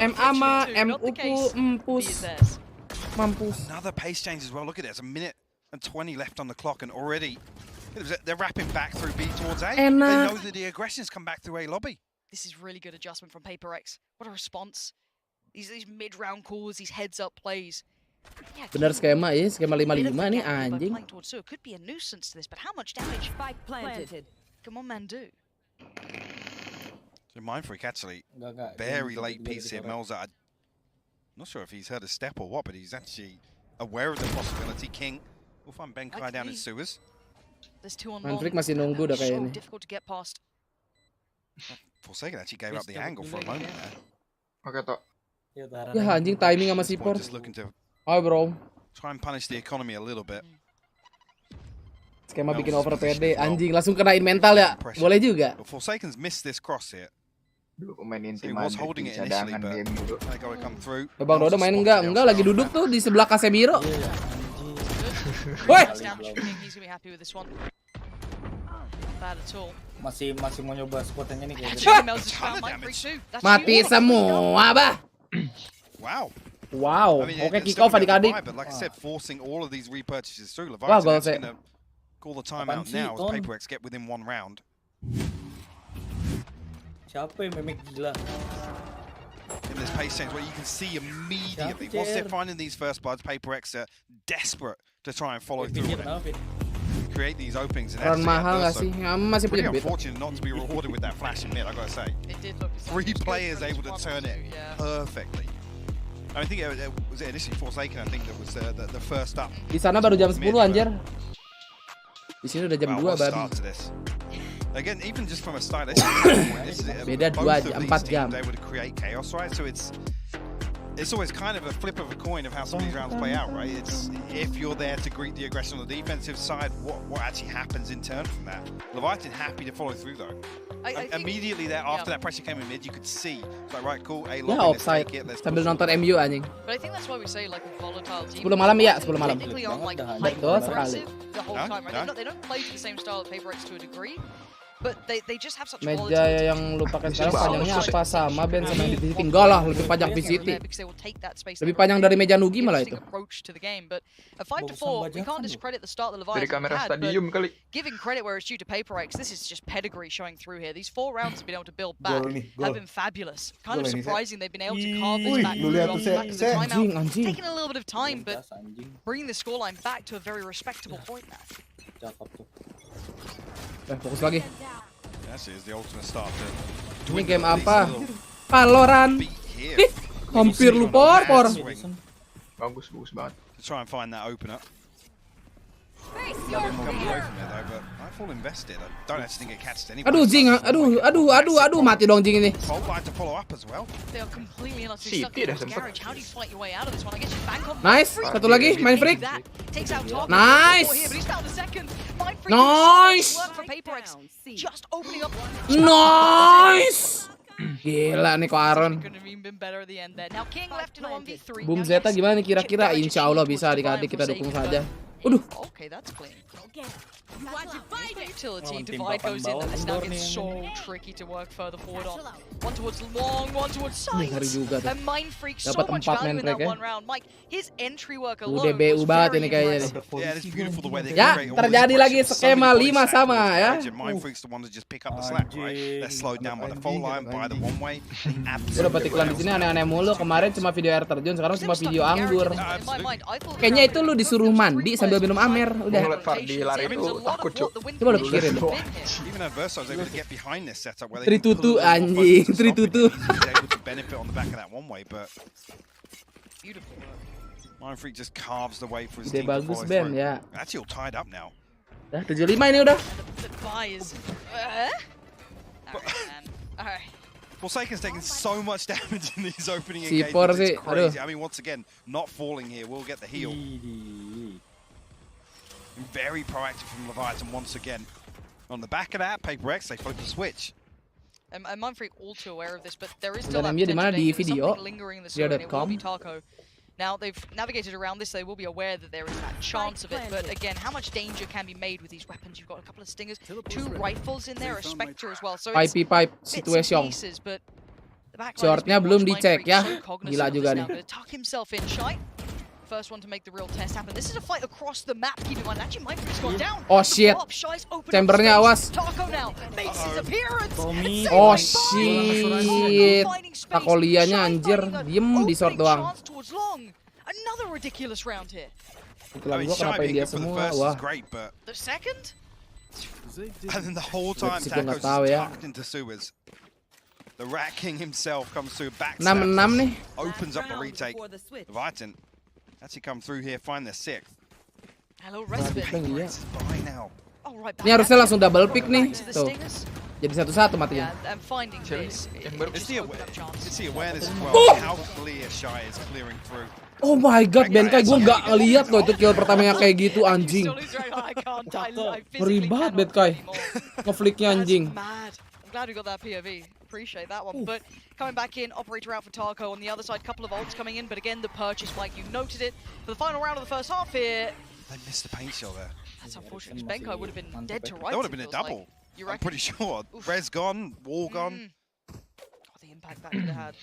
MA ma, MUku, empus. Mampus. Another pace change as well. Look at it. There's a minute and 20 left on the clock, and already they're wrapping back through B towards A. They know that the aggression's come back through A lobby. This is really good adjustment from Paper X. What a response. These mid-round calls, these heads-up plays. Bener skema ya, skema 55 nih anjing. Come on, man, do. So Mindfreak actually very late piece here. Mel's out. Not sure if he's heard a step or what, but he's actually aware of the possibility. King will find Benkai down in sewers. Mindfreak masih nunggu dah kayaknya. Forsaken actually gave up the angle for a moment there. Oke, Tok. Ya anjing timing sama Sipor. Oh bro. Try and punish the economy a little bit. Skema bikin over PD, anjing langsung kenain mental ya. Boleh juga. Forsaken's missed this cross here. Dulu pemain inti was holding it initially, but they gotta come through. Bang Dodo main enggak lagi duduk tuh di sebelah Casemiro. Woi. Masih mau nyoba spotnya nih kayaknya. Mati semua, bah. Wow. Wow. Oke, kick off adik-adik. But like I said, forcing all of these repurchases through. Wah, gol Leviathan gonna call the timeout now as PaperX get within 1 round. Siapa yang memek gila? In this pace change where you can see immediately once they're finding these first bloods, PaperX are desperate to try and follow through with it. Create these openings and that's mahal nggak sih? Masih punya pretty unfortunate not to be rewarded with that flash in mid, I gotta say. 3 players able to turn it perfectly. I think it was initially Forsaken, I think that was the first up. Di sana baru jam 10 anjir. Di sini udah jam 2 babi. Again, even just from a stylistic standpoint, this is beda 4 jam. They would create chaos, right? So it's always kind of a flip of a coin of how some of these rounds play out, right? It's if you're there to greet the aggression on the defensive side, what actually happens in turn from that. Leviathan happy to follow through though. I immediately there after that pressure came in mid, you could see it's like right, cool, A ya offside. Sambil nonton MU anjing. But I think that's why we say like a volatile team. 10 malam ya, 10 malam. Betul sekali. The whole time, right? They don't play to the same style of PaperX to a degree. But they just have such meja yang lu pakai sekarang panjangnya apa sama Ben sama yang di VCT? Enggak lah, lebih panjang VCT. Lebih panjang dari meja Nugi malah itu. Dari kamera stadium kali. Giving credit where it's due to PaperX, this is just pedigree showing through here. These 4 rounds have been able to build back have been fabulous. Kind of surprising they've been able to carve this back to the timeout. Taking a little bit of time, but bringing the scoreline back to a very respectable point now. Fokus lagi. Ini game apa? Valorant. Hampir lu por. Bagus banget. To try and find that opener. Aduh Jing, aduh mati dong Jing ini. Nice, satu lagi Mindfreak. Nice. Gila nih kok Aaron. Boom Zeta gimana nih kira-kira? Insya Allah bisa adik-adik, kita dukung saja. Okay, that's clean. Utility divide goes in as now gets so tricky to work further forward on. One towards long, one towards sides. And Mindfreak so much value in that 1 round. Mike, his entry work alone was very impressive. Yeah, it's beautiful the way they ya, terjadi lagi skema 5 sama ya. Mindfreak's the one to just pick up the slack, right? They're slowed down by the full line, by the one way. Gue dapet iklan di sini aneh-aneh mulu. Kemarin cuma video air terjun, sekarang cuma video anggur. Kayaknya itu lu disuruh mandi sambil minum Amer, udah. Coba lu pikirin. Tritutu anjing, tritutu. Ide bagus Ben ya. Dah 75 ini udah. Forsaken's taking so much damage in these opening engagements. It's crazy. I mean, once again, not falling here will get the heal. Very proactive from Leviathan once again. On the back of that, PaperX, they flip the switch. I'm Mindfreak all too aware of this, but there is still that video lingering in the zone. It will be Taco. Now they've navigated around this, they will be aware that there is that chance of it, but again, how much danger can be made with these weapons? You've got a couple of stingers, 2 rifles in there, a Spectre as well, so it's pipe situation. Shortnya belum dicek ya, gila juga nih. Tuck himself in, Shy. First one to make the real test happen. This is a fight across the map. Keep in mind, actually, Mindfreak's gone down. Oh shit. Chambernya awas. Oh shit. Takolianya anjir, diem di short doang. Another ridiculous round here. Itulah gua kenapa dia semua. Wah. The second? And then the whole time Taco's tucked into sewers. The Rat King himself comes through, backstabs nih. Opens up the retake. Vitan actually come through here, find their sixth. Hello, respite. By now. Ini harusnya langsung double pick nih. Tuh. Jadi satu-satu matinya. It's the awareness as well. How clear Shy is clearing through. Oh my god, BangkongS gue nggak ngeliat loh itu kill pertamanya kayak gitu anjing. Ngeri banget BangkongS. Ngeflicknya anjing. I'm glad we got that POV. Appreciate that one. But coming back in, operator out for Tarko on the other side. Couple of ults coming in, but again the purchase, Mike, you noted it. For the final round of the first half here. They missed the paint shell there. That's unfortunate. BangkongS would have been dead to rights. That would have been a double. Like. I'm pretty sure. Res gone, wall gone. Oh, the impact that could have had.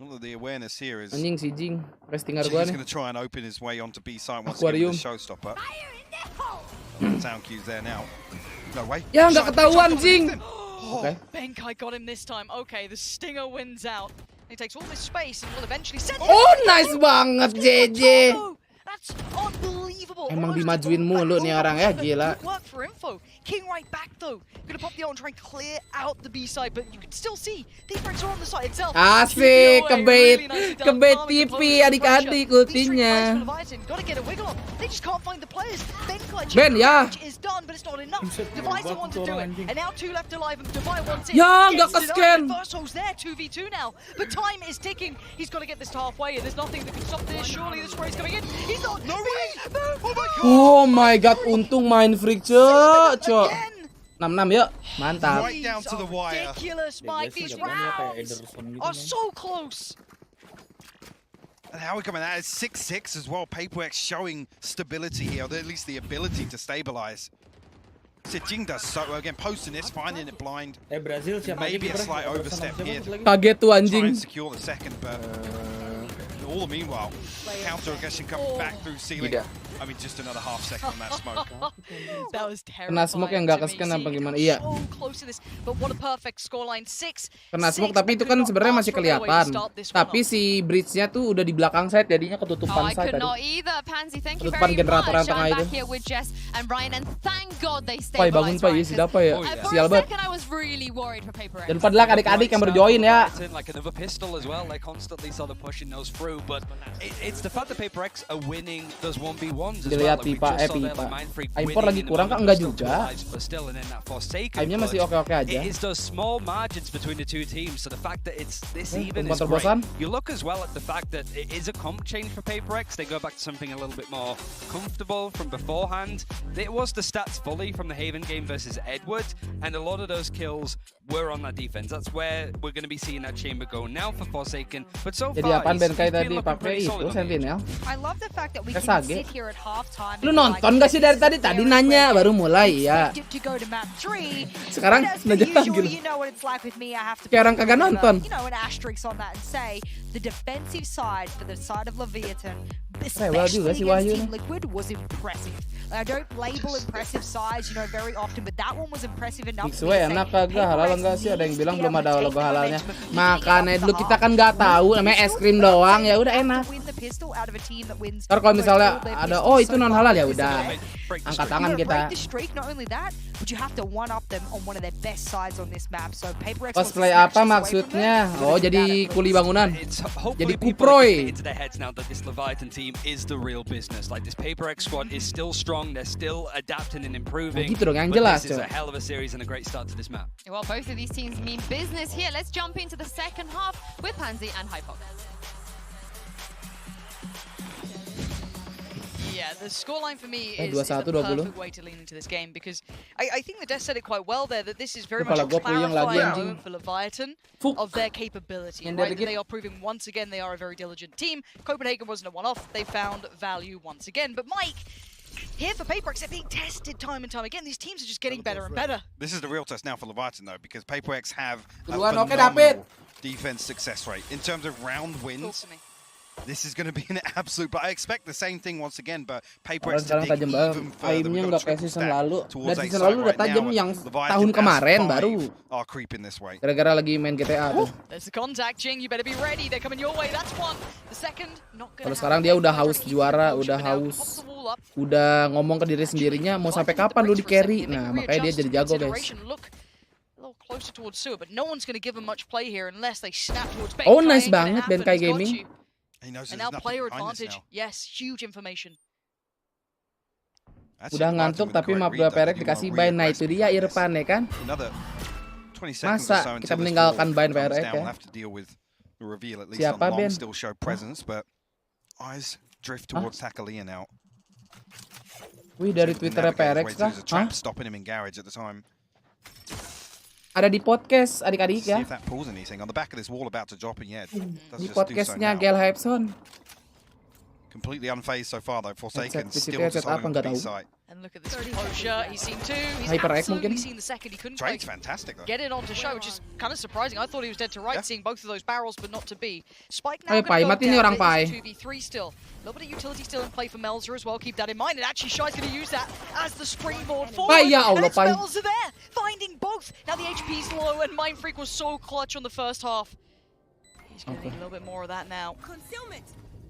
All of the awareness here is. Anjing si Jing, restingar He's gua nih. going to try and open his way onto B side once again with the showstopper. Sound cues there now. No way. Ya nggak ketahuan Jing. Okay. BangkongS got him this time. Okay, the Stinger wins out. He takes all this space and will eventually send. Oh, nice banget JJ. That's unbelievable. Emang dimajuin mulu nih orang ya, gila. Good work for info. King right back though. Gonna pop the ult and try and clear out the B side, but you can still see the Efrex are on the side itself. Asik, kebet TV adik-adik ultinya. Gotta get a wiggle on. They just can't find the players. Ben ya. Is done, but it's not enough. Divisor wants to do it, and now 2 left alive, and Divine wants it. Ya, nggak ke-scan. Verso's there, 2v2 now, but time is ticking. He's got to get this to halfway, and there's nothing that can stop this. Surely the spray's coming in. He's not. No way. Oh my god, untung main freak cok. 6-6 yuk, mantap. Right down to the wire. Ridiculous, Mike. These rounds are so close. And how we coming out is 6-6 as well. PaperX showing stability here, or at least the ability to stabilize. Jing does so again, posting this, finding it blind. Maybe a slight overstep here. Kaget tuh anjing. Try and secure the second, but all the meanwhile, counter aggression coming back through ceiling. I mean, just another half second on that smoke. That was terrible. Kena smoke yang nggak ke-scan apa gimana? Iya. So close to this, but what a perfect scoreline. 6. Kena smoke tapi itu kan sebenarnya masih kelihatan. Tapi si bridge-nya tuh udah di belakang side, jadinya ketutupan side tadi. Ketutupan generator yang tengah itu. Pai bangun Pai, si Dapa ya. Sial banget. Dan padahal adik-adik yang berjoin ya. Dilihat pipa, pipa. Impor lagi kurang kan enggak juga. Aimnya masih oke-oke aja. Umpan terbosan. You look as well at the fact that it is a comp change for PaperX. They go back to something a little bit more comfortable from beforehand. It was the stats fully from the Haven game versus Edward, and a lot of those kills were on that defense. That's where we're going to be seeing that chamber go now for Forsaken. But so jadi apaan BangkongS tadi pakai itu Sentinel? I love the fact that we can sit here at halftime. Lu nonton gak sih dari tadi? Tadi nanya baru mulai ya. Sekarang nanya gitu. Kayak orang kagak nonton. You know, an asterisk on that and say the defensive side for the side of Leviathan, especially against Team Liquid, was impressive. Like, I don't label impressive sides, you know, very often, but that one was impressive enough. Enak kagak halal enggak sih? Ada yang bilang belum ada logo halalnya. Makanya dulu kita kan nggak tahu, namanya es krim doang ya udah enak. Ntar kalau misalnya ada oh itu non halal ya udah angkat tangan kita. Cosplay apa maksudnya? Oh jadi kuli bangunan. Jadi kuproy. Gitu dong yang jelas. Well, both of these teams mean business here. Let's jump into the second half with Pansy and Hypox. Yeah, the scoreline for me is the perfect way to lean into this game because I think the Death said it quite well there that this is very much a clarifying moment for Leviathan of their capability. Right? They are proving once again they are a very diligent team. Copenhagen wasn't a one-off. They found value once again. But Mike, here for PaperX, they're being tested time and time again. These teams are just getting better and better. This is the real test now for Leviathan though, because PaperX have a phenomenal defense success rate in terms of round wins. This is going to be an absolute, but I expect the same thing once again, but PaperX to sekarang dig tajam banget. even further. Aimnya We've nggak got kayak triple season stack lalu. towards Dan A season side lalu udah right tajam now, yang and Leviathan tahun as kemarin 5 baru. are creeping this way. Gara-gara lagi main GTA tuh. There's the contact, Jing. You better be ready. They're coming your way. That's one. The second, not gonna Kalau sekarang dia udah haus juara, udah haus, udah ngomong ke diri sendirinya mau sampai kapan lu di carry. Nah makanya dia jadi jago guys. Closer towards Sewer, but no one's going to give him much play here unless they snap towards Benkai. Oh nice banget Benkai Gaming. And now player advantage. Yes, huge information. Udah ngantuk tapi map 2 perek dikasih bind. Nah itu dia Irfan ya kan. Masa kita meninggalkan bind perek ya. Siapa Ben? Wih dari Twitternya perek kah? Hah? Ada di podcast adik-adik ya. Di podcastnya Gel Hypeson. Completely unfazed so far though. Forsaken still just holding the B site. And look at this composure. He's seen two. He's Hyper X absolutely mungkin. seen the second. He couldn't Drake's fantastic though. get it onto show, which is kind of surprising. I thought he was dead to right, seeing both of those barrels, but not to be. Spike now Pai, going to mati nih orang Pai. 2v3 still. A little bit of utility still in play for Melzer as well. Keep that in mind. And actually, Shy's going to use that as the springboard forward. Pai, ya Allah, and it's Pai. Melzer there, finding both. Now the HP's low, and Mind Freak was so clutch on the first half. He's going to need a little bit more of that now.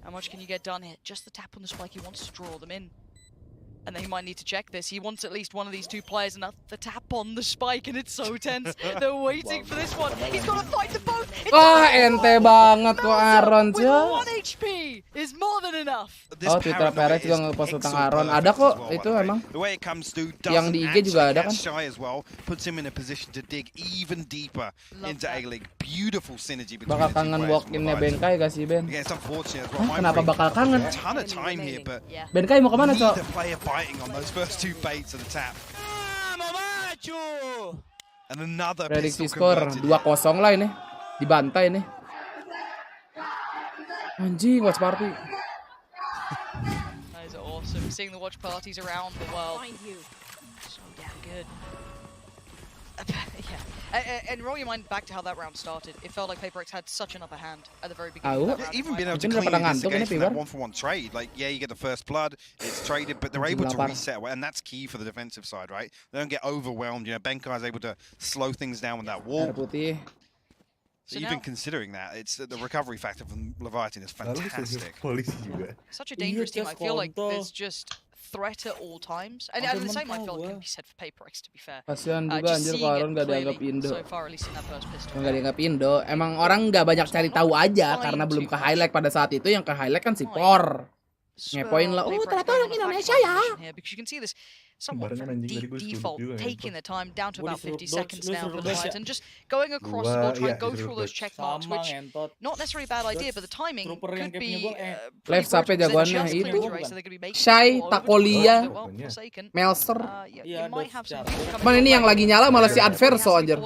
How much can you get done here? Just the tap on the spike. He wants to draw them in. And then he might need to check this. He wants at least one of these two players, and the tap on the spike, and it's so tense. They're waiting for this one. He's got to fight the both. Wah ente banget kok Aaron with 1 HP is more than enough. Oh Twitter perek juga ngepost tentang Aaron. Ada kok itu emang. Yang di IG juga ada kan. Puts him in a position to dig even deeper into A-League. Beautiful synergy between Bakal kangen walk-innya Benkai gak sih Ben? Hah, kenapa bakal kangen? Benkai mau kemana cok? Biting on those first two baits of the tap. And another prediksi skor 2-0 lah ini. Dibantai nih. Anjing watch party. That is awesome. Seeing the watch parties around the world. So damn good. Yeah. And roll your mind back to how that round started. It felt like PaperX had such an upper hand at the very beginning of that round. Even being able to clean this against that 1-for-1 trade, like yeah, you get the first blood, it's traded, but they're able to reset, and that's key for the defensive side, right? They don't get overwhelmed. You know, Benkai is able to slow things down with that wall. So even considering that, it's the recovery factor from Leviathan is fantastic. Such a dangerous team. I feel like there's just threat at all times, and at the same I feel like can be said for PaperX to be fair. Kasian juga anjir kalau Aaron gak dianggap Indo. So far, at least in that first pistol. Gak dianggap Indo. Emang orang gak banyak cari tahu aja karena belum ke highlight pada saat itu. Yang ke highlight kan si Por. Ngepoin lah. Oh ternyata orang Indonesia ya. Because you can see this somewhat deep default, taking the time down to about 50 seconds now for the fight, and just going across the board, trying to go through all those check marks, which not necessarily a bad idea, but the timing could be live sampai jagoannya itu Shy, Takolia, Melzer. Cuman ini yang lagi nyala malah si Adverso anjir.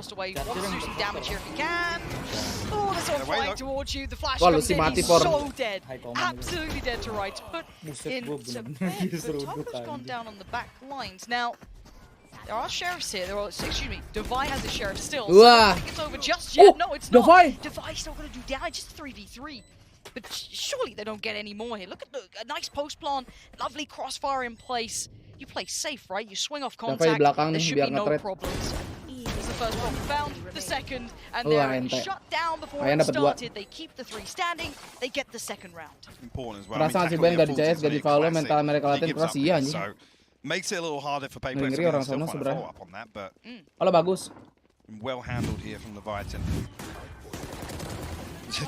Wah lu si mati Por. Absolutely dead to right. Put in gone down on the back lines. Now there are sheriffs here. There are, excuse me, Devi has a sheriff still. So I don't think it's over just yet. No, it's not. Devi's still going to do damage. Just 3v3. But surely they don't get any more here. Look at a nice post plant. Lovely crossfire in place. You play safe, right? You swing off contact. There should be no problems. There's the first bomb found, the second, and they're shut down before it started. They keep the 3 standing. They get the second round. Perasaan si Ben gak di CS, gak di follow, mental mereka latihan keras iya anjing. Makes it a little harder for PaperX Ngeri orang sana sebenarnya. Kalau bagus. Well handled here from Leviathan.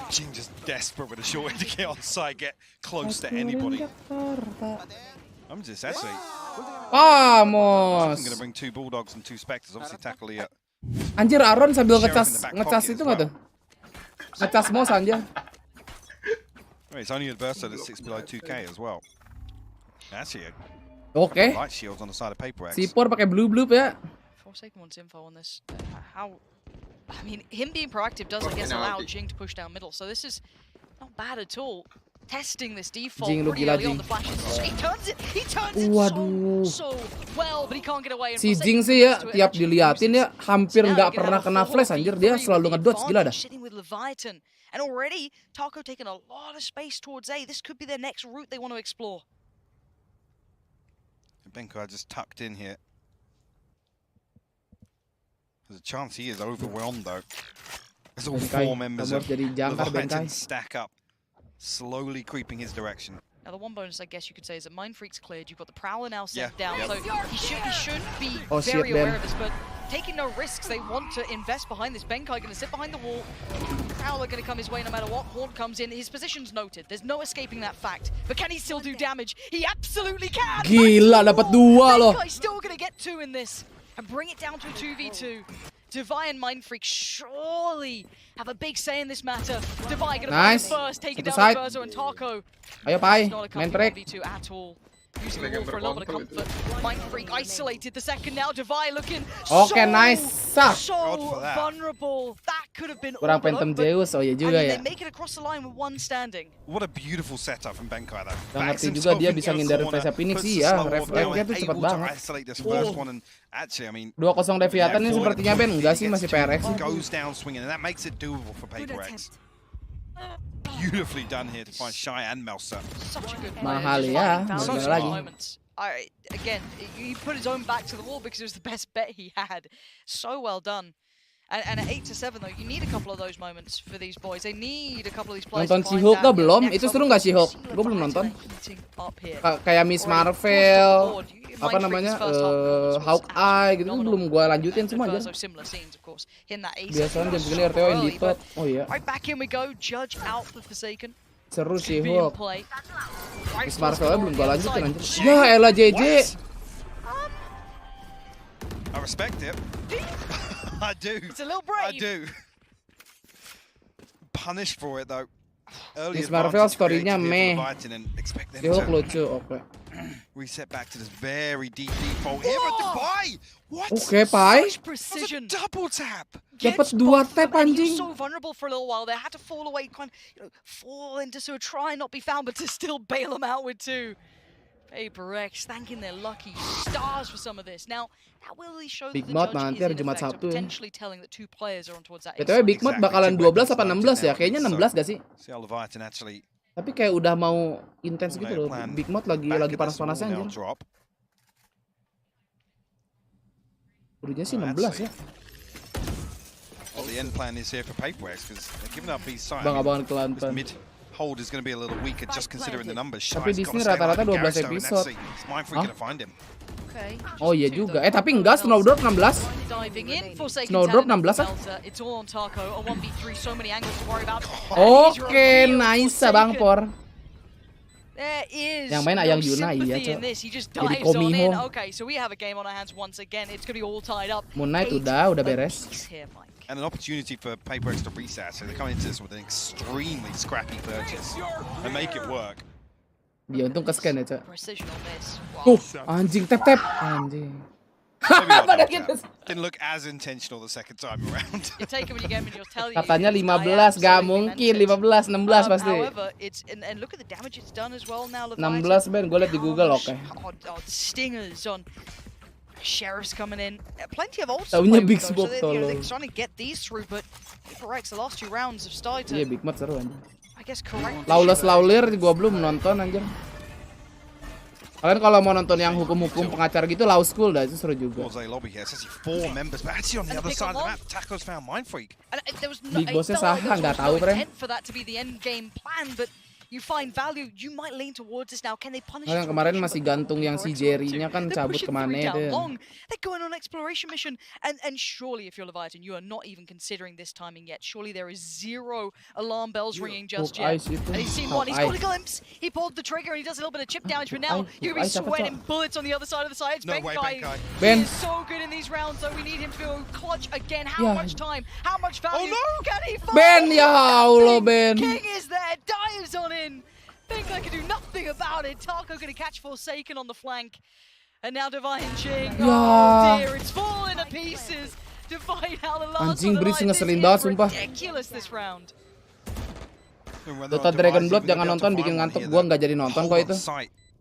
Jing just desperate with a short way to get on side, get close to anybody. I'm just actually. Vamos. I'm gonna bring 2 Bulldogs and 2 Spectres. Obviously tackle the. Anjir Aaron sambil ngecas itu nggak tuh? Ngecas Mos anjir. It's only Adverso that's 6 below 2k as well. Actually, okay. Light shields on the side of PaperX. Si Por pakai blue ya. Forsaken wants info on this. How? I mean, him being proactive does, I guess, allow Jing to push down middle. So this is not bad at all. Testing this default pretty early on the flashes. He turns it so well, but he can't get away. Si Jing sih ya, tiap diliatin ya hampir nggak pernah kena flash anjir, dia selalu ngedodge gila dah. And already, Taco taking a lot of space towards A. This could be their next route they want to explore. Benkai just tucked in here. There's a chance he is overwhelmed though. As all four members of the Leviathan stack up, slowly creeping his direction. Now the one bonus I guess you could say is that Mind Freak's cleared. You've got the Prowler now sent down, so he should be very aware of this, but taking no risks. They want to invest behind this. Benkai going to sit behind the wall. Prowler going to come his way no matter what. Horn comes in. His position's noted. There's no escaping that fact. But can he still do damage? He absolutely can! Gila, dapat 2 loh. Benkai's still going to get 2 in this and bring it down to a 2v2. Devi and Mind Freak surely have a big say in this matter. Devi going to find the first, taking down Verso and Taco. Ayo Pai, main break. 1v2 at all. Using the wall for a little bit of comfort. Mind Freak isolated the second now. Devi looking so vulnerable. That could have been kurang Phantom Zeus, oh iya juga ya. They make it across the line with one standing. What a beautiful setup from Benkai though. Gak ngerti juga dia bisa ngindarin Vesa Phoenix sih ya. Refleksnya tuh cepat banget. 2-0 Deviatan ini sepertinya Ben enggak sih, masih PRX sih. Goes down swinging and that makes it doable for PaperX. Beautifully done here to find Shy and Melsa. Mahal ya, lagi. Again, he put his own back to the wall because it was the best bet he had. So well done. And at 8-7 though, you need a couple of those moments for these boys. They need a couple of these players. Nonton si Hulk kah belum? Itu seru nggak si Hulk? Gue belum nonton. Kayak Miss Marvel, apa namanya, Hawkeye gitu belum gue lanjutin semua aja. Biasanya jam segini RTO yang di top. Oh iya. Seru si Hulk. Miss Marvel belum gue lanjutin anjir. Ya elah JJ. I respect it. I do. It's a little brave. I do. Punished for it though. Miss Marvel story-nya meh. Si Hulk lucu, oke. Reset back to this very deep default here at Dubai. What? Oke, Pai. Precision. Double tap. Dapat 2 tap anjing. So vulnerable for a little while. They had to fall away, fall into sort of try and not be found, but to still bail them out with 2. PaperX thanking their lucky stars for some of this. Now, that will really show that the judge is in effect, potentially telling that 2 players are on towards that. BTW Big Mod bakalan 12 apa 16 ya? Kayaknya 16 gak sih? Tapi kayak udah mau intens gitu loh. Big Mod lagi panas-panasnya anjir. Udah sih 16 ya. The end plan is here for PaperX because they're giving up these sides. Bang-abangan Kelantan. Hold is going to be a little weaker just considering the numbers. Tapi di sini rata-rata 12 episode. Oh iya juga. Tapi enggak, Snowdrop 16. Snowdrop 16 ah. Oke, nice Bang Por. Yang main Ayang Yuna iya, Cok. Jadi Komiho. Moon Knight udah beres. And an opportunity for PaperX to reset, so they come into this with an extremely scrappy purchase and make it work. Dia untung ke scan ya, Cak. Anjing tap anjing. Didn't look as intentional the second time around. Katanya 15, gak mungkin 15, 16 pasti. 16 Ben, gue liat di Google oke. Sheriff's coming in. Plenty of ults. Taunya Big Smoke they're trying to get these through, but PaperX the last 2 rounds have started. Iya, Big Mat seru anjir. I guess correct. Lawler gua belum nonton anjir. Kalian kalau mau nonton yang hukum-hukum pengacara gitu, Law School dah, itu seru juga. Big Boss-nya sah, nggak tahu keren. You find value, you might lean towards this now. Can they punish? Yang kemarin masih gantung yang si Jerry-nya kan cabut kemana itu. They're going on an exploration mission, and surely if you're Leviathan, you are not even considering this timing yet. Surely there is 0 alarm bells ringing just yet. And he's seen one. He's got a glimpse. He pulled the trigger and he does a little bit of chip damage, but now you're gonna be sweating bullets on the other side of the side. It's Benkai. Ben. He is so good in these rounds, though. We need him to go clutch again. How much time? How much value? Can he find? Ben, ya Allah, Ben. King is there, dives on in. Benkai can do nothing about it. Taco gonna catch Forsaken on the flank. And now Divine Ching. Oh dear, it's falling to pieces. Divine how the last anjing Breeze ngeselin banget sumpah. Ridiculous this round. Dota Dragon Blood jangan nonton, bikin ngantuk. Gua nggak jadi nonton kok itu.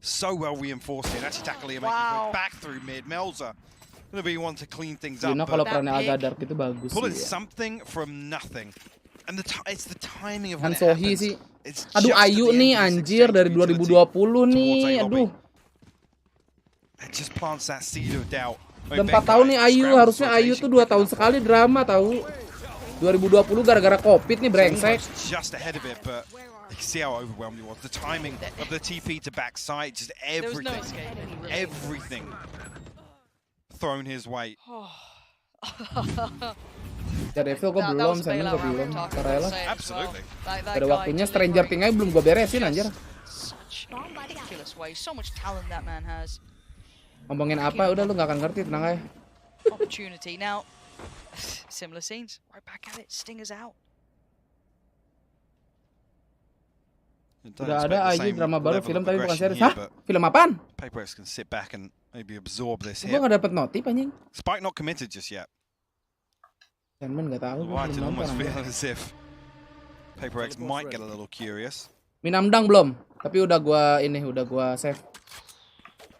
So well reinforced here. Actually tackling him back through mid. Melza gonna be one to clean things up. Kalau perannya agak dark itu bagus. Pulling something from nothing. Hansohi sih. Aduh, Ayu nih anjir dari 2020 nih. Aduh. Udah 4 tahun nih Ayu, harusnya Ayu tuh 2 tahun sekali drama tahu. 2020 gara-gara Covid nih brengsek. You can see how overwhelmed he was. The timing of the TP to backside, just everything thrown his way. Ya Devil gue belum, Simon gue belum. Karela. Absolutely. Ada waktunya Stranger Things aja belum gue beresin anjir. Ngomongin apa udah lu gak akan ngerti, tenang aja. Opportunity now. Similar scenes. Right back at it. Stinger's out. Udah ada Ayu drama baru film tapi bukan series. Hah? Film apaan? PaperX can sit back and maybe absorb this here. Gua nggak dapet notif anjing. Spike not committed just yet. Sandman nggak tahu. White almost feel as if PaperX might get a little curious. Minamdang belum, tapi udah gua save.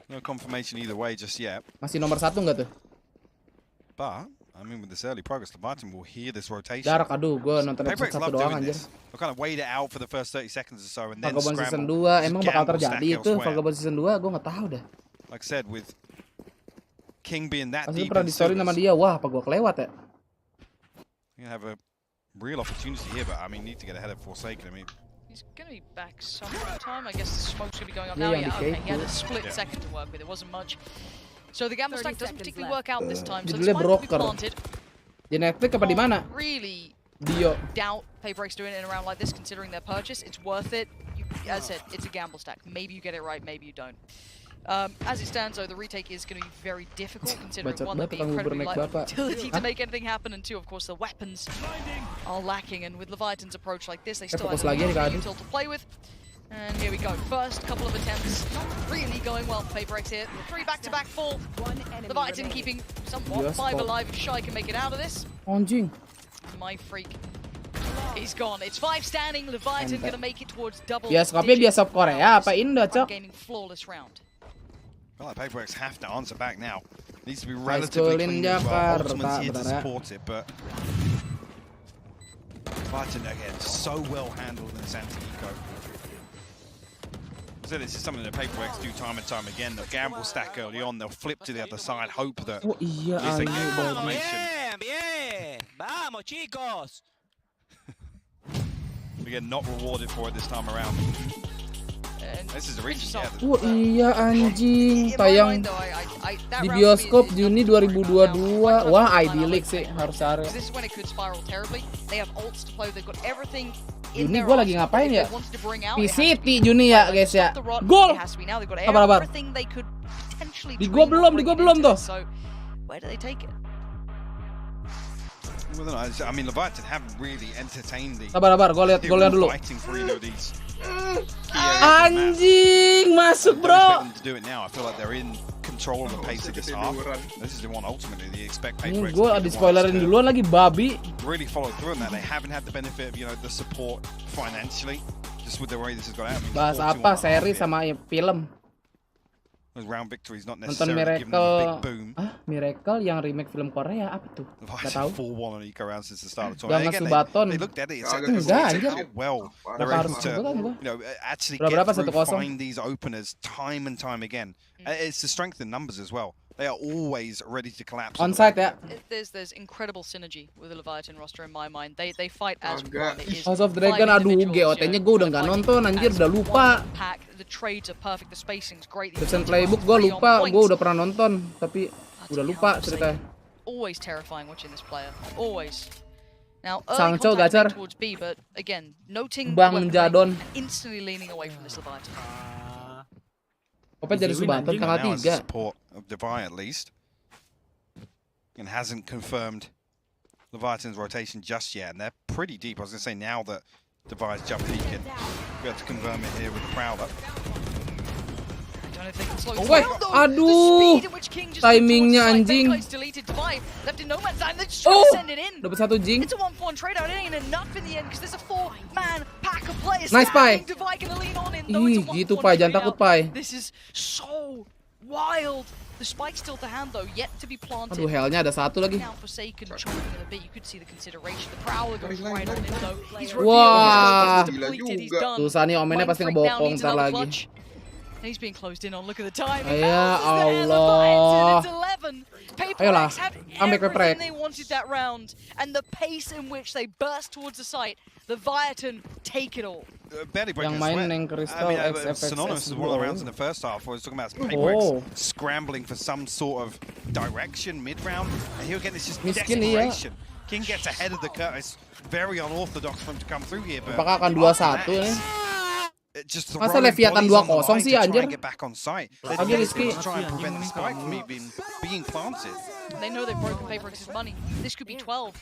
No confirmation either way just yet. Masih nomor 1 nggak tuh? But I mean, with this early progress, Leviathan will hear this rotation. Jarak, aduh, gue nonton episode 1 doang anjir. They'll kind of wait it out for the first 30 seconds or so and then Vagabond scramble. Season 2, emang bakal terjadi itu Vagabond Season 2, gue nggak tahu dah. Like I said, with King being that deep, deep pernah di story nama dia, wah apa gue kelewat ya? You have a real opportunity here, but I mean, need to get ahead of Forsaken. I mean, he's gonna be back some time. I guess the smoke's gonna be going up now. Yeah, okay, he had a split second to work with. It wasn't much. So the gamble stack doesn't particularly work out this time. So Judulnya despite broker. Di Netflix apa di mana? Really Dio. doubt PaperX doing it in a round like this, considering their purchase. It's worth it. As I said, it's a gamble stack. Maybe you get it right, maybe you don't. As it stands, though, the retake is going to be very difficult, considering one, the incredibly light utility to make anything happen, and two, of course, the weapons are lacking. And with Leviathan's approach like this, they still have a util to play with. And here we go. First couple of attempts not really going well for PaperX here. 3 back-to-back fall. Leviathan keeping somewhat 5 alive if Shy can make it out of this. Anjing. My freak. He's gone. It's 5 standing. Leviathan gonna make it towards double. Bioskopnya bioskop Korea apa Indo, Cok? Gaining flawless round. Well, PaperX have to answer back now. Needs to be relatively clean as well. Ultimate's here to support it, but Leviathan again so well handled in Santiago. So this is something that PaperX do time and time again. They'll gamble stack early on, they'll flip to the other side, hope that at least they get confirmation. Bien, vamos chicos. Again, not rewarded for it this time around. This is a region, iya anjing, tayang di bioskop Juni 2022. Wah, idyllic sih harus harus. Juni gue lagi ngapain ya? P-City Juni ya guys ya. Gol! Kabar. Di gua belum tuh. I mean, Leviathan haven't really entertained the. Sabar, gue lihat dulu. Anjing, masuk bro. Control of the pace of this half. This is the one ultimately they expect PaperX. Gue di spoilerin duluan lagi babi. Really followed through on that. They haven't had the benefit of the support financially, just with the way this has got out. Bahas apa seri sama film? Round victories not Nonton necessarily given them a big boom. Miracle yang remake film Korea apa tuh? Gak tahu. 4-1 on eco round since the start of the tournament. Jangan Subaton. They looked at it. Enggak anjir. Well, they're able to actually get through, find these openers time and time again. It's the strength in numbers as well. They are always ready to collapse. Onside ya. There's incredible synergy with the Leviathan roster in my mind. They fight as one. House of Dragon, aduh GOT-nya gue udah nggak nonton anjir, udah lupa. The trades are perfect, the spacing's great. Present playbook gue lupa, gue udah pernah nonton tapi udah lupa ceritanya. Always terrifying watching this player. Always. Now, Sangcho gacor. Towards B, but again, noting Bang Jadon instantly leaning away from this Leviathan. Open jadi Subaton tanggal 3. Support of Devi at least, and hasn't confirmed Leviathan's rotation just yet, and they're pretty deep. I was going to say now that Devi's jump peeking, we have to confirm it here with the Prowler. Aduh, timingnya anjing. Oh, dapat 1 jing. Nice Pai. Ih, gitu Pai, jangan takut Pai. wild. The spike still to hand though, yet to be planted. Aduh, hellnya ada satu lagi. Now Forsaken chomping a bit. You could see the consideration. The Prowler goes right on him though. He's Wah, he's done. susah nih omennya pasti ngebokong ntar lagi. He's being closed in on. Look at the time. Ya Allah. Ayolah, comeback Everything they wanted that round, and the pace in which they burst towards the site. The Viaton take it all. Barely breaking Yang main sweat. Neng Crystal synonymous with one of the rounds in the first half. Where I was talking about PaperX scrambling for some sort of direction mid-round, and here again it's just desperation. King gets ahead of the curve. It's very unorthodox for him to come through here. But apakah akan 2-1 nih? Masa Leviathan 2-0 sih anjir? Lagi Rizky try and prevent the spike from being planted. They know they've broken PaperX's money. This could be 12.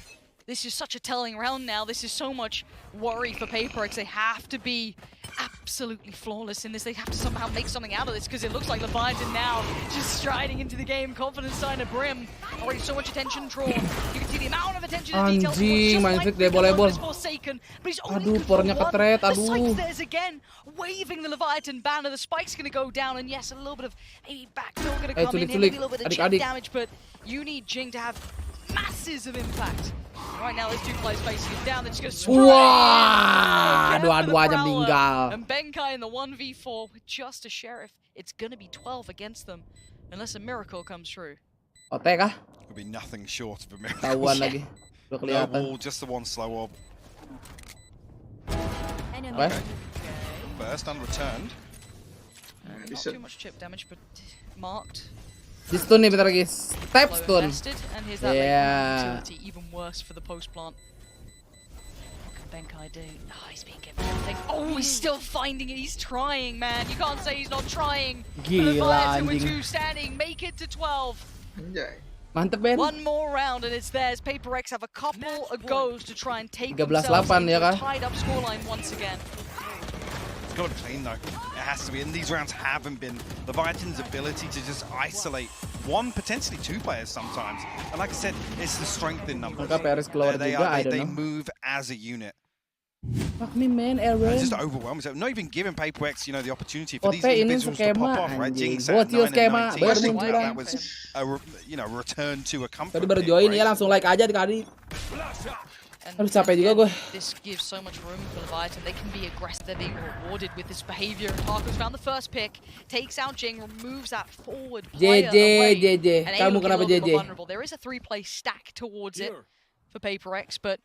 This is such a telling round now. This is so much worry for PaperX. They have to be absolutely flawless in this. They have to somehow make something out of this because it looks like Leviathan now just striding into the game. Confidence sign of Brim. Already so much attention drawn. You can see the amount of attention to detail. Anjing, main flick debol-debol. Aduh, pornya ketret, aduh. The site's theirs again, waving the Leviathan banner. The spike's going to go down, and yes, a little bit of maybe backdoor going to come in here, maybe a little bit of chip damage, but you need Jing to have masses of impact. Right now, those two players facing him down. They're just going to spray. Wah, dua-duanya meninggal. And Benkai in the 1v4 with just a sheriff. It's going to be 12 against them, unless a miracle comes through. Otek kah? It'll be nothing short of a miracle. Tahuan lagi. Udah No kelihatan. wall, just the one slow orb. Okay. First unreturned. Not too much chip damage, but marked. Di stun nih bentar lagi. Step stun. And here's that Yeah. utility, even worse for the post plant. What can Benkai do? Oh, he's being given everything. Oh, he's still finding it. He's trying, man. You can't say he's not trying. Gila, with anjing. 2 standing, make it to 12. Mantep, Ben. One more round and it's theirs. PaperX have a couple of goes to try and take 13-8 themselves into ya a kah? tied up scoreline once again. It's got to be clean though. It has to be. And these rounds haven't been. Leviathan's ability to just isolate one, potentially two players sometimes. And like I said, it's the strength in numbers. They move as a unit. Fuck me, man, Aaron. It's just overwhelming. So not even giving PaperX, the opportunity for these Ote ini individuals to pop off, right? Jing sat 9 and 19. That was a return to a comfort. Tadi baru join ya, langsung like aja tadi. Aduh, capek juga gue. This gives so much room for Leviathan. They can be aggressive. They're being rewarded with this behavior. Tarko's found the first pick, takes out Jing, removes that forward player away. JJ, kamu kenapa JJ? There is a 3-play stack towards it for PaperX, but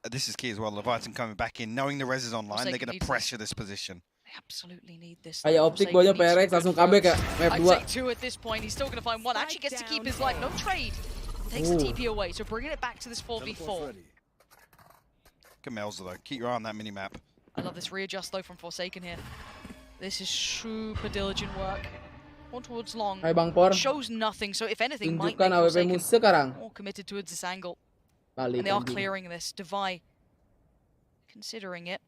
this is key as well. Leviathan coming back in, knowing the res is online, they're going to pressure this position. They absolutely need this. Kayak optik bawahnya PRX langsung comeback ya, map 2. I'd say 2 at this point. He's still going to find 1. Actually gets to keep his life. No trade. Takes the TP away. So bringing it back to this 4v4. Kamelza though, keep your eye on that mini-map. I love this readjust though from Forsaken here. This is super diligent work. One towards long. Hai Bang Por. Shows nothing, so if anything might Tunjukkan make AWP-mu Forsaken sekarang. more committed towards this angle. Balik, And they are anjing. clearing this. Devi considering it.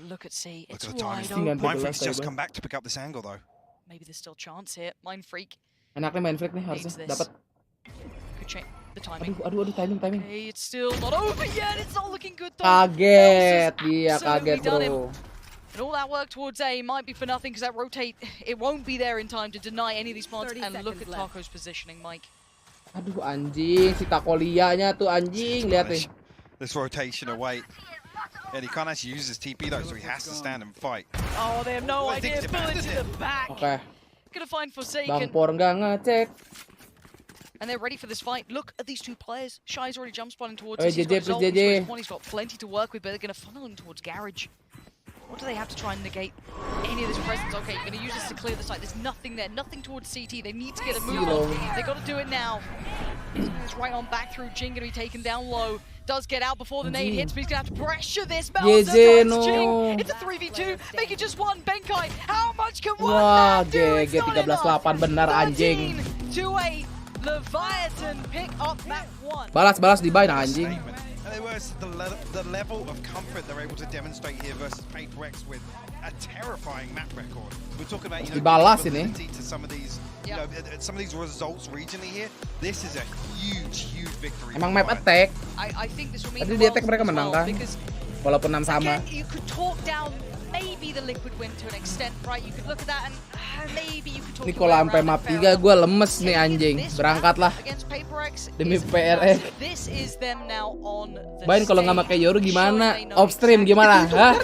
Look at C. It's Look at the wide timing. open. Mindfreak's just come back to pick up this angle though. Maybe there's still chance here. Mind Freak. Enaknya main flick nih harusnya dapat. Good check. The timing. Aduh, timing. Okay, it's still not over yet. It's not looking good though. Kaget, dia kaget bro. And all that work towards A might be for nothing because that rotate, it won't be there in time to deny any of these plants. And look at Taco's positioning, Mike. Aduh anjing, si Takolianya tuh anjing, lihat nih. This rotation away. And he can't actually use his TP though, so he has to stand and fight. Oh, they have no idea. Bullet to the back. Oke. Gonna find Forsaken. Bang Por nggak ngecek. And they're ready for this fight. Look at these two players. Shy's already jump spotting towards Oh, us. He's JJ, got Zolt, please, JJ. he's got plenty to work with, but they're going to funnel him towards Garage. What do they have to try and negate any of this presence? Okay, you're going to use this to clear the site. There's nothing there. Nothing towards CT. They need to get a move on. They got to do it now. It's right on back through. Jing going to be taken down low. Does get out before the nade hits, but he's going to have to pressure this. JJ, no. Jing. It's a 3v2. Make it just one. Benkai, how much can one Wah, man do? It's GG not 13-8 benar anjing. 13-8. Leviathan pick up map 1. Balas di buy nah anjing. And it was the level of comfort they're able to demonstrate here versus PaperX with a terrifying map record. We're talking about Dibalas ini. to some of these, some of these results regionally here. This is a huge victory. Emang map attack. I think this will mean Tadi di attack mereka menang kan? Walaupun 6 sama. Again, you could talk down maybe the liquid win to an extent, right? You could look at that and maybe you could talk Ini kalau sampai map 3 gue lemes nih anjing. Berangkatlah demi PRX. Bain kalau nggak pakai Yoru gimana? Offstream gimana? Hah?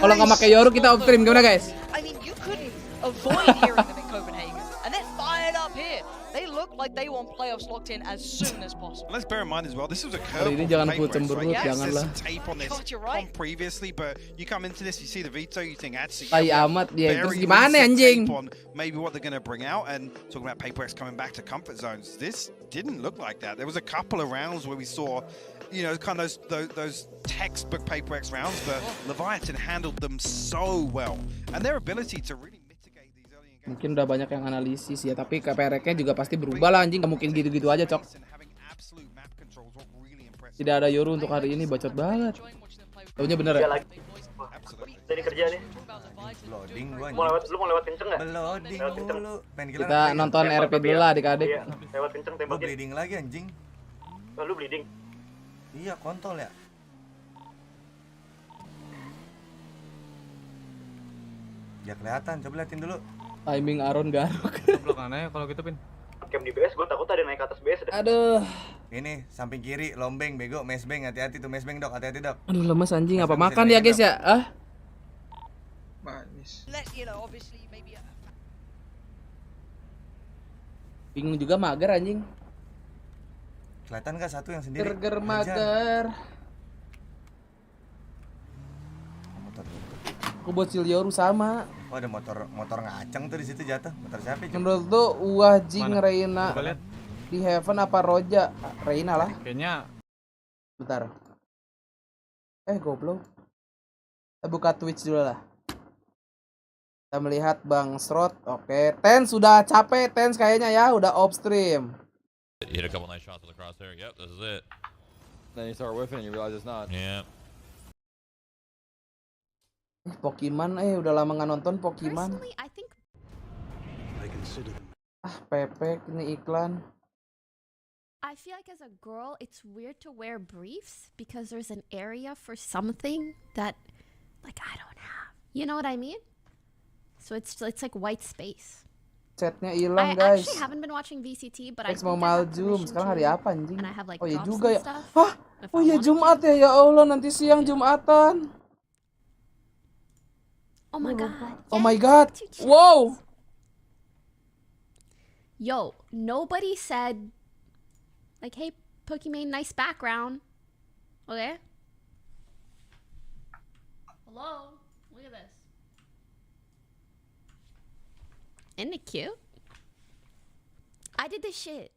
Kalau nggak pakai Yoru kita offstream gimana guys? I mean, you couldn't avoid hearing them in Copenhagen, and then fired up here. They look like they want playoffs locked in as soon as possible. Let's bear in mind as well, this was a curve. Ini jangan cemberut, janganlah. Tape on this from previously, but you come into this, you see the veto, you think actually. Tai amat dia. Terus gimana anjing? Maybe what they're going to bring out, and talking about PaperX coming back to comfort zones. This didn't look like that. There was a couple of rounds where we saw, you know, kind of those textbook PaperX rounds, but Leviathan handled them so well, and their ability to really. Mungkin udah banyak yang analisis ya, tapi KPRX-nya juga pasti berubah lah anjing, gak mungkin gitu-gitu aja cok. Tidak ada Yoru untuk hari ini, bacot banget. Taunya bener ya? Jadi kerja nih. Loading gua. Lu mau lewat kenceng nggak? Loading dulu. Kita nonton RP dulu lah adik-adik. Iya, lewat kenceng tembak. Gua bleeding lagi anjing. Lu bleeding? Iya, kontol ya. Ya kelihatan, coba liatin dulu. Timing Aron garuk. Belakang ya kalau gitu Pin. Camp di BS, gue takut ada naik ke atas BS. Aduh. Ini samping kiri, lombeng, bego, mesbeng, hati-hati tuh mesbeng dok, hati-hati dok. Aduh lemes anjing, apa makan dia guys ya? Ah? Manis. Bingung juga mager anjing. Kelihatan gak satu yang sendiri? Burger mager. Aku bocil Yoru sama. Oh ada motor ngaceng tuh di situ jatuh. Motor siapa? Menurut tuh Wah Jing Reina di Heaven apa Roja? Reina lah. Kayaknya. Bentar. Goblok. Kita buka Twitch dulu lah. Kita melihat Bang Srot. Oke, Ten sudah capek Ten kayaknya ya, udah off stream. You hit a couple nice shots with the crosshair. Yep, this is it. Then you start whiffing and you realize it's not. Yeah. Pokemon udah lama nggak nonton Pokemon. Pepek ini iklan. I feel like as a girl it's weird to wear briefs because there's an area for something that like I don't have. You know what I mean? So it's like white space. Chatnya hilang I guys. actually haven't been watching VCT but I mau Maljum. Sekarang hari apa anjing? Like oh iya juga ya. Hah? Oh iya Jumat ya, ya Allah nanti siang Jumatan. Oh my god. Oh my god. Wow. Yo, nobody said like, hey, Pokemon, nice background. Okay. Hello? Look at this. Isn't it cute? I did this shit.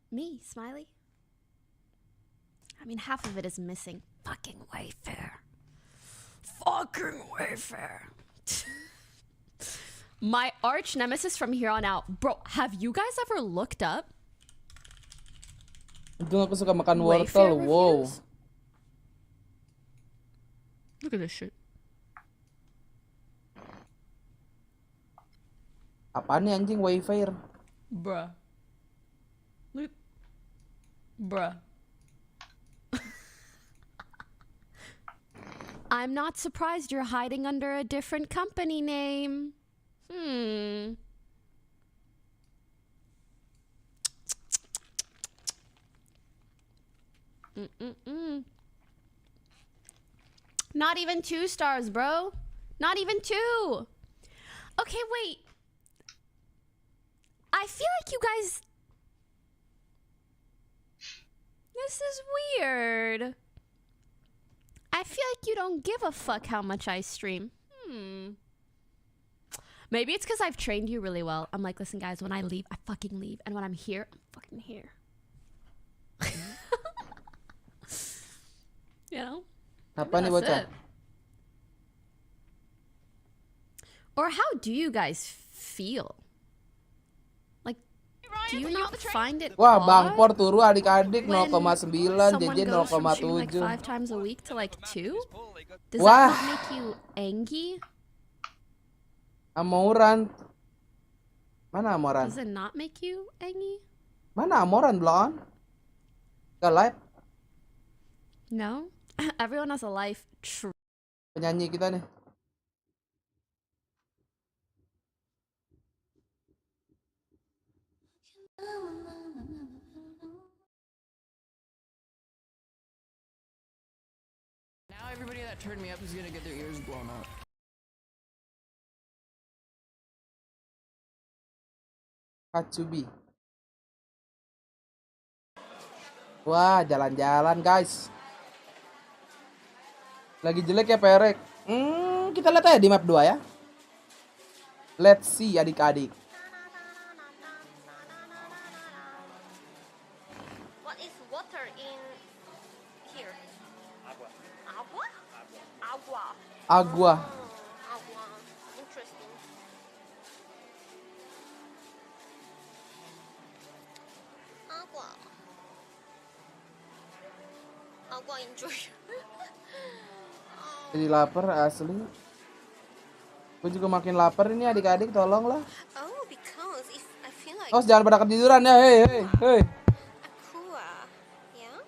Me, Smiley. I mean, half of it is missing. Fucking Wayfair. Fucking Wayfair. My arch nemesis from here on out. Bro, have you guys ever looked up? Untung aku suka makan wortel. Wow. Look at this shit. Apaan nih anjing Wayfair? Bruh. Look. Bruh. I'm not surprised you're hiding under a different company name. Not even 2 stars, bro. Not even 2. Okay, wait. I feel like you guys... This is weird. I feel like you don't give a fuck how much I stream. Maybe it's because I've trained you really well. I'm like, listen, guys, when I leave, I fucking leave. And when I'm here, I'm fucking here. You know? Apa nih bocah? Or how do you guys feel? Like, do you not find it Wah, odd Bang Por turu adik-adik 0,9, someone JJ goes from streaming like 0,7. 5 times a week to like 2? Does Wah. that not make you angry? Amoran. Mana Amoran? Does it not make you angry? Mana Amoran belum? Gak live. No? Everyone has a life. True. Penyanyi kita nih. everybody that turned me up is gonna get their ears blown out. Katsubi. Wah, jalan-jalan guys. Lagi jelek ya Perek. Kita lihat aja di map 2 ya. Let's see adik-adik. What is water in here? Agua. Agua? Agua. Agua. Agua. Interesting. Agua. Agua enjoy. Jadi lapar asli. Gue juga makin lapar ini adik-adik, tolong lah. Oh, because if I feel like. Oh, jangan pada ketiduran ya, hei. Aqua, yeah.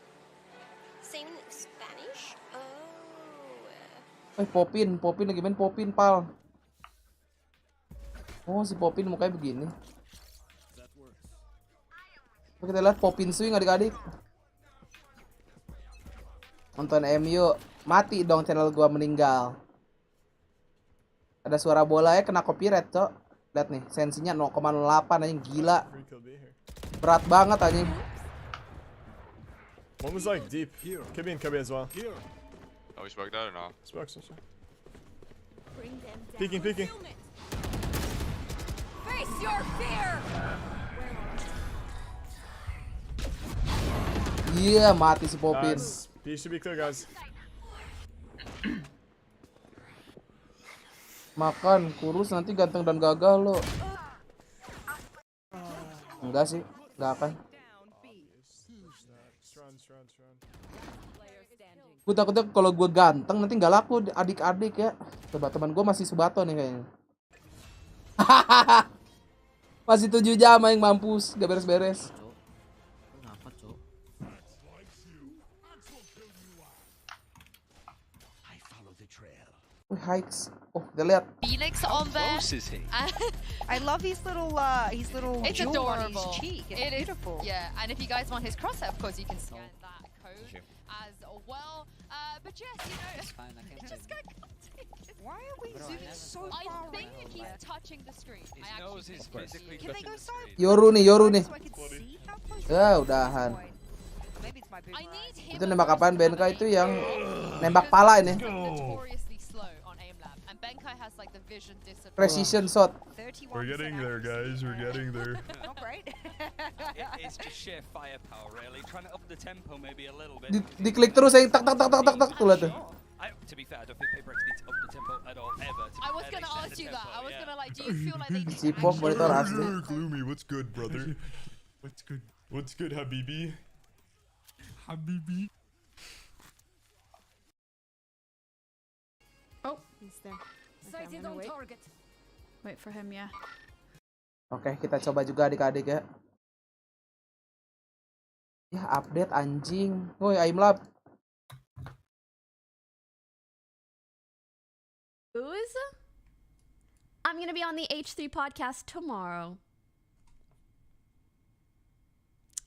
Same Spanish. Oh. Popin lagi main Popin pal. Oh, si Popin mukanya begini. Kita lihat Popin swing adik-adik. Nonton MU, mati dong channel gua meninggal. Ada suara bola ya, kena copyright, Cok. Lihat nih, sensinya 0,08 anjing, gila. Berat banget anjing. One was like deep. Could be as well. Oh, we smoked out or not? Smokes. Peeking. Face your fear. Iya, mati si Popin. B should be clear, guys. Makan, kurus nanti ganteng dan gagah lo. Enggak sih, enggak akan. Gue takutnya kalau gue ganteng nanti nggak laku adik-adik ya. Coba teman gue masih sebato nih kayaknya. Masih 7 jam yang mampus, gak beres-beres. Hikes. Oh, kita lihat. Felix on there. I love his little It's jewel on adorable. his cheek. It's It is, beautiful. yeah, and if you guys want his crosshair, of course you can scan that code as well. But yes, you know, this guy can't take it. Why are we zooming so far I think away? he's touching the screen. I nose is physically Can they go side? Yoru nih. So I can see how close Ya, udahan. Maybe it's my boomerang. Itu nembak apaan BNK itu yang nembak pala ini. notoriously slow on aim lab, and Benkai has like the vision disadvantage. Precision shot. We're getting there, guys. We're getting there. Not great. It's just sheer firepower, really. Trying to up the tempo maybe a little bit. Diklik terus yang tak tuh lihat tuh. To be fair, I don't think PaperX needs to up the tempo at all, ever. I was gonna ask you that. I was gonna like, do you feel like they need Si Pop monitor asli. Gloomy, what's good, brother? What's good? What's good, Habibi? Habibi. Oh, he's there. Sighted on target. Wait for him, yeah. Oke, kita coba juga adik-adik ya. Ya, update anjing. Woi, aimlab. Who's? I'm gonna be on the H3 podcast tomorrow.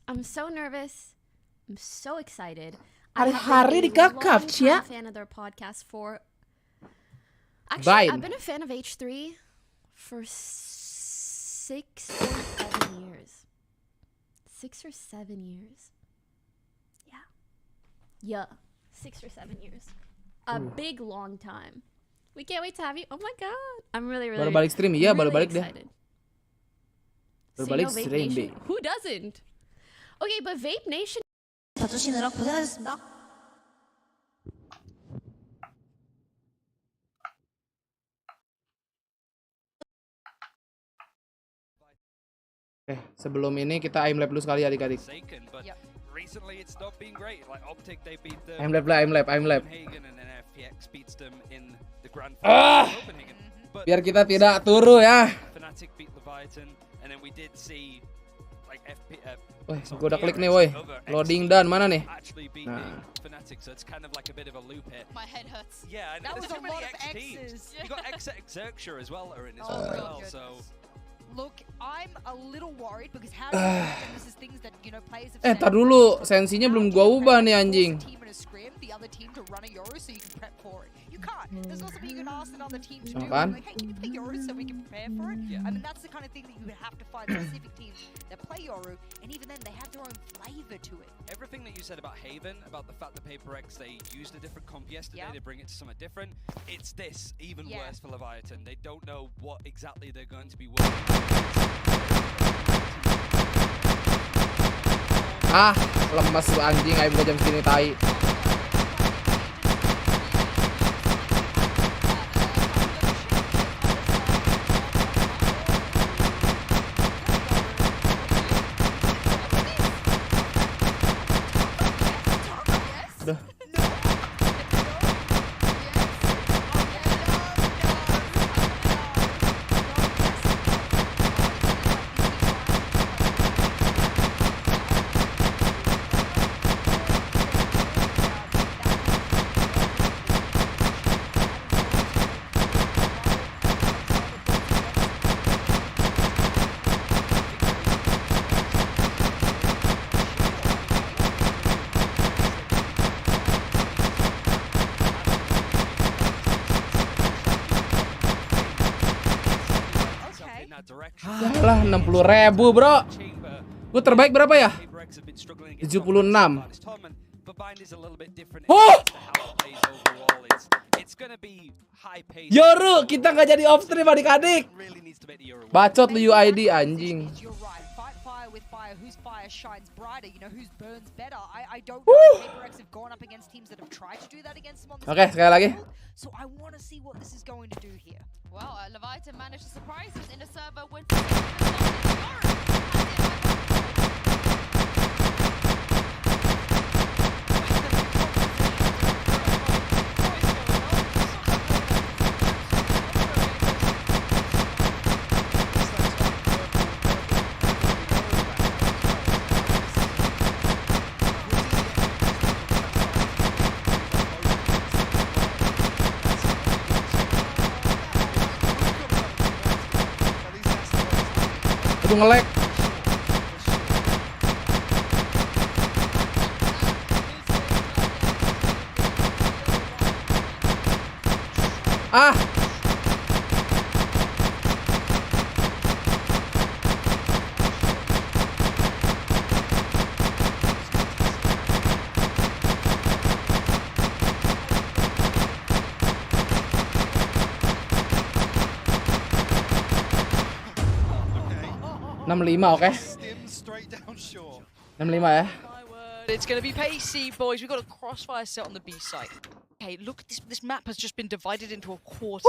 I'm so nervous. I'm so excited. Hari-hari dikakap, Cia. I'm a fan of their podcast for. Actually, Vine. I've been a fan of H3 for 6 or 7 years. 6 or 7 years. Yeah. Yeah. 6 or 7 years. A big long time. We can't wait to have you. Oh my god. I'm really Baru balik stream, iya baru balik deh. excited. Baru Say balik no, Vape stream, Nation. Bi. Who doesn't? Okay, but Vape Nation. 봐주시느라 고생하셨습니다. Sebelum ini kita aim lab dulu sekali adik-adik. Recently it's not been great. Like Optic, they beat them. Aim lab. Copenhagen, and then FPX beats them in the grand Ah! final of Copenhagen. But Biar kita tidak turu ya. Fnatic beat Leviathan, and then we did see like Woi, gua udah klik nih, woi. Loading dan mana nih? Nah. Fnatic, so it's kind of like a bit of a loop here. My head hurts. Yeah, and That there's was too a many lot of X teams. X's. You got Xerxia as well that are in this Oh one as my well. So Look, I'm a little worried because how do you know this is things that, you know, players have Tar dulu, sensinya belum gua ubah nih anjing. the other team to run a Yoru so you can prep for it. You can't. There's also something you can ask another team to do. Apaan? Like, hey, can you play Yoru so we can prepare for it? I mean, that's the kind of thing that you would have to find specific teams that play Yoru, and even then, they have their own flavor to it. Everything that you said about Haven, about the fact that PaperX, they used a different comp yesterday to bring it to something different, it's this, even worse for Leviathan. They don't know what exactly they're going to be working Ah, lemes lu anjing, ayo buka jam segini tai. Udah. Yalah 60.000 bro. Gue terbaik berapa ya? 76. Oh! Yoru, kita nggak jadi off stream adik-adik. Bacot lu UID anjing. Oke, sekali lagi. So I want to see what this is going to do here. Well, Leviathan managed to surprise us in a server when nge-lag. Ah. Oke. 65 ya. It's going to be pacey, boys. We've got a crossfire set on the B site. Okay, look at this. This map has just been divided into a quarter.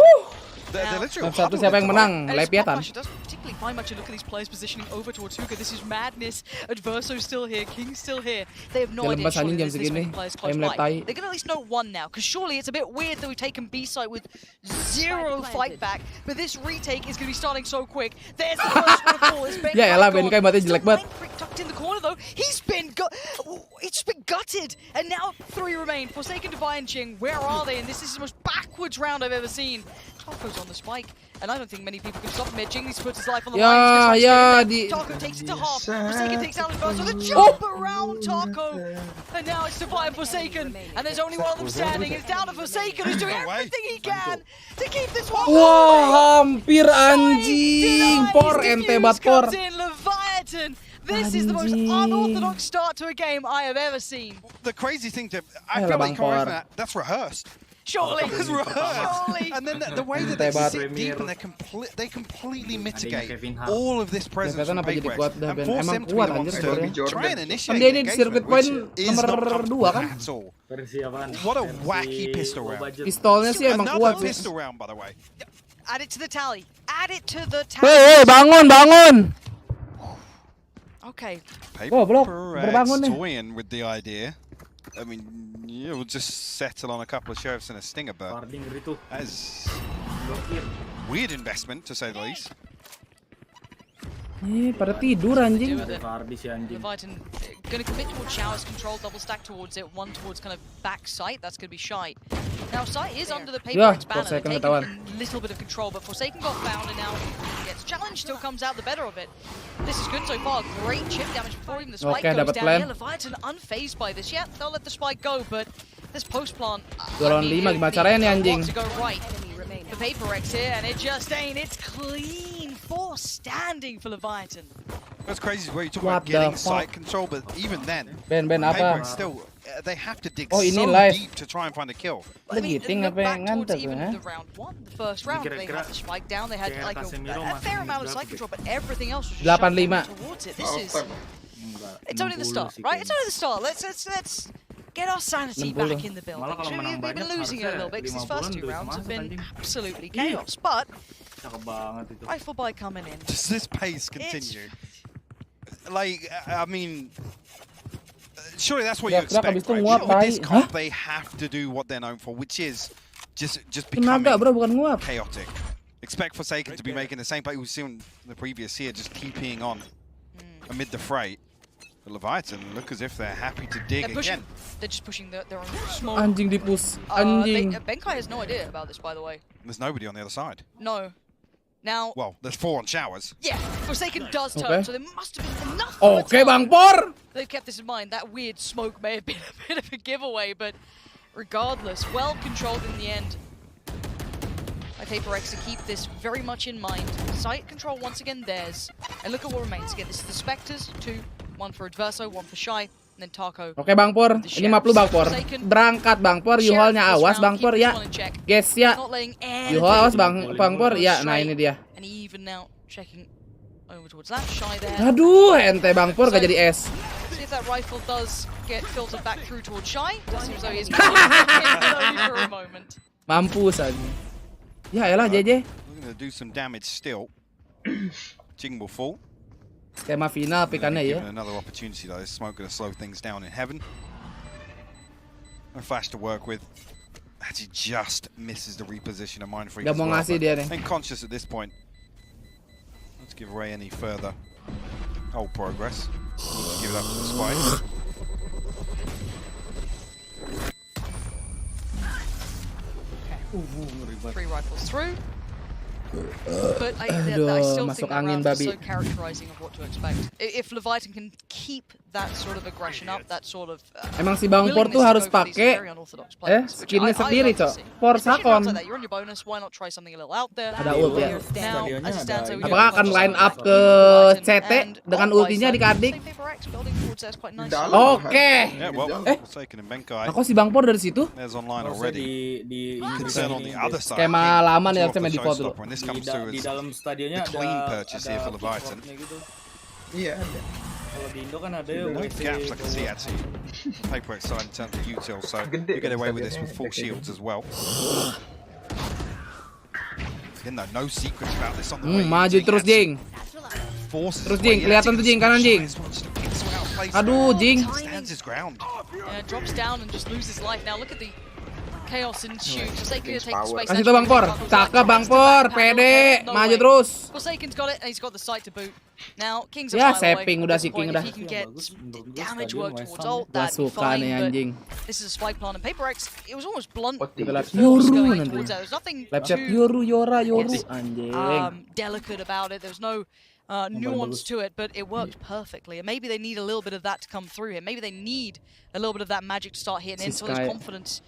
Satu siapa yang menang? Lepiatan. Doesn't particularly find much. Look at these players positioning over towards Huga. This is madness. Adverso's still here. King's still here. They have no idea. Surely there's this many players close by. They're going to at least know one now, because surely it's a bit weird that we've taken B site with 0 fight back, but this retake is going to be starting so quick. There's the first one of all. Ya elah, Benkai mati jelek banget. Tucked in the corner though. It's just been gutted, and now 3 remain. Forsaken, Divine, and Jing. Where are they? And this is the most backwards round I've ever seen. Taco's on the spike, and I don't think many people can stop him here. Jing needs to put his life on the line. Taco takes it to half. Forsaken takes out his burst with a jump around Taco. And now it's Divine and Forsaken, and there's only one of them standing. It's down to Forsaken, who's doing everything he can to keep this one. Wah, hampir anjing. Por ente bat por. Leviathan. This is the most unorthodox start to a game I have ever seen. The crazy thing, I feel like that's rehearsed. Surely, it's rehearsed. And then the way that they sit deep and they completely mitigate all of this presence from PaperX and force them to be the ones to try and initiate engagement, which is not comfortable at all. What a wacky pistol round. Pistolnya sih emang kuat. Another pistol round, by the way. Add it to the tally. Add it to the tally. Hey, bangun. Okay. PaperX toying with the idea. I mean, we'll just settle on a couple of sheriffs and a stinger, but that is weird investment to say the least. Pada tidur anjing. Leviathan gonna commit towards showers, control, double stack towards it, one towards kind of back sight. That's gonna be shy. Now Sight is under the Ya, Paper X banner, Forsaken taking ketahuan. a little bit of control, but Forsaken got found and now gets challenged, still comes out the better of it. This is good so far, great chip damage before even the spike Oke, goes dapat down. plan. Yeah, Leviathan unfazed by this. Yeah, they'll let the spike go, but this post plant. 2 lawan 5 gimana caranya nih anjing? To go right. The Paper X here, and it just ain't. It's clean. 4 standing for Leviathan. What's crazy is where you talk about getting site control, but even then, Ben apa? Paper still they have to dig Oh, ini so live. deep to try and find a kill. I mean, Giting look apa back yang towards ngantuk even ya? the round 1, the first round, they had the spike down, they had like a fair amount of side control, but everything else was just 85. towards it. This is, it's only the start, right? It's only the start. Let's get our sanity back in the building. We've been losing it a little bit because these first 2 rounds have been absolutely chaos, but rifle by coming in. Does this pace continue? Like, I mean, surely that's what you expect, right? With this comp, they have to do what they're known for, which is just becoming chaotic. Expect Forsaken to be making the same play we've seen in the previous year, just TPing on amid the fray. But Leviathan look as if they're happy to dig again. They're just pushing their own small. Anjing di push. Anjing. Benkai has no idea about this, by the way. There's nobody on the other side. No. Now. Well, there's 4 on showers. Yeah, Forsaken does turn, so there must have been enough. Oke, Bang Por. They've kept this in mind. That weird smoke may have been a bit of a giveaway, but regardless, well controlled in the end. By Paper X to keep this very much in mind. Site control once again theirs. And look at what remains. Again, this is the Spectres, 2, 1 for Adverso, 1 for Shy, and then Taco. Oke Bang Por, ini map lu Bang Por. Berangkat Bang Por, Yuholnya awas Bang Por ya. Guys ya. Yuhol awas Bang Por ya. Nah ini dia. And even now checking over towards that Shy there. Aduh, ente Bang Por gak jadi S. See if that rifle does get filtered back through towards Shy. It seems though he is for a moment. Mampus aja. Ya elah JJ. We're gonna do some damage still. Jing will fall. Skema final pikannya ya. Another opportunity though. This smoke gonna slow things down in heaven. A flash to work with. As he just misses the reposition of Mind Freak. Gak mau ngasih dia nih. And conscious at this point. Let's give Ray any further progress. Let's give it up to the spike. 3 rifles through. But I still think that round is so characterizing of what to expect. If Leviathan can keep that sort of aggression up, that sort of emang si Bang Por tuh harus pakai skinnya sendiri, Cok. Porsakon. You're on your bonus, why not try something a little out there? Ada ult ya. Now, as it stands, Apakah akan line up ke CT dengan ultinya dikadik? Oke. Aku si Bang Por dari situ. Skema lama nih harusnya main default dulu. Di dalam stadionnya ada gitu. Iya ada. Kalau di Indo kan ada gaps I can see actually. Paper X side in terms of util, so you get away with this with full shields as well. Again though, no secrets about this on the way. Maju terus Jing. Terus Jing, kelihatan tuh Jing, kanan Jing. Aduh Jing. Stands his ground. Drops down and just loses life. Now look at the chaos ensues. Forsaken take the space. Kasih tuh Bang Por. Cakep Bang Por, pede. Maju terus. Forsaken's got it and he's got the sight to boot. Now King's ya, saving udah si King udah. If he can get damage work towards ult, that'd be fine. This is a spike plant and Paper X, it was almost blunt. Yoru nanti. There's nothing Lapset Yoru, Yora, Yoru. Anjing. Delicate about it. There's no nuance to it, but it worked perfectly. And maybe they need a little bit of that to come through here. Maybe they need a little bit of that magic to start hitting in, so there's confidence.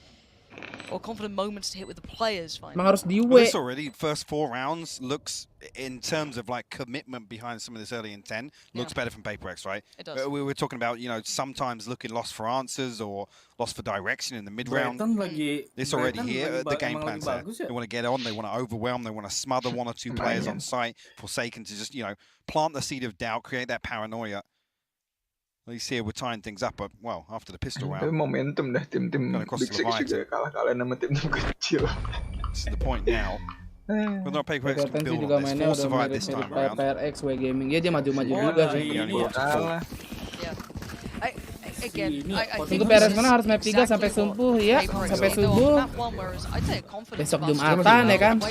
Or confident moments to hit with the players. This already, first 4 rounds looks, in terms of like commitment behind some of this early intent, looks better from Paper X, right? It does. We were talking about, you know, sometimes looking lost for answers or lost for direction in the mid round. This already here, the game plan's there. They want to get on, they want to overwhelm, they want to smother 1 or 2 players on site, Forsaken to just, you know, plant the seed of doubt, create that paranoia. At least here we're tying things up, but well, after the pistol round. Momentum dah tim-tim Big Six juga kalah-kalah sama tim-tim kecil. This is the point now. Whether or not Paper X can build on this, 4 survive this time around. Paper X W Gaming, dia maju-maju juga sih. Again, untuk PRX mana harus map 3 sampai subuh ya, sampai subuh. Besok Jumatan ya kan.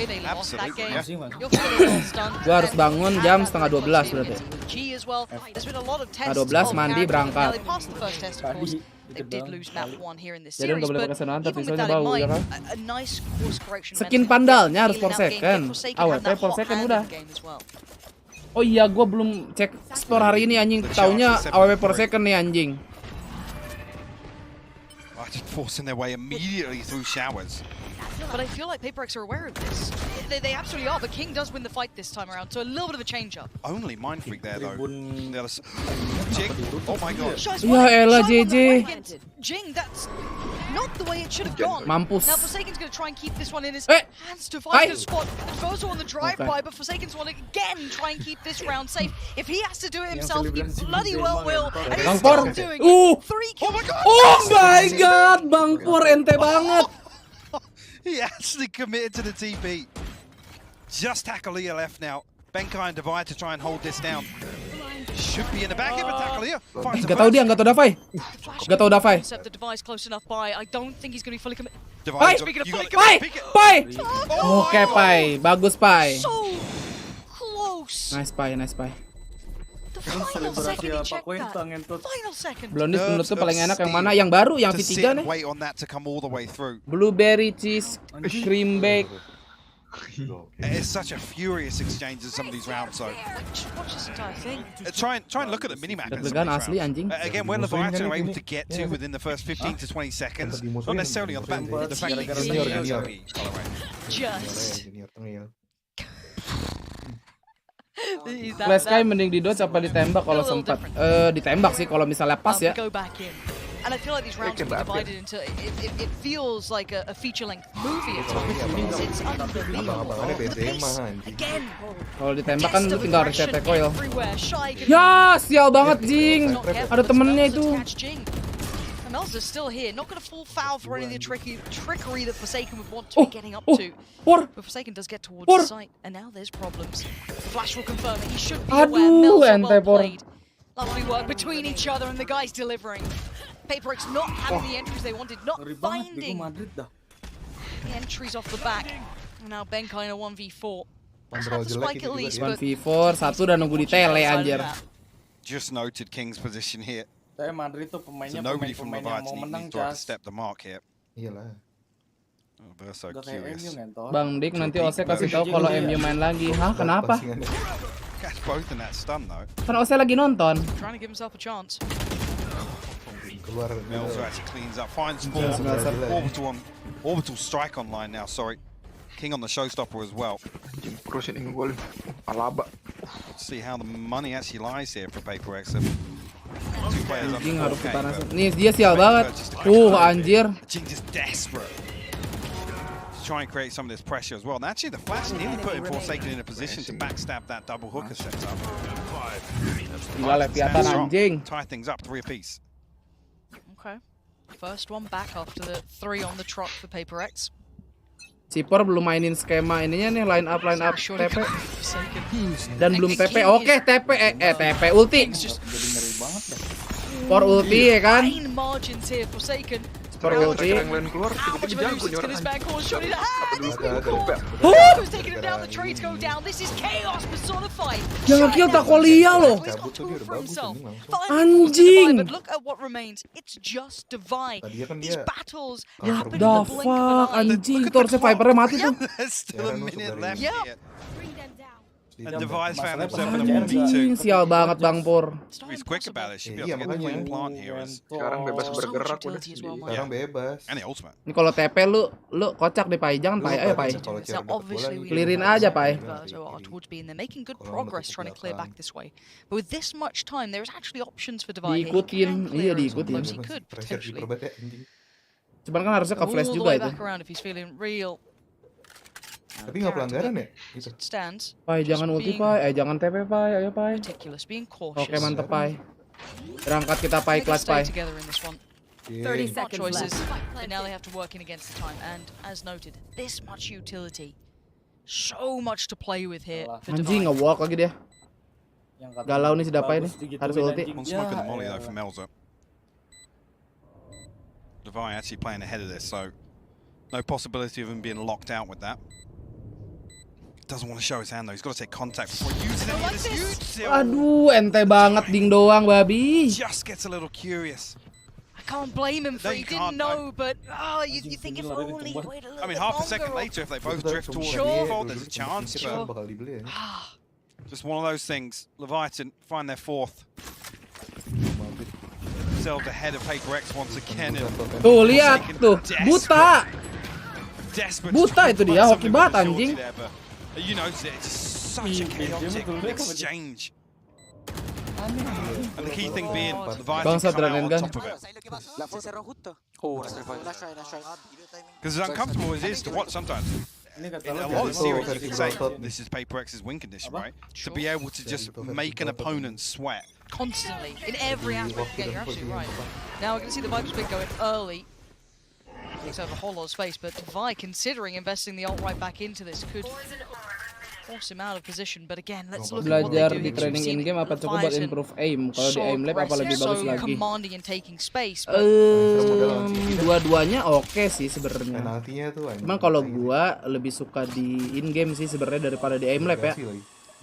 Gua harus bangun jam setengah 12 berarti. Setengah 12 mandi berangkat. They did lose map 1 here in this Jadi series, nggak boleh but pakai senjata, even with visualnya that in bau ya mind, kan? a nice course correction. Skin pandalnya harus 4 second. AWP 4 second udah. Oh iya, gue belum cek store hari ini anjing. Taunya AWP 4 second nih anjing. Just forcing their way immediately through showers. But I feel like PaperX are aware of this. They absolutely are, but King does win the fight this time around, so a little bit of a change-up. Only Mind Freak there, though. Jing, oh my god. Ya elah, JJ. Jing, that's not the way it should have gone. Mampus. Now Forsaken's going to try and keep this one in his hands to find a spot. Adverso on the drive-by, but Forsaken's want to again try and keep this round safe. If he has to do it himself, he bloody well will. And he's still doing it. 3 kills. Oh my god, Bang Pur ente banget. He actually committed to the TP. Just Tackleia left now. Benkai and Divide to try and hold this down. Should be in the back here, but Tackleia finds Gak tau dia, gak tau Davai. Gak tau Davai. The device close enough by. I don't think he's going to be fully committed. Pai, Pai. Oke Pai, bagus Pai. So close. Nice Pai, nice Pai. Selebrasi apa Quenta ngentot. Blondie menurut tuh paling enak yang mana? Yang baru, yang V3 nih. Blueberry cheese cream bake. It's such a furious exchange in some of these rounds, though. Try and look at the minimap. Asli anjing. Again, when Leviathan are able to get to within the first 15 to 20 seconds, not necessarily on the fact that just. Flash Sky mending di dodge apa ditembak kalau sempat? Ditembak sih kalau misalnya pas ya. And I feel like these rounds will be divided into it feels like a feature-length movie at times. It's unbelievable. Again. Kalau ditembak kan lu tinggal reset recoil. Ya, sial banget Jing. Ada temennya itu. Melza's still here, not going to fall foul for any of the trickery that Forsaken would want to be getting up to. But Forsaken does get towards the site, and now there's problems. Flash will confirm it. He should be aware. Melza well played. Lovely work between each other, and the guys delivering. PaperX not having the entries they wanted, not finding the entries off the back. And now Benkai in a 1v4. That's spike at least, but 1v4, satu udah nunggu di tele anjir. Just noted King's position here. Madrid tuh pemainnya nobody from pemain yang Leviathan mau menang, needs to step the mark here. Iyalah. So curious. Bang Dik nanti Ose kasih tahu kalau MU main lagi. Hah, kenapa? Catch both in that stun though. Kan Ose lagi nonton. Trying to give himself a chance. Melza actually cleans up, finds orbital strike online now. Sorry, King on the showstopper as well. See how the money actually lies here for PaperX. King harus kepanasan. Nih dia sial banget. Anjir. Jing just desperate. Try and create some of this pressure as well. And actually, the Flash nearly put Forsaken in a position to backstab that double hooker setup. Gila lepiatan anjing. Tie things up 3 apiece. Okay. First one back after the 3 on the trot for PaperX. Cipor belum mainin skema ininya nih, line up TP. Dan belum TP. Oke, TP TP ulti. Por ulti ya kan? Por ulti. Jangan kill Takolia loh. Anjing. What the fuck, anjing. Itu harusnya Vipernya mati tuh. And Device found himself in a 1v2. Sial banget Bang Pur. He's quick about it. Should be able to get the wing plant here. Sekarang bebas bergerak udah. Sekarang bebas. And the ultimate. Ini kalau TP lu kocak deh Pai, jangan Pai, ayo Pai. Clearin aja Pai. Making good progress trying to clear back this way. But with this much time, there's actually options for Divide. Diikutin, iya diikutin. Cuman kan harusnya ke flash juga itu. Tapi nggak pelanggaran ya? Gitu. Pai, jangan ulti Pai, jangan TP Pai, ayo Pai. Oke mantep Pai. Berangkat kita Pai, kelas Pai. 30 choices, and now they have to work in against the time. And as noted, this much utility, so much to play with here. Anjing nge-walk lagi dia. Galau nih si Dapai nih, harus ulti. Smoking the molly though from Melza. Levi actually playing ahead of this, so no possibility of him being locked out with that. Doesn't want to show his hand though. He's got to take contact before using any of this huge. Aduh, ente banget ding doang babi. Just gets a little curious. can't blame him for he didn't know, but you think if only wait a little I mean, half a second later, if they both drift towards the default, there's a chance. But just one of those things. Leviathan find their fourth. Themselves ahead of PaperX once again. Tuh lihat tuh, buta. Buta itu dia, hoki banget anjing. You know, it's such a chaotic exchange. And the key thing being, Leviathan come out on top of it. Because as uncomfortable as it is to watch sometimes, in a lot of series you can say, this is PaperX's win condition, right? To be able to just make an opponent sweat. Constantly, in every aspect of the game, you're absolutely right. Now we're going to see the Viper spin going early. Takes over a whole lot of space, but Vi, considering investing the ult right back into this, could force him out of position. But again, let's look at what they do. Belajar di training in game apa cukup buat improve aim? Kalau di aim lab apa lebih bagus lagi? Commanding and taking space. Dua-duanya oke sih sebenarnya. Cuman kalau gua lebih suka di in game sih sebenarnya daripada di aim lab ya.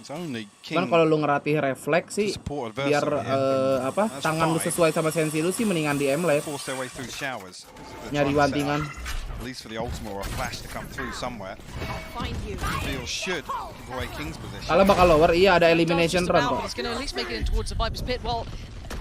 Cuman kalau lu ngeratih refleks sih biar apa tangan lu sesuai sama sensi lu sih mendingan di M lab. Nyari wantingan. At least for the ultimate or a flash to come through somewhere. Feel should give away King's position. Kalau bakal lower, iya ada elimination run kok. He's going to at least make it in towards the Viper's pit. Well,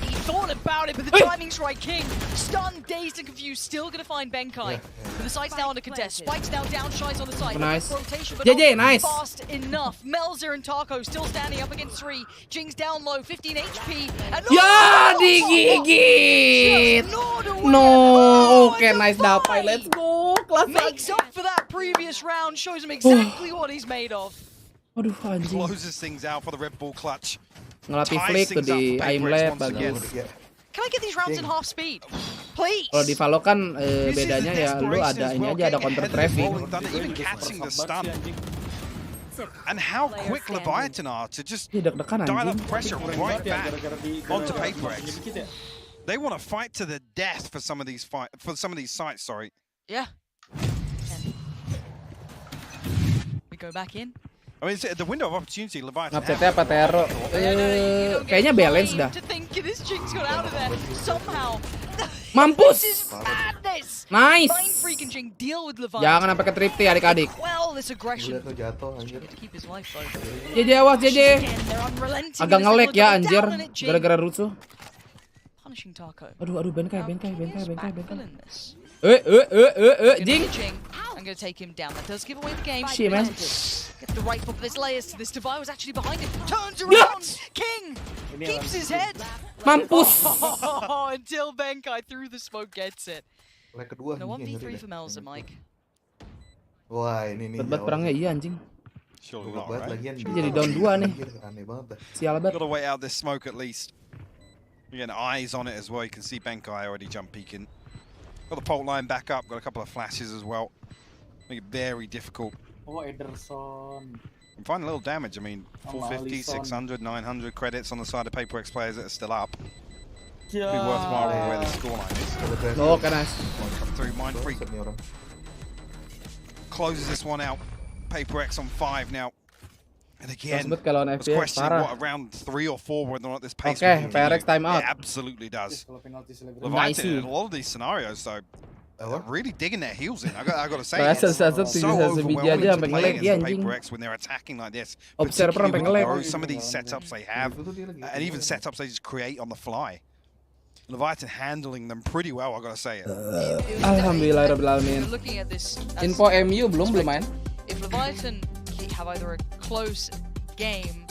he thought about it, but the timing's right. King, stunned, dazed, and confused, still going to find Benkai. But the site's now under contest. Spike's now down, Shy's on the side. Nice. Rotation, but JJ, nice. Fast enough. Melzer and Taco still standing up against 3. Jing's down low, 15 HP. And ya, digigit. No, oke, nice dapai. Let's go. Makes up for that previous round, shows him exactly what he's made of. Aduh, anjing. Closes things out for the Red Bull clutch. Ngelatih flick tuh di aim lab bagus. Can I get these rounds in half speed? Please. Kalau di Valo kan bedanya ya lu ada ini aja ada counter traffic. Even catching the stun. And how quick Leviathan are to just dial up pressure right back onto PaperX. They want to fight to the death for some of these sites, sorry. Yeah. We go back in. I mean, the window of opportunity, Leviathan. Upset-nya apa Tero? Kayaknya balance dah. Mampus. Nice. Jangan sampai ke tripti adik-adik. JJ awas JJ. Agak nge-lag ya anjir gara-gara rusuh. Aduh Benkai. Jing. I'm going to take him down. That does give away the game. Shit, man. Get the right foot, but there's layers to this. Devi was actually behind him. Turns around. King keeps his head. Mampus. Until Benkai through the smoke gets it. No 1v3 for Melzer, Mike. Wah, ini Bebat perangnya iya anjing. Right? Jadi down 2 nih. Sial banget. Gotta wait out this smoke at least. Again, eyes on it as well. You can see Benkai already jump peeking. Got the pole line back up. Got a couple of flashes as well. Make it very difficult. Oh, Ederson. I'm finding a little damage. I mean, 450, 600, 900 credits on the side of PaperX players that are still up. Be worthwhile where the scoreline is. Oh, nice. Come through, Mind Freak. Closes this one out. PaperX on 5 now. And again, I was questioning what around 3 or 4 whether or not this pace would PaperX time out. It absolutely does. Leviathan in a lot of these scenarios, though, really digging their heels in. I got to say, it's so overwhelming to play against PaperX when they're attacking like this. Particularly with some of these setups they have, and even setups they just create on the fly. Leviathan handling them pretty well, I gotta say it. Alhamdulillah Rabbil Alamin. Info MU belum main. If Leviathan have either a close game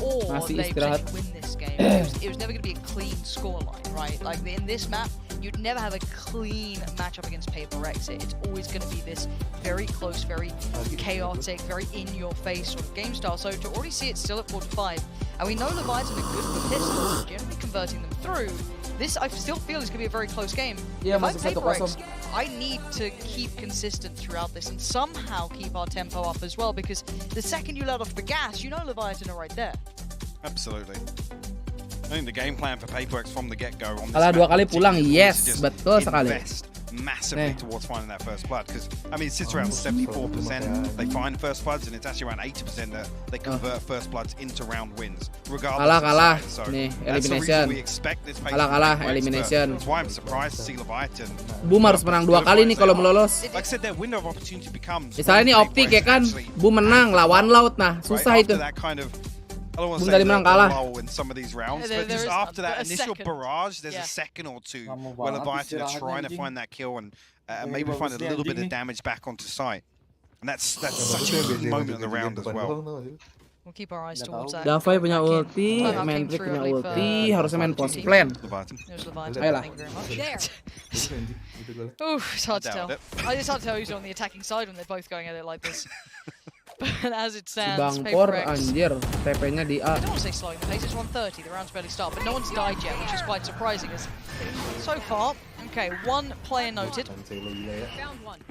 or they win this game, it was never going to be a clean scoreline, right? Like in this map, you'd never have a clean matchup against PaperX. It's always going to be this very close, very chaotic, very in-your-face sort of game style. So to already see it still at 4-5, and we know Leviathan are good with pistols, generally converting them through. This, I still feel, is going to be a very close game. Yeah, if I'm PaperX, I need to keep consistent throughout this and somehow keep our tempo up as well, because the second you let off the gas, you know Leviathan are right there. Absolutely. I think the game plan for PaperX from the get-go on this Kalah 2 kali pulang, yes, just betul sekali. Invest massively towards finding that first blood, because I mean it sits around 74% they find first bloods, and it's actually around 80% that they convert first bloods into round wins, regardless of size. So that's the reason we expect this pace. Elimination. That's why I'm surprised to see Leviathan. Boom harus menang 2 kali nih kalau melolos. Like I said, their window of opportunity becomes. Misalnya ini optik ya kan, Boom menang lawan laut, nah susah itu. I don't want to Boom say dari menang kalah. low in some of these rounds, but just after that initial barrage, there's a second or two where Leviathan are trying to find that kill and maybe find a little bit of damage back onto site. And that's such a key moment in the round as well. We'll keep our eyes towards that. Davai punya ulti, Mendrick punya ulti, harusnya main post plan. Ayolah. Ooh, it's hard to tell. It's hard to tell who's on the attacking side when they're both going at it like this. But as it stands, Bangkor anjir, TP-nya di A. I don't want to say slowing the pace, it's 130, the round's barely started, but no one's died yet, which is quite surprising. So far, okay, 1 player noted. Found one.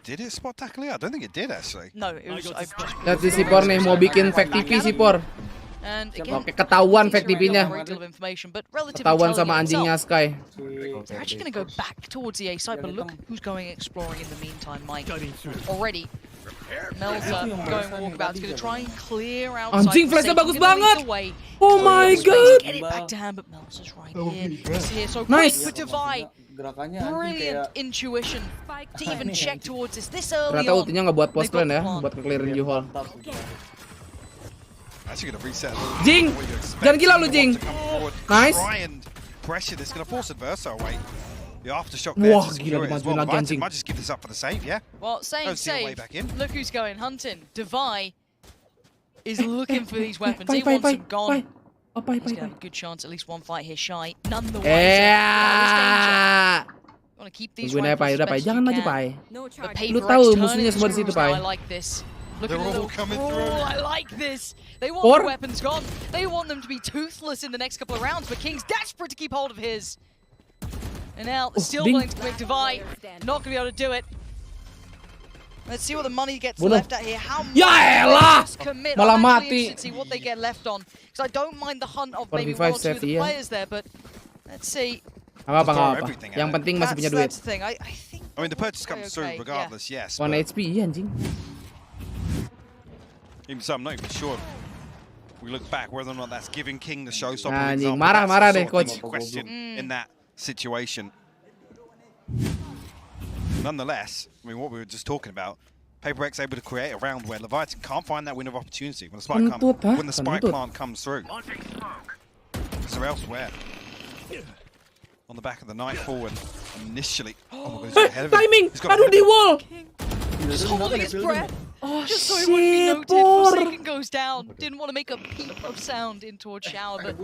Did it spot tackle? I don't think it did actually. No, it was. Lihat si Sipor nih mau bikin fake TP Sipor. Oke, ketahuan fake TP-nya. Ketahuan sama anjingnya Sky. They're actually going to go back towards the A side, but look who's going exploring in the meantime, Mike. Already. Melza going walkabout, going to try and clear out. Anjing flashnya bagus banget. Oh my god. Get it back to hand, but Melza's right here. So quick for Divide. Brilliant intuition to even check towards this early Ternyata on. ultinya nggak buat post plan ya, buat nge-clearin U-Hall. Jing, jangan gila lu Jing. Nice. Pressure that's going to force Adverso away. The aftershock there to secure it as well. Leviathan might just give this up for the save, yeah? Well, save. Look who's going hunting. Divide is looking for these weapons. He wants them gone. He's going to have a good chance, at least one fight here shy. None the wiser. Want to keep these rifles as best jangan maju you Pai. can. Lu tahu musuhnya semua di situ Pai. I like this. Look at all coming through. I like this. They want the weapons gone. They want them to be toothless in the next couple of rounds, but King's desperate to keep hold of his. And now still willing to quick Divide. Not going to be able to do it. Let's see what the money gets left out here. How much commit? Malah I'm mati. actually interested to see what they get left on. Because I don't mind the hunt of maybe 1 or 2 of the players there, but let's see. Apa-apa. Yang penting masih punya duit. That's the thing. I mean, the purchase comes through regardless, yes. 1 HP, iya anjing. Even so, I'm not even sure. We look back whether or not that's giving King the showstopper. Anjing, marah-marah deh coach. Question in that situation. Nonetheless, I mean, what we were just talking about, PaperX able to create a round where Leviathan can't find that window of opportunity when the spike plant comes through. Because they're elsewhere. On the back of the Nightfall and initially. Oh my god, he's ahead of him. Timing! Aduh di wall! Just holding his breath. Just so it wouldn't be noted. Forsaken goes down. Didn't want to make a peep of sound in towards shower, but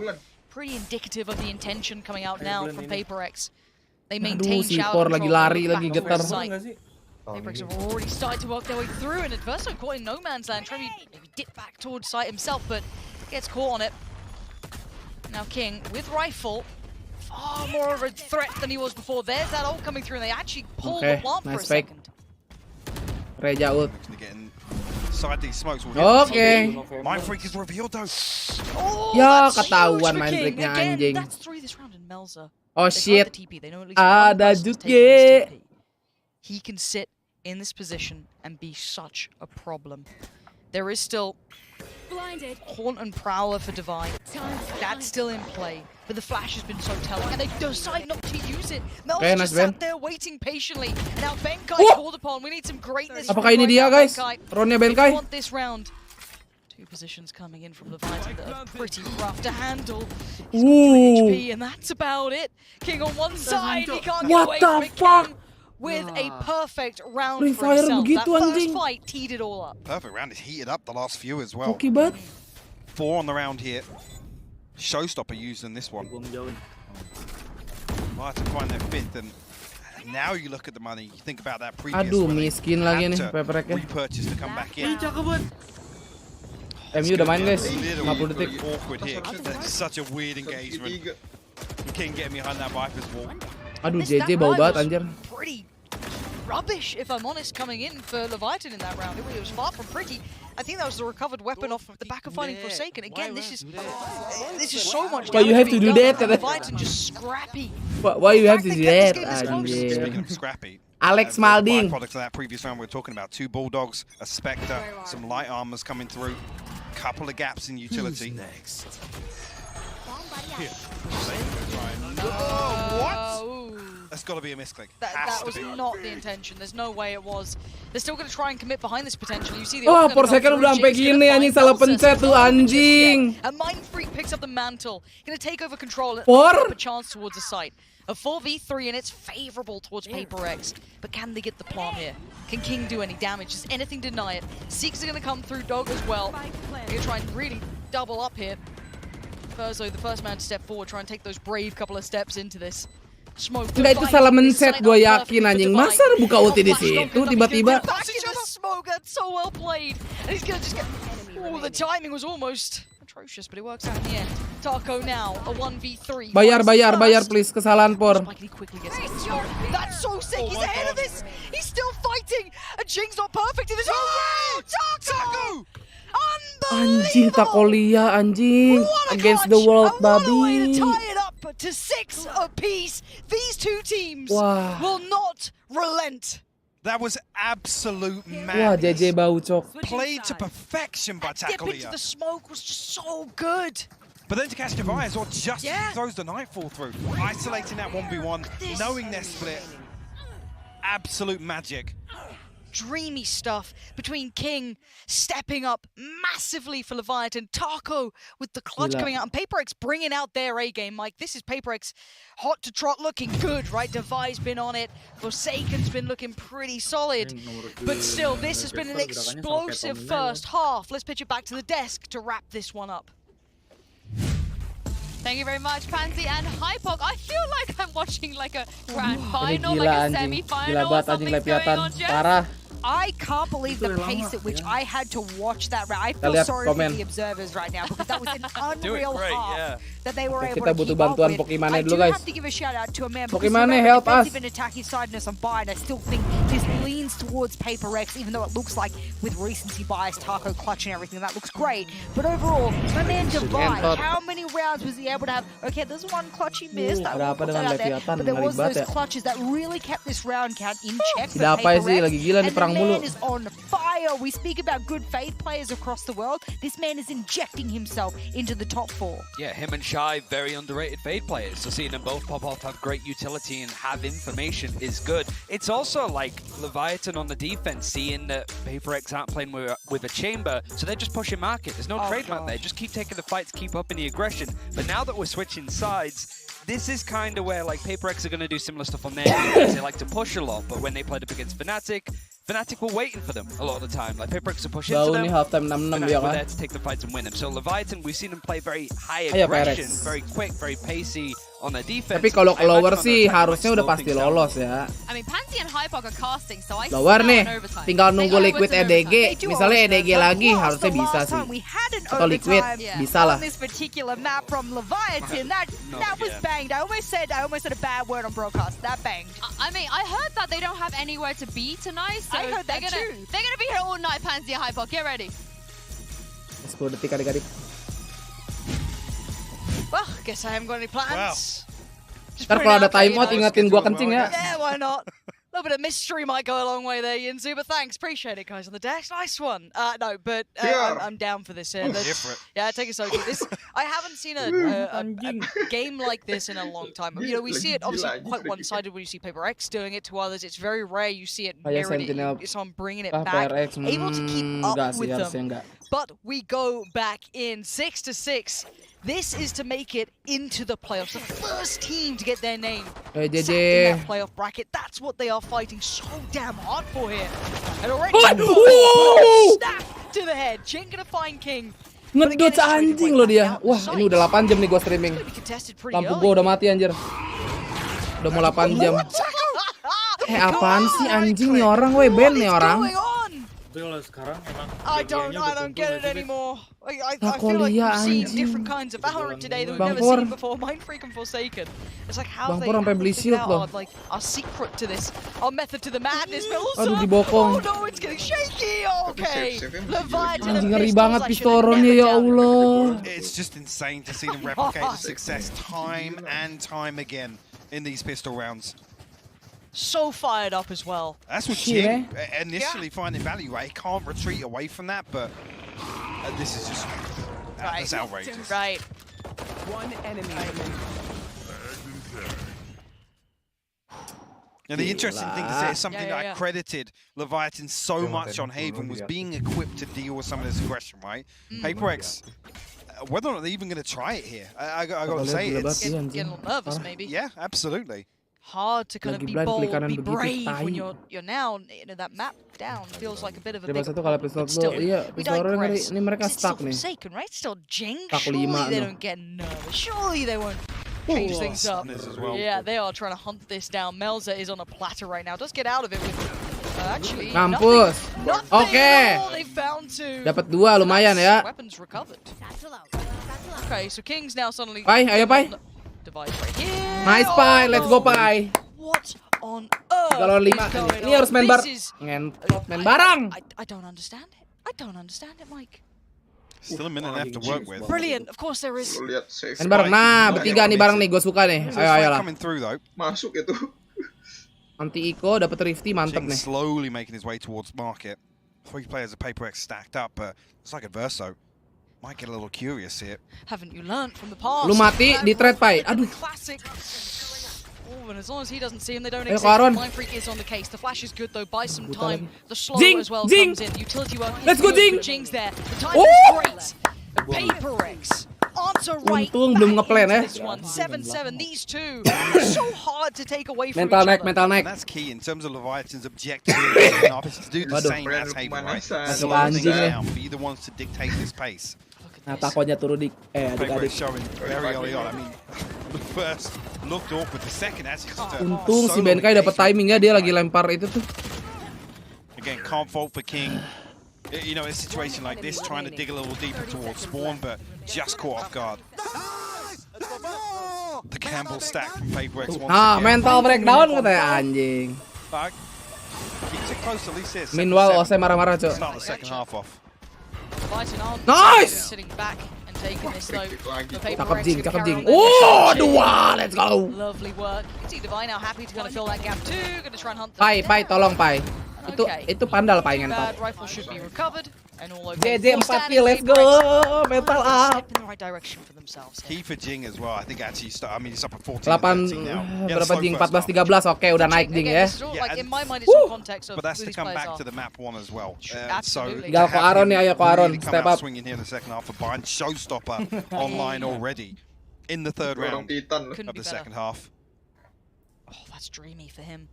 pretty indicative of the intention coming out now from PaperX. They maintain shower control. Lagi getar. PaperX have already started to work their way through, and Adverso caught in no man's land, trying to maybe dip back towards site himself, but gets caught on it. Now King with rifle. Far more of a threat than he was before. There's that ult coming through, and they actually pulled the plant for a second. Reja ult. Inside these smokes will hit. Mind Freak is revealed though. Oh, ya ketahuan Mind Freak-nya anjing. That's 3 this round in Melza. Oh shit. Ada juga. He can sit in this position and be such a problem. There is still Haunt and Prowler for Divine. That's still in play, but the flash has been so telling, and they decide not to use it. Mel's just sat there waiting patiently, and now Benkai called upon. We need some greatness. Apakah ini dia guys? Ronnya Benkai? Want this round. 2 positions coming in from Leviathan that are pretty rough to handle. He's got 3 HP, and that's about it. King on one side, he can't get away from it. King with a perfect round for himself. That first fight teed it all up. Perfect round. It's heated up the last few as well. Okay, bud. 4 on the round here. Showstopper used in this one. Might have to find their 5th, and now you look at the money. You think about that previous. Aduh, miskin lagi nih PaperX-nya. Repurchase to come back in. MU udah main guys. 50 detik. Awkward here. That's such a weird engagement. King getting behind that Viper's wall. Aduh, JJ bau banget anjir. rubbish, if I'm honest, coming in for Leviathan in that round. It was far from pretty. I think that was the recovered weapon off the back of finding Forsaken. Again, this is so much damage. Why you have to do that? Leviathan just scrappy. Why you have to do that? Speaking of scrappy, Alex Malding. Byproducts of that previous round we were talking about. 2 Bulldogs, a Spectre, some light armors coming through, couple of gaps in utility. Next. What? That's got to be a misclick. That was not the intention. There's no way it was. They're still going to try and commit behind this potential. You see the Oh, Forsaken udah sampai gini anjing, salah pencet tuh anjing. A Mind Freak picks up the mantle. Going to take over control and Por? up a chance towards the site. A 4v3 and it's favorable towards PaperX. But can they get the plant here? Can King do any damage? Does anything deny it? Seeks are going to come through Dog as well. They're going to try and really double up here. Verzo, the first man to step forward, try and take those brave couple of steps into this. Smoke. Enggak, itu salah mencet, gue yakin anjing. Masa buka ulti di situ tiba-tiba? Smoke, that's so well played. And he's going to just get... Oh, the timing was almost atrocious, but it works out in the end. Taco now, a 1v3. Bayar please, kesalahan Por. That's so sick, he's ahead of this. He's still fighting. And Jing's not perfect in this. Oh, Taco! Anjing, Takolia, anjing. Against the world, babi. What a way to tie it up to 6 apiece. These two teams will not relent. That was absolute Wah, madness. JJ Baucok. Played to perfection by Dip into Takolia. the smoke was just so good. But then to catch Devi as well, just throws the Nightfall through. Isolating that 1v1, knowing their split. Absolute magic. Dreamy stuff between King stepping up massively for Leviathan, Taco with the clutch coming out, and PaperX bringing out their A game. Mike, this is PaperX hot to trot, looking good, right? Devi's been on it, Forsaken's been looking pretty solid, but still, this has been an explosive first half. Let's pitch it back to the desk to wrap this one up. Thank you very much, Pansy and Hypok. I feel like I'm watching like a grand final, like a semi-final or something's going on, Jeff. Parah. I can't believe the pace at which I had to watch that round. I feel sorry for the observers right now because that was an unreal half that they were able to keep up with. I do have to give a shout out to a man because help us. defensive and attacking sideness on buy, and I still think this leans towards PaperX, even though it looks like with recency bias, Taco clutch and everything, that looks great. But overall, my man Devi, how many rounds was he able to have? Okay, there's one clutch he missed. But there was those clutches that really kept this round count in check for PaperX. And the man is on fire. We speak about good Fade players across the world. This man is injecting himself into the top 4. Yeah, him and Shy, very underrated Fade players. So seeing them both pop off, have great utility and have information is good. It's also like Leviathan on the defense, seeing that PaperX aren't playing with a chamber, so they're just pushing market. There's no trademark there. Just keep taking the fights, keep up in the aggression. But now that we're switching sides, this is kind of where like PaperX are going to do similar stuff on their defense. They like to push a lot, but when they played up against Fnatic were waiting for them a lot of the time. Like PaperX are pushing into them. Fnatic were there to take the fights and win them. So Leviathan, we've seen them play very high aggression, very quick, very pacey on their defense. Tapi kalau lower sih harusnya udah pasti lolos ya. I mean, Pansy and Hypok are casting, so I lower nih, tinggal nunggu Liquid EDG. Misalnya EDG lagi harusnya bisa sih. Atau Liquid bisa lah. This particular map from Leviathan, that was banged. I almost said a bad word on broadcast. That banged. I mean, I heard that they don't have anywhere to be tonight, so I heard that too. They're gonna be here all night, Pansy and Hypok. Get ready. 10 detik adik-adik. Well, I guess I haven't got any plans. Ntar kalau ada timeout ingetin gua kencing ya. Yeah, why not? A little bit of mystery might go a long way there, Yinzu, but thanks. Appreciate it, guys, on the desk. Nice one. No, but I'm down for this. Yeah, take a social. I haven't seen a game like this in a long time. You know, we see it obviously quite one-sided when you see PaperX doing it to others. It's very rare you see it mirrored. Someone bringing it back, able to keep up with them. But we go back in 6-6. This is to make it into the playoffs. The first team to get their name in that playoff bracket. That's what they are fighting so damn hard for here. And already snap to the head. Jin gonna find King. Ngedot anjing loh dia. Wah, ini udah 8 jam nih gua streaming. Lampu gua udah mati anjir. Udah mau 8 jam. Apaan sih anjing nih orang, weh, ban nih orang. I don't get it anymore. I feel like we've seen different kinds of Valorant today that we've never seen before. Mindfreak and Forsaken. It's like how they figured out our secret to this, our method to the madness, but also oh no, it's getting shaky. Okay, Leviathan and pistols, I should have never done. It's just insane to see them replicate the success time and time again in these pistol rounds. So fired up as well. That's what Jing initially finding value, right? He can't retreat away from that, but this is just that's outrageous. Right. One enemy. And the interesting thing to say is something that I credited Leviathan so much on Haven was being equipped to deal with some of this aggression, right? PaperX, whether or not they're even going to try it here, I got to say it's getting a little nervous, maybe. Yeah, absolutely. Hard to kind of be bold, be brave when you're now, you know, that map down feels like a bit of a big problem, but still, we digress. It's still Forsaken, right? Still Jing? Surely they don't get nervous. Surely they won't change things up. Yeah, they are trying to hunt this down. Melza is on a platter right now. Does get out of it with, actually, Kampus. Oke. They found two. Dapat 2 lumayan ya. Weapons recovered. Okay, so King's now suddenly... Pai, ayo Pai. Device right here. Nice Pai, let's go Pai. What on earth 3 lawan 5. Ini harus main main bareng. I don't understand it. I don't understand it, Mike. Still a minute left to work with. Brilliant, of course there is. Main bareng. Nah, bertiga nih bareng nih, gue suka nih. Ayo lah. Masuk itu. Anti Iko dapat Rifty, mantep nih. Slowly making his way towards market. 3 players of PaperX stacked up, but it's like Adverso might get a little curious here. Haven't you learned from the past? Lu mati di trade Pai. Aduh. Classic. Oh, and as long as he doesn't see him, they don't exist. Mindfreak is on the case. The flash is good though. Buy some time. The slow as well comes in. Utility work. Let's go Jing. Jing's there. The time is great. PaperX. Answer right. Untung belum ngeplan ya. 7-7. These two are so hard to take away from each other. Mental neck. That's key in terms of Leviathan's objective is to do the same as Haven, right? Be the ones to dictate this pace. Nah, takonya turun di adik-adik. Showing very early on. I mean, the first looked awkward. The second actually just untung si Benkai dapat timing ya, dia lagi lempar itu tuh. Again, can't fault for King. You know, in a situation like this, trying to dig a little deeper towards spawn, but just caught off guard. The Campbell stack from PaperX once again. Mental breakdown katanya anjing. Keeps it close, at least here. Meanwhile, Ose marah-marah, Cok. Start the second half off. Nice! Sitting back and taking this though. Cakep Jing. Oh, 2, let's go. Lovely work. You can see Divine now happy to kind of fill that gap too. Going to try and hunt. Pai, tolong Pai. Itu pandal Pai ngentot. Rifle should be recovered. And all over. JJ 4 kill, let's go. Mental up. In the right direction for themselves. Key for Jing as well. I think actually he's up at 14. 8 berapa Jing? 14-13. Oke, udah naik Jing ya. In my mind it's all context of but that's to come back to the map 1 as well. Tinggal ko Aaron nih, ayo ko Aaron. Step up. Swinging here in the second half for Bind. Showstopper online already in the 3rd round of the second half. Oh, that's dreamy for him.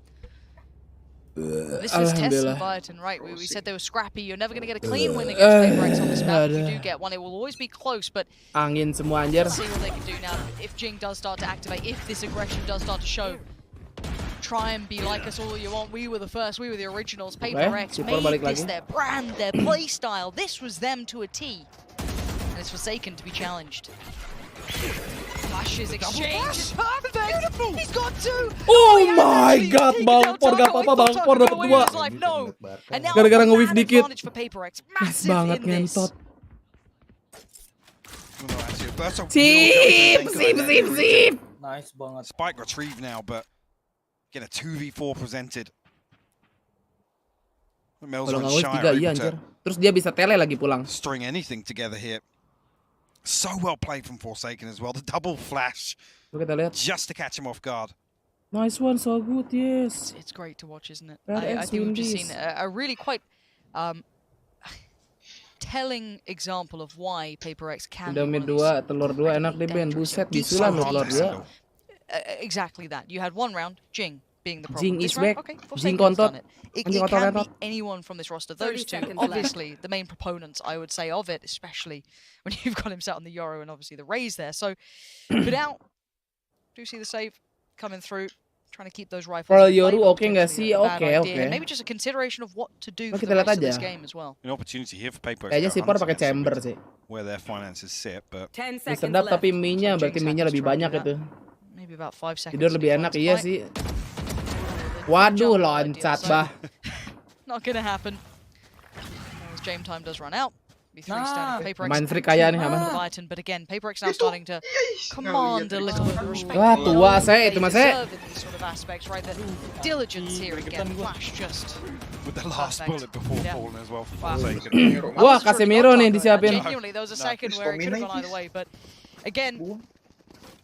This was Tess and Leviathan, right? We said they were scrappy. You're never going to get a clean win against PaperX on this map. If you do get one, it will always be close, but angin semua anjir. Let's see what they can do now. If Jing does start to activate, if this aggression does start to show, try and be like us all you want. We were the first, we were the originals. PaperX made this their brand, their play style. This was them to a T. And it's Forsaken to be challenged. Flashes exchange. Perfect. Beautiful. He's got 2. Oh my god, Bangpor gak apa-apa, Bangpor dapat 2. No. And now gara-gara nge-whiff dikit. For PaperX. Nice banget ngentot. Sip. Nice banget. Spike retrieved now, but get a 2v4 presented. Kalau nge-whiff 3 iya anjir. Terus dia bisa tele lagi pulang. String anything together here. So well played from Forsaken as well. The double flash. Just to catch him off guard. Nice one, so good, yes. It's great to watch, isn't it? I think we've just seen a really quite telling example of why PaperX can Udah mid 2, telur 2 enak deh Ben. Buset, bisulah mid telur 2. Exactly that. You had 1 round, Jing being the problem. Jing is back. Okay, Jing kontot. It can be anyone from this roster. Those two, obviously, the main proponents, I would say, of it, especially when you've got him set on the Euro and obviously the Raze there. So, but out, do see the save coming through. Trying to keep those rifles. Kalau Yoru oke nggak sih? Oke. Maybe just a consideration of what to do for Kita the lihat rest of aja. this game as well. An opportunity here for Paper. Kayaknya si Por pakai chamber sih. Where their finances sit, but sedap tapi minyak berarti minyak lebih banyak itu. Maybe about 5 seconds. Tidur lebih enak iya sih. Waduh, loncat bah. Not gonna happen. As game time does run out. Main free kaya nih aman. But again, PaperX now starting to command a little bit of respect. Wah, tua saya itu Mas. Sort of aspects, right? The diligence here again. Flash just with the last bullet before falling as well. Wah, Casemiro nih disiapin. Genuinely, there was a second where it could have gone either way, but again,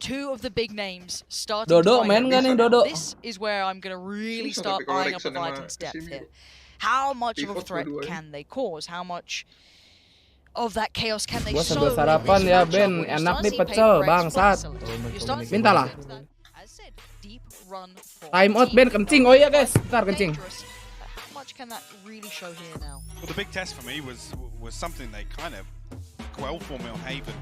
two of the big names starting Dodo to main nggak nih Dodo? This is where I'm gonna really start eyeing up Leviathan's depth here. How much of a threat can they cause? How much of that chaos can they Gua sow? sambil sarapan ya Ben, enak nih pecel bangsat. Mintalah. Time out Ben, kencing. Oh iya guys, bentar kencing. How much can that really show here now? Well, the big test for me was something they kind of quelled for me on Haven.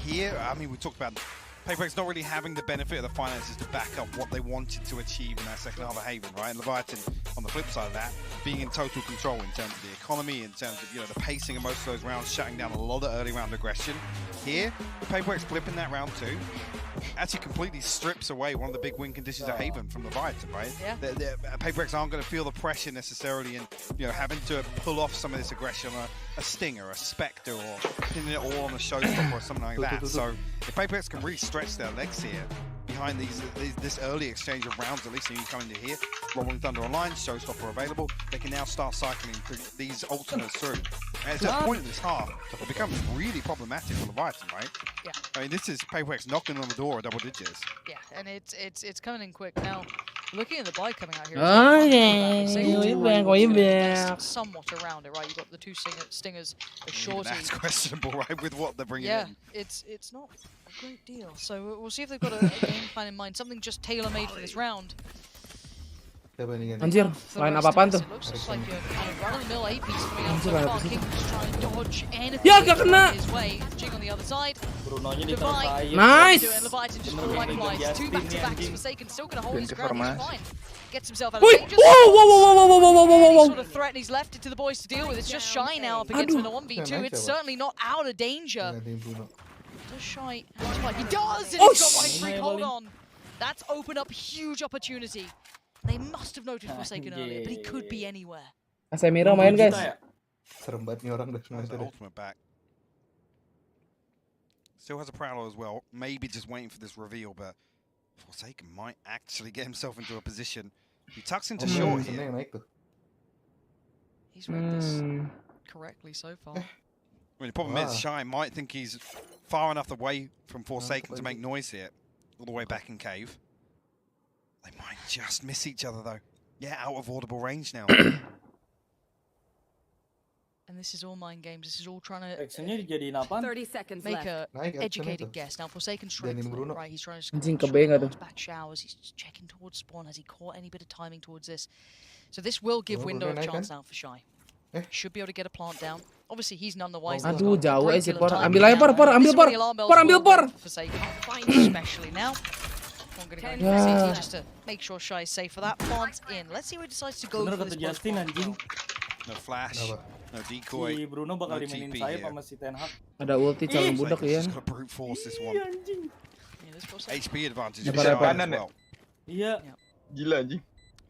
Here, I mean, we talked about PaperX not really having the benefit of the finances to back up what they wanted to achieve in that second half of Haven, right? And Leviathan, on the flip side of that, being in total control in terms of the economy, in terms of, you know, the pacing of most of those rounds, shutting down a lot of early round aggression. Here, PaperX flipping that round 2 actually completely strips away one of the big win conditions of Haven from Leviathan, right? Yeah. PaperX aren't going to feel the pressure necessarily in, you know, having to pull off some of this aggression on a Stinger, a Spectre, or pinning it all on a Showstopper or something like that. So if PaperX can really stretch their legs here behind this early exchange of rounds, at least when you come into here, Rolling Thunder online, Showstopper available, they can now start cycling these alternates through. And at that point in this half, it becomes really problematic for Leviathan, right? Yeah. I mean, this is PaperX knocking on the door of double digits. Yeah, and it's coming in quick now. Looking at the buy coming out here. Oh yeah, somewhat around it, right? You've got the two stingers, the shorty. That's questionable, right? With what they're bringing in. Yeah, it's not a great deal. So we'll see if they've got a game plan in mind, something just tailor-made for this round. Anjir, lain apa-apaan tuh? Ya, gak kena. Nice. Wih, wow. Sort of threat he's left it to the boys to deal with. It's just Shy now up against him in a 1v2. It's certainly not out of danger. Does Shy? He does, and he's got one streak. Hold on. That's opened up huge opportunity. They must have noticed Forsaken earlier, but he could be anywhere. Casemiro main guys. Serem banget nih orang dah. Ultimate back. Still has a Prowler as well. Maybe just waiting for this reveal, but Forsaken might actually get himself into a position. He tucks into short here. He's read this correctly so far. I mean, the problem is Shy might think he's far enough away from Forsaken to make noise here, all the way back in cave. They might just miss each other though. Yeah, out of audible range now. And this is all mind games. This is all trying to 30 seconds make left. a educated guess. Now Forsaken's straight right. He's trying to back showers. He's just checking towards spawn. Has he caught any bit of timing towards this? So this will give window a chance now for Shy. Should be able to get a plant down. Obviously he's none the wiser. Aduh, jauh sih Por. Ambil aja Por, ambil Por. Forsaken, especially now. Yeah. Just to make sure Shy is safe for that plant in. Let's see who decides to go for this Justin anjing. No flash, no decoy, si Bruno bakal dimainin sayap sama si Ten Hag. Ada ulti calon budak ya. Just gotta brute force this one. HP advantage. Iya. Gila anjing.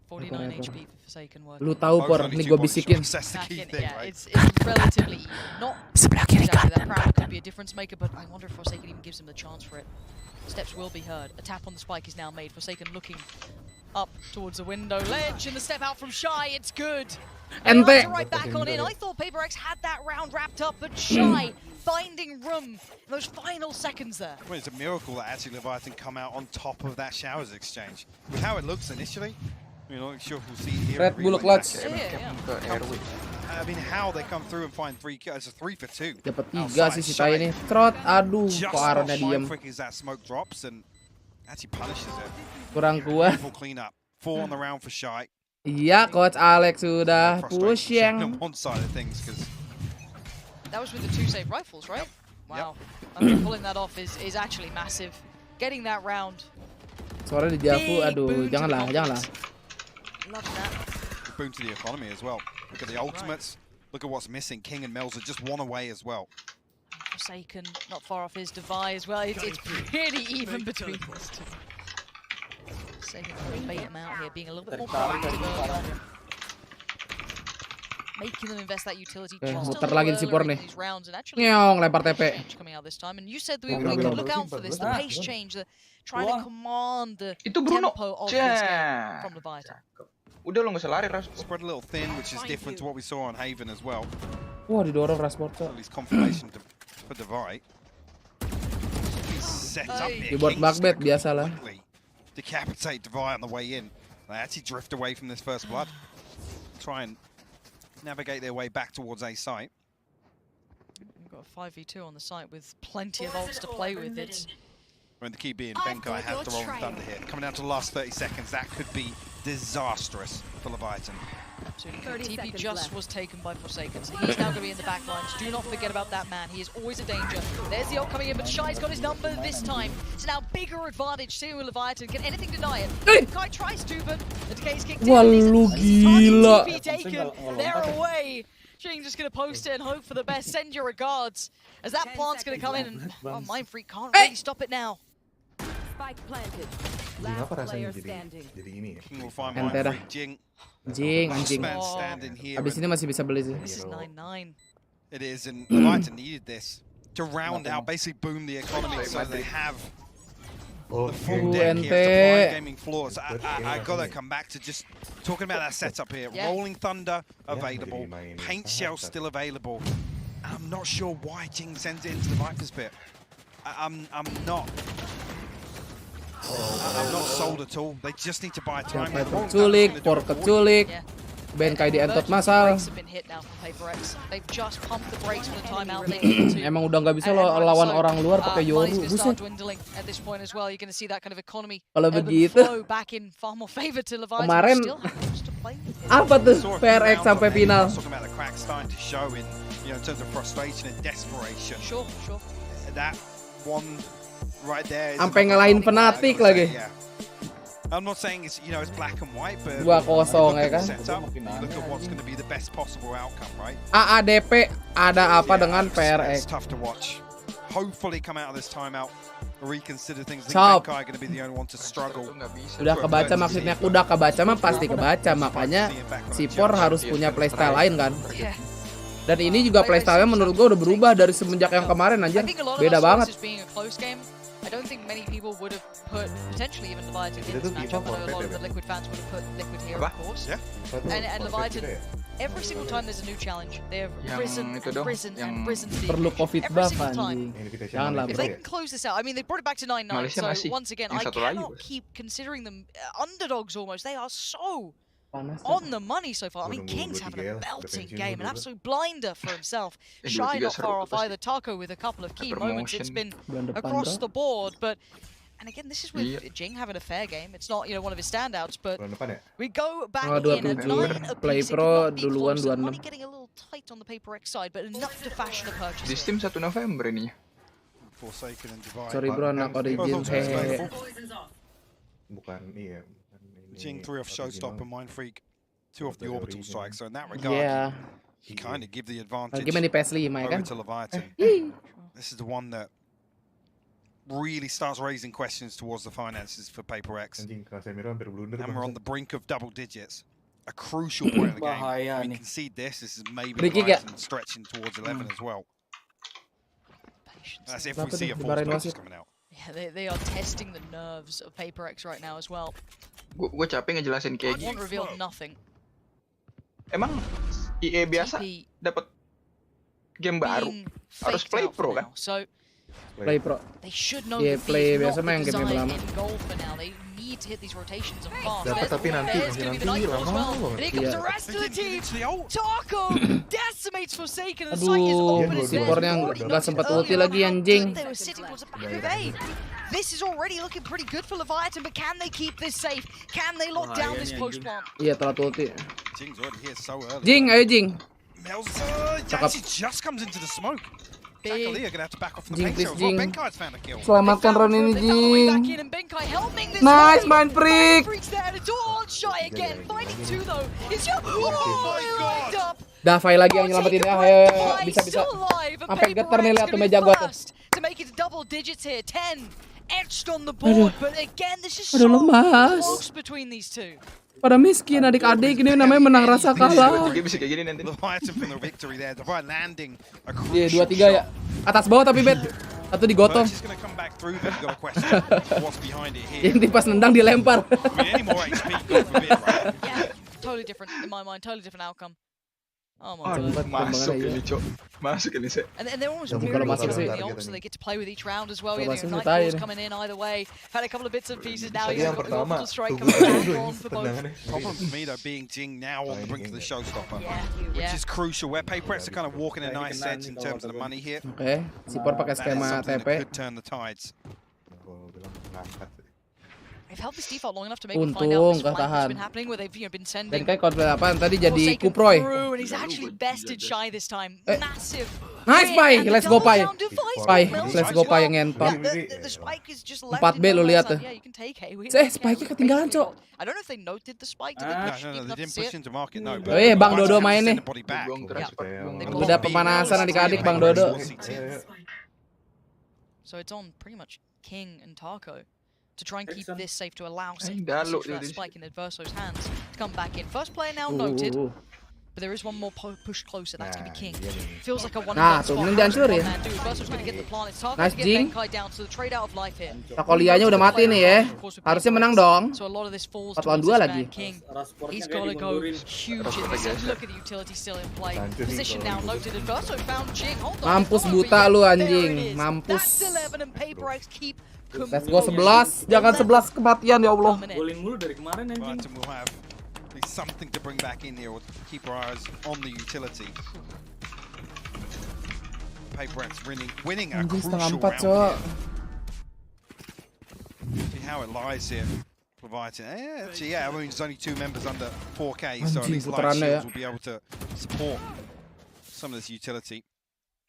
49 HP for Forsaken work. Lu tahu Por, nih gua bisikin. Yeah, it's relatively not exactly that proud. Could be a difference maker, but I wonder if Forsaken even gives him the chance for it. Steps will be heard. A tap on the spike is now made. Forsaken looking up towards the window ledge, and the step out from Shy. It's good. And right back on in. I thought PaperX had that round wrapped up, but Shy finding room in those final seconds there. Well, it's a miracle that actually Leviathan come out on top of that showers exchange. With how it looks initially, we're not sure if we'll see here. Red Bull clutch. I mean, how they come through and find 3 kills. It's a 3 for 2. Dapat 3 sih si Tai ini. Trot, aduh, kok Aaronnya diem. As that smoke drops and actually punishes it. Kurang kuat. Clean up. 4 on the round for Shy. Iya, Coach Alex sudah pushing. On side of things because that was with the 2 save rifles, right? Wow. I mean, pulling that off is actually massive. Getting that round. Suara di Javu, aduh, janganlah. Boom to the economy as well. Look at the ultimates. Look at what's missing. King and Melza just one away as well. Forsaken, not far off his Devi as well. It's pretty even between these two. Forsaken trying to bait him out here, being a little bit more proactive early on. Making them invest that utility just a muter little lagi di earlier Sipor in nih. these rounds, and actually Ngeong, lempar TP. coming out this time. And you said we could look out for this, the pace change, the trying to command the Itu Bruno. tempo of this game from Leviathan. Udah lo nggak usah lari, Ras. Spread a little thin, which is different to what we saw on Haven as well. Wah, didorong Rashford. At least confirmation for Devi. Set up here. Keyboard Macbeth biasalah. Decapitate Devi on the way in. They actually drift away from this first blood. Try and navigate their way back towards A site. We've got a 5v2 on the site with plenty of ults to play with. It's When the key being Benkai has the rolling thunder here. Coming down to the last 30 seconds, that could be disastrous for Leviathan. absolutely. TP just was taken by Forsaken, so he's now going to be in the back lines. Do not forget about that man. He is always a danger. There's the ult coming in, but Shy's got his number this time. It's now bigger advantage to Leviathan. Can anything deny it? Kai tries to, but the decay's kicked in. Wah, lu gila. TP taken. They're away. Jing just going to post it and hope for the best. Send your regards. As that plant's going to come in, and Mind Freak can't really stop it now. Spike planted. Last player standing. King will find Mind Freak. Anjing. Man standing here. Abis ini masih bisa beli sih. This is 9-9. It is, and Leviathan needed this to round out, basically boom the economy, so they have the full deck here to gaming floors. I gotta come back to just talking about that setup here. Rolling Thunder available, Paint Shell still available. I'm not sure why Jing sends it into the Viper's Pit. I'm not sold at all. They just need to buy time. Keculik, Por keculik. Benkai dientot masal. Emang udah nggak bisa lawan orang luar pakai Yoru. Buset. Kalau begitu, kemarin apa tuh PRX sampai final? Sampai ngalahin Fnatic lagi. I'm not saying it's it's black and white, but 2-0 ya kan. Look at what's going to be the best possible outcome, right? AADP ada apa dengan PRX? It's tough to watch. Hopefully come out of this timeout, reconsider things. I think Benkai going to be the only one to struggle. Udah kebaca maksudnya, udah kebaca mah pasti kebaca, makanya Sipor harus punya playstyle lain kan. Dan ini juga playstyle-nya menurut gue udah berubah dari semenjak yang kemarin anjir. Beda banget. I don't think many people would have put, potentially even Leviathan in this matchup. I know a lot of the Liquid fans would have put Liquid here, of course. Yeah. And Leviathan, every single time there's a new challenge, they have risen to the perlu COVID buff anjing. Janganlah. If they can close this out, I mean, they brought it back to 9-9, so once again, I cannot keep considering them underdogs almost. They are so on the money so far. I mean, King's having a belting game, an absolute blinder for himself. Shy not far off either. Taco with a couple of key moments. It's been across the board, but and again, this is with Jing having a fair game. It's not one of his standouts, but we go back in at 9 apiece. Money getting a little tight on the Paper X side, but enough to fashion a purchase. Di Steam 1 November ininya. Sorry bro, anak origin hehe. Bukan, iya. Jing 3 off Showstopper, Mind Freak 2 off the orbital strike. So in that regard, he kind of give the advantage Gimana di PS5 ya kan? to Leviathan. This is the one that really starts raising questions towards the finances for Paper X. And we're on the brink of double digits. A crucial point of the game. We can concede this. This is maybe Leviathan stretching towards 11 as well. That's if we see a full spectrum coming out. Yeah, they are testing the nerves of Paper X right now as well. Gue capek ngejelasin kayak gini. Revealed nothing. Emang EA biasa dapat game baru harus play pro kan? So Play pro. Iya, play biasa mah yang game lama. To hit these rotations and fast. Tapi nanti lama banget. Here comes the rest of the team. Taco decimates Forsaken. The site is open as Sipornya nggak sempat ulti lagi anjing. They were sitting towards the back of A. This is already looking pretty good for Leviathan, but can they keep this safe? Can they lock down this post plant? Iya, telat ulti. Jing's already here so early. Jing, ayo Jing. Melza actually just comes into the smoke. Tackle gonna have to back off from the Jing, pace please, as well. Jing. Benkai's found a kill. Selamatkan round ini, Jing. Nice, main freak. Davai lagi yang nyelamatin ya. Ayo, bisa. Sampai getar nih lihat tuh meja gua tuh. Aduh, lemas. Pada miskin adik-adik ini namanya menang rasa kalah. Iya 2-3 ya. Atas bawah tapi bet. Satu digotong. Ini pas nendang dilempar. Totally different in my mind, totally different outcome. Oh my god. Masuk ini, Cok. Masuk ini, sih. And they're almost mirroring each other in the ult, so they get to play with each round as well. You have Nightfall's coming in either way. Had a couple of bits and pieces now. You've got the orbital strike coming down for both. Problem for me though being Jing now on the brink of the showstopper, which is crucial. Where PaperX are kind of walking a nice edge in terms of the money here. Oke, Sipor pakai skema TP. Could turn the tides. They've held this default long enough to maybe find out Untung what's been happening where they've been sending. Dan kayak konflik apaan tadi jadi Kuproy. And he's actually bested Shy this time. Massive. Nice Pai, let's go Pai. Let's go Pai yang ngentot. 4B lu lihat tuh. Spike-nya ketinggalan, Cok. I don't know if they noted the spike. No, they didn't push into market. No. Oh iya, Bang Dodo main nih. Udah pemanasan adik-adik Bang Dodo. So it's on pretty much King and Taco to try and keep this safe to allow that spike in Adverso's hands to come back in. First player now noted, but there is one more push closer. That's going to be King. Feels like a one-on-one spot. Dihancurin. Adverso's going to get the plan. It's Taco to get Benkai down, so the trade out of life here. Takolianya udah mati nih ya. Harusnya menang dong. So a lot of this falls 4 lawan 2 lagi. King. He's got to go huge in this. And look at the utility still in play. Position now noted. Adverso found Jing. Hold on. Mampus buta lu anjing. Mampus. Let's go 11. Jangan 11 kematian ya Allah. Golin mulu dari kemarin anjing. Something to bring back in here or keep our eyes on the utility. PaperX winning a crucial round here. See how it lies here. Leviathan. Actually, I mean, there's only 2 members under 4K, so at least Light Shields will be able to support some of this utility.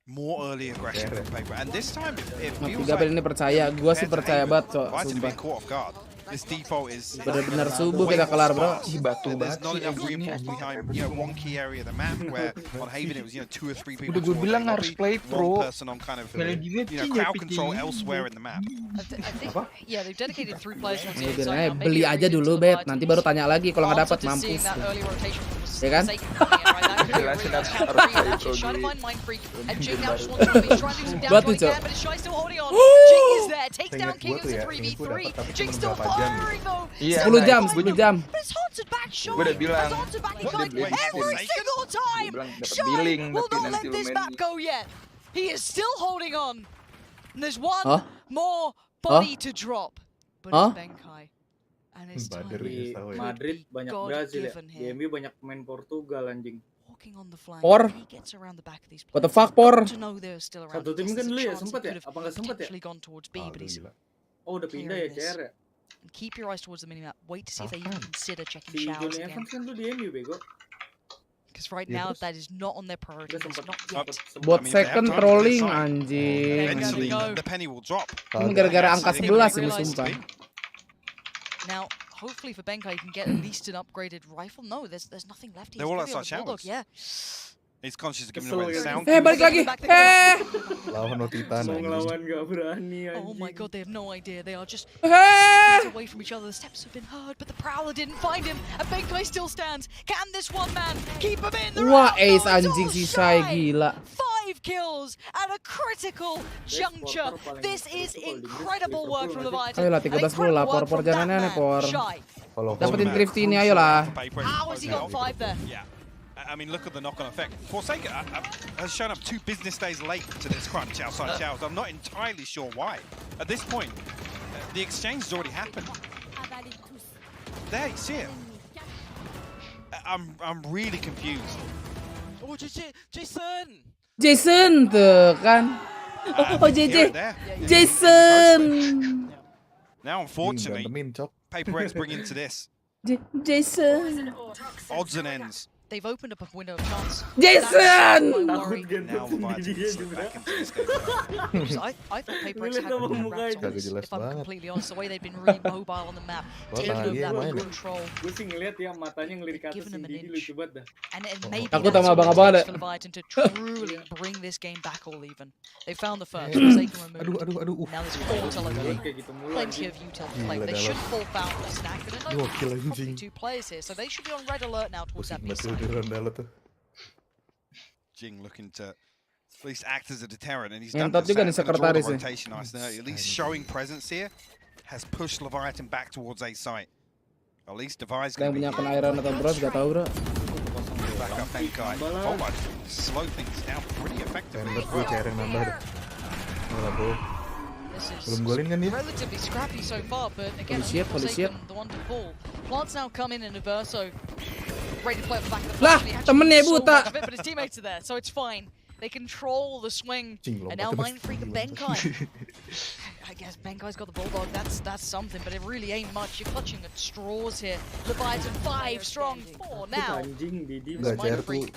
More early aggression from Paper, and this time it feels like ini percaya, gua sih percaya banget, Cok. Sumpah. This default is benar-benar subuh kita kelar, bro. There's not enough reinforcement behind, one key area of the map where on Haven it was 2 or 3 people. Udah gue bilang harus play pro. One person on kind of crowd control elsewhere in the map. Yeah, they've dedicated 3 players. Beli aja dulu, Bet. Nanti baru tanya lagi kalau nggak dapat, mampus. Ya kan? Buat tuh, Cok. Takes down King. It was a 3v3. Jing still firing though. 10 jam. But it's haunted back Shy. It's haunted back every single time. Shy will not let this map go yet. He is still holding on. And there's one more body to drop. But it's Benkai. And it's time. Madrid banyak Brazil ya. Di MU banyak pemain Portugal anjing. Por? What the fuck, Por? Satu tim kan dulu ya, sempet ya? Apa nggak sempet ya? Oh, udah pindah ya, CR ya? Keep your eyes towards the minimap. Wait to see if they even consider checking showers again. Evans kan dulu di MU, bego. Because right now that is not on their priority list. Not yet. Bot second trolling anjing. The penny will drop. Ini gara-gara angka 11 ini sumpah. Now, hopefully for Benkai, you can get at least an upgraded rifle. No, there's nothing left. They're all outside showers. Yeah. He's conscious of giving away the sound. Balik lagi. Lawan Titan. Lawan gak berani anjing. Oh my god, they have no idea. They are just away from each other. The steps have been heard, but the Prowler didn't find him. And Benkai still stands. Can this one man keep him in the round? Wah, ace anjing si Shy gila. 5 kills at a critical juncture. This is incredible work from the Leviathan. Ayolah 13 lapor por jangan aneh por. Dapetin Thrifty ini ayolah. How has he got 5 there? Yeah. I mean, look at the knock-on effect. Forsaken has shown up 2 business days late to this crunch outside showers. I'm not entirely sure why. At this point, the exchange has already happened. There, you see it. I'm really confused. Oh, Jason! Jason tuh kan. Oh, JJ. Jason. Now, unfortunately, PaperX bring into this. Jason. Odds and ends. they've opened up a window of chance. Jason! Now Leviathan slip back into this game. I thought PaperX had wrapped on this, if I'm completely honest. The way they've been really mobile on the map, taking over that control. Gue sih ngeliat ya matanya ngelirik ke atas Didi lucu banget dah. And maybe Takut that's sama what abang-abang it takes for Leviathan to truly bring this game back all even. They found the first, Forsaken removed. Now there's 4 to locate. Plenty of util to play. They should fall foul in this act. And probably 2 players here, so they should be on red alert now towards that B side. Jing looking to at least act as a deterrent, and he's done Ngentot juga nih the sekretaris nih. rotation nice. At least showing presence here has pushed Leviathan back towards A site. At least Devi's Yang going to punya be akun Iron atau Bros gak tau bro. back up Benkai. Oh my, slow things down pretty effectively. Belum golin kan dia? Relatively scrappy so far, but again, Forsaken, the one to fall. Plants now come in and Averso ready to play at the back of the flash. Lah, temennya buta. But his teammates are there, so it's fine. They control the swing, and now Mind Freak and Benkai. I guess Benkai's got the Bulldog, that's something, but it really ain't much. You're clutching at straws here. Leviathan 5 strong, 4 now. Enggak,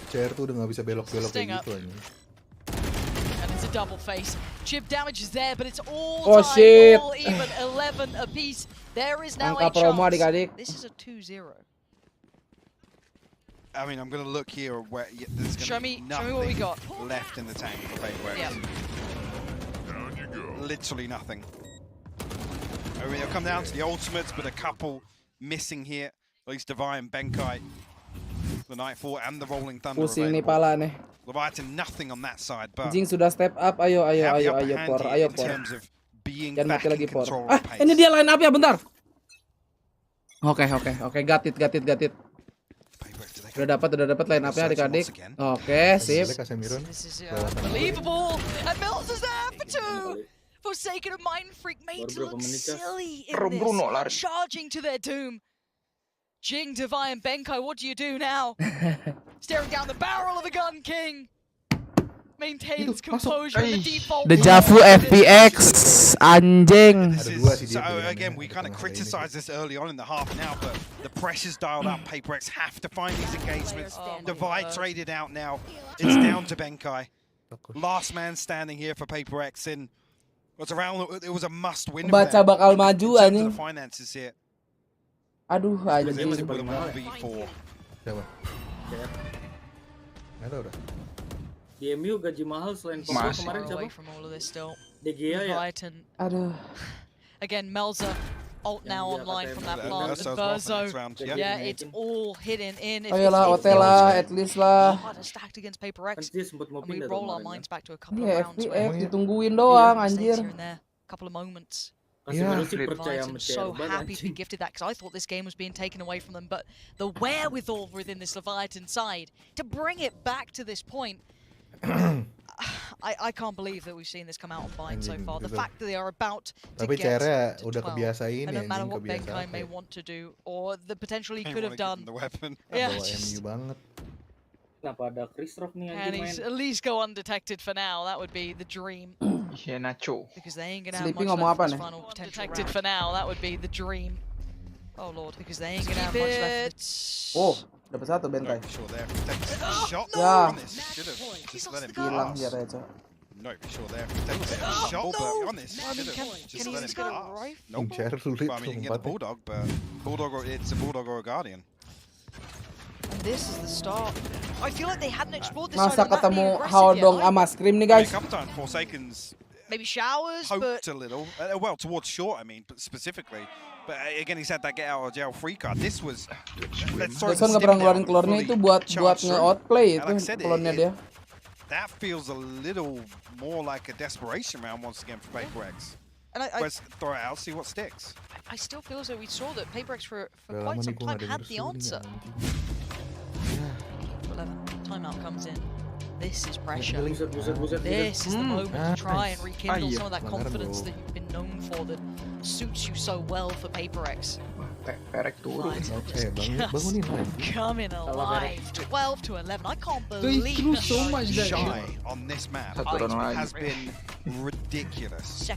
CR tuh udah nggak bisa belok-belok kayak gitu aja. And it's a double face. Chip damage is there, but it's all shit. all even 11 apiece. There is now Angka a promo chance. adik-adik. This is a 2-0. I mean, I'm going to look here where there's Show going to me be nothing what we got. left in the tank for PaperX. Yeah. Literally nothing. I mean, it'll come down to the ultimates, but a couple missing here. At least Devi and Benkai, the Nightfall and the Rolling Thunder Pusing nih available. pala nih. Leviathan nothing on that side, but Jing sudah step up, ayo por, ayo por. Jangan mati lagi por. Ah, ini dia line up ya, bentar. Oke, got it. Udah dapat line up-nya adik-adik. Oke, sip. This is unbelievable. And Mills is there for 2. Forsaken and Mind Freak made to look silly in this. Charging to their doom. Jing, Devi, and Benkai, what do you do now? Staring down the barrel of the gun, King. Maintains composure in the default. Dejavu FPX, anjing. So again, we kind of criticized this early on in the half now, but the pressure's dialed up. PaperX have to find these engagements. Devi traded out now. It's down to Benkai. Last man standing here for PaperX, and it was a must-win. Baca bakal maju anjing. The finances here. Aduh, anjing. Siapa? Nggak tahu dah. Di MU gaji mahal selain pemain kemarin siapa? DGA ya. Aduh. Again, Melza ult now online from that plant. Verso, yeah, it's all hidden in. Ayolah, OT lah, at least lah. Stacked against PaperX, and we roll our minds back to a couple of Iya, rounds. FPX ditungguin doang, anjir. Couple of moments. Yeah. I'm so happy to be gifted that, because I thought this game was being taken away from them, but the wherewithal within this Leviathan side to bring it back to this point, I can't believe that we've seen this come out on Bind so far. The fact that they are about to get to 12, and no matter what Benkai may want to do, or the potential he could have done. The weapon. Yeah, and he's at least go undetected for now. That would be the dream. Yeah, Nacho. Because they ain't gonna have much left in this final potential undetected for now. That would be the dream. Oh lord, because they ain't gonna have much left. Oh, dapat satu Benkai. Sure there. Shot Ya. on this. Should have just let him Hilang pass. dia Reco. No, for sure there. Shot, but on this. Should have just let him pass. Nope. Well, I mean, you can get the Bulldog, but it's a Bulldog or a Guardian. And this is the start. I feel like they hadn't explored this Masa side of the map being ketemu aggressive Haodong yet. sama Scream nih guys. A couple times Forsaken's Maybe showers, hoped but a little. Well, towards short, I mean, but specifically. But again, he's had that get out of jail free card. This was. Jason nggak pernah ngeluarin klornya itu buat nge-outplay itu klornya dia. That feels a little more like a desperation round once again for PaperX. And Let's throw it out, see what sticks. I still feel as though we saw that PaperX for quite some time had the answer. 11. Timeout comes in. This is pressure. This is the moment to try and rekindle some of that confidence that you've been known for that suits you so well for PaperX. Coming alive. 12 to 11. I can't believe so much shy on this map has been ridiculous.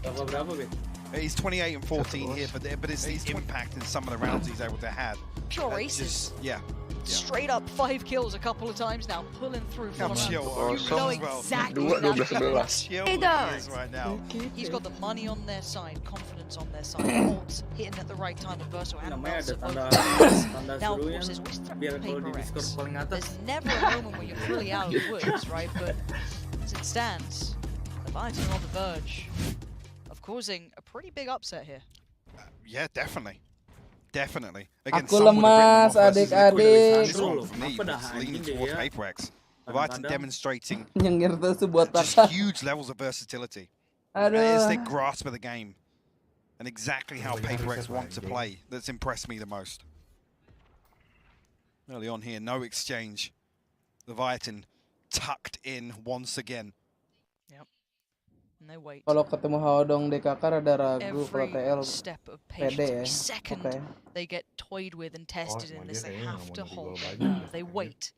He's 28 and 14 here, but it's the impact in some of the rounds he's able to have. Pure aces. Yeah. straight up 5 kills a couple of times now, pulling through. You know exactly Dua, what 12-11. right now. He's got the money on their side, confidence on their side, ults hitting at the right time with Verso and Namanya ada Melsa. tanda Now, of seru course, yang there's always threat biar from kalau di Paper Discord X. paling atas. There's never a moment where you're fully out of the woods, right? But as it stands, the Vikings are on the verge of causing a pretty big upset here. Yeah, definitely. Definitely. Again, Aku lemas, adik-adik. Leaning towards Paper X. Leviathan demonstrating Nyengir tuh buat just apa? huge levels of versatility. Aduh. It's their grasp of the game and exactly how Paper X want to play that's impressed me the most. Early on here, no exchange. Leviathan tucked in once again. Yep. And they wait. Kalau ketemu Haodong DKK rada ragu kalau TL Step of pede patience, ya. every second Oke. they get toyed with and tested in this, they have to hold. They wait.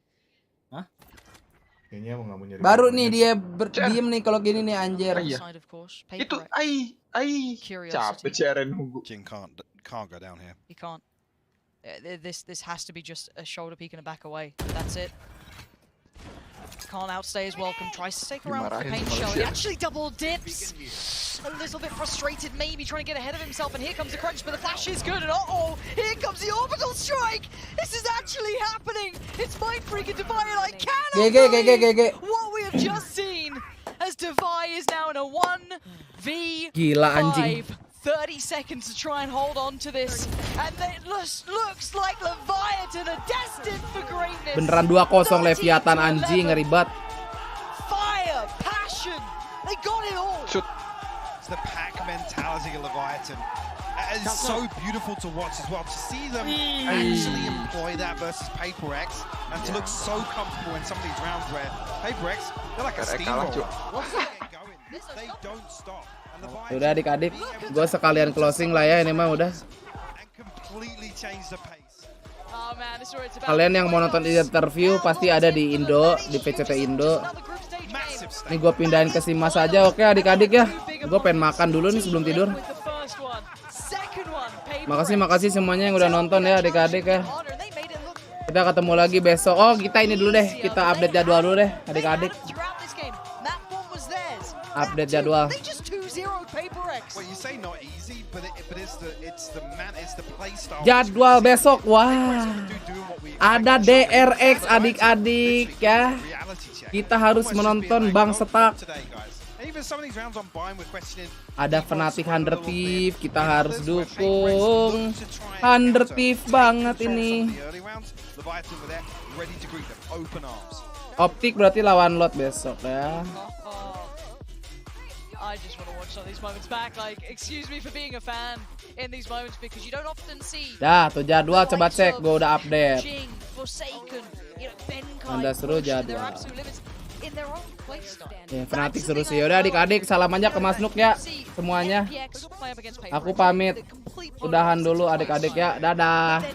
Baru nih dia diem nih kalau gini nih anjir. Side, of course. Itu Paper ai capek Ceren nunggu. Jin can't go down here. He can't. This has to be just a shoulder peek and a back away. That's it. Can't outstay his welcome. Tries to stake around with the paint shell. He actually double dips. A little bit frustrated, maybe trying to get ahead of himself. And here comes the crunch, but the flash is good. And uh-oh, here comes the orbital strike. This is actually happening. It's Mind Freak and Defy, and I cannot believe what we have just seen. As Defy is now in a 1v5. Gila anjing. 30 seconds to try and hold on to this. And it looks like Leviathan are destined for greatness. Beneran 2-0 Leviathan anjing, ngeribet. Fire, passion, they got it all. It's the pack mentality of Leviathan. It's so beautiful to watch as well. To see them actually employ that versus Paper X and to look so comfortable in some of these rounds where Paper X, they're like a steamroller. Once they get going, they don't stop. Udah adik-adik, gue sekalian closing lah ya ini mah udah. Kalian yang mau nonton interview pasti ada di Indo, di PCT Indo. Nih gue pindahin ke Simas aja, oke adik-adik ya. Gue pengen makan dulu nih sebelum tidur. Makasih semuanya yang udah nonton ya adik-adik ya. Kita ketemu lagi besok. Oh kita ini dulu deh, kita update jadwal dulu deh adik-adik. Update jadwal. Jadwal besok, wah, ada DRX adik-adik ya. Kita harus menonton Bang Setak. Ada Fnatic 100 Thief, kita harus dukung 100 Thief banget ini. Optik berarti lawan Lot besok ya. I just want to watch some of these moments back. Like, excuse me for being a fan in these moments because you don't often see. Dah, tuh jadwal coba cek, gue udah update. Anda seru jadwal. Ya, Fnatic seru sih. Yaudah adik-adik, salam aja ke Mas Nuk ya semuanya. Aku pamit. Udahan dulu adik-adik ya. Dadah.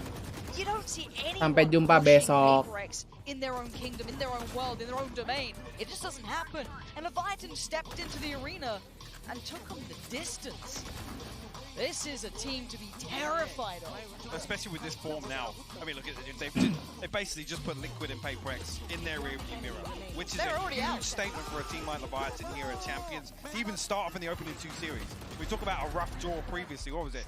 Sampai jumpa besok. In their own kingdom, in their own world, in their own domain. It just doesn't happen. And Leviathan stepped into the arena and took them the distance. This is a team to be terrified of. Especially with this form now. I mean, look, they basically just put Liquid and Paper X in their rearview mirror, which is a huge statement for a team like Leviathan here at Champions to even start off in the opening 2 series. We talked about a rough draw previously. What was it?